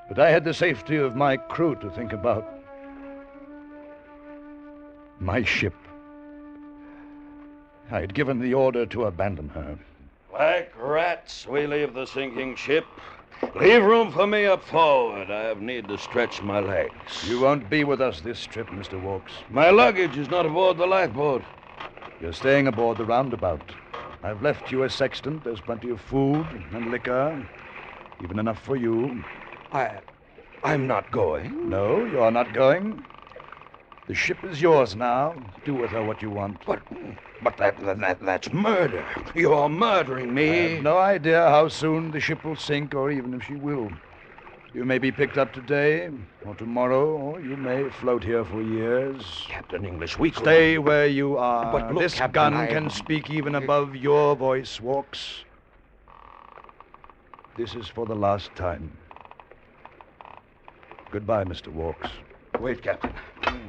But I had the safety of my crew to think about. My ship. I had given the order to abandon her.
Like rats, we leave the sinking ship. Leave room for me up forward. I have need to stretch my legs.
You won't be with us this trip, Mr. Walks.
My luggage is not aboard the lifeboat.
You're staying aboard the roundabout. I've left you a sextant. There's plenty of food and liquor. Even enough for you.
I'm not going.
No, you're not going. The ship is yours now. Do with her what you want.
But that's murder. You're murdering me.
I have no idea how soon the ship will sink, or even if she will. You may be picked up today, or tomorrow, or you may float here for years.
Captain English, we
Stay where you are.
But look,
this
Captain,
gun can speak even above your voice, Walks. This is for the last time. Goodbye, Mr. Walks.
Wait, Captain.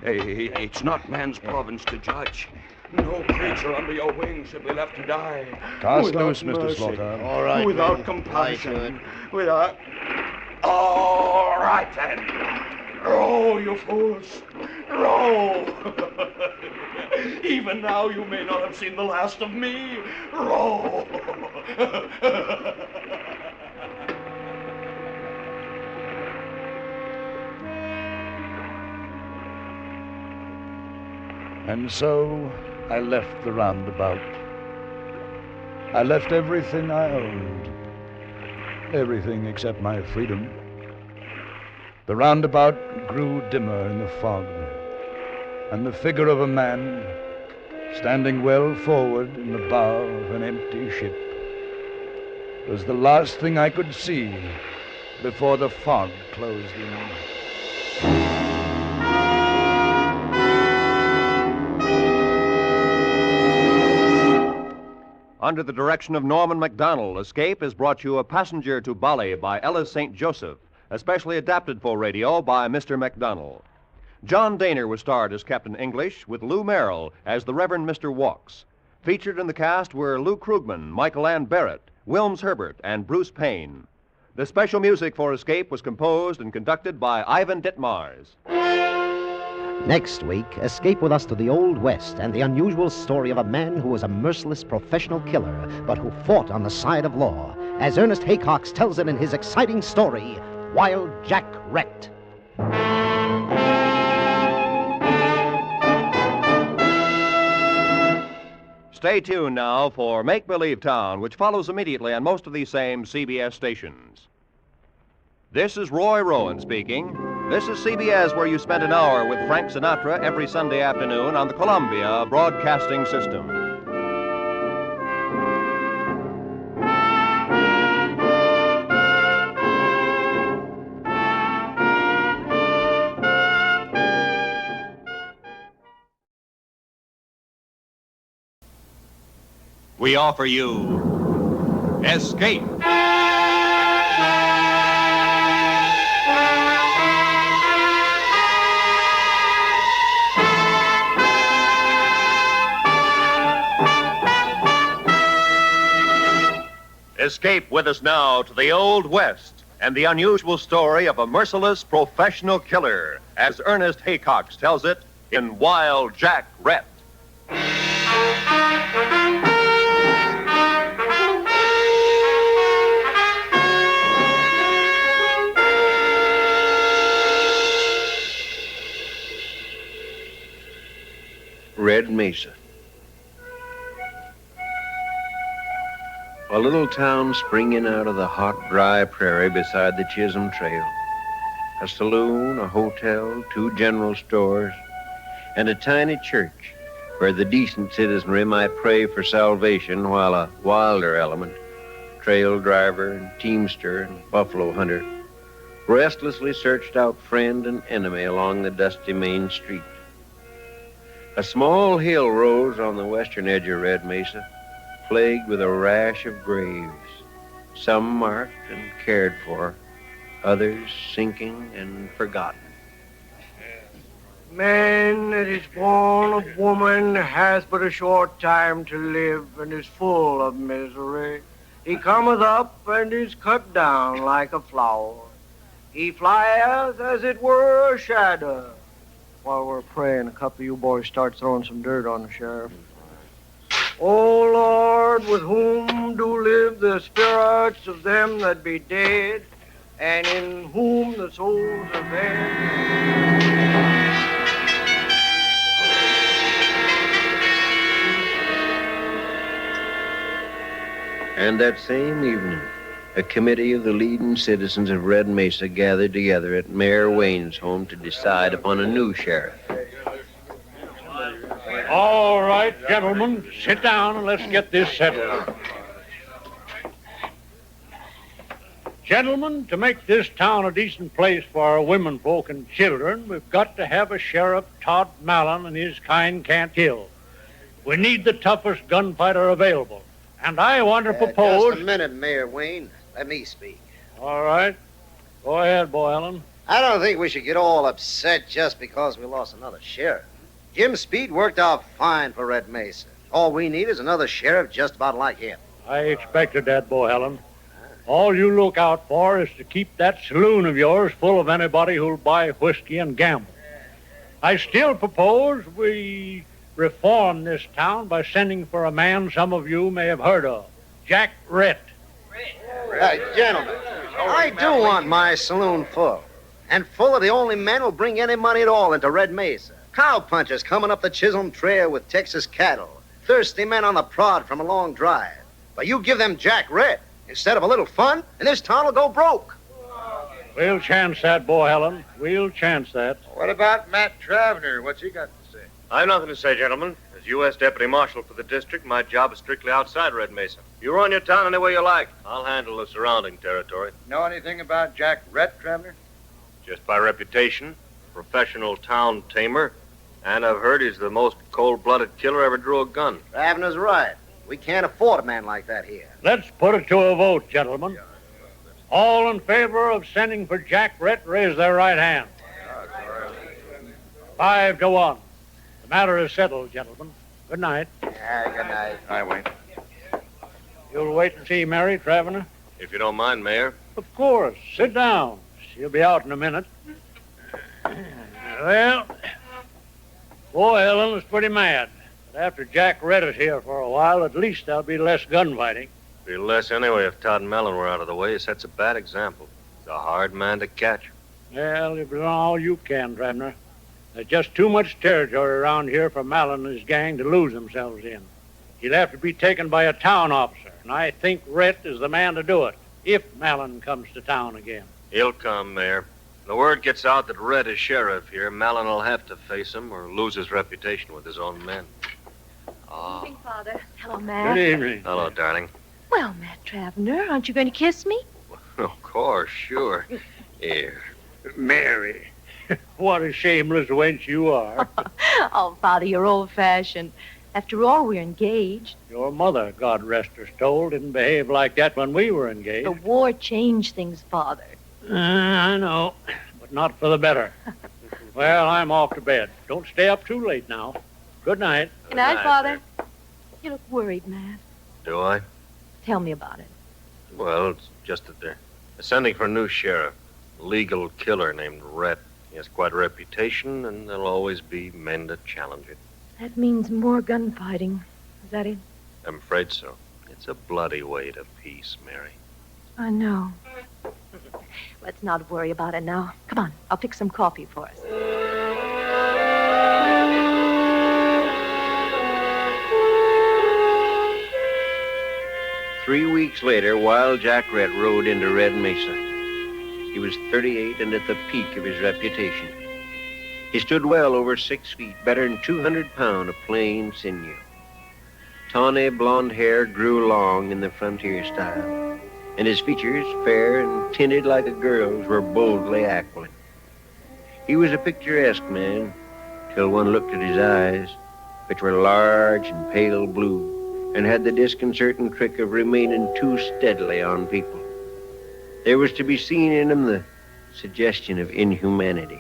Hey, it's not man's province to judge. No creature under your wings should be left to die.
Cast loose, Mr. Slaughter.
All right.
Without compassion. Without... All right, then. Row, you fools. Row. Even now you may not have seen the last of me. Row.
And so I left the roundabout. I left everything I owned. Everything except my freedom. The roundabout grew dimmer in the fog, and the figure of a man, standing well forward in the bow of an empty ship, was the last thing I could see before the fog closed in.
Under the direction of Norman MacDonald, Escape has brought you A Passenger to Bali by Ellis St. Joseph, especially adapted for radio by Mr. MacDonald. John Dehner was starred as Captain English, with Lou Merrill as the Reverend Mr. Walks. Featured in the cast were Lou Krugman, Michael Ann Barrett, Wilms Herbert, and Bruce Payne. The special music for Escape was composed and conducted by Ivan Ditmars.
Next week, escape with us to the Old West and the unusual story of a man who was a merciless professional killer, but who fought on the side of law, as Ernest Haycox tells it in his exciting story, Wild Jack Rhett.
Stay tuned now for Make Believe Town, which follows immediately on most of these same CBS stations. This is Roy Rowan speaking. This is CBS, where you spend an hour with Frank Sinatra every Sunday afternoon on the Columbia Broadcasting System. We offer you Escape. Escape with us now to the Old West and the unusual story of a merciless professional killer, as Ernest Haycox tells it in Wild Jack Rhett.
Red Mesa. A little town springing out of the hot, dry prairie beside the Chisholm Trail. A saloon, a hotel, 2 general stores, and a tiny church where the decent citizenry might pray for salvation while a wilder element, trail driver and teamster and buffalo hunter, restlessly searched out friend and enemy along the dusty main street. A small hill rose on the western edge of Red Mesa, plagued with a rash of graves, some marked and cared for, others sinking and forgotten.
Man that is born of woman has but a short time to live and is full of misery. He cometh up and is cut down like a flower. He flieth as it were a shadow. While we're praying, a couple of you boys start throwing some dirt on the sheriff. O Lord, with whom do live the spirits of them that be dead, and in whom the souls of them...
And that same evening, a committee of the leading citizens of Red Mesa gathered together at Mayor Wayne's home to decide upon a new sheriff.
All right, gentlemen, sit down and let's get this settled. Gentlemen, to make this town a decent place for our women folk and children, we've got to have a sheriff Todd Mallon and his kind can't kill. We need the toughest gunfighter available. And I want to propose...
Just a minute, Mayor Wayne. Let me speak.
All right. Go ahead, Boy Allen.
I don't think we should get all upset just because we lost another sheriff. Jim Speed worked out fine for Red Mesa. All we need is another sheriff just about like him.
I expected that, Boy Allen. All you look out for is to keep that saloon of yours full of anybody who'll buy whiskey and gamble. I still propose we reform this town by sending for a man some of you may have heard of, Jack Rhett.
Gentlemen, I do want my saloon full. And full of the only men who'll bring any money at all into Red Mesa. Cowpunchers coming up the Chisholm Trail with Texas cattle. Thirsty men on the prod from a long drive. But you give them Jack Rhett instead of a little fun, and this town will go broke.
We'll chance that, Boy Allen. We'll chance that.
What about Matt Travner? What's he got to say?
I've nothing to say, gentlemen. As U.S. Deputy Marshal for the district, my job is strictly outside Red Mesa. You run your town any way you like. I'll handle the surrounding territory.
Know anything about Jack Rhett, Travner?
Just by reputation, professional town tamer, and I've heard he's the most cold-blooded killer ever drew a gun.
Travner's right. We can't afford a man like that here.
Let's put it to a vote, gentlemen. All in favor of sending for Jack Rhett, raise their right hand. 5-1. The matter is settled, gentlemen. Good night.
Yeah, good night.
All right, Wayne.
You'll wait and see Mary, Travner?
If you don't mind, Mayor.
Of course. Sit down. She'll be out in a minute. Well, Boy Ellen is pretty mad. But after Jack Rhett is here for a while, at least there'll be less gunfighting.
Be less anyway if Todd Mellon were out of the way. He sets a bad example. He's a hard man to catch.
Well, you've done all you can, Travner. There's just too much territory around here for Mellon and his gang to lose themselves in. He'll have to be taken by a town officer, and I think Rhett is the man to do it, if Mellon comes to town again.
He'll come, Mayor. The word gets out that Rhett is sheriff here. Mellon will have to face him or lose his reputation with his own men.
Good evening, Father. Hello, Matt.
Good evening. Hello, darling.
Well, Matt Travner, aren't you going to kiss me?
Of course, sure. Here.
Mary, what a shameless wench you are.
Oh, Father, you're old-fashioned. After all, we're engaged.
Your mother, God rest her soul, didn't behave like that when we were engaged.
The war changed things, Father.
I know, but not for the better. Well, I'm off to bed. Don't stay up too late now. Good night.
Good night, Father. You look worried, Matt.
Do I?
Tell me about it.
Well, it's just that they're sending for a new sheriff. A legal killer named Rhett. He has quite a reputation, and there'll always be men to challenge it.
That means more gunfighting. Is that it?
I'm afraid so. It's a bloody way to peace, Mary.
I know. Let's not worry about it now. Come on, I'll fix some coffee for us.
3 weeks later, Wild Jack Rhett rode into Red Mesa. He was 38 and at the peak of his reputation. He stood well over 6 feet, better than 200 pounds of plain sinew. Tawny blonde hair grew long in the frontier style, and his features, fair and tinted like a girl's, were boldly aquiline. He was a picturesque man, till one looked at his eyes, which were large and pale blue, and had the disconcerting trick of remaining too steadily on people. There was to be seen in him the suggestion of inhumanity.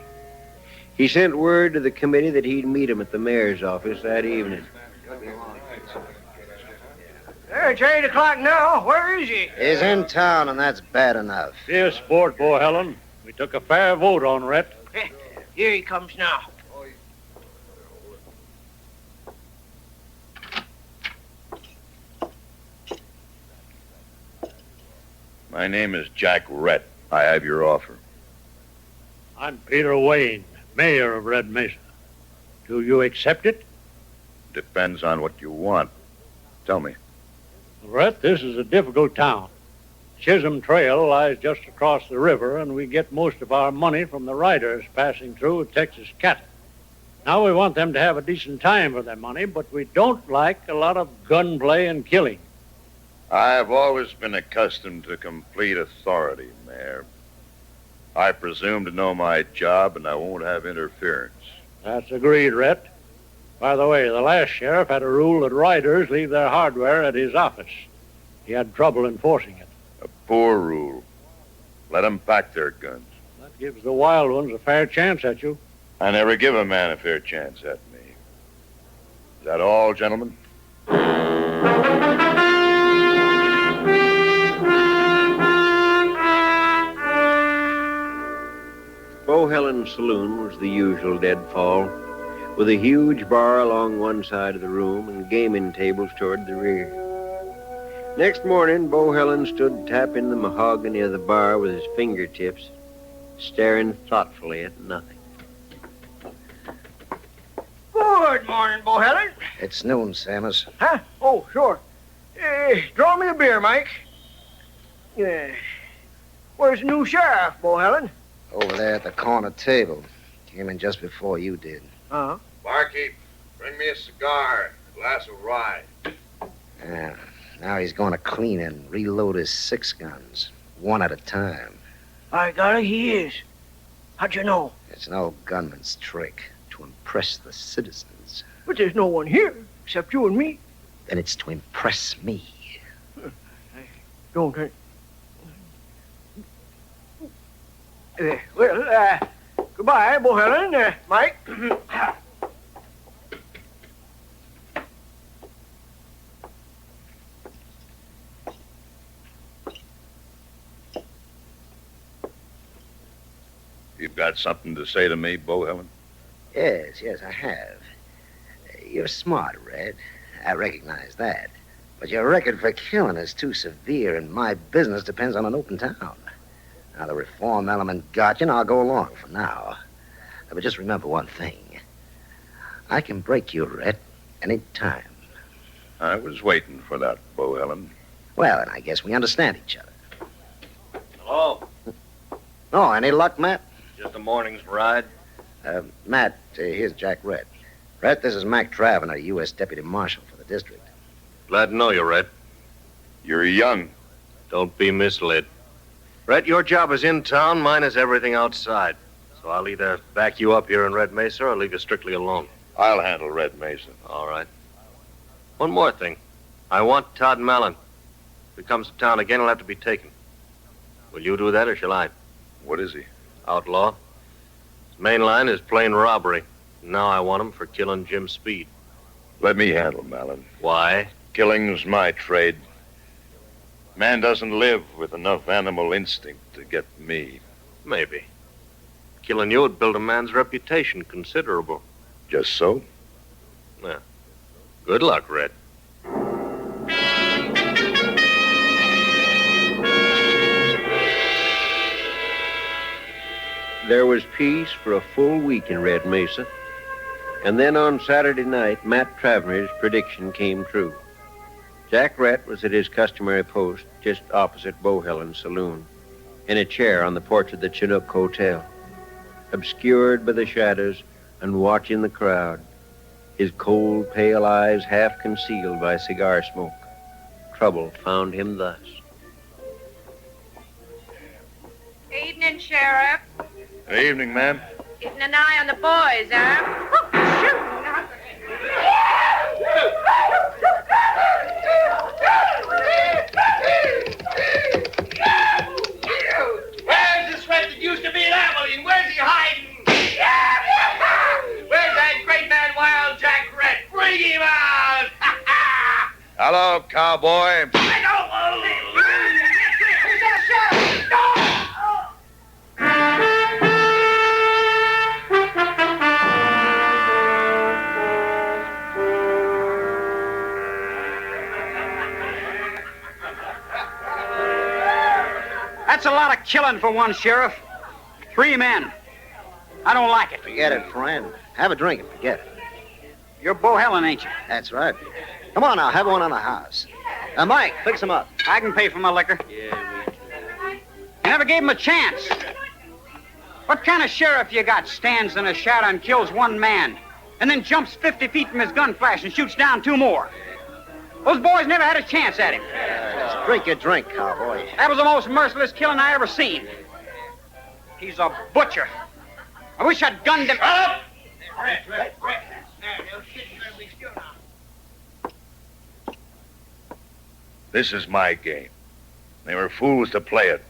He sent word to the committee that he'd meet him at the mayor's office that evening.
It's 8 o'clock now. Where is he?
He's in town, and that's bad enough.
Be a sport, Bo Helen. We took a fair vote on Rhett.
Here he comes now.
My name is Jack Rhett. I have your offer.
I'm Peter Wayne, mayor of Red Mesa. Do you accept it?
Depends on what you want. Tell me.
Rhett, this is a difficult town. Chisholm Trail lies just across the river, and we get most of our money from the riders passing through with Texas cattle. Now, we want them to have a decent time for their money, but we don't like a lot of gunplay and killing.
I have always been accustomed to complete authority, Mayor. I presume to know my job, and I won't have interference.
That's agreed, Rhett. By the way, the last sheriff had a rule that riders leave their hardware at his office. He had trouble enforcing it.
A poor rule. Let them pack their guns.
That gives the wild ones a fair chance at you.
I never give a man a fair chance at me. Is that all, gentlemen?
Bo Helen's saloon was the usual deadfall, with a huge bar along one side of the room and gaming tables toward the rear. Next morning, Bo Helen stood tapping the mahogany of the bar with his fingertips, staring thoughtfully at nothing.
Good morning, Bo Helen.
It's noon, Samus.
Huh? Oh, sure. Draw me a beer, Mike. Yeah. Where's the new sheriff, Bo Helen?
Over there at the corner table. Came in just before you did.
Uh-huh.
Barkeep, bring me a cigar, a glass of rye.
Yeah. Now he's going to clean and reload his 6 guns, one at a time.
By golly, he is. How'd you know?
It's an old gunman's trick to impress the citizens.
But there's no one here except you and me.
Then it's to impress me.
Don't. Goodbye, Bo Helen. Mike.
You've got something to say to me, Bo Helen?
Yes, I have. You're smart, Red. I recognize that. But your record for killing is too severe, and my business depends on an open town. Now, the reform element got you, and I'll go along for now. But just remember one thing. I can break you, Rhett, any time.
I was waiting for that, Bo Helen.
Well, then I guess we understand each other.
Hello.
Oh, any luck, Matt?
Just a morning's ride.
Matt, here's Jack Rhett. Rhett, this is Mac Travener, U.S. Deputy Marshal for the district.
Glad to know you, Rhett.
You're young.
Don't be misled. Rhett, your job is in town, mine is everything outside. So I'll either back you up here in Red Mesa or leave you strictly alone.
I'll handle Red Mesa.
All right.
One more thing. I want Todd Mallon. If he comes to town again, he'll have to be taken. Will you do that, or shall I?
What is he?
Outlaw. His main line is plain robbery. Now I want him for killing Jim Speed.
Let me handle Mallon.
Why?
Killing's my trade. Man doesn't live with enough animal instinct to get me.
Maybe. Killing you would build a man's reputation considerable.
Just so?
Yeah. Good luck, Rhett.
There was peace for a full week in Red Mesa. And then on Saturday night, Matt Travener's prediction came true. Jack Rhett was at his customary post just opposite Bohelen's saloon, in a chair on the porch of the Chinook Hotel, obscured by the shadows and watching the crowd, his cold, pale eyes half concealed by cigar smoke. Trouble found him thus.
Evening, Sheriff.
Good evening, ma'am.
Keeping an eye on the boys, huh?
Where's this Rhett that used to be an Abilene? Where's he hiding? Where's that great man, Wild Jack Rhett? Bring him out!
Hello, cowboy.
That's a lot of killing for one sheriff. 3 men. I don't like it.
Forget it, friend. Have a drink and forget it.
You're Bohelen, ain't you?
That's right. Come on now, have one on the house. Mike, fix him up.
I can pay for my liquor.
Yeah, me too.
You never gave him a chance. What kind of sheriff you got stands in a shadow and kills 1 man, and then jumps 50 feet from his gun flash and shoots down 2 more? Those boys never had a chance at him.
Just drink your drink, cowboy.
That was the most merciless killing I ever seen. He's a butcher. I wish I'd gunned him. Up!
This is my game. They were fools to play it.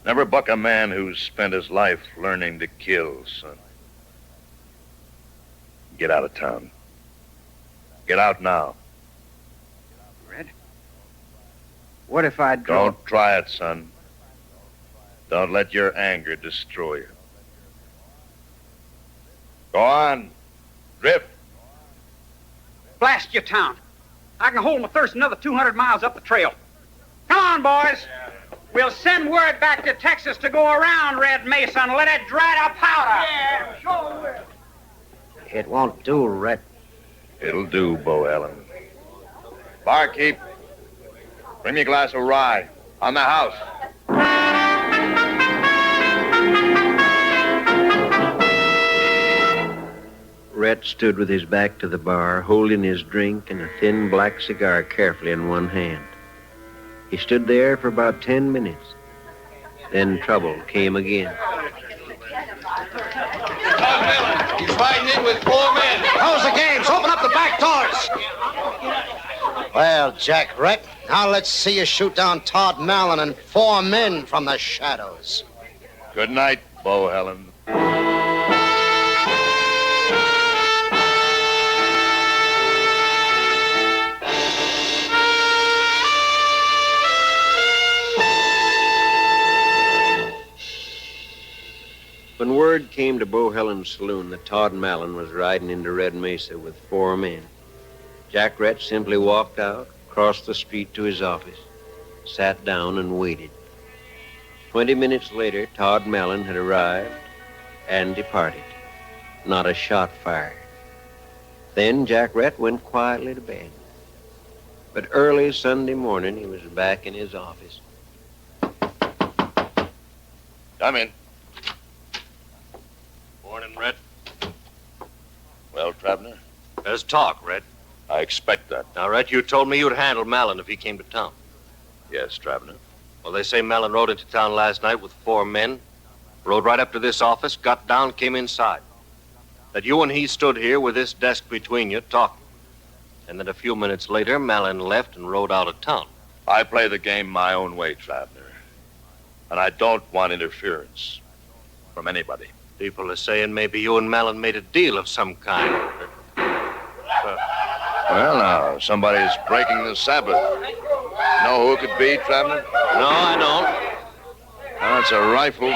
Never buck a man who's spent his life learning to kill, son. Get out of town. Get out now.
Red? What if I
Don't try it, son. Don't let your anger destroy you. Go on. Drift.
blast your town? I can hold my thirst another 200 miles up the trail. Come on, boys. We'll send word back to Texas to go around Red Mesa and let it dry to powder.
Yeah, sure will.
It won't do, Rhett.
It'll do, Bo Allen. Barkeep, bring me a glass of rye. On the house.
Rhett stood with his back to the bar, holding his drink and a thin black cigar carefully in one hand. He stood there for about 10 minutes. Then trouble came again.
He's riding in with 4 men.
Close the games. Open up the back doors. Well, Jack Rhett, now let's see you shoot down Todd Mallon and 4 men from the shadows.
Good night, Bo Helen.
When word came to Bo Helen's saloon that Todd Mallon was riding into Red Mesa with 4 men, Jack Rhett simply walked out, crossed the street to his office, sat down and waited. 20 minutes later, Todd Mallon had arrived and departed. Not a shot fired. Then Jack Rhett went quietly to bed. But early Sunday morning, he was back in his office.
Come in.
Morning, Rhett.
Well, Travener?
There's talk, Rhett.
I expect that.
Now, Rhett, you told me you'd handle Mallon if he came to town.
Yes, Travener.
Well, they say Mallon rode into town last night with 4 men, rode right up to this office, got down, came inside. That you and he stood here with this desk between you talking.
and that a few minutes later, Malin left and rode out of town.
I play the game my own way, Traveler. And I don't want interference from anybody.
People are saying maybe you and Malin made a deal of some kind.
Well, now, somebody's breaking the Sabbath. Know who it could be, Traveler?
No, I don't.
That's a rifle.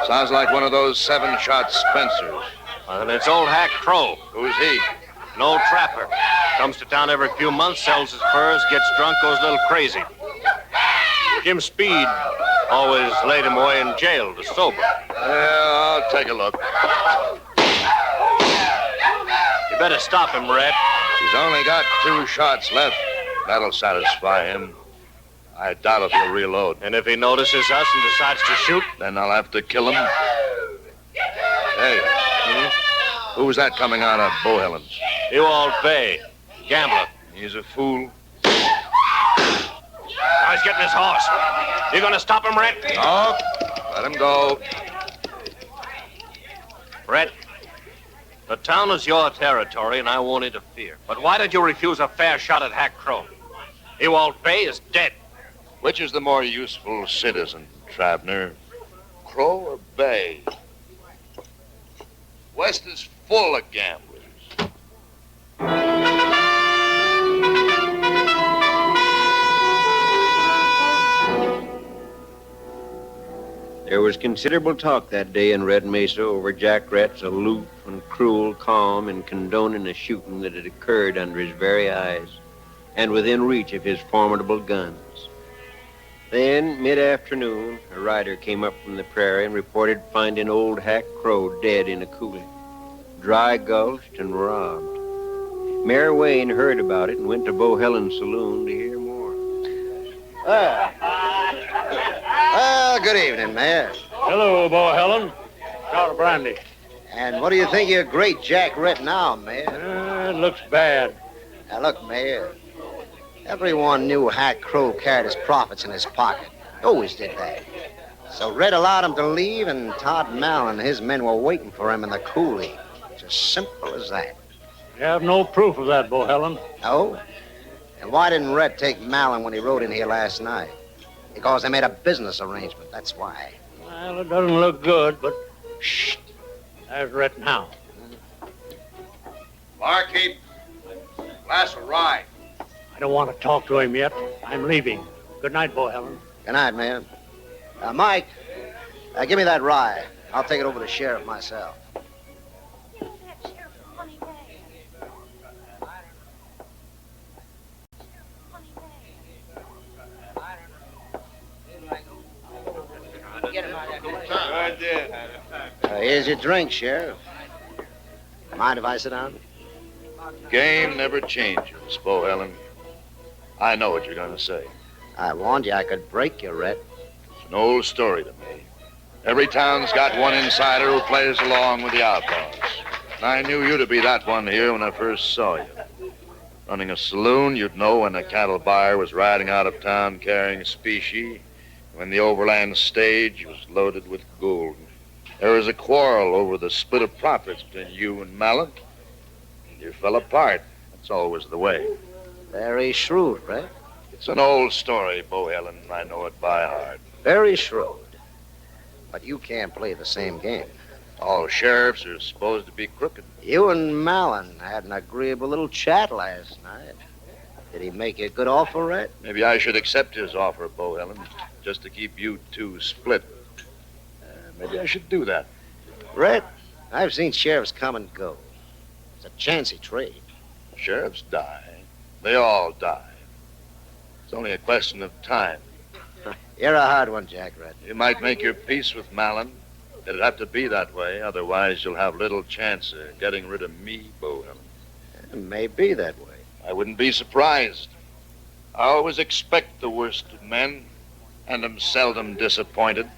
Sounds like one of those 7-shot Spencers.
And it's old Hack Crow.
Who's he?
An old trapper. Comes to town every few months, sells his furs, gets drunk, goes a little crazy. Jim Speed always laid him away in jail to sober.
Yeah, I'll take a look.
You better stop him, Rhett.
He's only got 2 shots left. That'll satisfy him. I doubt if he'll reload.
And if he notices us and decides to shoot?
Then I'll have to kill him. Hey, who's that coming out of Bohelen's?
Ewald Bay, gambler.
He's a fool.
Now he's getting his horse. You gonna stop him, Rhett?
No, let him go.
Rhett, the town is your territory, and I won't interfere. But why did you refuse a fair shot at Hack Crow? Ewald Bay is dead.
Which is the more useful citizen, Traveler? Crow or Bay? West is full of gamblers.
There was considerable talk that day in Red Mesa over Jack Rhett's aloof and cruel calm in condoning a shooting that had occurred under his very eyes and within reach of his formidable guns. Then, mid-afternoon, a rider came up from the prairie and reported finding old Hack Crow dead in a coulee, dry gulched and robbed. Mayor Wayne heard about it and went to Bohelen's saloon to hear more.
Well, good evening, Mayor.
Hello, Bohelen. Shot of brandy.
And what do you think of your great Jack Rhett now, Mayor?
It looks bad.
Now, look, Mayor. Everyone knew Hack Crow carried his profits in his pocket. Always did that. So Rhett allowed him to leave, and Todd Malin and his men were waiting for him in the coulee. It's as simple as that.
You have no proof of that, Bohelen.
No? And why didn't Rhett take Malin when he rode in here last night? Because they made a business arrangement, that's why.
Well, it doesn't look good, but shh. There's Rhett now.
Barkeep, glass of rye.
I don't want to talk to him yet. I'm leaving. Good night, Bohelen.
Good night, man. Mike, give me that rye. I'll take it over to the sheriff myself. Here's your drink, Sheriff. Mind if I sit down?
Game never changes, Bohelen. I know what you're going to say.
I warned you I could break you, Rhett.
It's an old story to me. Every town's got one insider who plays along with the outlaws. And I knew you to be that one here when I first saw you. Running a saloon, you'd know when a cattle buyer was riding out of town carrying specie, when the overland stage was loaded with gold. There was a quarrel over the split of profits between you and Malin. You fell apart. That's always the way.
Very shrewd, Rhett.
It's an old story, Bohelen. I know it by heart.
Very shrewd. But you can't play the same game.
All sheriffs are supposed to be crooked.
You and Malin had an agreeable little chat last night. Did he make you a good offer, Rhett?
Maybe I should accept his offer, Bohelen, just to keep you two split. Maybe I should do that.
Rhett, I've seen sheriffs come and go. It's a chancy trade.
Sheriffs die. They all die. It's only a question of time.
You're a hard one, Jack Rhett.
You might make your peace with Malin. It'd have to be that way. Otherwise, you'll have little chance of getting rid of me, Bohelen.
It may be that way.
I wouldn't be surprised. I always expect the worst of men, and am seldom disappointed.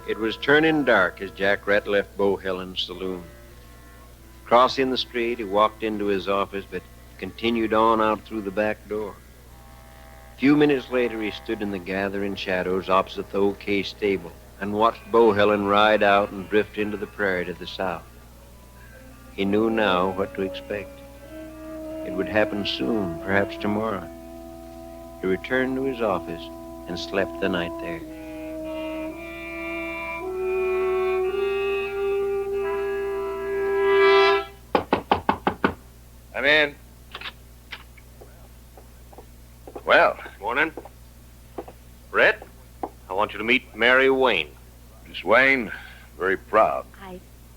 It was turning dark as Jack Rhett left Bohelen's saloon. Crossing the street, he walked into his office, but continued on out through the back door. A few minutes later, he stood in the gathering shadows opposite the OK stable and watched Bohelen ride out and drift into the prairie to the south. He knew now what to expect. It would happen soon, perhaps tomorrow. He returned to his office and slept the night there.
I'm in. Well.
Morning. Rhett, I want you to meet Mary Wayne.
Miss Wayne, very proud.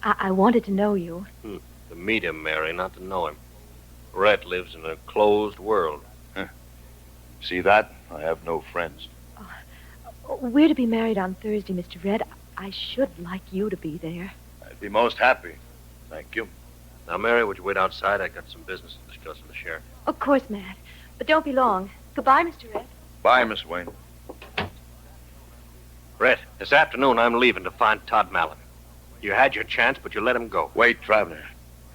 I wanted to know you.
To meet him, Mary, not to know him. Rhett lives in a closed world.
See that? I have no friends.
We're to be married on Thursday, Mr. Rhett. I should like you to be there.
I'd be most happy. Thank you.
Now, Mary, would you wait outside? I got some business to discuss with the sheriff.
Of course, Matt. But don't be long. Goodbye, Mr. Rhett.
Bye, Miss Wayne.
Rhett, this afternoon I'm leaving to find Todd Mallon. You had your chance, but you let him go.
Wait, Travener.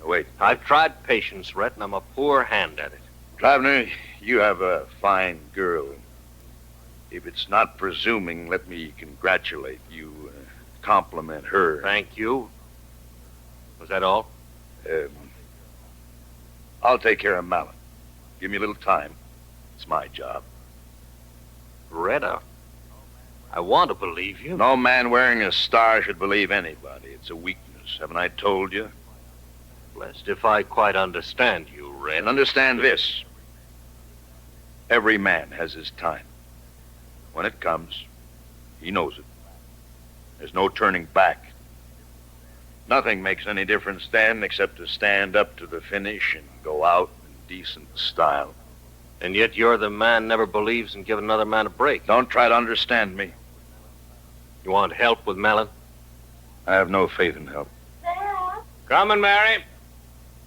Wait.
I've tried patience, Rhett, and I'm a poor hand at it.
Travener, you have a fine girl. If it's not presuming, let me congratulate you, compliment her.
Thank you. Was that all?
I'll take care of Mallon. Give me a little time. It's my job.
Rhett, I want to believe you.
No man wearing a star should believe anybody. It's a weakness. Haven't I told you?
Blessed if I quite understand you, Rhett.
And understand this. Every man has his time. When it comes, he knows it. There's no turning back. Nothing makes any difference then except to stand up to the finish and go out in decent style.
And yet you're the man never believes in giving another man a break.
Don't try to understand me.
You want help with Mallon?
I have no faith in help.
Coming, Mary.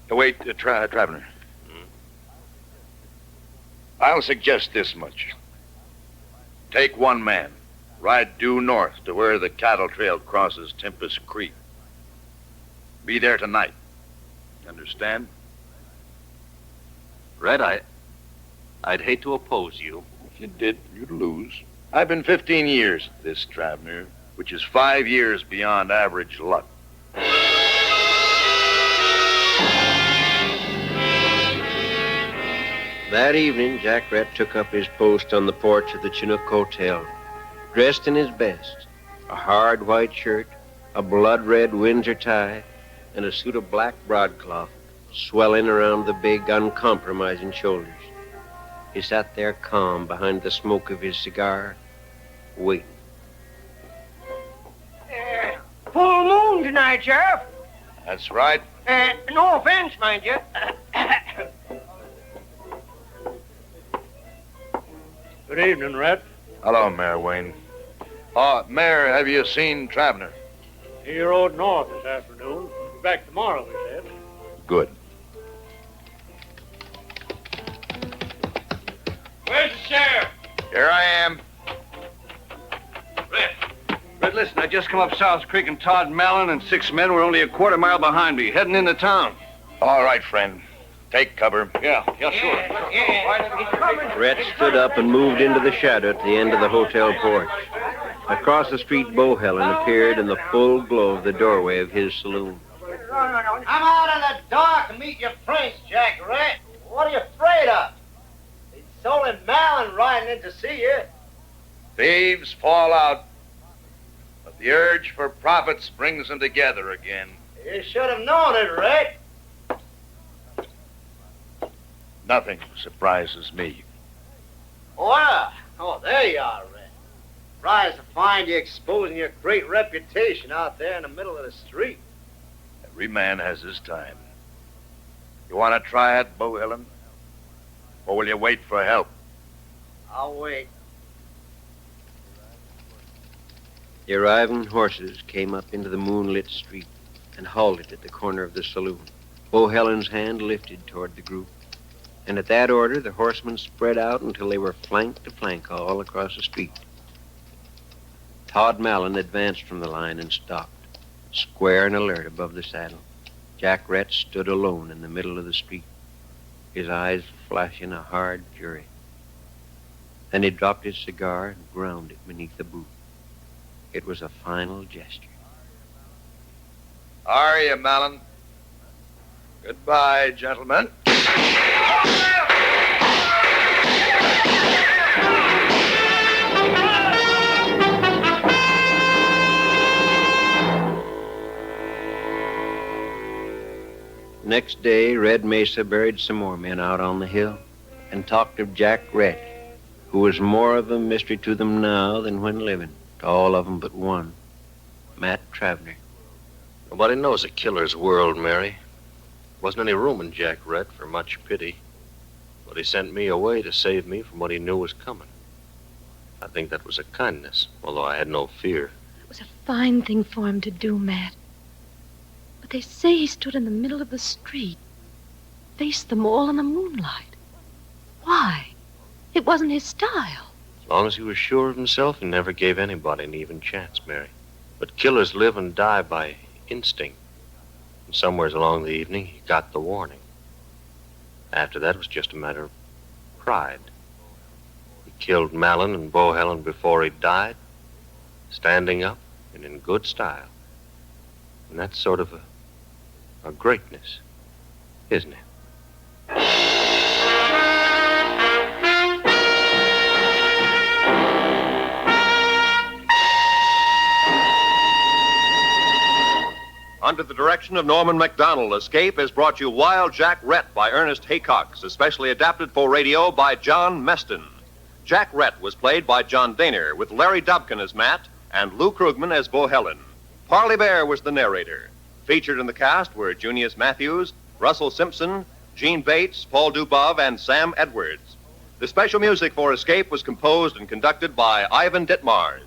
Wait, Travener. I'll suggest this much. Take one man. Ride due north to where the cattle trail crosses Tempest Creek. Be there tonight. Understand?
Rhett, I'd hate to oppose you.
If you did, you'd lose. I've been 15 years at this, Travener, which is 5 years beyond average luck.
That evening, Jack Rhett took up his post on the porch of the Chinook Hotel, dressed in his best, a hard white shirt, a blood-red Windsor tie, and a suit of black broadcloth swelling around the big, uncompromising shoulders. He sat there calm behind the smoke of his cigar, waiting.
Full moon tonight, Sheriff.
That's right.
No offense, mind you.
Good evening, Rhett.
Hello, Mayor Wayne. Mayor, have you seen Travener?
He rode north this afternoon. Be back tomorrow, he said.
Good.
Where's the sheriff?
Here I am.
Red, listen, I just come up South Creek and Todd Mallon and 6 men were only a quarter mile behind me, heading into town.
All right, friend. Take cover.
Yeah, sure.
Rhett stood up and moved into the shadow at the end of the hotel porch. Across the street, Bohelen appeared in the full glow of the doorway of his saloon.
I'm out in the dark to meet your friends, Jack Rhett. What are you afraid of? It's Solon Mallon riding in to see you.
Thieves fall out, but the urge for profits brings them together again.
You should have known it, Rhett.
Nothing surprises me.
Oh, there you are, Rhett. Surprised to find you exposing your great reputation out there in the middle of the street.
Every man has his time. You want to try it, Bohelen? Or will you wait for help?
I'll wait.
The arriving horses came up into the moonlit street and halted at the corner of the saloon. Bohelen's hand lifted toward the group. And at that order, the horsemen spread out until they were flank to flank all across the street. Todd Mallon advanced from the line and stopped, square and alert above the saddle. Jack Rhett stood alone in the middle of the street, his eyes flashing a hard fury. Then he dropped his cigar and ground it beneath the boot. It was a final gesture.
How are you, Malin? Goodbye, gentlemen.
Next day, Red Mesa buried some more men out on the hill and talked of Jack Rhett, who was more of a mystery to them now than when living, to all of them but one, Matt Travner.
Nobody knows a killer's world, Mary. Wasn't any room in Jack Rhett for much pity, but he sent me away to save me from what he knew was coming. I think that was a kindness, although I had no fear.
It was a fine thing for him to do, Matt. But they say he stood in the middle of the street, faced them all in the moonlight. Why? It wasn't his style.
As long as he was sure of himself, he never gave anybody an even chance, Mary. But killers live and die by instinct. And somewheres along the evening, he got the warning. After that, it was just a matter of pride. He killed Malin and Bohelen before he died, standing up and in good style. And that's sort of a greatness, isn't it?
Under the direction of Norman MacDonald, Escape has brought you Wild Jack Rhett by Ernest Haycox, especially adapted for radio by John Meston. Jack Rhett was played by John Dehner, with Larry Dobkin as Matt and Lou Krugman as Bohelen. Parley Bear was the narrator. Featured in the cast were Junius Matthews, Russell Simpson, Gene Bates, Paul Dubov, and Sam Edwards. The special music for Escape was composed and conducted by Ivan Ditmars.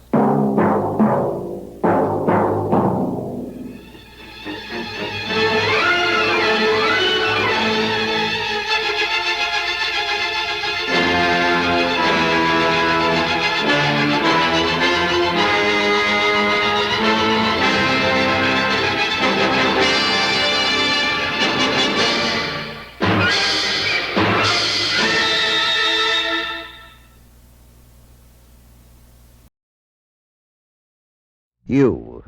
You,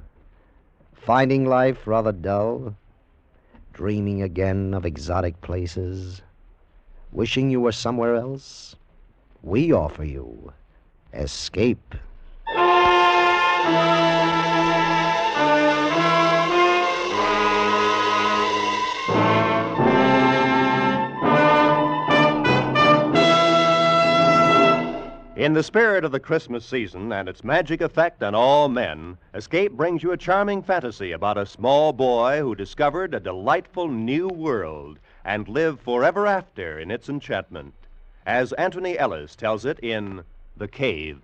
finding life rather dull, dreaming again of exotic places, wishing you were somewhere else? We offer you Escape.
In the spirit of the Christmas season and its magic effect on all men, Escape brings you a charming fantasy about a small boy who discovered a delightful new world and lived forever after in its enchantment, as Anthony Ellis tells it in The Cave.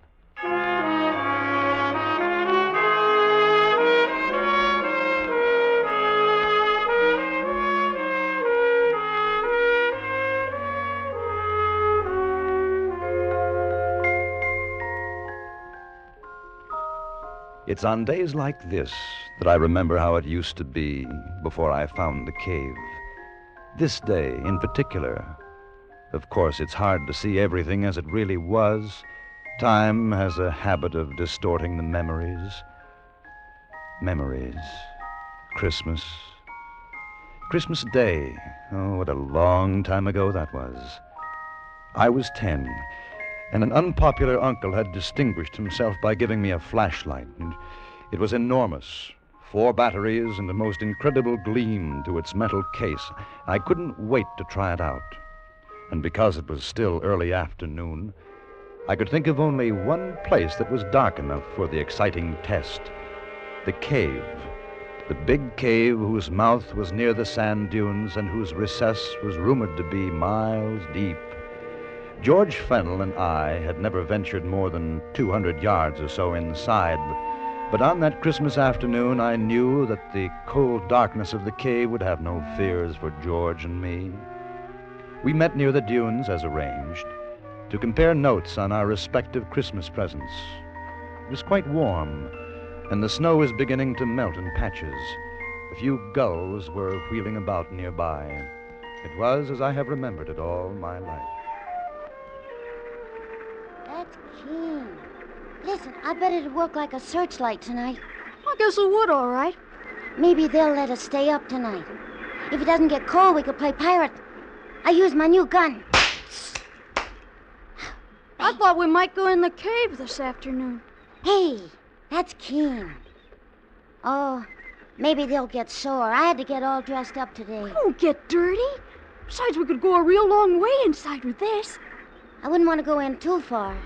It's on days like this that I remember how it used to be before I found the cave. This day in particular. Of course, it's hard to see everything as it really was. Time has a habit of distorting the memories. Memories. Christmas. Christmas Day. Oh, what a long time ago that was. I was 10. And an unpopular uncle had distinguished himself by giving me a flashlight. And it was enormous. 4 batteries and a most incredible gleam to its metal case. I couldn't wait to try it out. And because it was still early afternoon, I could think of only one place that was dark enough for the exciting test. The cave. The big cave whose mouth was near the sand dunes and whose recess was rumored to be miles deep. George Fennell and I had never ventured more than 200 yards or so inside, but on that Christmas afternoon I knew that the cold darkness of the cave would have no fears for George and me. We met near the dunes as arranged to compare notes on our respective Christmas presents. It was quite warm, and the snow was beginning to melt in patches. A few gulls were wheeling about nearby. It was as I have remembered it all my life.
Listen, I bet it'd work like a searchlight tonight.
I guess it would, all right.
Maybe they'll let us stay up tonight. If it doesn't get cold, we could play pirate. I use my new gun.
I thought we might go in the cave this afternoon.
Hey, that's keen. Oh, maybe they'll get sore. I had to get all dressed up today.
Don't get dirty. Besides, we could go a real long way inside with this.
I wouldn't want to go in too far.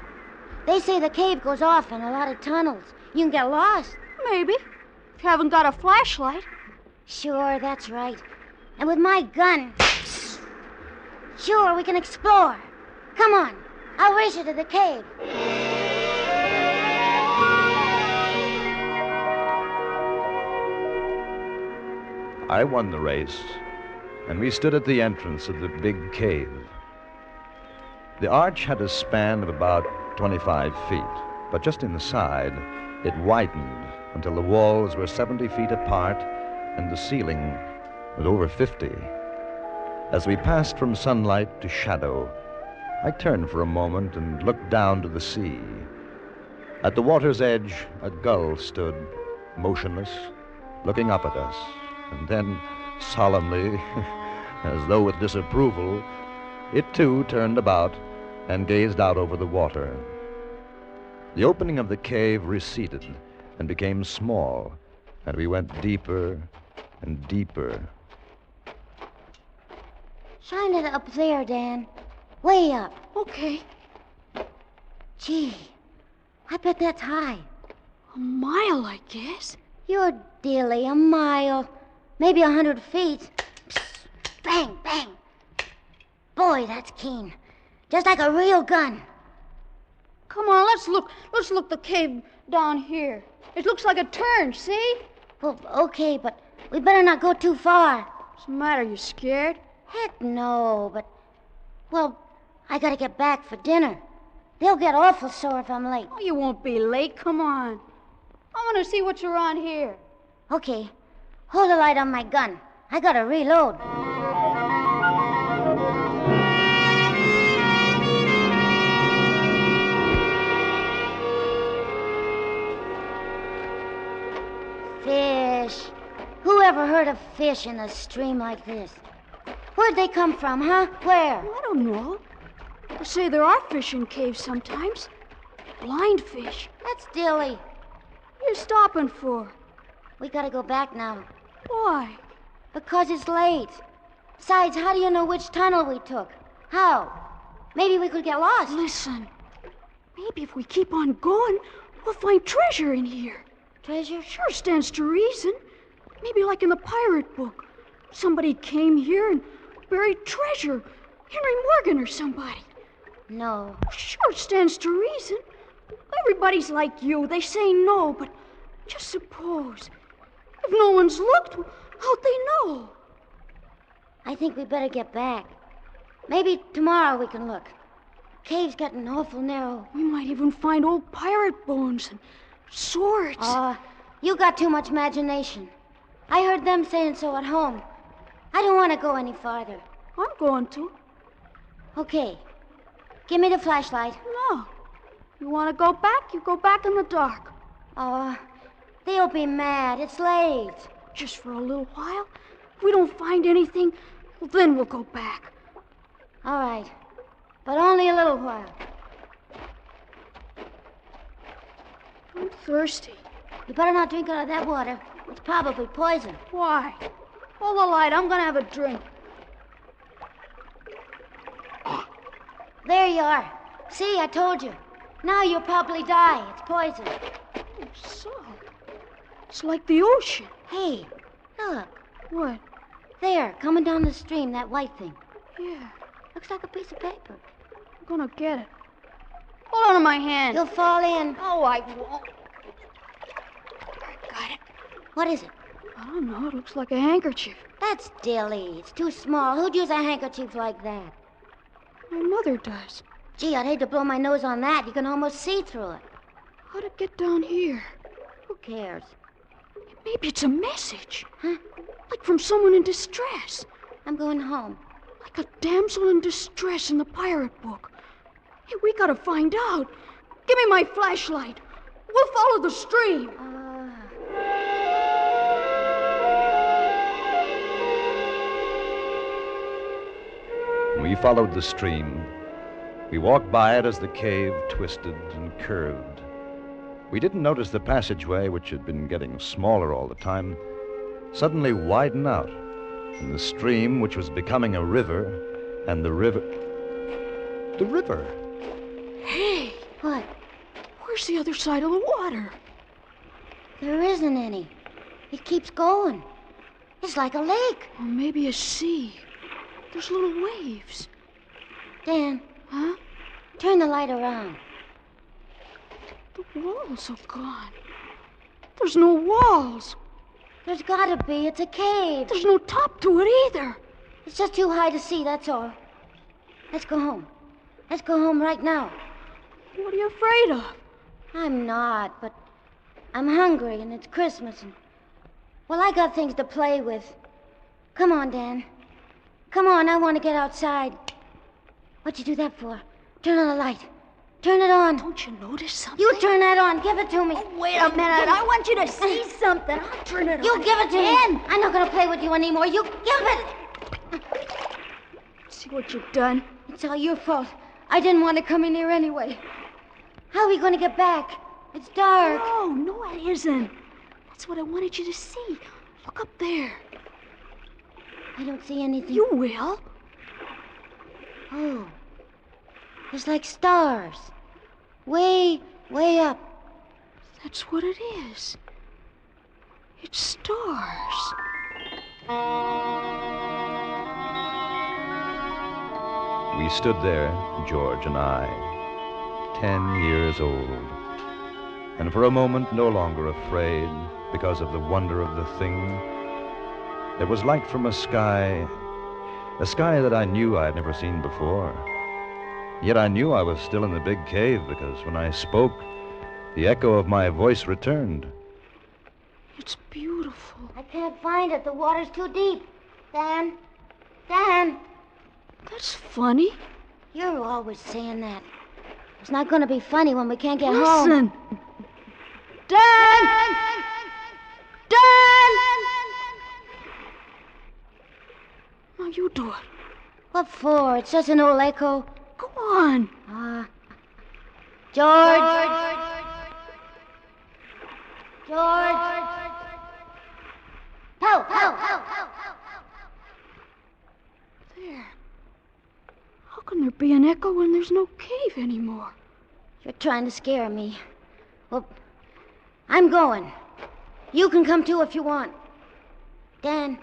They say the cave goes off in a lot of tunnels. You can get lost.
Maybe. If you haven't got a flashlight.
Sure, that's right. And with my gun, sure, we can explore. Come on, I'll race you to the cave.
I won the race, and we stood at the entrance of the big cave. The arch had a span of about 25 feet, but just in the side, it widened until the walls were 70 feet apart and the ceiling was over 50. As we passed from sunlight to shadow, I turned for a moment and looked down to the sea. At the water's edge, a gull stood, motionless, looking up at us, and then, solemnly, as though with disapproval, it too turned about and gazed out over the water. The opening of the cave receded and became small, and we went deeper and deeper.
Shine it up there, Dan. Way up.
Okay.
Gee, I bet that's high.
A mile, I guess.
You're dilly, a mile. Maybe 100 feet. Psst. Bang, bang. Boy, that's keen. Just like a real gun.
Come on, let's look. Let's look the cave down here. It looks like a turn, see?
Well, okay, but we better not go too far.
What's the matter? You scared?
Heck no, but... Well, I gotta get back for dinner. They'll get awful sore if I'm late.
Oh, you won't be late. Come on. I want to see what's around here.
Okay. Hold the light on my gun. I gotta reload. Fish. Who ever heard of fish in a stream like this? Where'd they come from, huh? Where?
I don't know. They say there are fish in caves sometimes. Blind fish.
That's dilly.
What are you stopping for?
We gotta go back now.
Why?
Because it's late. Besides, how do you know which tunnel we took? How? Maybe we could get lost.
Listen. Maybe if we keep on going, we'll find treasure in here.
Treasure?
Sure stands to reason. Maybe like in the pirate book. Somebody came here and buried treasure. Henry Morgan or somebody.
No.
Sure stands to reason. Everybody's like you. They say no, but just suppose. If no one's looked, how'd they know?
I think we better get back. Maybe tomorrow we can look. Cave's getting awful narrow.
We might even find old pirate bones and swords.
You got too much imagination. I heard them saying so at home. I don't want to go any farther.
I'm going to.
Okay. Give me the flashlight.
No. You want to go back? You go back in the dark.
They'll be mad. It's late.
Just for a little while? If we don't find anything, well, then we'll go back.
All right. But only a little while.
I'm thirsty.
You better not drink out of that water. It's probably poison.
Why? Hold the light. I'm going to have a drink.
There you are. See, I told you. Now you'll probably die. It's poison.
Oh, so. It's like the ocean.
Hey, look.
What?
There, coming down the stream, that white thing.
Yeah.
Looks like a piece of paper.
I'm going to get it. Hold on to my hand.
You'll fall in.
Oh, I won't. Got it.
What is it?
I don't know. It looks like a handkerchief.
That's dilly. It's too small. Who'd use a handkerchief like that?
My mother does.
Gee, I'd hate to blow my nose on that. You can almost see through it.
How'd it get down here?
Who cares?
Maybe it's a message. Huh? Like from someone in distress.
I'm going home.
Like a damsel in distress in the pirate book. Hey, we gotta find out. Give me my flashlight. We'll follow the stream.
We followed the stream. We walked by it as the cave twisted and curved. We didn't notice the passageway, which had been getting smaller all the time, suddenly widen out, and the stream, which was becoming a river, and the river... The river!
Hey!
What?
Where's the other side of the water?
There isn't any. It keeps going. It's like a lake.
Or maybe a sea. There's little waves.
Dan.
Huh?
Turn the light around.
The walls are gone. There's no walls.
There's gotta be. It's a cave.
There's no top to it either.
It's just too high to see, that's all. Let's go home. Let's go home right now.
What are you afraid of?
I'm not, but I'm hungry and it's Christmas and... Well, I got things to play with. Come on, Dan. Come on, I want to get outside. What'd you do that for? Turn on the light. Turn it on.
Don't you notice something?
You turn that on. Give it to me.
Oh, wait a minute. I want you to see something. I'll turn it on.
You give it to me. I'm not going to play with you anymore. You give it.
See what you've done?
It's all your fault. I didn't want to come in here anyway. How are we going to get back? It's dark.
No, it isn't. That's what I wanted you to see. Look up there.
I don't see anything.
You will.
Oh. There's like stars. Way, way up.
That's what it is. It's stars.
We stood there, George and I, 10 years old, and for a moment no longer afraid because of the wonder of the thing. There was light from a sky that I knew I had never seen before. Yet I knew I was still in the big cave because when I spoke, the echo of my voice returned.
It's beautiful.
I can't find it. The water's too deep. Dan. Dan.
That's funny.
You're always saying that. It's not going to be funny when we can't get home.
Listen. Dan! Dan! Now you do it.
What for? It's just an old echo.
Go on.
George. George. Pow, pow, pow, pow.
There. How can there be an echo when there's no cave anymore?
You're trying to scare me. Well, I'm going. You can come too if you want. Dan,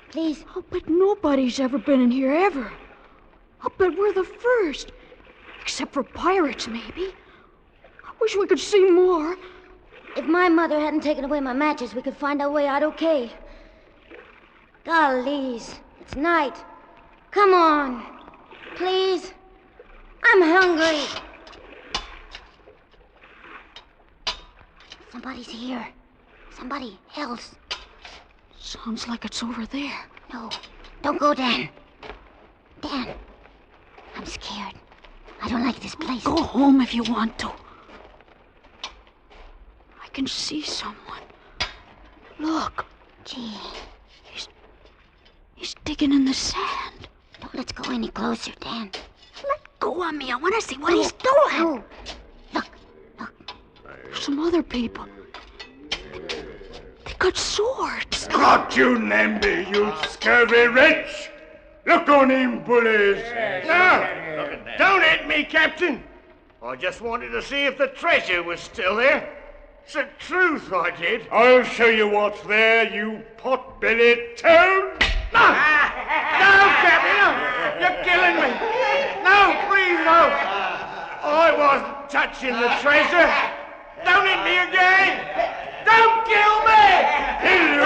please.
I'll bet nobody's ever been in here ever. I'll bet we're the first. Except for pirates, maybe. I wish we could see more.
If my mother hadn't taken away my matches, we could find our way out okay. Gollies, it's night. Come on, please. I'm hungry. Somebody's here. Somebody else.
Sounds like it's over there.
No, don't go, Dan. Dan, I'm scared. I don't like this place.
Go home if you want to. I can see someone. Look.
Gee.
He's digging in the sand.
Don't let's go any closer, Dan.
Let go of me. I want to see what he's doing.
No. Look.
Some other people. They got swords.
Got you, Namby, you scurvy wretch! Look on him, bullies!
No! Don't hit me, Captain! I just wanted to see if the treasure was still there. It's the truth, I did.
I'll show you what's there, you pot-bellied toad!
No! No, Captain! No! You're killing me! No, please, no! I wasn't touching the treasure! Don't hit me again! Don't kill me!
Kill you?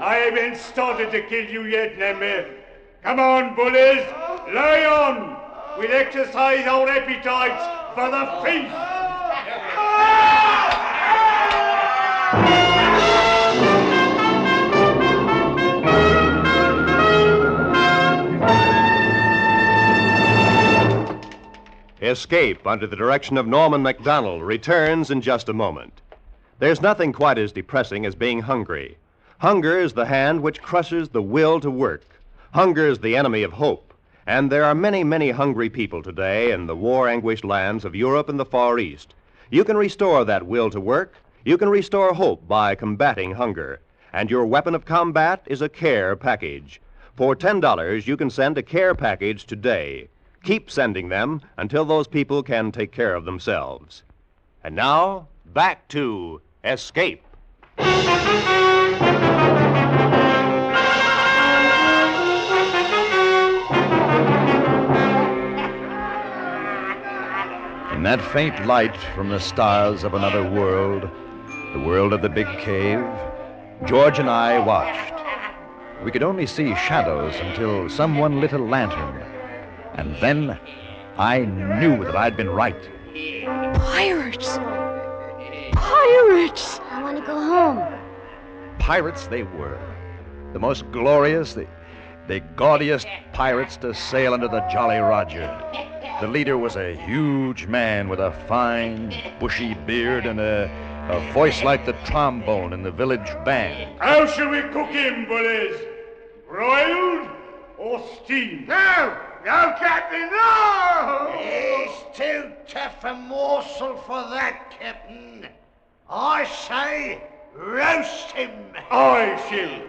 I haven't started to kill you yet, Namby. Come on, bullies! Lie on! We'll exercise our appetites for the feast!
Escape, under the direction of Norman MacDonald, returns in just a moment. There's nothing quite as depressing as being hungry. Hunger is the hand which crushes the will to work. Hunger is the enemy of hope. And there are many, many hungry people today in the war-anguished lands of Europe and the Far East. You can restore that will to work. You can restore hope by combating hunger. And your weapon of combat is a care package. For $10, you can send a care package today. Keep sending them until those people can take care of themselves. And now, back to Escape.
In that faint light from the stars of another world, the world of the big cave, George and I watched. We could only see shadows until someone lit a lantern. And then I knew that I'd been right.
Pirates! Pirates!
I want to go home.
Pirates they were. The most glorious, the gaudiest pirates to sail under the Jolly Roger. The leader was a huge man with a fine, bushy beard and a voice like the trombone in the village band.
How shall we cook him, bullies? Broiled or steamed?
No, Captain, no! He's too tough a morsel for that, Captain. I say, roast him.
I shall.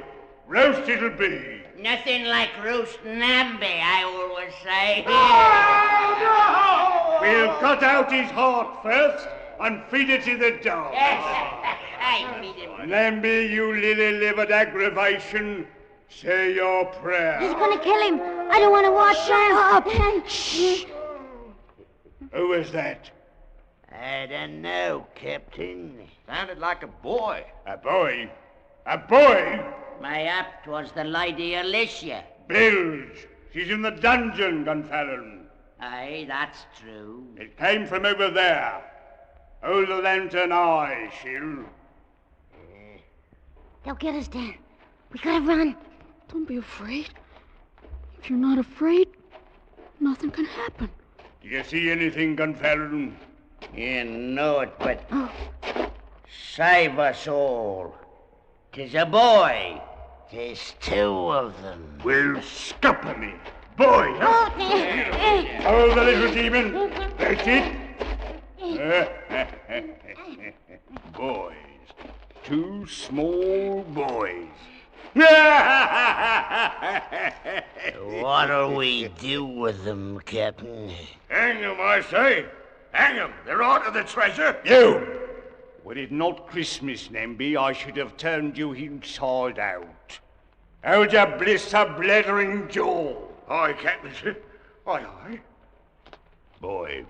Roast it'll be.
Nothing like roast Namby, I always say.
Oh, no! We'll cut out his heart first and feed it to the dogs.
I feed him.
Namby, you lily-livered aggravation, say your prayer.
He's going to kill him. I don't want to watch him.
Shh. Who was that?
I don't know, Captain.
Sounded like a boy.
A boy? A boy?
Mayhap 'twas the Lady Alicia.
Bilge. She's in the dungeon, Gunfallen.
Aye, that's true.
It came from over there. Hold the lantern high, Shield.
They'll get us, Dan. We gotta run.
Don't be afraid. If you're not afraid, nothing can happen.
Do you see anything, Gunfallen?
You know it, but save us all. 'Tis a boy. 'Tis two of them.
Well, scupper me. Boy, huh? Hold the little demon. That's it. Boys. Two small boys.
What'll we do with them, Captain?
Hang them, I say. Hang them. They're out of the treasure. You! Were it not Christmas, Namby, I should have turned you inside out. Hold your bliss a blethering jaw. Aye, Captain. Aye. Boy,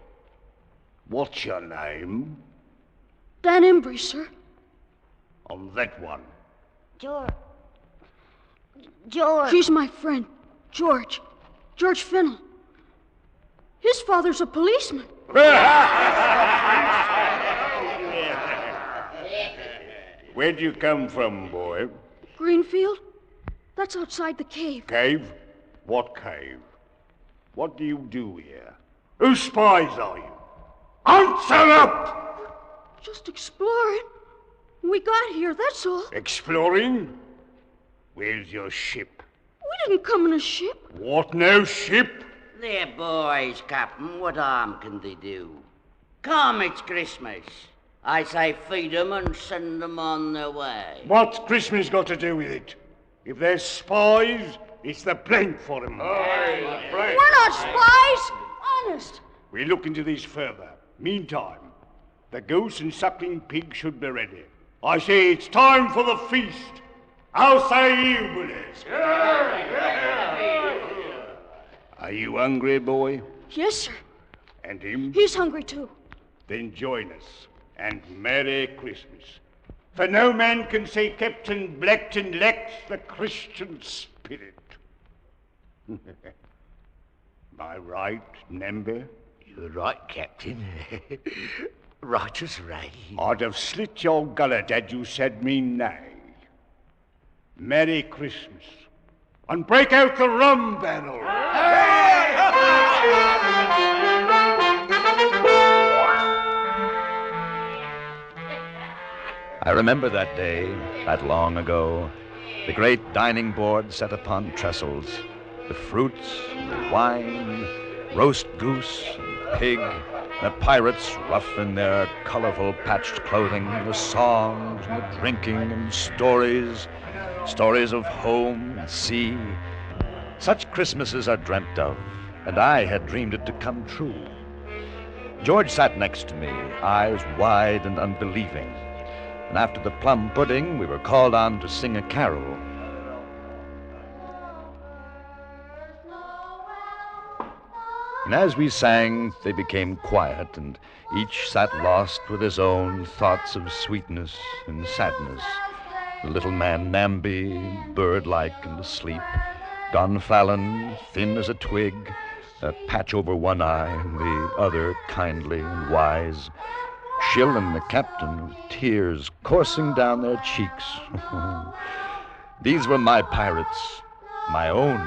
what's your name?
Dan Embry, sir.
On that one.
George. George.
He's my friend, George. George Fennell. His father's a policeman.
Where'd you come from, boy?
Greenfield? That's outside the cave.
Cave? What cave? What do you do here? Whose spies are you? Answer up!
Just exploring. We got here, that's all.
Exploring? Where's your ship?
We didn't come in a ship.
What, no ship?
They're boys, Captain. What harm can they do? Come, it's Christmas. I say feed them and send them on their way.
What's Christmas got to do with it? If they're spies, it's the plank for them.
We're not spies. Honest.
We'll look into this further. Meantime, the goose and suckling pig should be ready. I say it's time for the feast. How say you, bullies? Are you hungry, boy?
Yes, sir.
And him?
He's hungry, too.
Then join us, and Merry Christmas. For no man can say Captain Blackton lacks the Christian spirit. Am I right, Namby?
You're right, Captain. Right as rain.
I'd have slit your gullet had you said me nay. Merry Christmas. And break out the rum barrel.
I remember that day, that long ago, the great dining board set upon trestles, the fruits, and the wine, roast goose and pig, the pirates rough in their colorful patched clothing, the songs and the drinking and stories of home and sea. Such Christmases are dreamt of, and I had dreamed it to come true. George sat next to me, eyes wide and unbelieving. And after the plum pudding, we were called on to sing a carol. And as we sang, they became quiet, and each sat lost with his own thoughts of sweetness and sadness. The little man Namby, bird-like and asleep. Don Fallon, thin as a twig, a patch over one eye, and the other kindly and wise. Shillen, the captain, with tears coursing down their cheeks. These were my pirates, my own.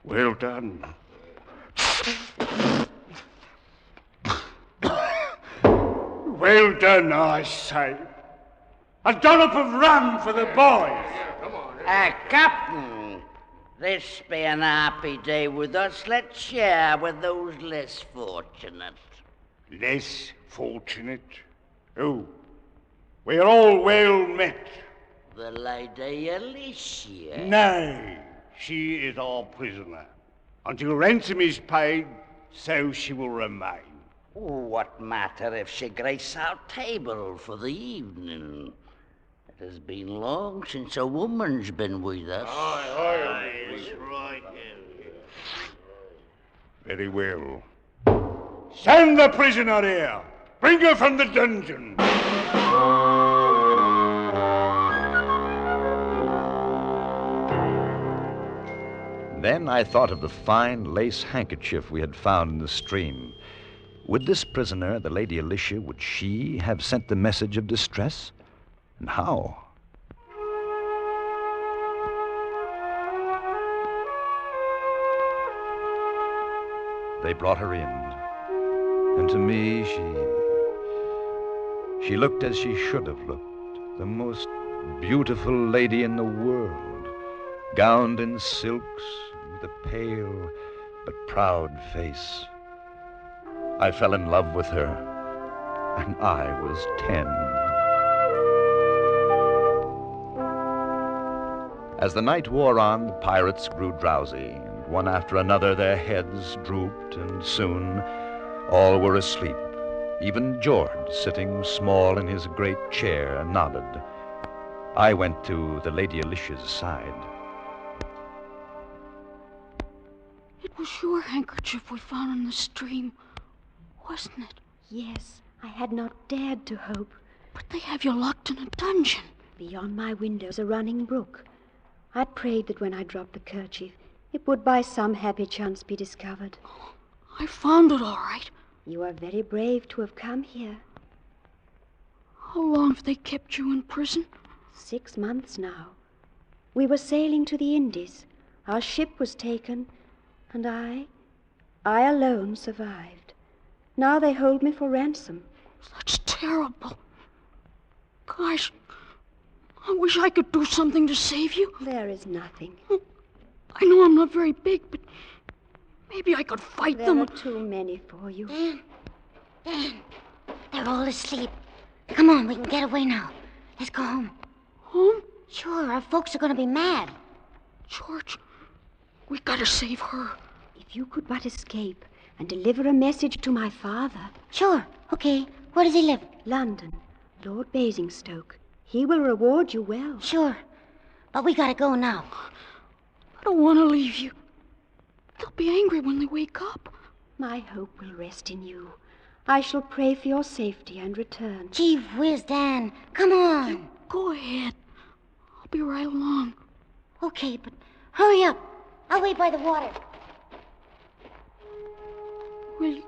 Well done. Well done, I say. A dollop of rum for the boys.
Captain, this be an happy day with us. Let's share with those less fortunate.
Less fortunate? Oh, we're all well met.
The Lady Alicia.
Nay, she is our prisoner. Until ransom is paid, so she will remain.
What matter if she grace our table for the evening? It has been long since a woman's been with us.
Aye, that's right. Very well. Send the prisoner here. Bring her from the dungeon.
Then I thought of the fine lace handkerchief we had found in the stream. Would this prisoner, the Lady Alicia, would she have sent the message of distress? And how? They brought her in, and to me she looked as she should have looked, the most beautiful lady in the world, gowned in silks, with a pale but proud face. I fell in love with her, and I was 10. As the night wore on, the pirates grew drowsy, and one after another their heads drooped, and soon all were asleep. Even George, sitting small in his great chair, nodded. I went to the Lady Alicia's side.
It was your handkerchief we found in the stream, wasn't it?
Yes, I had not dared to hope.
But they have you locked in a dungeon.
Beyond my windows a running brook. I prayed that when I dropped the kerchief, it would by some happy chance be discovered.
I found it all right.
You are very brave to have come here.
How long have they kept you in prison?
6 months now. We were sailing to the Indies. Our ship was taken, and I alone survived. Now they hold me for ransom.
That's terrible. Gosh, I wish I could do something to save you.
There is nothing.
I know I'm not very big, but maybe I could fight them.
There are too many for you.
Dan, they're all asleep. Come on, we can get away now. Let's go home.
Home?
Sure, our folks are going to be mad.
George, we gotta save her.
If you could but escape and deliver a message to my father.
Sure, okay. Where does he live?
London, Lord Basingstoke. He will reward you well.
Sure, but we gotta go now.
I don't want to leave you. They'll be angry when they wake up.
My hope will rest in you. I shall pray for your safety and return.
Gee whiz, Dan. Come on.
You go ahead. I'll be right along.
Okay, but hurry up. I'll wait by the water.
Will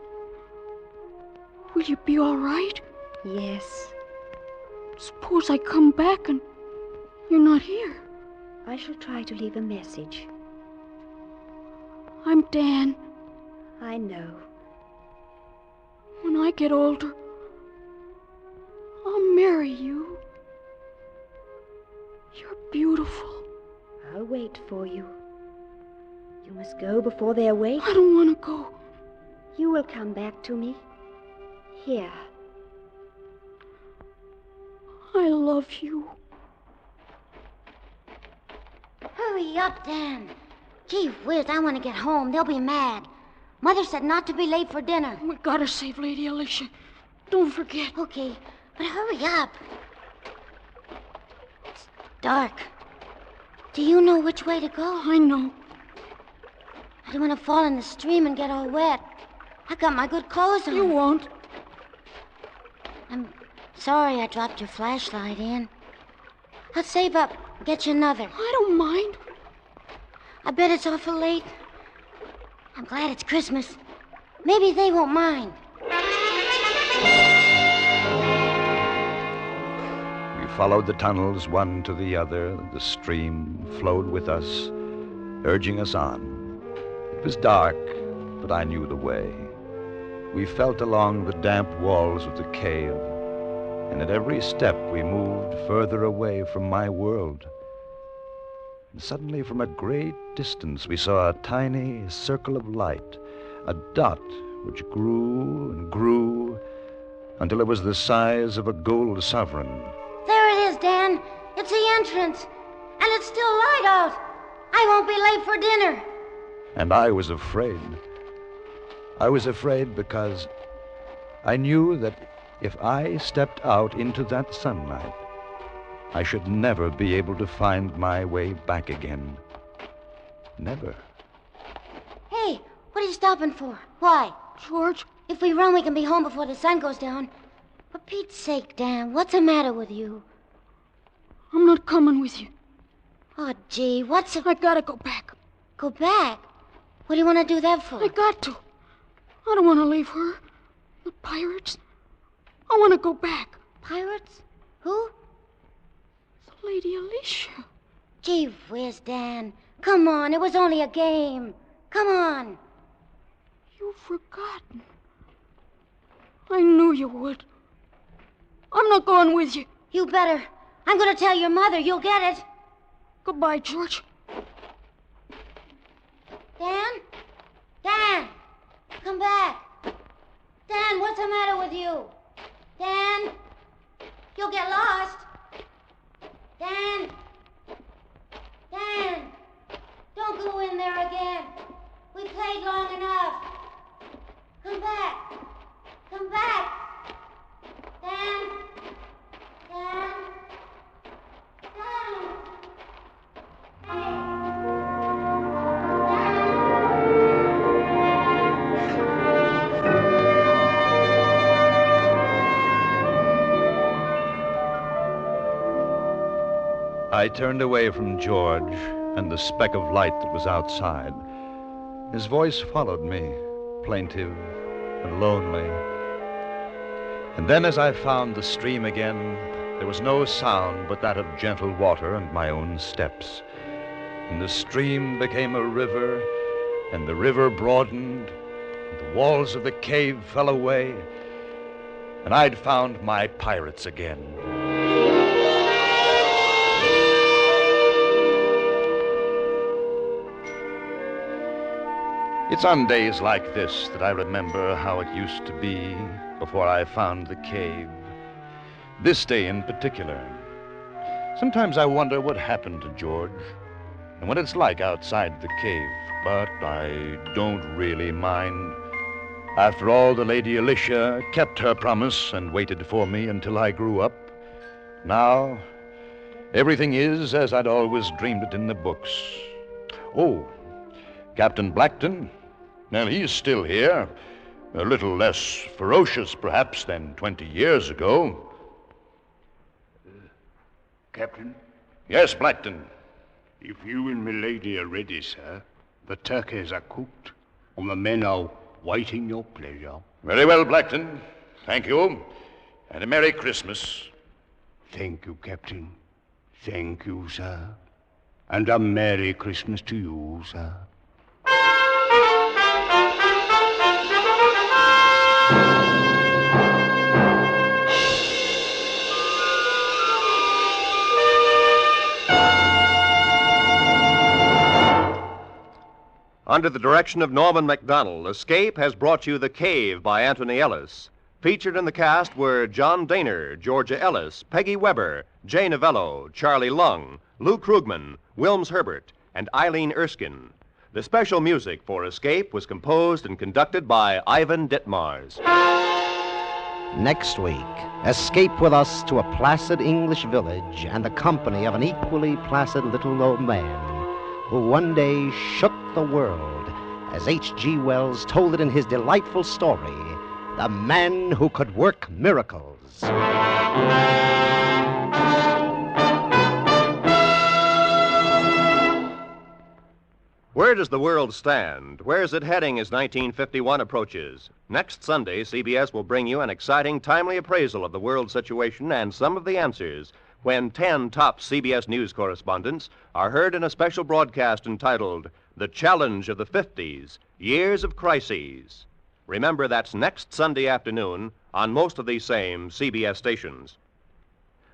you be all right?
Yes.
Suppose I come back and you're not here.
I shall try to leave a message.
I'm Dan.
I know.
When I get older, I'll marry you. You're beautiful.
I'll wait for you. You must go before they're awake.
I don't want to go.
You will come back to me. Here.
I love you.
Hurry up, Dan. Gee whiz, I want to get home. They'll be mad. Mother said not to be late for dinner.
We gotta save Lady Alicia. Don't forget.
Okay, but hurry up. It's dark. Do you know which way to go?
I know.
I don't want to fall in the stream and get all wet. I got my good clothes on.
You won't.
I'm sorry I dropped your flashlight in. I'll save up and get you another.
I don't mind.
I bet it's awful late. I'm glad it's Christmas. Maybe they won't mind.
We followed the tunnels one to the other. The stream flowed with us, urging us on. It was dark, but I knew the way. We felt along the damp walls of the cave, and at every step we moved further away from my world. And suddenly, from a great distance, we saw a tiny circle of light, a dot which grew and grew until it was the size of a gold sovereign.
There it is, Dan. It's the entrance. And it's still light out. I won't be late for dinner.
And I was afraid. I was afraid because I knew that if I stepped out into that sunlight, I should never be able to find my way back again. Never.
Hey, what are you stopping for? Why?
George?
If we run, we can be home before the sun goes down. For Pete's sake, Dan, what's the matter with you?
I'm not coming with you.
Oh, gee, what's the...
I gotta go back.
Go back? What do you want to do that for?
I got to. I don't want to leave her. The pirates. I want to go back.
Pirates? Who?
The Lady Alicia.
Gee whiz, Dan. Come on, it was only a game. Come on.
You've forgotten. I knew you would. I'm not going with you.
You better. I'm going to tell your mother. You'll get it.
Goodbye, George.
Dan? Dan! Come back. Dan, what's the matter with you? Dan? You'll get lost. Dan? Dan! Don't go in there again. We played long enough. Come back. Come back. Dan? Dan? Dan?
I turned away from George and the speck of light that was outside. His voice followed me, plaintive and lonely. And then as I found the stream again, there was no sound but that of gentle water and my own steps. And the stream became a river, and the river broadened, and the walls of the cave fell away, and I'd found my pirates again. It's on days like this that I remember how it used to be before I found the cave. This day in particular. Sometimes I wonder what happened to George and what it's like outside the cave, but I don't really mind. After all, the Lady Alicia kept her promise and waited for me until I grew up. Now, everything is as I'd always dreamed it in the books. Oh, Captain Blackton, well, he's still here. A little less ferocious, perhaps, than 20 years ago.
Captain?
Yes, Blackton.
If you and my lady are ready, sir, the turkeys are cooked, and the men are waiting your pleasure.
Very well, Blackton. Thank you. And a Merry Christmas.
Thank you, Captain. Thank you, sir. And a Merry Christmas to you, sir.
Under the direction of Norman MacDonald, Escape has brought you The Cave by Anthony Ellis. Featured in the cast were John Dehner, Georgia Ellis, Peggy Weber, Jay Novello, Charlie Lung, Lou Krugman, Wilms Herbert, and Eileen Erskine. The special music for Escape was composed and conducted by Ivan Ditmars.
Next week, escape with us to a placid English village and the company of an equally placid little old man who one day shook the world, as H.G. Wells told it in his delightful story, The Man Who Could Work Miracles.
Where does the world stand? Where is it heading as 1951 approaches? Next Sunday, CBS will bring you an exciting, timely appraisal of the world situation and some of the answers when 10 top CBS News correspondents are heard in a special broadcast entitled The Challenge of the 50s, Years of Crises. Remember, that's next Sunday afternoon on most of these same CBS stations.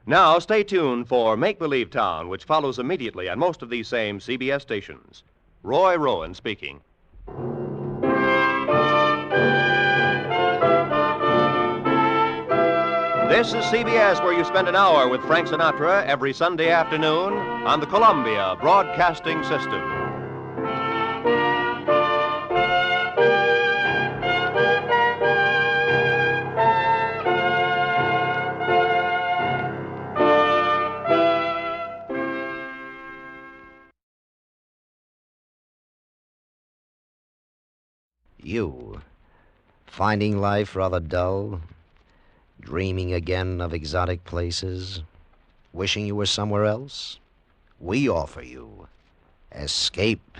Now, stay tuned for Make Believe Town, which follows immediately on most of these same CBS stations. Roy Rowan speaking. This is CBS, where you spend an hour with Frank Sinatra every Sunday afternoon on the Columbia Broadcasting System.
You, finding life rather dull, dreaming again of exotic places, wishing you were somewhere else? We offer you Escape.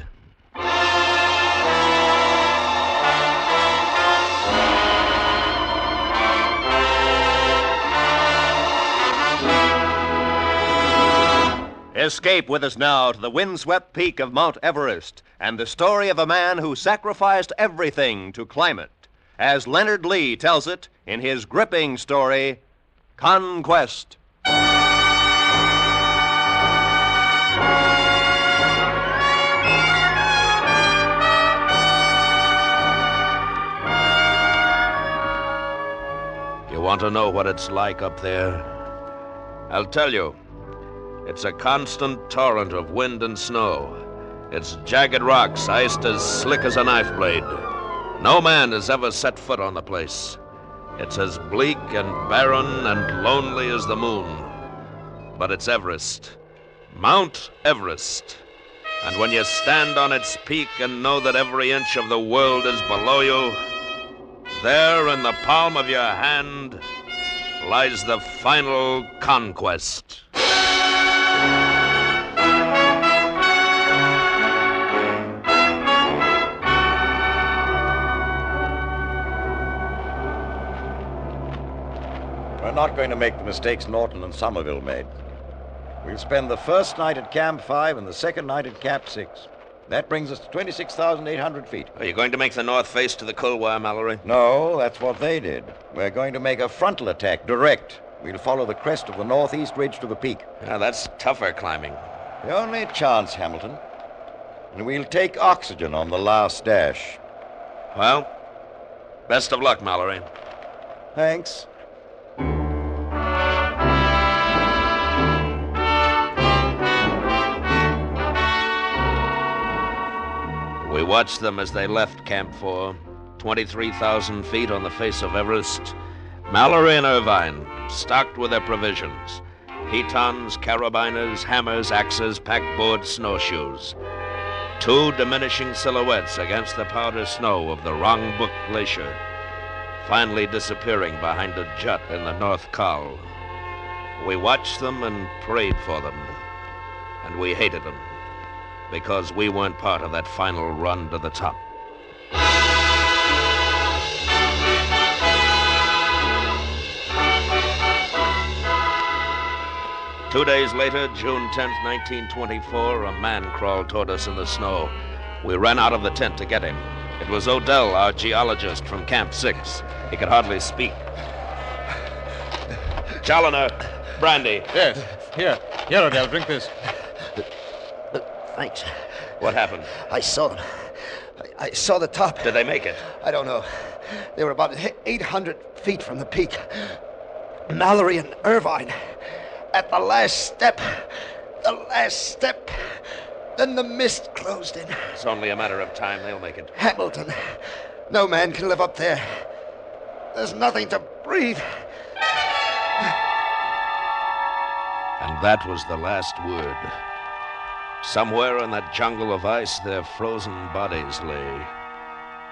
Escape with us now to the windswept peak of Mount Everest and the story of a man who sacrificed everything to climb it, as Leonard Lee tells it in his gripping story, Conquest.
You want to know what it's like up there? I'll tell you. It's a constant torrent of wind and snow. It's jagged rocks, iced as slick as a knife blade. No man has ever set foot on the place. It's as bleak and barren and lonely as the moon. But it's Everest. Mount Everest. And when you stand on its peak and know that every inch of the world is below you, there in the palm of your hand lies the final conquest.
We're not going to make the mistakes Norton and Somerville made. We'll spend the first night at Camp 5 and the second night at Camp 6. That brings us to 26,800 feet.
Are you going to make the north face to the Kulwar, Mallory?
No, that's what they did. We're going to make a frontal attack, direct. We'll follow the crest of the northeast ridge to the peak.
Yeah, that's tougher climbing.
The only chance, Hamilton. And we'll take oxygen on the last dash.
Well, best of luck, Mallory.
Thanks.
We watched them as they left Camp 4, 23,000 feet on the face of Everest. Mallory and Irvine, stocked with their provisions. Pitons, carabiners, hammers, axes, packboard, snowshoes. Two diminishing silhouettes against the powder snow of the Rongbuk Glacier, finally disappearing behind a jut in the North Col. We watched them and prayed for them, and we hated them, because we weren't part of that final run to the top. 2 days later, June 10th, 1924, a man crawled toward us in the snow. We ran out of the tent to get him. It was Odell, our geologist from Camp 6. He could hardly speak. Challoner, brandy.
Yes, here, Odell, drink this.
Thanks.
What happened?
I saw them.
I saw the top.
Did they make it?
I don't know. They were about 800 feet from the peak. Mallory and Irvine. At the last step. Then the mist closed in.
It's only a matter of time. They'll make it.
Hamilton. No man can live up there. There's nothing to breathe.
And that was the last word. Somewhere in that jungle of ice, their frozen bodies lay.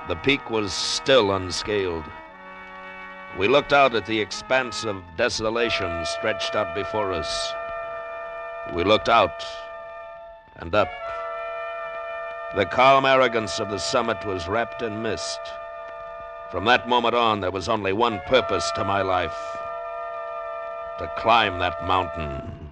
The peak was still unscaled. We looked out at the expanse of desolation stretched out before us. We looked out and up. The calm arrogance of the summit was wrapped in mist. From that moment on, there was only one purpose to my life: to climb that mountain.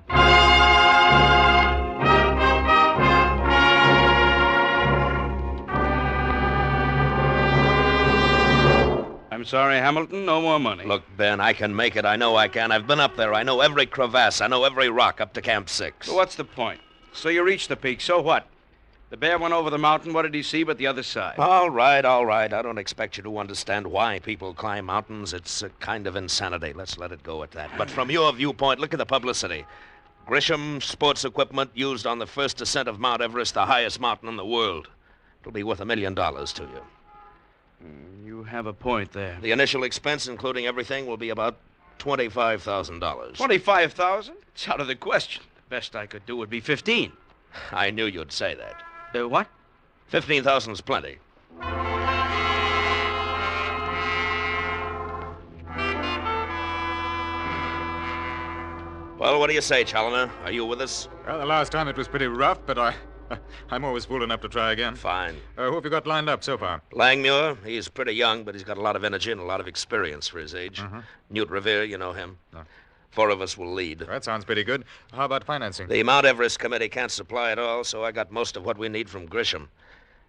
I'm sorry, Hamilton, no more money.
Look, Ben, I can make it. I know I can. I've been up there. I know every crevasse. I know every rock up to Camp 6.
But what's the point? So you reached the peak, so what? The bear went over the mountain. What did he see but the other side?
All right. I don't expect you to understand why people climb mountains. It's a kind of insanity. Let's let it go at that. But from your viewpoint, look at the publicity. Grisham sports equipment used on the first ascent of Mount Everest, the highest mountain in the world. It'll be worth $1 million to you.
You have a point there.
The initial expense, including everything, will be about $25,000.
$25,000? It's out of the question. The best I could do would be $15,000.
I knew you'd say that.
What?
$15,000 is plenty. Well, what do you say, Challoner? Are you with us?
Well, the last time it was pretty rough, but I'm always fool enough to try again.
Fine.
Who have you got lined up so far?
Langmuir. He's pretty young, but he's got a lot of energy and a lot of experience for his age.
Mm-hmm.
Newt Revere, you know him.
No.
4 of us will lead.
That sounds pretty good. How about financing?
The Mount Everest Committee can't supply it all, so I got most of what we need from Grisham.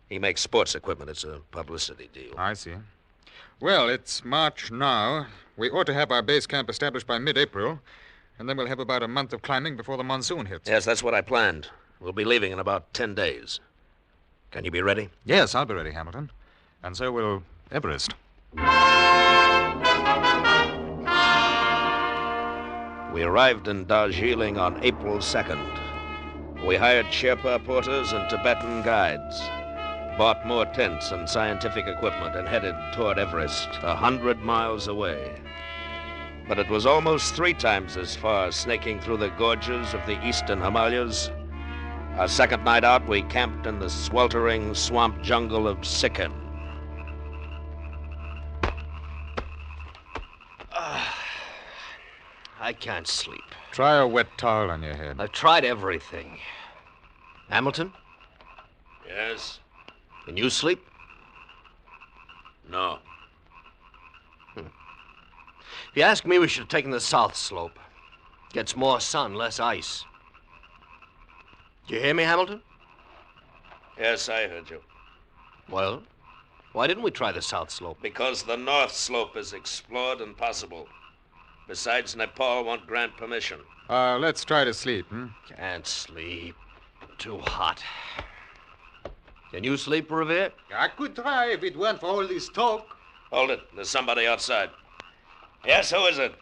He makes sports equipment. It's a publicity deal.
I see. Well, it's March now. We ought to have our base camp established by mid-April, and then we'll have about a month of climbing before the monsoon hits.
Yes, that's what I planned. We'll be leaving in about 10 days. Can you be ready?
Yes, I'll be ready, Hamilton. And so will Everest.
We arrived in Darjeeling on April 2nd. We hired Sherpa porters and Tibetan guides, bought more tents and scientific equipment, and headed toward Everest, 100 miles away. But it was almost 3 times as far, snaking through the gorges of the eastern Himalayas. Our second night out, we camped in the sweltering swamp jungle of Sikkim.
I can't sleep.
Try a wet towel on your head.
I've tried everything. Hamilton?
Yes?
Can you sleep?
No.
If you ask me, we should have taken the south slope. Gets more sun, less ice. Did you hear me, Hamilton?
Yes, I heard you.
Well, why didn't we try the south slope?
Because the north slope is explored and possible. Besides, Nepal won't grant permission.
Let's try to sleep,
Can't sleep. Too hot. Can you sleep, Revere?
I could try if it weren't for all this talk.
Hold it. There's somebody outside. Yes, who is it?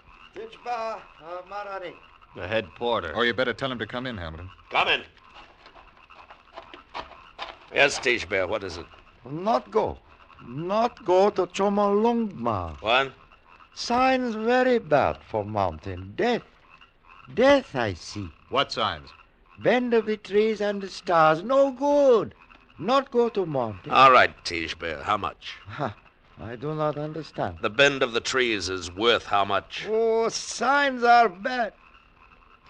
The head porter.
Oh, you better tell him to come in, Hamilton.
Come in. Yes, Tishbear, what is it?
Not go to Chomolungma.
What?
Signs very bad for mountain. Death, I see.
What signs?
Bend of the trees and the stars. No good. Not go to mountain.
All right, Tishbear, how much?
I do not understand.
The bend of the trees is worth how much?
Oh, signs are bad.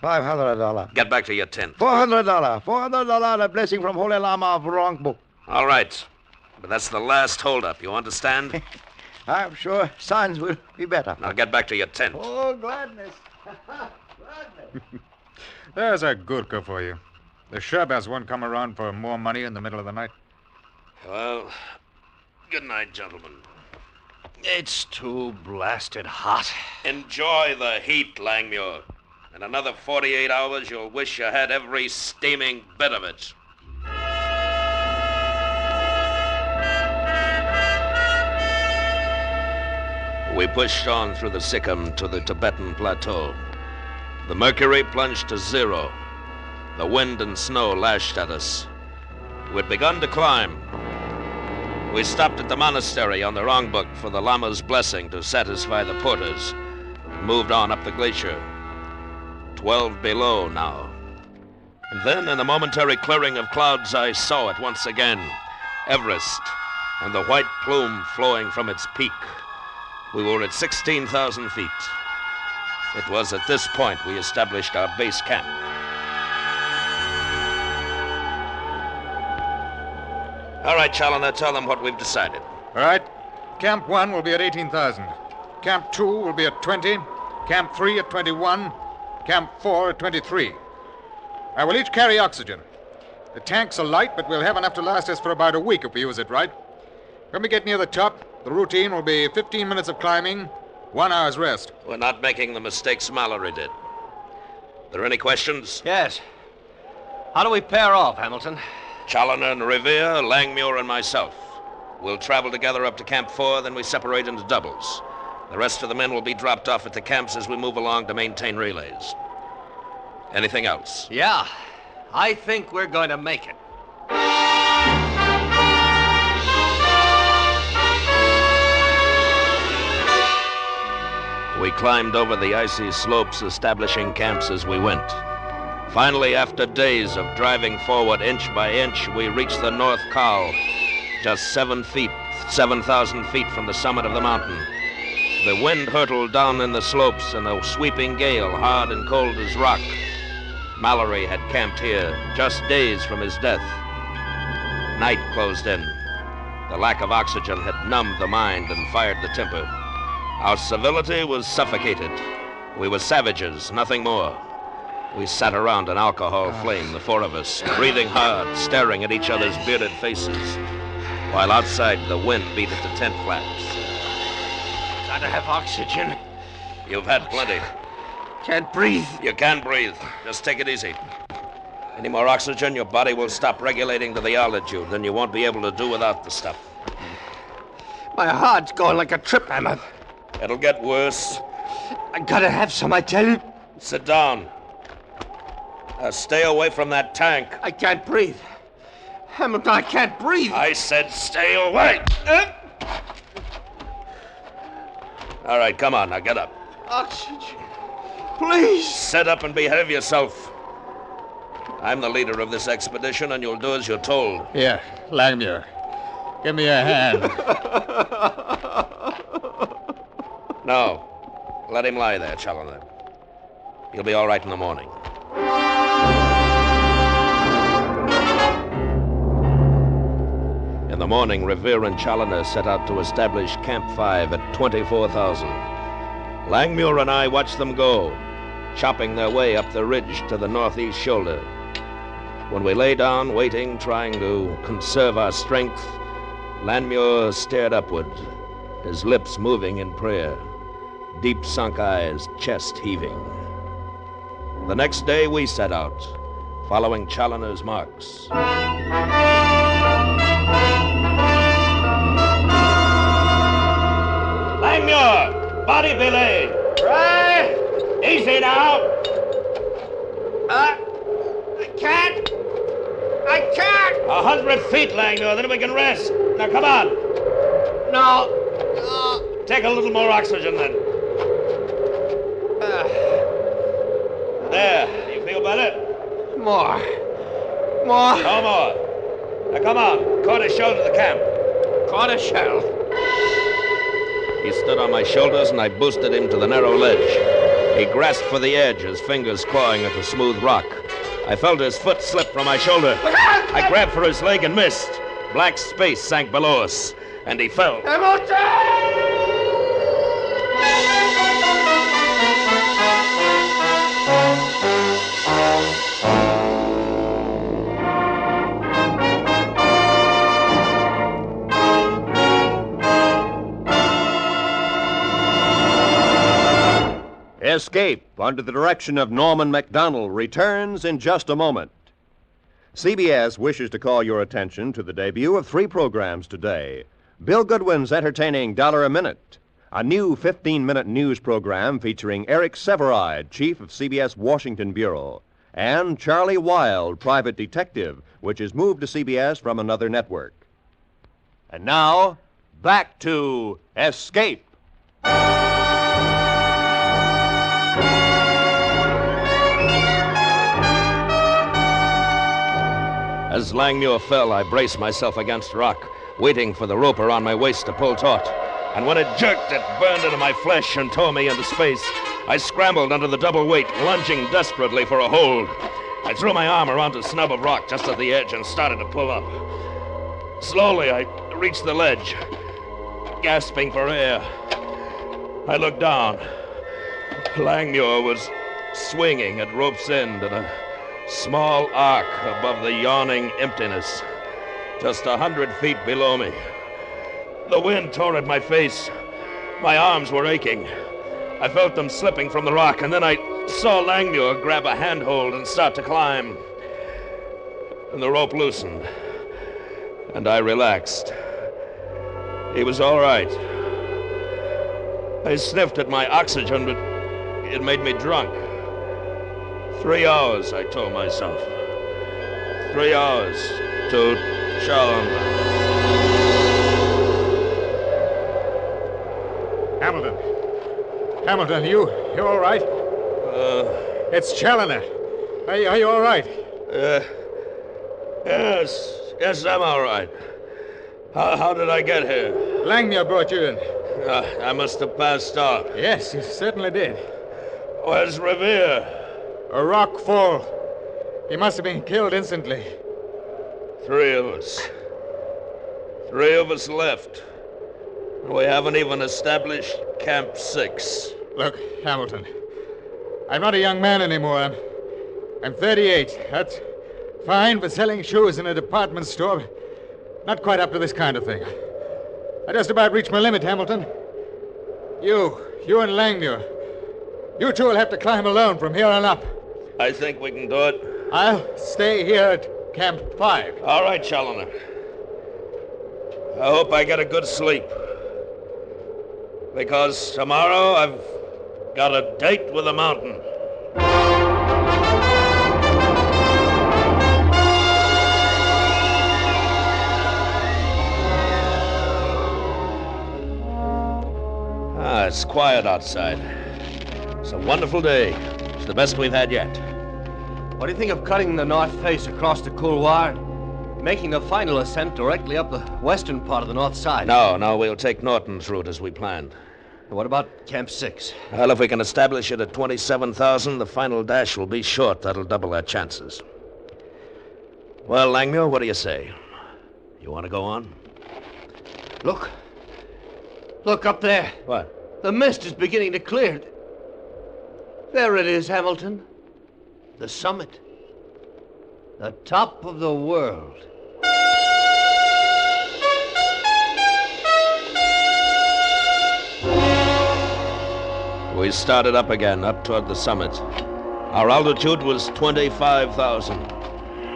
$500.
Get back to your tent.
$400. $400, a blessing from Holy Lama of wrong book.
All right. But that's the last holdup, you understand?
I'm sure signs will be better.
Now get back to your tent.
Oh, gladness.
There's a Gurkha for you. The Sherbas won't come around for more money in the middle of the night.
Well, good night, gentlemen.
It's too blasted hot.
Enjoy the heat, Langmuir. In another 48 hours, you'll wish you had every steaming bit of it. We pushed on through the Sikkim to the Tibetan Plateau. The mercury plunged to 0. The wind and snow lashed at us. We'd begun to climb. We stopped at the monastery on the Rongbuk for the Lama's blessing to satisfy the porters. Moved on up the glacier. 12 below now. And then, in the momentary clearing of clouds, I saw it once again. Everest, and the white plume flowing from its peak. We were at 16,000 feet. It was at this point we established our base camp. All right, Challoner, tell them what we've decided.
All right. Camp 1 will be at 18,000. Camp 2 will be at 20. Camp 3 at 21. Camp 4 at 23. I will each carry oxygen. The tanks are light, but we'll have enough to last us for about a week if we use it right. When we get near the top, the routine will be 15 minutes of climbing, 1 hour's rest.
We're not making the mistakes Mallory did. There any questions?
Yes. How do we pair off, Hamilton?
Challoner and Revere, Langmuir and myself. We'll travel together up to Camp 4, then we separate into doubles. The rest of the men will be dropped off at the camps as we move along to maintain relays. Anything else?
Yeah. I think we're going to make it.
We climbed over the icy slopes, establishing camps as we went. Finally, after days of driving forward inch by inch, we reached the North Col, just 7,000 feet from the summit of the mountain. The wind hurtled down in the slopes, and a sweeping gale, hard and cold as rock. Mallory had camped here, just days from his death. Night closed in. The lack of oxygen had numbed the mind and fired the temper. Our civility was suffocated. We were savages, nothing more. We sat around an alcohol flame, the 4 of us, breathing hard, staring at each other's bearded faces, while outside the wind beat at the tent flaps.
Gotta have oxygen.
You've had plenty.
Can't breathe.
You can breathe. Just take it easy. Any more oxygen, your body will stop regulating to the altitude. Then you won't be able to do without the stuff.
My heart's going like a trip hammer.
It'll get worse.
I gotta have some, I tell you.
Sit down. Stay away from that tank.
I can't breathe. Hamilton, I can't breathe.
I said stay away. All right, come on, now get up.
Oxygen. Please.
Sit up and behave yourself. I'm the leader of this expedition, and you'll do as you're told.
Here, Langmuir. Give me a hand.
No. Let him lie there, Challoner. He'll be all right in the morning. In the morning, Revere and Challoner set out to establish Camp 5 at 24,000. Langmuir and I watched them go, chopping their way up the ridge to the northeast shoulder. When we lay down, waiting, trying to conserve our strength, Langmuir stared upward, his lips moving in prayer, deep sunk eyes, chest heaving. The next day, we set out, following Challoner's marks. Langmuir! Body belay!
Right!
Easy now!
I can't!
100 feet, Langmuir, then we can rest. Now, come on.
No.
Take a little more oxygen, then. There. You feel better?
More.
No more. Now, come on. Quarter shell to the camp.
Quarter shell.
He stood on my shoulders, and I boosted him to the narrow ledge. He grasped for the edge, his fingers clawing at the smooth rock. I felt his foot slip from my shoulder. I grabbed for his leg and missed. Black space sank below us, and he fell.
Escape, under the direction of Norman MacDonald, returns in just a moment. CBS wishes to call your attention to the debut of 3 programs today. Bill Goodwin's entertaining $1 a Minute, a new 15-minute news program featuring Eric Severide, chief of CBS Washington Bureau, and Charlie Wilde, private detective, which is moved to CBS from another network. And now, back to Escape.
As Langmuir fell, I braced myself against rock, waiting for the rope around my waist to pull taut. And when it jerked, it burned into my flesh and tore me into space. I scrambled under the double weight, lunging desperately for a hold. I threw my arm around a snub of rock just at the edge and started to pull up. Slowly, I reached the ledge, gasping for air. I looked down. Langmuir was swinging at rope's end in a small arc above the yawning emptiness, just 100 feet below me. The wind tore at my face. My arms were aching. I felt them slipping from the rock, and then I saw Langmuir grab a handhold and start to climb. And the rope loosened, and I relaxed. He was all right. I sniffed at my oxygen, but it made me drunk. 3 hours, I told myself. 3 hours to Challenger.
Hamilton, you all right? It's Challenger. Are you all right?
Yes, I'm all right. How did I get here?
Langmuir brought you in.
I must have passed out.
Yes, you certainly did.
Where's Revere?
A rock fall. He must have been killed instantly.
3 of us. 3 of us left. We haven't even established Camp 6.
Look, Hamilton, I'm not a young man anymore. I'm 38. That's fine for selling shoes in a department store, but not quite up to this kind of thing. I just about reached my limit, Hamilton. You and Langmuir, you two will have to climb alone from here on up.
I think we can do it.
I'll stay here at Camp 5.
All right, Challenger. I hope I get a good sleep. Because tomorrow I've got a date with the mountain. It's quiet outside. It's a wonderful day. It's the best we've had yet.
What do you think of cutting the north face across the couloir, making the final ascent directly up the western part of the north side?
No, we'll take Norton's route as we planned.
What about Camp 6?
Well, if we can establish it at 27,000, the final dash will be short. That'll double our chances. Well, Langmuir, what do you say? You want to go on?
Look up there.
What?
The mist is beginning to clear. There it is, Hamilton. The summit. The top of the world.
We started up again, up toward the summit. Our altitude was 25,000.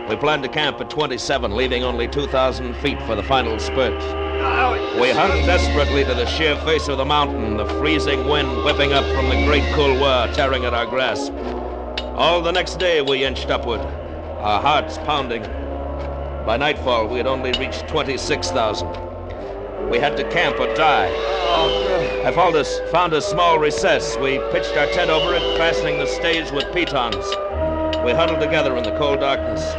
We planned to camp at 27, leaving only 2,000 feet for the final spurt. We hung desperately to the sheer face of the mountain, the freezing wind whipping up from the great couloir, tearing at our grasp. All the next day we inched upward, our hearts pounding. By nightfall, we had only reached 26,000. We had to camp or die. I found a small recess. We pitched our tent over it, fastening the stage with pitons. We huddled together in the cold darkness.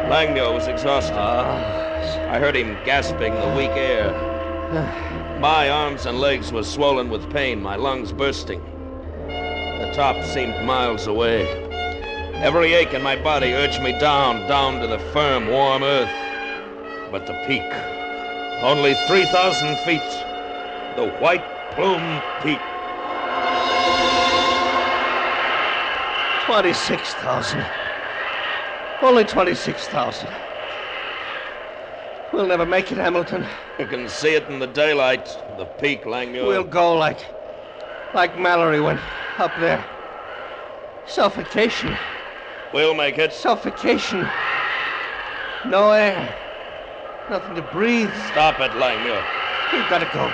Langmuir was exhausted. I heard him gasping the weak air. My arms and legs were swollen with pain, my lungs bursting. The top seemed miles away. Every ache in my body urged me down to the firm, warm earth. But the peak, only 3,000 feet, the white plume peak.
26,000. Only 26,000. We'll never make it, Hamilton.
You can see it in the daylight, the peak, Langmuir.
We'll go like Mallory went up there. Suffocation.
We'll make it.
Suffocation. No air. Nothing to breathe.
Stop it, Langmuir.
We've got to go.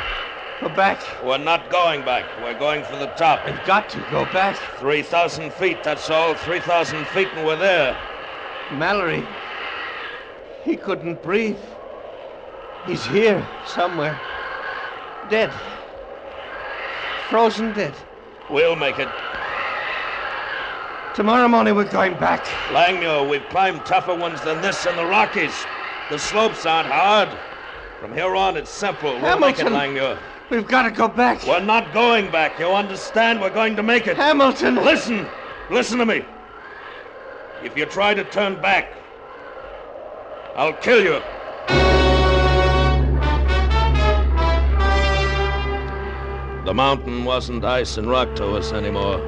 Go back.
We're not going back. We're going for the top.
We've got to go back.
3,000 feet, that's all. 3,000 feet and we're there.
Mallory. He couldn't breathe. He's here somewhere. Dead. Frozen dead.
We'll make it.
Tomorrow morning we're going back.
Langmuir, we've climbed tougher ones than this in the Rockies. The slopes aren't hard. From here on, it's simple. We'll make it, Langmuir.
We've got to go back.
We're not going back. You understand? We're going to make it.
Hamilton!
Listen! Listen to me. If you try to turn back, I'll kill you. The mountain wasn't ice and rock to us anymore.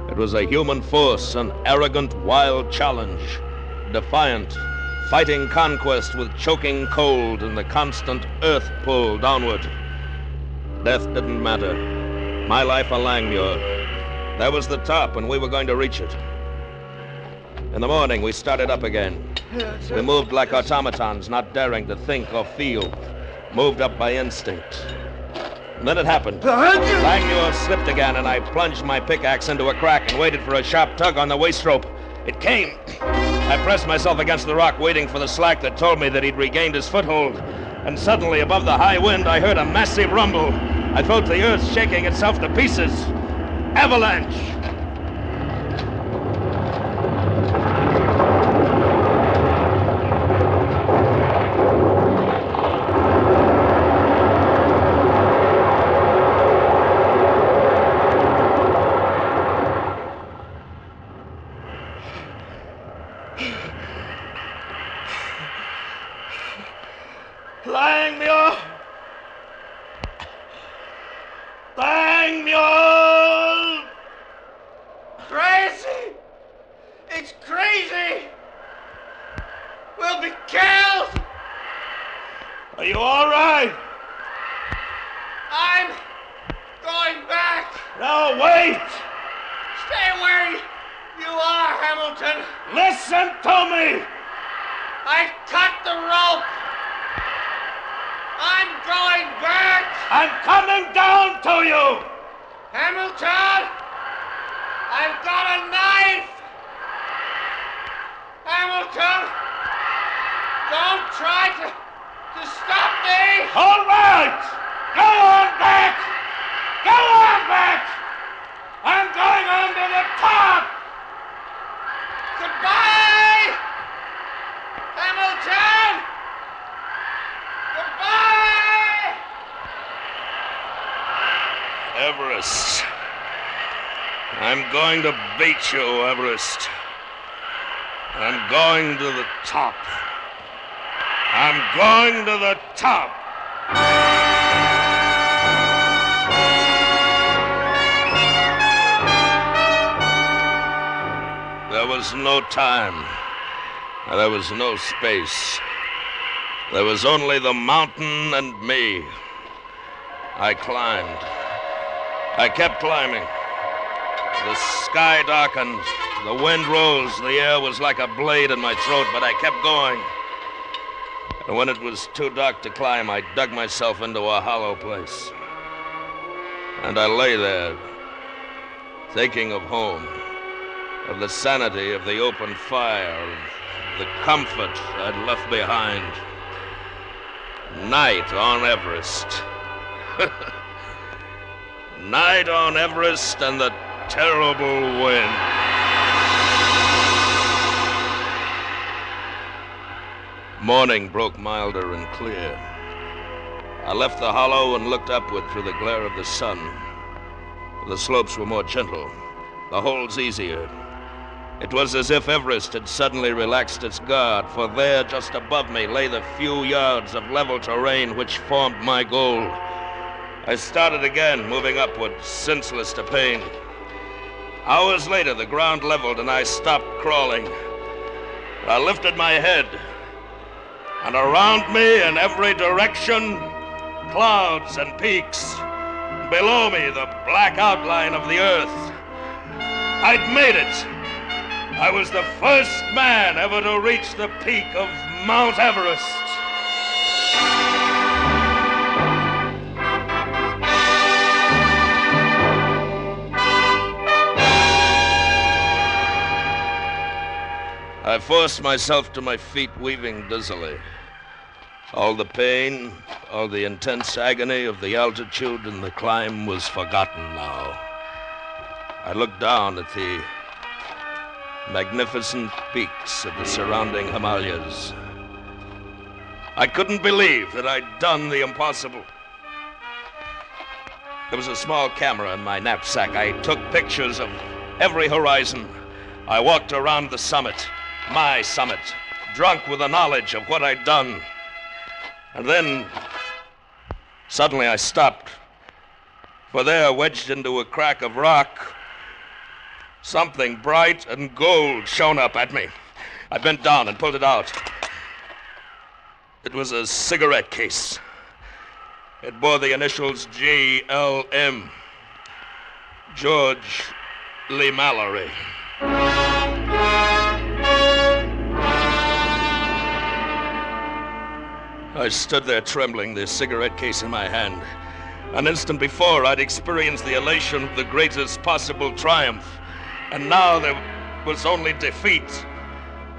It was a human force, an arrogant, wild challenge. Defiant, fighting conquest with choking cold and the constant earth pull downward. Death didn't matter. My life a Langmuir. That was the top, and we were going to reach it. In the morning, we started up again. We moved like automatons, not daring to think or feel. Moved up by instinct. And then it happened. Langmuir slipped again, and I plunged my pickaxe into a crack and waited for a sharp tug on the waist rope. It came. I pressed myself against the rock, waiting for the slack that told me that he'd regained his foothold. And suddenly, above the high wind, I heard a massive rumble. I felt the earth shaking itself to pieces. Avalanche! Langmuir! Langmuir!
Crazy! It's crazy! We'll be killed!
Are you all right?
I'm going back!
No, wait!
Stay where you are, Hamilton!
Listen to me!
I cut the rope! I'm going back!
I'm coming down to you!
Hamilton! I've got a knife! Hamilton! Don't try to stop me!
All right! Go on back! Go on back! I'm going on to the top!
Goodbye! Hamilton! Goodbye!
Everest. I'm going to beat you, Everest. I'm going to the top. I'm going to the top. There was no time. There was no space. There was only the mountain and me. I climbed. I kept climbing. The sky darkened. The wind rose. The air was like a blade in my throat, but I kept going. And when it was too dark to climb, I dug myself into a hollow place. And I lay there, thinking of home, of the sanity of the open fire, of the comfort I'd left behind. Night on Everest. Night on Everest and the terrible wind. Morning broke milder and clear. I left the hollow and looked upward through the glare of the sun. The slopes were more gentle, the holds easier. It was as if Everest had suddenly relaxed its guard, for there, just above me, lay the few yards of level terrain which formed my goal. I started again, moving upward, senseless to pain. Hours later, the ground leveled and I stopped crawling. I lifted my head, and around me in every direction, clouds and peaks. Below me, the black outline of the earth. I'd made it. I was the first man ever to reach the peak of Mount Everest. I forced myself to my feet, weaving dizzily. All the pain, all the intense agony of the altitude and the climb was forgotten now. I looked down at the magnificent peaks of the surrounding Himalayas. I couldn't believe that I'd done the impossible. There was a small camera in my knapsack. I took pictures of every horizon. I walked around the summit, my summit, drunk with the knowledge of what I'd done. And then, suddenly I stopped. For there, wedged into a crack of rock, something bright and gold shone up at me. I bent down and pulled it out. It was a cigarette case. It bore the initials GLM. George Lee Mallory. I stood there trembling, the cigarette case in my hand. An instant before, I'd experienced the elation of the greatest possible triumph. And now there was only defeat.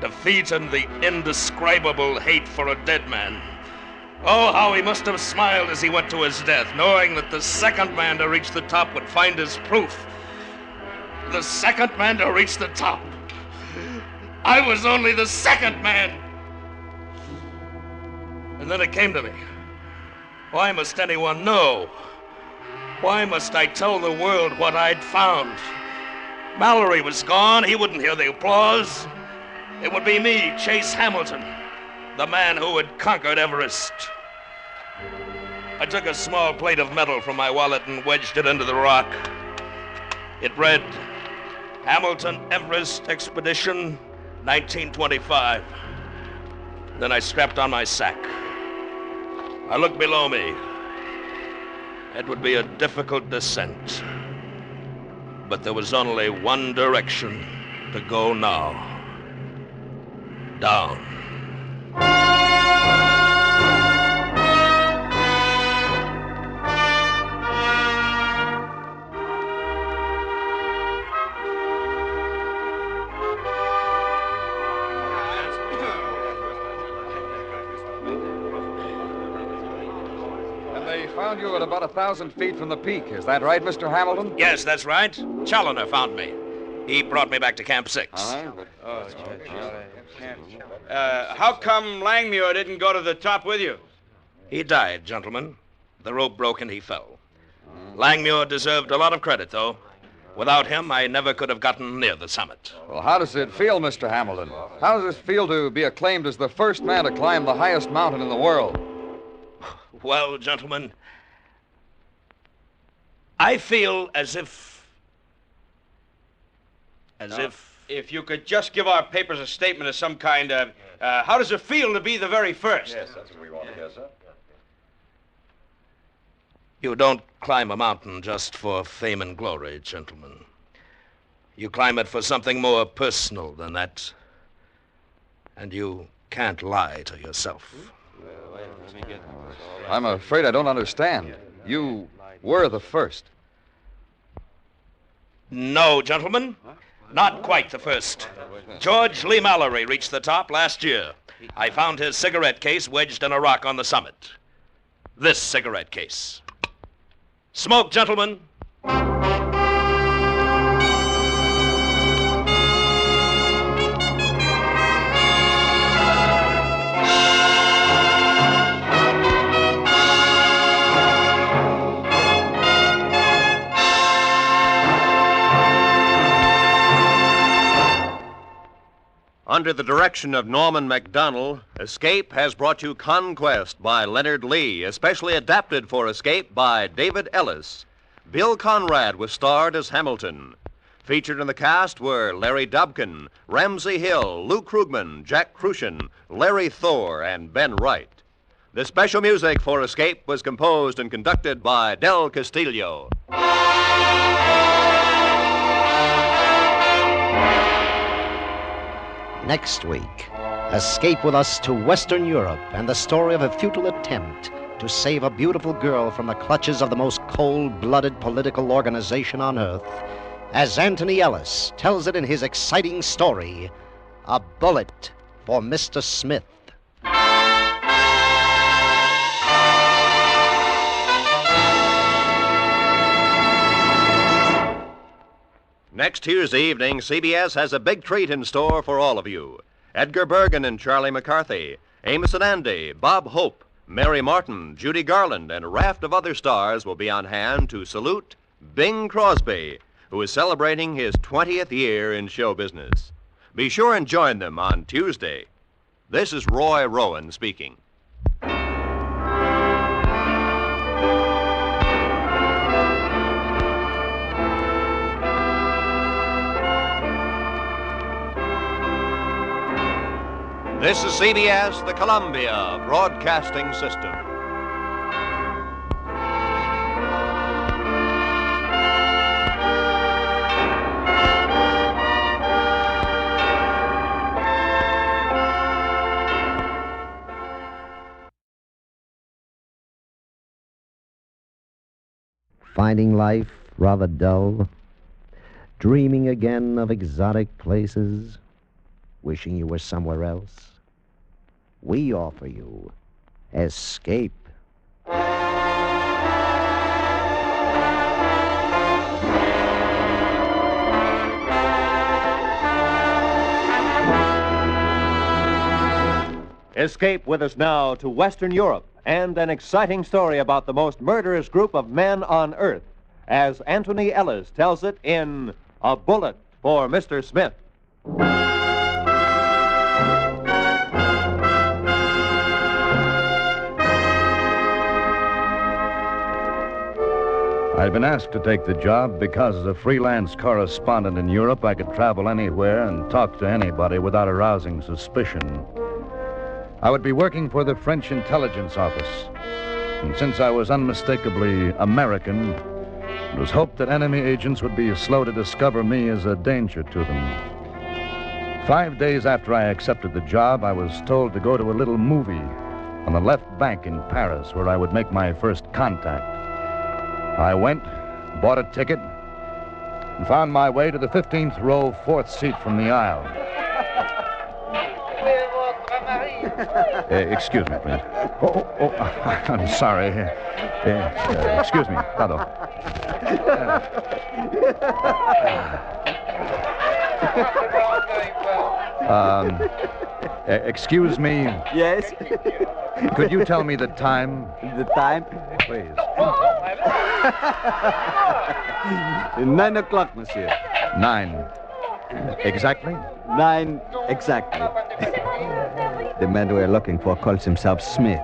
Defeat and the indescribable hate for a dead man. Oh, how he must have smiled as he went to his death, knowing that the second man to reach the top would find his proof. The second man to reach the top. I was only the second man. And then it came to me. Why must anyone know? Why must I tell the world what I'd found? Mallory was gone. He wouldn't hear the applause. It would be me, Chase Hamilton, the man who had conquered Everest. I took a small plate of metal from my wallet and wedged it into the rock. It read, Hamilton Everest Expedition, 1925. Then I strapped on my sack. I looked below me. It would be a difficult descent. But there was only one direction to go now. Down.
Found you at about 1,000 feet from the peak. Is that right, Mr. Hamilton?
Yes, that's right. Challoner found me. He brought me back to Camp 6.
How come Langmuir didn't go to the top with you?
He died, gentlemen. The rope broke and he fell. Langmuir deserved a lot of credit, though. Without him, I never could have gotten near the summit.
Well, how does it feel, Mr. Hamilton? How does it feel to be acclaimed as the first man to climb the highest mountain in the world?
Well, gentlemen, I feel as if...
If you could just give our papers a statement of some kind, how does it feel to be the very first?
Yes, that's what we want to hear, sir.
You don't climb a mountain just for fame and glory, gentlemen. You climb it for something more personal than that. And you can't lie to yourself.
I'm afraid I don't understand. You were the first.
No, gentlemen. Not quite the first. George Lee Mallory reached the top last year. I found his cigarette case wedged in a rock on the summit. This cigarette case. Smoke, gentlemen.
Under the direction of Norman Macdonnell, Escape has brought you Conquest by Leonard Lee, especially adapted for Escape by David Ellis. Bill Conrad was starred as Hamilton. Featured in the cast were Larry Dobkin, Ramsey Hill, Lou Krugman, Jack Crucian, Larry Thor, and Ben Wright. The special music for Escape was composed and conducted by Del Castillo.
Next week, escape with us to Western Europe and the story of a futile attempt to save a beautiful girl from the clutches of the most cold-blooded political organization on Earth, as Anthony Ellis tells it in his exciting story, A bullet for Mr. Smith.
Next Tuesday evening, CBS has a big treat in store for all of you. Edgar Bergen and Charlie McCarthy, Amos and Andy, Bob Hope, Mary Martin, Judy Garland, and a raft of other stars will be on hand to salute Bing Crosby, who is celebrating his 20th year in show business. Be sure and join them on Tuesday. This is Roy Rowan speaking. This is CBS, the Columbia Broadcasting System.
Finding life rather dull? Dreaming again of exotic places? Wishing you were somewhere else? We offer you Escape.
Escape with us now to Western Europe and an exciting story about the most murderous group of men on Earth, as Anthony Ellis tells it in A Bullet for Mr. Smith.
I'd been asked to take the job because as a freelance correspondent in Europe, I could travel anywhere and talk to anybody without arousing suspicion. I would be working for the French intelligence office. And since I was unmistakably American, it was hoped that enemy agents would be slow to discover me as a danger to them. 5 days after I accepted the job, I was told to go to a little movie on the left bank in Paris where I would make my first contact. I went, bought a ticket, and found my way to the 15th row, 4th seat from the aisle. Excuse me, please. Oh, I'm sorry. Excuse me, pardon. Excuse me.
Yes?
Could you tell me the time?
The time?
Please.
9 o'clock, monsieur.
9. Exactly?
9 exactly. The man we're looking for calls himself Smith.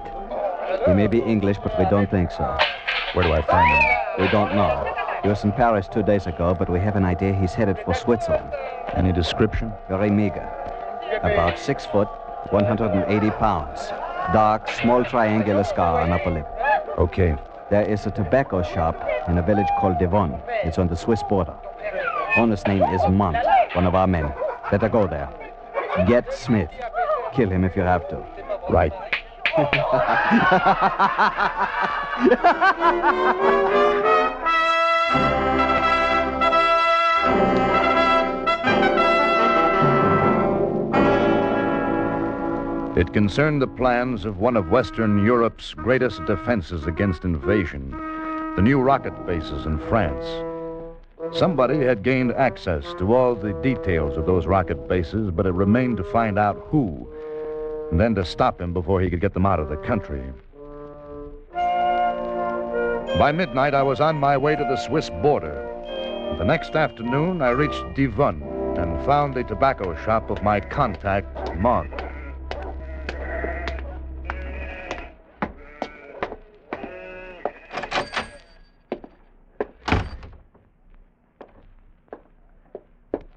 He may be English, but we don't think so.
Where do I find him?
We don't know. He was in Paris 2 days ago, but we have an idea he's headed for Switzerland.
Any description?
Very meager. About 6 foot, 180 pounds. Dark, small triangular scar on upper lip.
Okay.
There is a tobacco shop in a village called Devon. It's on the Swiss border. Owner's name is Mont, one of our men. Better go there. Get Smith. Kill him if you have to.
Right. It concerned the plans of one of Western Europe's greatest defenses against invasion, the new rocket bases in France. Somebody had gained access to all the details of those rocket bases, but it remained to find out who, and then to stop him before he could get them out of the country. By midnight, I was on my way to the Swiss border. The next afternoon, I reached Devon and found the tobacco shop of my contact, Mont.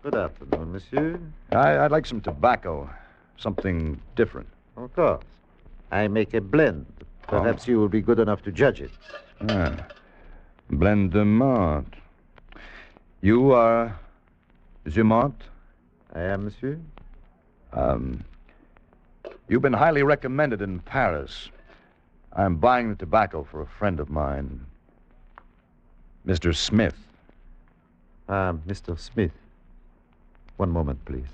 Good afternoon, monsieur.
I'd like some tobacco, something different.
Of course. I make a blend. Perhaps you will be good enough to judge it.
Blend de Mont. You are Monsieur Mont?
I am, monsieur.
You've been highly recommended in Paris. I'm buying the tobacco for a friend of mine, Mr. Smith.
Mr. Smith. One moment, please.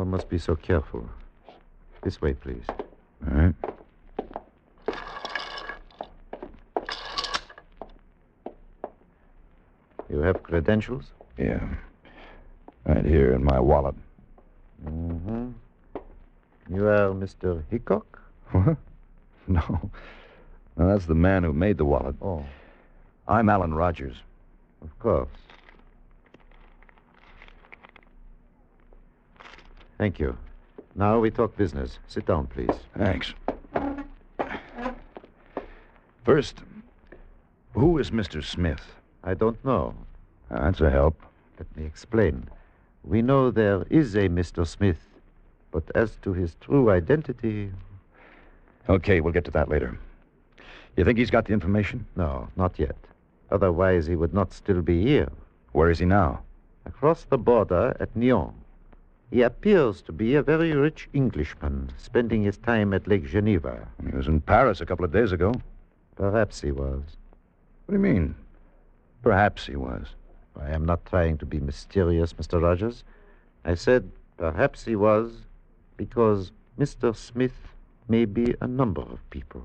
One must be so careful. This way, please.
All right.
You have credentials?
Yeah. Right here in my wallet.
Mm-hmm. You are Mr. Hickok?
What? No. No, that's the man who made the wallet.
Oh.
I'm Alan Rogers.
Of course. Thank you. Now we talk business. Sit down, please.
Thanks. First, who is Mr. Smith?
I don't know.
That's a help.
Let me explain. We know there is a Mr. Smith, but as to his true identity...
Okay, we'll get to that later. You think he's got the information?
No, not yet. Otherwise, he would not still be here.
Where is he now?
Across the border at Nyon. He appears to be a very rich Englishman, spending his time at Lake Geneva.
He was in Paris a couple of days ago.
Perhaps he was.
What do you mean? Perhaps he was.
I am not trying to be mysterious, Mr. Rogers. I said perhaps he was because Mr. Smith may be a number of people.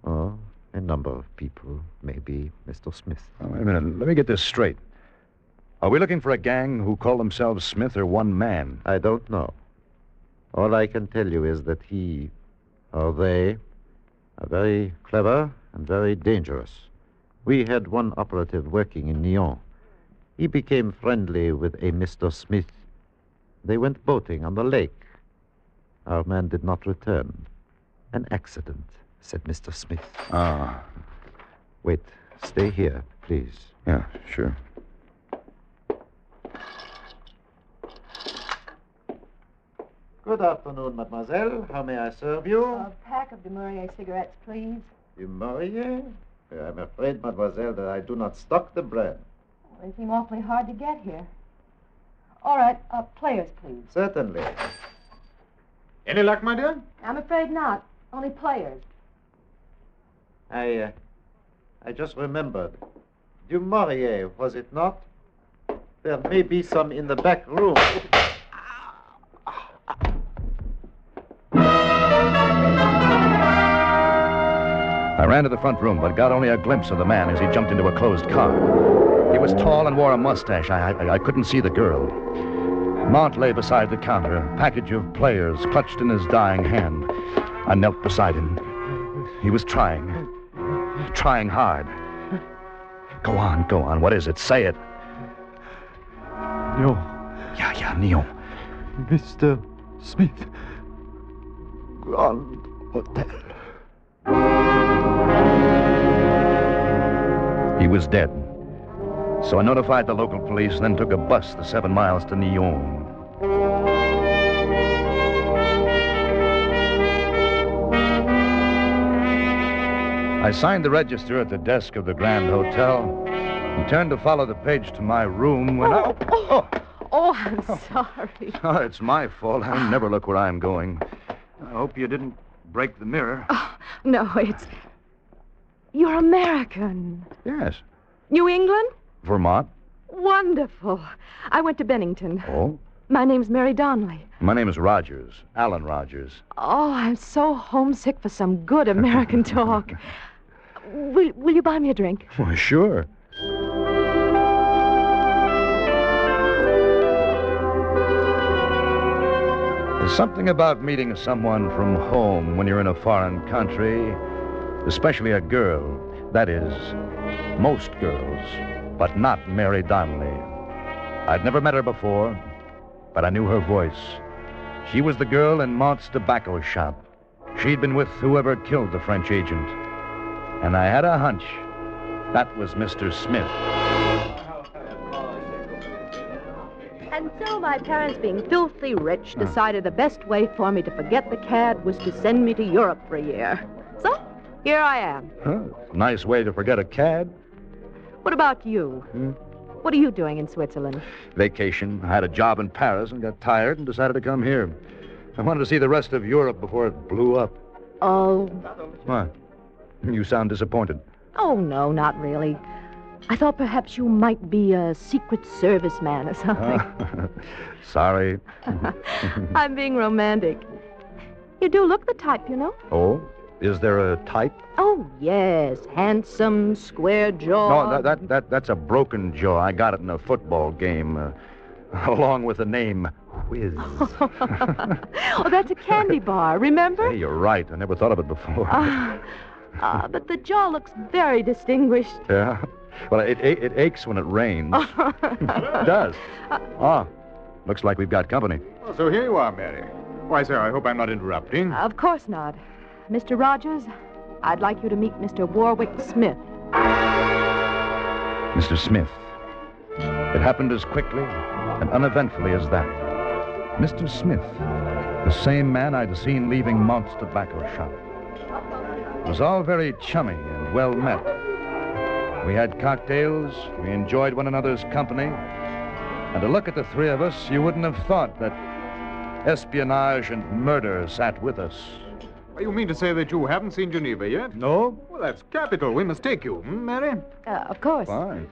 Or a number of people may be Mr. Smith.
Oh, wait a minute. Let me get this straight. Are we looking for a gang who call themselves Smith or one man?
I don't know. All I can tell you is that he, or they, are very clever and very dangerous. We had one operative working in Nyon. He became friendly with a Mr. Smith. They went boating on the lake. Our man did not return. An accident, said Mr. Smith.
Ah.
Wait, stay here, please.
Yeah, sure.
Good afternoon, mademoiselle. How may I serve you?
A pack of Demurier cigarettes, please.
You Maurier? I'm afraid, mademoiselle, that I do not stock the brand.
They seem awfully hard to get here. All right, players, please.
Certainly.
Any luck, my dear?
I'm afraid not. Only players.
I just remembered. Du Maurier, was it not? There may be some in the back room.
I ran to the front room, but got only a glimpse of the man as he jumped into a closed car. He was tall and wore a mustache. I couldn't see the girl. Mont lay beside the counter, a package of players clutched in his dying hand. I knelt beside him. He was trying hard. Go on. What is it? Say it.
No.
Yeah, Neil.
Mr. Smith. Grand Hotel.
He was dead. So I notified the local police and then took a bus the 7 miles to Nyon. I signed the register at the desk of the Grand Hotel and turned to follow the page to my room when
I'm sorry.
Oh, it's my fault. I never look where I'm going. I hope you didn't break the mirror.
No, You're American.
Yes.
New England?
Vermont.
Wonderful. I went to Bennington.
Oh?
My name's Mary Donnelly.
My name is Rogers. Alan Rogers.
Oh, I'm so homesick for some good American talk. Will you buy me a drink?
Well, sure. There's something about meeting someone from home when you're in a foreign country, especially a girl. That is, most girls, but not Mary Donnelly. I'd never met her before, but I knew her voice. She was the girl in Mont's tobacco shop. She'd been with whoever killed the French agent. And I had a hunch that was Mr. Smith.
And so my parents, being filthy rich, decided the best way for me to forget the cad was to send me to Europe for a year. So, here I am.
Huh, nice way to forget a cad.
What about you? What are you doing in Switzerland?
Vacation. I had a job in Paris and got tired and decided to come here. I wanted to see the rest of Europe before it blew up.
Oh.
What? You sound disappointed.
Oh, no, not really. I thought perhaps you might be a Secret Service man or something.
Sorry.
I'm being romantic. You do look the type, you know.
Oh? Is there a type?
Oh, yes. Handsome, square jaw.
No, that's a broken jaw. I got it in a football game, along with the name Whiz.
Oh, that's a candy bar, remember?
Hey, you're right. I never thought of it before.
But the jaw looks very distinguished.
Yeah? Well, it aches when it rains. It does. Looks like we've got company.
Oh, so here you are, Mary. Why, sir, I hope I'm not interrupting.
Of course not. Mr. Rogers, I'd like you to meet Mr. Warwick Smith.
Mr. Smith. It happened as quickly and uneventfully as that. Mr. Smith, the same man I'd seen leaving Mont's tobacco shop. It was all very chummy and well met. We had cocktails, we enjoyed one another's company, and to look at the three of us, you wouldn't have thought that espionage and murder sat with us.
You mean to say that you haven't seen Geneva yet?
No.
Well, that's capital. We must take you, Mary?
Of course.
Fine.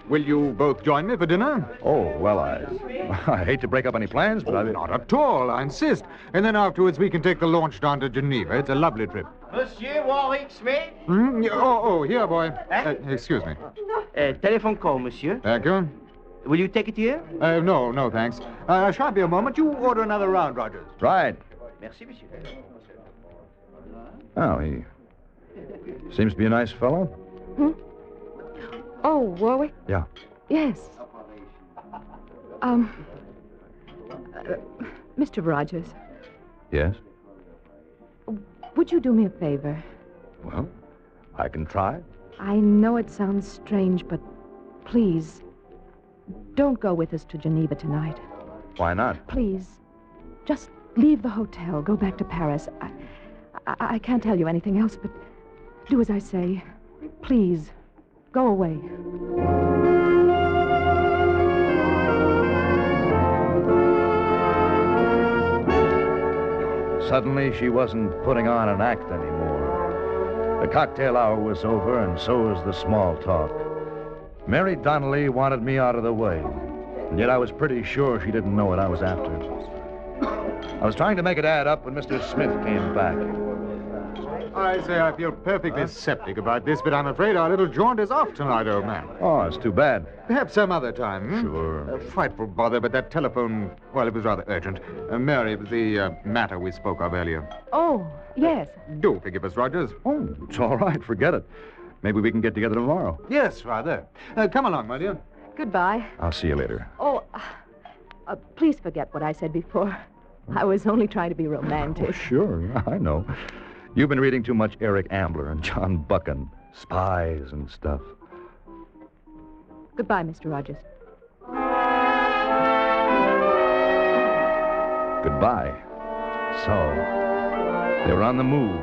Will you both join me for dinner?
Oh, well, I hate to break up any plans, but
Not at all, I insist. And then afterwards we can take the launch down to Geneva. It's a lovely trip.
Monsieur Warwick Smith?
Here, boy. Excuse me.
Telephone call, monsieur.
Thank you.
Will you take it here?
No, thanks. I shan't be a moment. You order another round, Rogers.
Right.
Merci, monsieur.
Oh, he seems to be a nice fellow.
Hmm? Oh, Warwick?
Yeah.
Yes. Mr. Rogers,
Yes?
would you do me a favor?
Well, I can try.
I know it sounds strange, but please, don't go with us to Geneva tonight.
Why not?
Please, just leave the hotel, go back to Paris. I can't tell you anything else, but do as I say. Please, go away.
Suddenly, she wasn't putting on an act anymore. The cocktail hour was over, and so was the small talk. Mary Donnelly wanted me out of the way, and yet I was pretty sure she didn't know what I was after. I was trying to make it add up when Mr. Smith came back.
I say I feel perfectly septic about this, but I'm afraid our little jaunt is off tonight, old man.
Oh, it's too bad.
Perhaps some other time.
Sure.
Frightful bother, but that telephone, well, it was rather urgent. Mary, it was the matter we spoke of earlier.
Oh, yes.
Do forgive us, Rogers.
Oh, it's all right. Forget it. Maybe we can get together tomorrow.
Yes, rather. Come along, my dear.
Goodbye.
I'll see you later.
Oh, please forget what I said before. I was only trying to be romantic.
Oh, sure. I know. You've been reading too much Eric Ambler and John Buchan, spies and stuff.
Goodbye, Mr. Rogers.
Goodbye. So, they were on the move.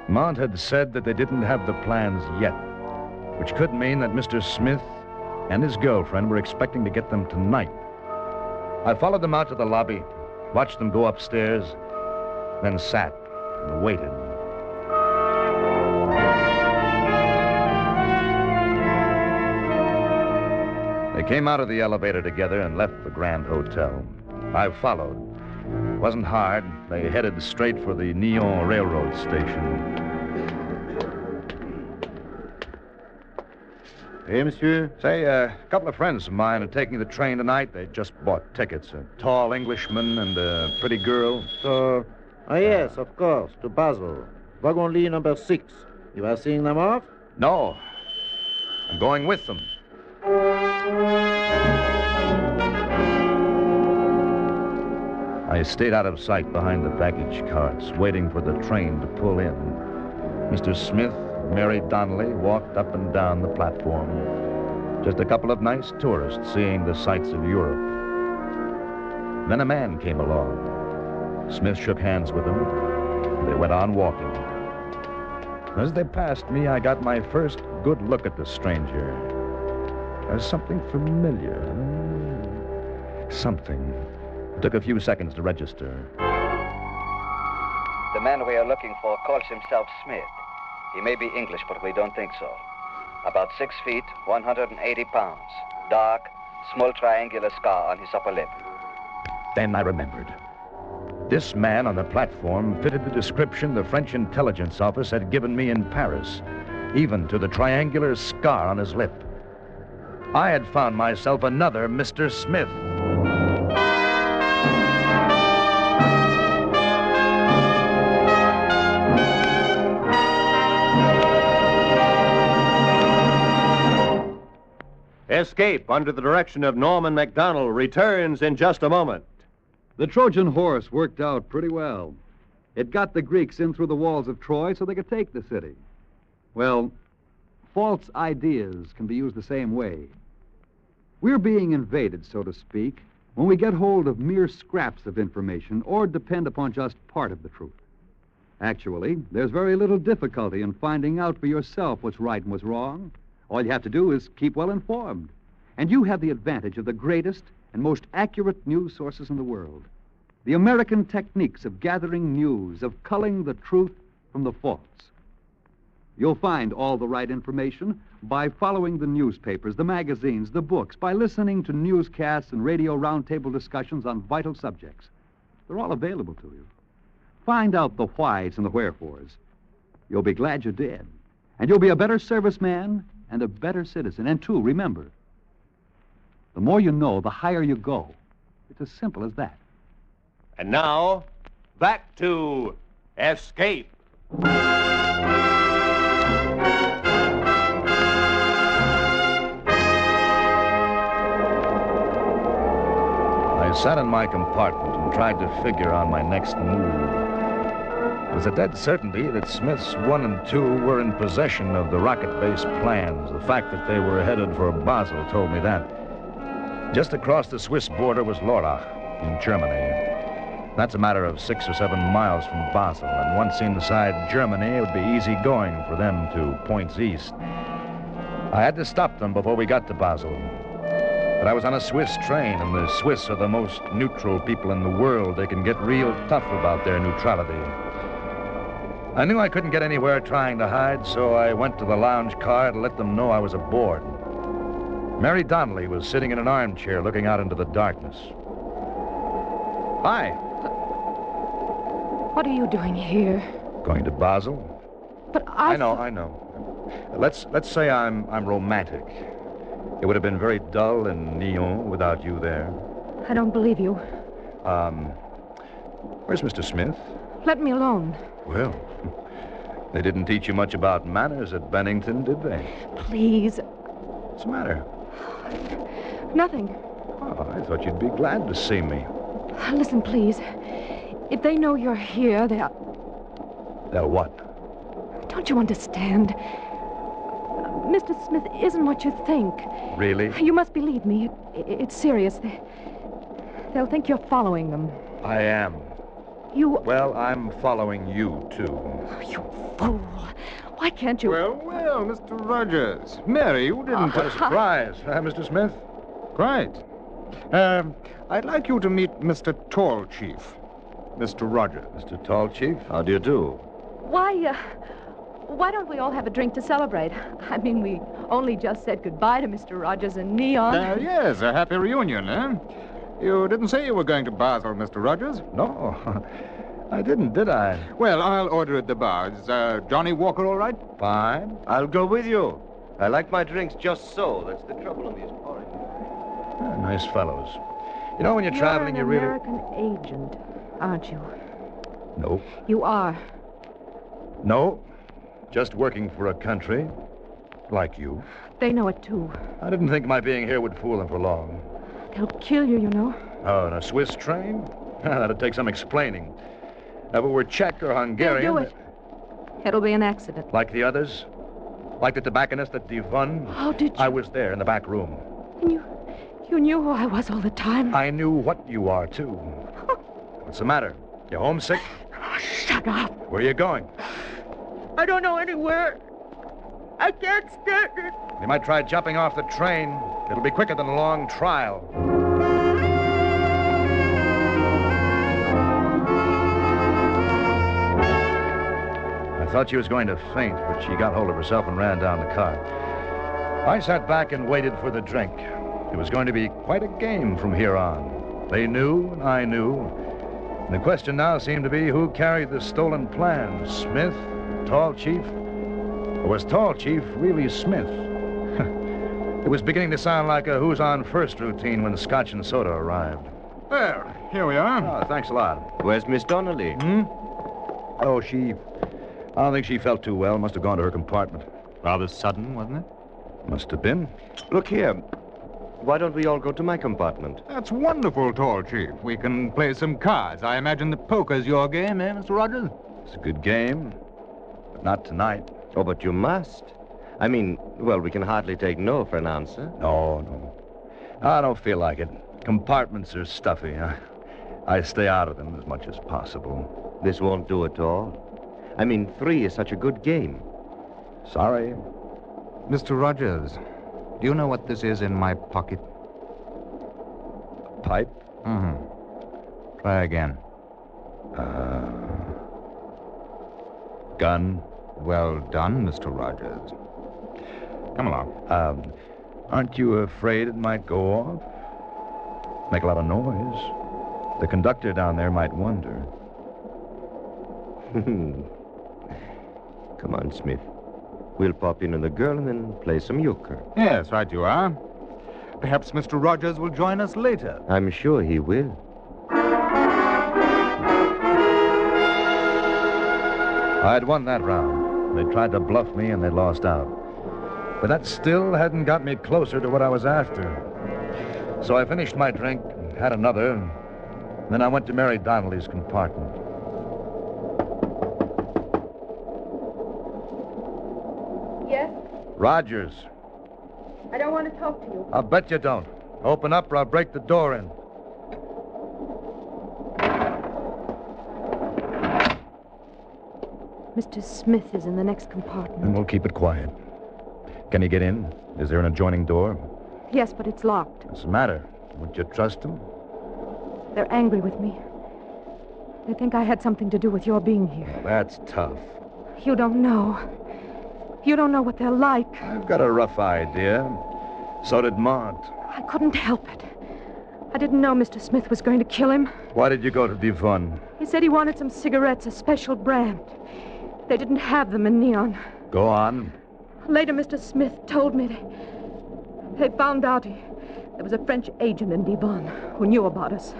Mont had said that they didn't have the plans yet, which could mean that Mr. Smith and his girlfriend were expecting to get them tonight. I followed them out to the lobby, watched them go upstairs, then sat and waited. They came out of the elevator together and left the Grand Hotel. I followed. It wasn't hard. They headed straight for the Nyon Railroad Station.
Hey, monsieur?
Say, a couple of friends of mine are taking the train tonight. They just bought tickets. A tall Englishman and a pretty girl.
So, yes, of course, to Basel. Wagon lit number 6. You are seeing them off?
No. I'm going with them. I stayed out of sight behind the baggage carts, waiting for the train to pull in. Mr. Smith and Mary Donnelly walked up and down the platform. Just a couple of nice tourists seeing the sights of Europe. Then a man came along. Smith shook hands with him. They went on walking. As they passed me, I got my first good look at the stranger. There's something familiar. Something. It took a few seconds to register.
The man we are looking for calls himself Smith. He may be English, but we don't think so. About 6 feet, 180 pounds. Dark, small triangular scar on his upper lip.
Then I remembered. This man on the platform fitted the description the French intelligence office had given me in Paris, even to the triangular scar on his lip. I had found myself another Mr. Smith.
Escape under the direction of Norman MacDonald returns in just a moment.
The Trojan horse worked out pretty well. It got the Greeks in through the walls of Troy so they could take the city. Well, false ideas can be used the same way. We're being invaded, so to speak, when we get hold of mere scraps of information or depend upon just part of the truth. Actually, there's very little difficulty in finding out for yourself what's right and what's wrong. All you have to do is keep well informed. And you have the advantage of the greatest and most accurate news sources in the world. The American techniques of gathering news, of culling the truth from the false. You'll find all the right information by following the newspapers, the magazines, the books, by listening to newscasts and radio roundtable discussions on vital subjects. They're all available to you. Find out the whys and the wherefores. You'll be glad you did. And you'll be a better serviceman and a better citizen. And, too, remember, the more you know, the higher you go. It's as simple as that.
And now, back to Escape.
I sat in my compartment and tried to figure on my next move. It was a dead certainty that Smiths 1 and 2 were in possession of the rocket-based plans. The fact that they were headed for Basel told me that. Just across the Swiss border was Lörrach in Germany. That's a matter of 6 or 7 miles from Basel, and once inside Germany, it would be easy going for them to points east. I had to stop them before we got to Basel. But I was on a Swiss train, and the Swiss are the most neutral people in the world. They can get real tough about their neutrality. I knew I couldn't get anywhere trying to hide, so I went to the lounge car to let them know I was aboard. Mary Donnelly was sitting in an armchair looking out into the darkness. Hi.
What are you doing here?
Going to Basel?
But
I know. Let's say I'm romantic. It would have been very dull in Nyon without you there.
I don't believe you.
Where's Mr. Smith?
Let me alone.
Well, they didn't teach you much about manners at Bennington, did they?
Please.
What's the matter?
Nothing.
Oh, I thought you'd be glad to see me.
Listen, please. If they know you're here, they'll...
They'll what?
Don't you understand? Mr. Smith isn't what you think.
Really?
You must believe me. It's serious. They'll think you're following them.
I am.
You...
Well, I'm following you, too.
Oh, you fool. Why can't you...
Well, Mr. Rogers. Mary, you didn't...
What a surprise. Mr. Smith?
Quite. I'd like you to meet Mr. Tall Chief. Mr. Rogers.
Mr. Tall Chief?
How do you do?
Why don't we all have a drink to celebrate? I mean, we only just said goodbye to Mr. Rogers and Neon.
Yes, a happy reunion, eh? You didn't say you were going to Basel, Mr. Rogers?
No, I didn't, did I?
Well, I'll order at the bar. Is Johnny Walker all right?
Fine.
I'll go with you. I like my drinks just so. That's the trouble in these parties.
Nice fellows. You know, when you're traveling, you really...
You're an American agent, aren't you?
No.
You are.
No. Just working for a country like you.
They know it, too.
I didn't think my being here would fool them for long.
They'll kill you, you know.
Oh, in a Swiss train? That'd take some explaining. If it were Czech or Hungarian...
They'll do it. It'll be an accident.
Like the others? Like the tobacconist at Devon?
Oh, did you?
I was there in the back room.
And you knew who I was all the time.
I knew what you are, too. What's the matter? You homesick?
Oh, shut up.
Where are you going?
I don't know anywhere. I can't stand it.
You might try jumping off the train. It'll be quicker than a long trial. I thought she was going to faint, but she got hold of herself and ran down the car. I sat back and waited for the drink. It was going to be quite a game from here on. They knew, and I knew. And the question now seemed to be who carried the stolen plans, Smith, Tall Chief? Or was Tall Chief really Smith? It was beginning to sound like a who's on first routine when Scotch and soda arrived.
Well, here we are.
Oh, thanks a lot.
Where's Miss Donnelly?
Oh, I don't think she felt too well. Must have gone to her compartment.
Rather sudden, wasn't it?
Must have been.
Look here. Why don't we all go to my compartment?
That's wonderful, Tall Chief. We can play some cards. I imagine that poker's your game, eh, Mr. Rogers?
It's a good game, but not tonight.
Oh, but you must. I mean, well, we can hardly take no for an answer.
No. I don't feel like it. Compartments are stuffy. I stay out of them as much as possible.
This won't do at all. I mean, 3 is such a good game.
Sorry.
Mr. Rogers, do you know what this is in my pocket?
Pipe?
Mm-hmm. Try again.
Gun?
Well done, Mr. Rogers. Come along.
Aren't you afraid it might go off? Make a lot of noise. The conductor down there might wonder.
Come on, Smith. We'll pop in on the girl and then play some euchre.
Yes, right you are. Perhaps Mr. Rogers will join us later.
I'm sure he will.
I'd won that round. They tried to bluff me and they lost out. But that still hadn't got me closer to what I was after. So I finished my drink, had another, and then I went to Mary Donnelly's compartment.
Yes?
Rogers.
I don't want to talk to you.
I'll bet you don't. Open up or I'll break the door in.
Mr. Smith is in the next compartment.
And we'll keep it quiet. Can he get in? Is there an adjoining door?
Yes, but it's locked.
What's the matter? Would you trust him?
They're angry with me. They think I had something to do with your being here.
That's tough.
You don't know. You don't know what they're like.
I've got a rough idea. So did Mont.
I couldn't help it. I didn't know Mr. Smith was going to kill him.
Why did you go to Devon?
He said he wanted some cigarettes, a special brand. They didn't have them in Neon.
Go on.
Later, Mr. Smith told me they found out there was a French agent in Devon who knew about us.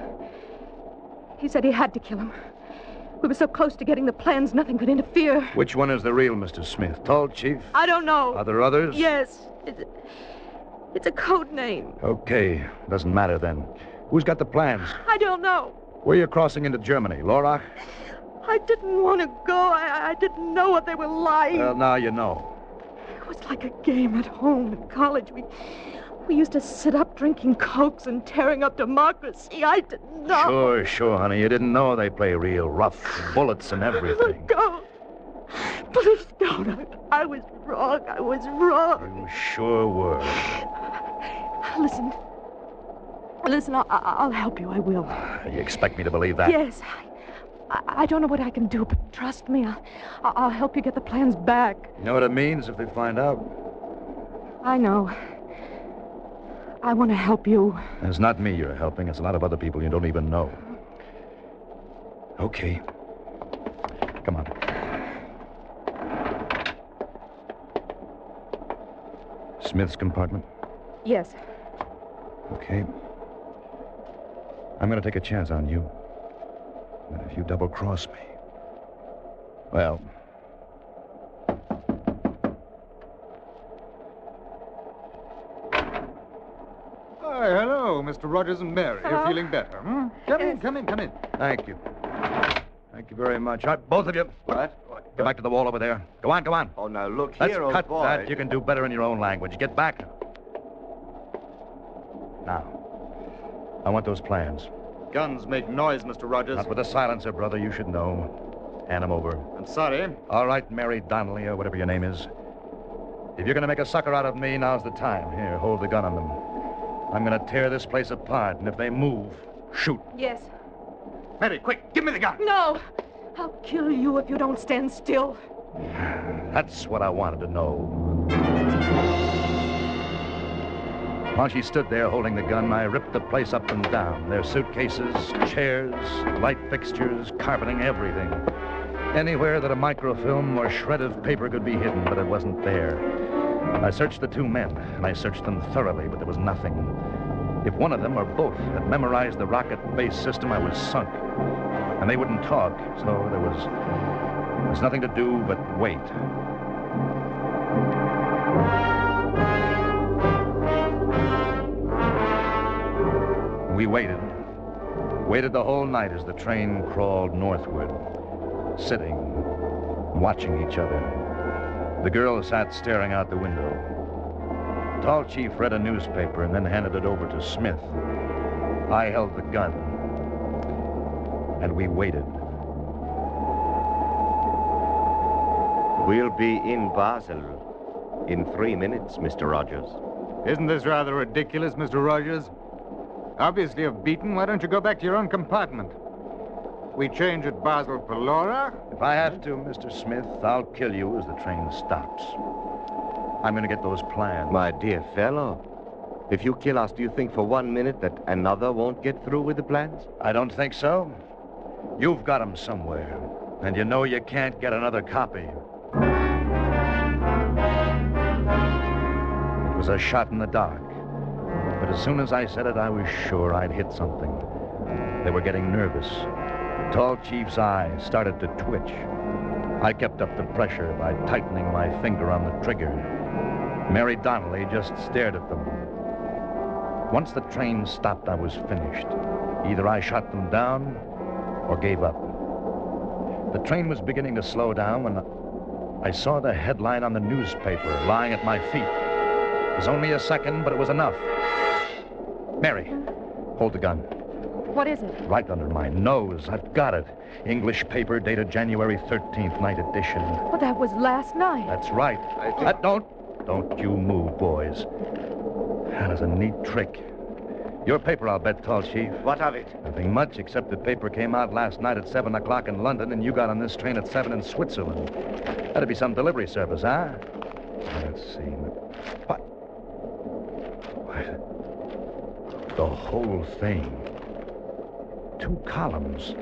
He said he had to kill him. We were so close to getting the plans, nothing could interfere.
Which one is the real Mr. Smith? Tall Chief?
I don't know.
Are there others?
Yes. It's a code name.
Okay. Doesn't matter then. Who's got the plans?
I don't know.
Where are you crossing into Germany? Lorach?
I didn't want to go. I didn't know what they were like.
Well, now you know.
It was like a game at home in college. We used to sit up drinking Cokes and tearing up democracy. I didn't know.
Sure, honey. You didn't know they play real rough. Bullets and everything.
Go. Please don't. I was wrong. I was wrong.
You sure were.
Listen, I'll help you. I will.
You expect me to believe that?
Yes. I don't know what I can do, but trust me. I'll help you get the plans back.
You know what it means if they find out?
I know. I want to help you.
It's not me you're helping. It's a lot of other people you don't even know. Okay. Come on. Smith's compartment?
Yes.
Okay. I'm going to take a chance on you. And if you double-cross me, well...
Hi, hello, Mr. Rogers and Mary.
Hello.
You're feeling better, hmm? Come in.
Thank you. Thank you very much. All right, both of you.
What?
Go back to the wall over there. Go on.
Oh, now look
Let's
here, old
cut
boy.
that. You can do better in your own language. Get back. Now, I want those plans.
Guns make noise, Mr. Rogers.
Not with a silencer, brother. You should know. Hand them over.
I'm sorry.
All right, Mary Donnelly, or whatever your name is. If you're going to make a sucker out of me, now's the time. Here, hold the gun on them. I'm going to tear this place apart, and if they move, shoot.
Yes.
Mary, quick, give me the gun.
No. I'll kill you if you don't stand still.
That's what I wanted to know. While she stood there holding the gun, I ripped the place up and down. Their suitcases, chairs, light fixtures, carpeting, everything. Anywhere that a microfilm or shred of paper could be hidden, but it wasn't there. I searched the two men, and I searched them thoroughly, but there was nothing. If one of them or both had memorized the rocket-based system, I was sunk. And they wouldn't talk, so there was nothing to do but wait. We waited. Waited the whole night as the train crawled northward, sitting, watching each other. The girl sat staring out the window. Tall Chief read a newspaper and then handed it over to Smith. I held the gun, and we waited.
We'll be in Basel in 3 minutes, Mr. Rogers.
Isn't this rather ridiculous, Mr. Rogers? Obviously you've beaten. Why don't you go back to your own compartment? We change at Basel for Laura.
If I have to, Mr. Smith, I'll kill you as the train stops. I'm going to get those plans.
My dear fellow, if you kill us, do you think for 1 minute that another won't get through with the plans?
I don't think so. You've got them somewhere, and you know you can't get another copy. It was a shot in the dark. But as soon as I said it, I was sure I'd hit something. They were getting nervous. Tall Chief's eyes started to twitch. I kept up the pressure by tightening my finger on the trigger. Mary Donnelly just stared at them. Once the train stopped, I was finished. Either I shot them down or gave up. The train was beginning to slow down when I saw the headline on the newspaper lying at my feet. It was only a second, but it was enough. Mary, hold the gun.
What is it?
Right under my nose. I've got it. English paper dated January 13th, night edition.
Well, that was last night.
That's right. Don't you move, boys. That is a neat trick. Your paper, I'll bet, Tall Chief.
What of it?
Nothing much, except the paper came out last night at 7 o'clock in London, and you got on this train at 7 in Switzerland. That'd be some delivery service, huh? Let's see. What? The whole thing. 2 columns.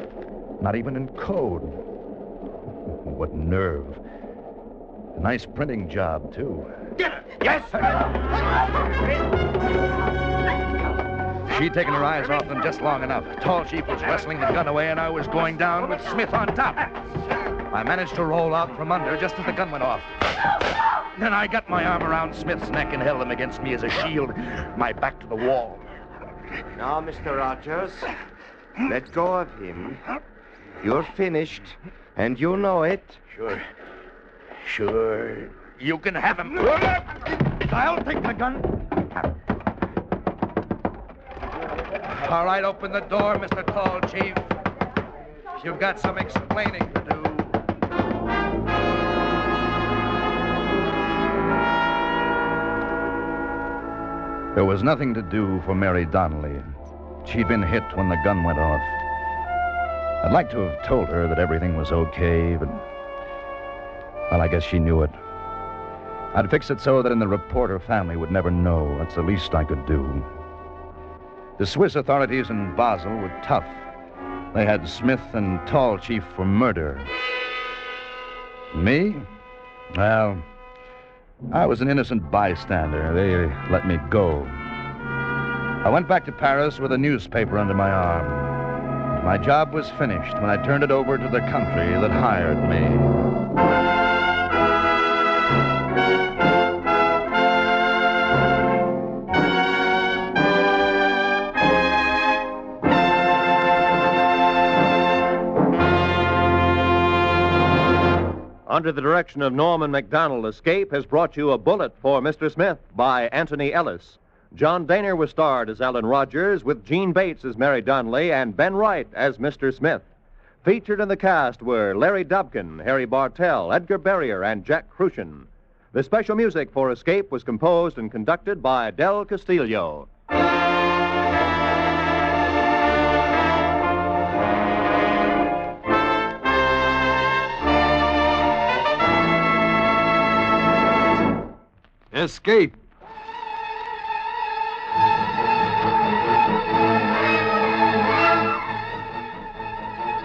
Not even in code. What nerve. A nice printing job, too.
Get her! Yes, sir!
She'd taken her eyes off them just long enough. Tall Chief was wrestling the gun away, and I was going down with Smith on top. I managed to roll out from under just as the gun went off. Then I got my arm around Smith's neck and held him against me as a shield, my back to the wall.
Now, Mr. Rogers, let go of him. You're finished, and you know it.
Sure. You can have him. I'll take the gun. All right, open the door, Mr. Tall Chief. You've got some explaining to do. There was nothing to do for Mary Donnelly. She'd been hit when the gun went off. I'd like to have told her that everything was okay, but... well, I guess she knew it. I'd fix it so that in the reporter family would never know. That's the least I could do. The Swiss authorities in Basel were tough. They had Smith and Tall Chief for murder. Me? Well, I was an innocent bystander. They let me go. I went back to Paris with a newspaper under my arm. My job was finished when I turned it over to the country that hired me.
Under the direction of Norman MacDonald, Escape has brought you A Bullet for Mr. Smith by Anthony Ellis. John Dehner was starred as Alan Rogers, with Gene Bates as Mary Donnelly and Ben Wright as Mr. Smith. Featured in the cast were Larry Dobkin, Harry Bartell, Edgar Barrier, and Jack Crucian. The special music for Escape was composed and conducted by Del Castillo.
Escape.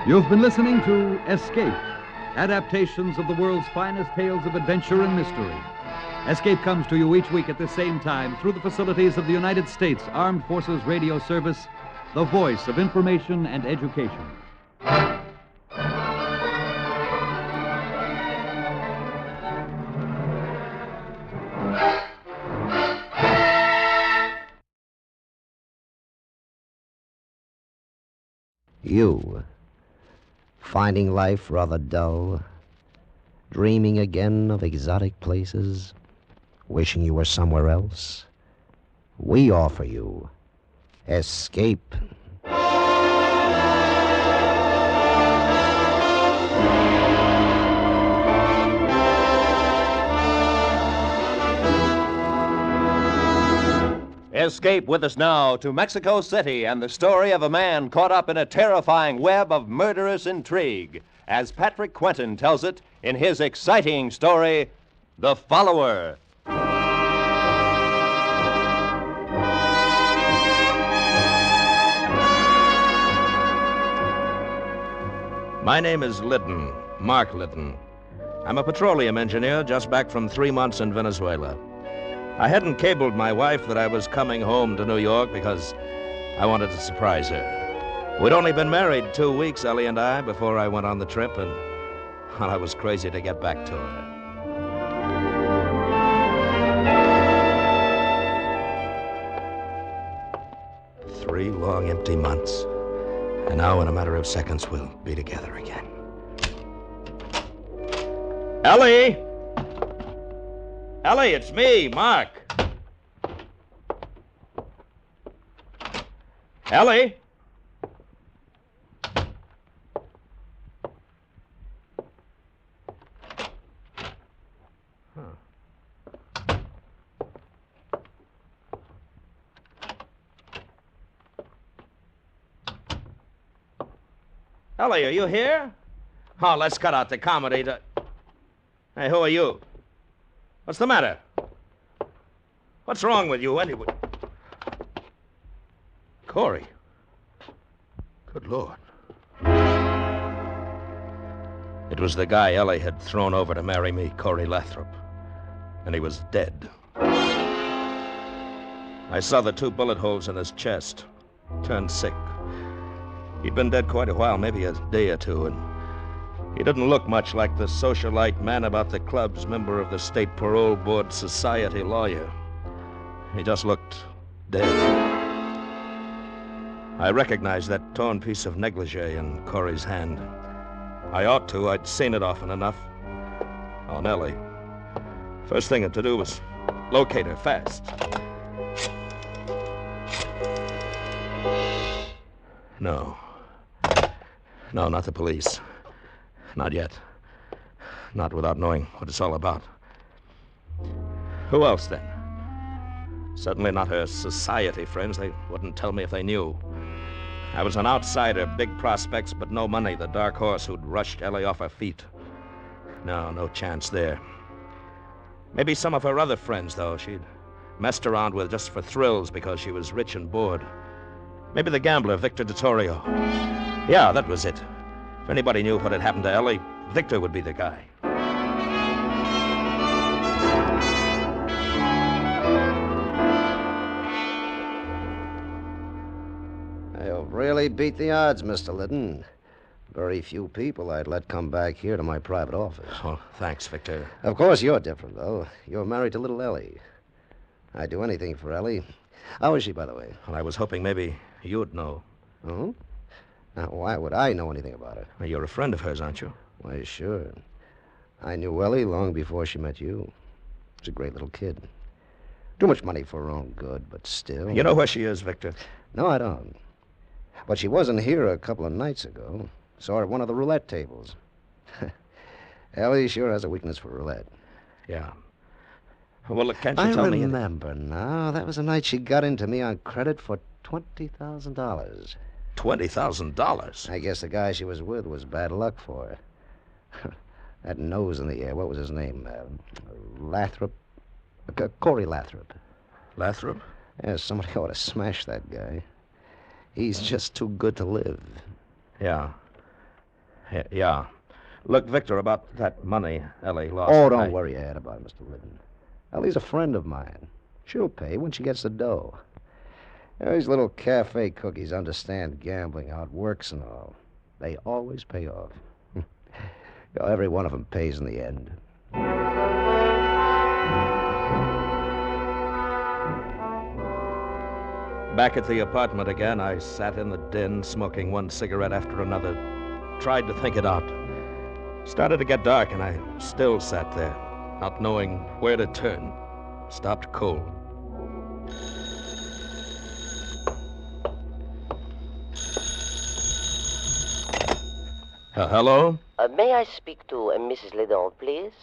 You've been listening to Escape, adaptations of the world's finest tales of adventure and mystery. Escape comes to you each week at the same time through the facilities of the United States Armed Forces Radio Service, the voice of information and education.
You, finding life rather dull, dreaming again of exotic places, wishing you were somewhere else? We offer you Escape.
Escape with us now to Mexico City and the story of a man caught up in a terrifying web of murderous intrigue, as Patrick Quentin tells it in his exciting story, The Follower.
My name is Lytton, Mark Lytton. I'm a petroleum engineer just back from 3 months in Venezuela. I hadn't cabled my wife that I was coming home to New York because I wanted to surprise her. We'd only been married 2 weeks, Ellie and I, before I went on the trip, and well, I was crazy to get back to her. 3 long, empty months. And now, in a matter of seconds, we'll be together again. Ellie! Ellie, it's me, Mark. Ellie? Ellie, are you here? Oh, let's cut out the comedy. Hey, who are you? What's the matter? What's wrong with you, anyway? Corey. Good Lord. It was the guy Ellie had thrown over to marry me, Corey Lathrop. And he was dead. I saw the 2 bullet holes in his chest. Turned sick. He'd been dead quite a while, maybe a day or 2, and he didn't look much like the socialite man about the clubs, member of the State Parole Board Society lawyer. He just looked dead. I recognized that torn piece of negligee in Corey's hand. I ought to. I'd seen it often enough. Oh, Nellie. First thing to do was locate her fast. No. No, not the police. Not yet. Not without knowing what it's all about. Who else, then? Certainly not her society friends. They wouldn't tell me if they knew. I was an outsider, big prospects, but no money, the dark horse who'd rushed Ellie off her feet. No chance there. Maybe some of her other friends, though, she'd messed around with just for thrills because she was rich and bored. Maybe the gambler, Victor DeTorio. Yeah, that was it. If anybody knew what had happened to Ellie, Victor would be the guy.
You've really beat the odds, Mr. Lytton. Very few people I'd let come back here to my private office.
Oh, thanks, Victor.
Of course, you're different, though. You're married to little Ellie. I'd do anything for Ellie. How is she, by the way?
Well, I was hoping maybe you'd know.
Oh? Now, why would I know anything about her?
Well, you're a friend of hers, aren't you?
Why, sure. I knew Ellie long before she met you. She's a great little kid. Too much money for her own good, but still.
You know where she is, Victor?
No, I don't. But she wasn't here a couple of nights ago. Saw her at one of the roulette tables. Ellie sure has a weakness for roulette.
Yeah. Well, look, can't you tell me?
I remember now. That was the night she got into me on credit for $20,000.
$20,000?
I guess the guy she was with was bad luck for her. That nose in the air, what was his name? Lathrop? Corey Lathrop.
Lathrop?
Yes, somebody ought to smash that guy. He's just too good to live.
Yeah. Yeah. Look, Victor, about that money Ellie lost.
Oh, don't worry your head about it, Mr. Liddon. Ellie's a friend of mine. She'll pay when she gets the dough. These little cafe cookies understand gambling, how it works and all. They always pay off. Every one of them pays in the end.
Back at the apartment again, I sat in the den, smoking one cigarette after another. Tried to think it out. Started to get dark, and I still sat there, not knowing where to turn. Stopped cold. Hello?
May I speak to Mrs. Liddon, please?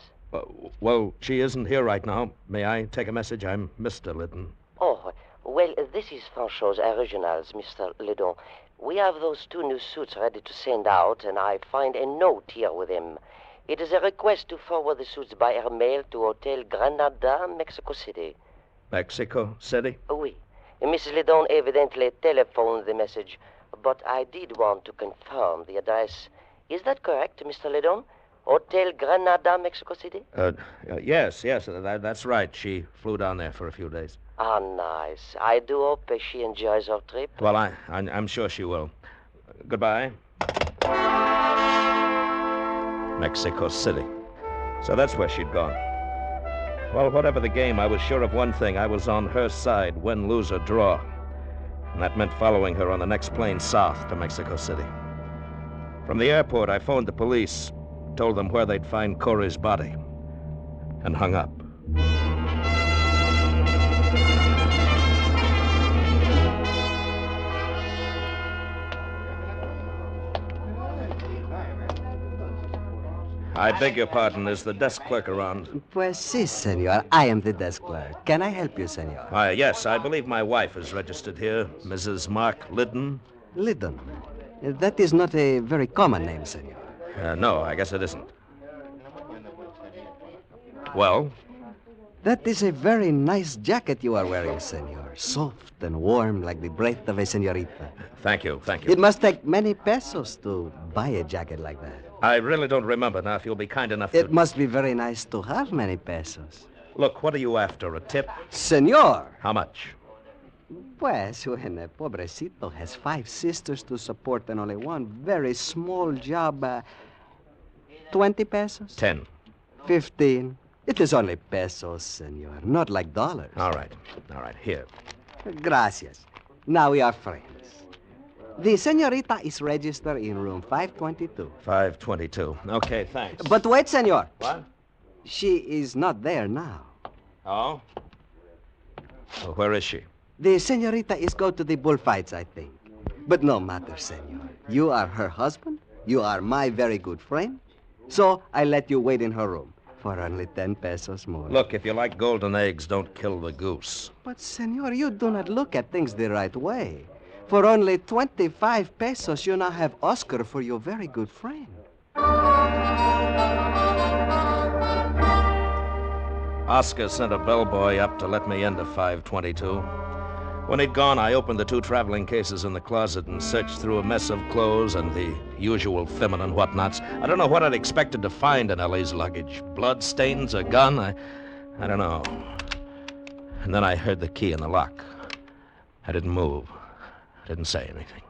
Well, she isn't here right now. May I take a message? I'm Mr. Liddon.
Oh, well, this is Franchot's Originals, Mr. Liddon. We have those 2 new suits ready to send out, and I find a note here with them. It is a request to forward the suits by air mail to Hotel Granada, Mexico City.
Mexico City?
Oui. Mrs. Liddon evidently telephoned the message, but I did want to confirm the address. Is that correct, Mr. Liddon? Hotel Granada, Mexico City?
Yes, that's right. She flew down there for a few days.
Ah, nice. I do hope she enjoys her trip.
Well, I'm sure she will. Goodbye. Mexico City. So that's where she'd gone. Well, whatever the game, I was sure of one thing. I was on her side, win, lose, or draw. And that meant following her on the next plane south to Mexico City. From the airport, I phoned the police, told them where they'd find Corey's body, and hung up. I beg your pardon. Is the desk clerk around?
Pues sí, senor. I am the desk clerk. Can I help you, senor?
Yes, I believe my wife is registered here, Mrs. Mark Liddon.
Liddon. That is not a very common name, senor.
No, I guess it isn't. Well?
That is a very nice jacket you are wearing, senor. Soft and warm like the breath of a senorita.
Thank you.
It must take many pesos to buy a jacket like that.
I really don't remember now, if you'll be kind enough to...
It must be very nice to have many pesos.
Look, what are you after, a tip?
Senor!
How much?
Pues, when a pobrecito has 5 sisters to support and only one very small job, 20 pesos?
10.
15. It is only pesos, senor, not like dollars.
All right, here.
Gracias. Now we are friends. The senorita is registered in room 522.
522. Okay, thanks.
But wait, senor.
What?
She is not there now.
Oh? Well, where is she?
The senorita is go to the bullfights, I think. But no matter, senor. You are her husband. You are my very good friend. So I let you wait in her room for only 10 pesos more.
Look, if you like golden eggs, don't kill the goose.
But, senor, you do not look at things the right way. For only 25 pesos, you now have Oscar for your very good friend.
Oscar sent a bellboy up to let me into 522. When he'd gone, I opened the 2 traveling cases in the closet and searched through a mess of clothes and the usual feminine whatnots. I don't know what I'd expected to find in Ellie's luggage. Blood stains, a gun, I don't know. And then I heard the key in the lock. I didn't move. I didn't say anything.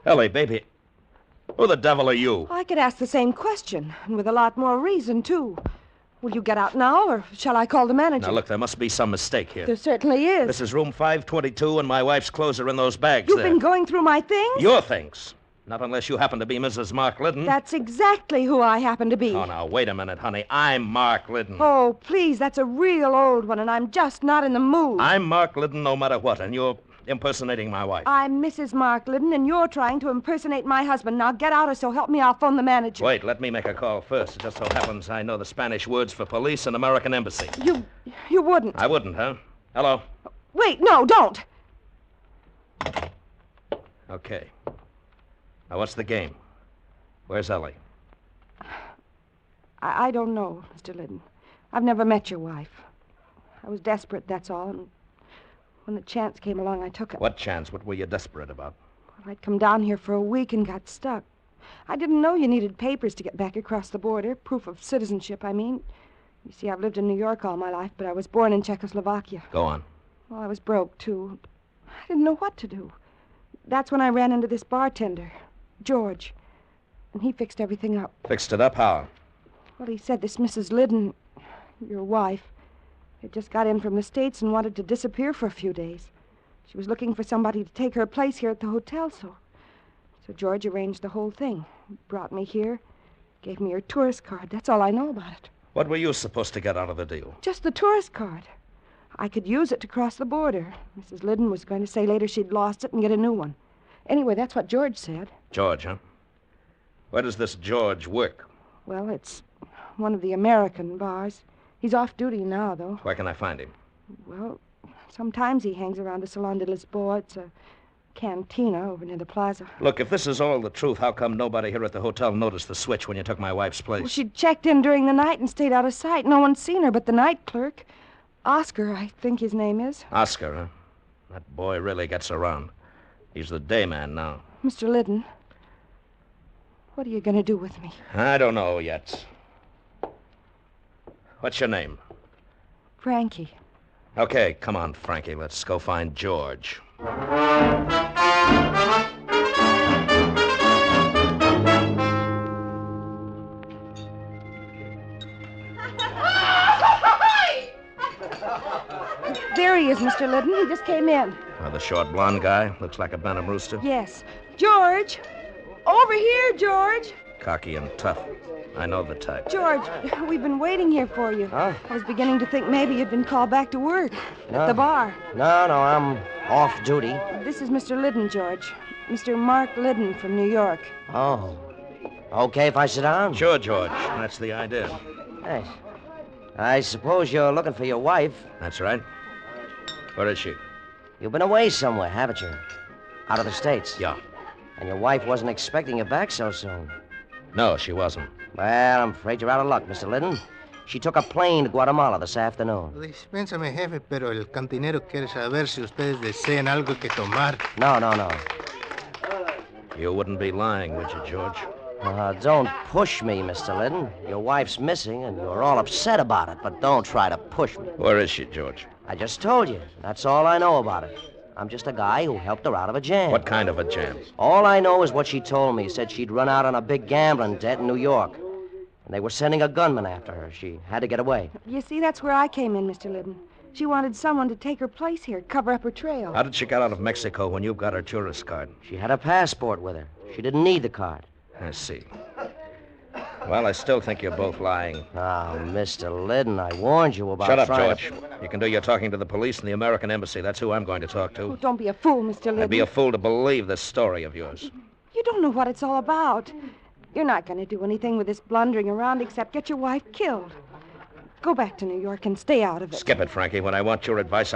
Ellie, baby, who the devil are you?
I could ask the same question, and with a lot more reason, too. Will you get out now, or shall I call the manager?
Now, look, there must be some mistake here.
There certainly is.
This is room 522, and my wife's clothes are in those bags
You've
there.
been going through my things?
Your things. Not unless you happen to be Mrs. Mark Liddon.
That's exactly who I happen to be.
Oh, now, wait a minute, honey. I'm Mark Liddon.
Oh, please, that's a real old one, and I'm just not in the mood.
I'm Mark Liddon no matter what, and you're impersonating my wife.
I'm Mrs. Mark Liddon, and you're trying to impersonate my husband. Now get out, or so help me, I'll phone the manager.
Wait, let me make a call first. It just so happens I know the Spanish words for police and American embassy.
You wouldn't.
I wouldn't, huh? Hello?
Wait, no, don't.
Okay. Now, what's the game? Where's Ellie?
I don't know, Mr. Liddon. I've never met your wife. I was desperate, that's all. And when the chance came along, I took it.
What chance? What were you desperate about?
Well, I'd come down here for a week and got stuck. I didn't know you needed papers to get back across the border. Proof of citizenship, I mean. You see, I've lived in New York all my life, but I was born in Czechoslovakia.
Go on.
Well, I was broke, too. I didn't know what to do. That's when I ran into this bartender, George. And he fixed everything up.
Fixed it up how?
Well, he said this Mrs. Liddon, your wife, had just got in from the States and wanted to disappear for a few days. She was looking for somebody to take her place here at the hotel, so George arranged the whole thing. He brought me here, gave me her tourist card. That's all I know about it.
What were you supposed to get out of the deal?
Just the tourist card. I could use it to cross the border. Mrs. Liddon was going to say later she'd lost it and get a new one. Anyway, that's what George said.
George, huh? Where does this George work?
Well, it's one of the American bars. He's off duty now, though.
Where can I find him?
Well, sometimes he hangs around the Salon de Lisboa. It's a cantina over near the plaza.
Look, if this is all the truth, how come nobody here at the hotel noticed the switch when you took my wife's place?
Well, she checked in during the night and stayed out of sight. No one's seen her but the night clerk. Oscar, I think his name is.
Oscar, huh? That boy really gets around. He's the day man now.
Mr. Liddon, what are you going to do with me?
I don't know yet. What's your name?
Frankie.
Okay, come on, Frankie. Let's go find George.
There he is, Mr. Liddon. He just came in.
The short blonde guy. Looks like a Benham rooster.
Yes. George! Over here, George!
Cocky and tough. I know the type.
George, we've been waiting here for you.
Huh?
I was beginning to think maybe you'd been called back to work
No.
at the bar.
No, I'm off duty.
This is Mr. Liddon, George. Mr. Mark Liddon from New York.
Oh. Okay if I sit down?
Sure, George. That's the idea.
Thanks. I suppose you're looking for your wife.
That's right. Where is she?
You've been away somewhere, haven't you? Out of the States?
Yeah.
And your wife wasn't expecting you back so soon?
No, she wasn't.
Well, I'm afraid you're out of luck, Mr. Liddon. She took a plane to Guatemala this afternoon.
Dispénsame, jefe, pero el cantinero quiere saber si ustedes desean algo que tomar.
No.
You wouldn't be lying, would you, George?
Don't push me, Mr. Liddon. Your wife's missing, and you're all upset about it, but don't try to push me.
Where is she, George?
I just told you. That's all I know about it. I'm just a guy who helped her out of a jam.
What kind of a jam?
All I know is what she told me. Said she'd run out on a big gambling debt in New York. And they were sending a gunman after her. She had to get away.
You see, that's where I came in, Mr. Liddon. She wanted someone to take her place here, cover up her trail.
How did she get out of Mexico when you got her tourist card?
She had a passport with her. She didn't need the card.
I see. Well, I still think you're both lying.
Mr. Liddon, I warned you about
Shut up,
trying
George. You can do your talking to the police and the American Embassy. That's who I'm going to talk to.
Oh, don't be a fool, Mr. Liddon.
I'd be a fool to believe this story of yours.
You don't know what it's all about. You're not going to do anything with this blundering around except get your wife killed. Go back to New York and stay out of it.
Skip it, Frankie. When I want your advice,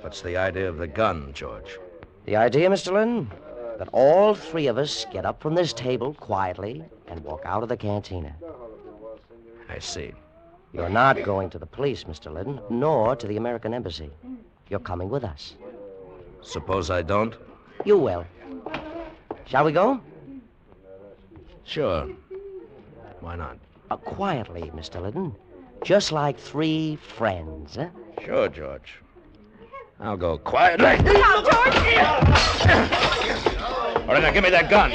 What's the idea of the gun, George?
The idea, Mr. Liddon? That all three of us get up from this table quietly and walk out of the cantina.
I see.
You're not going to the police, Mr. Liddon, nor to the American Embassy. You're coming with us.
Suppose I don't?
You will. Shall we go?
Sure. Why not?
Quietly, Mr. Liddon. Just like three friends, huh?
Sure, George. I'll go quietly.
Now, George!
All right, now give me that gun.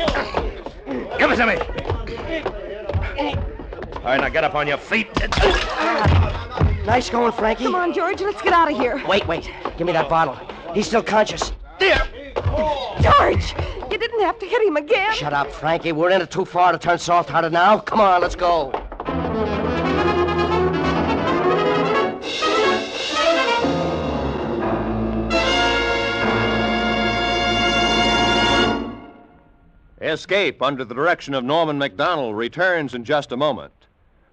Give it to me. All right, now get up on your feet.
Nice going, Frankie.
Come on, George, let's get out of here.
Wait. Give me that bottle. He's still conscious.
George, you didn't have to hit him again.
Shut up, Frankie. We're in it too far to turn soft-hearted now. Come on, let's go.
Escape under the direction of Norman MacDonald returns in just a moment.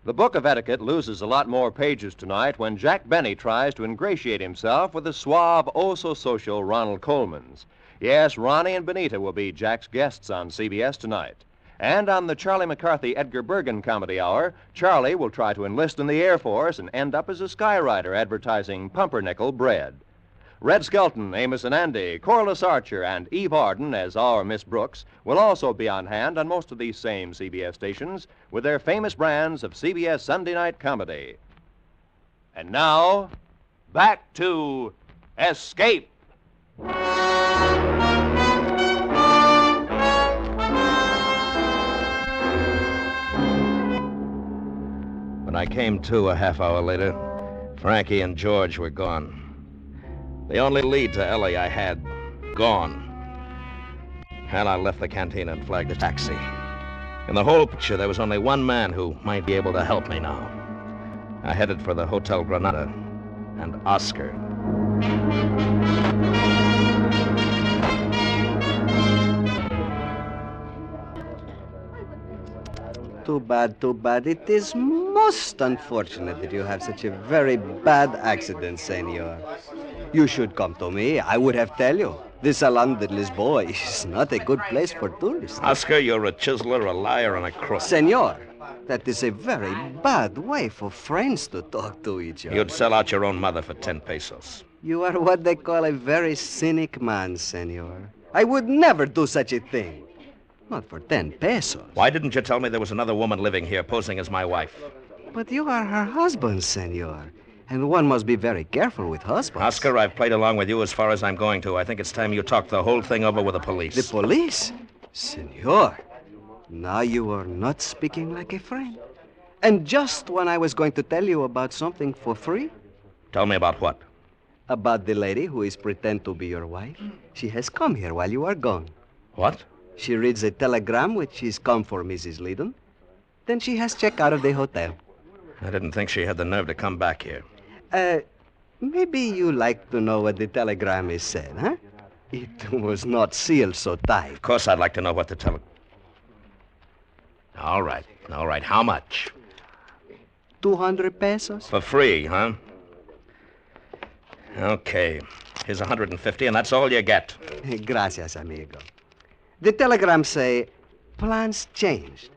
The Book of Etiquette loses a lot more pages tonight when Jack Benny tries to ingratiate himself with the suave, oh-so-social Ronald Coleman's. Yes, Ronnie and Benita will be Jack's guests on CBS tonight. And on the Charlie McCarthy Edgar Bergen Comedy Hour, Charlie will try to enlist in the Air Force and end up as a skyrider advertising pumpernickel bread. Red Skelton, Amos and Andy, Corliss Archer, and Eve Arden as our Miss Brooks will also be on hand on most of these same CBS stations with their famous brands of CBS Sunday night comedy. And now, back to Escape.
When I came to a half hour later, Frankie and George were gone. The only lead to Ellie I had, gone. And I left the canteen and flagged a taxi. In the whole picture, there was only one man who might be able to help me now. I headed for the Hotel Granada and Oscar.
Too bad, too bad. It is most unfortunate that you have such a very bad accident, senor. You should come to me. I would have tell you. The Salon de Lisboa is not a good place for tourists.
Oscar, you're a chiseler, a liar, and a crook.
Senor, that is a very bad way for friends to talk to each other.
You'd sell out your own mother for 10 pesos.
You are what they call a very cynic man, senor. I would never do such a thing. Not for 10 pesos.
Why didn't you tell me there was another woman living here posing as my wife?
But you are her husband, senor. And one must be very careful with husbands.
Oscar, I've played along with you as far as I'm going to. I think it's time you talked the whole thing over with the police.
The police? Senor, now you are not speaking like a friend. And just when I was going to tell you about something for free.
Tell me about what?
About the lady who is pretend to be your wife. She has come here while you are gone.
What?
She reads a telegram which is come for Mrs. Liddon. Then she has checked out of the hotel.
I didn't think she had the nerve to come back here.
Maybe you like to know what the telegram is said, huh? It was not sealed so tight.
Of course I'd like to know what the All right. How much?
200 pesos.
For free, huh? Okay. Here's 150, and that's all you get.
Gracias, amigo. The telegram say, plans changed.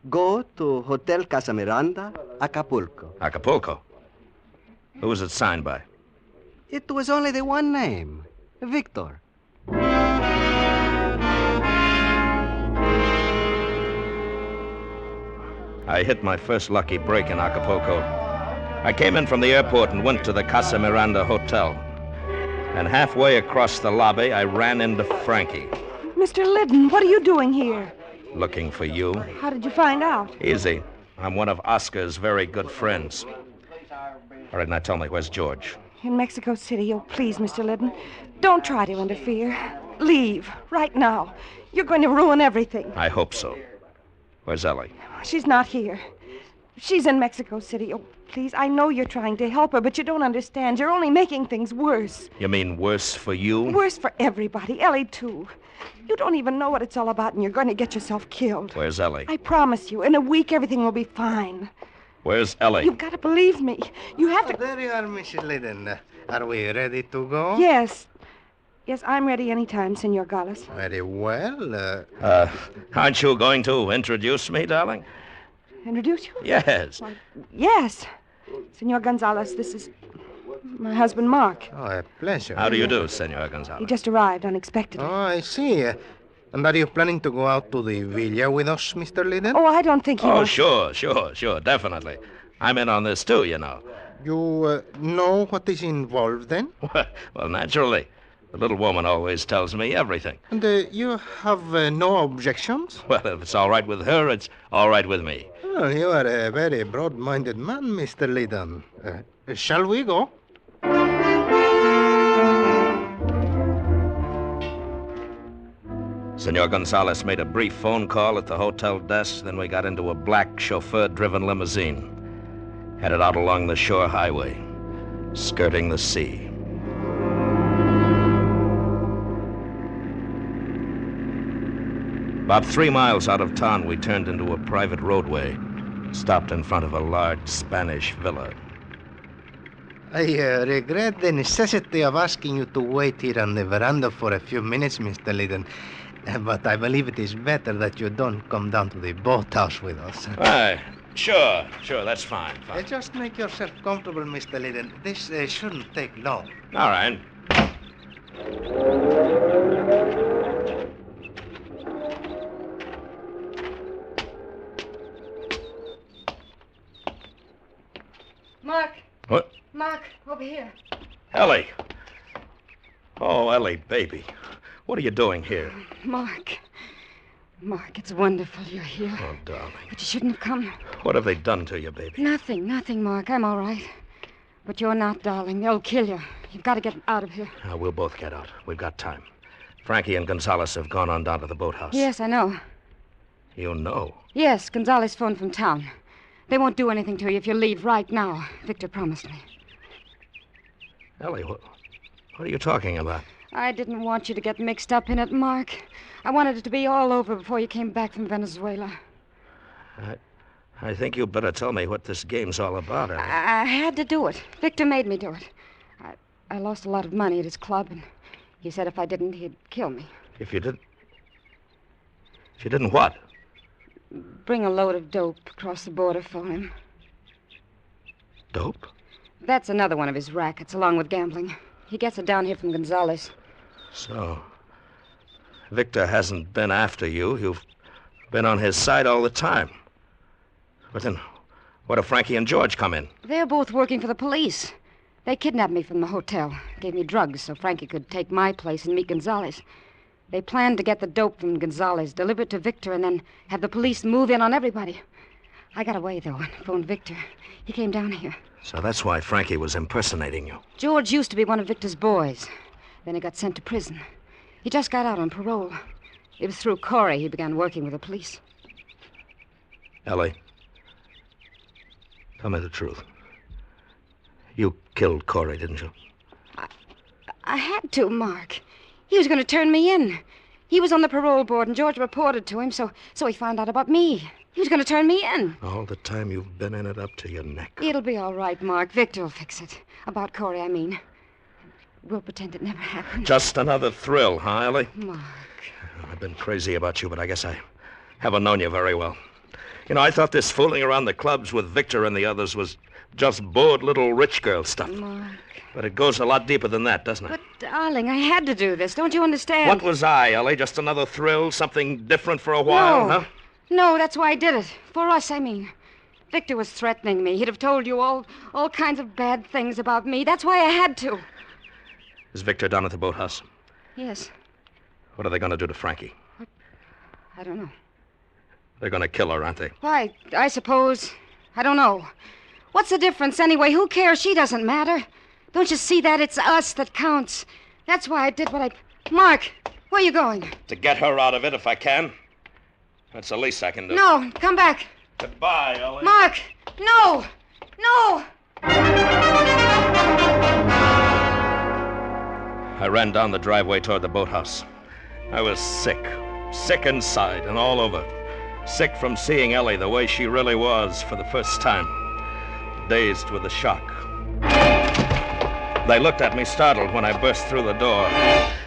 Go to Hotel Casa Miranda, Acapulco.
Acapulco? Who was it signed by?
It was only the one name, Victor.
I hit my first lucky break in Acapulco. I came in from the airport and went to the Casa Miranda Hotel. And halfway across the lobby, I ran into Frankie.
Mr. Liddon, what are you doing here?
Looking for you.
How did you find out?
Easy. I'm one of Oscar's very good friends. All right, now tell me, where's George?
In Mexico City. Oh, please, Mr. Liddon. Don't try to interfere. Leave, right now. You're going to ruin everything.
I hope so. Where's Ellie?
She's not here. She's in Mexico City. Oh, please, I know you're trying to help her, but you don't understand. You're only making things worse.
You mean worse for you?
Worse for everybody. Ellie, too. You don't even know what it's all about, and you're going to get yourself killed.
Where's Ellie?
I promise you, in a week, everything will be fine.
Where's Ellie?
You've got to believe me. You have to...
There you are, Mrs. Liddon. Are we ready to go?
Yes. Yes, I'm ready anytime, Senor Gallus.
Very well.
Aren't you going to introduce me, darling?
Introduce you?
Yes.
Well, yes. Senor Gonzalez, this is my husband, Mark.
Oh, a pleasure.
How do you do, Senor Gonzalez?
He just arrived unexpectedly.
Oh, I see. And are you planning to go out to the villa with us, Mr. Liddon?
Oh, I don't think he
Oh,
will.
sure, definitely. I'm in on this, too, you know.
You know what is involved, then?
Well, naturally. The little woman always tells me everything.
And you have no objections?
Well, if it's all right with her, it's all right with me.
Oh, you are a very broad-minded man, Mr. Liddon. Shall we go?
Senor Gonzalez made a brief phone call at the hotel desk, then we got into a black chauffeur-driven limousine, headed out along the shore highway, skirting the sea. About 3 miles out of town, we turned into a private roadway, stopped in front of a large Spanish villa.
I regret the necessity of asking you to wait here on the veranda for a few minutes, Mr. Liddon. But I believe it is better that you don't come down to the boathouse with us.
Aye. Sure, that's fine.
Just make yourself comfortable, Mr. Liddon. This shouldn't take long.
All right.
Mark.
What?
Mark, over here.
Ellie. Oh, Ellie, baby. What are you doing here?
Mark, it's wonderful you're here.
Oh, darling.
But you shouldn't have come.
What have they done to you, baby?
Nothing, Mark. I'm all right. But you're not, darling. They'll kill you. You've got to get out of here.
We'll both get out. We've got time. Frankie and Gonzalez have gone on down to the boathouse.
Yes, I know.
You know?
Yes, Gonzalez phoned from town. They won't do anything to you if you leave right now. Victor promised me.
Ellie, what are you talking about?
I didn't want you to get mixed up in it, Mark. I wanted it to be all over before you came back from Venezuela.
I think you better tell me what this game's all about, Ellie.
I had to do it. Victor made me do it. I lost a lot of money at his club, and he said if I didn't, he'd kill me.
If you didn't what?
Bring a load of dope across the border for him.
Dope?
That's another one of his rackets, along with gambling. He gets it down here from Gonzalez.
So, Victor hasn't been after you. You've been on his side all the time. But then, what if Frankie and George come in?
They're both working for the police. They kidnapped me from the hotel, gave me drugs so Frankie could take my place and meet Gonzalez. They planned to get the dope from Gonzalez, deliver it to Victor, and then have the police move in on everybody. I got away, though, and phoned Victor. He came down here.
So that's why Frankie was impersonating you.
George used to be one of Victor's boys. Then he got sent to prison. He just got out on parole. It was through Corey he began working with the police.
Ellie, tell me the truth. You killed Corey, didn't you?
I had to, Mark. He was going to turn me in. He was on the parole board, and George reported to him, so he found out about me. He was going to turn me in.
All the time you've been in it up to your neck.
It'll be all right, Mark. Victor will fix it. About Corey, I mean. We'll pretend it never happened.
Just another thrill, huh, Ellie?
Mark.
I've been crazy about you, but I guess I haven't known you very well. You know, I thought this fooling around the clubs with Victor and the others was just bored little rich girl stuff.
Mark.
But it goes a lot deeper than that, doesn't it?
But, darling, I had to do this. Don't you understand?
What was I, Ellie? Just another thrill? Something different for a while, huh?
No, that's why I did it. For us, I mean. Victor was threatening me. He'd have told you all kinds of bad things about me. That's why I had to.
Is Victor down at the boathouse?
Yes.
What are they going to do to Frankie?
I don't know.
They're going to kill her, aren't they?
Why, I suppose. I don't know. What's the difference anyway? Who cares? She doesn't matter. Don't you see that? It's us that counts. That's why I did what I... Mark, where are you going?
To get her out of it if I can. That's the least I can do.
No, come back.
Goodbye, Ellie.
Mark, no! No!
I ran down the driveway toward the boathouse. I was sick inside and all over. Sick from seeing Ellie the way she really was for the first time. Dazed with the shock. They looked at me startled when I burst through the door.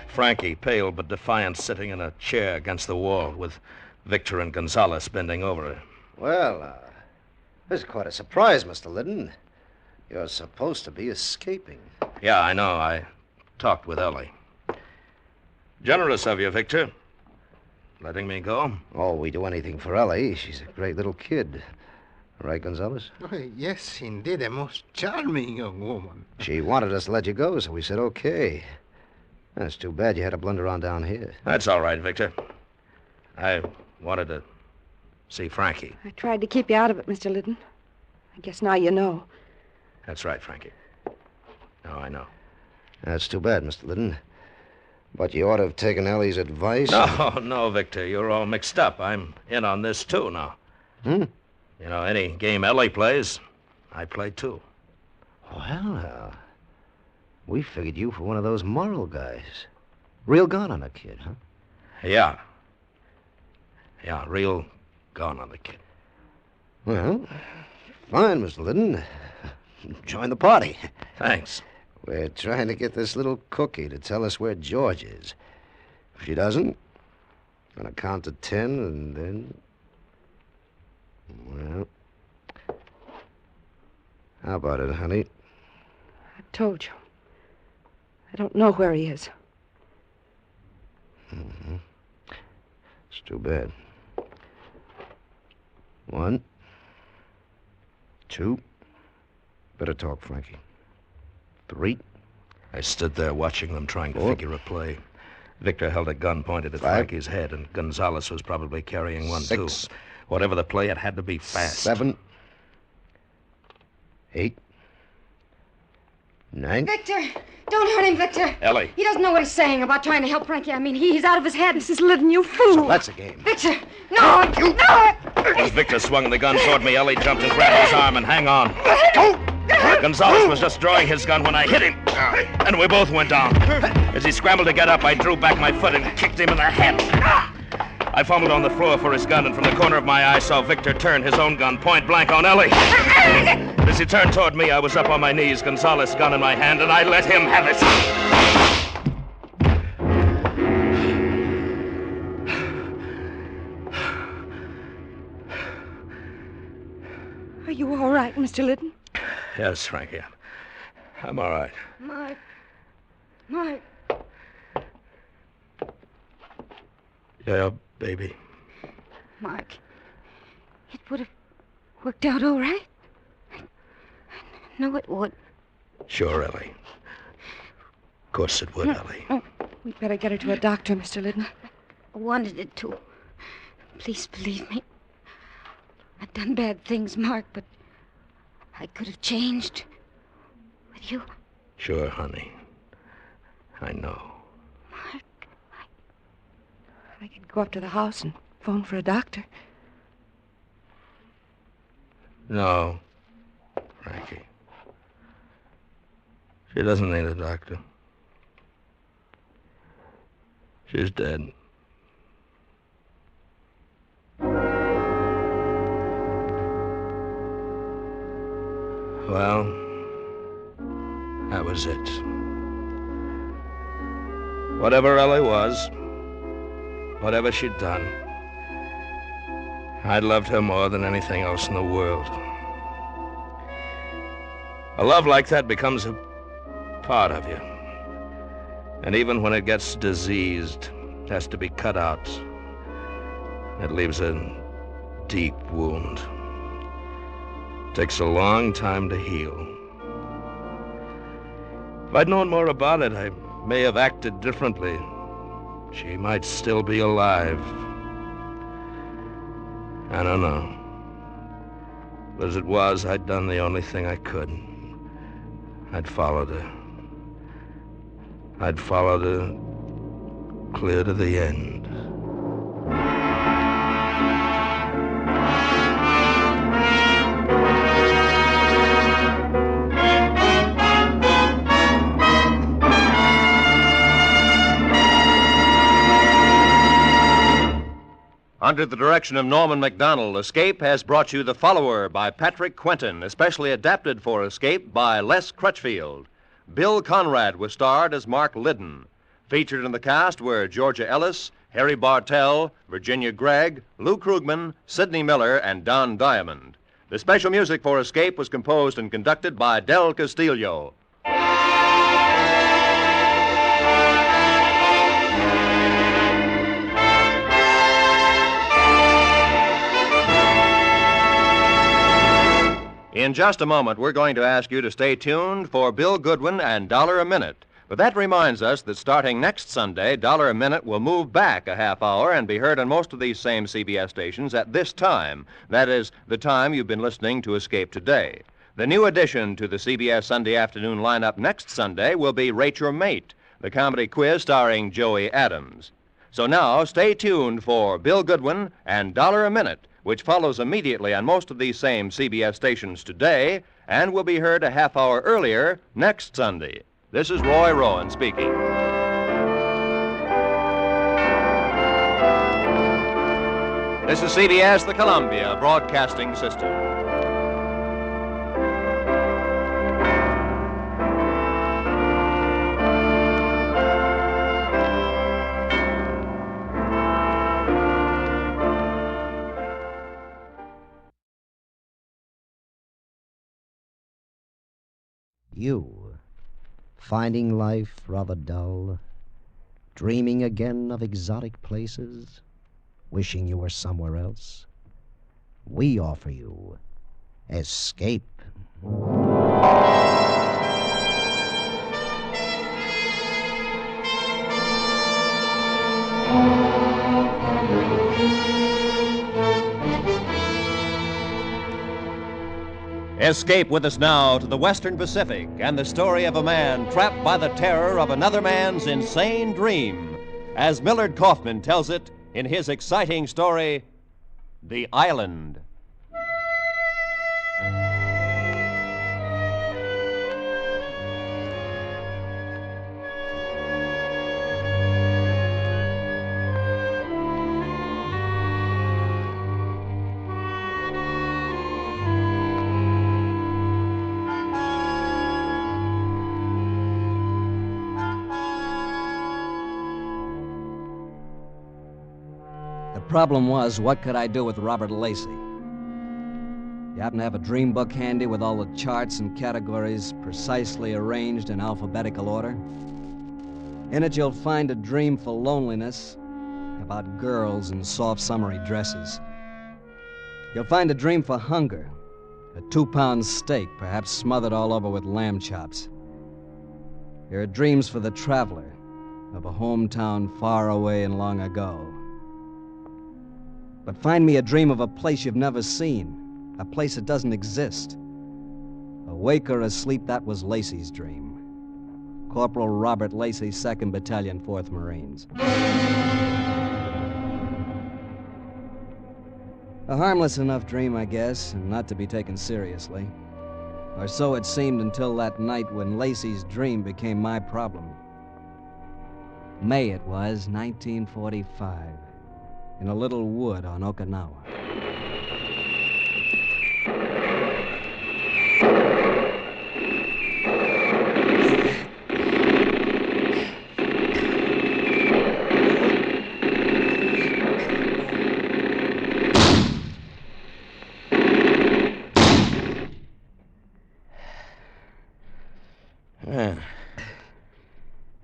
Frankie, pale but defiant, sitting in a chair against the wall with Victor and Gonzalez bending over her.
Well, this is quite a surprise, Mr. Liddon. You're supposed to be escaping.
Yeah, I know. I talked with Ellie. Generous of you, Victor. Letting me go.
Oh, we do anything for Ellie. She's a great little kid. Right, Gonzalez?
Oh, yes, indeed, a most charming young woman.
She wanted us to let you go, so we said okay. That's too bad you had to blunder on down here.
That's all right, Victor. I wanted to see Frankie.
I tried to keep you out of it, Mr. Liddon. I guess now you know.
That's right, Frankie. Now I know.
That's too bad, Mr. Liddon. But you ought to have taken Ellie's advice.
No, Victor. You're all mixed up. I'm in on this, too, now. You know, any game Ellie plays, I play, too.
Well, we figured you for one of those moral guys. Real gone on a kid, huh?
Yeah. Yeah, real gone on the kid.
Well, fine, Mr. Liddon. Join the party.
Thanks.
We're trying to get this little cookie to tell us where George is. If she doesn't, Gonna count to 10 and then... Well... How about it, honey?
I told you. I don't know where he is.
Mm-hmm. It's too bad. 1, 2. Better talk, Frankie. 3.
I stood there watching them trying to
4.
figure a play. Victor held a gun pointed at
5.
Frankie's head, and Gonzalez was probably carrying one,
6.
too. Whatever the play, it had to be fast.
7. 8. 9.
Victor! Don't hurt him, Victor!
Ellie.
He doesn't know what he's saying about trying to help Frankie. I mean, he's out of his head. This is Lyddon, you fool!
So that's a game.
Victor! No! No!
As Victor swung the gun toward me, Ellie jumped and grabbed his arm and hang on. Gonzalez was just drawing his gun when I hit him, and we both went down. As he scrambled to get up, I drew back my foot and kicked him in the head. I fumbled on the floor for his gun, and from the corner of my eye saw Victor turn his own gun point blank on Ellie. As he turned toward me, I was up on my knees, Gonzalez's gun in my hand, and I let him have it.
Are you all right, Mr. Lyddon?
Yes, Frankie. I'm all right.
Mike.
Yeah, baby.
Mike. It would have worked out all right. No, it would.
Sure, Ellie. Of course it would, Ellie.
We'd better get her to a doctor, Mr. Lyddon.
I wanted it to. Please believe me. I've done bad things, Mark, but I could have changed. With you.
Sure, honey. I know.
I could go up to the house and phone for a doctor.
No, Frankie. She doesn't need a doctor. She's dead. Well, that was it. Whatever Ellie was, whatever she'd done, I'd loved her more than anything else in the world. A love like that becomes a part of you. And even when it gets diseased, it has to be cut out. It leaves a deep wound. It takes a long time to heal. If I'd known more about it, I may have acted differently. She might still be alive. I don't know. But as it was, I'd done the only thing I could. I'd followed her. I'd followed her clear to the end.
Under the direction of Norman MacDonald, Escape has brought you The Follower by Patrick Quentin, especially adapted for Escape by Les Crutchfield. Bill Conrad was starred as Mark Lyddon. Featured in the cast were Georgia Ellis, Harry Bartell, Virginia Gregg, Lou Krugman, Sidney Miller, and Don Diamond. The special music for Escape was composed and conducted by Del Castillo. In just a moment, we're going to ask you to stay tuned for Bill Goodwin and $1 a Minute. But that reminds us that starting next Sunday, $1 a Minute will move back a half hour and be heard on most of these same CBS stations at this time. That is, the time you've been listening to Escape today. The new addition to the CBS Sunday afternoon lineup next Sunday will be Rate Your Mate, the comedy quiz starring Joey Adams. So now, stay tuned for Bill Goodwin and $1 a Minute, which follows immediately on most of these same CBS stations today and will be heard a half hour earlier next Sunday. This is Roy Rowan speaking. This is CBS, the Columbia Broadcasting System.
You, finding life rather dull, dreaming again of exotic places, wishing you were somewhere else, we offer you escape.
Escape with us now to the Western Pacific and the story of a man trapped by the terror of another man's insane dream, as Millard Kaufman tells it in his exciting story, The Island.
The problem was, what could I do with Robert Lacey? You happen to have a dream book handy with all the charts and categories precisely arranged in alphabetical order? In it, you'll find a dream for loneliness, about girls in soft summery dresses. You'll find a dream for hunger, a 2-pound steak, perhaps smothered all over with lamb chops. There are dreams for the traveler, of a hometown far away and long ago. But find me a dream of a place you've never seen, a place that doesn't exist. Awake or asleep, that was Lacey's dream. Corporal Robert Lacey, 2nd Battalion, 4th Marines. A harmless enough dream, I guess, and not to be taken seriously. Or so it seemed until that night when Lacey's dream became my problem. May it was, 1945. In a little wood on Okinawa.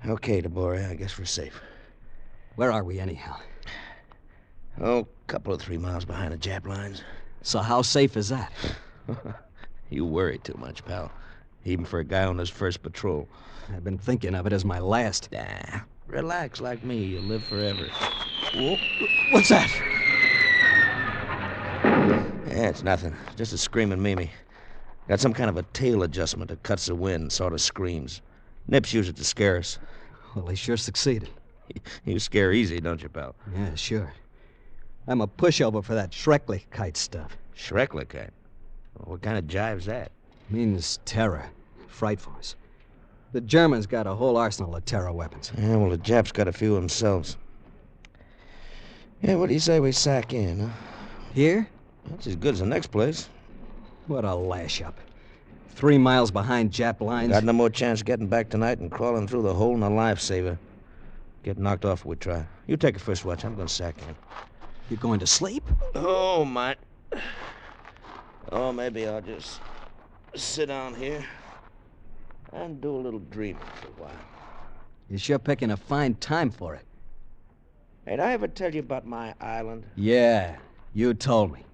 Okay, DeBoer, I guess we're safe.
Where are we, anyhow?
Oh, a couple of 3 miles behind the Jap lines.
So how safe is that?
You worry too much, pal. Even for a guy on his first patrol.
I've been thinking of it as my last.
Nah, relax like me. You'll live forever. Whoa.
What's that?
Yeah, it's nothing. Just a screaming Mimi. Got some kind of a tail adjustment that cuts the wind and sort of screams. Nips use it to scare us.
Well, he sure succeeded.
You scare easy, don't you, pal?
Yeah, sure. I'm a pushover for that Schrecklichkeit stuff.
Schrecklichkeit? What kind of jive's that?
Means terror. Frightfulness. The Germans got a whole arsenal of terror weapons.
Yeah, well, the Japs got a few themselves. Yeah, what do you say we sack in, huh?
Here?
That's as good as the next place.
What a lash-up. 3 miles behind Jap lines.
Got no more chance of getting back tonight than crawling through the hole in a lifesaver. Get knocked off if we try. You take a first watch. I'm going to sack in.
You going to sleep?
Oh, my. Oh, maybe I'll just sit down here and do a little dreaming for a while.
You're sure picking a fine time for it.
Hey, did I ever tell you about my island?
Yeah, you told me.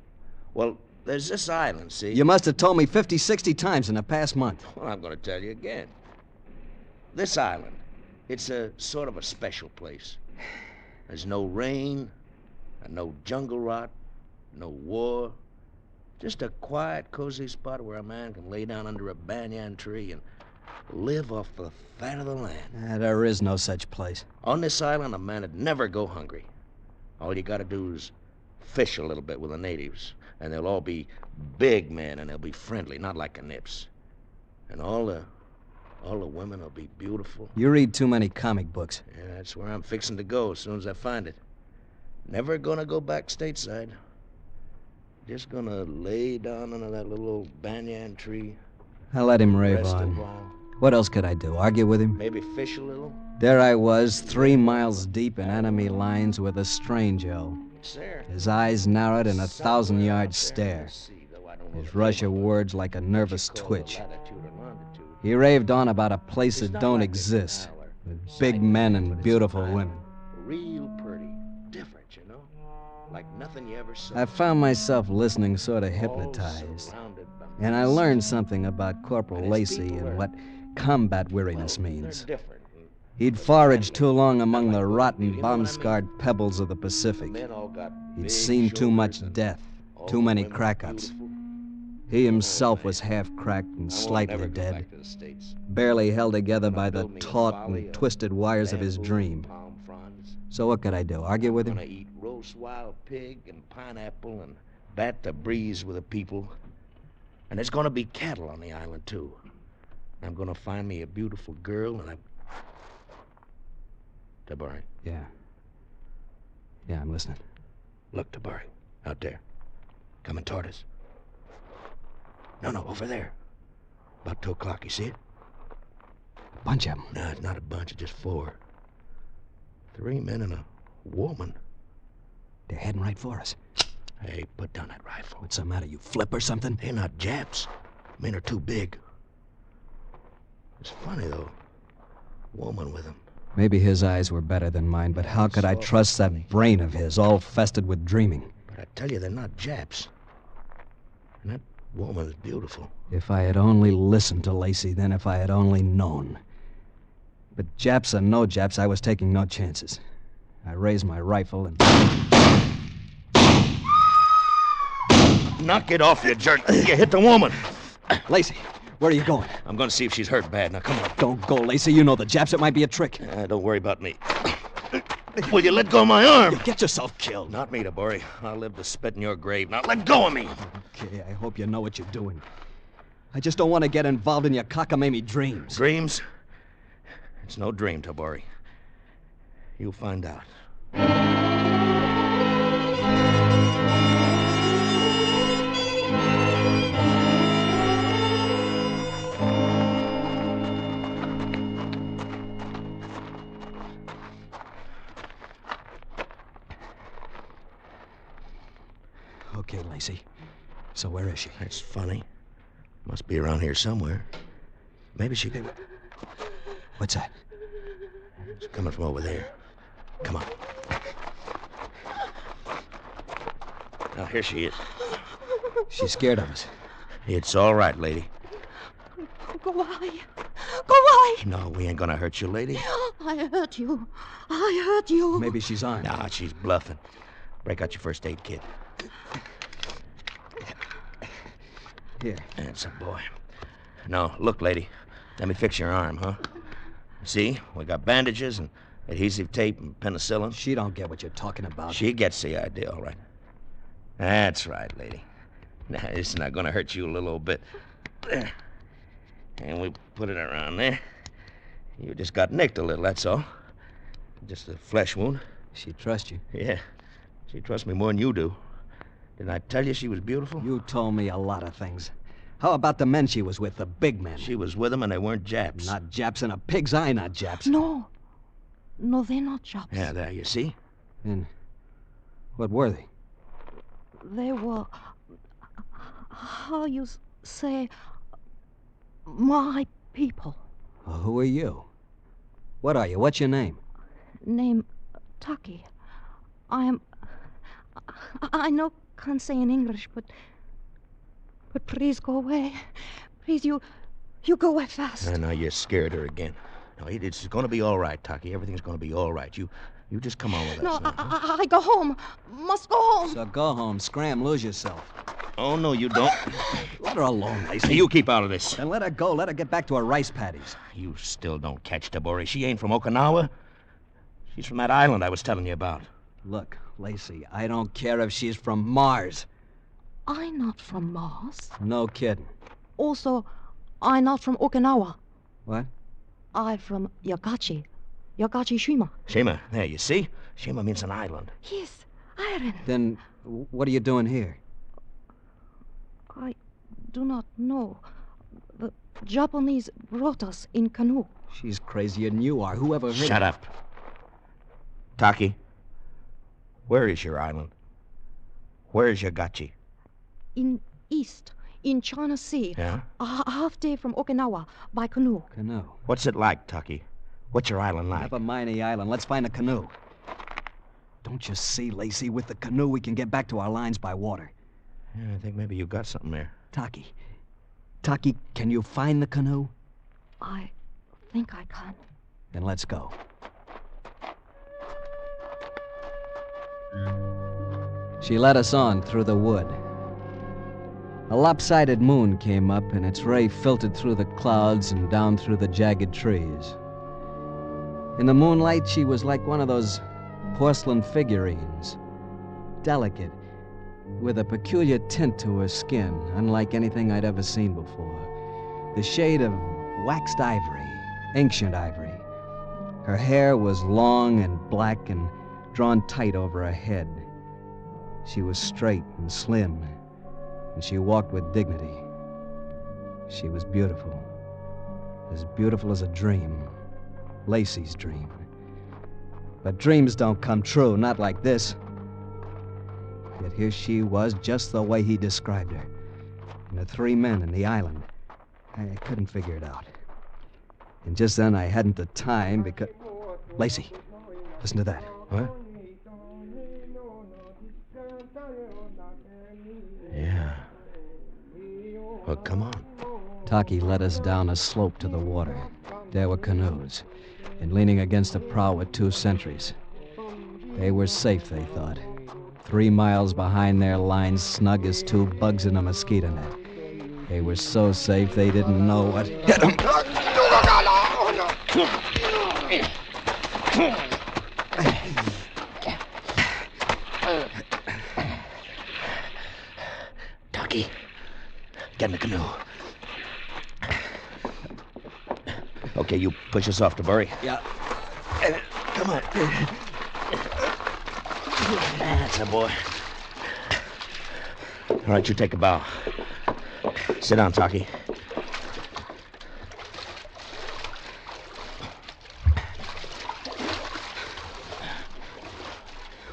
Well, there's this island, see?
You must have told me 50, 60 times in the past month.
Well, I'm going to tell you again. This island, it's a sort of a special place. There's no rain, and no jungle rot, no war. Just a quiet, cozy spot where a man can lay down under a banyan tree and live off the fat of the land.
There is no such place.
On this island, a man would never go hungry. All you got to do is fish a little bit with the natives, and they'll all be big men, and they'll be friendly, not like the Nips. And all the women will be beautiful.
You read too many comic books.
Yeah, that's where I'm fixing to go as soon as I find it. Never gonna go back stateside. Just gonna lay down under that little old banyan tree.
I let him rave
Rest a
on.
while.
What else could I do? Argue with him?
Maybe fish a little?
There I was, 3 miles deep in enemy lines with a stranger.
Sir.
His eyes narrowed in a 1,000-yard stare. His rush of words like a nervous twitch.
Latitude or longitude.
He raved on about a place that don't exist, with big men and beautiful women.
Real pretty. Different, you know? Like nothing you ever saw.
I found myself listening sort of hypnotized. And I learned something about Corporal Lacey and what combat weariness means. He'd foraged too long among the rotten, bomb-scarred pebbles of the Pacific. He'd seen too much death, too many crack-ups. He himself was half-cracked and slightly dead, barely held together by the taut and twisted wires of his dream. So what could I do, argue with him?
I'm gonna eat roast wild pig and pineapple and bat the breeze with the people. And there's gonna be cattle on the island, too. I'm gonna find me a beautiful girl and Tabari.
Yeah, I'm listening.
Look, Tabari, out there. Coming toward us. No, over there. About 2 o'clock, you see it?
A bunch of them.
No, it's not a bunch, it's just 4. 3 men and a woman.
They're heading right for us.
Hey, put down that rifle.
What's the matter, you flip or something?
They're not Japs. Men are too big. It's funny, though. Woman with him.
Maybe his eyes were better than mine, but how could I trust that brain of his, all festered with dreaming?
But I tell you, they're not Japs. And that woman's beautiful.
If I had only listened to Lacey, then if I had only known. But Japs or no Japs, I was taking no chances. I raised my rifle and...
Knock it off, you jerk. You hit the woman.
Lacey, where are you going?
I'm going to see if she's hurt bad. Now, come on.
Don't go, Lacey. You know the Japs. It might be a trick.
Don't worry about me. Will you let go of my arm?
You'll get yourself killed.
Not me, Tabori. I'll live to spit in your grave. Now, let go of me.
Okay, I hope you know what you're doing. I just don't want to get involved in your cockamamie dreams.
Dreams? It's no dream, Tabori. You'll find out.
Okay, Lacey. So where is she?
That's funny. Must be around here somewhere. Maybe she...
What's that?
It's coming from over there. Come on. Now, here she is.
She's scared of us.
It's all right, lady.
Go away. Go away.
No, we ain't gonna hurt you, lady.
I hurt you. I hurt you.
Maybe she's armed.
Nah, she's bluffing. Break out your first aid kit.
Here.
That's a boy. No, look, lady. Let me fix your arm, huh? See, we got bandages and adhesive tape and penicillin.
She don't get what you're talking about.
She gets the idea, all right. That's right, lady. Now, it's not gonna hurt you a little bit. There. And we put it around there. You just got nicked a little, that's all. Just a flesh wound.
She trusts you?
Yeah. She trusts me more than you do. Didn't I tell you she was beautiful?
You told me a lot of things. How about the men she was with, the big men?
She was with them and they weren't Japs.
Not Japs in a pig's eye, not Japs.
No, they're not Japs.
Yeah, there, you see?
And what were they?
They were, how you say, my people.
Well, who are you? What are you? What's your name?
Name Taki. I know can't say in English, but please go away. Please, you go away fast.
Now you scared her again. No, it's going to be all right, Taki. Everything's going to be all right. You just come on with us.
No,
huh?
I go home. Must go home.
So go home, scram, lose yourself.
Oh, no, you don't.
Let her alone, Lacey.
You keep out of this.
Then let her go. Let her get back to her rice paddies.
You still don't catch Tabori. She ain't from Okinawa. She's from that island I was telling you about.
Look, Lacey, I don't care if she's from Mars.
I'm not from Mars.
No kidding.
Also, I'm not from Okinawa.
What?
I'm from Yagachi. Yagachi Shima.
Shima. There, you see? Shima means an island.
Yes, island.
Then what are you doing here?
I do not know. The Japanese brought us in canoe.
She's crazier than you are. Whoever heard...
Shut up. Taki, where is your island? Where is Yagachi?
In east, in China Sea.
Yeah?
A half day from Okinawa by canoe.
Canoe.
What's it like, Tucky? What's your island like?
Never mind the island. Let's find a canoe. Don't you see, Lacey? With the canoe, we can get back to our lines by water.
Yeah, I think maybe you got something there.
Taki, can you find the canoe?
I think I can.
Then let's go. She led us on through the wood. A lopsided moon came up, and its ray filtered through the clouds and down through the jagged trees. In the moonlight, she was like one of those porcelain figurines. Delicate, with a peculiar tint to her skin, unlike anything I'd ever seen before. The shade of waxed ivory, ancient ivory. Her hair was long and black and drawn tight over her head. She was straight and slim, and she walked with dignity. She was beautiful as a dream, Lacey's dream. But dreams don't come true, not like this. Yet here she was, just the way he described her. And the three men in the island. I couldn't figure it out. And just then I hadn't the time because... Lacey, listen to that.
What? Yeah. Well, come on.
Taki led us down a slope to the water. There were canoes, and leaning against a prow were two sentries. They were safe, they thought. 3 miles behind their lines, snug as two bugs in a mosquito net. They were so safe they didn't know what hit them.
Taki, get in the canoe. Okay, you push us off to bury.
Yeah.
Come on. That's a boy. All right, you take a bow. Sit down, Taki.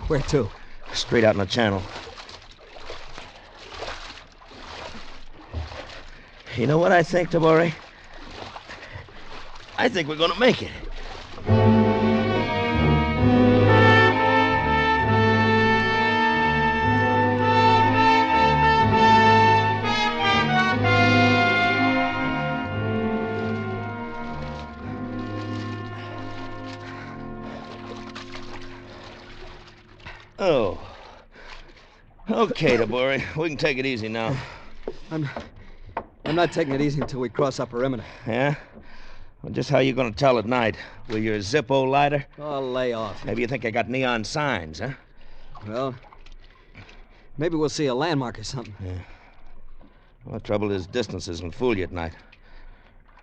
Where to?
Straight out in the channel. You know what I think, Tabori? I think we're gonna make it. Oh. Okay, Tabori. We can take it easy now.
I'm not taking it easy until we cross our perimeter.
Yeah? Well, just how you gonna tell at night? With your Zippo lighter?
Oh, lay off.
Maybe you think I got neon signs, huh?
Well, maybe we'll see a landmark or something.
Yeah. Well, the trouble is distances can fool you at night.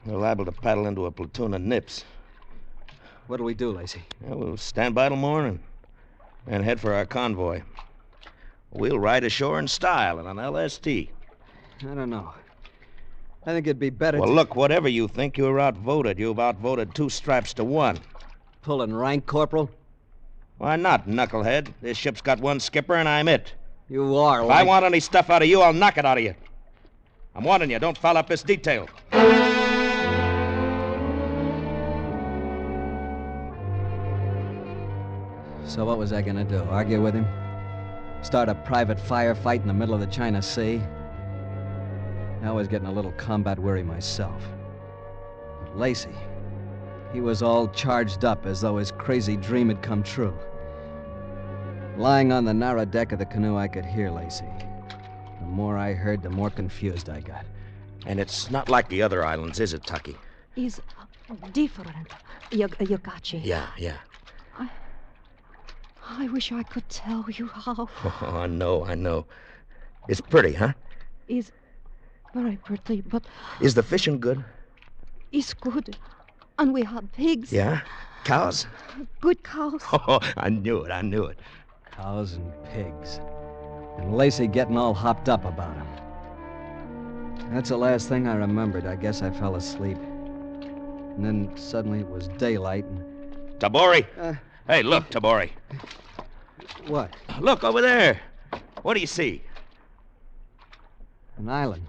We're liable to paddle into a platoon of nips.
What'll we do, Lacey?
Yeah, we'll stand by till morning and head for our convoy. We'll ride ashore in style in an LST.
I don't know. I think it'd be better
Well, look, whatever you think, you're outvoted. You've outvoted 2 straps to 1.
Pulling rank, Corporal?
Why not, knucklehead? This ship's got 1 skipper, and I'm it.
You are,
If I want any stuff out of you, I'll knock it out of you. I'm warning you, don't foul up this detail.
So what was I gonna do? Argue with him? Start a private firefight in the middle of the China Sea? I was getting a little combat weary myself. But Lacey, he was all charged up as though his crazy dream had come true. Lying on the narrow deck of the canoe, I could hear Lacey. The more I heard, the more confused I got.
And it's not like the other islands, is it, Taki?
Is different, Yagachi.
Yeah.
I wish I could tell you how.
Oh, I know. It's pretty, huh?
Is very pretty, but...
Is the fishing good?
It's good. And we have pigs.
Yeah? Cows?
Good cows.
Oh, I knew it.
Cows and pigs. And Lacey getting all hopped up about them. That's the last thing I remembered. I guess I fell asleep. And then suddenly it was daylight and...
Tabori! Hey, look, Tabori.
What?
Look over there. What do you see?
An island.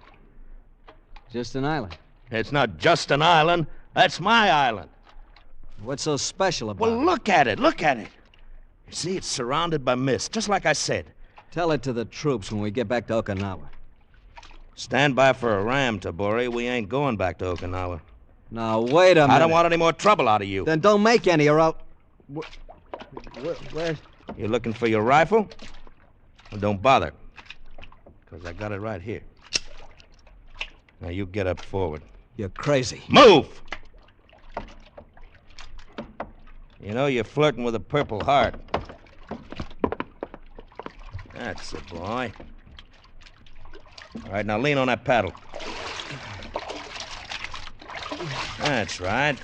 Just an island.
It's not just an island. That's my island.
What's so special about
Well, look at it. Look at it. You see, it's surrounded by mist, just like I said.
Tell it to the troops when we get back to Okinawa.
Stand by for a ram, Tabori. We ain't going back to Okinawa.
Now, wait a minute.
I don't want any more trouble out of you.
Then don't make any, or I'll... Where?
You looking for your rifle? Well, don't bother, because I got it right here. Now, you get up forward.
You're crazy.
Move! You know you're flirting with a Purple Heart. That's the boy. All right, now lean on that paddle. That's right.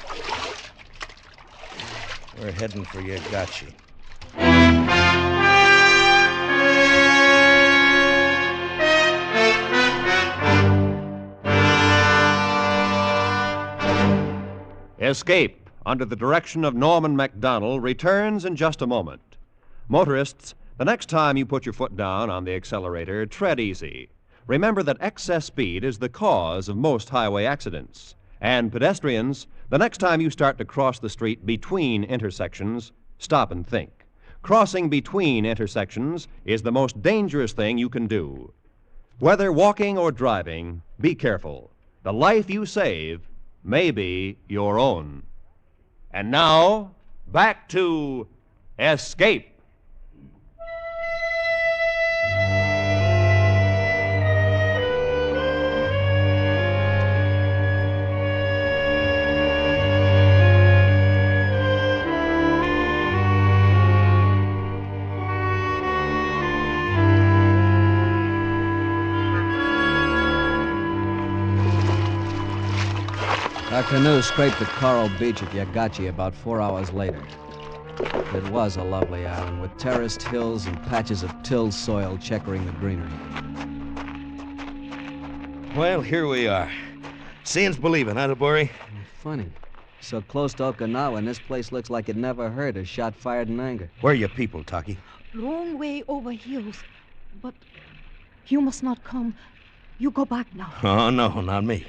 We're heading for Yagachi.
Escape, under the direction of Norman MacDonald, returns in just a moment. Motorists, the next time you put your foot down on the accelerator, tread easy. Remember that excess speed is the cause of most highway accidents. And pedestrians, the next time you start to cross the street between intersections, stop and think. Crossing between intersections is the most dangerous thing you can do. Whether walking or driving, be careful. The life you save may be your own. And now, back to Escape.
Our canoe scraped the coral beach at Yagachi about 4 hours later. It was a lovely island with terraced hills and patches of tilled soil checkering the greenery.
Well, here we are. Seeing's believing, huh, Tabori?
Funny. So close to Okinawa, and this place looks like it never heard a shot fired in anger.
Where are your people, Taki?
Long way over hills. But you must not come. You go back now.
Oh, no, not me.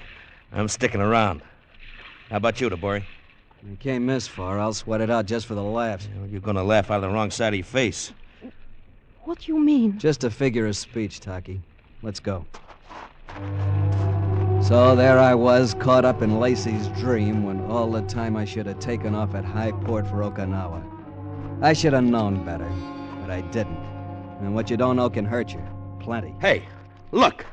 I'm sticking around. How about you, Tabori?
You can't miss far. I'll sweat it out just for the laughs.
You're going to laugh out of the wrong side of your face.
What do you mean?
Just a figure of speech, Taki. Let's go. So there I was, caught up in Lacey's dream when all the time I should have taken off at high port for Okinawa. I should have known better, but I didn't. And what you don't know can hurt you. Plenty.
Hey, look!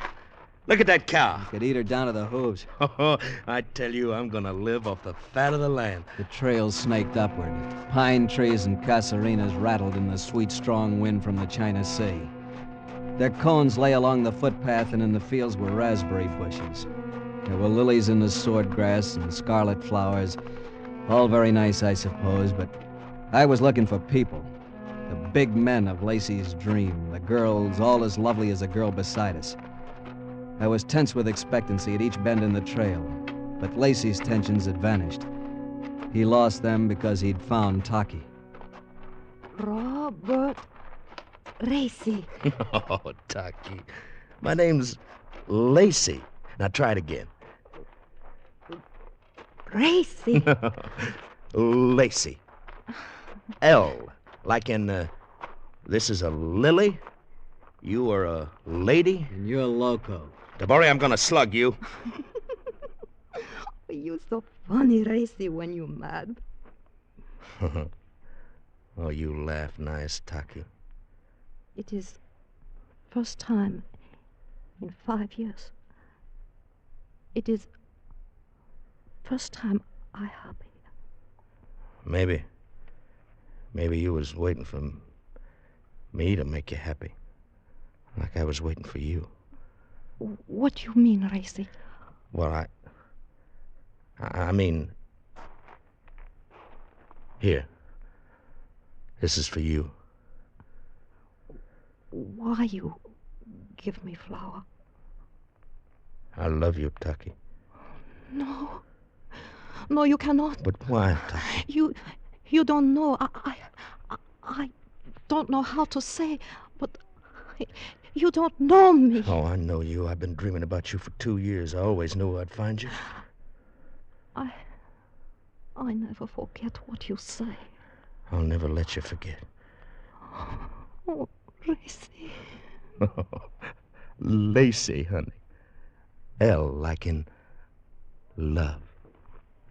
Look at that cow.
You could eat her down to the hooves.
I tell you, I'm gonna live off the fat of the land.
The trail snaked upward. Pine trees and casuarinas rattled in the sweet, strong wind from the China Sea. Their cones lay along the footpath, and in the fields were raspberry bushes. There were lilies in the swordgrass and scarlet flowers. All very nice, I suppose, but I was looking for people. The big men of Lacey's dream. The girls all as lovely as the girl beside us. I was tense with expectancy at each bend in the trail, but Lacey's tensions had vanished. He lost them because he'd found Taki.
Robert Racy.
Oh, Taki. My name's Lacey. Now try it again.
Racy.
Lacey. L, like in, this is a lily, you are a lady.
And you're loco.
Tabori, I'm gonna slug you.
You're so funny, Racy, when you're mad.
Oh, you laugh nice, Taki.
It is first time in 5 years. It is first time I happy.
Maybe you was waiting for me to make you happy. Like I was waiting for you.
What do you mean, Racy?
Well, I mean... Here. This is for you.
Why you give me flower?
I love you, Taki.
No. No, you cannot.
But why, Taki?
You don't know. I don't know how to say, but You don't know me.
Oh, I know you. I've been dreaming about you for 2 years. I always knew I'd find you.
I never forget what you say.
I'll never let you forget.
Oh, Lacey.
Lacey, honey. L like in love.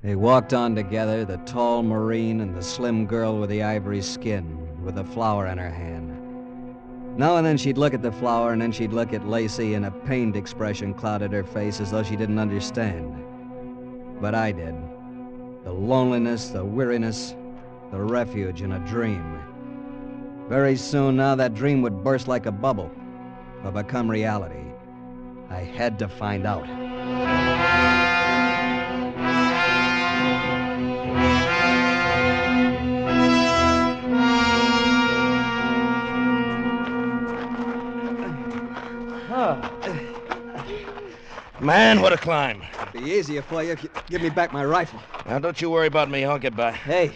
They walked on together, the tall Marine and the slim girl with the ivory skin, with a flower in her hand. Now and then she'd look at the flower, and then she'd look at Lacey, and a pained expression clouded her face as though she didn't understand. But I did. The loneliness, the weariness, the refuge in a dream. Very soon now, that dream would burst like a bubble, or become reality. I had to find out.
Man, what a climb.
It'll be easier for you if you give me back my rifle.
Now, don't you worry about me. I'll get by.
Hey,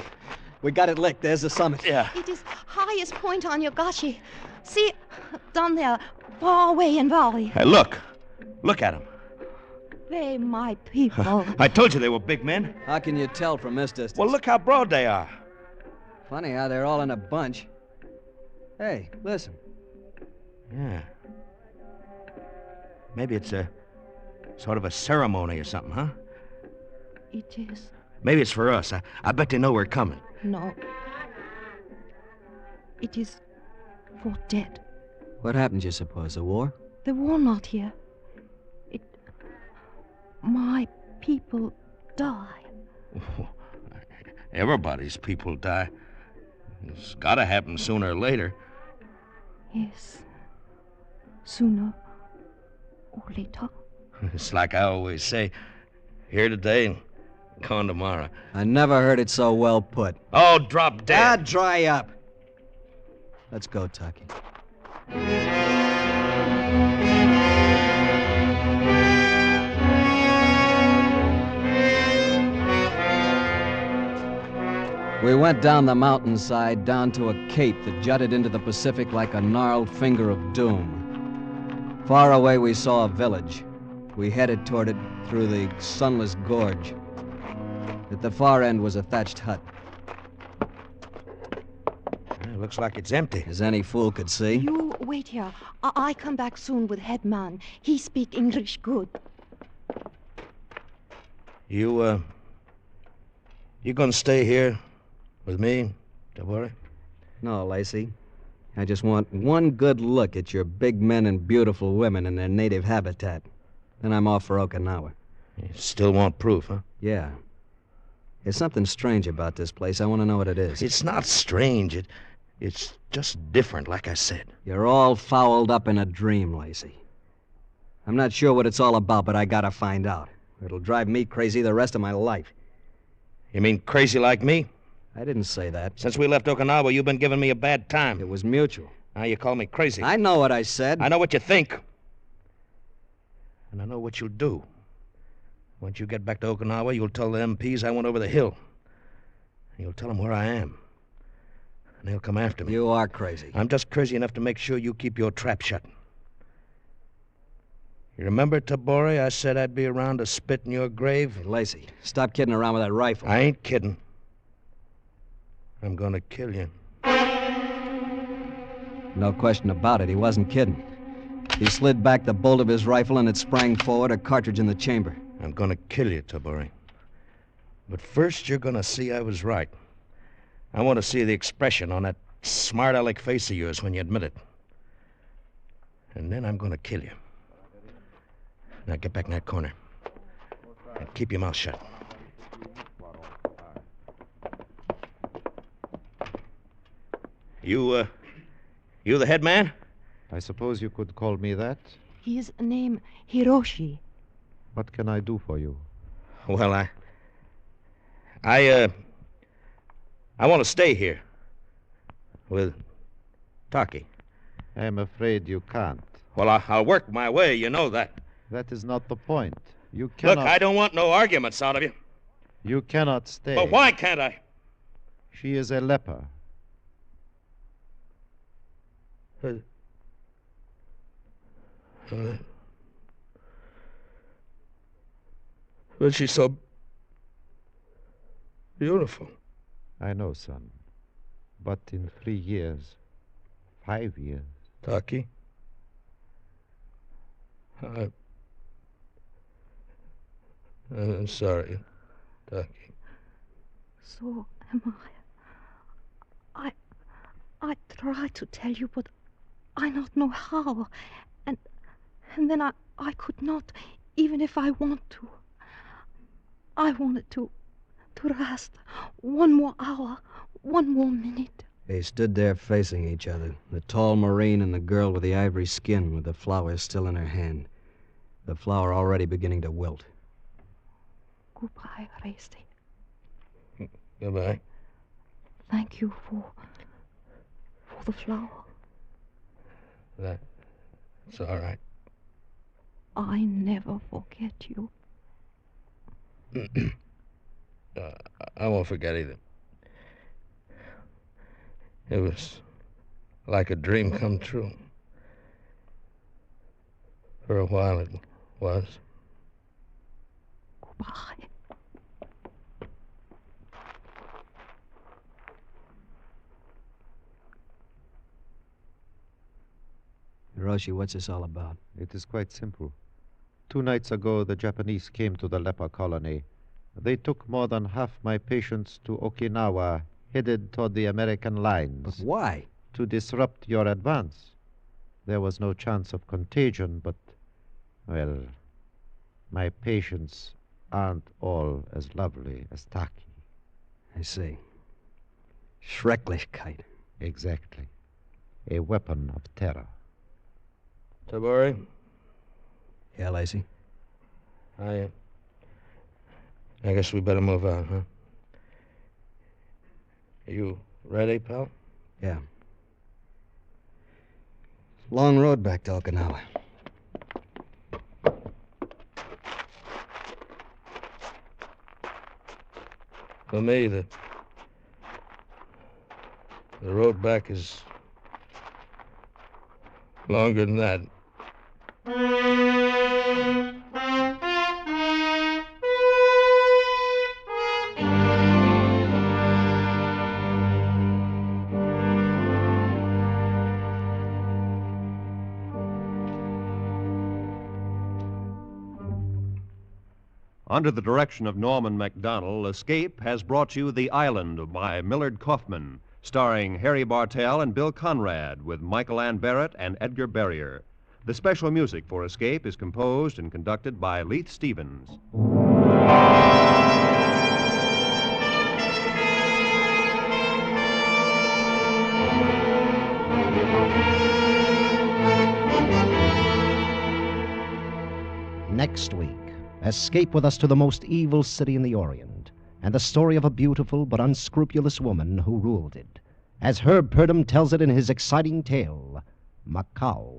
we got it licked. There's the summit.
Yeah.
It is highest point on Yogashi. See, down there, far away in Bali.
Hey, look. Look at them.
They my people.
I told you they were big men.
How can you tell from this distance?
Well, look how broad they are.
Funny how they're all in a bunch. Hey, listen.
Yeah. Maybe it's a sort of a ceremony or something, huh?
It is.
Maybe it's for us. I bet they know we're coming.
No. It is for dead.
What happened, you suppose? A war?
The war not here. My people die.
Everybody's people die. It's got to happen sooner or later.
Yes. Sooner or later.
It's like I always say, here today and gone tomorrow.
I never heard it so well put.
Oh, drop dead.
Dry up. Let's go, Tucky. We went down the mountainside, down to a cape that jutted into the Pacific like a gnarled finger of doom. Far away, we saw a village. We headed toward it through the sunless gorge. At the far end was a thatched hut.
It looks like it's empty.
As any fool could see.
You wait here. I come back soon with headman. He speak English good.
You gonna stay here with me, Tabori?
No, Lacey. I just want one good look at your big men and beautiful women in their native habitat. Then I'm off for Okinawa.
You still want proof, huh?
Yeah. There's something strange about this place. I want to know what it is.
It's not strange. It's just different, like I said.
You're all fouled up in a dream, Lacey. I'm not sure what it's all about, but I gotta find out. It'll drive me crazy the rest of my life.
You mean crazy like me?
I didn't say that.
Since we left Okinawa, you've been giving me a bad time.
It was mutual.
Now you call me crazy.
I know what I said.
I know what you think. And I know what you'll do. Once you get back to Okinawa, you'll tell the MPs I went over the hill. You'll tell them where I am. And they'll come after me.
You are crazy.
I'm just crazy enough to make sure you keep your trap shut. You remember, Tabori, I said I'd be around to spit in your grave?
Hey, Lacey, stop kidding around with that rifle.
I ain't kidding. I'm gonna kill you.
No question about it, he wasn't kidding. He slid back the bolt of his rifle and it sprang forward, a cartridge in the chamber.
I'm gonna kill you, Tabori. But first you're gonna see I was right. I want to see the expression on that smart-aleck face of yours when you admit it. And then I'm gonna kill you. Now get back in that corner. And keep your mouth shut. You the head man?
I suppose you could call me that.
His name Hiroshi.
What can I do for you?
Well, I want to stay here. With Taki.
I'm afraid you can't.
Well, I'll work my way, you know that.
That is not the point. You cannot...
Look, I don't want no arguments out of you.
You cannot stay.
But why can't I?
She is a leper.
But she's so beautiful.
I know, son. But in 3 years, 5 years...
Taki? I'm sorry, Taki.
So am I. I try to tell you, but I not know how. And then I could not, even if I want to. I wanted to rest 1 more hour, 1 more minute.
They stood there facing each other, the tall Marine and the girl with the ivory skin, with the flower still in her hand. The flower already beginning to wilt.
Goodbye, Racy.
Goodbye.
Thank you for the flower.
That's all right.
I never forget you.
I won't forget either. It was like a dream come true. For a while it was.
Goodbye.
Hiroshi, what's this all about?
It is quite simple. 2 nights ago, the Japanese came to the leper colony. They took more than half my patients to Okinawa, headed toward the American lines.
But why?
To disrupt your advance. There was no chance of contagion, but, well, my patients aren't all as lovely as Taki.
I see. Schrecklichkeit.
Exactly. A weapon of terror.
Tabori?
Yeah, Lacey?
I guess we better move on, huh? Are you ready, pal?
Yeah. Long road back to Okinawa.
For me, the road back is longer than that.
Under the direction of Norman MacDonald, Escape has brought you The Island by Millard Kaufman, starring Harry Bartell and Bill Conrad, with Michael Ann Barrett and Edgar Barrier. The special music for Escape is composed and conducted by Leith Stevens.
Next week, escape with us to the most evil city in the Orient, and the story of a beautiful but unscrupulous woman who ruled it, as Herb Purdom tells it in his exciting tale, Macao.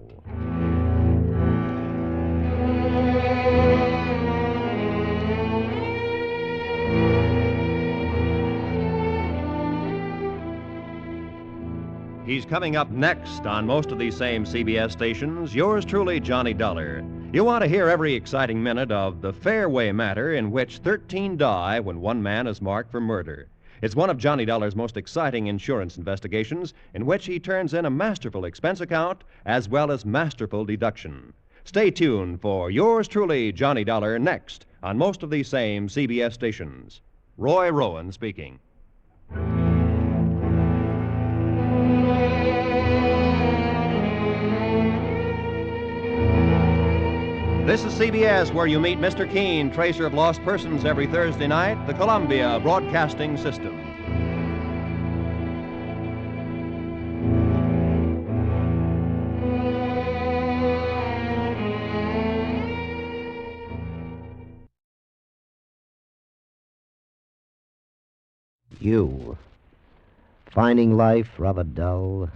He's coming up next on most of these same CBS stations. Yours truly, Johnny Dollar. You want to hear every exciting minute of the Fairway matter in which 13 die when 1 man is marked for murder. It's one of Johnny Dollar's most exciting insurance investigations in which he turns in a masterful expense account as well as masterful deduction. Stay tuned for Yours truly, Johnny Dollar, next on most of these same CBS stations. Roy Rowan speaking. This is CBS, where you meet Mr. Keene, tracer of lost persons, every Thursday night, the Columbia Broadcasting System.
You, finding life rather dull,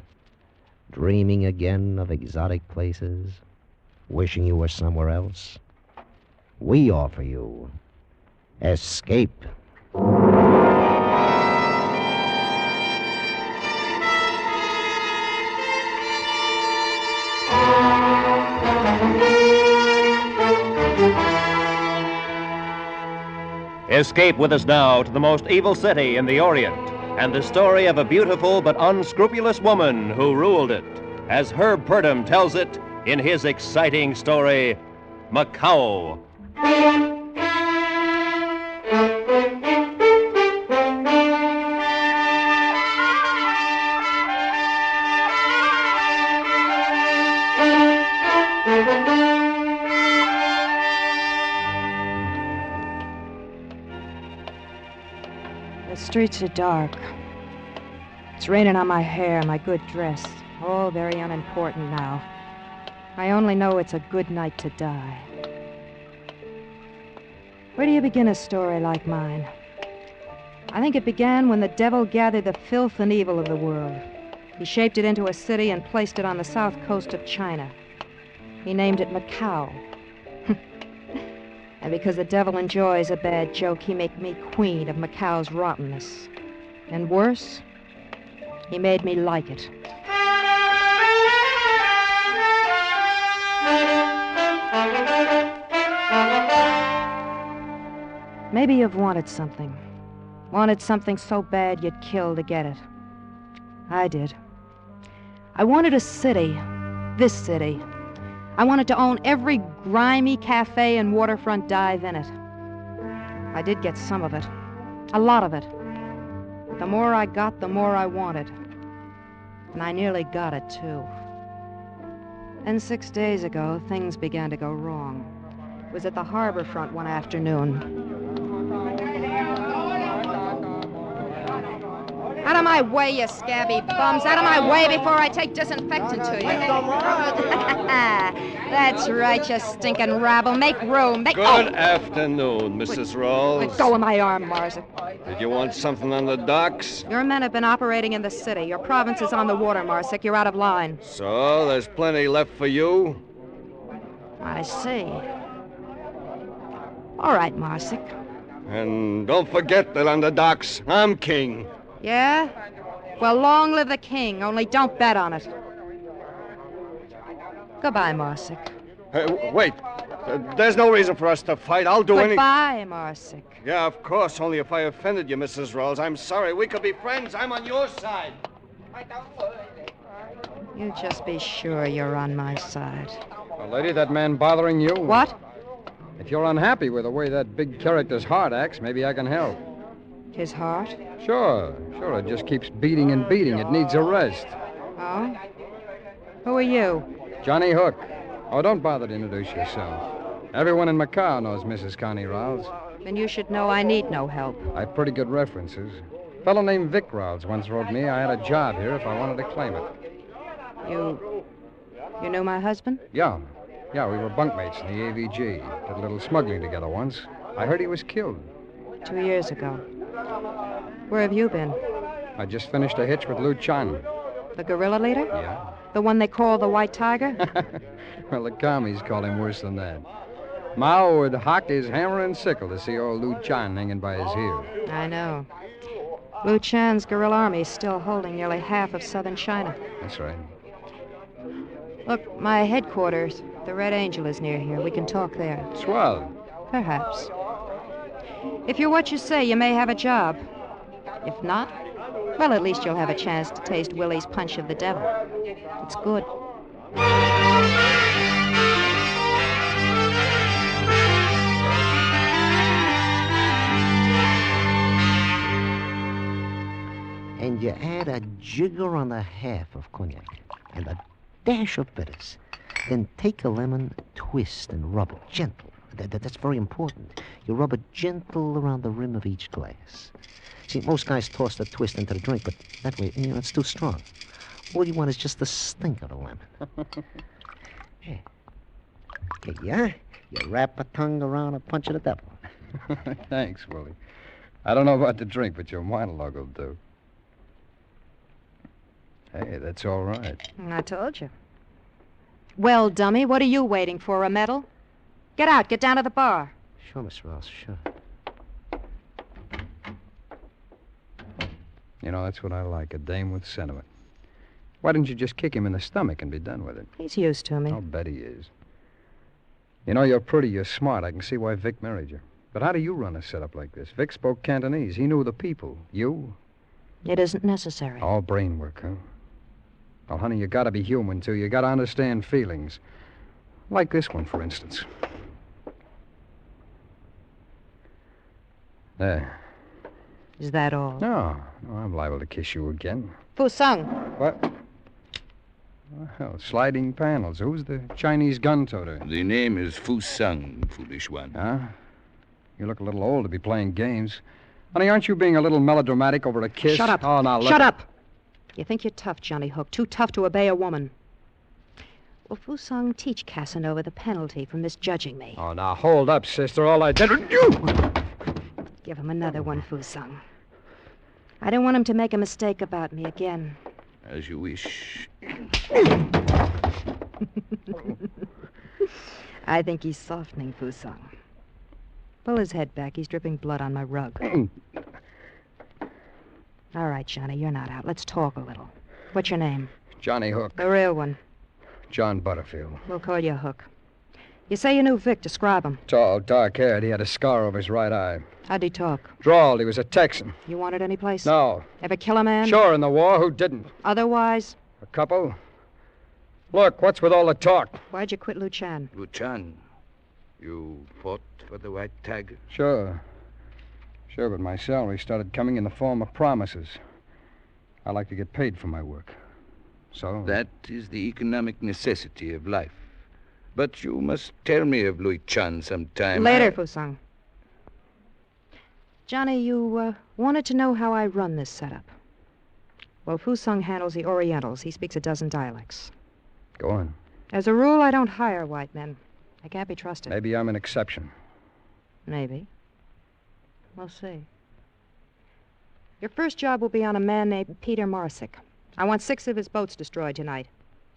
dreaming again of exotic places, wishing you were somewhere else? We offer you Escape.
Escape with us now to the most evil city in the Orient and the story of a beautiful but unscrupulous woman who ruled it, as Herb Purdom tells it in his exciting story, Macao.
The streets are dark. It's raining on my hair, my good dress. All very unimportant now. I only know it's a good night to die. Where do you begin a story like mine? I think it began when the devil gathered the filth and evil of the world. He shaped it into a city and placed it on the south coast of China. He named it Macao. And because the devil enjoys a bad joke, he made me queen of Macao's rottenness. And worse, he made me like it. Maybe you've wanted something. Wanted something so bad you'd kill to get it. I did. I wanted a city. This city. I wanted to own every grimy cafe and waterfront dive in it. I did get some of it. A lot of it. But the more I got, the more I wanted. And I nearly got it, too. Then 6 days ago, things began to go wrong. It was at the harbor front one afternoon. Out of my way, you scabby bums. Out of my way before I take disinfectant to you. That's right, you stinking rabble. Make room.
Good afternoon, Mrs. Rawls.
Let go of my arm, Marza.
Did you want something on the docks?
Your men have been operating in the city. Your province is on the water, Marsick. You're out of line.
So, there's plenty left for you?
I see. All right, Marsick.
And don't forget that on the docks, I'm king.
Yeah? Well, long live the king, only don't bet on it. Goodbye, Marsick.
Wait. There's no reason for us to fight. I'll do anything.
Goodbye, Marsick.
Yeah, of course, only if I offended you, Mrs. Rawls. I'm sorry. We could be friends. I'm on your side.
You just be sure you're on my side.
Well, lady, that man bothering you?
What?
If you're unhappy with the way that big character's heart acts, maybe I can help.
His heart?
Sure. It just keeps beating and beating. It needs a rest.
Oh? Who are you?
Johnny Hook. Oh, don't bother to introduce yourself. Everyone in Macao knows Mrs. Connie Rawls.
Then you should know I need no help.
I've pretty good references. A fellow named Vic Rawls once wrote me I had a job here if I wanted to claim it.
You knew my husband?
Yeah, we were bunkmates in the AVG. Did a little smuggling together once. I heard he was killed.
2 years ago. Where have you been?
I just finished a hitch with Lou Chan.
The guerrilla leader?
Yeah.
The one they call the White Tiger?
Well, the commies call him worse than that. Mao would hock his hammer and sickle to see old Lou Chan hanging by his heel.
I know. Lou Chan's guerrilla army is still holding nearly half of southern China.
That's right.
Look, my headquarters, the Red Angel, is near here. We can talk there.
Swell.
Perhaps. If you're what you say, you may have a job. If not, well, at least you'll have a chance to taste Willie's punch of the devil. It's good.
And you add a jigger and a half of cognac and a dash of bitters. Then take a lemon, twist, and rub it gentle. That's very important. You rub it gentle around the rim of each glass. See, most guys toss the twist into the drink, but that way, it's too strong. All you want is just the stink of the lemon. Yeah. Okay, yeah? You wrap a tongue around a punch of the devil.
Thanks, Willie. I don't know about the drink, but your monologue will do. Hey, that's all right.
I told you. Well, dummy, what are you waiting for, a medal? Get out, get down to the bar.
Sure, Miss Rawls, sure.
You know, that's what I like, a dame with sentiment. Why didn't you just kick him in the stomach and be done with it?
He's used to me.
I'll bet he is. You know, you're pretty, you're smart. I can see why Vic married you. But how do you run a setup like this? Vic spoke Cantonese. He knew the people. You?
It isn't necessary.
All brain work, huh? Well, honey, you gotta be human, too. You gotta understand feelings. Like this one, for instance. There.
Is that all?
No, I'm liable to kiss you again.
Fu Sung.
What? Well, sliding panels. Who's the Chinese gun-toter?
The name is Fu Sung, foolish one.
Huh? You look a little old to be playing games. Honey, aren't you being a little melodramatic over a kiss?
Shut up.
Oh, now look.
Shut up. You think you're tough, Johnny Hook. Too tough to obey a woman. Well, Fu Sung, teach Casanova the penalty for misjudging me.
Oh, now hold up, sister. All I did... You!
Give him another one, Fu Sung. I don't want him to make a mistake about me again.
As you wish.
I think he's softening, Fu Sung. Pull his head back. He's dripping blood on my rug. All right, Johnny, you're not out. Let's talk a little. What's your name?
Johnny Hook.
The real one.
John Butterfield.
We'll call you Hook. You say you knew Vic. Describe him.
Tall, dark-haired. He had a scar over his right eye.
How'd he talk?
Drawled. He was a Texan.
You wanted any place?
No.
Ever kill a man?
Sure, in the war. Who didn't?
Otherwise?
A couple. Look, what's with all the talk?
Why'd you quit Luchan?
Luchan, you fought for the white tiger?
Sure, but my salary started coming in the form of promises. I like to get paid for my work. So?
That is the economic necessity of life. But you must tell me of Luchan sometime.
Later, Fu Sung. Johnny, you wanted to know how I run this setup. Well, Fu Sung handles the Orientals. He speaks a dozen dialects.
Go on.
As a rule, I don't hire white men. I can't be trusted.
Maybe I'm an exception.
Maybe. We'll see. Your first job will be on a man named Peter Marsick. I want 6 of his boats destroyed tonight.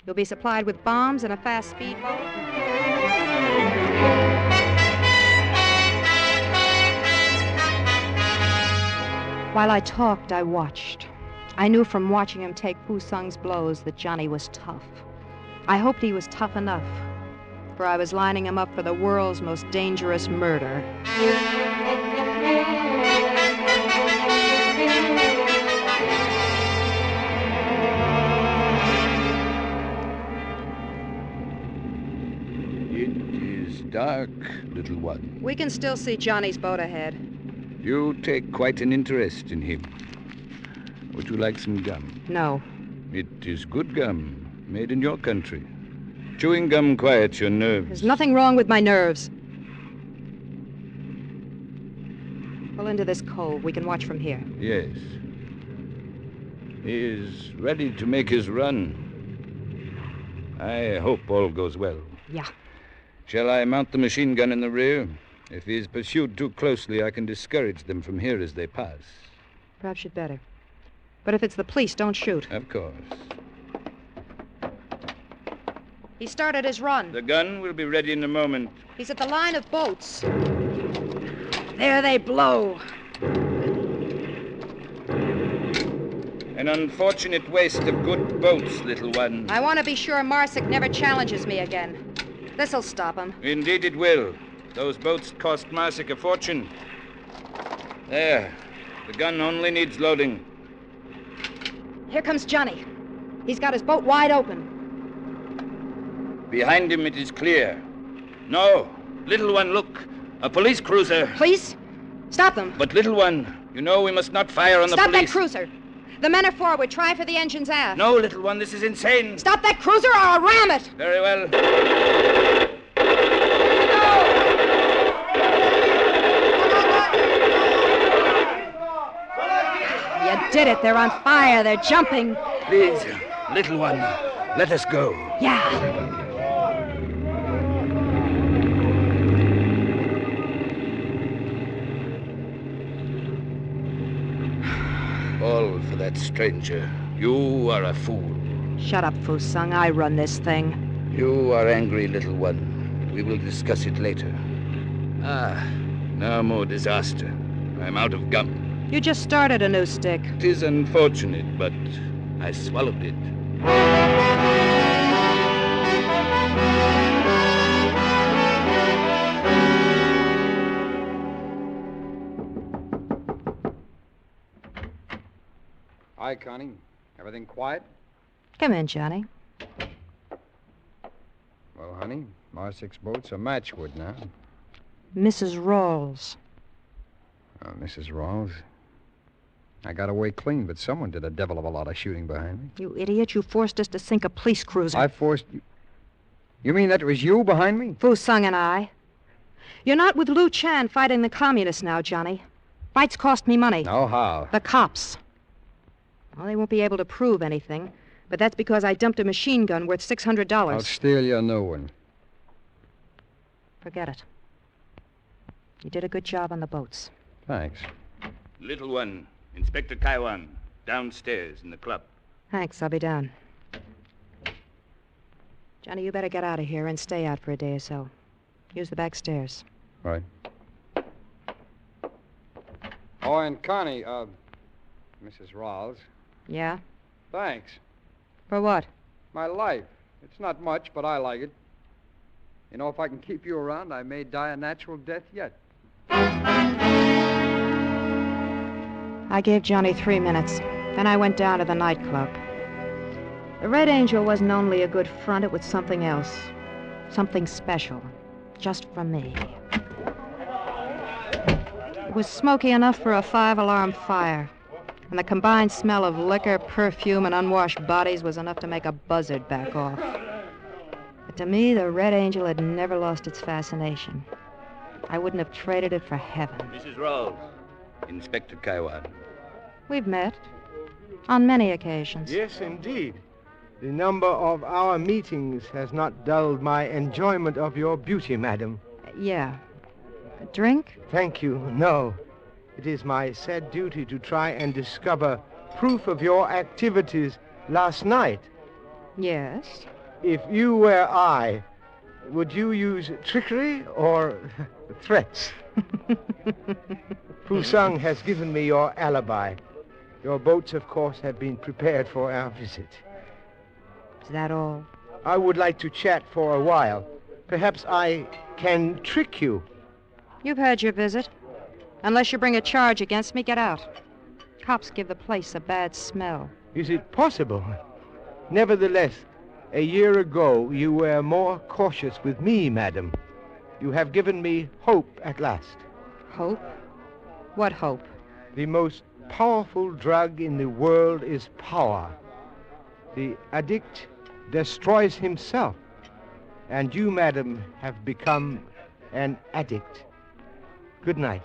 You'll be supplied with bombs and a fast speedboat. While I talked, I watched. I knew from watching him take Fu Sung's blows that Johnny was tough. I hoped he was tough enough, for I was lining him up for the world's most dangerous murder.
It is dark, little one.
We can still see Johnny's boat ahead.
You take quite an interest in him. Would you like some gum?
No.
It is good gum, made in your country. Chewing gum quiets your nerves.
There's nothing wrong with my nerves. Pull into this cove. We can watch from here.
Yes. He is ready to make his run. I hope all goes well.
Yeah.
Shall I mount the machine gun in the rear? If he is pursued too closely, I can discourage them from here as they pass.
Perhaps you'd better. But if it's the police, don't shoot.
Of course.
He started his run.
The gun will be ready in a moment.
He's at the line of boats. There they blow.
An unfortunate waste of good boats, little one.
I want to be sure Marsick never challenges me again. This'll stop him.
Indeed it will. Those boats cost Marsick a fortune. There. The gun only needs loading.
Here comes Johnny. He's got his boat wide open.
Behind him it is clear. No. Little one, look. A police cruiser.
Police? Stop them.
But little one, you know we must not fire on the
Stop
police.
that cruiser. The men are forward. Try for the engines aft.
No, little one, this is insane.
Stop that cruiser or I'll ram it.
Very well.
You did it. They're on fire. They're jumping.
Please, little one, let us go.
Yeah.
All for that stranger. You are a fool.
Shut up, Fu Sung. I run this thing.
You are angry, little one. We will discuss it later. No more disaster. I'm out of gum.
You just started a new stick.
It is unfortunate, but I swallowed it.
Hi, Connie. Everything quiet?
Come in, Johnny.
Well, honey, our 6 boats are matchwood now.
Mrs. Rawls.
Oh, Mrs. Rawls. I got away clean, but someone did a devil of a lot of shooting behind me.
You idiot, you forced us to sink a police cruiser.
I forced you... You mean that was you behind me?
Fu Sung and I. You're not with Lu Chan fighting the communists now, Johnny. Fights cost me money.
Oh, how?
The cops. Well, they won't be able to prove anything, but that's because I dumped a machine gun worth $600.
I'll steal your new one.
Forget it. You did a good job on the boats.
Thanks.
Little one, Inspector Kaiwan, downstairs in the club.
Thanks, I'll be down. Johnny, you better get out of here and stay out for a day or so. Use the back stairs.
Right. Oh, and Connie, Mrs. Rawls.
Yeah?
Thanks.
For what?
My life. It's not much, but I like it. You know, if I can keep you around, I may die a natural death yet.
I gave Johnny 3 minutes. Then I went down to the nightclub. The Red Angel wasn't only a good front, it was something else. Something special. Just for me. It was smoky enough for a 5-alarm fire. And the combined smell of liquor, perfume, and unwashed bodies was enough to make a buzzard back off. But to me, the Red Angel had never lost its fascination. I wouldn't have traded it for heaven.
Mrs. Rawls, Inspector Kaiwan.
We've met. On many occasions.
Yes, indeed. The number of our meetings has not dulled my enjoyment of your beauty, madam.
Yeah. A drink?
Thank you, no. It is my sad duty to try and discover proof of your activities last night.
Yes.
If you were I, would you use trickery or threats? Fu Sung has given me your alibi. Your boats, of course, have been prepared for our visit.
Is that all?
I would like to chat for a while. Perhaps I can trick you.
You've had your visit. Unless you bring a charge against me, get out. Cops give the place a bad smell.
Is it possible? Nevertheless, a year ago, you were more cautious with me, madam. You have given me hope at last.
Hope? What hope?
The most powerful drug in the world is power. The addict destroys himself. And you, madam, have become an addict. Good night.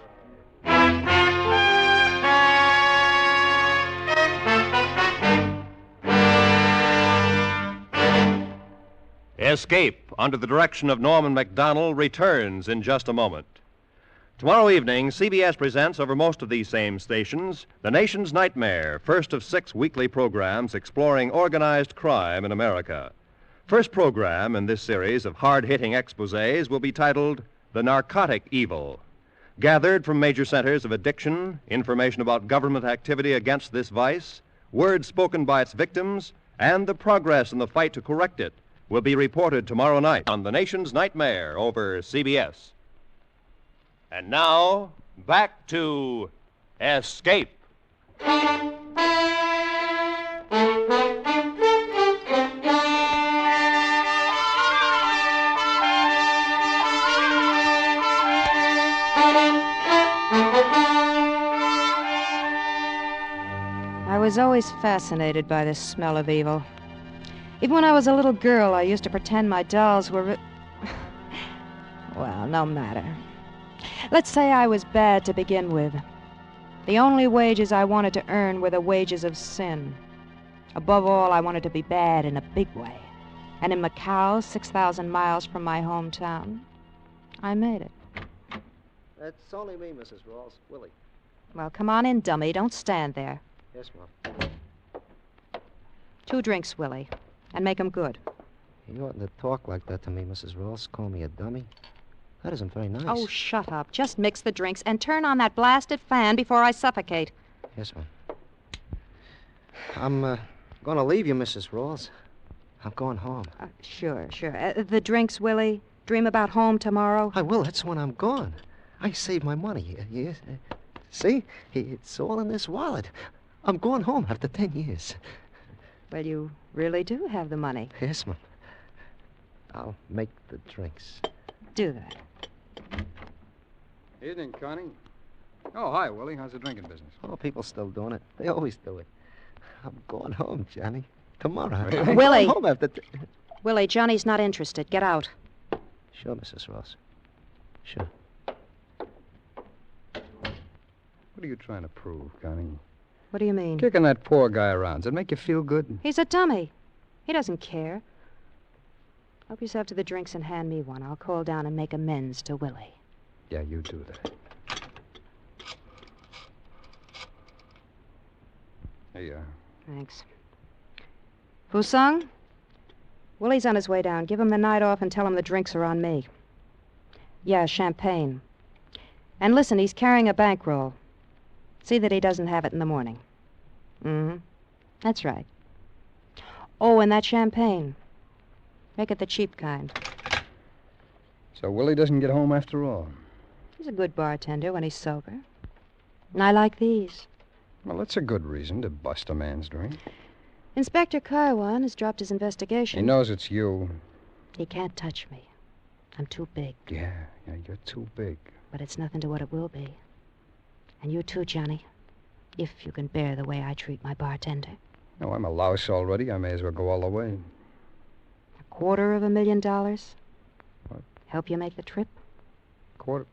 Escape, under the direction of Norman MacDonald, returns in just a moment. Tomorrow evening, CBS presents over most of these same stations The Nation's Nightmare, first of 6 weekly programs exploring organized crime in America. First program in this series of hard-hitting exposés will be titled The Narcotic Evil. Gathered from major centers of addiction, information about government activity against this vice, words spoken by its victims, and the progress in the fight to correct it will be reported tomorrow night on The Nation's Nightmare over CBS. And now, back to Escape.
I was always fascinated by this smell of evil. Even when I was a little girl, I used to pretend my dolls were... Well, no matter. Let's say I was bad to begin with. The only wages I wanted to earn were the wages of sin. Above all, I wanted to be bad in a big way. And in Macao, 6,000 miles from my hometown, I made it.
That's only me, Mrs. Rawls. Willie.
Well, come on in, dummy. Don't stand there.
Yes, Mom.
2 drinks, Willie. And make 'em good.
You oughtn't to talk like that to me, Mrs. Rawls. Call me a dummy. That isn't very nice.
Oh, shut up. Just mix the drinks and turn on that blasted fan before I suffocate.
Yes, ma'am. I'm going to leave you, Mrs. Rawls. I'm going home.
Sure. The drinks, Willie. Dream about home tomorrow.
I will. That's when I'm gone. I saved my money. Yes. See? It's all in this wallet. I'm going home after 10 years.
Well, you really do have the money.
Yes, ma'am. I'll make the drinks.
Do that.
Evening, Connie. Oh, hi, Willie. How's the drinking business?
Oh, people still doing it. They always do it. I'm going home, Johnny. Tomorrow.
Really?
I'm
Willie.
going home after...
Willie, Johnny's not interested. Get out.
Sure, Mrs. Ross. Sure.
What are you trying to prove, Connie?
What do you mean?
Kicking that poor guy around. Does it make you feel good?
He's a dummy. He doesn't care. Help yourself to the drinks and hand me one. I'll call down and make amends to Willie.
Yeah, you do that. Here you are.
Thanks. Fusung? Willie's on his way down. Give him the night off and tell him the drinks are on me. Yeah, champagne. And listen, he's carrying a bankroll. See that he doesn't have it in the morning. Mm-hmm. That's right. Oh, and that champagne. Make it the cheap kind.
So Willie doesn't get home after all.
He's a good bartender when he's sober. And I like these.
Well, that's a good reason to bust a man's drink.
Inspector Kaiwan has dropped his investigation.
He knows it's you.
He can't touch me. I'm too big.
Yeah, you're too big.
But it's nothing to what it will be. And you too, Johnny. If you can bear the way I treat my bartender.
No, I'm a louse already. I may as well go all the way.
$250,000?
What?
Help you make the trip?
Quarter?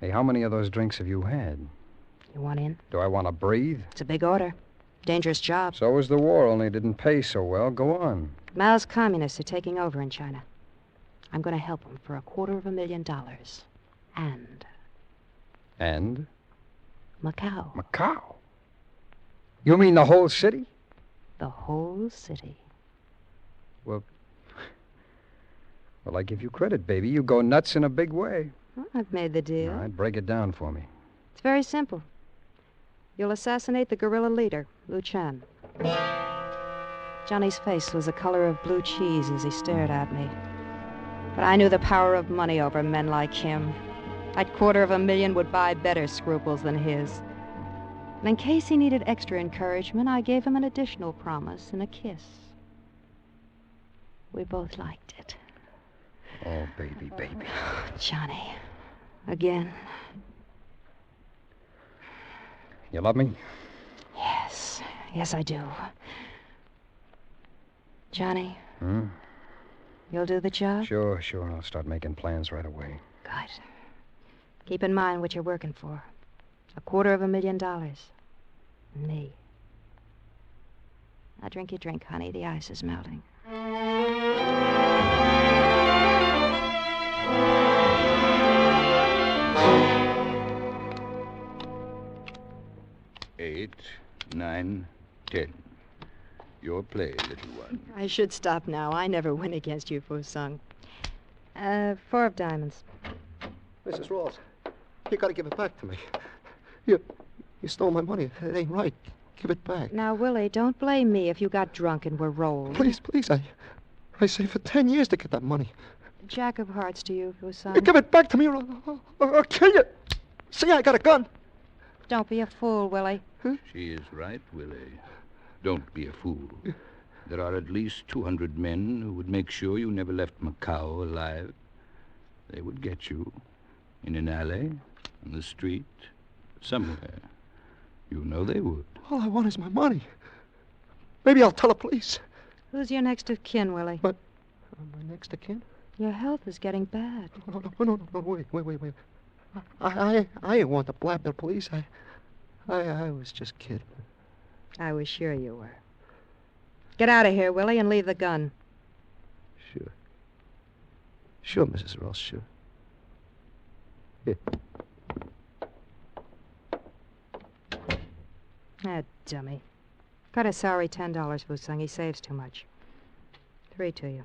Hey, how many of those drinks have you had?
You want in?
Do I want to breathe?
It's a big order. Dangerous job.
So was the war, only it didn't pay so well. Go on.
Mao's communists are taking over in China. I'm going to help them for $250,000.
And?
Macao.
Macao? You mean the whole city?
The whole city.
Well, I give you credit, baby. You go nuts in a big way.
Well, I've made the deal.
All right, break it down for me.
It's very simple. You'll assassinate the guerrilla leader, Lu Chan. Johnny's face was the color of blue cheese as he stared at me. But I knew the power of money over men like him. That $250,000 would buy better scruples than his. And in case he needed extra encouragement, I gave him an additional promise and a kiss. We both liked it.
Oh, baby, baby.
Johnny. Again.
You love me?
Yes. Yes, I do. Johnny, you'll do the job?
Sure. I'll start making plans right away.
Good. Keep in mind what you're working for. $250,000. And me. Now drink your drink, honey. The ice is melting.
8, 9, 10. Your play, little one.
I should stop now. I never win against you, Fusung. 4 of diamonds.
Mrs. Rawls, you gotta give it back to me. You stole my money. It ain't right. Give it back.
Now, Willie, don't blame me if you got drunk and were rolled.
Please, I saved for 10 years to get that money.
Jack of hearts to you, Fusung.
Give it back to me or I'll kill you. See, I got a gun.
Don't be a fool, Willie.
She is right, Willie. Don't be a fool. There are at least 200 men who would make sure you never left Macao alive. They would get you in an alley, on the street, somewhere. You know they would.
All I want is my money. Maybe I'll tell the police.
Who's your next of kin, Willie?
My next of kin?
Your health is getting bad.
No, wait. I ain't want to blab the police. I was just kidding.
I was sure you were. Get out of here, Willie, and leave the gun.
Sure, Mrs. Ross, sure. Here.
Ah, dummy. Cut a salary $10, Fusung. He saves too much. 3 to you.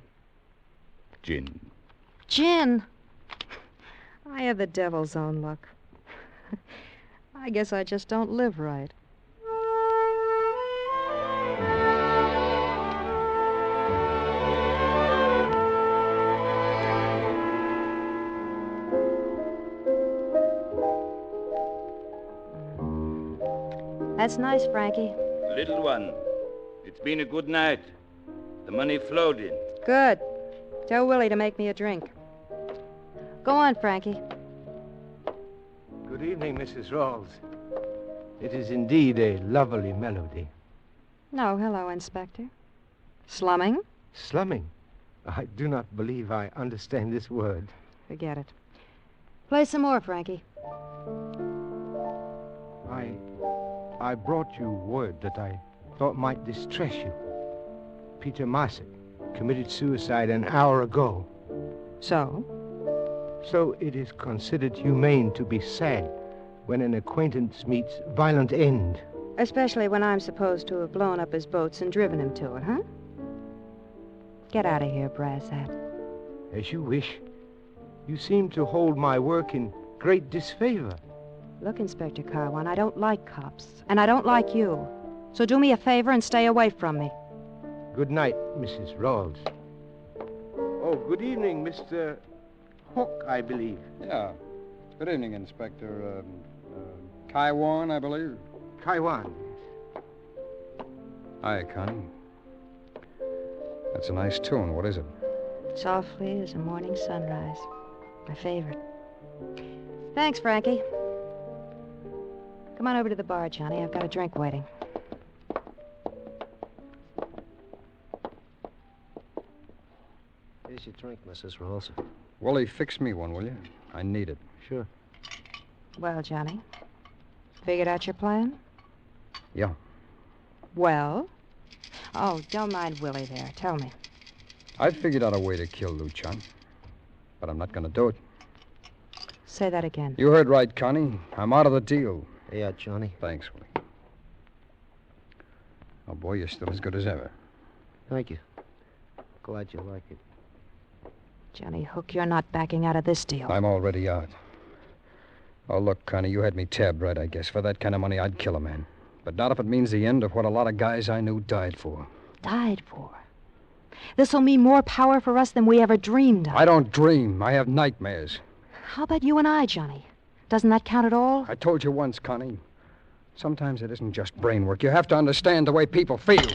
Gin.
Gin? I have the devil's own luck. I guess I just don't live right. That's nice, Frankie.
Little one, it's been a good night. The money flowed in.
Good. Tell Willie to make me a drink. Go on, Frankie.
Good evening, Mrs. Rawls. It is indeed a lovely melody.
No, hello, Inspector. Slumming?
Slumming? I do not believe I understand this word.
Forget it. Play some more, Frankie.
I brought you word that I thought might distress you. Peter Marsick committed suicide an hour ago.
So?
So it is considered humane to be sad when an acquaintance meets violent end.
Especially when I'm supposed to have blown up his boats and driven him to it, huh? Get out of here, brass hat.
As you wish. You seem to hold my work in great disfavor.
Look, Inspector Carwan, I don't like cops, and I don't like you. So do me a favor and stay away from me.
Good night, Mrs. Rawls. Oh, good evening, Mr. Hook, I believe.
Yeah. Good evening, Inspector. Kaiwan, I believe.
Kaiwan.
Hi, Connie. That's a nice tune. What is it?
Softly as a morning sunrise. My favorite. Thanks, Frankie. Come on over to the bar, Johnny. I've got a drink waiting.
Here's your drink, Mrs. Rawls.
Willie, fix me one, will you? I need it.
Sure.
Well, Johnny, figured out your plan?
Yeah.
Well? Oh, don't mind Willie there. Tell me.
I figured out a way to kill Luchan, but I'm not going to do it.
Say that again.
You heard right, Connie. I'm out of the deal.
Yeah, Johnny.
Thanks, Willie. Oh, boy, you're still as good as ever.
Thank you. Glad you like it.
Johnny Hook, you're not backing out of this deal.
I'm already out. Oh, look, Connie, you had me tabbed right, I guess. For that kind of money, I'd kill a man. But not if it means the end of what a lot of guys I knew died for.
Died for? This'll mean more power for us than we ever dreamed of.
I don't dream. I have nightmares.
How about you and I, Johnny? Doesn't that count at all?
I told you once, Connie. Sometimes it isn't just brain work. You have to understand the way people feel.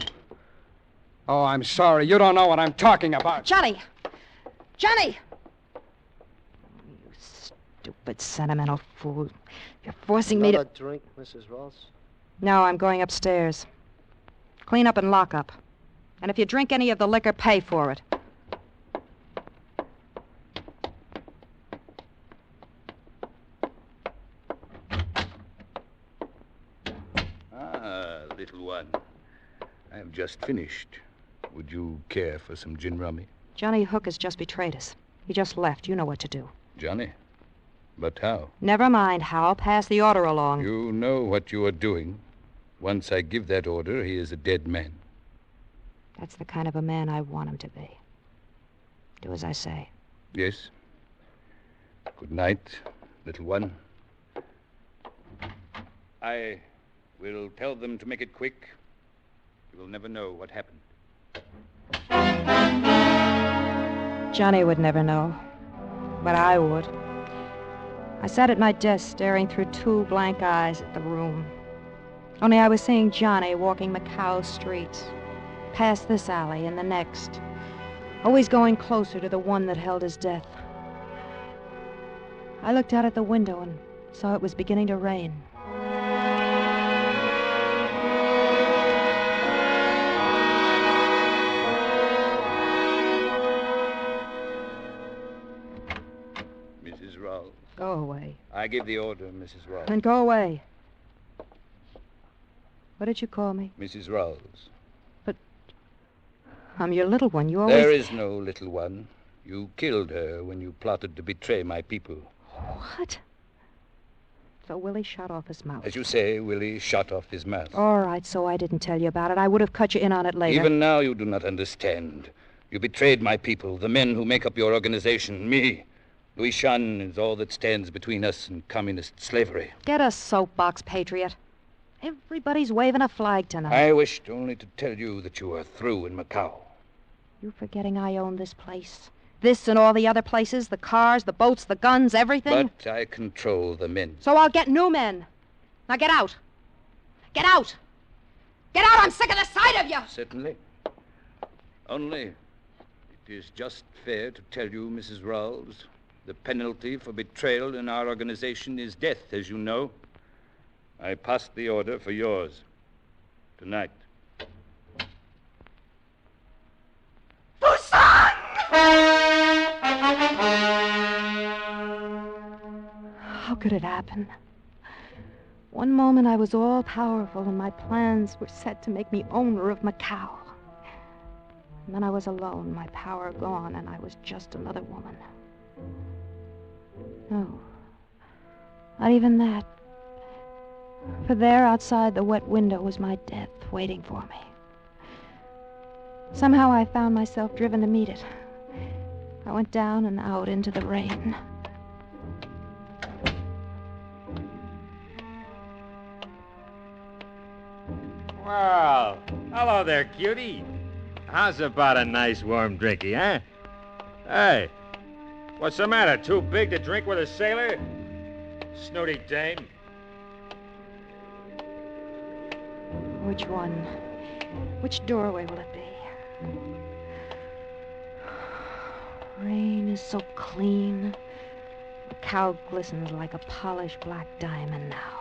Oh, I'm sorry. You don't know what I'm talking about.
Johnny! Johnny! You stupid, sentimental fool. You're forcing me to...
Another drink, Mrs. Rawls?
No, I'm going upstairs. Clean up and lock up. And if you drink any of the liquor, pay for it.
Ah, little one. I have just finished. Would you care for some gin rummy?
Johnny Hook has just betrayed us. He just left. You know what to do.
Johnny? But how?
Never mind how. Pass the order along.
You know what you are doing. Once I give that order, he is a dead man.
That's the kind of a man I want him to be. Do as I say.
Yes. Good night, little one. I will tell them to make it quick. You will never know what happened.
Johnny would never know. But I would. I sat at my desk staring through two blank eyes at the room. Only I was seeing Johnny walking Macao streets, past this alley and the next, always going closer to the one that held his death. I looked out at the window and saw it was beginning to rain.
Mrs. Rawls.
Go away.
I give the order, Mrs. Rawls.
Then go away. What did you call me?
Mrs. Rawls.
I'm your little one. You always...
There is no little one. You killed her when you plotted to betray my people.
What? So Willie shot off his mouth.
As you say, Willie shot off his mouth.
All right, so I didn't tell you about it. I would have cut you in on it later.
Even now you do not understand. You betrayed my people, the men who make up your organization, me. Louis Shan is all that stands between us and communist slavery.
Get a soapbox, patriot. Everybody's waving a flag tonight.
I wished only to tell you that you are through in Macao.
You forgetting I own this place? This and all the other places, the cars, the boats, the guns, everything?
But I control the men.
So I'll get new men. Now get out. Get out! Get out! I'm sick of the sight of you!
Certainly. Only, it is just fair to tell you, Mrs. Rawls, the penalty for betrayal in our organization is death, as you know. I passed the order for yours. Tonight.
How could it happen? One moment I was all powerful and my plans were set to make me owner of Macao. And then I was alone, my power gone, and I was just another woman. No, not even that. For there outside the wet window was my death waiting for me. Somehow I found myself driven to meet it. I went down and out into the rain.
Well, hello there, cutie. How's about a nice warm drinky, huh? Hey, what's the matter? Too big to drink with a sailor? Snooty dame.
Which one? Which doorway will it be? Rain is so clean. The cow glistens like a polished black diamond now.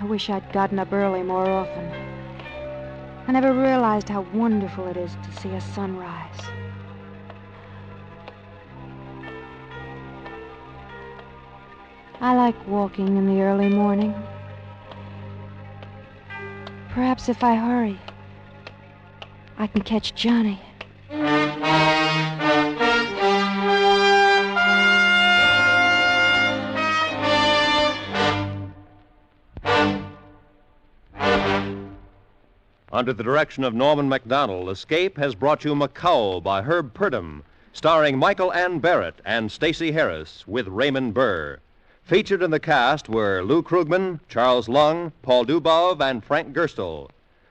I wish I'd gotten up early more often. I never realized how wonderful it is to see a sunrise. I like walking in the early morning. Perhaps if I hurry, I can catch Johnny.
Under the direction of Norman MacDonald, Escape has brought you Macao by Herb Purdom, starring Michael Ann Barrett and Stacey Harris with Raymond Burr. Featured in the cast were Lou Krugman, Charles Lung, Paul Dubov, and Frank Gerstle.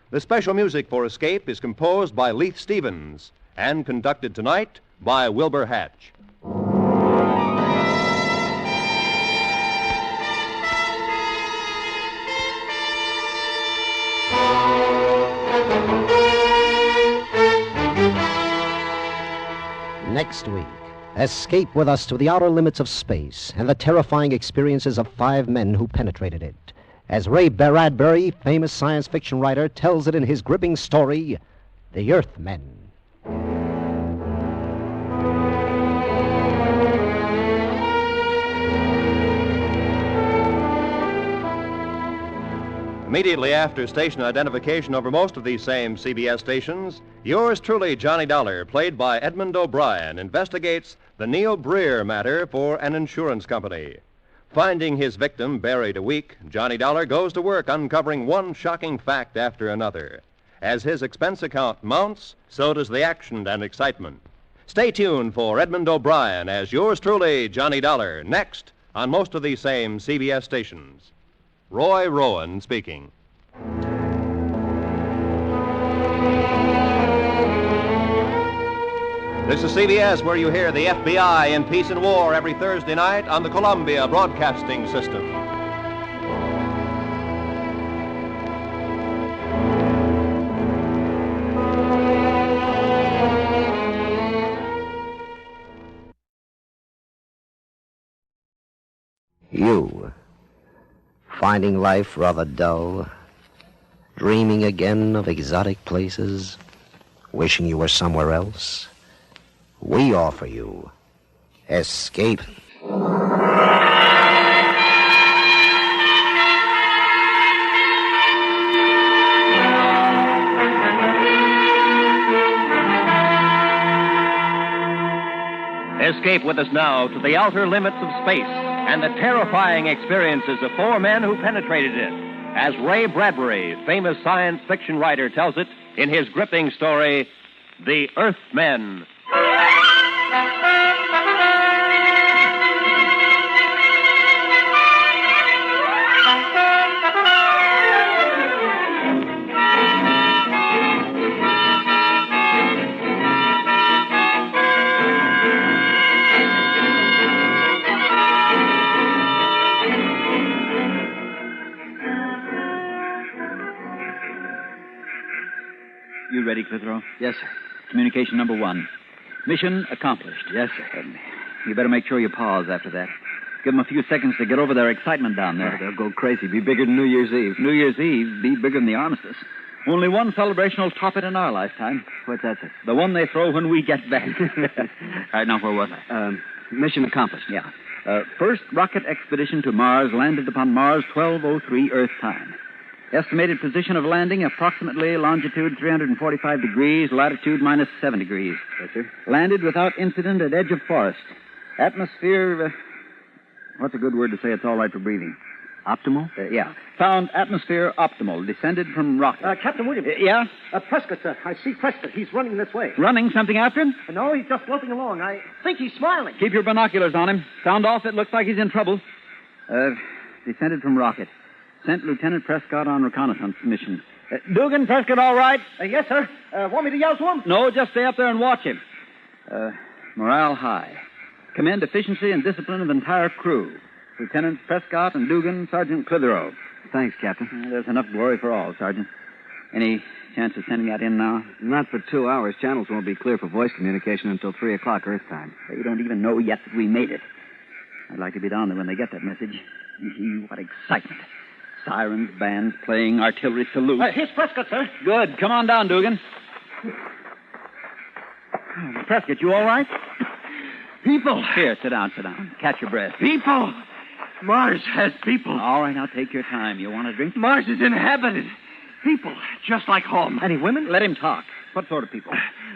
The special music for Escape is composed by Leith Stevens and conducted tonight by Wilbur Hatch.
Next week, escape with us to the outer limits of space and the terrifying experiences of 5 men who penetrated it, as Ray Bradbury, famous science fiction writer, tells it in his gripping story, The Earthman.
Immediately after station identification over most of these same CBS stations, yours truly, Johnny Dollar, played by Edmund O'Brien, investigates the Neil Breer matter for an insurance company. Finding his victim buried a week, Johnny Dollar goes to work uncovering one shocking fact after another. As his expense account mounts, so does the action and excitement. Stay tuned for Edmund O'Brien as yours truly, Johnny Dollar, next on most of these same CBS stations. Roy Rowan speaking. This is CBS, where you hear the FBI in Peace and War every Thursday night on the Columbia Broadcasting System.
You, finding life rather dull, dreaming again of exotic places, wishing you were somewhere else, we offer you Escape.
Escape with us now to the outer limits of space and the terrifying experiences of 4 men who penetrated it, as Ray Bradbury, famous science fiction writer, tells it in his gripping story, The Earthmen.
ready, Clitheroe?
Yes, sir.
Communication number 1. Mission accomplished.
Yes, sir.
You better make sure you pause after that. Give them a few seconds to get over their excitement down there.
They'll go crazy. Be bigger than New Year's Eve.
New Year's Eve be bigger than the armistice. Only one celebration will top it in our lifetime.
What's that, sir?
The one they throw when we get back. All right, now where was I?
Mission accomplished.
Yeah. First rocket expedition to Mars landed upon Mars 12:03 Earth time. Estimated position of landing approximately longitude 345 degrees, latitude -7 degrees.
Yes, sir.
Landed without incident at edge of forest. Atmosphere, what's a good word to say it's all right for breathing?
Optimal?
Yeah. Found atmosphere optimal. Descended from rocket.
Captain Williams.
Yeah?
Prescott, sir. I see Prescott. He's running this way.
Running? Something after him?
No, he's just loping along. I think he's smiling.
Keep your binoculars on him. Sound off. It looks like he's in trouble. Descended from rocket. Sent Lieutenant Prescott on reconnaissance mission. Dugan, Prescott all right?
Yes, sir. Want me to yell to him?
No, just stay up there and watch him. Morale high. Commend efficiency and discipline of entire crew. Lieutenant Prescott and Dugan, Sergeant Clitheroe.
Thanks, Captain.
There's enough glory for all, Sergeant. Any chance of sending that in now?
Not for 2 hours. Channels won't be clear for voice communication until 3 o'clock Earth time.
You don't even know yet that we made it. I'd like to be down there when they get that message. What excitement. Sirens, bands playing, artillery salutes.
Here's Prescott, sir.
Good. Come on down, Dugan. Prescott, you all right?
People.
Here, sit down, sit down. Catch your breath.
People. Mars has people.
All right, now take your time. You want a drink?
Mars is inhabited. People, just like home.
Any women? Let him talk. What sort of people?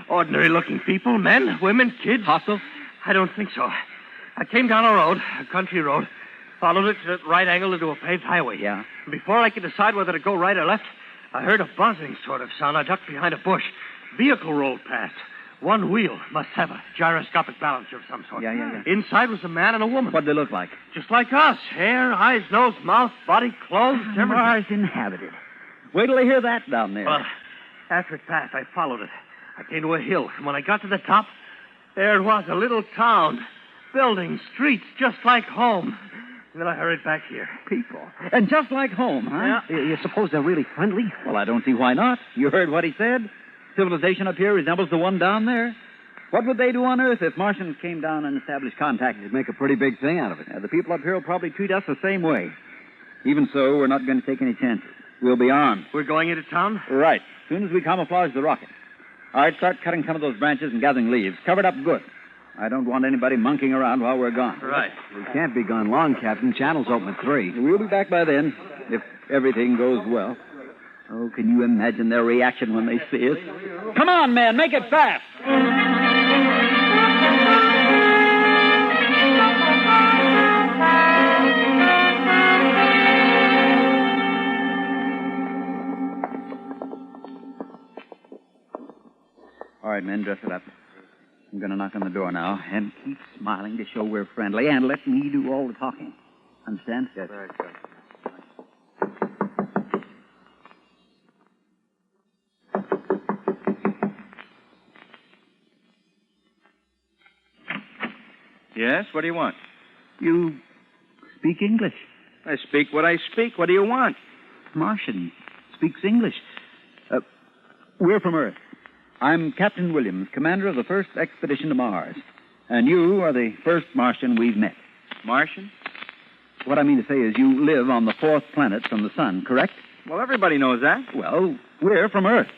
Ordinary-looking people, men, women, kids.
Hostile?
I don't think so. I came down a road, a country road, followed it at right angle into a paved highway.
Yeah?
Before I could decide whether to go right or left, I heard a buzzing sort of sound. I ducked behind a bush. Vehicle rolled past. One wheel must have a gyroscopic balancer of some sort.
Yeah.
Inside was a man and a woman.
What'd they look like?
Just like us. Hair, eyes, nose, mouth, body, clothes, everything.
Mars inhabited. Wait till they hear that down there.
Well, after it passed, I followed it. I came to a hill, and when I got to the top, there it was, a little town. Buildings, streets, just like home. And then I hurried back here.
People. And just like home, huh?
Yeah.
You suppose they're really friendly? Well, I don't see why not. You heard what he said? Civilization up here resembles the one down there. What would they do on Earth if Martians came down and established contact?
They'd make a pretty big thing out of it.
The people up here will probably treat us the same way. Even so, we're not going to take any chances. We'll be armed.
We're going into town?
Right. As soon as we camouflage the rocket. All right, start cutting some of those branches and gathering leaves. Cover it up good. I don't want anybody monkeying around while we're gone.
Right.
We can't be gone long, Captain. Channel's open at 3.
We'll be back by then, if everything goes well. Oh, can you imagine their reaction when they see us? Come on, man, make it fast! All right, men, dress it up. I'm going to knock on the door now, and keep smiling to show we're friendly, and let me do all the talking. Understand?
Yes.
Right.
Yes, what do you want?
You speak English.
I speak what I speak. What do you want?
Martian speaks English. We're from Earth. I'm Captain Williams, commander of the first expedition to Mars. And you are the first Martian we've met.
Martian?
What I mean to say is you live on the 4th planet from the sun, correct?
Well, everybody knows that.
Well, we're from Earth.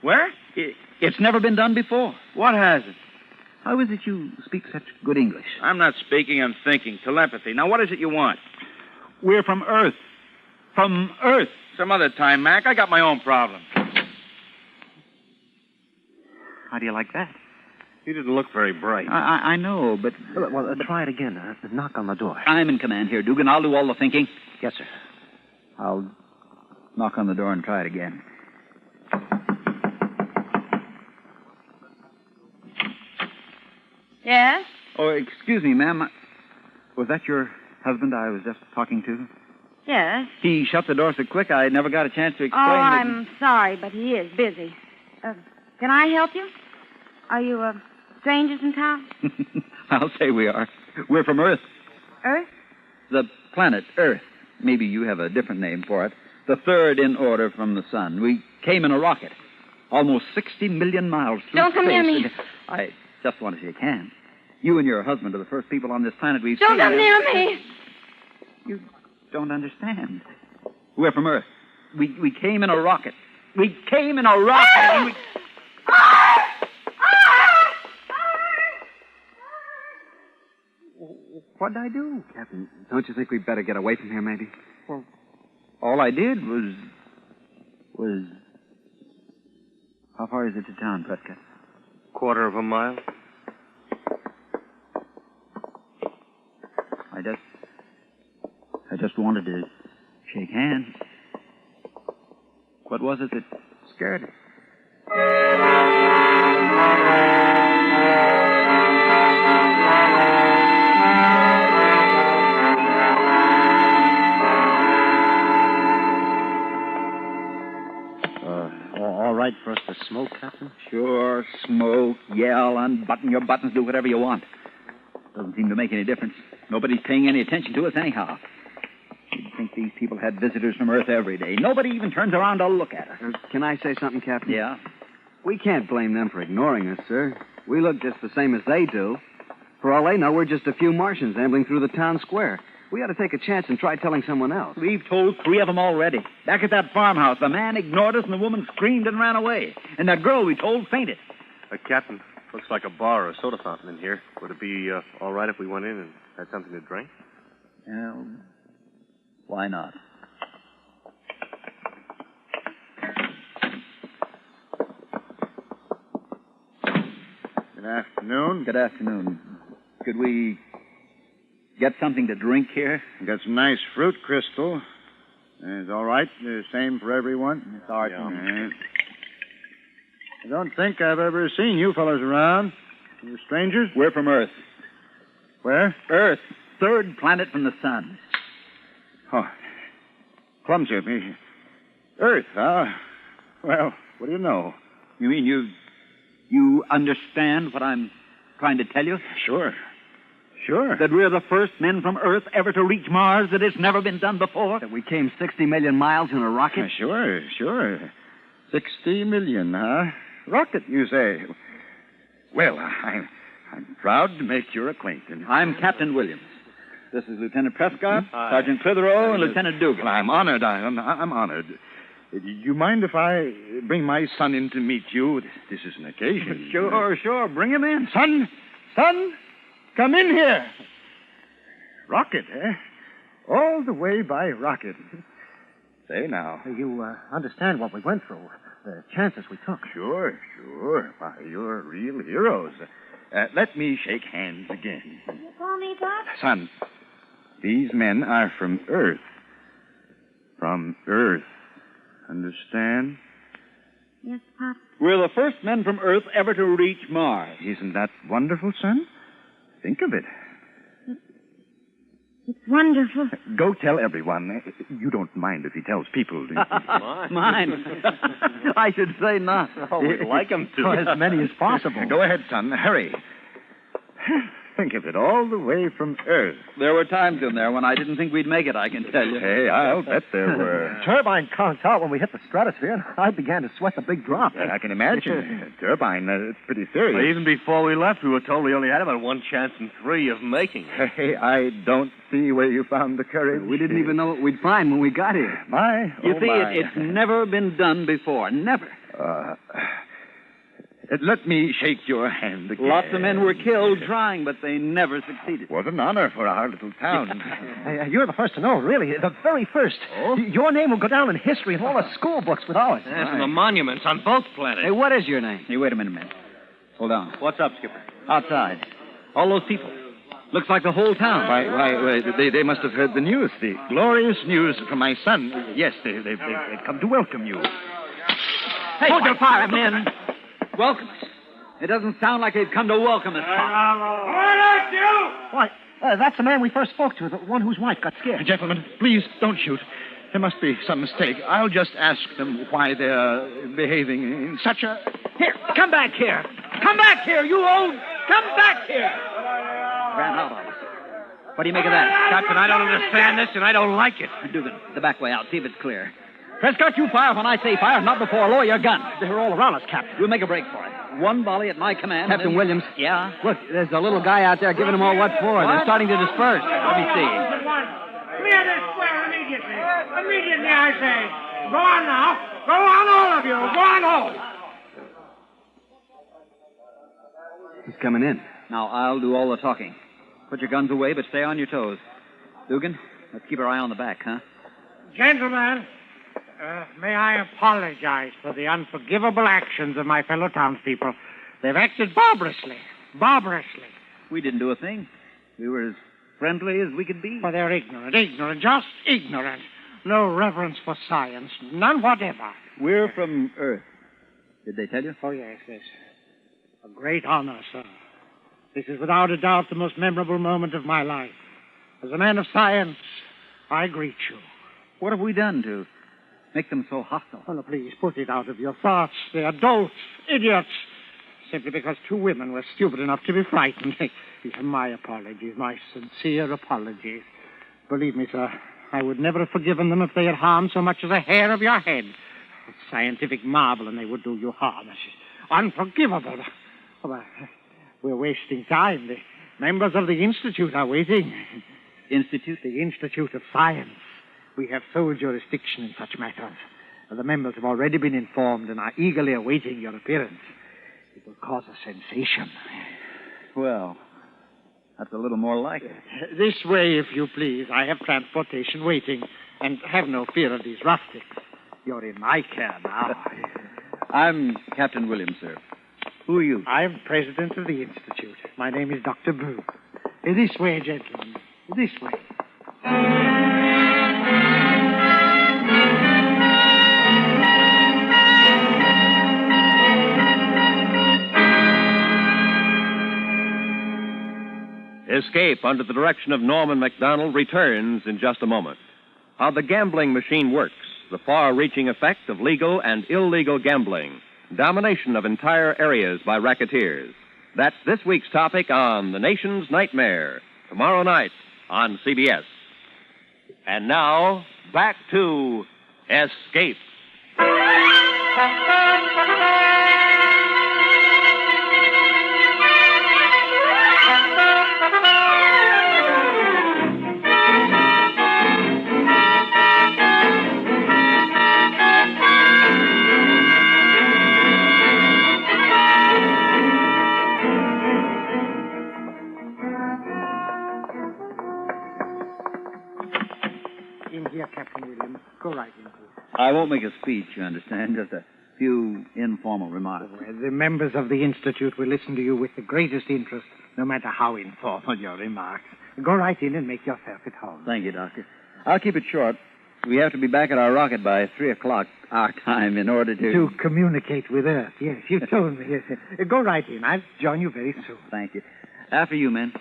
Where?
It's never been done before.
What hasn't?
How is it you speak such good English?
I'm not speaking, I'm thinking. Telepathy. Now, what is it you want?
We're from Earth. From Earth.
Some other time, Mac. I got my own problems.
How do you like that?
You didn't look very bright.
I know, but...
Well, try it again. Knock on the door.
I'm in command here, Dugan. I'll do all the thinking.
Yes, sir.
I'll knock on the door and try it again.
Yes?
Oh, excuse me, ma'am. Was that your husband I was just talking to?
Yes.
He shut the door so quick I never got a chance to explain.
I'm sorry, but he is busy. Can I help you? Are you, strangers in town?
I'll say we are. We're from Earth.
Earth?
The planet Earth. Maybe you have a different name for it. The 3rd in order from the sun. We came in a rocket. Almost 60 million miles through
Don't
space.
come near me.
And I just want to see you can. You and your husband are the first people on this planet we've
Don't
seen.
come near me.
You don't understand. We're from Earth. We came in a rocket. We came in a rocket. And we... What'd I do?
Captain, don't you think we'd better get away from here, maybe?
Well, all I did was... How far is it to town, Prescott?
Quarter of a mile.
I just wanted to shake hands. What was it that scared her?
All right for us to smoke, Captain?
Sure, smoke, yell, unbutton your buttons, do whatever you want. Doesn't seem to make any difference. Nobody's paying any attention to us anyhow. You'd think these people had visitors from Earth every day. Nobody even turns around to look at us.
Can I say something, Captain?
Yeah?
We can't blame them for ignoring us, sir. We look just the same as they do. For all they know, we're just a few Martians ambling through the town square. We ought to take a chance and try telling someone else.
We've told 3 of them already. Back at that farmhouse, the man ignored us and the woman screamed and ran away. And that girl we told fainted.
Captain, looks like a bar or a soda fountain in here. Would it be all right if we went in and had something to drink?
Well, why not?
Good afternoon.
Good afternoon. Could we get something to drink here?
Got some nice fruit crystal. It's all right. The same for everyone.
It's art.
I don't think I've ever seen you fellas around. You strangers?
We're from Earth.
Where?
Earth. 3rd planet from the sun.
Oh, clumsy of me. Earth, huh? Well, what do you know?
You mean you understand what I'm trying to tell you?
Sure.
That we're the first men from Earth ever to reach Mars, that it's never been done before?
That we came 60 million miles in a rocket?
Sure. 60 million, huh? Rocket, you say? Well, I'm proud to make your acquaintance.
I'm Captain Williams. This is Lieutenant Prescott, Sergeant Clitheroe, and Lieutenant Dougal.
Well, I'm honored. I'm honored. Do you mind if I bring my son in to meet you? This is an occasion.
Sure. Bring him in.
Son, come in here. Rocket, eh? All the way by rocket. Say now.
You understand what we went through, the chances we took.
Sure. Why, you're real heroes. Let me shake hands again.
You call me, Doc?
Son, these men are from Earth. From Earth. Understand?
Yes, Pop.
We're the first men from Earth ever to reach Mars.
Isn't that wonderful, son? Think of it.
It's wonderful.
Go tell everyone. You don't mind if he tells people, do you?
Mine. I should say not.
Oh, we'd like him to.
As many as possible.
Go ahead, son. Hurry. Think of it, all the way from Earth.
There were times in there when I didn't think we'd make it, I can tell you.
Hey, I'll bet there were.
Turbine conked out when we hit the stratosphere, and I began to sweat the big drop.
I can imagine. Turbine, it's pretty serious.
Well, even before we left, we were told we only had about 1 chance in 3 of making it.
Hey, I don't see where you found the courage.
We didn't even know what we'd find when we got here.
You see, it's never been done before. Never.
Let me shake your hand again.
Lots of men were killed trying, but they never succeeded.
It was an honor for our little town.
You're the first to know, really. The very first.
Oh?
Your name will go down in history in all the school books with ours.
Yes, and the monuments on both planets.
Hey, what is your name?
Hey, wait a minute. Hold on.
What's up, Skipper?
Outside. All those people. Looks like the whole town.
Why, they must have heard the news, the glorious news from my son. Yes, they've come to welcome you.
Hey, hold your fire, men. Welcome us. It doesn't sound like they've come to welcome us.
Why, that's the man we first spoke to, the one whose wife got scared.
Gentlemen, please don't shoot. There must be some mistake. I'll just ask them why they're behaving in such a...
Here, come back here. Come back here, you old... Come back here. Ran out on us. What do you make of that?
Captain, I don't understand this, and I don't like it.
Dugan, the back way out. See if it's clear. Prescott, you fire when I say fire, not before. Lower your gun. They're all around us, Captain. We'll make a break for it. One volley at my command. Captain Williams. Yeah? Look, there's a little guy out there giving them all what for. They're starting to disperse. Let me see.
Clear this square immediately. Immediately, I say. Go on now. Go on, all of you. Go on home.
He's coming in. Now, I'll do all the talking. Put your guns away, but stay on your toes. Dugan, let's keep our eye on the back, huh?
Gentlemen, may I apologize for the unforgivable actions of my fellow townspeople. They've acted barbarously. Barbarously.
We didn't do a thing. We were as friendly as we could be.
Well, they're ignorant, just ignorant. No reverence for science, none whatever.
We're from Earth. Did they tell you?
Oh, yes. A great honor, sir. This is without a doubt the most memorable moment of my life. As a man of science, I greet you.
What have we done to make them so hostile?
Oh, no, please, put it out of your thoughts. They're dolts, idiots. Simply because two women were stupid enough to be frightened. My apologies, my sincere apologies. Believe me, sir, I would never have forgiven them if they had harmed so much as a hair of your head. A scientific marvel, and they would do you harm. This is unforgivable. Oh, we're wasting time. The members of the Institute are waiting.
Institute?
The Institute of Science. We have sole jurisdiction in such matters. The members have already been informed and are eagerly awaiting your appearance. It will cause a sensation.
Well, that's a little more like it.
This way, if you please. I have transportation waiting. And have no fear of these rustics. You're in my care now.
I'm Captain Williams, sir. Who are you?
I'm president of the Institute. My name is Dr. Boo. This way, gentlemen. This way.
Escape under the direction of Norman MacDonald returns in just a moment. How the gambling machine works, the far-reaching effect of legal and illegal gambling, domination of entire areas by racketeers. That's this week's topic on The Nation's Nightmare, tomorrow night on CBS. And now, back to Escape.
Captain Williams. Go right in, please.
I won't make a speech, you understand. Just a few informal remarks.
Well, the members of the Institute will listen to you with the greatest interest, no matter how informal your remarks. Go right in and make yourself at home.
Thank you, Doctor. I'll keep it short. We have to be back at our rocket by 3 o'clock our time in order to...
To communicate with Earth, yes. You told me, yes. Go right in. I'll join you very soon.
Thank you. After you, men.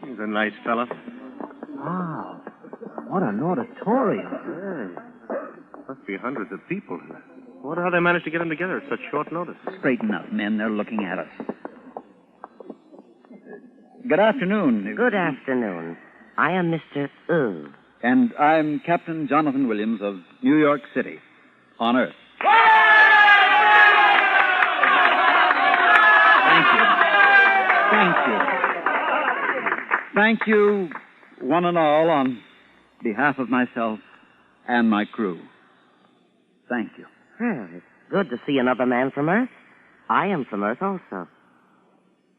He's a nice fella.
Wow. What an auditorium.
Must be hundreds of people here. I wonder how they managed to get them together at such short notice.
Straighten up, men. They're looking at us. Good afternoon.
Good afternoon. I am Mr.
And I'm Captain Jonathan Williams of New York City, on Earth. Thank you, one and all, on behalf of myself and my crew. Thank you.
Well, it's good to see another man from Earth. I am from Earth also.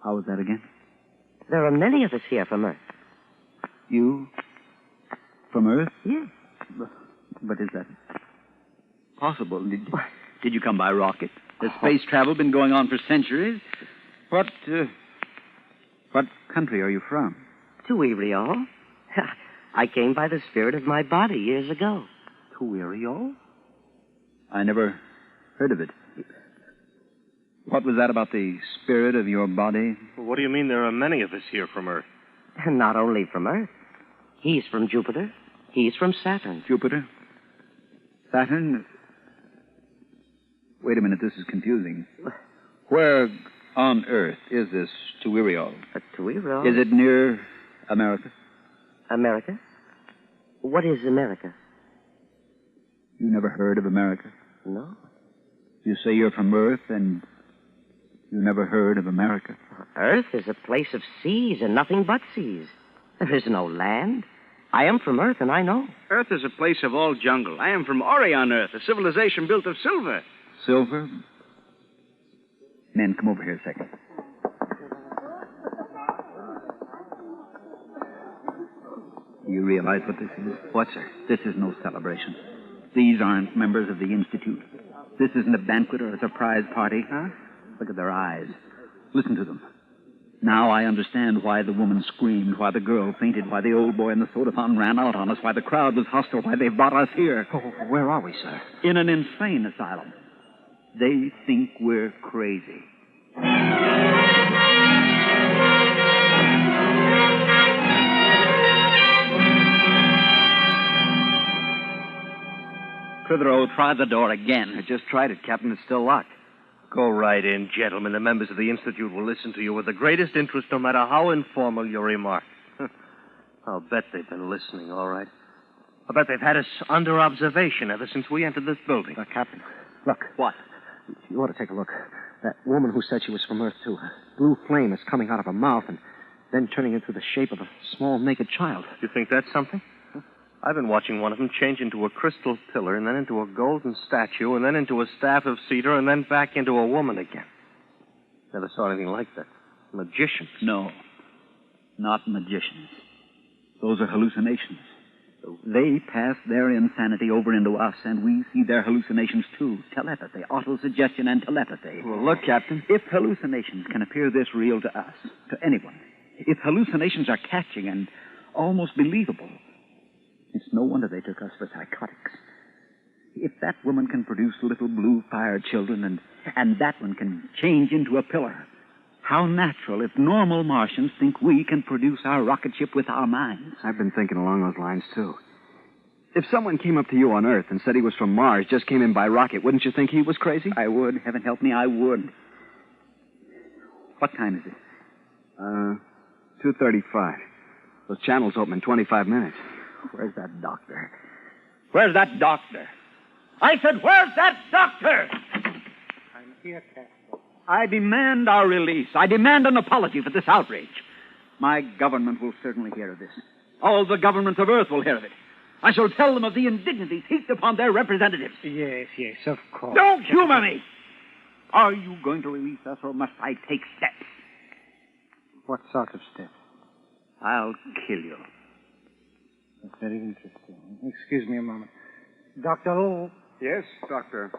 How was that again?
There are many of us here from Earth.
You from Earth?
Yes.
But is that possible? Did you come by rocket? Has space travel been going on for centuries? What country are you from?
Tuiriol. I came by the spirit of my body years ago.
Tuiriol? I never heard of it. What was that about the spirit of your body?
Well, what do you mean there are many of us here from Earth?
Not only from Earth. He's from Jupiter. He's from Saturn.
Jupiter? Saturn? Wait a minute, this is confusing. Where on Earth is this Tuiriol?
Tuiriol?
Is it near America?
America? What is America?
You never heard of America?
No.
You say you're from Earth, and you never heard of America?
Earth is a place of seas and nothing but seas. There is no land. I am from Earth, and I know.
Earth is a place of all jungle. I am from Orion Earth, a civilization built of silver.
Silver? Men, come over here a second. You realize what this is?
What, sir?
This is no celebration. These aren't members of the Institute. This isn't a banquet or a surprise party.
Huh?
Look at their eyes. Listen to them. Now I understand why the woman screamed, why the girl fainted, why the old boy in the soda fountain ran out on us, why the crowd was hostile, why they brought us here.
Oh, where are we, sir?
In an insane asylum. They think we're crazy.
Clitheroe, try the door again. I just tried it, Captain. It's still locked. Go right in, gentlemen. The members of the Institute will listen to you with the greatest interest, no matter how informal your remarks. I'll bet they've been listening, all right. I'll bet they've had us under observation ever since we entered this building.
Captain, look.
What?
You ought to take a look. That woman who said she was from Earth, too. A blue flame is coming out of her mouth and then turning into the shape of a small naked child.
You think that's something? I've been watching one of them change into a crystal pillar and then into a golden statue and then into a staff of cedar and then back into a woman again. Never saw anything like that. Magicians.
No, not magicians. Those are hallucinations. They pass their insanity over into us, and we see their hallucinations, too. Telepathy, autosuggestion, and telepathy.
Well, look, Captain.
If hallucinations can appear this real to us, to anyone, if hallucinations are catching and almost believable, it's no wonder they took us for psychotics. If that woman can produce little blue fire children and that one can change into a pillar, how natural if normal Martians think we can produce our rocket ship with our minds.
I've been thinking along those lines, too. If someone came up to you on Earth and said he was from Mars, just came in by rocket, wouldn't you think he was crazy?
I would. Heaven help me, I would. What time is it?
2:35. Those channels open in 25 minutes.
Where's that doctor? Where's that doctor? I said, where's that doctor?
I'm here, Captain.
I demand our release. I demand an apology for this outrage. My government will certainly hear of this. All the governments of Earth will hear of it. I shall tell them of the indignities heaped upon their representatives.
Yes, of course.
Don't humor me! Are you going to release us, or must I take steps?
What sort of steps?
I'll kill you.
That's very interesting. Excuse me a moment. Dr. O.
Yes, Doctor.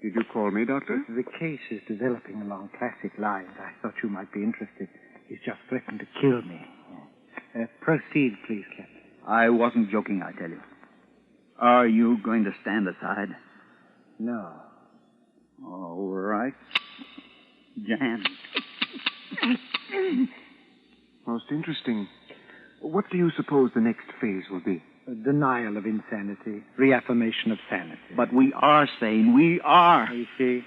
Did you call me, Doctor?
The case is developing along classic lines. I thought you might be interested. He's just threatened to kill me. Proceed, please, Captain.
I wasn't joking, I tell you. Are you going to stand aside?
No.
All right. Jan.
Most interesting. What do you suppose the next phase will be?
Denial of insanity, reaffirmation of sanity.
But we are sane. We are.
You see?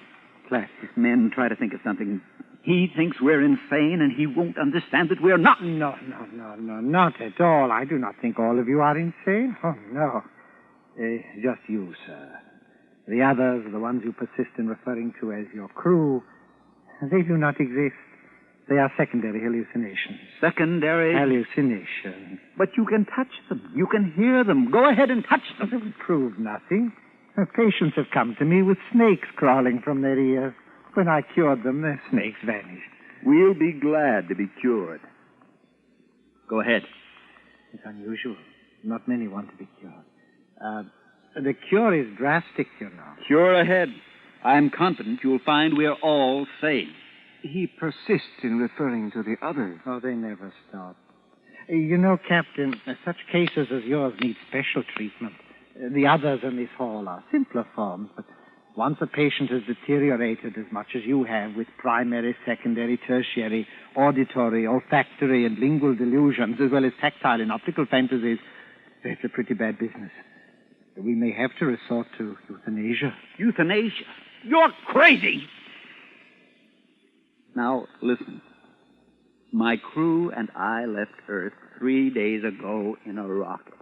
Classic men try to think of something. He thinks we're insane, and he won't understand that we're not.
No, not at all. I do not think all of you are insane. Oh, no. Just you, sir. The others, the ones you persist in referring to as your crew, they do not exist. They are secondary hallucinations.
Secondary?
Hallucinations.
But you can touch them. You can hear them. Go ahead and touch them.
It will prove nothing. Patients have come to me with snakes crawling from their ears. When I cured them, the snakes vanished.
We'll be glad to be cured. Go ahead.
It's unusual. Not many want to be cured. The cure is drastic, you know.
Cure ahead. I'm confident you'll find we're all sane.
He persists in referring to the others.
Oh, they never stop. You know, Captain, such cases as yours need special treatment. The others in this hall are simpler forms, but once a patient has deteriorated as much as you have with primary, secondary, tertiary, auditory, olfactory, and lingual delusions, as well as tactile and optical fantasies, it's a pretty bad business. We may have to resort to euthanasia.
Euthanasia? You're crazy! Now, listen. My crew and I left Earth 3 days ago in a rocket.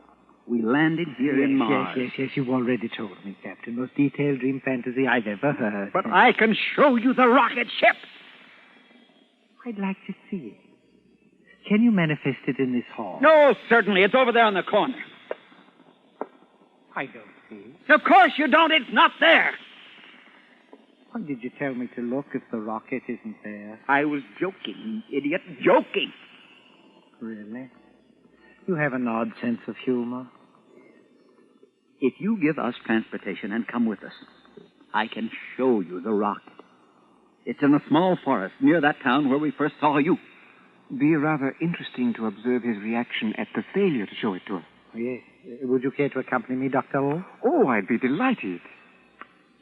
We landed here in Mars.
Yes, you've already told me, Captain. Most detailed dream fantasy I've ever heard.
But I can show you the rocket ship.
I'd like to see it. Can you manifest it in this hall?
No, certainly. It's over there on the corner.
I don't see it.
Of course you don't. It's not there.
Why did you tell me to look if the rocket isn't there?
I was joking, you idiot. Joking.
Really? You have an odd sense of humor.
If you give us transportation and come with us, I can show you the rocket. It's in a small forest near that town where we first saw you.
Be rather interesting to observe his reaction at the failure to show it to us.
Yes. Would you care to accompany me, Dr. O?
Oh, I'd be delighted.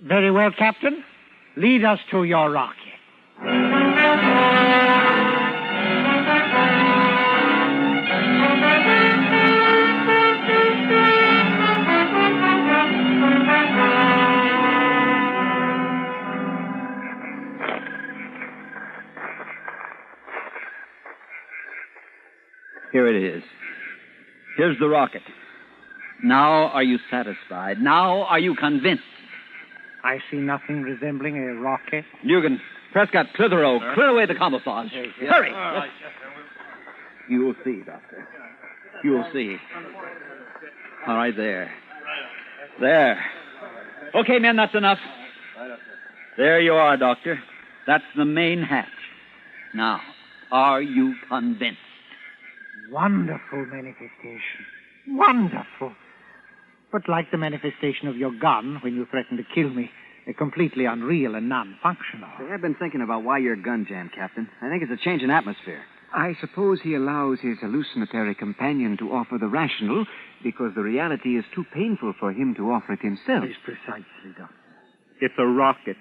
Very well, Captain. Lead us to your rocket.
Here it is. Here's the rocket. Now are you satisfied? Now are you convinced?
I see nothing resembling a rocket.
Dugan, Prescott, Clitheroe, clear away the camouflage. Hurry! You'll see, Doctor. You'll see. All right, there. There. Okay, men, that's enough. There you are, Doctor. That's the main hatch. Now, are you convinced?
Wonderful manifestation. Wonderful. But like the manifestation of your gun when you threatened to kill me, completely unreal and non-functional.
I've been thinking about why your gun jammed, Captain. I think it's a change in atmosphere.
I suppose he allows his hallucinatory companion to offer the rational because the reality is too painful for him to offer it himself.
Yes, precisely, Doctor.
It's a rocket.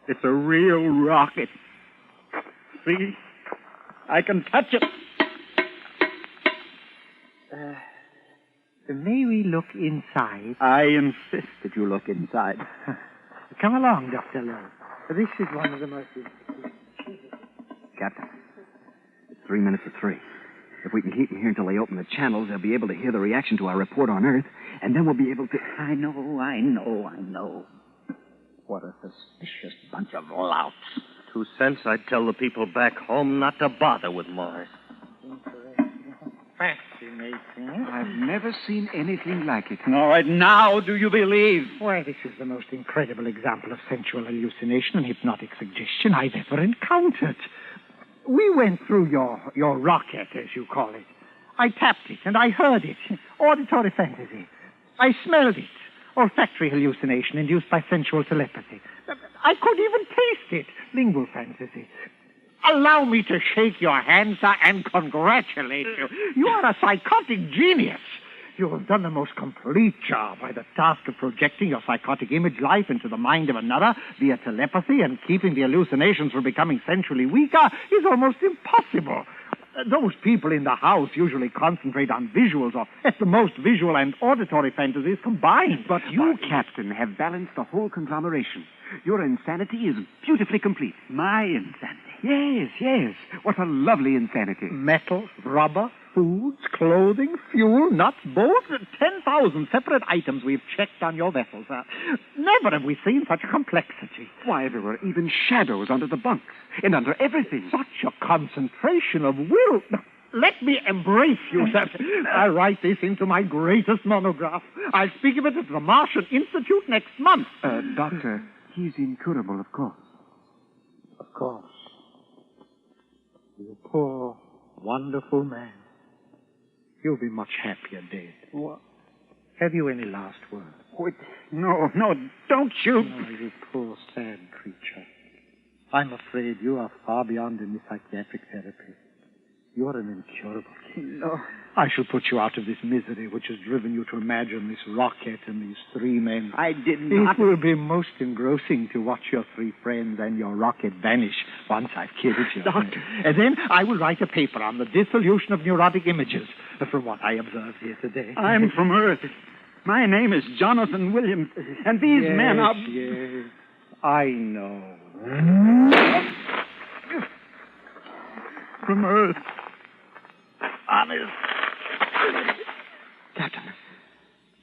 It's a real rocket. See? I can touch it.
May we look inside?
I insist that you look inside.
Come along, Dr. Lowe. This is one of the most...
Captain, it's 3 minutes to 3. If we can keep them here until they open the channels, they'll be able to hear the reaction to our report on Earth, and then we'll be able to...
I know. What a suspicious bunch of louts.
2 cents, I'd tell the people back home not to bother with Mars.
Fascinating.
I've never seen anything like it.
All right, now do you believe?
Why, this is the most incredible example of sensual hallucination and hypnotic suggestion I've ever encountered. We went through your rocket, as you call it. I tapped it, and I heard it. Auditory fantasy. I smelled it. Olfactory hallucination induced by sensual telepathy. I could even taste it. Lingual fantasy. Allow me to shake your hand, sir, and congratulate you. You are a psychotic genius. You have done the most complete job by the task of projecting your psychotic image life into the mind of another via telepathy, and keeping the hallucinations from becoming sensually weaker is almost impossible. Those people in the house usually concentrate on visuals, or at the most visual and auditory fantasies combined.
But you, Captain, have balanced the whole conglomeration. Your insanity is beautifully complete.
My insanity?
Yes. What a lovely insanity.
Metal, rubber, foods, clothing, fuel, nuts, bolts, 10,000 separate items we've checked on your vessel, sir. Never have we seen such a complexity.
Why, there were even shadows under the bunks and under everything.
Such a concentration of will. Let me embrace you, sir. I'll write this into my greatest monograph. I'll speak of it at the Martian Institute next month.
Doctor, he's incurable, of course.
Of course. You poor, wonderful man. You'll be much happier dead. What? Have you any last words?
Wait, no, don't you.
Oh, you poor, sad creature. I'm afraid you are far beyond any psychiatric therapy. You're an incurable case.
No.
I shall put you out of this misery which has driven you to imagine this rocket and these 3 men.
I did not.
It will be most engrossing to watch your 3 friends and your rocket vanish once I've killed you.
Doctor.
And then I will write a paper on the dissolution of neurotic images from what I observed here today.
I'm from Earth. My name is Jonathan Williams, and these men are...
Yes, I know. from Earth. Honest.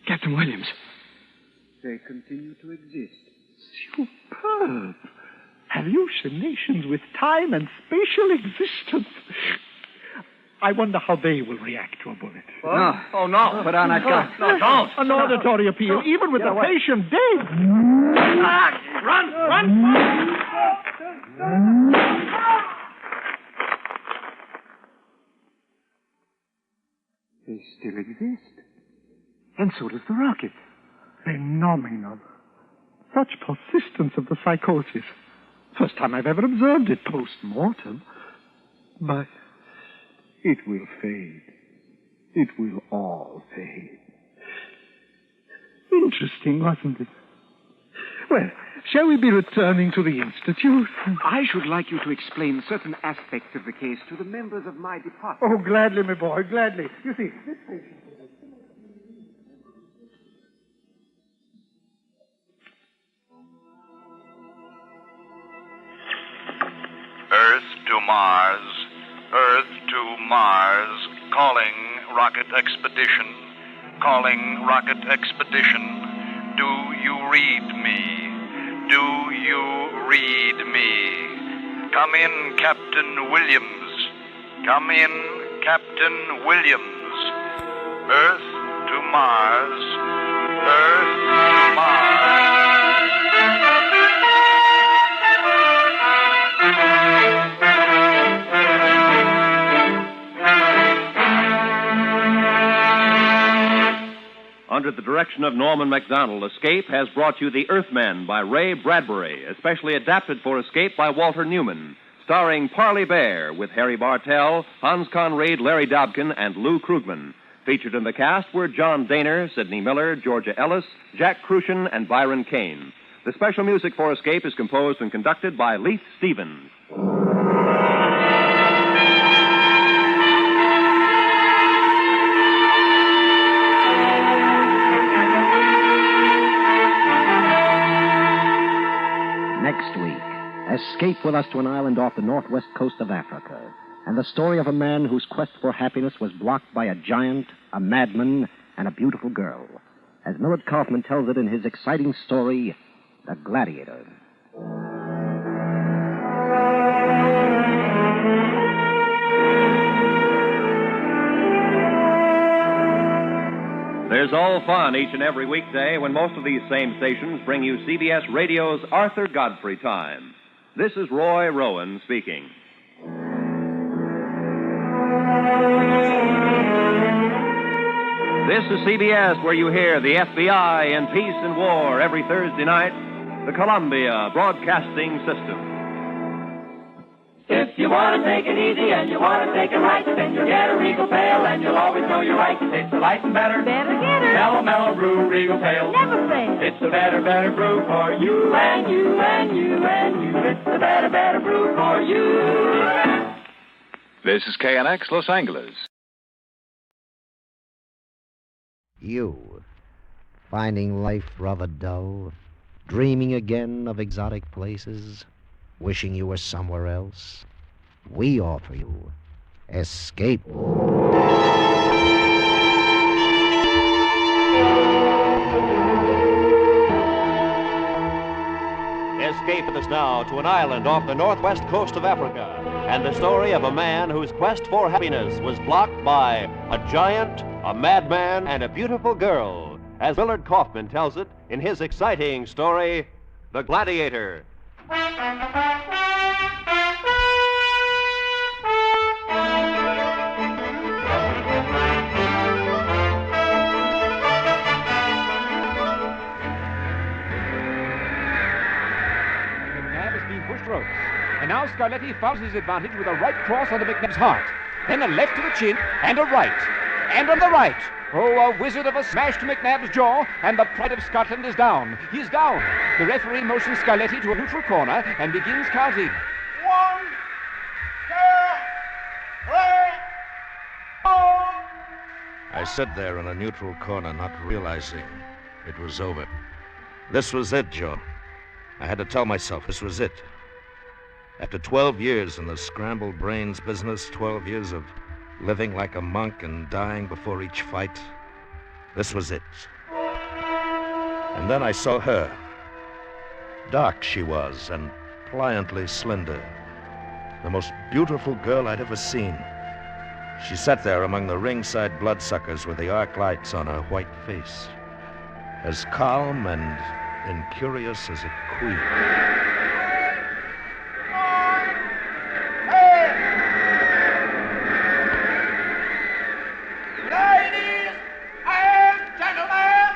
Captain Williams.
They continue to exist. Superb. Hallucinations with time and spatial existence. I wonder how they will react to a bullet.
No. Oh, no. Put on that gun.
No, don't. An auditory appeal, even with the patient dead.
Run!
They still exist. And so does the rocket. Phenomenal. Such persistence of the psychosis. First time I've ever observed it post-mortem. But it will fade. It will all fade. Interesting, wasn't it? Well, shall we be returning to the Institute?
I should like you to explain certain aspects of the case to the members of my department.
Oh, gladly, my boy, gladly. You see, this patient...
Earth to Mars, Earth to Mars, calling rocket expedition, calling rocket expedition. Do you read me? Do you read me? Come in, Captain Williams. Come in, Captain Williams. Earth to Mars, Earth to Mars.
Under the direction of Norman MacDonald, Escape has brought you The Earthman by Ray Bradbury, especially adapted for Escape by Walter Newman, starring Parley Bear with Harry Bartell, Hans Conried, Larry Dobkin, and Lou Krugman. Featured in the cast were John Dehner, Sidney Miller, Georgia Ellis, Jack Crucian, and Byron Kane. The special music for Escape is composed and conducted by Leith Stevens.
Next week, escape with us to an island off the northwest coast of Africa, and the story of a man whose quest for happiness was blocked by a giant, a madman, and a beautiful girl, as Millard Kaufman tells it in his exciting story, The Gladiator.
There's all fun each and every weekday when most of these same stations bring you CBS Radio's Arthur Godfrey Time. This is Roy Rowan speaking. This is CBS, where you hear the FBI in Peace and War every Thursday night, the Columbia Broadcasting System.
If you want to take it easy and you want to take it right, then you'll get a Regal Pale and you'll always know you're right. It's the light and better. Better get her. Mellow, mellow brew, Regal Pale. Never fail. It's the better, better brew for you and you and you and you. It's the better, better brew for you.
This is KNX Los Angeles.
You, finding life rather dull, dreaming again of exotic places, wishing you were somewhere else, we offer you Escape.
Escape with us now to an island off the northwest coast of Africa, and the story of a man whose quest for happiness was blocked by a giant, a madman, and a beautiful girl, as Millard Kaufman tells it in his exciting story, The Gladiator.
Ropes. And now Scarletti fouls his advantage with a right cross on the McNabb's heart. Then a left to the chin, and a right. And on the right. Oh, a wizard of a smash to McNabb's jaw, and the pride of Scotland is down. He's down. The referee motions Scarletti to a neutral corner and begins counting.
1, 2, 3, 4.
I stood there in a neutral corner, not realizing it was over. This was it, Joe. I had to tell myself this was it. After 12 years in the scrambled brains business, 12 years of living like a monk and dying before each fight, this was it. And then I saw her. Dark she was, and pliantly slender. The most beautiful girl I'd ever seen. She sat there among the ringside bloodsuckers with the arc lights on her white face, as calm and incurious as a queen.
Ladies and gentlemen,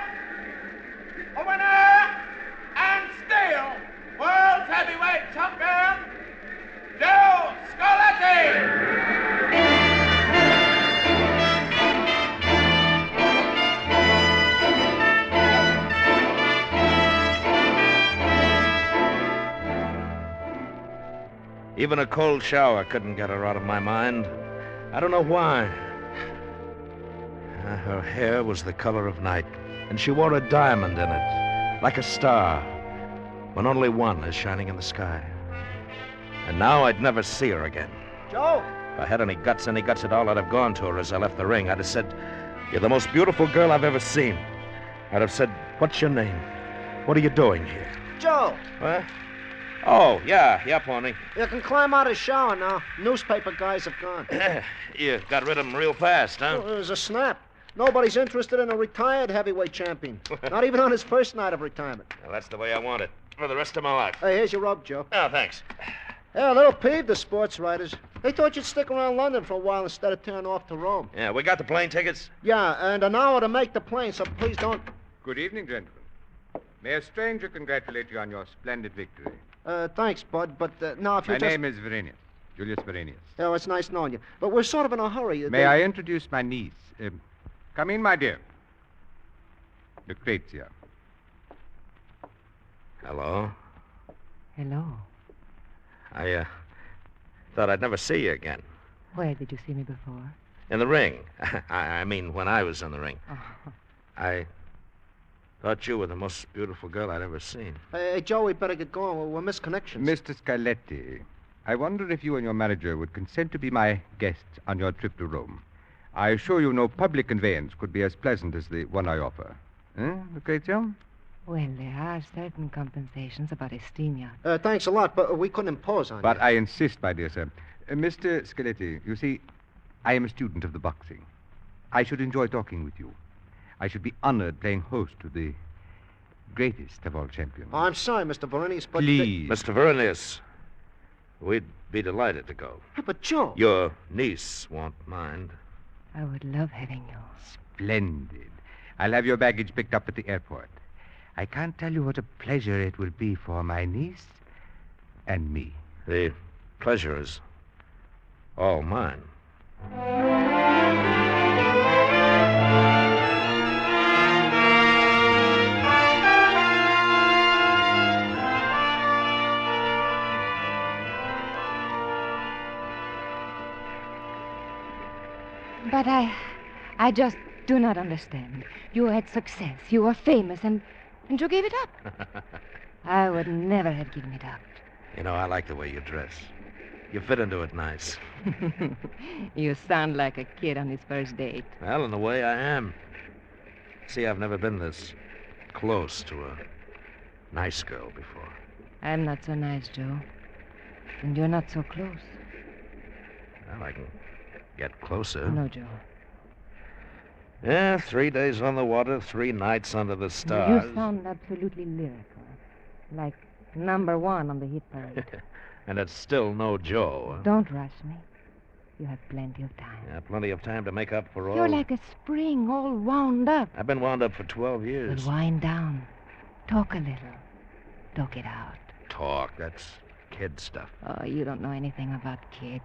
the winner and still world heavyweight champion, Joe Scoletti.
Even a cold shower couldn't get her out of my mind. I don't know why. Her hair was the color of night, and she wore a diamond in it, like a star, when only one is shining in the sky. And now I'd never see her again.
Joe!
If I had any guts at all, I'd have gone to her as I left the ring. I'd have said, "You're the most beautiful girl I've ever seen." I'd have said, "What's your name? What are you doing here?"
Joe!
What? Oh, yeah, Pony.
You can climb out of the shower now. Newspaper guys have gone.
You got rid of them real fast, huh?
Well, it was a snap. Nobody's interested in a retired heavyweight champion. Not even on his first night of retirement.
Well, that's the way I want it. For the rest of my life.
Hey, here's your rub, Joe.
Oh, thanks.
Yeah, a little peeved, the sports writers. They thought you'd stick around London for a while instead of turning off to Rome.
Yeah, we got the plane tickets?
Yeah, and an hour to make the plane, so please don't...
Good evening, gentlemen. May a stranger congratulate you on your splendid victory.
Thanks, Bud, but now if you
My
just...
name is Verenius, Julius Verenius.
Oh, it's nice knowing you. But we're sort of in a hurry.
May I introduce my niece? Come in, my dear. Lucrezia.
Hello?
Hello.
I thought I'd never see you again.
Where did you see me before?
In the ring. I mean, when I was in the ring.
Oh.
I thought you were the most beautiful girl I'd ever seen.
Hey, Joe, we better get going. We're misconnections.
Mr. Scarletti, I wonder if you and your manager would consent to be my guests on your trip to Rome. I assure you no public conveyance could be as pleasant as the one I offer. Lucrezia?
Well, there are certain compensations about a steam yacht.
Thanks a lot, but we couldn't impose on you.
But I insist, my dear sir. Mr. Scarletti, you see, I am a student of the boxing. I should enjoy talking with you. I should be honored playing host to the greatest of all champions.
Oh, I'm sorry, Mr. Verenius, but...
Please.
Mr. Verenius, we'd be delighted to go.
Yeah, but Joe...
Your niece won't mind.
I would love having you.
Splendid. I'll have your baggage picked up at the airport. I can't tell you what a pleasure it will be for my niece and me.
The pleasure is all mine.
But I just do not understand. You had success. You were famous, and you gave it up. I would never have given it up.
You know, I like the way you dress. You fit into it nice.
You sound like a kid on his first date.
Well, in a way, I am. See, I've never been this close to a nice girl before.
I'm not so nice, Joe. And you're not so close.
Well, I can get closer.
No, Joe.
Yeah, 3 days on the water, 3 nights under the stars.
You sound absolutely lyrical. Like #1 on the hit parade.
And it's still no Joe.
Don't rush me. You have plenty of time.
Yeah, plenty of time to make up for all...
You're like a spring all wound up.
I've been wound up for 12 years.
Well, wind down. Talk a little. Talk it out.
Talk, that's kid stuff.
Oh, you don't know anything about kids.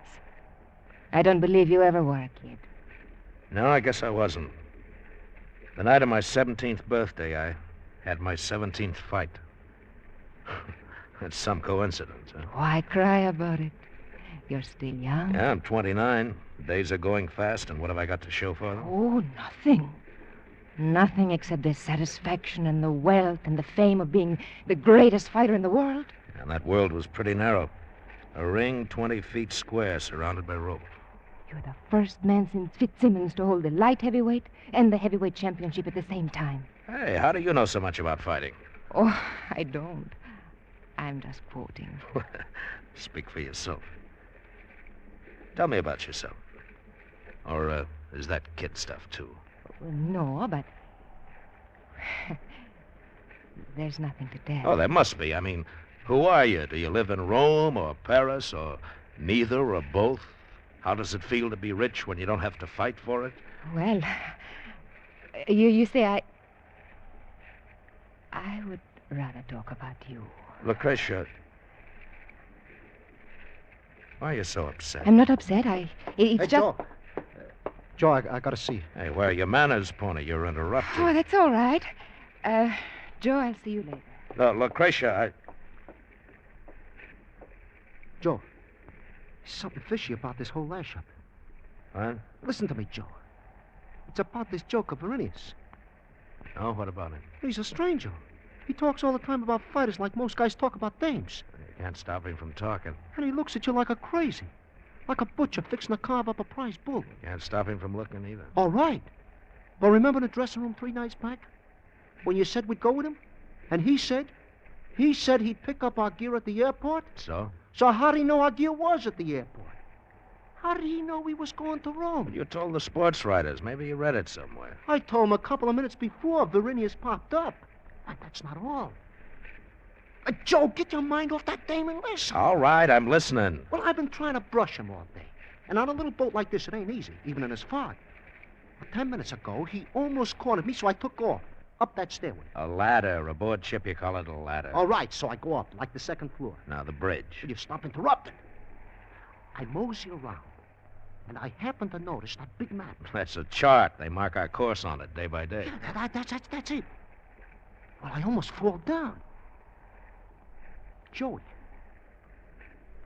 I don't believe you ever were a kid.
No, I guess I wasn't. The night of my 17th birthday, I had my 17th fight. That's some coincidence, huh?
Why cry about it? You're still young.
Yeah, I'm 29. The days are going fast, and what have I got to show for them?
Oh, nothing. Nothing except the satisfaction and the wealth and the fame of being the greatest fighter in the world.
And that world was pretty narrow. A ring 20 feet square surrounded by rope.
You're the first man since Fitzsimmons to hold the light heavyweight and the heavyweight championship at the same time.
Hey, how do you know so much about fighting?
Oh, I don't. I'm just quoting.
Speak for yourself. Tell me about yourself. Or is that kid stuff, too?
Well, no, but there's nothing to tell.
Oh, there must be. I mean, who are you? Do you live in Rome or Paris or neither or both? How does it feel to be rich when you don't have to fight for it?
Well, you say I would rather talk about you.
Lucretia, why are you so upset?
I'm not upset. It's
Hey,
just...
Joe. Joe, I gotta see you.
Hey, where are your manners, Pony? You're interrupting.
Oh, that's all right. Joe, I'll see you later.
No, Lucretia,
Joe, there's something fishy about this whole lash up.
What?
Listen to me, Joe. It's about this joker, Verinius.
Oh, what about him?
He's a stranger. He talks all the time about fighters like most guys talk about dames.
You can't stop him from talking.
And he looks at you like a crazy. Like a butcher fixing to carve up a prize bull.
Can't stop him from looking either.
All right. Well, remember the dressing room 3 nights back? When you said we'd go with him? And he said he'd pick up our gear at the airport?
So?
So how did he know our gear was at the airport? How did he know we was going to Rome?
Well, you told the sports writers. Maybe you read it somewhere.
I told him a couple of minutes before Verinius popped up. And that's not all. Joe, get your mind off that dame and listen.
All right, I'm listening.
Well, I've been trying to brush him all day. And on a little boat like this, it ain't easy, even in this fog. But 10 minutes ago, he almost cornered me, so I took off. Up that stairway.
A ladder. Aboard ship, you call it a ladder.
All right, so I go up, like the 2nd floor.
Now, the bridge.
Will you stop interrupting? I mosey around, and I happen to notice that big map.
That's a chart. They mark our course on it, day by day.
Yeah, that's it. Well, I almost fall down. Joey,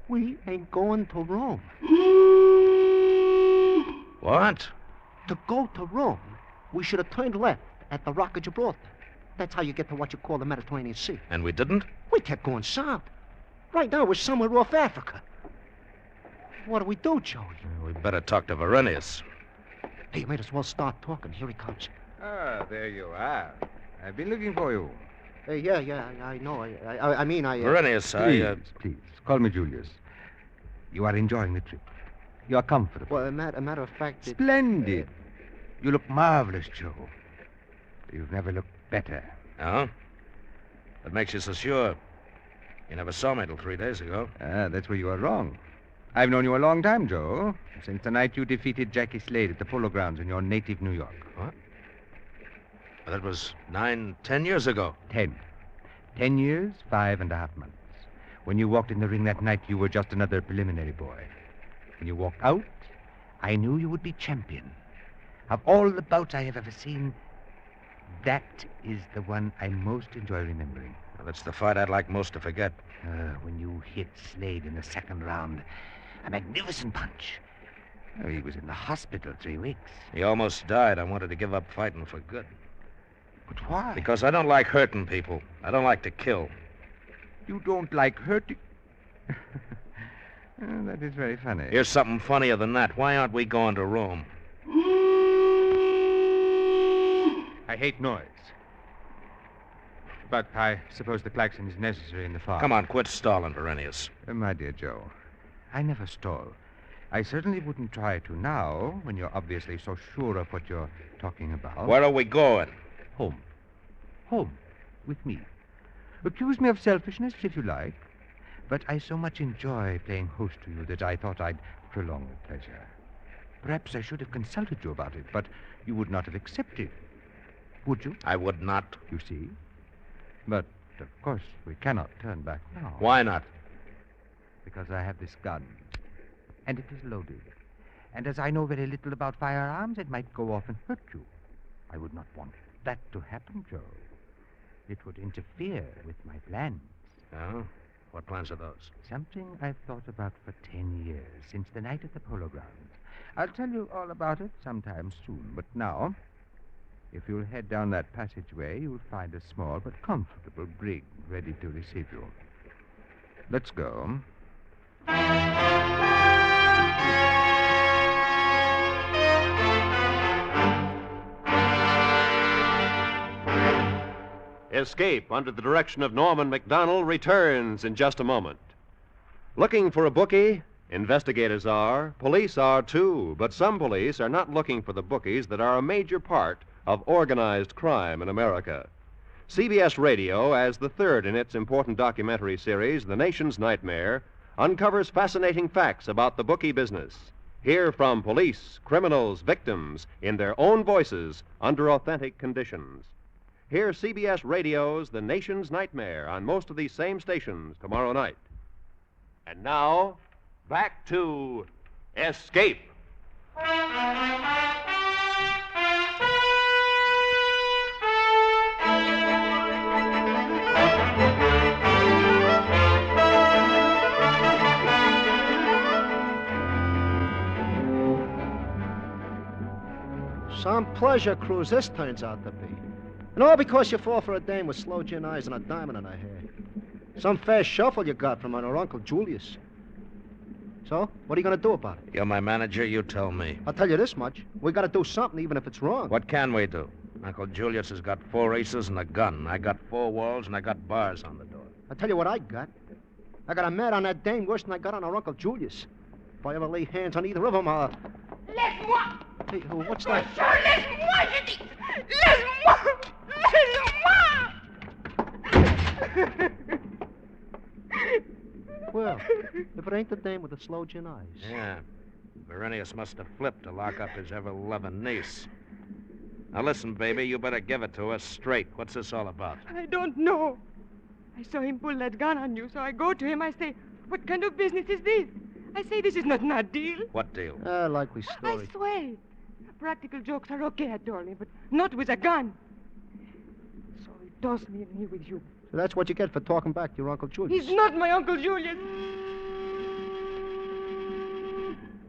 we ain't going to Rome.
What?
To go to Rome, we should have turned left at the Rock of Gibraltar. That's how you get to what you call the Mediterranean Sea.
And we didn't?
We kept going south. Right now, we're somewhere off Africa. What do we do, Joey?
We'd better talk to Verinius.
Hey, you might as well start talking. Here he comes.
Ah, there you are. I've been looking for you.
Yeah, I know. I mean,
Verinius,
Please, call me Julius. You are enjoying the trip. You are comfortable.
Well, a matter of fact...
Splendid. You look marvelous, Joe. You've never looked better.
Oh? What makes you so sure? You never saw me till 3 days ago.
Ah, that's where you are wrong. I've known you a long time, Joe. Since the night you defeated Jackie Slade at the Polo Grounds in your native New York.
What? Well, that was 10 years ago.
10. 10 years, 5.5 months. When you walked in the ring that night, you were just another preliminary boy. When you walked out, I knew you would be champion. Of all the bouts I have ever seen, that is the one I most enjoy remembering.
Well, that's the fight I'd like most to forget.
When you hit Slade in the 2nd round. A magnificent punch. Oh, he was in the hospital 3 weeks.
He almost died. I wanted to give up fighting for good.
But why?
Because I don't like hurting people. I don't like to kill.
You don't like hurting? That is very funny.
Here's something funnier than that. Why aren't we going to Rome?
I hate noise. But I suppose the klaxon is necessary in the fog.
Come on, quit stalling, Verinius.
My dear Joe, I never stall. I certainly wouldn't try to now, when you're obviously so sure of what you're talking about.
Where are we going?
Home. Home. With me. Accuse me of selfishness, if you like. But I so much enjoy playing host to you that I thought I'd prolong the pleasure. Perhaps I should have consulted you about it, but you would not have accepted. Would you?
I would not.
You see? But, of course, we cannot turn back now.
Why not?
Because I have this gun. And it is loaded. And as I know very little about firearms, it might go off and hurt you. I would not want that to happen, Joe. It would interfere with my plans.
Oh? What plans are those?
Something I've thought about for 10 years, since the night at the Polo Grounds. I'll tell you all about it sometime soon, but now, if you'll head down that passageway, you'll find a small but comfortable brig ready to receive you. Let's go.
Escape, under the direction of Norman McDonald, returns in just a moment. Looking for a bookie? Investigators are. Police are, too. But some police are not looking for the bookies that are a major part of organized crime in America. CBS Radio, as the third in its important documentary series, The Nation's Nightmare, uncovers fascinating facts about the bookie business. Hear from police, criminals, victims, in their own voices, under authentic conditions. Hear CBS Radio's The Nation's Nightmare on most of these same stations tomorrow night. And now, back to Escape.
Some pleasure cruise this turns out to be. And all because you fall for a dame with sloe gin eyes and a diamond in her hair. Some fast shuffle you got from her Uncle Julius. So, what are you going to do about it?
You're my manager, you tell me.
I'll tell you this much. We got to do something, even if it's wrong.
What can we do? Uncle Julius has got 4 aces and a gun. I got 4 walls and I got bars on the door.
I'll tell you what I got. I got a mad on that dame worse than I got on her Uncle Julius. If I ever lay hands on either of them, I'll...
Laisse-moi!
Hey, what's that?
Laisse-moi, je dis! Laisse-moi! Laisse-moi!
Well, if it ain't the dame with the slow gin eyes.
Yeah. Berenius must have flipped to lock up his ever-loving niece. Now listen, baby, you better give it to us straight. What's this all about?
I don't know. I saw him pull that gun on you, so I go to him. I say, what kind of business is this? I say, this is not a deal.
What deal?
Likely story.
I swear. Practical jokes are okay, I told him, but not with a gun. So he tossed me in here with you.
So that's what you get for talking back to your Uncle Julius.
He's not my Uncle Julius.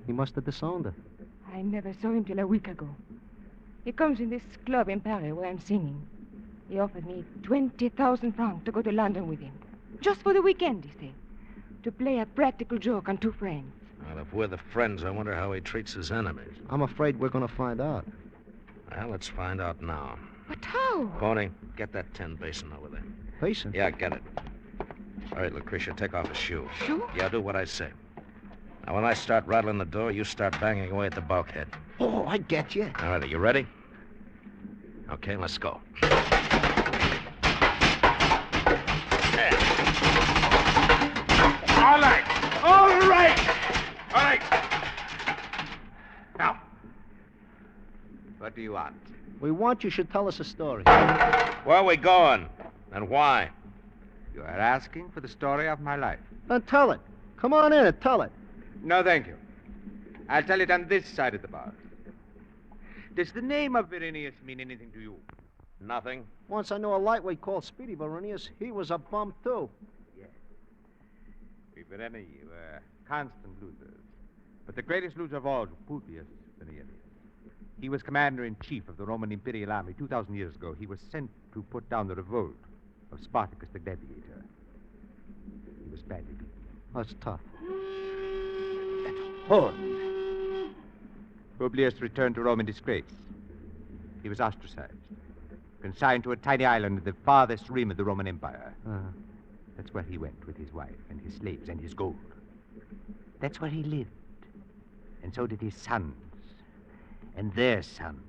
He must have disowned her.
I never saw him till a week ago. He comes in this club in Paris where I'm singing. He offered me 20,000 francs to go to London with him. Just for the weekend, he said. To play a practical joke on 2 friends.
Well, if we're the friends, I wonder how he treats his enemies.
I'm afraid we're going to find out.
Well, let's find out now.
But how?
Pony, get that tin basin over there.
Basin?
Yeah, get it. All right, Lucretia, take off his shoe.
Shoe?
Yeah, do what I say. Now, when I start rattling the door, you start banging away at the bulkhead.
Oh, I get you.
All right, are you ready? Okay, let's go.
All right. All right. All right.
Now, what do you want?
We want you should tell us a story.
Where are we going? And why?
You are asking for the story of my life.
Then tell it. Come on in and tell it.
No, thank you. I'll tell it on this side of the bar. Does the name of Berenius mean anything to you?
Nothing.
Once I knew a lightweight called Speedy Berenius. He was a bum, too.
Yes. We Bereni were constant losers. But the greatest loser of all was Publius Berenius. He was commander-in-chief of the Roman Imperial Army 2,000 years ago. He was sent to put down the revolt of Spartacus the Gladiator. He was badly beaten.
That's tough.
Horn. Publius returned to Rome in disgrace. He was ostracized, consigned to a tiny island at the farthest rim of the Roman Empire. That's where he went with his wife and his slaves and his gold. That's where he lived. And so did his sons and their sons.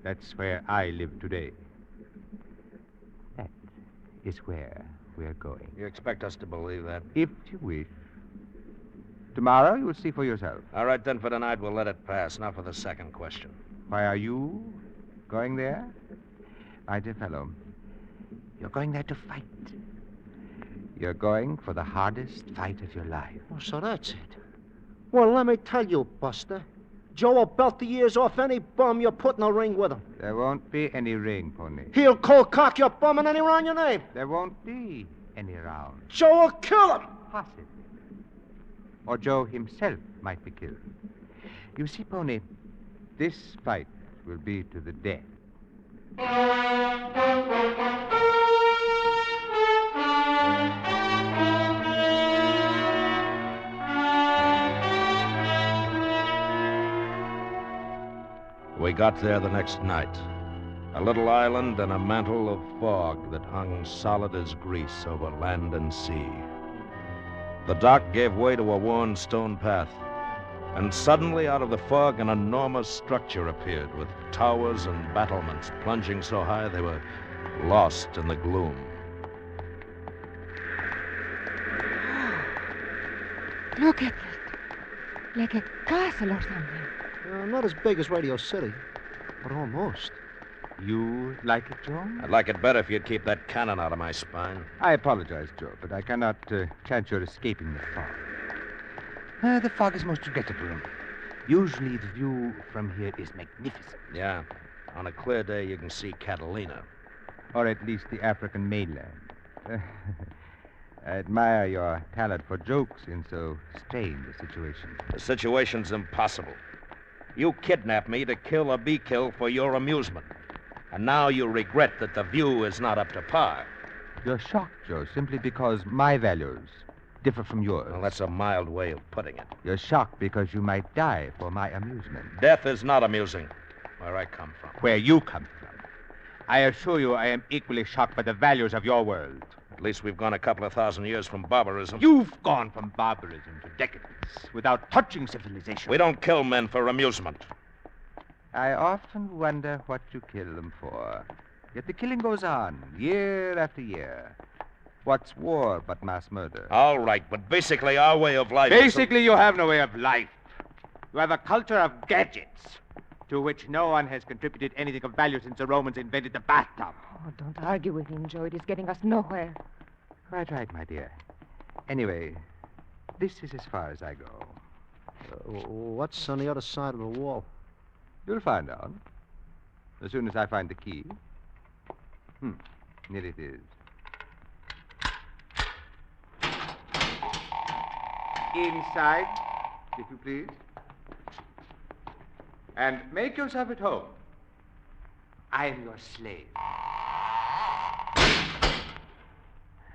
That's where I live today. That is where we're going.
You expect us to believe that?
If you wish. Tomorrow you'll see for yourself.
All right, then for tonight we'll let it pass. Now for the second question.
Why are you going there? My dear fellow, you're going there to fight. You're going for the hardest fight of your life.
Oh, so that's it. Well, let me tell you, Buster. Joe will belt the ears off any bum you put in a ring with him.
There won't be any ring, Pony.
He'll cold cock your bum and any round your name.
There won't be any round.
Joe will kill him.
Possibly. Or Joe himself might be killed. You see, Pony, this fight will be to the death.
We got there the next night. A little island and a mantle of fog that hung solid as grease over land and sea. The dock gave way to a worn stone path, and suddenly out of the fog an enormous structure appeared with towers and battlements plunging so high they were lost in the gloom.
Look at it. Like a castle or something.
Not as big as Radio City, but almost.
You like it, Joe?
I'd like it better if you'd keep that cannon out of my spine.
I apologize, Joe, but I cannot chance your escaping the fog. The fog is most regrettable. Usually the view from here is magnificent.
Yeah. On a clear day, you can see Catalina.
Or at least the African mainland. I admire your talent for jokes in so strange a situation.
The situation's impossible. You kidnapped me to kill or be killed for your amusement. And now you regret that the view is not up to par.
You're shocked, Joe, simply because my values differ from yours.
Well, that's a mild way of putting it.
You're shocked because you might die for my amusement.
Death is not amusing, where I come from.
Where you come from. I assure you I am equally shocked by the values of your world.
At least we've gone a couple of thousand years from barbarism.
You've gone from barbarism to decadence without touching civilization.
We don't kill men for amusement.
I often wonder what you kill them for. Yet the killing goes on, year after year. What's war but mass murder?
All right, but basically our way of life
Basically, you have no way of life. You have a culture of gadgets, to which no one has contributed anything of value since the Romans invented the bathtub.
Oh, don't argue with him, Joe. It is getting us nowhere.
Quite right, my dear. Anyway, this is as far as I go.
What's on the other side of the wall?
You'll find out. As soon as I find the key. Here it is. Inside, if you please. And make yourself at home. I am your slave.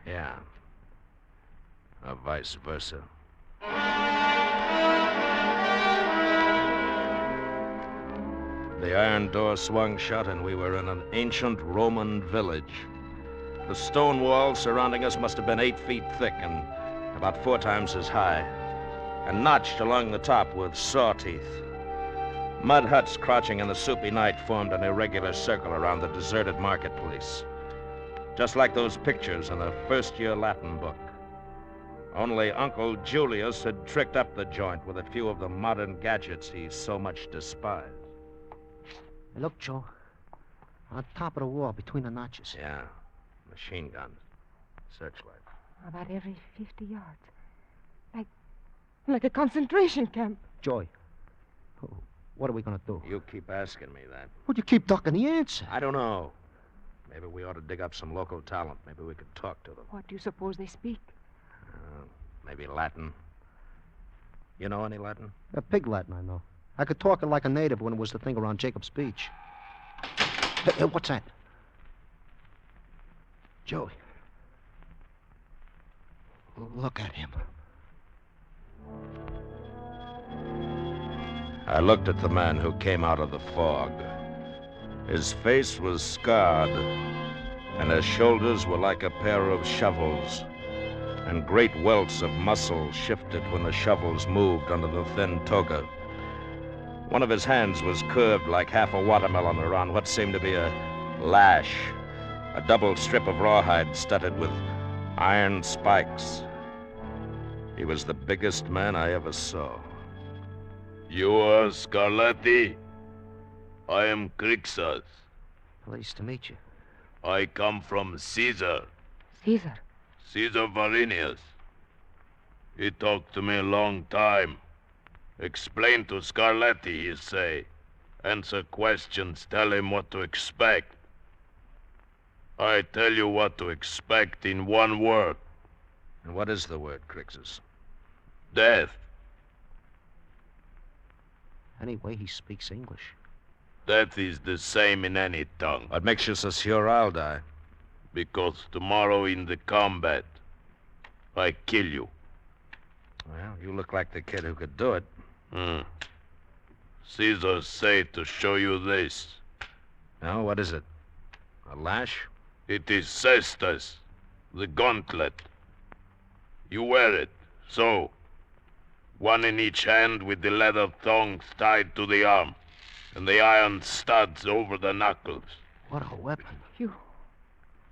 Yeah. Or vice versa. The iron door swung shut, and we were in an ancient Roman village. The stone walls surrounding us must have been 8 feet thick and about 4 times as high, and notched along the top with saw teeth. Mud huts crouching in the soupy night formed an irregular circle around the deserted marketplace, just like those pictures in a first-year Latin book. Only Uncle Julius had tricked up the joint with a few of the modern gadgets he so much despised.
Hey, look, Joe. On top of the wall, between the notches.
Yeah. Machine guns. Searchlight.
About every 50 yards. Like a concentration camp.
Joy, what are we going to do?
You keep asking me that.
Would you keep ducking the answer?
I don't know. Maybe we ought to dig up some local talent. Maybe we could talk to them.
What do you suppose they speak?
Maybe Latin. You know any Latin?
Pig Latin, I know. I could talk it like a native when it was the thing around Jacob's Beach. Hey, what's that? Joey. Look at him.
I looked at the man who came out of the fog. His face was scarred, and his shoulders were like a pair of shovels, and great welts of muscle shifted when the shovels moved under the thin toga. One of his hands was curved like half a watermelon around what seemed to be a lash, a double strip of rawhide studded with iron spikes. He was the biggest man I ever saw.
You are Scarlatti? I am Crixus.
Pleased to meet you.
I come from Caesar.
Caesar?
Caesar Varinius. He talked to me a long time. Explain to Scarlatti, he say. Answer questions, tell him what to expect. I tell you what to expect in one word.
And what is the word, Crixus?
Death.
Anyway, he speaks English.
Death is the same in any tongue.
What makes you so sure I'll die?
Because tomorrow in the combat, I kill you.
Well, you look like the kid who could do it.
Caesar say to show you this.
Now, what is it? A lash?
It is cestus, the gauntlet. You wear it, so. One in each hand with the leather thongs tied to the arm, and the iron studs over the knuckles.
What a weapon.
You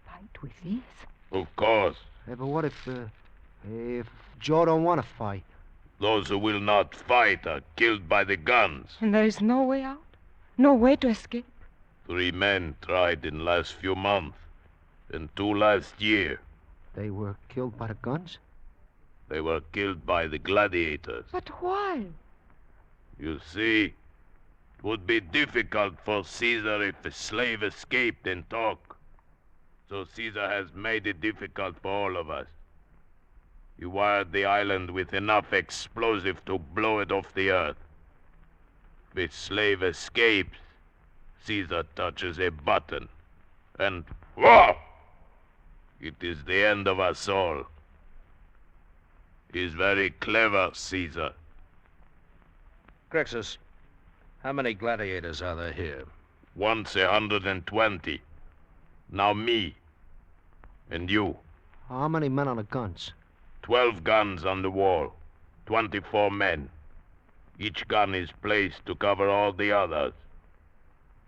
fight with these?
Of course,
Hey, but what if Joe don't want to fight?
those who will not fight are killed by the guns.
And there is no way out? No way to escape?
3 men tried in last few months, and 2 last year.
They were killed by the guns?
They were killed by the gladiators.
But why?
You see, it would be difficult for Caesar if the slave escaped and talked. So Caesar has made it difficult for all of us. He wired the island with enough explosive to blow it off the earth. If the slave escapes, Caesar touches a button, and whoa! It is the end of us all. He's very clever, Caesar.
Crixus, how many gladiators are there here?
Once 120. Now me. And you.
How many men on the guns?
12 guns on the wall. 24 men. Each gun is placed to cover all the others.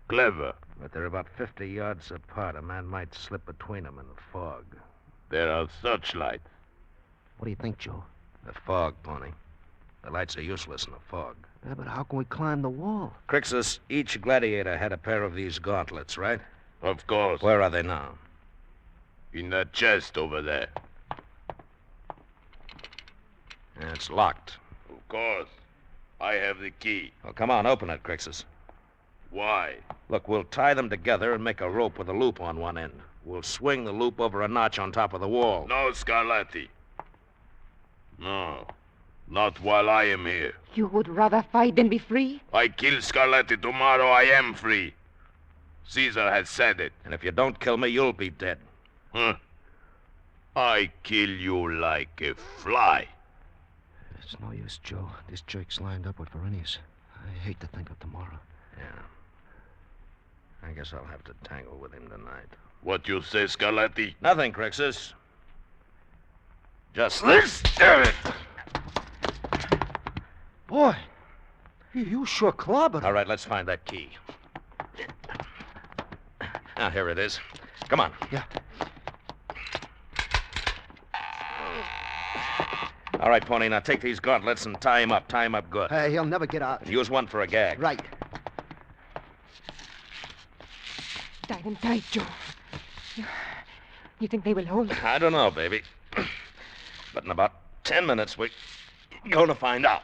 Clever.
But they're about 50 yards apart. A man might slip between them in the fog.
There are searchlights.
What do you think, Joe?
The fog, Pony. The lights are useless in the fog.
Yeah, but how can we climb the wall?
Crixus, each gladiator had a pair of these gauntlets, right?
Of course.
Where are they now?
In that chest over there.
Yeah, it's locked.
Of course. I have the key.
Well, come on, open it, Crixus.
Why?
Look, we'll tie them together and make a rope with a loop on one end. We'll swing the loop over a notch on top of the wall.
No, Scarlatti. No. Not while I am here.
You would rather fight than be free?
I kill Scarlatti tomorrow, I am free. Caesar has said it.
And if you don't kill me, you'll be dead.
Huh? I kill you like a fly.
It's no use, Joe. This jerk's lined up with Verenius. I hate to think of tomorrow.
Yeah. I guess I'll have to tangle with him tonight.
What you say, Scarlatti?
Nothing, Crixus. Just
this.
Boy, you sure clobbered him.
All right, let's find that key. Now, here it is. Come on.
Yeah.
All right, Pony, now take these gauntlets and tie him up. Tie him up good.
Hey, he'll never get out.
And use one for a gag.
Right.
Tie them tight, Joe. You think they will hold?
I don't know, baby. But in about 10 minutes, we're going to find out.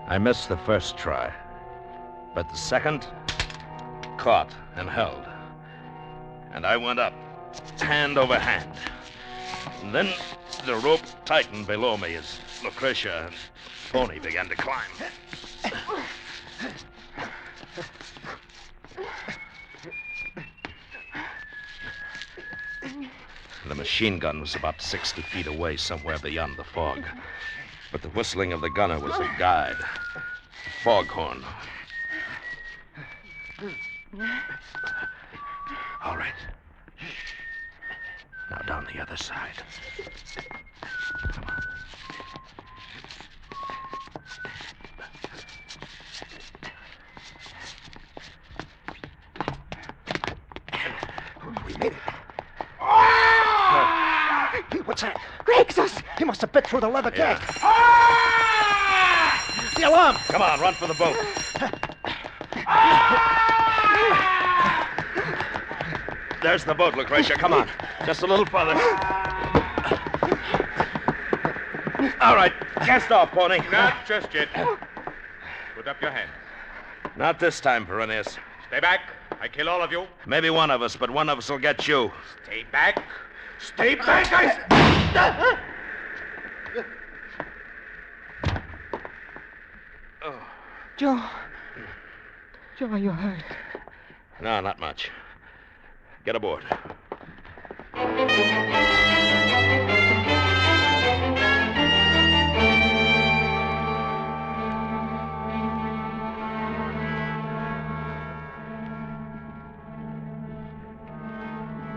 I missed the first try, but the second, caught and held. And I went up, hand over hand. And then the rope tightened below me as Lucretia and Pony began to climb. The machine gun was about 60 feet away, somewhere beyond the fog. But the whistling of the gunner was a guide. A foghorn. All right. Now down the other side. Come on.
We made it. Hey, what's that?
Crixus!
He must have bit through the leather
Yeah.
gag. The alarm!
Come on, run for the boat. There's the boat, Lucretia. Come on. Just a little further. All right. Cast off, Pony.
Not just yet. Put up your hands.
Not this time, Verenius.
Stay back. I kill all of you.
Maybe one of us, but one of us will get you.
Stay back. Stay back, I...
Joe. Joe, are you hurt?
No, not much. Get aboard.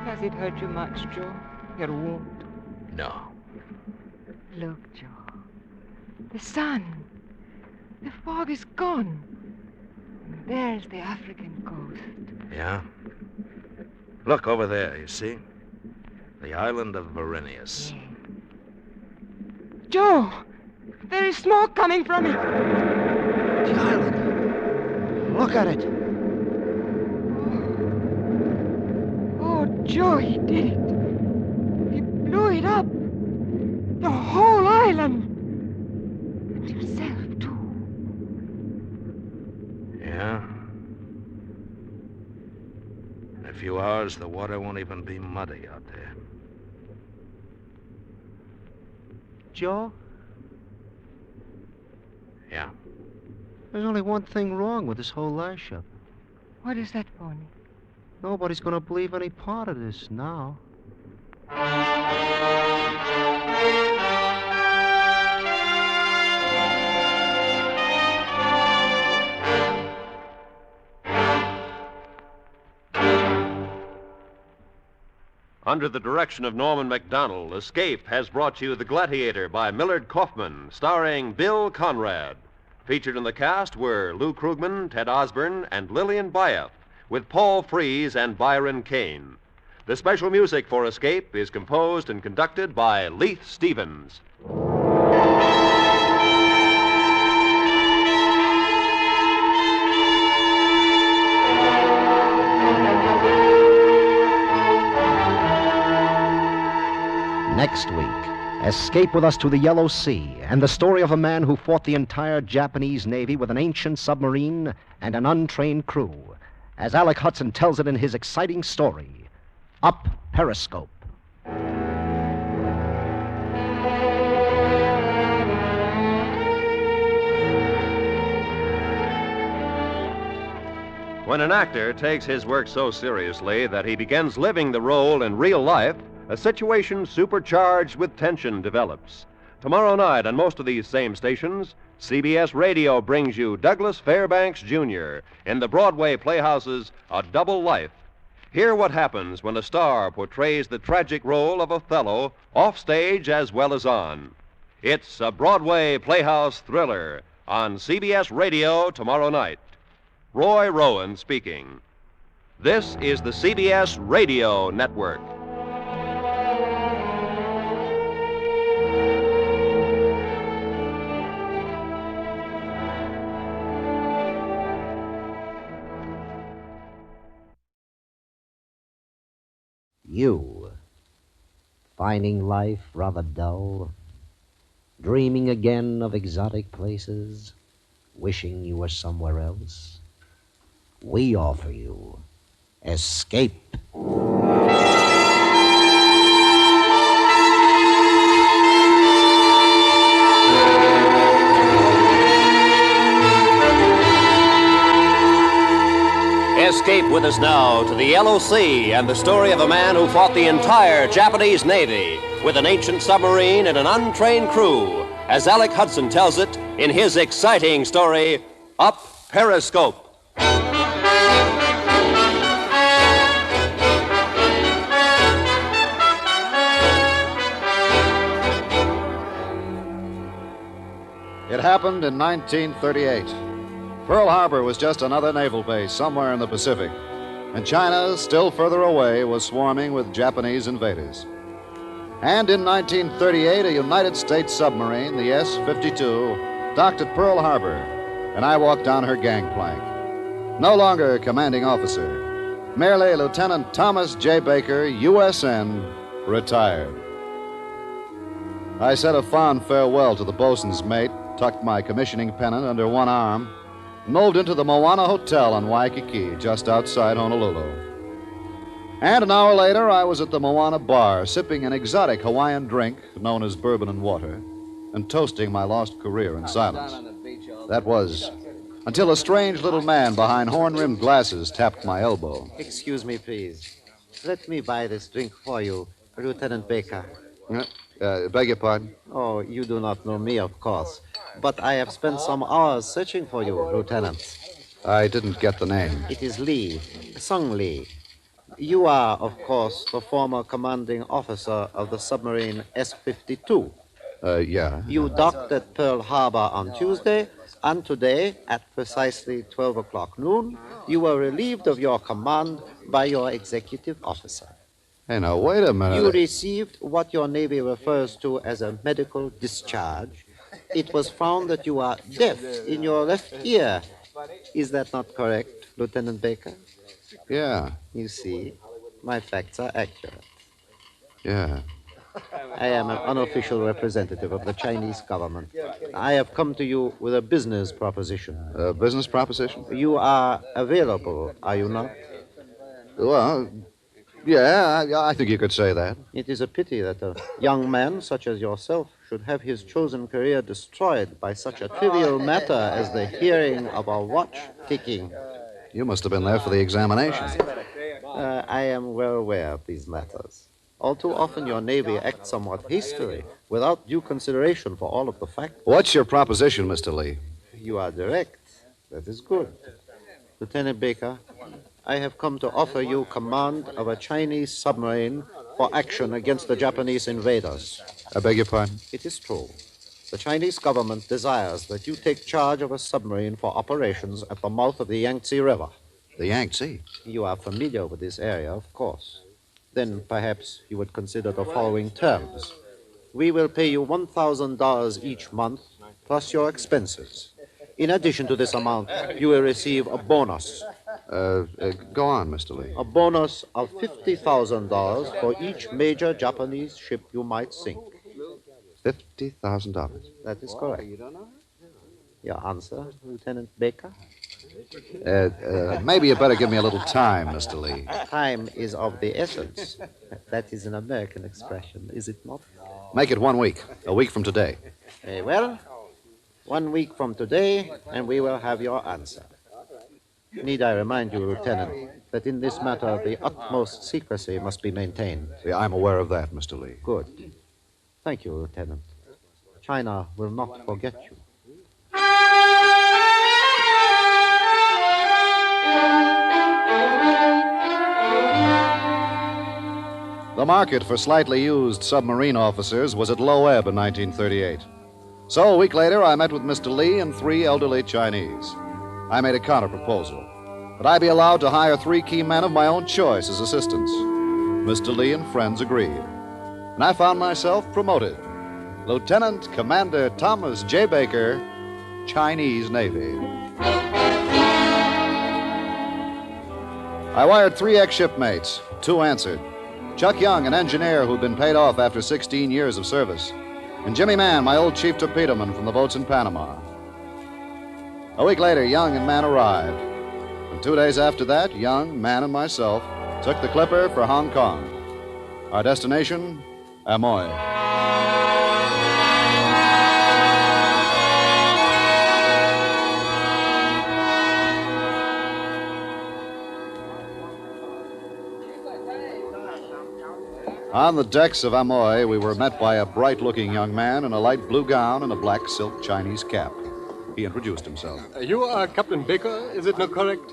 Does it hurt you much, Joe? Your wound?
No.
Look, Joe. The sun. The fog is gone. And there's the African coast.
Yeah? Look over there, you see? The island of Verenius.
Joe! There is smoke coming from it.
The island. Look at it.
Oh, Joe, he did it. He blew it up. The whole island. And himself, too.
Yeah? In a few hours, the water won't even be muddy out there.
Joe,
Yeah?
there's only one thing wrong with this whole lash-up.
What is that, Pony?
Nobody's going to believe any part of this now.
Under the direction of Norman MacDonald, Escape has brought you The Gladiator by Millard Kaufman, starring Bill Conrad. Featured in the cast were Lou Krugman, Ted Osborne, and Lillian Buyeff, with Paul Frees and Byron Kane. The special music for Escape is composed and conducted by Leith Stevens.
Next week, escape with us to the Yellow Sea and the story of a man who fought the entire Japanese Navy with an ancient submarine and an untrained crew, as Alec Hudson tells it in his exciting story, Up Periscope.
When an actor takes his work so seriously that he begins living the role in real life, a situation supercharged with tension develops. Tomorrow night on most of these same stations, CBS Radio brings you Douglas Fairbanks Jr. in the Broadway Playhouse's A Double Life. Hear what happens when a star portrays the tragic role of Othello off stage as well as on. It's a Broadway Playhouse thriller on CBS Radio tomorrow night. Roy Rowan speaking. This is the CBS Radio Network.
You, finding life rather dull, dreaming again of exotic places, wishing you were somewhere else? We offer you Escape.
Escape with us now to the Yellow Sea and the story of a man who fought the entire Japanese Navy with an ancient submarine and an untrained crew, as Alec Hudson tells it in his exciting story, Up Periscope.
It happened in 1938. Pearl Harbor was just another naval base somewhere in the Pacific, and China, still further away, was swarming with Japanese invaders. And in 1938, a United States submarine, the S-52, docked at Pearl Harbor, and I walked down her gangplank. No longer commanding officer, merely Lieutenant Thomas J. Baker, USN, retired. I said a fond farewell to the bosun's mate, tucked my commissioning pennant under one arm, and moved into the Moana Hotel on Waikiki, just outside Honolulu. And an hour later, I was at the Moana Bar, sipping an exotic Hawaiian drink known as bourbon and water, and toasting my lost career in silence. That was until a strange little man behind horn-rimmed glasses tapped my elbow.
Excuse me, please. Let me buy this drink for you, Lieutenant Baker.
Beg your pardon?
Oh, you do not know me, of course. But I have spent some hours searching for you, Lieutenant.
I didn't get the name.
It is Lee, Sung Lee. You are, of course, the former commanding officer of the submarine S-52.
Yeah.
You docked at Pearl Harbor on Tuesday, and today, at precisely 12 o'clock noon, you were relieved of your command by your executive officer.
Hey, now, wait a minute.
You received what your Navy refers to as a medical discharge. It was found that you are deaf in your left ear. Is that not correct, Lieutenant Baker?
Yeah.
You see, my facts are accurate.
Yeah.
I am an unofficial representative of the Chinese government. I have come to you with a business proposition.
A business proposition?
You are available, are you not?
Well, yeah, I think you could say that.
It is a pity that a young man such as yourself should have his chosen career destroyed by such a trivial matter as the hearing of a watch ticking.
You must have been there for the examination.
I am well aware of these matters. All too often your Navy acts somewhat hastily, without due consideration for all of the facts.
What's your proposition, Mr. Lee?
You are direct. That is good. Lieutenant Baker, I have come to offer you command of a Chinese submarine for action against the Japanese invaders.
I beg your pardon?
It is true. The Chinese government desires that you take charge of a submarine for operations at the mouth of the Yangtze River.
The Yangtze?
You are familiar with this area, of course. Then perhaps you would consider the following terms. We will pay you $1,000 each month, plus your expenses. In addition to this amount, you will receive a bonus.
Go on, Mr. Lee.
A bonus of $50,000 for each major Japanese ship you might sink.
$50,000.
That is correct. Your answer, Lieutenant Baker?
Maybe you better give me a little time, Mr. Lee.
Time is of the essence. That is an American expression, is it not?
Make it 1 week. A week from today.
Very well. 1 week from today, and we will have your answer. Need I remind you, Lieutenant, that in this matter the utmost secrecy must be maintained?
Yeah, I'm aware of that, Mr. Lee.
Good. Thank you, Lieutenant. China will not forget you.
The market for slightly used submarine officers was at low ebb in 1938. So a week later, I met with Mr. Lee and 3 elderly Chinese. I made a counter-proposal that I be allowed to hire 3 key men of my own choice as assistants. Mr. Lee and friends agreed. And I found myself promoted. Lieutenant Commander Thomas J. Baker, Chinese Navy. I wired 3 ex-shipmates. 2 answered. Chuck Young, an engineer who'd been paid off after 16 years of service. And Jimmy Mann, my old chief torpedoman from the boats in Panama. A week later, Young and Mann arrived. And 2 days after that, Young, Mann, and myself took the clipper for Hong Kong. Our destination, Amoy. On the decks of Amoy, we were met by a bright-looking young man in a light blue gown and a black silk Chinese cap. He introduced himself.
You are Captain Baker, is it not correct?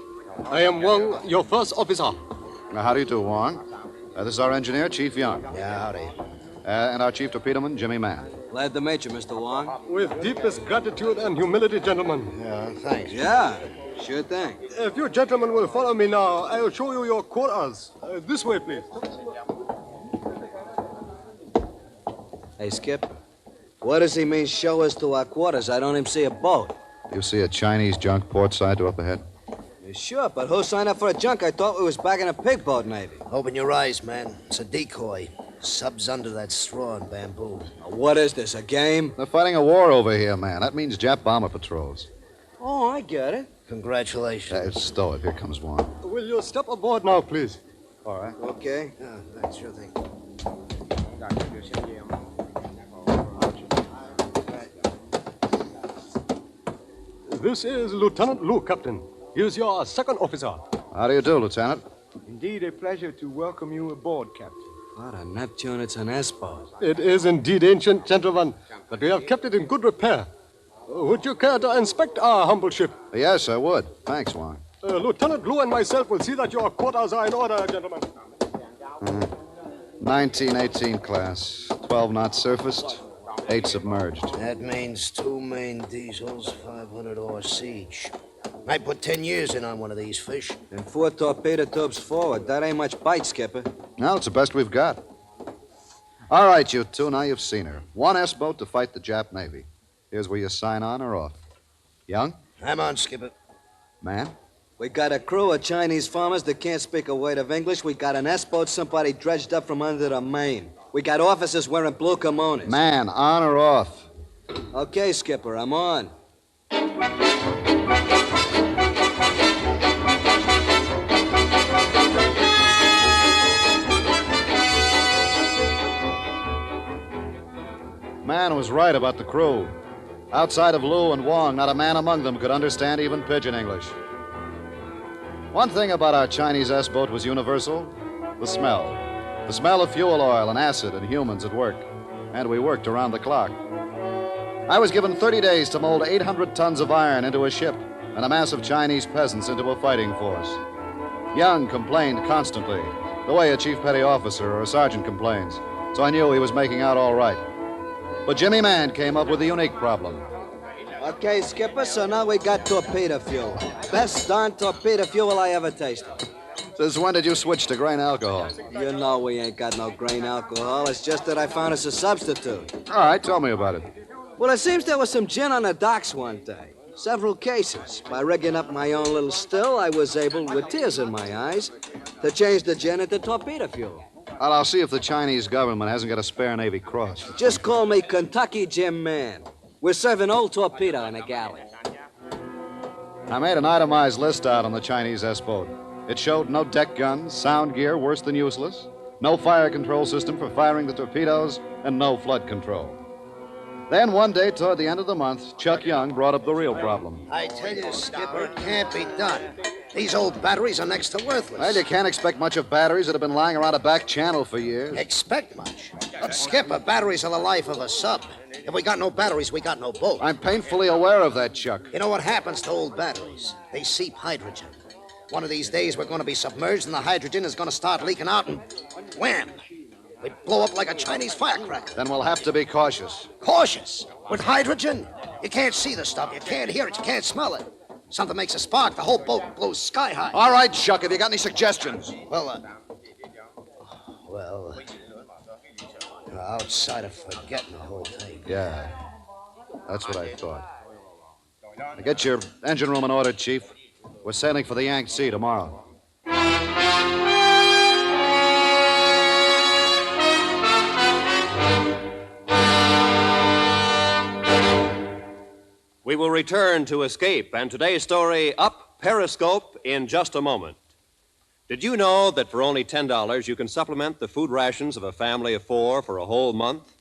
I am Wong, your first officer.
How do you do, Wong? This is our engineer, Chief Young.
Yeah, howdy.
And our chief torpedoman, Jimmy Mann.
Glad to meet you, Mr. Wong.
With deepest gratitude and humility, gentlemen.
Yeah, thanks. Yeah, sure thing.
If you gentlemen will follow me now, I will show you your quarters. This way, please.
Hey, Skip, what does he mean, show us to our quarters? I don't even see a boat.
You see a Chinese junk port side to up ahead?
Sure, but who signed up for a junk? I thought we was back in a pig boat, Navy.
Open your eyes, man. It's a decoy. Sub's under that straw and bamboo.
What is this, a game?
They're fighting a war over here, man. That means Jap bomber patrols.
Oh, I get it.
Congratulations.
Stow it. Here comes one.
Will you step aboard now, please?
All right.
Okay.
Yeah, thanks, sure thing.
This is Lieutenant Lu, Captain. He is your second officer.
How do you do, Lieutenant?
Indeed, a pleasure to welcome you aboard, Captain.
What a Neptune, it's an S-boat.
It is indeed ancient, gentlemen, but we have kept it in good repair. Would you care to inspect our humble ship?
Yes, I would. Thanks, Wong.
Lieutenant Lu and myself will see that your quarters are in order, gentlemen.
1918 class. 12 knots surfaced, 8 submerged.
That means 2 main diesels, 500 horse each. I put 10 years in on one of these fish.
And 4 torpedo tubes forward. That ain't much bite, Skipper.
No, it's the best we've got. All right, you two, now you've seen her. 1 S-boat to fight the Jap Navy. Here's where you sign on or off. Young?
I'm on, Skipper.
Man?
We got a crew of Chinese farmers that can't speak a word of English. We got an S-boat somebody dredged up from under the main. We got officers wearing blue kimonos.
Man, on or off?
Okay, Skipper, I'm on.
Man was right about the crew. Outside of Lu and Wong, not a man among them could understand even pidgin English. One thing about our Chinese S-boat was universal: the smell. The smell of fuel oil and acid and humans at work. And we worked around the clock. I was given 30 days to mold 800 tons of iron into a ship and a mass of Chinese peasants into a fighting force. Young complained constantly, the way a chief petty officer or a sergeant complains, so I knew he was making out all right. But Jimmy Mann came up with a unique problem.
Okay, Skipper, so now we got torpedo fuel. Best darn torpedo fuel I ever tasted.
Since when did you switch to grain alcohol?
You know we ain't got no grain alcohol. It's just that I found us a substitute.
All right, tell me about it.
Well, it seems there was some gin on the docks one day. Several cases. By rigging up my own little still, I was able, with tears in my eyes, to change the gin into torpedo fuel.
Well, I'll see if the Chinese government hasn't got a spare Navy cross.
Just call me Kentucky Jim Man. We're serving old torpedo in a galley.
I made an itemized list out on the Chinese S-boat. It showed no deck guns, sound gear worse than useless, no fire control system for firing the torpedoes, and no flood control. Then one day toward the end of the month, Chuck Young brought up the real problem.
I tell you, Skipper, it can't be done. These old batteries are next to worthless.
Well, you can't expect much of batteries that have been lying around a back channel for years.
Expect much? Look, Skipper, batteries are the life of a sub. If we got no batteries, we got no boat.
I'm painfully aware of that, Chuck.
You know what happens to old batteries? They seep hydrogen. One of these days, we're going to be submerged, and the hydrogen is going to start leaking out, and wham! We blow up like a Chinese firecracker.
Then we'll have to be cautious.
Cautious? With hydrogen? You can't see the stuff. You can't hear it. You can't smell it. Something makes a spark, the whole boat blows sky high.
All right, Chuck, have you got any suggestions?
Well, outside of forgetting the whole thing.
Yeah, that's what I thought. Now get your engine room in order, Chief. We're sailing for the Yangtze tomorrow.
We will return to Escape and today's story, Up Periscope, in just a moment. Did you know that for only $10 you can supplement the food rations of a family of 4 for a whole month?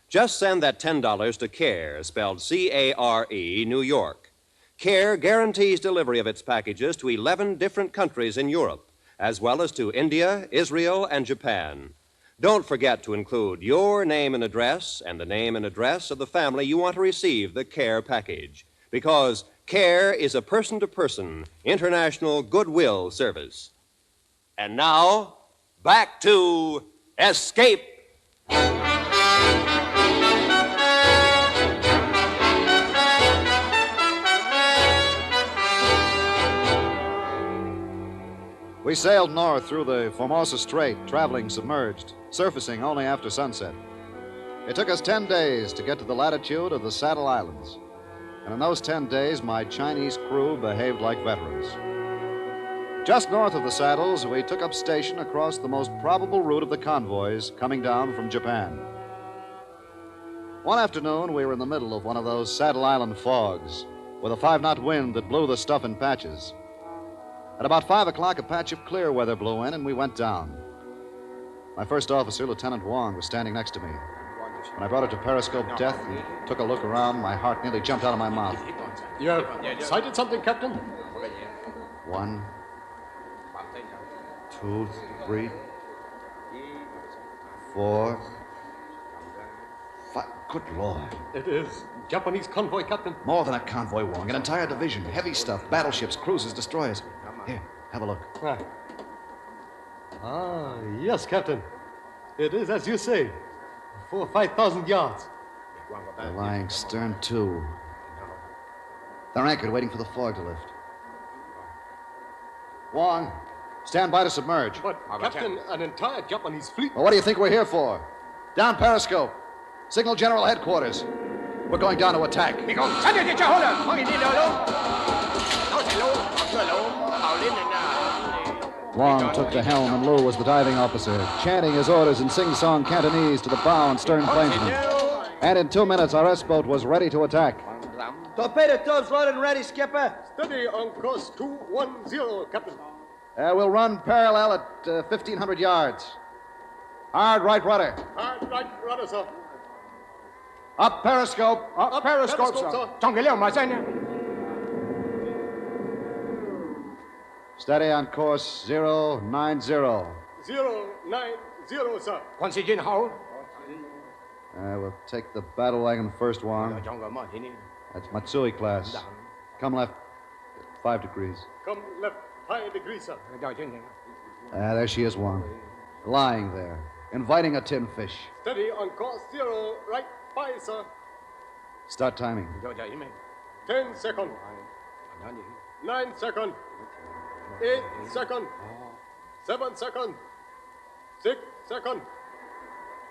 Just send that $10 to CARE, spelled C-A-R-E, New York. CARE guarantees delivery of its packages to 11 different countries in Europe, as well as to India, Israel, and Japan. Don't forget to include your name and address and the name and address of the family you want to receive the CARE package, because CARE is a person-to-person, international goodwill service. And now, back to Escape.
We sailed north through the Formosa Strait, traveling submerged, surfacing only after sunset. It took us 10 days to get to the latitude of the Saddle Islands. And in those 10 days, my Chinese crew behaved like veterans. Just north of the Saddles, we took up station across the most probable route of the convoys coming down from Japan. One afternoon, we were in the middle of one of those Saddle Island fogs, with a 5-knot wind that blew the stuff in patches. At about 5 o'clock, a patch of clear weather blew in, and we went down. My first officer, Lieutenant Wong, was standing next to me. When I brought her to Periscope death and took a look around, my heart nearly jumped out of my mouth.
You have sighted something, Captain?
1, 2, 3, 4, 5. Good Lord.
It is Japanese convoy, Captain.
More than a convoy, Wong. An entire division. Heavy stuff. Battleships, cruisers, destroyers. Here, have a look.
Yes, Captain. It is as you say. 4,000 or 5,000 yards.
They're lying stern to. They're anchored, waiting for the fog to lift. Wong, stand by to submerge.
But, Captain, an entire Japanese fleet.
Well, what do you think we're here for? Down Periscope. Signal General Headquarters. We're going down to attack. Wong took the helm and Lou was the diving officer, chanting his orders in sing-song Cantonese to the bow and stern planesmen. And in 2 minutes, our S-boat was ready to attack.
Torpedo tubes loaded and ready, Skipper.
Steady on course 210, Captain.
We'll run parallel at 1,500 yards. Hard right rudder.
Hard right rudder, sir.
Up Periscope.
Up Periscope, sir.
Steady on course 090.
090, sir.
We'll take the battle wagon first, Wong. That's Matsui class. Come left, 5 degrees.
Come left, 5 degrees, sir.
There she is, Wong. Lying there, inviting a tin fish.
Steady on course 0, right 5, sir.
Start timing.
10 seconds. 9 seconds. 8 seconds. 7 seconds. 6 seconds.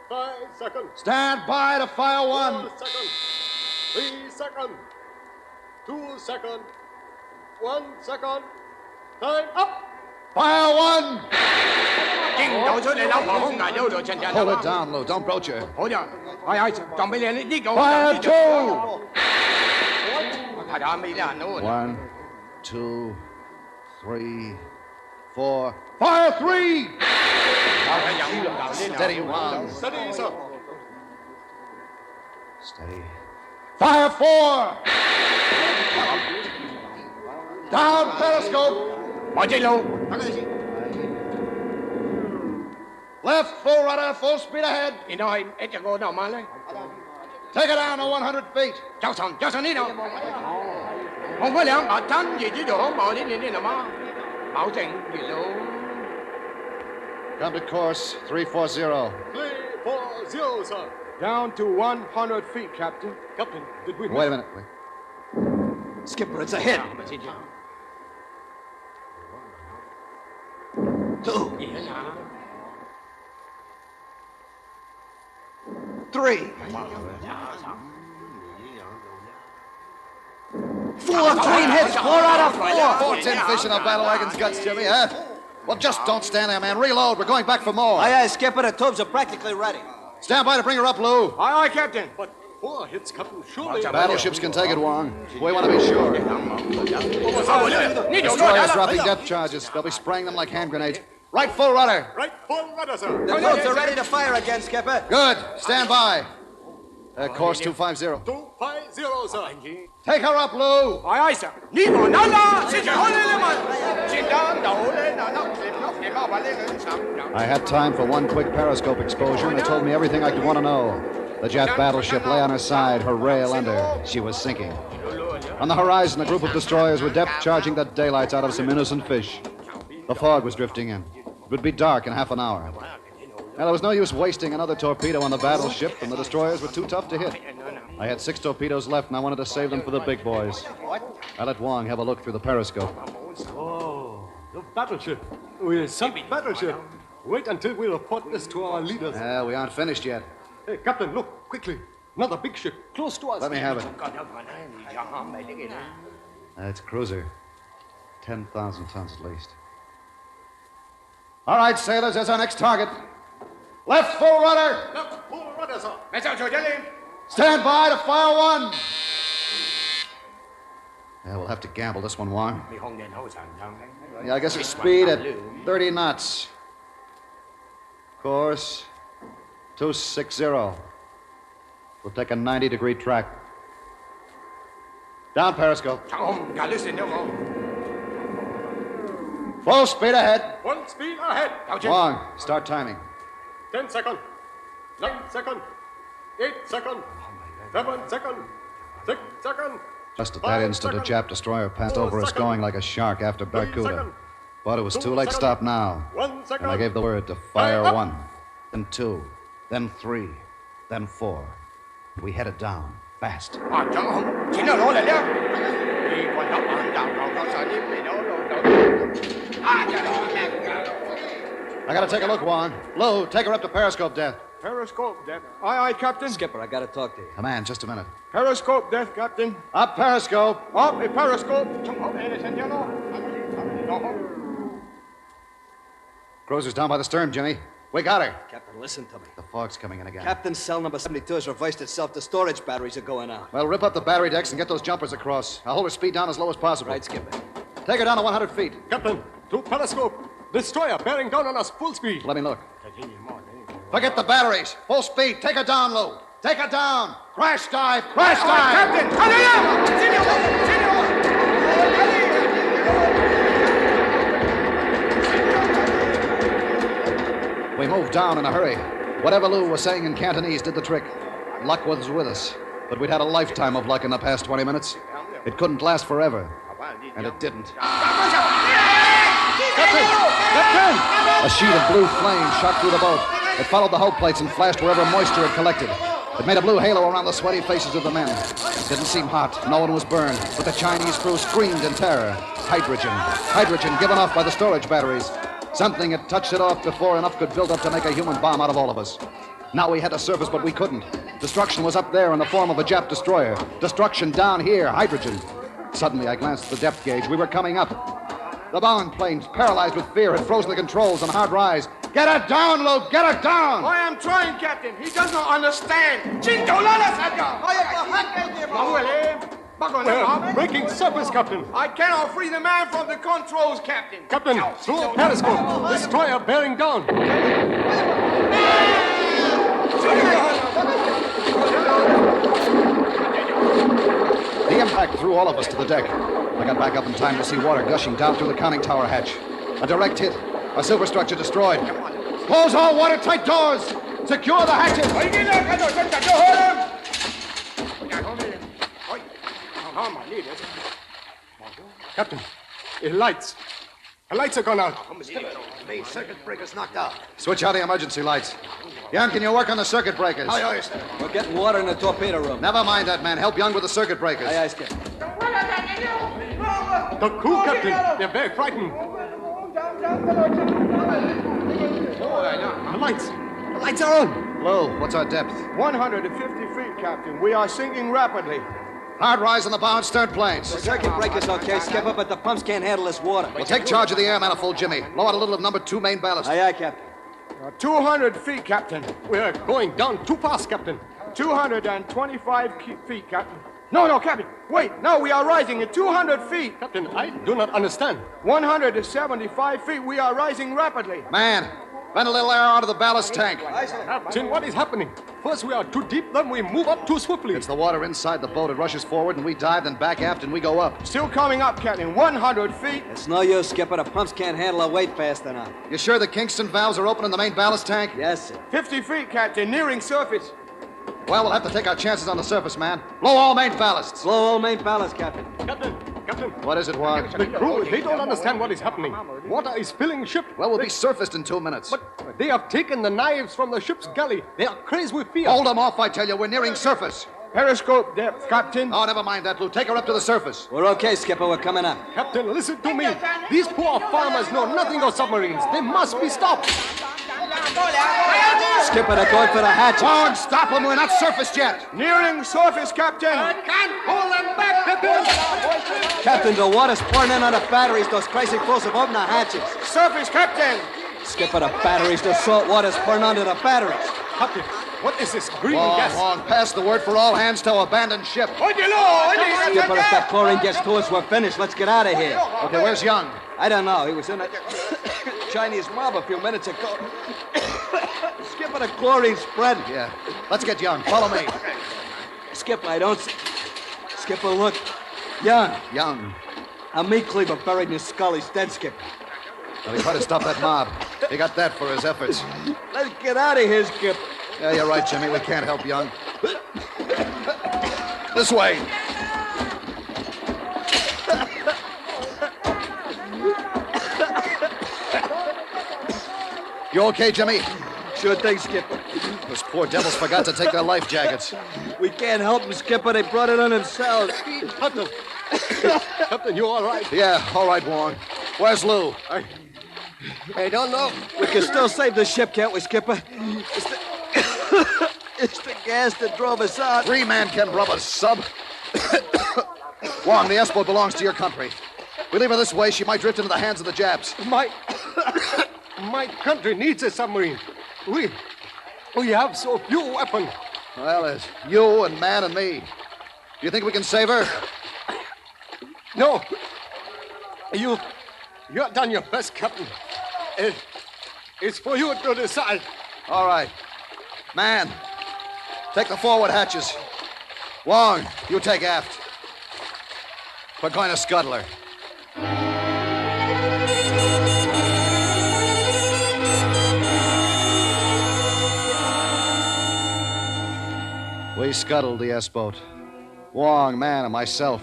5 seconds.
Stand by to fire 1.
4 seconds. 3 seconds. 2 seconds. 1 second. Time up.
Fire 1. Hold it down, Lou. Don't broach her. Fire 2. 1, 2, 3, 4. Fire 3. Steady, Wong.
Steady, sir.
Steady. Fire 4. Down Periscope. Left full rudder, full speed ahead. Take it down to 100 feet. Come to course 340.
340, sir.
Down to 100 feet, Captain.
Captain, did we...
Wait a minute. Wait.
Skipper, it's a hit. 2. 3. 4 clean hits. 4 out of 4.
4 tin fish in a battle wagon's guts, Jimmy, huh? Well, just don't stand there, man. Reload. We're going back for more.
Aye, Skipper. The tubes are practically ready.
Stand by to bring her up, Lou.
Aye, Captain.
But 4 hits, Captain. Surely...
Battleships can take it, Wong. We want to be sure. Destroyers dropping depth charges. They'll be spraying them like hand grenades. Right full rudder.
Right full rudder, sir.
The tubes are ready to fire again, Skipper.
Good. Stand by. Course 250.
250, sir.
Take her up, Lou.
Aye, sir.
I had time for one quick periscope exposure, and it told me everything I could want to know. The Jap battleship lay on her side, her rail under. She was sinking. On the horizon, a group of destroyers were depth charging the daylights out of some innocent fish. The fog was drifting in. It would be dark in half an hour. Now, there was no use wasting another torpedo on the battleship, and the destroyers were too tough to hit. I had 6 torpedoes left, and I wanted to save them for the big boys. I let Wong have a look through the periscope.
Oh, the battleship. We sunk battleship. Wait until we report this to our leaders.
We aren't finished yet.
Hey, Captain, look, quickly. Another big ship, close to us.
Let me have it. It's a cruiser. 10,000 tons at least. All right, sailors, there's our next target. Left full rudder.
Left full rudder, sir.
Stand by to fire 1. Yeah, we'll have to gamble this one, Wong. Yeah, I guess it's speed at 30 knots. Course 260. We'll take a 90-degree track. Down Periscope.
Listen,
Full speed ahead.
1 speed ahead.
Wong, start timing.
10 seconds. 9 seconds. 8 seconds. 7 seconds. 6 seconds.
Just at that instant, a Jap destroyer passed over us going like a shark after Barracuda. But it was too late to stop now.
1 second.
And I gave the word to fire 1, then 2, then 3, then 4. We headed down, fast. I gotta take a look, Wong. Lou, take her up to Periscope depth.
Periscope depth. Aye, Captain.
Skipper, I gotta talk to you.
Come on, just a minute.
Periscope depth, Captain.
Up Periscope.
Up a Periscope.
Cruiser's down by the stern, Jimmy. We got her.
Captain, listen to me.
The fog's coming in again.
Captain's cell number 72 has reversed itself. The storage batteries are going out.
Well, rip up the battery decks and get those jumpers across. I'll hold her speed down as low as possible.
Right, Skipper.
Take her down to 100 feet.
Captain, to Periscope. Destroyer bearing down on us full speed.
Let me look. Forget the batteries. Full speed. Take her down, Lou. Take her down. Crash dive. Crash dive. We moved down in a hurry. Whatever Lou was saying in Cantonese did the trick. Luck was with us, but we'd had a lifetime of luck in the past 20 minutes. It couldn't last forever, and it didn't.
Captain!
A sheet of blue flame shot through the boat. It followed the hull plates and flashed wherever moisture had collected. It made a blue halo around the sweaty faces of the men. It didn't seem hot. No one was burned, but the Chinese crew screamed in terror. Hydrogen. Hydrogen given off by the storage batteries. Something had touched it off before enough could build up to make a human bomb out of all of us. Now we had to surface, but we couldn't. Destruction was up there in the form of a Jap destroyer. Destruction down here, hydrogen. Suddenly, I glanced at the depth gauge. We were coming up. The bombing planes, paralyzed with fear, had frozen the controls on hard rise. Get her down, Lou! Get her down!
I am trying, Captain. He does not understand. We're breaking surface, Captain. I cannot free the man from the controls, Captain. Captain, through Periscope. Destroyer bearing down.
The impact threw all of us to the deck. I got back up in time to see water gushing down through the conning tower hatch. A direct hit. A silver structure destroyed. Close all watertight doors. Secure the hatches.
Captain, it lights. The lights are gone out.
The circuit breaker's knocked out.
Switch out the emergency lights. Young, can you work on the circuit breakers?
Aye, aye, sir.
We're getting water in the torpedo room.
Never mind that, man. Help Young with the circuit breakers.
Aye, aye, Skipper.
The crew, Captain. They're very frightened. The lights. The lights are on.
Lou, what's our depth?
150 feet, Captain. We are sinking rapidly.
Hard rise on the bow and stern planes.
The circuit breaker's okay, Skipper, but the pumps can't handle this water.
We'll take charge of the air manifold, Jimmy. Blow out a little of number 2 main ballast.
Aye, aye, Captain.
200 feet, Captain. We're going down too fast, Captain. 225 feet, Captain. No, Captain. Wait. Now we are rising at 200 feet.
Captain, I do not understand.
175 feet. We are rising rapidly.
Man, vent a little air out of the ballast tank.
Captain, what is happening? First we are too deep, then we move up too swiftly.
It's the water inside the boat. It rushes forward, and we dive, then back aft, and we go up.
Still coming up, Captain. 100 feet.
It's no use, Skipper. The pumps can't handle our weight fast enough.
You sure the Kingston valves are open in the main ballast tank?
Yes, sir.
50 feet, Captain. Nearing surface.
Well, we'll have to take our chances on the surface, man. Blow all main ballasts.
Blow all main ballast, Captain.
Captain.
What is it, Wog?
The crew, they don't understand what is happening. Water is filling ship.
Well, we'll be surfaced in 2 minutes.
But they have taken the knives from the ship's galley. They are crazy with fear.
Hold them off, I tell you. We're nearing surface.
Periscope depth, Captain.
Oh, never mind that, Lou. Take her up to the surface.
We're okay, Skipper. We're coming up.
Captain, listen to me. These poor farmers know nothing of submarines. They must be stopped.
Skipper, they're going for the hatch.
Wog, stop them. We're not surfaced yet.
Nearing surface, Captain.
Can't hold them back, Captain.
Captain, the water's pouring in on the batteries. Those crazy fools have opened the hatches.
Surface, Captain.
Skipper, the batteries. The salt water's pouring onto the batteries.
Captain, what is this green gas?
Wog, pass the word for all hands to abandon ship.
Skipper, if that chlorine gets to us, we're finished. Let's get out of here.
Okay, where's Young?
I don't know. He was in a Chinese mob a few minutes ago. Skipper, the chlorine spread.
Yeah. Let's get Young. Follow me.
Skipper, I don't see... Skipper, look. Young.
Young.
A meat cleaver buried in his skull. He's dead, Skipper.
Well, he tried to stop that mob. He got that for his efforts.
Let's get out of here, Skipper.
Yeah, you're right, Jimmy. We can't help Young. This way. You okay, Jimmy?
Sure thing, Skipper.
Those poor devils forgot to take their life jackets.
We can't help them, Skipper. They brought it on themselves.
Captain. Captain, you all right?
Yeah, all right, Wong. Where's Lou?
I don't know. We can still save the ship, can't we, Skipper? It's the gas that drove us out.
3 men can rub a sub. Wong, the S-boat belongs to your country. We leave her this way, she might drift into the hands of the Japs.
My country needs a submarine. We have so few weapons.
Well, it's you and Man and me. Do you think we can save her?
No. You've done your best, Captain. It's for you to decide.
All right. Man, take the forward hatches. Wong, you take aft. We're going to scuttle her. We scuttled the S-boat. Wong, Man, and myself.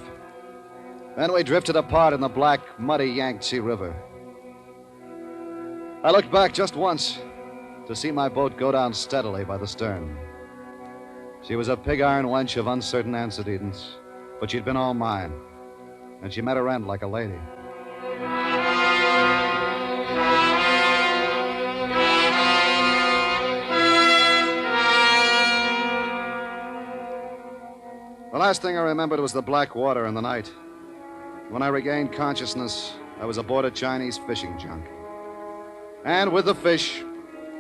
Then we drifted apart in the black, muddy Yangtze River. I looked back just once to see my boat go down steadily by the stern. She was a pig-iron wench of uncertain antecedents, but she'd been all mine, and she met her end like a lady. The last thing I remembered was the black water in the night. When I regained consciousness, I was aboard a Chinese fishing junk. And with the fish,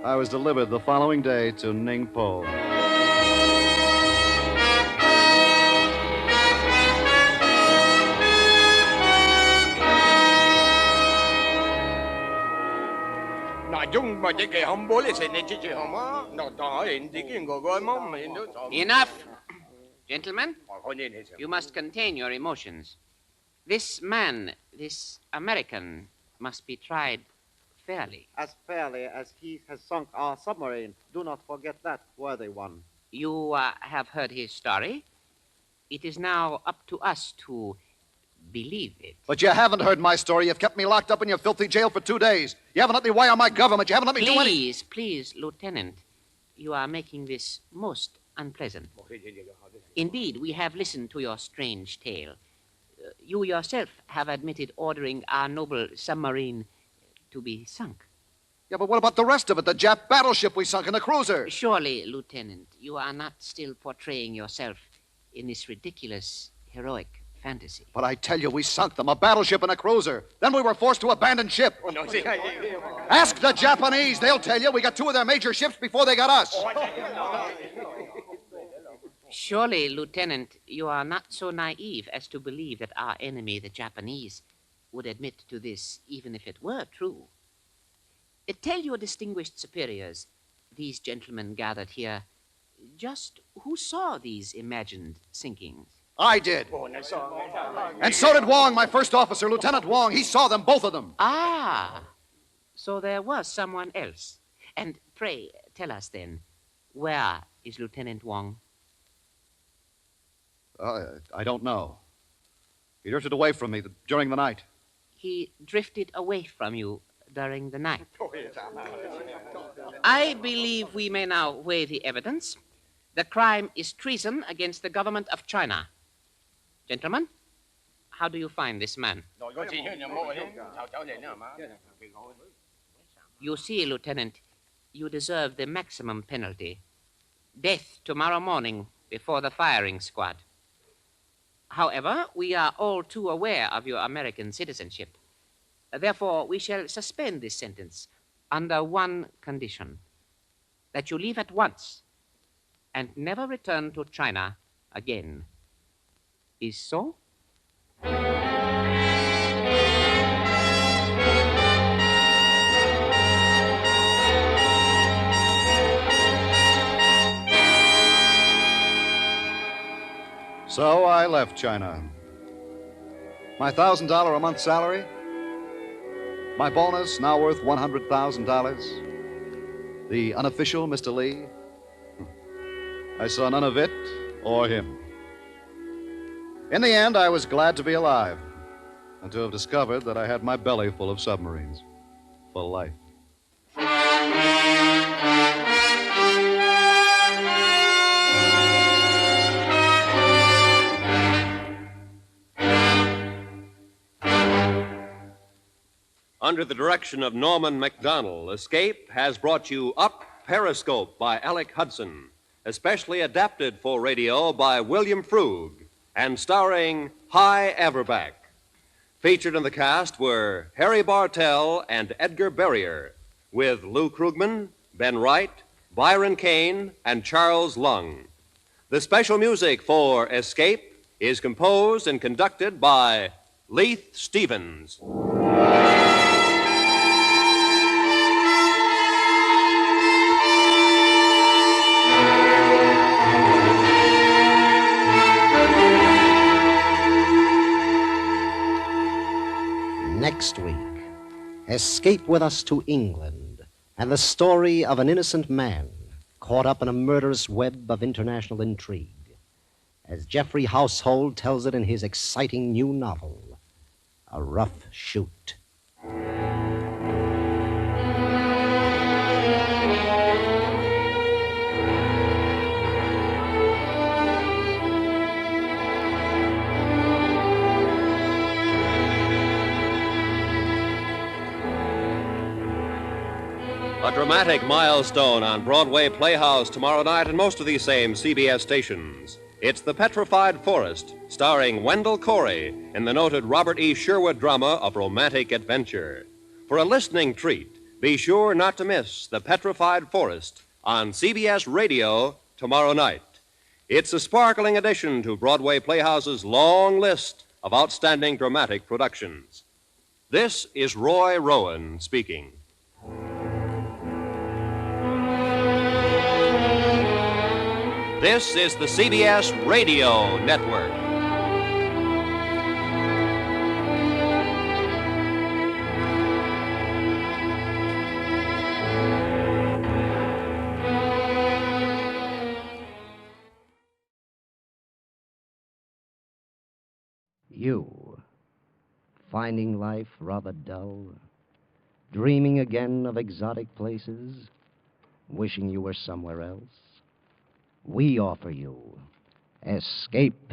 I was delivered the following day to Ningpo.
Enough! Gentlemen, you must contain your emotions. This man, this American, must be tried fairly.
As fairly as he has sunk our submarine. Do not forget that, worthy one.
You have heard his story. It is now up to us to believe it.
But you haven't heard my story. You've kept me locked up in your filthy jail for 2 days. You haven't let me wire my government. You haven't let me do anything.
Please, Lieutenant. You are making this most unpleasant. Indeed, we have listened to your strange tale. You yourself have admitted ordering our noble submarine to be sunk.
Yeah, but what about the rest of it? The Jap battleship we sunk and the cruiser?
Surely, Lieutenant, you are not still portraying yourself in this ridiculous, heroic fantasy.
But I tell you, we sunk them, a battleship and a cruiser. Then we were forced to abandon ship. Ask the Japanese. They'll tell you we got 2 of their major ships before they got us.
Surely, Lieutenant, you are not so naive as to believe that our enemy, the Japanese, would admit to this, even if it were true. Tell your distinguished superiors, these gentlemen gathered here, just who saw these imagined sinkings.
I did. And so did Wong, my first officer, Lieutenant Wong. He saw them, both of them.
Ah, so there was someone else. And pray, tell us then, where is Lieutenant Wong?
I don't know. He drifted away from me during the night.
He drifted away from you during the night. I believe we may now weigh the evidence. The crime is treason against the government of China. Gentlemen, how do you find this man? You see, Lieutenant, you deserve the maximum penalty. Death tomorrow morning before the firing squad. However, we are all too aware of your American citizenship. Therefore, we shall suspend this sentence under one condition, that you leave at once and never return to China again. Is so?
So I left China. My $1,000 a month salary? My bonus, now worth $100,000? The unofficial Mr. Lee? I saw none of it or him. In the end, I was glad to be alive and to have discovered that I had my belly full of submarines for life.
Under the direction of Norman MacDonald, Escape has brought you Up Periscope by Alec Hudson, especially adapted for radio by William Frug, and starring High Everback. Featured in the cast were Harry Bartell and Edgar Berrier, with Lou Krugman, Ben Wright, Byron Kane, and Charles Lung. The special music for Escape is composed and conducted by Leith Stevens.
Next week, escape with us to England and the story of an innocent man caught up in a murderous web of international intrigue, as Geoffrey Household tells it in his exciting new novel, A Rough Shoot.
A dramatic milestone on Broadway Playhouse tomorrow night and most of these same CBS stations. It's The Petrified Forest, starring Wendell Corey in the noted Robert E. Sherwood drama of romantic adventure. For a listening treat, be sure not to miss The Petrified Forest on CBS Radio tomorrow night. It's a sparkling addition to Broadway Playhouse's long list of outstanding dramatic productions. This is Roy Rowan speaking. This is the CBS Radio Network.
You, finding life rather dull, dreaming again of exotic places, wishing you were somewhere else? We offer you Escape.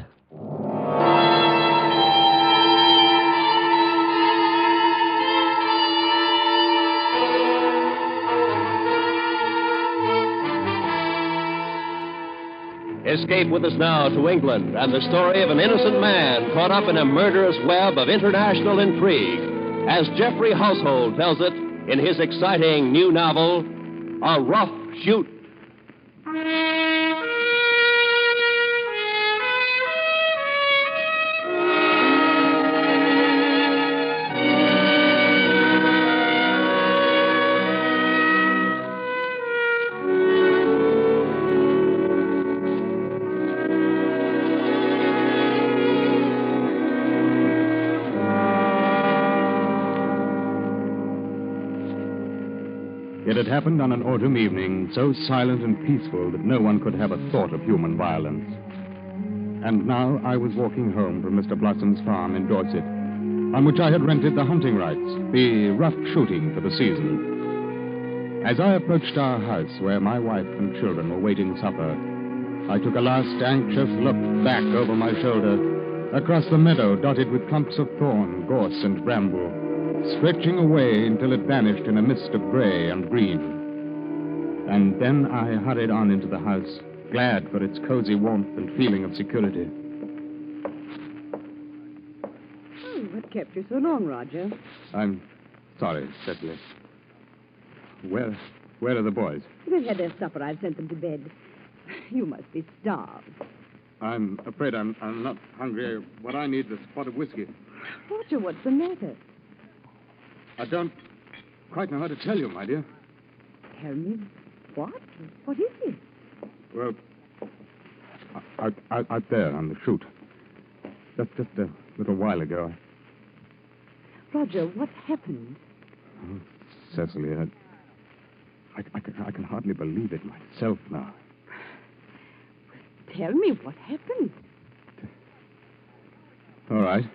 Escape with us now to England and the story of an innocent man caught up in a murderous web of international intrigue, as Geoffrey Household tells it in his exciting new novel, A Rough Shoot.
It had happened on an autumn evening, so silent and peaceful that no one could have a thought of human violence. And now I was walking home from Mr. Blossom's farm in Dorset, on which I had rented the hunting rights, the rough shooting for the season. As I approached our house, where my wife and children were waiting supper, I took a last anxious look back over my shoulder, across the meadow dotted with clumps of thorn, gorse, and bramble, stretching away until it vanished in a mist of gray and green. And then I hurried on into the house, glad for its cozy warmth and feeling of security.
Oh, what kept you so long, Roger?
I'm sorry, Cecily. Where are the boys?
They've had their supper. I've sent them to bed. You must be starved.
I'm afraid I'm not hungry. What I need is a pot of whiskey.
Roger, what's the matter?
I don't quite know how to tell you, my dear.
Tell me what? What is it?
Well, out there on the chute. Just a little while ago,
Roger, what happened?
Oh, Cecily, I can hardly believe it myself now.
Tell me what happened.
All right.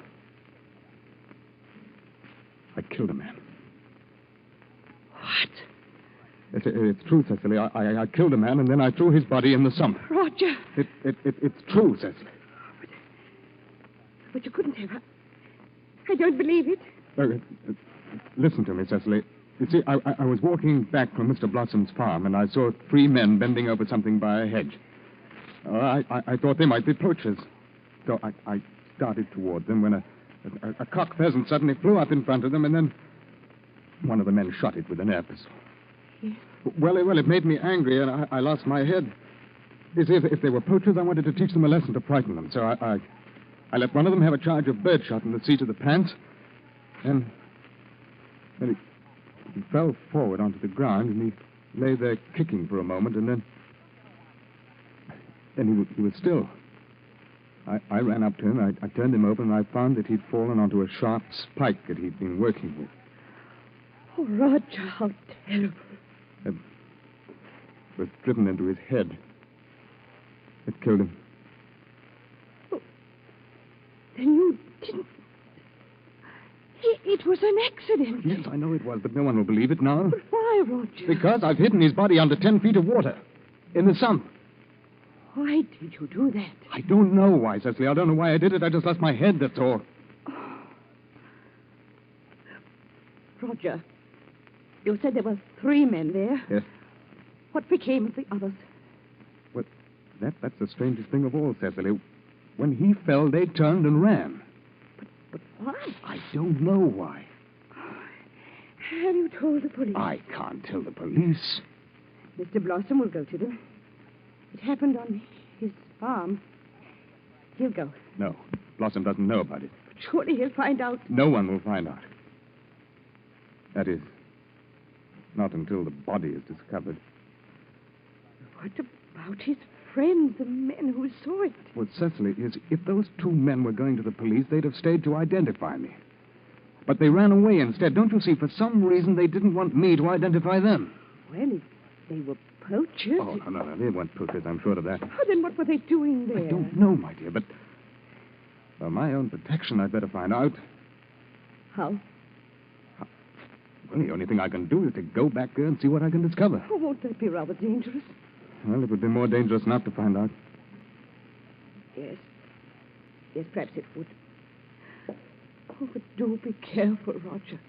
I killed a man.
What?
It's true, Cecily. I killed a man, and then I threw his body in the sump.
Roger.
It's true, Cecily.
But you couldn't have. I don't believe it.
Listen to me, Cecily. You see, I was walking back from Mr. Blossom's farm, and I saw 3 men bending over something by a hedge. I thought they might be poachers. So I started toward them when a cock pheasant suddenly flew up in front of them, and then one of the men shot it with an air pistol.
Yes.
Well, it made me angry, and I lost my head. You see, if they were poachers, I wanted to teach them a lesson to frighten them. So I let one of them have a charge of birdshot in the seat of the pants, and then he fell forward onto the ground, and he lay there kicking for a moment, and then he was still. I ran up to him, I turned him over, and I found that he'd fallen onto a sharp spike that he'd been working with.
Oh, Roger, how terrible.
It was driven into his head. It killed him.
Oh, then you didn't... It was an accident.
Yes, I know it was, but no one will believe it now.
But why, Roger?
Because I've hidden his body under 10 feet of water. In the sump.
Why did you do that?
I don't know why, Cecily. I don't know why I did it. I just lost my head, that's all.
Oh. Roger, you said there were 3 men there.
Yes.
What became of the others?
Well, that's the strangest thing of all, Cecily. When he fell, they turned and ran.
But why?
I don't know why.
Have you told the police?
I can't tell the police.
Mr. Blossom will go to them. It happened on his farm. He'll go.
No, Blossom doesn't know about it.
But surely he'll find out.
No one will find out. That is, not until the body is discovered.
What about his friends, the men who saw it?
Well, Cecily, if those 2 men were going to the police, they'd have stayed to identify me. But they ran away instead. Don't you see? For some reason, they didn't want me to identify them.
Well, if they were poachers...
Oh, no. They weren't poachers. I'm sure of that.
Oh, then what were they doing there?
I don't know, my dear, but for my own protection, I'd better find out.
How?
Well, the only thing I can do is to go back there and see what I can discover.
Oh, won't that be rather dangerous?
Well, it would be more dangerous not to find out.
Yes. Yes, perhaps it would. Oh, but do be careful, Roger.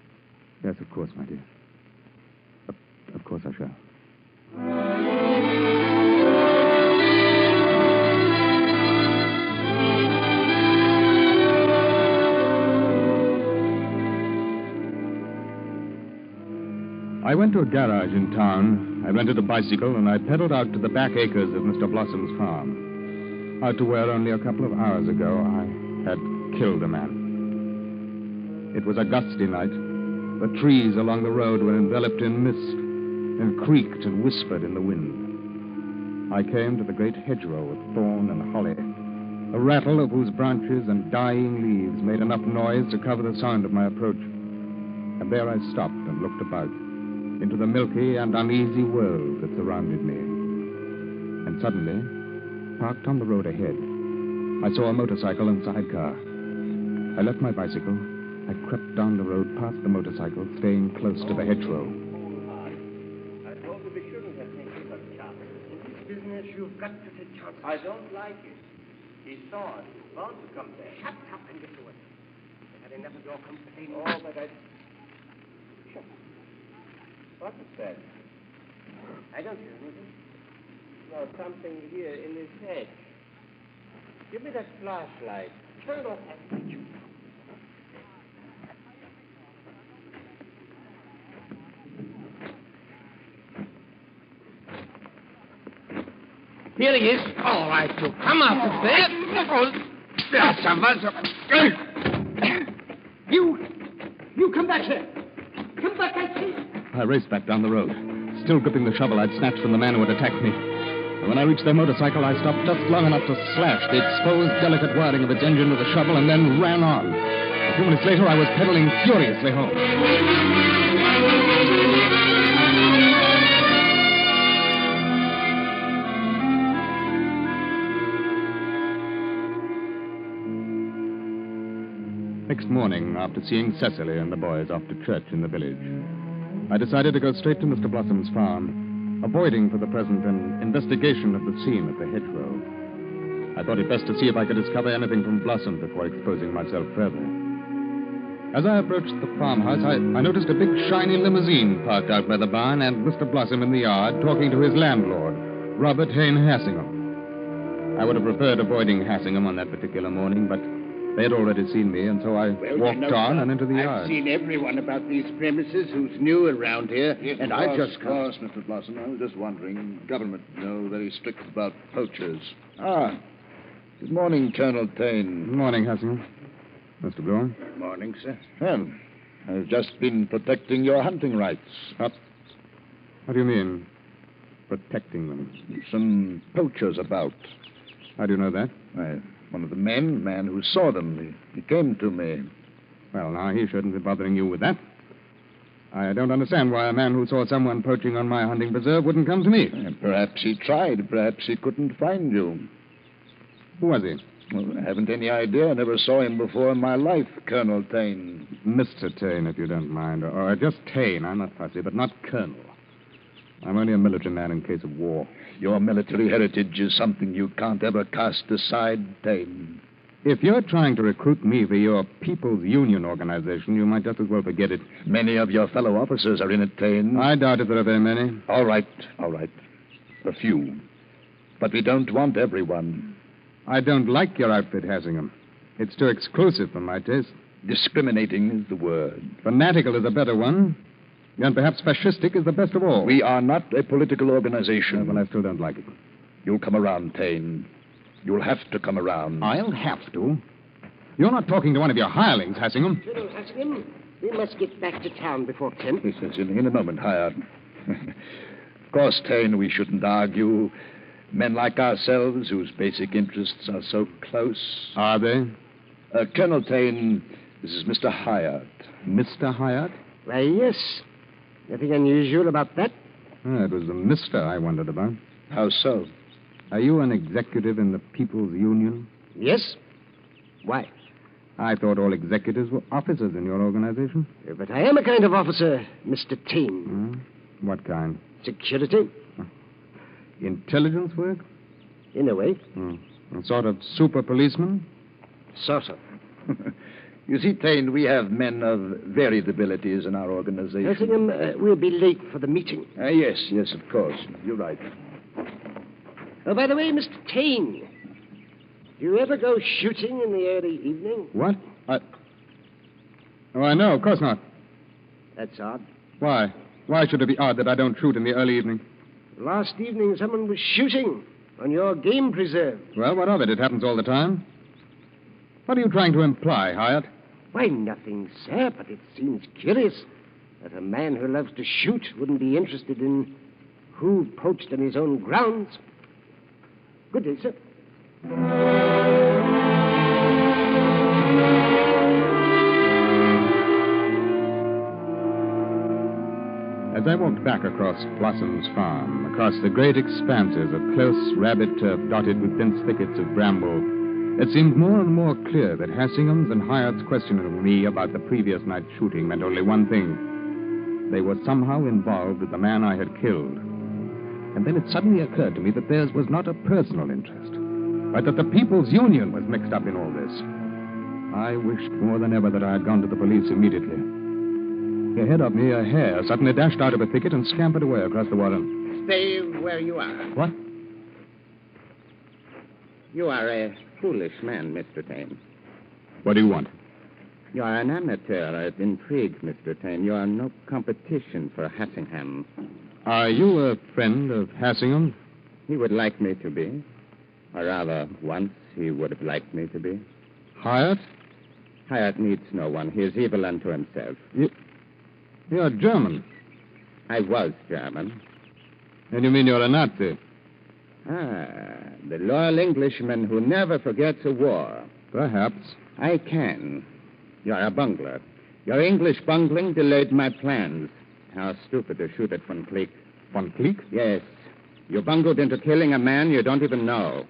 Yes, of course, my dear. Of course I shall. I went to a garage in town. I rented a bicycle, and I pedaled out to the back acres of Mr. Blossom's farm. Out to where only a couple of hours ago I had killed a man. It was a gusty night. The trees along the road were enveloped in mist and creaked and whispered in the wind. I came to the great hedgerow of thorn and holly, the rattle of whose branches and dying leaves made enough noise to cover the sound of my approach. And there I stopped and looked about, into the milky and uneasy world that surrounded me. And suddenly, parked on the road ahead, I saw a motorcycle and sidecar. I left my bicycle. I crept down the road past the motorcycle, staying close to the hedgerow.
I told you we shouldn't have taken such chances. In this business, you've got to take chances. I don't like it. He saw it. He's bound to come there. Shut up and get to it. I had enough of your company. Oh, but I... What is that? I don't hear anything. No, something here in his head. Give me that flashlight. Turn off that picture. Here he is. All right, you come out of there. Oh, there's some other... You come back here. Come back, I say.
I raced back down the road, still gripping the shovel I'd snatched from the man who had attacked me. And when I reached their motorcycle, I stopped just long enough to slash the exposed, delicate wiring of its engine with the shovel and then ran on. The A few minutes later, I was pedaling furiously home. Next morning, after seeing Cecily and the boys off to church in the village, I decided to go straight to Mr. Blossom's farm, avoiding for the present an investigation of the scene at the hedgerow. I thought it best to see if I could discover anything from Blossom before exposing myself further. As I approached the farmhouse, I noticed a big shiny limousine parked out by the barn and Mr. Blossom in the yard talking to his landlord, Robert Hayne Hassingham. I would have preferred avoiding Hassingham on that particular morning, but they had already seen me, and so I walked on and into the yard.
I've seen everyone about these premises who's new around here,
Yes,
and
of
I
course,
just
of course, Mr. Blossom. I was just wondering. Government, very strict about poachers. Ah, good morning, Colonel Tane.
Good morning, Hassingham. Mr. Bloom.
Good morning, sir.
Well, I've just been protecting your hunting rights.
What do you mean, protecting them?
Some poachers about.
How do you know that?
One of the man who saw them, he came to me.
Well, now, he shouldn't be bothering you with that. I don't understand why a man who saw someone poaching on my hunting preserve wouldn't come to me.
Perhaps he tried. Perhaps he couldn't find you.
Who was he?
Well, I haven't any idea. I never saw him before in my life, Colonel Tane.
Mr. Tane, if you don't mind. Or just Tane. I'm not fussy, but not Colonel. I'm only a military man in case of war.
Your military heritage is something you can't ever cast aside, Tane.
If you're trying to recruit me for your People's Union organization, you might just as well forget it.
Many of your fellow officers are in it, Tane.
I doubt if there are very many.
All right. A few. But we don't want everyone.
I don't like your outfit, Hassingham. It's too exclusive for my taste.
Discriminating is the word.
Fanatical is a better one. And perhaps fascistic is the best of all.
We are not a political organization.
Well, I still don't like it.
You'll come around, Tane. You'll have to come around.
I'll have to? You're not talking to one of your hirelings, Hassingham.
Colonel Hassingham, we must get back to town before 10.
This is in a moment, Hyatt. Of course, Tane, we shouldn't argue. Men like ourselves, whose basic interests are so close.
Are they?
Colonel Tane, this is Mr. Hyatt.
Mr. Hyatt?
Why, yes. Nothing unusual about that?
It was the Mr. I wondered about.
How so?
Are you an executive in the People's Union?
Yes. Why?
I thought all executives were officers in your organization.
But I am a kind of officer, Mr. Tane.
What kind?
Security.
Intelligence work?
In a way.
A sort of super policeman?
Sort of.
You see, Tane, we have men of varied abilities in our organization.
Hassingham, we'll be late for the meeting.
Yes, of course. You're right.
Oh, by the way, Mr. Tane, do you ever go shooting in the early evening?
What? Oh, no, of course not.
That's odd.
Why? Why should it be odd that I don't shoot in the early evening?
Last evening, someone was shooting on your game preserve.
Well, what of it? It happens all the time. What are you trying to imply, Hyatt?
Why, nothing, sir, but it seems curious that a man who loves to shoot wouldn't be interested in who poached on his own grounds. Good day, sir.
As I walked back across Blossom's farm, across the great expanses of close rabbit turf dotted with dense thickets of bramble, it seemed more and more clear that Hassingham's and Hyatt's questioning of me about the previous night's shooting meant only one thing. They were somehow involved with the man I had killed. And then it suddenly occurred to me that theirs was not a personal interest, but that the People's Union was mixed up in all this. I wished more than ever that I had gone to the police immediately. Ahead of me, a hare suddenly dashed out of a thicket and scampered away across the water.
Stay where you are.
What?
You are a foolish man, Mr. Tane.
What do you want?
You are an amateur at intrigue, Mr. Tane. You are no competition for Hassingham.
Are you a friend of Hassingham?
He would like me to be. Or rather, once he would have liked me to be.
Hyatt?
Hyatt needs no one. He is evil unto himself.
You're German.
I was German.
And you mean you're a Nazi?
The loyal Englishman who never forgets a war.
Perhaps.
I can. You're a bungler. Your English bungling delayed my plans. How stupid to shoot at Von Cleek.
Von Cleek?
Yes. You bungled into killing a man you don't even know.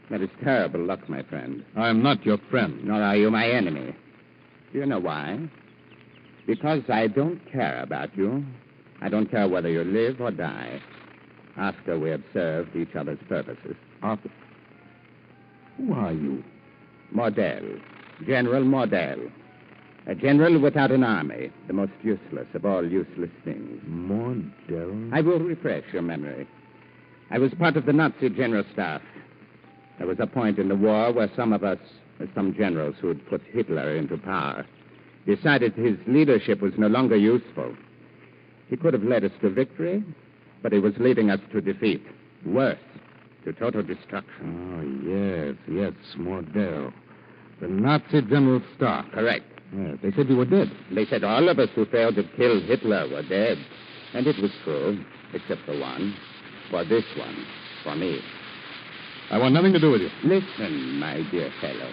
That is terrible luck, my friend.
I am not your friend.
Nor are you my enemy. Do you know why? Because I don't care about you. I don't care whether you live or die. After we have served each other's purposes.
Arthur. Who are you?
Mordell. General Mordell. A general without an army. The most useless of all useless things.
Mordell?
I will refresh your memory. I was part of the Nazi general staff. There was a point in the war where some of us, some generals who had put Hitler into power, decided his leadership was no longer useful. He could have led us to victory, but he was leading us to defeat. Worse, to total destruction.
Oh, yes, Mordell. The Nazi general staff.
Correct.
Yes, they said you were dead.
They said all of us who failed to kill Hitler were dead. And it was true, except for one. For this one. For me.
I want nothing to do with you.
Listen, my dear fellow.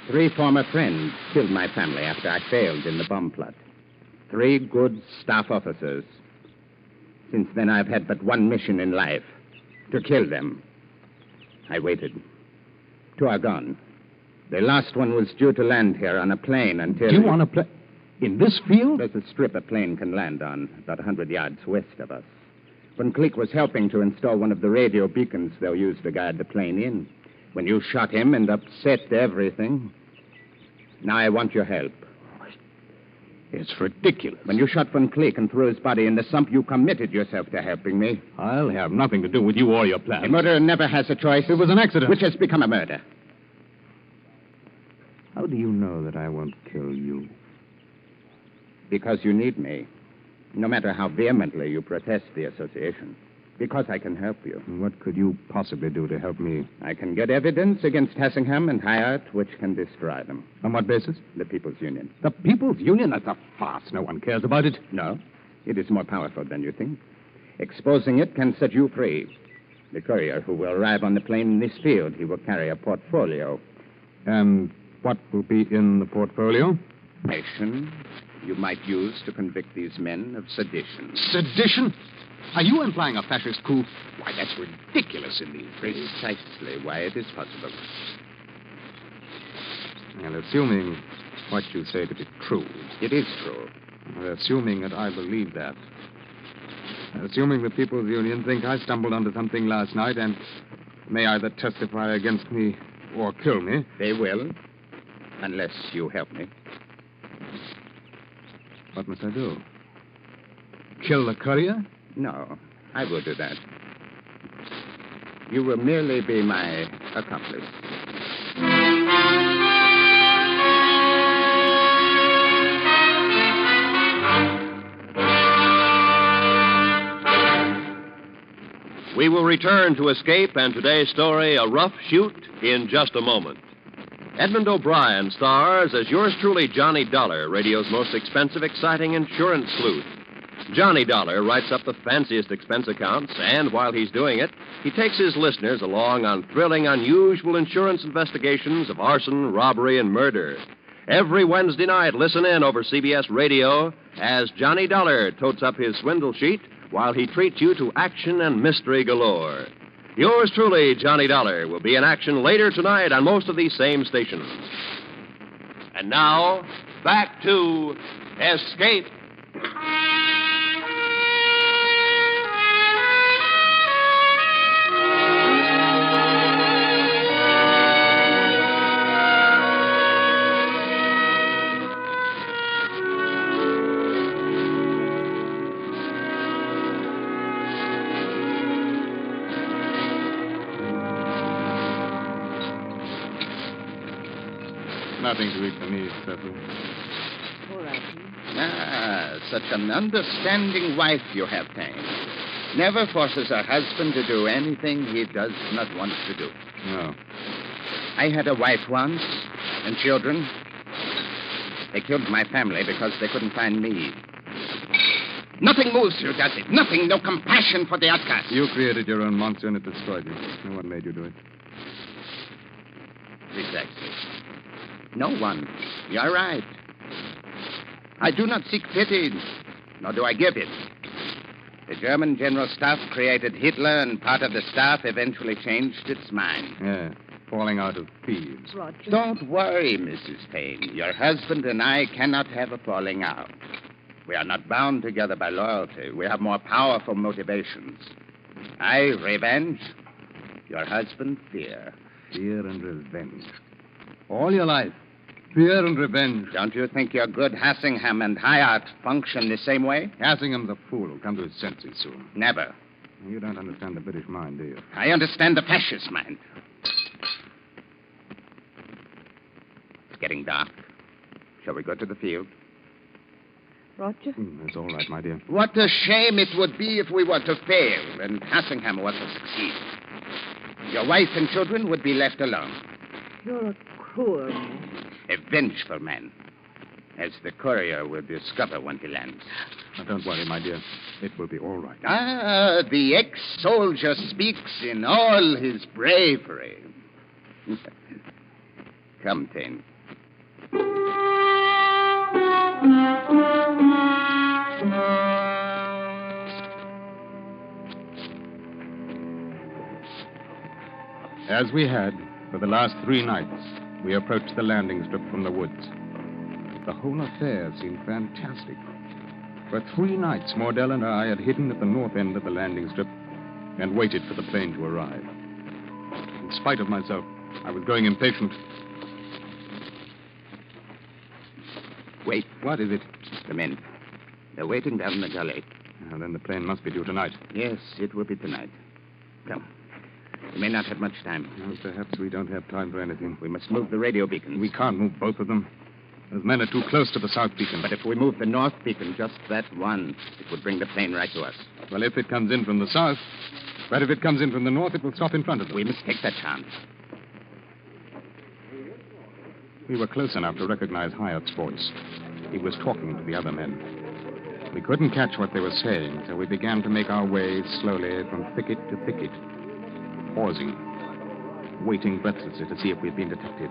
3 former friends killed my family after I failed in the bomb plot. 3 good staff officers. Since then, I've had but one mission in life. To kill them. I waited. 2 are gone. The last one was due to land here on a plane until...
Do you want to play... In this field?
There's a strip a plane can land on, about 100 yards west of us. Von Cleek was helping to install one of the radio beacons they'll use to guide the plane in. When you shot him and upset everything. Now I want your help.
It's ridiculous.
When you shot Von Cleek and threw his body in the sump, you committed yourself to helping me.
I'll have nothing to do with you or your plans.
A murderer never has a choice.
It was an accident.
Which has become a murder.
How do you know that I won't kill you?
Because you need me. No matter how vehemently you protest the association. Because I can help you.
What could you possibly do to help me?
I can get evidence against Hassingham and Hyatt which can destroy them.
On what basis?
The People's Union.
The People's Union? That's a farce. No one cares about it.
No. It is more powerful than you think. Exposing it can set you free. The courier who will arrive on the plane in this field, he will carry a portfolio.
And what will be in the portfolio?
Information you might use to convict these men of sedition.
Sedition? Are you implying a fascist coup? Why, that's ridiculous in these days.
Precisely why it is possible.
And assuming what you say to be true.
It is true.
Assuming that I believe that. Assuming the People's Union think I stumbled onto something last night and may either testify against me or kill me.
They will, unless you help me.
What must I do? Kill the courier?
No, I will do that. You will merely be my accomplice.
We will return to Escape and today's story, A Rough Shoot, in just a moment. Edmund O'Brien stars as yours truly, Johnny Dollar, radio's most expensive, exciting insurance sleuth. Johnny Dollar writes up the fanciest expense accounts, and while he's doing it, he takes his listeners along on thrilling, unusual insurance investigations of arson, robbery, and murder. Every Wednesday night, listen in over CBS Radio as Johnny Dollar totes up his swindle sheet while he treats you to action and mystery galore. Yours truly, Johnny Dollar, will be in action later tonight on most of these same stations. And now, back to Escape.
Nothing to eat for me, Cecil.
All right.
Ah, such an understanding wife you have, Tang. Never forces her husband to do anything he does not want to do.
No.
I had a wife once, and children. They killed my family because they couldn't find me. Nothing moves you, does it? Nothing, no compassion for the outcast.
You created your own monster and it destroyed you. No one made you do it.
Exactly. No one. You're right. I do not seek pity, nor do I give it. The German General Staff created Hitler, and part of the staff eventually changed its mind.
Yeah, falling out of thieves.
Roger.
Don't worry, Mrs. Payne. Your husband and I cannot have a falling out. We are not bound together by loyalty. We have more powerful motivations. I, revenge. Your husband, fear.
Fear and revenge. All your life, fear and revenge.
Don't you think your good Hassingham and Hyatt function the same way?
Hassingham's a fool who'll come to his senses soon.
Never.
You don't understand the British mind, do you?
I understand the fascist mind. It's getting dark. Shall we go to the field?
Roger?
That's all right, my dear.
What a shame it would be if we were to fail and Hassingham were to succeed. Your wife and children would be left alone.
You're a cruel man.
A vengeful man, as the courier will discover when he lands.
Now, don't worry, my dear. It will be all right.
Ah, the ex-soldier speaks in all his bravery. Come, Tane.
As we had, for the last 3 nights, we approached the landing strip from the woods. The whole affair seemed fantastic. For 3 nights, Mordell and I had hidden at the north end of the landing strip and waited for the plane to arrive. In spite of myself, I was growing impatient.
Wait.
What is it?
The men. They're waiting down in the gully.
Well, then the plane must be due tonight.
Yes, it will be tonight. Come. We may not have much time.
Well, perhaps we don't have time for anything.
We must move the radio beacons.
We can't move both of them. Those men are too close to the south beacon.
But if we move the north beacon, just that one, it would bring the plane right to us.
Well, if it comes in from the south. But if it comes in from the north, it will stop in front of us.
We must take that chance.
We were close enough to recognize Hyatt's voice. He was talking to the other men. We couldn't catch what they were saying, so we began to make our way slowly from thicket to thicket, pausing, waiting breathlessly to see if we'd been detected.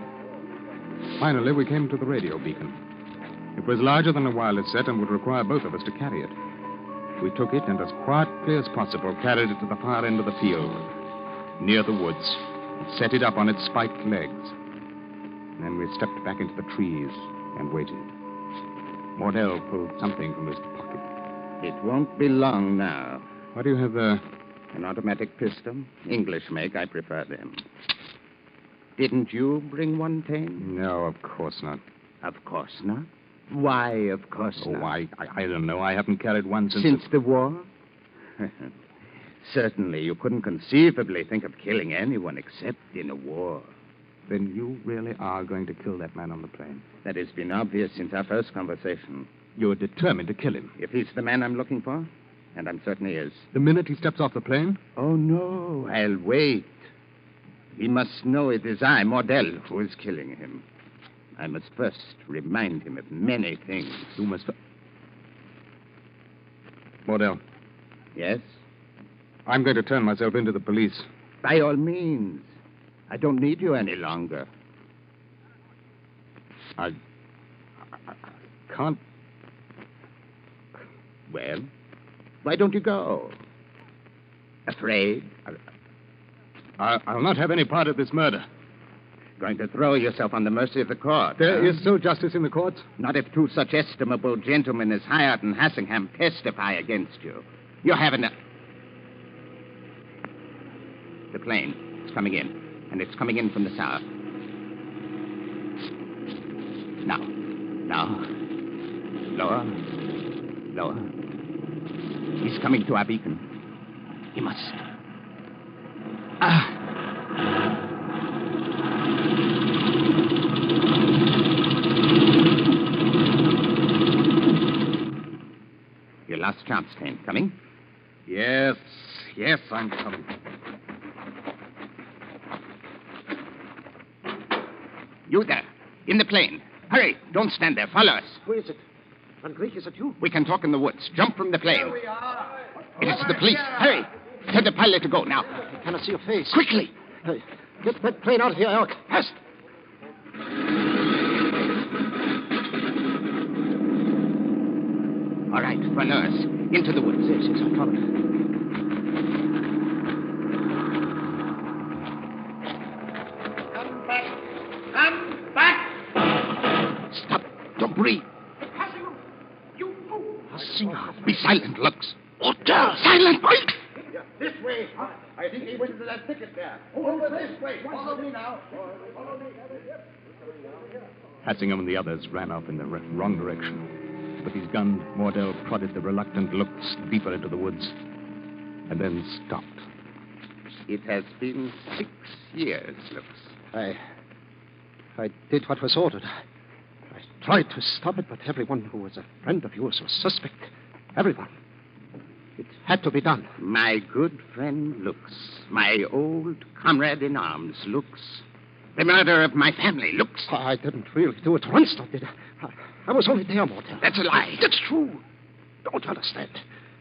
Finally, we came to the radio beacon. It was larger than a wireless set and would require both of us to carry it. We took it and, as quietly as possible, carried it to the far end of the field, near the woods, and set it up on its spiked legs. Then we stepped back into the trees and waited. Mordell pulled something from his pocket.
It won't be long now.
What do you have there?
An automatic pistol. English make, I prefer them. Didn't you bring one, Tane?
No, of course not.
Of course not? Why, of course not?
I don't know. I haven't carried one
Since the war? Certainly, you couldn't conceivably think of killing anyone except in a war.
Then you really are going to kill that man on the plane?
That has been obvious since our first conversation.
You're determined to kill him?
If he's the man I'm looking for, and I'm certain he is.
The minute he steps off the plane?
Oh, no. I'll wait. He must know it is I, Mordell, who is killing him. I must first remind him of many things.
You must... Mordell.
Yes?
I'm going to turn myself into the police.
By all means. I don't need you any longer.
I can't...
Well, why don't you go? Afraid?
I'll not have any part of this murder.
Going to throw yourself on the mercy of the court?
There is still justice in the courts?
Not if 2 such estimable gentlemen as Hyatt and Hassingham testify against you. You haven't... The plane is coming in, and it's coming in from the south. Now. Lower. He's coming to our beacon. He must. Your last chance, Tane. Coming?
Yes, I'm coming.
You there, in the plane. Hurry, don't stand there. Follow us.
Who is it? Van Greek, is it you?
We can talk in the woods. Jump from the plane.
Here we are.
It is the police. Hurry. Tell the pilot to go now.
I cannot see your face.
Quickly.
Hey, get that plane out of here, Elk.
Fast. All right, for nurse. Into the woods.
Yes, I follow.
Come back! Stop. Don't breathe. Hassingham. Be silent, Lux. Order. Silent, wait!
This way. I think he went into that thicket there. Over this way. Follow me now. Follow me.
Hassingham and the others ran off in the wrong direction. With his gun, Mordell prodded the reluctant Lux deeper into the woods and then stopped.
It has been 6 years, Lux.
I did what was ordered. I tried to stop it, but everyone who was a friend of yours was suspect. Everyone. It had to be done.
My good friend Lux. My old comrade in arms, Lux. The murder of my family, Lux.
I didn't really do it once, did I? I was only there, Morton.
That's a lie.
That's true. Don't you understand?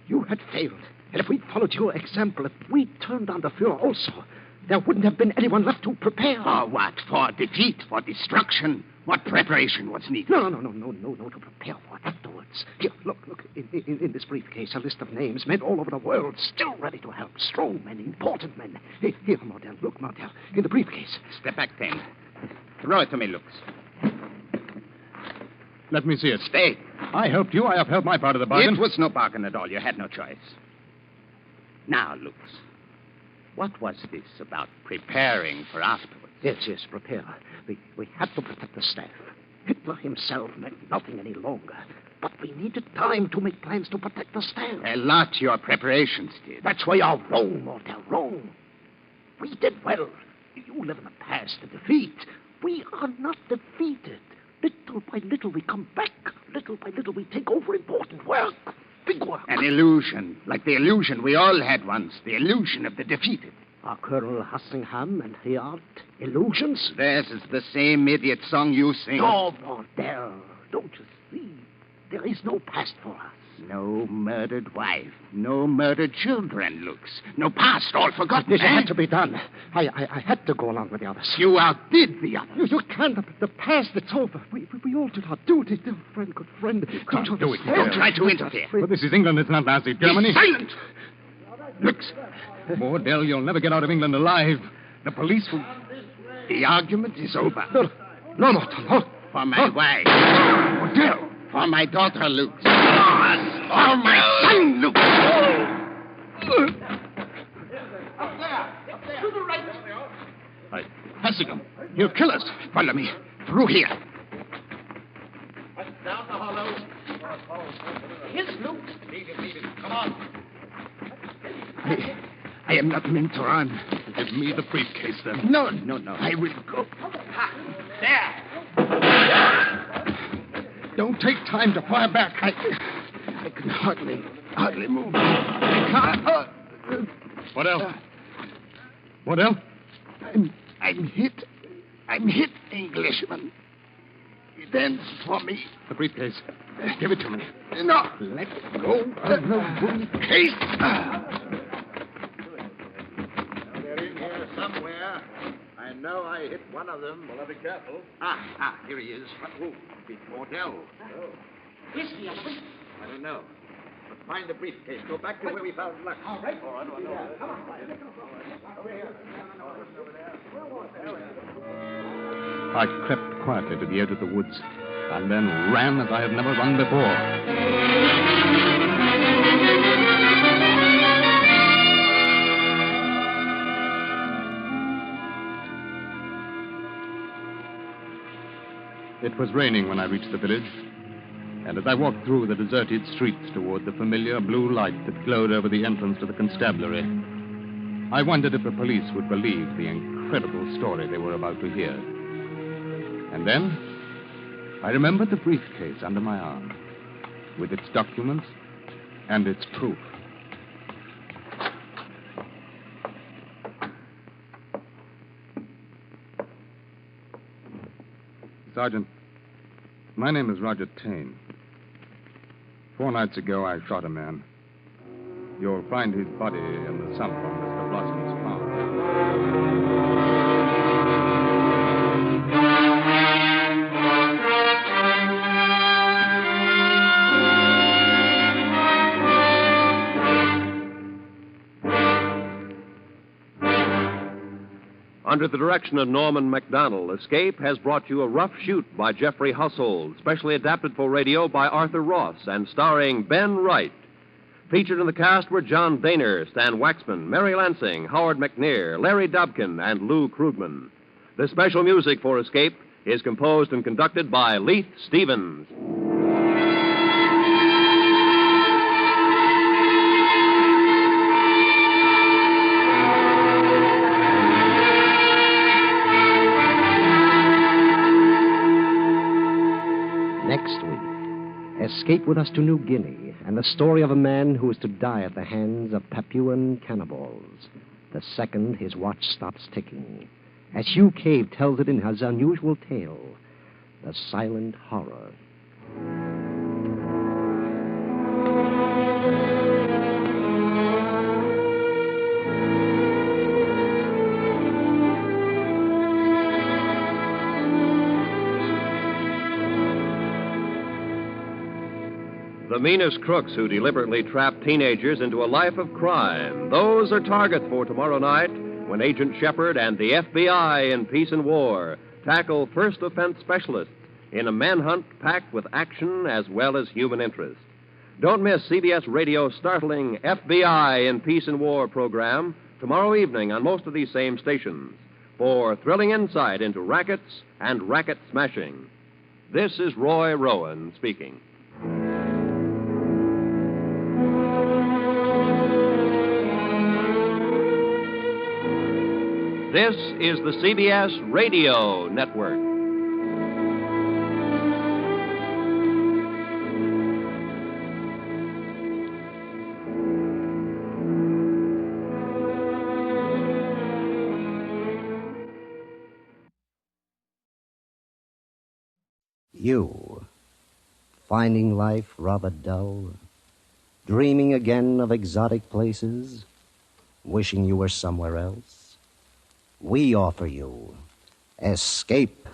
You had failed. And if we'd followed your example, if we'd turned on the Fuhrer also, there wouldn't have been anyone left to prepare.
For what? For defeat? For destruction? What preparation was needed?
No, to prepare for afterwards. Here, look, in this briefcase, a list of names, men all over the world, still ready to help. Strong men, important men. Here, Mordell, look, Mordell, in the briefcase.
Step back, then. Throw it to me, Lux.
Let me see it.
Stay.
I helped you. I upheld my part of the bargain.
It was no bargain at all. You had no choice. Now, Lux, what was this about preparing for afterwards?
Yes, prepare. We had to protect the staff. Hitler himself meant nothing any longer. But we needed time to make plans to protect the staff.
A lot your preparations did.
That's why you're wrong, Mordell, wrong. We did well. You live in the past, the defeat. We are not defeated. Little by little we come back. Little by little we take over important work. Big work.
An illusion. Like the illusion we all had once. The illusion of the defeated.
Are Colonel Hassingham and Rhett illusions?
This is the same idiot song you sing.
No, Mordell. Don't you see? There is no past for us.
No murdered wife. No murdered children, Lux. No past, all forgotten.
This had to be done. I had to go along with the others.
You outdid the others.
You can't. The past, it's over. We all did our duty. Dear friend, good friend.
Don't do it.
Don't try to interfere.
Well, this is England. It's not Nazi Germany.
Be silent! Lux.
Mordell, you'll never get out of England alive. The police will...
The argument is over.
No, Morton, no.
For my wife. Mordell. For my daughter, Lux. For my son, Lux.
Up there. To the right.
Hassingham, he'll kill us. Follow me. Through here.
Down the hollow. His Lux. Leave it. Come on.
I am not meant to run.
Give me the briefcase, then.
No. I will go.
There.
Don't take time to fire back.
I can hardly move. I can't.
What else? What else?
I'm hit. I'm hit, Englishman. It ends for me.
The briefcase. Give it to me.
No. Let go of the briefcase.
They're in here somewhere. I know I hit one of them. Well, be careful.
Here he is. Oh, it's Mordell.
Where's the other one? I don't know. But find the briefcase. Go back to where we found Lux. All right. Come on. Over here.
I crept quietly to the edge of the woods and then ran as I had never run before. It was raining when I reached the village, and as I walked through the deserted streets toward the familiar blue light that glowed over the entrance to the constabulary, I wondered if the police would believe the incredible story they were about to hear. And then I remembered the briefcase under my arm, with its documents and its proof. Sergeant, my name is Roger Tane. 4 nights ago, I shot a man. You'll find his body in the sump on Mr. Blossom's farm.
Under the direction of Norman MacDonald, Escape has brought you A Rough Shoot by Jeffrey Household, specially adapted for radio by Arthur Ross and starring Ben Wright. Featured in the cast were John Dehner, Stan Waxman, Mary Lansing, Howard McNear, Larry Dobkin, and Lou Krugman. The special music for Escape is composed and conducted by Leith Stevens.
Next week, escape with us to New Guinea and the story of a man who is to die at the hands of Papuan cannibals. The second his watch stops ticking, as Hugh Cave tells it in his unusual tale, The Silent Horror.
The meanest crooks who deliberately trap teenagers into a life of crime. Those are targets for tomorrow night when Agent Shepard and the FBI in Peace and War tackle first offense specialists in a manhunt packed with action as well as human interest. Don't miss CBS Radio's startling FBI in Peace and War program tomorrow evening on most of these same stations for thrilling insight into rackets and racket smashing. This is Roy Rowan speaking. This is the CBS Radio Network.
You, finding life rather dull, dreaming again of exotic places, wishing you were somewhere else? We offer you Escape.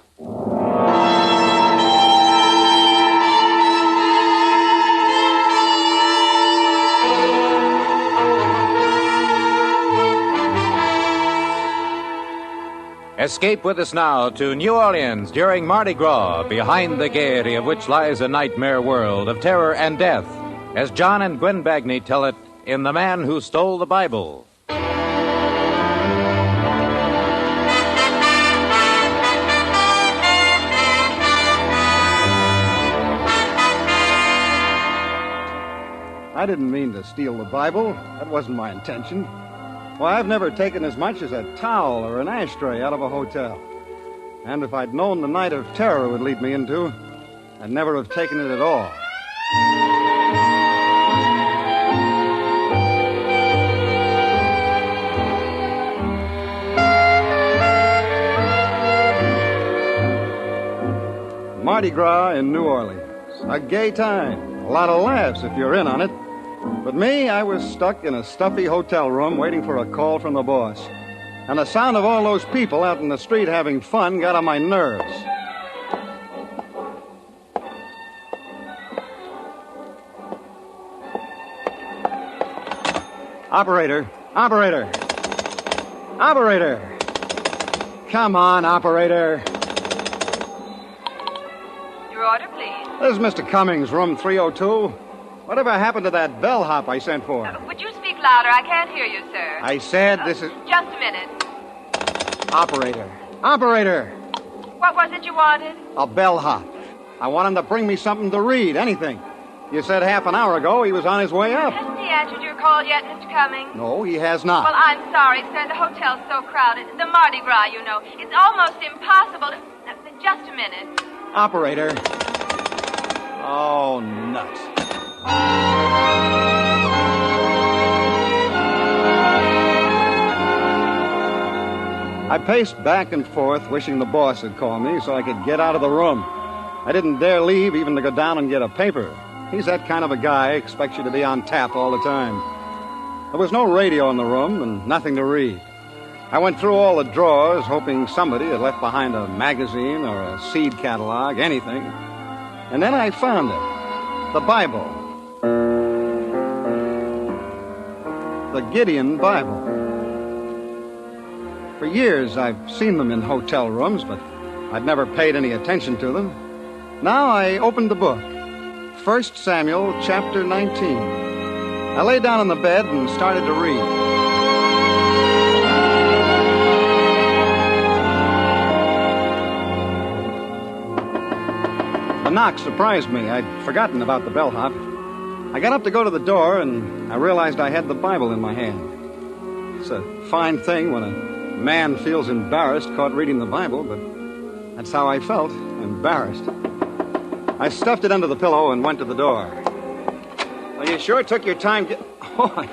Escape with us now to New Orleans during Mardi Gras, behind the gaiety of which lies a nightmare world of terror and death, as John and Gwen Bagney tell it in The Man Who Stole the Bible.
I didn't mean to steal the Bible. That wasn't my intention. Why, I've never taken as much as a towel or an ashtray out of a hotel. And if I'd known the night of terror would lead me into, I'd never have taken it at all. Mardi Gras in New Orleans. A gay time. A lot of laughs if you're in on it. But me, I was stuck in a stuffy hotel room waiting for a call from the boss. And the sound of all those people out in the street having fun got on my nerves. Operator! Operator! Operator! Come on, operator!
Your order, please.
This is Mr. Cummings, room 302. Whatever happened to that bellhop I sent for?
Would you speak louder? I can't hear you, sir.
I said this is...
Just a minute.
Operator. Operator!
What was it you wanted?
A bellhop. I want him to bring me something to read, anything. You said half an hour ago he was on his way up.
Hasn't he answered your call yet, Mr. Cummings?
No, he has not.
Well, I'm sorry, sir. The hotel's so crowded. The Mardi Gras, you know. It's almost impossible to... Just a minute.
Operator. Oh, nuts. I paced back and forth, wishing the boss had called me so I could get out of the room. I didn't dare leave even to go down and get a paper. He's that kind of a guy, expects you to be on tap all the time. There was no radio in the room and nothing to read. I went through all the drawers, hoping somebody had left behind a magazine or a seed catalog, anything. And then I found it. The Bible. The Gideon Bible. For years, I've seen them in hotel rooms, but I'd never paid any attention to them. Now I opened the book, 1 Samuel chapter 19. I lay down on the bed and started to read. The knock surprised me. I'd forgotten about the bellhop. I got up to go to the door, and I realized I had the Bible in my hand. It's a fine thing when a man feels embarrassed caught reading the Bible, but that's how I felt, embarrassed. I stuffed it under the pillow and went to the door. Well, you sure took your time. Oh,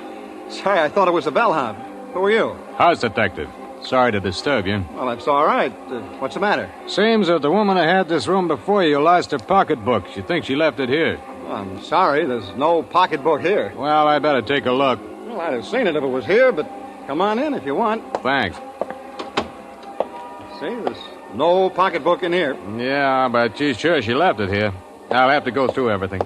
sorry, I thought it was a bellhop. Who are you?
House detective. Sorry to disturb you.
Well, that's all right. What's the matter?
Seems that the woman who had this room before you lost her pocketbook. She thinks she left it here.
Well, I'm sorry, there's no pocketbook here.
Well, I better take a look.
Well, I'd have seen it if it was here, but come on in if you want.
Thanks.
See, there's no pocketbook in here.
Yeah, but she's sure she left it here. I'll have to go through everything.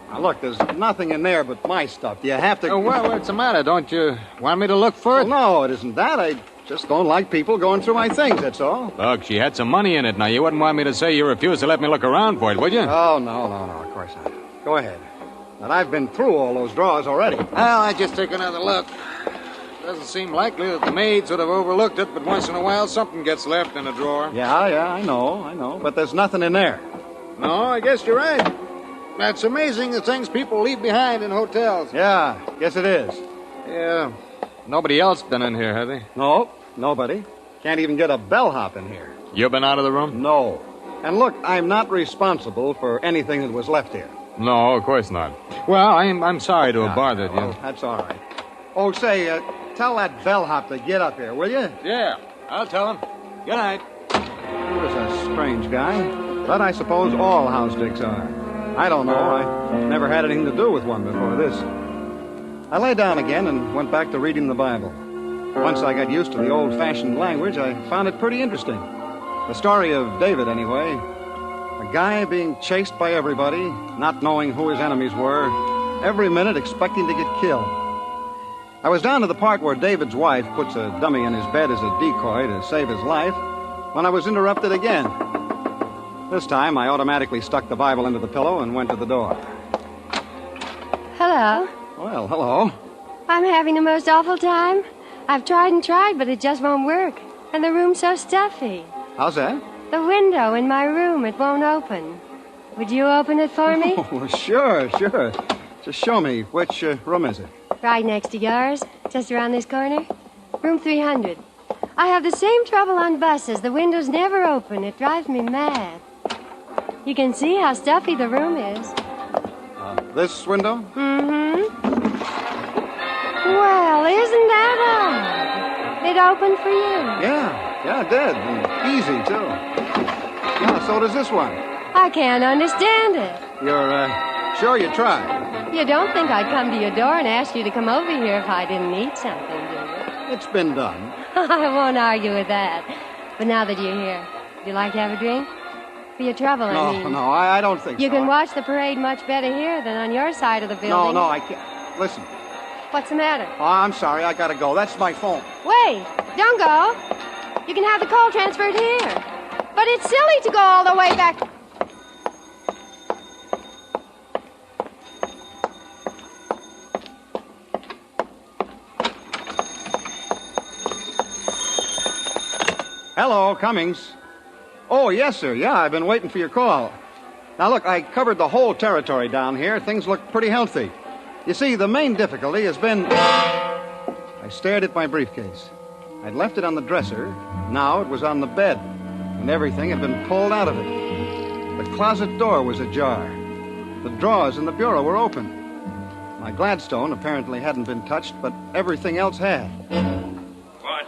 Now, look, there's nothing in there but my stuff. You have to...
Well, what's the matter? Don't you want me to look for it?
Well, no, it isn't that. I just don't like people going through my things, that's all.
Look, she had some money in it. Now, you wouldn't want me to say you refused to let me look around for it, would you?
Oh, no, of course not. Go ahead. But I've been through all those drawers already.
Well, I just take another look. Doesn't seem likely that the maids would have overlooked it, but once in a while something gets left in a drawer.
Yeah, I know. But there's nothing in there.
No, I guess you're right. That's amazing, the things people leave behind in hotels.
Yeah, guess it is.
Yeah. Nobody else been in here, have they?
No, nobody. Can't even get a bellhop in here.
You been out of the room?
No. And look, I'm not responsible for anything that was left here.
No, of course not. Well, I'm sorry to have bothered you.
Oh, that's all right. Oh, say, tell that bellhop to get up here, will you?
Yeah, I'll tell him. Good night.
He was a strange guy, but I suppose all house dicks are. I don't know. I never had anything to do with one before this. I lay down again and went back to reading the Bible. Once I got used to the old-fashioned language, I found it pretty interesting. The story of David, anyway. A guy being chased by everybody, not knowing who his enemies were, every minute expecting to get killed. I was down to the part where David's wife puts a dummy in his bed as a decoy to save his life when I was interrupted again. This time, I automatically stuck the Bible into the pillow and went to the door.
Hello.
Well, hello.
I'm having the most awful time. I've tried and tried, but it just won't work. And the room's so stuffy.
How's that?
The window in my room, it won't open. Would you open it for me?
Oh, sure. Just show me. Which room is it?
Right next to yours, just around this corner. Room 300. I have the same trouble on buses. The windows never open. It drives me mad. You can see how stuffy the room is.
This window?
Mm-hmm. Well, isn't that odd? It opened for you.
Yeah, it did. And easy, too. Yeah, so does this one.
I can't understand it.
You're, sure you tried?
You don't think I'd come to your door and ask you to come over here if I didn't need something, do you?
It's been done.
I won't argue with that. But now that you're here, would you like to have a drink? For your trouble, I mean.
No, I don't think so.
You can watch the parade much better here than on your side of the building.
No, I can't. Listen.
What's the matter?
Oh, I'm sorry. I gotta go. That's my phone.
Wait, don't go. You can have the call transferred here. But it's silly to go all the way back.
Hello, Cummings. Oh, yes, sir. Yeah, I've been waiting for your call. Now, look, I covered the whole territory down here. Things look pretty healthy. You see, the main difficulty has been... I stared at my briefcase. I'd left it on the dresser. Now it was on the bed, and everything had been pulled out of it. The closet door was ajar. The drawers in the bureau were open. My Gladstone apparently hadn't been touched, but everything else had.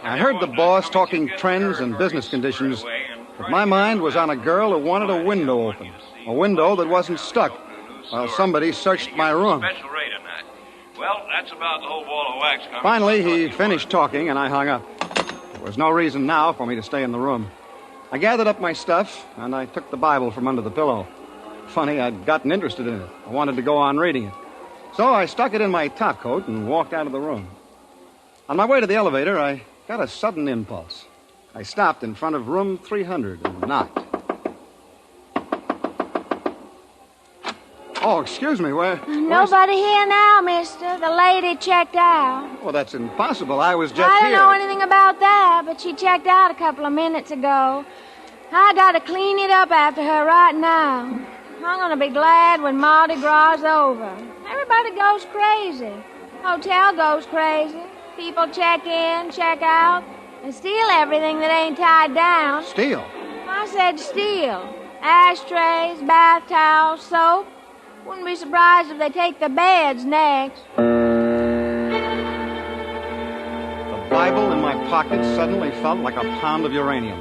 I heard the boss talking trends and business conditions, but my mind was on a girl who wanted a window open. A window that wasn't stuck while somebody searched my room.
Well, that's about the whole ball of wax.
Finally, he finished talking, and I hung up. There was no reason now for me to stay in the room. I gathered up my stuff, and I took the Bible from under the pillow. Funny, I'd gotten interested in it. I wanted to go on reading it. So I stuck it in my topcoat and walked out of the room. On my way to the elevator, I got a sudden impulse. I stopped in front of room 300 and knocked. Oh, excuse me,
Nobody here now, mister. The lady checked out.
Well, that's impossible. I was just
I don't
here.
know anything about that, but she checked out a couple of minutes ago. I gotta clean it up after her right now. I'm gonna be glad when Mardi Gras is over. Everybody goes crazy. Hotel goes crazy. People check in, check out, and steal everything that ain't tied down.
Steal?
I said steal. Ashtrays, bath towels, soap. Wouldn't be surprised if they take the beds next.
The Bible in my pocket suddenly felt like a pound of uranium.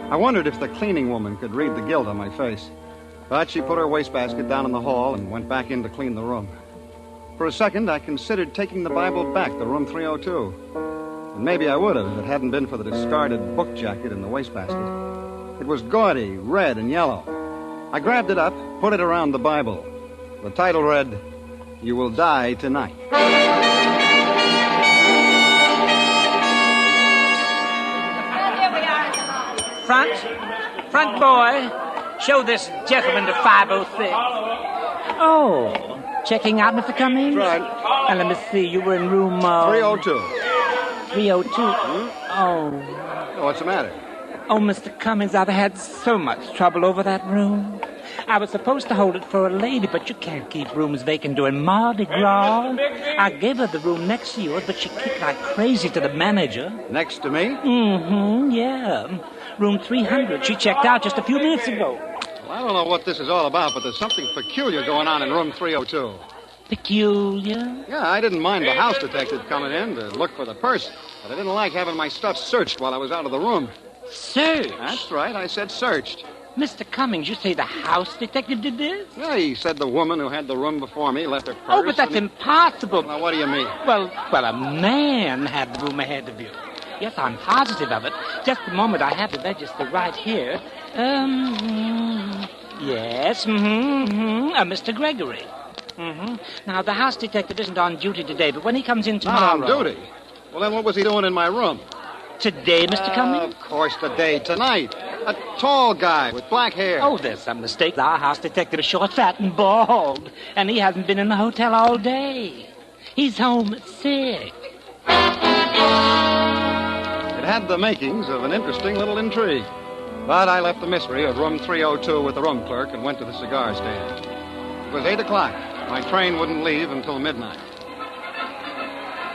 I wondered if the cleaning woman could read the guilt on my face. But she put her wastebasket down in the hall and went back in to clean the room. For a second, I considered taking the Bible back to room 302. And maybe I would have if it hadn't been for the discarded book jacket in the wastebasket. It was gaudy, red and yellow. I grabbed it up, put it around the Bible. The title read, "You Will Die Tonight."
Front boy, show this gentleman to 506. Oh, checking out, Mr. Cummings?
Right.
And let me see, you were in room...
302.
302? Oh.
What's the matter?
Oh, Mr. Cummings, I've had so much trouble over that room. I was supposed to hold it for a lady, but you can't keep rooms vacant during Mardi Gras. I gave her the room next to yours, but she kicked like crazy to the manager.
Next to me?
Mm-hmm, yeah. Room 300. She checked out just a few minutes ago.
Well, I don't know what this is all about, but there's something peculiar going on in room 302.
Peculiar?
Yeah, I didn't mind the house detective coming in to look for the purse, but I didn't like having my stuff searched while I was out of the room.
Searched?
That's right, I said searched.
Mr. Cummings, you say the house detective did this?
Yeah, he said the woman who had the room before me left her purse.
Oh, but that's impossible.
Now, what do you mean?
Well, a man had the room ahead of you. Yes, I'm positive of it. Just a moment, I have the register right here. Yes, Mr. Gregory. Now, the house detective isn't on duty today, but when he comes in tomorrow...
Not on duty? Well, then what was he doing in my room?
Today, Mr. Cummings?
Of course, today. Tonight. A tall guy with black hair.
Oh, there's some mistake. Our house detective is short, fat, and bald. And he hasn't been in the hotel all day. He's home sick.
It had the makings of an interesting little intrigue. But I left the mystery of room 302 with the room clerk and went to the cigar stand. It was 8 o'clock. My train wouldn't leave until midnight.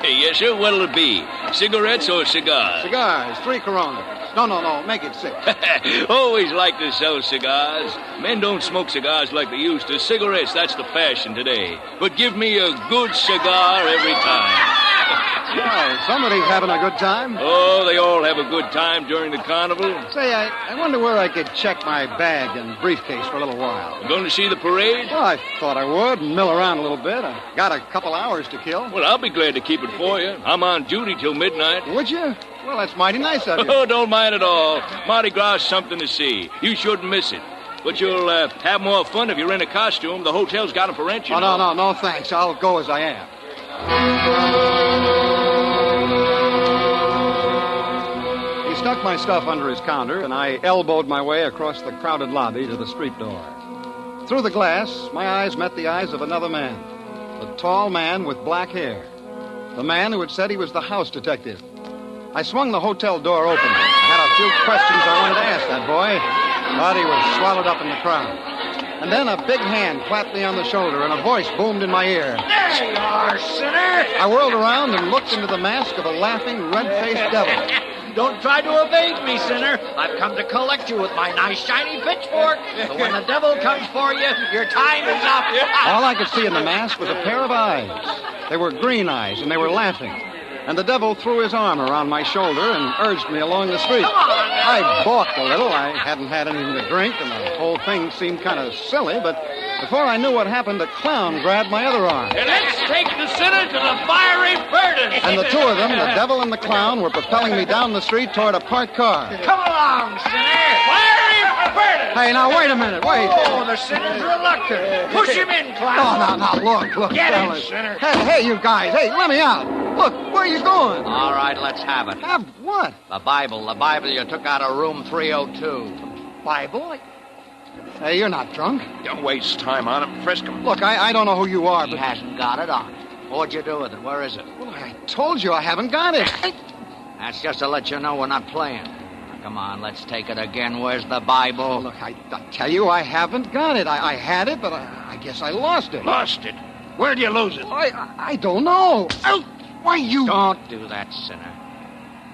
Hey, yes, sir. What'll it be? Cigarettes or cigars?
Cigars. 3 Coronas. No. Make it 6.
Always like to sell cigars. Men don't smoke cigars like they used to. Cigarettes, that's the fashion today. But give me a good cigar every time.
Well, somebody's having a good time.
Oh, they all have a good time during the carnival.
Say, I wonder where I could check my bag and briefcase for a little while.
Going to see the parade?
Well, I thought I would and mill around a little bit. I got a couple hours to kill.
Well, I'll be glad to keep it for you. I'm on duty till midnight.
Would you? Well, that's mighty nice of you.
Oh, don't mind at all. Mardi Gras is something to see. You shouldn't miss it. But you'll have more fun if you're in a costume. The hotel's got them for rent, you know.
No, thanks. I'll go as I am. He stuck my stuff under his counter, and I elbowed my way across the crowded lobby to the street door. Through the glass, my eyes met the eyes of another man. The tall man with black hair. The man who had said he was the house detective. I swung the hotel door open. I had a few questions I wanted to ask that boy, but he was swallowed up in the crowd. And then a big hand clapped me on the shoulder, and a voice boomed in my ear.
There you are, sinner!
I whirled around and looked into the mask of a laughing, red-faced devil.
Don't try to evade me, sinner. I've come to collect you with my nice, shiny pitchfork. So when the devil comes for you, your time is up.
All I could see in the mask was a pair of eyes. They were green eyes, and they were laughing. And the devil threw his arm around my shoulder and urged me along the street.
Come on now.
I balked a little. I hadn't had anything to drink, and the whole thing seemed kind of silly, but before I knew what happened, a clown grabbed my other arm.
And let's take the sinner to the fiery furnace.
And the two of them, the devil and the clown, were propelling me down the street toward a parked car.
Come along, sinner. Fiery furnace.
Hey, now, wait a minute, wait.
Oh, the sinner's reluctant. Push him in, clown.
Oh, now, look,
Get
fellas.
him, sinner.
Hey, you guys, hey, let me out. Look, where are you going?
All right, let's have it.
Have what?
The Bible you took out of room 302.
Bible? Hey, you're not drunk.
Don't waste time on him. Frisk him.
Look, I don't know who you are,
He
but...
hasn't got it on him. What'd you do with it? Where is it?
Well, I told you I haven't got it.
That's just to let you know we're not playing. Now, come on, let's take it again. Where's the Bible?
Look, I tell you, I haven't got it. I had it, but I guess I lost it.
Lost it? Where'd you lose it?
I don't know. Why, you...
Don't do that, sinner.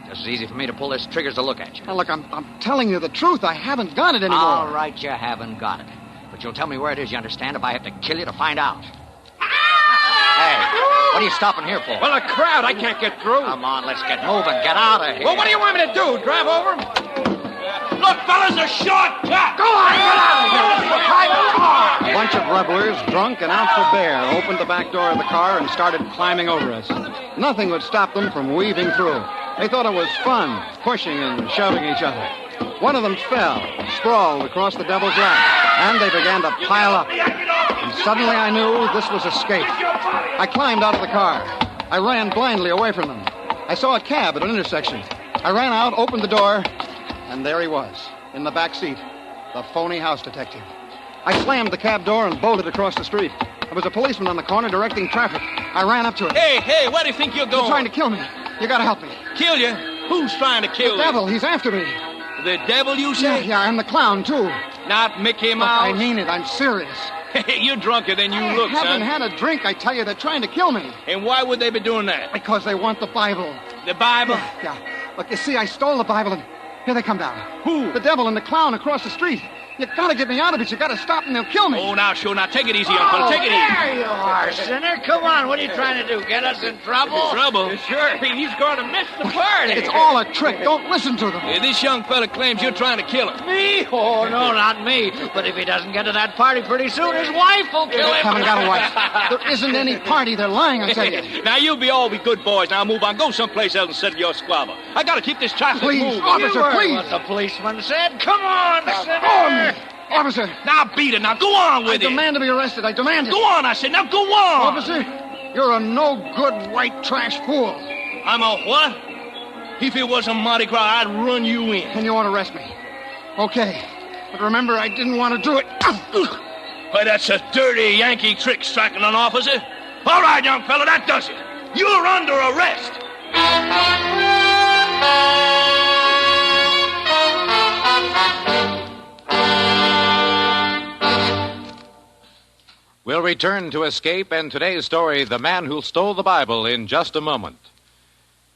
Just as easy for me to pull this trigger as to look at you.
Now, look, I'm telling you the truth. I haven't got it anymore.
All right, you haven't got it. But you'll tell me where it is, you understand, if I have to kill you to find out. Hey, what are you stopping here for? Well, a crowd. I can't get through. Come on, let's get moving. Get out of here. Well, what do you want me to do? Drive over him? Look, fellas, a shortcut. Go on, get out of here. It's a private car.
A bunch of revelers, drunk and out for bear, opened the back door of the car and started climbing over us. Nothing would stop them from weaving through. They thought it was fun, pushing and shoving each other. One of them fell, sprawled across the devil's lap, and they began to pile up. And suddenly I knew this was escape. I climbed out of the car. I ran blindly away from them. I saw a cab at an intersection. I ran out, opened the door, and there he was, in the back seat, the phony house detective. I slammed the cab door and bolted across the street. There was a policeman on the corner directing traffic. I ran up to him.
Hey, where do you think you're going?
He's trying to kill me. You gotta help me.
Kill you? Who's trying to kill
The
you?
devil, he's after me.
The devil, you say?
Yeah, and the clown, too.
Not Mickey
Look,
Mouse?
I mean it. I'm serious.
You're drunker than you
I
look,
haven't
son.
had a drink, I tell you. They're trying to kill me.
And why would they be doing that?
Because they want the Bible.
The Bible?
Yeah. Look, you see, I stole the Bible, and here they come down.
Who?
The devil and the clown across the street. You gotta get me out of it. You gotta stop them. They'll kill me.
Oh, now, sure. Now, take it easy, Uncle. Take it easy. There you are, sinner. Come on. What are you trying to do? Get us in trouble? Trouble? Sure. He's going to miss the party.
It's all a trick. Don't listen to them.
This young fella claims you're trying to kill him.
Me?
Oh, no, not me. But if he doesn't get to that party pretty soon, his wife will kill him.
Haven't got a wife. There isn't any party. They're lying, I tell you.
Now, you all be good boys. Now, move on. Go someplace else and settle your squabble. I got to keep this traffic
Please,
moving.
officer,
You heard
please.
what the policeman said. Come on, sinner.
Oh, officer.
Now, beat it. Now, go on with it.
I demand to be arrested. I demand it.
Go on, I said. Now, go on.
Officer, you're a no-good white trash fool.
I'm a what? If it wasn't Mardi Gras, I'd run you in.
And you want to arrest me? Okay. But remember, I didn't want to do it.
Why, that's a dirty Yankee trick, striking an officer. All right, young fella, that does it. You're under arrest.
We'll return to Escape and today's story, The Man Who Stole the Bible, in just a moment.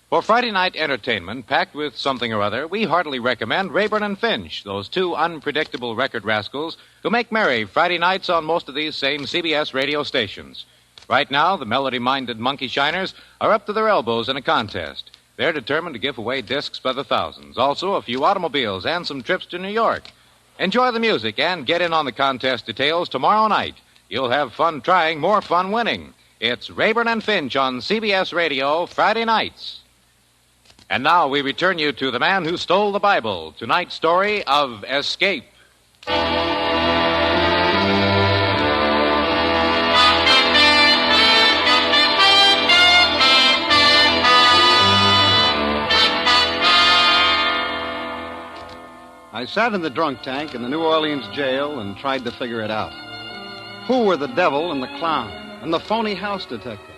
For Friday night entertainment, packed with something or other, we heartily recommend Rayburn and Finch, those two unpredictable record rascals who make merry Friday nights on most of these same CBS radio stations. Right now, the melody-minded monkey shiners are up to their elbows in a contest. They're determined to give away discs by the thousands, also a few automobiles and some trips to New York. Enjoy the music and get in on the contest details tomorrow night. You'll have fun trying, more fun winning. It's Rayburn and Finch on CBS Radio, Friday nights. And now we return you to The Man Who Stole the Bible, tonight's story of Escape.
I sat in the drunk tank in the New Orleans jail and tried to figure it out. Who were the devil and the clown and the phony house detective?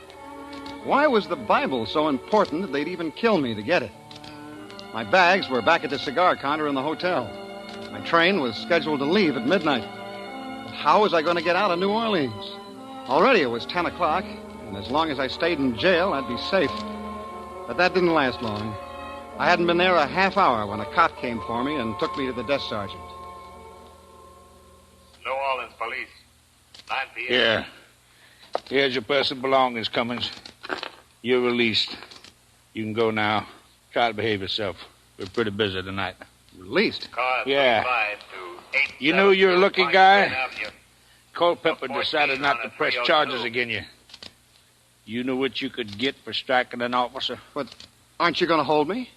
Why was the Bible so important that they'd even kill me to get it? My bags were back at the cigar counter in the hotel. My train was scheduled to leave at midnight. But how was I going to get out of New Orleans? Already it was 10 o'clock, and as long as I stayed in jail, I'd be safe. But that didn't last long. I hadn't been there a half hour when a cop came for me and took me to the desk sergeant.
New Orleans police. 9 p.m.
Here. Here's your personal belongings, Cummins. You're released. You can go now. Try to behave yourself. We're pretty busy tonight.
Released?
Yeah. You know you're a lucky guy? Culpepper decided not to press charges against you. You know what you could get for striking an officer?
But aren't you going to hold me?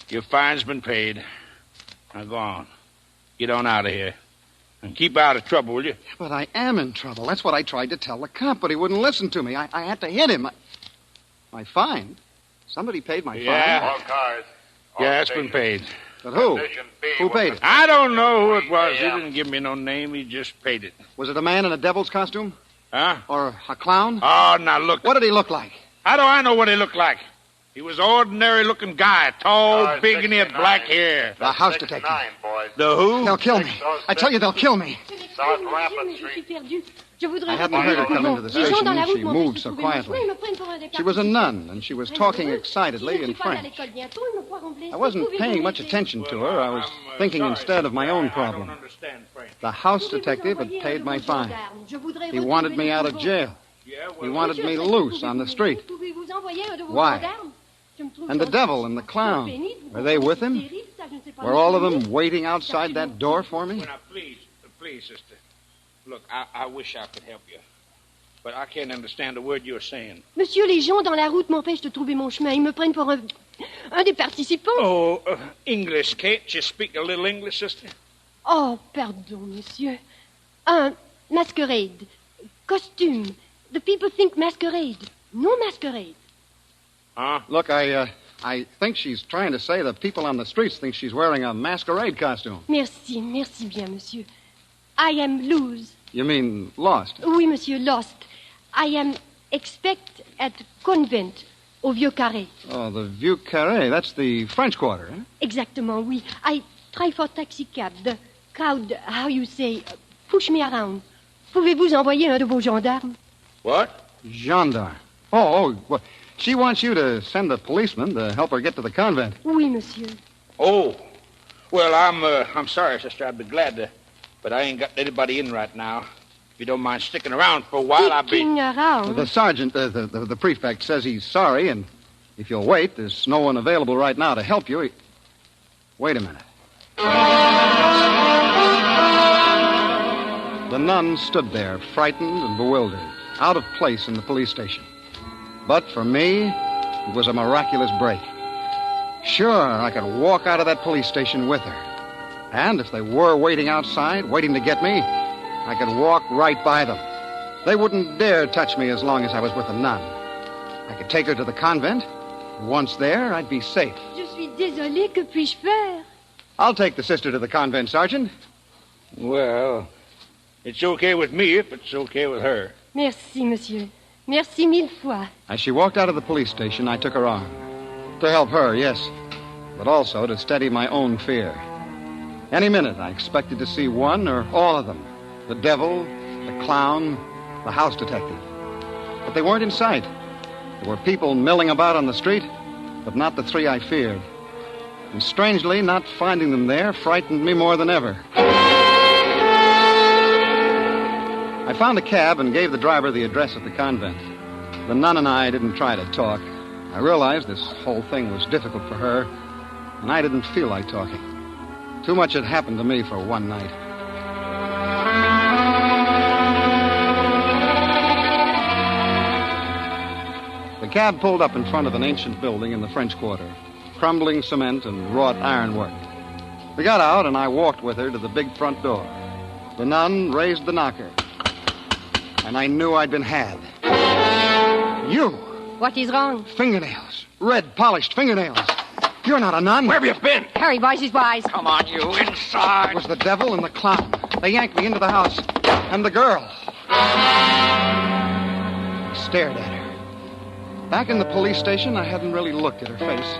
Your fine's been paid. Now go on. Get on out of here. And keep out of trouble, will you?
But I am in trouble. That's what I tried to tell the cop, but he wouldn't listen to me. I had to hit him. My fine? Somebody paid my fine.
Yeah.
All cars.
Yeah, it's been paid.
But who?
Condition B
Who paid it?
I don't know who it was. He
Yeah.
didn't give me no name. He just paid it.
Was it a man in a devil's costume?
Huh?
Or a clown?
Oh, now look.
What did he look like?
How do I know what he looked like? He was an ordinary-looking guy, tall,
Cars
big, and he had
69.
black hair.
The house detective.
69, boys.
The who?
They'll kill me. I tell you, they'll kill me.
South Rampart Street.
I hadn't heard her come into the station. She moved so quietly. She was a nun, and she was talking excitedly in French. I wasn't paying much attention to her. I was thinking instead of my own problem. The house detective had paid my fine. He wanted me out of jail. He wanted me loose on the street. Why? And the devil and the clown, were they with him? Were all of them waiting outside that door for me?
Now, please, sister. Look, I wish I could help you. But I can't understand a word you're saying.
Monsieur, les gens dans la route m'empêchent de trouver mon chemin. Ils me prennent pour un des participants.
Oh, English. Can't you speak a little English, sister?
Oh, pardon, monsieur. Un masquerade. Costume. The people think masquerade. No masquerade.
Huh?
Look, I think she's trying to say the people on the streets think she's wearing a masquerade costume.
Merci bien, monsieur. I am loose.
You mean lost?
Oui, monsieur, lost. I am expect at convent au Vieux Carré.
Oh, the Vieux Carré. That's the French Quarter, eh?
Exactement, oui. I try for taxi cab. The crowd, how you say, push me around. Pouvez-vous envoyer un de vos gendarmes?
What?
Gendarme. Oh, well, she wants you to send a policeman to help her get to the convent.
Oui, monsieur.
Oh. Well, I'm sorry, sister. I'd be glad to, but I ain't got anybody in right now. If you don't mind sticking around for a while, I'll be...
Sticking around?
The sergeant, the prefect, says he's sorry, and if you'll wait, there's no one available right now to help you. Wait a minute. The nun stood there, frightened and bewildered, out of place in the police station. But for me, it was a miraculous break. Sure, I could walk out of that police station with her. And if they were waiting outside, waiting to get me, I could walk right by them. They wouldn't dare touch me as long as I was with the nun. I could take her to the convent. Once there, I'd be safe.
Je suis désolée, que puis-je faire?
I'll take the sister to the convent, Sergeant.
Well, it's okay with me if it's okay with her.
Merci, monsieur. Merci mille fois.
As she walked out of the police station, I took her arm. To help her, yes, but also to steady my own fear. Any minute, I expected to see one or all of them. The devil, the clown, the house detective. But they weren't in sight. There were people milling about on the street, but not the three I feared. And strangely, not finding them there frightened me more than ever. I found a cab and gave the driver the address of the convent. The nun and I didn't try to talk. I realized this whole thing was difficult for her, and I didn't feel like talking. Too much had happened to me for one night. The cab pulled up in front of an ancient building in the French Quarter, crumbling cement and wrought ironwork. We got out, and I walked with her to the big front door. The nun raised the knocker, and I knew I'd been had. You!
What is wrong?
Fingernails. Red, polished fingernails. You're not a nun.
Where have you been?
Hurry, boys, he's wise.
Come on, you, inside.
It was the devil and the clown. They yanked me into the house. And the girl. I stared at her. Back in the police station, I hadn't really looked at her face.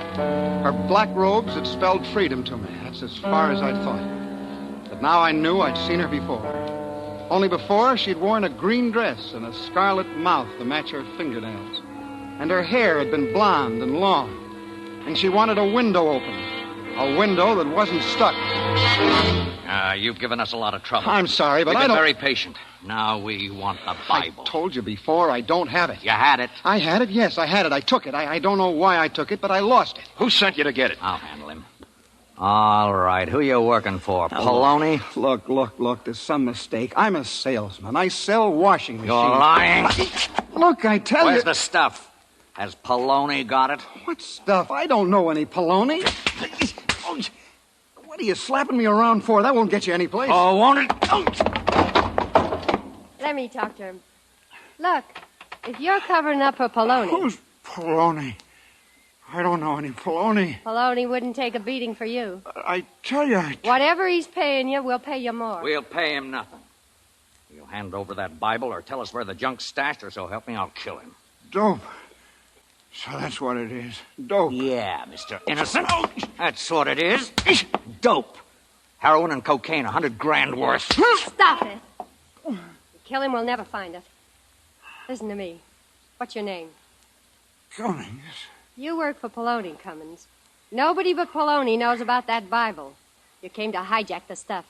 Her black robes had spelled freedom to me. That's as far as I'd thought. But now I knew I'd seen her before. Only before, she'd worn a green dress and a scarlet mouth to match her fingernails. And her hair had been blonde and long. And she wanted a window open. A window that wasn't stuck.
You've given us a lot of trouble.
I'm sorry, but
We've
I don't...
been very patient. Now we want the Bible.
I told you before, I don't have it.
You had it.
I had it, yes, I had it. I took it. I don't know why I took it, but I lost it.
Who sent you to get it? I'll handle him. All right. Who you working for? Poloni?
Look. There's some mistake. I'm a salesman. I sell washing machines.
You're lying.
Look, I tell you...
Where's the stuff? Has Poloni got it?
What stuff? I don't know any Poloni. What are you slapping me around for? That won't get you any place.
Oh, won't it? Oh.
Let me talk to him. Look, if you're covering up for Poloni...
Who's Poloni? I don't know any Poloni.
Poloni wouldn't take a beating for you.
I tell you,
Whatever he's paying you, we'll pay you more.
We'll pay him nothing. You'll hand over that Bible or tell us where the junk's stashed, or so help me, I'll kill him.
dope. So that's what it is. Dope.
Yeah, Mr. Innocent. That's what it is. Dope. Heroin and cocaine, 100 grand worth.
Stop it. You kill him, we'll never find it. Listen to me. What's your name?
Cummings.
You work for Poloni, Cummins. Nobody but Poloni knows about that Bible. You came to hijack the stuff.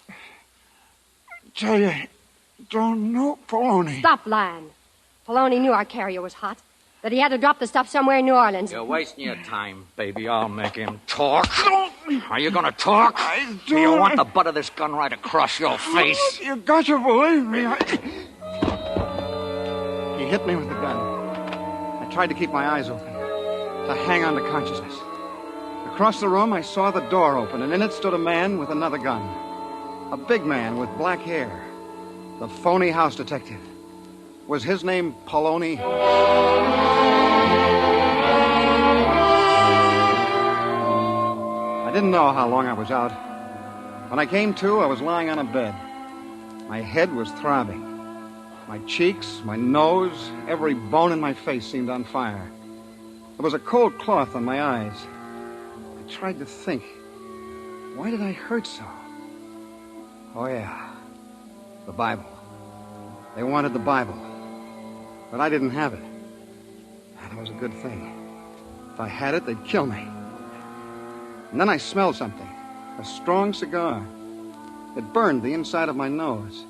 Tell you, don't know Poloni.
Stop lying. Poloni knew our carrier was hot, that he had to drop the stuff somewhere in New Orleans.
You're wasting your time, baby. I'll make him talk. Are you going to talk?
I
Do you want the butt of this gun right across your face?
You got to believe me. He hit me with the gun. I tried to keep my eyes open, to hang on to consciousness. Across the room, I saw the door open, and in it stood a man with another gun. A big man with black hair. The phony house detective. Was his name Poloni? I didn't know how long I was out. When I came to, I was lying on a bed. My head was throbbing. My cheeks, my nose, every bone in my face seemed on fire. There was a cold cloth on my eyes. I tried to think. Why did I hurt so? Oh, yeah. The Bible. They wanted the Bible. But I didn't have it. That was a good thing. If I had it, they'd kill me. And then I smelled something. A strong cigar. It burned the inside of my nose.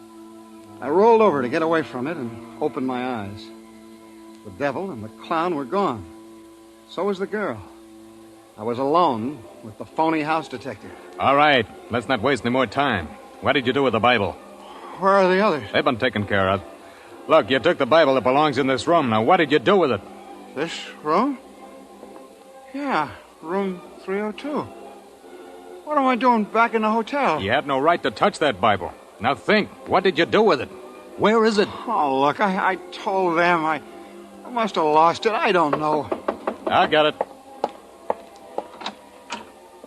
I rolled over to get away from it and opened my eyes. The devil and the clown were gone. So was the girl. I was alone with the phony house detective.
All right, let's not waste any more time. What did you do with the Bible?
Where are the others?
They've been taken care of. Look, you took the Bible that belongs in this room. Now, what did you do with it?
This room? Yeah, room 302. What am I doing back in the hotel?
You had no right to touch that Bible. Now think, what did you do with it? Where is it?
Oh, look, I told them. I must have lost it. I don't know.
I got it.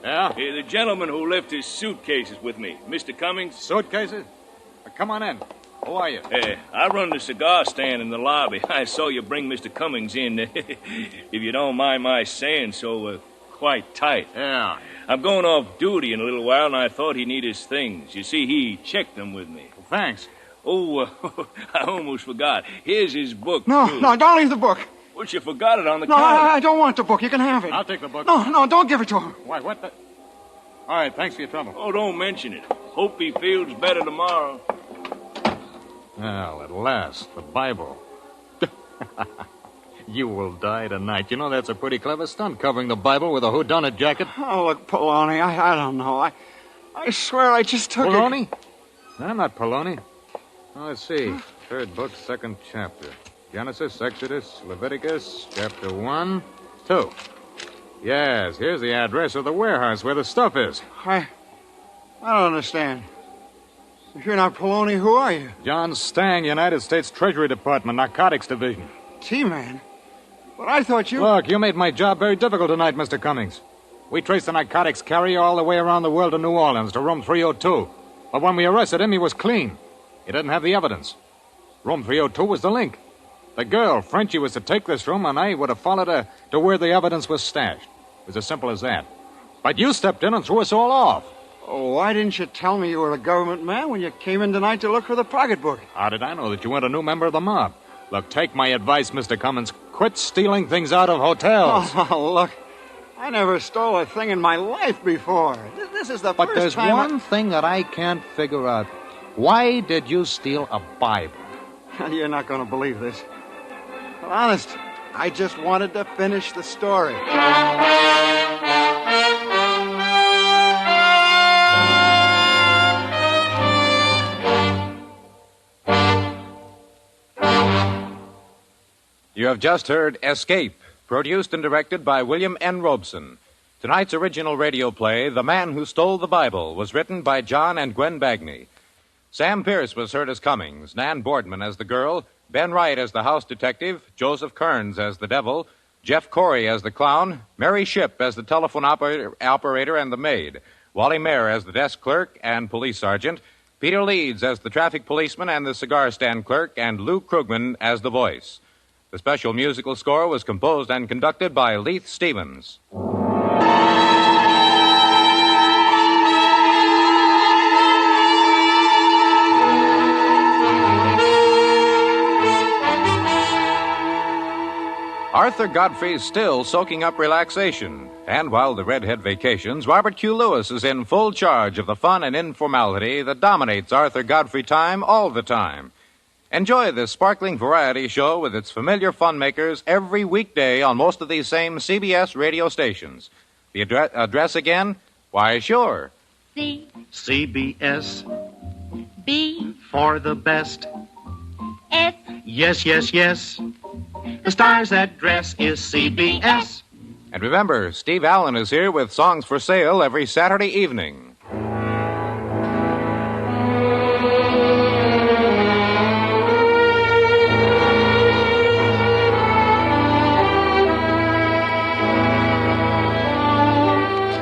Yeah?
Hey, the gentleman who left his suitcases with me, Mr. Cummings.
Suitcases? Come on in. Who are you?
I run the cigar stand in the lobby. I saw you bring Mr. Cummings in, if you don't mind my saying so, quite tight.
Yeah.
I'm going off duty in a little while, and I thought he needed his things. You see, he checked them with me.
Well, thanks.
Oh, I almost forgot. Here's his book,
No,
too.
no, don't leave the book.
Well, you forgot it on the
No,
counter.
I don't want the book. You can have it.
I'll take the book.
No, don't give it to him.
Why, what the... All right, thanks for your trouble.
Oh, don't mention it. Hope he feels better tomorrow.
Well, at last, the Bible. You will die tonight. You know that's a pretty clever stunt, covering the Bible with a whodunit jacket.
Oh, look, Poloni, I don't know. I swear I just took
Poloni?
it.
No, I'm not Poloni. Oh, let's see. Third book, second chapter. Genesis, Exodus, Leviticus, chapter 1, 2. Yes, here's the address of the warehouse where the stuff is.
I don't understand. If you're not Poloni, who are you?
John Stang, United States Treasury Department, Narcotics Division.
T-Man? But I thought you...
Look, you made my job very difficult tonight, Mr. Cummings. We traced the narcotics carrier all the way around the world to New Orleans, to room 302. But when we arrested him, he was clean. He didn't have the evidence. Room 302 was the link. The girl, Frenchie, was to take this room, and I would have followed her to where the evidence was stashed. It was as simple as that. But you stepped in and threw us all off.
Oh, why didn't you tell me you were a government man when you came in tonight to look for the pocketbook?
How did I know that you weren't a new member of the mob? Look, take my advice, Mr. Cummins. Quit stealing things out of hotels.
Oh, look. I never stole a thing in my life before. This is the
But
first
there's
time...
one thing that I can't figure out. Why did you steal a Bible?
You're not going to believe this. But honest, I just wanted to finish the story.
You have just heard Escape, produced and directed by William N. Robeson. Tonight's original radio play, The Man Who Stole the Bible, was written by John and Gwen Bagney. Sam Pierce was heard as Cummings, Nan Boardman as the girl, Ben Wright as the house detective, Joseph Kearns as the devil, Jeff Corey as the clown, Mary Shipp as the telephone operator and the maid, Wally Mayer as the desk clerk and police sergeant, Peter Leeds as the traffic policeman and the cigar stand clerk, and Lou Krugman as the voice. The special musical score was composed and conducted by Leith Stevens. Arthur Godfrey's still soaking up relaxation. And while the redhead vacations, Robert Q. Lewis is in full charge of the fun and informality that dominates Arthur Godfrey time all the time. Enjoy this sparkling variety show with its familiar fun makers every weekday on most of these same CBS radio stations. The address again? Why, sure.
C.
CBS.
B.
For the best.
S.
Yes, yes, yes. The star's address is CBS.
And remember, Steve Allen is here with songs for sale every Saturday evening.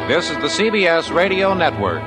This is the CBS Radio Network.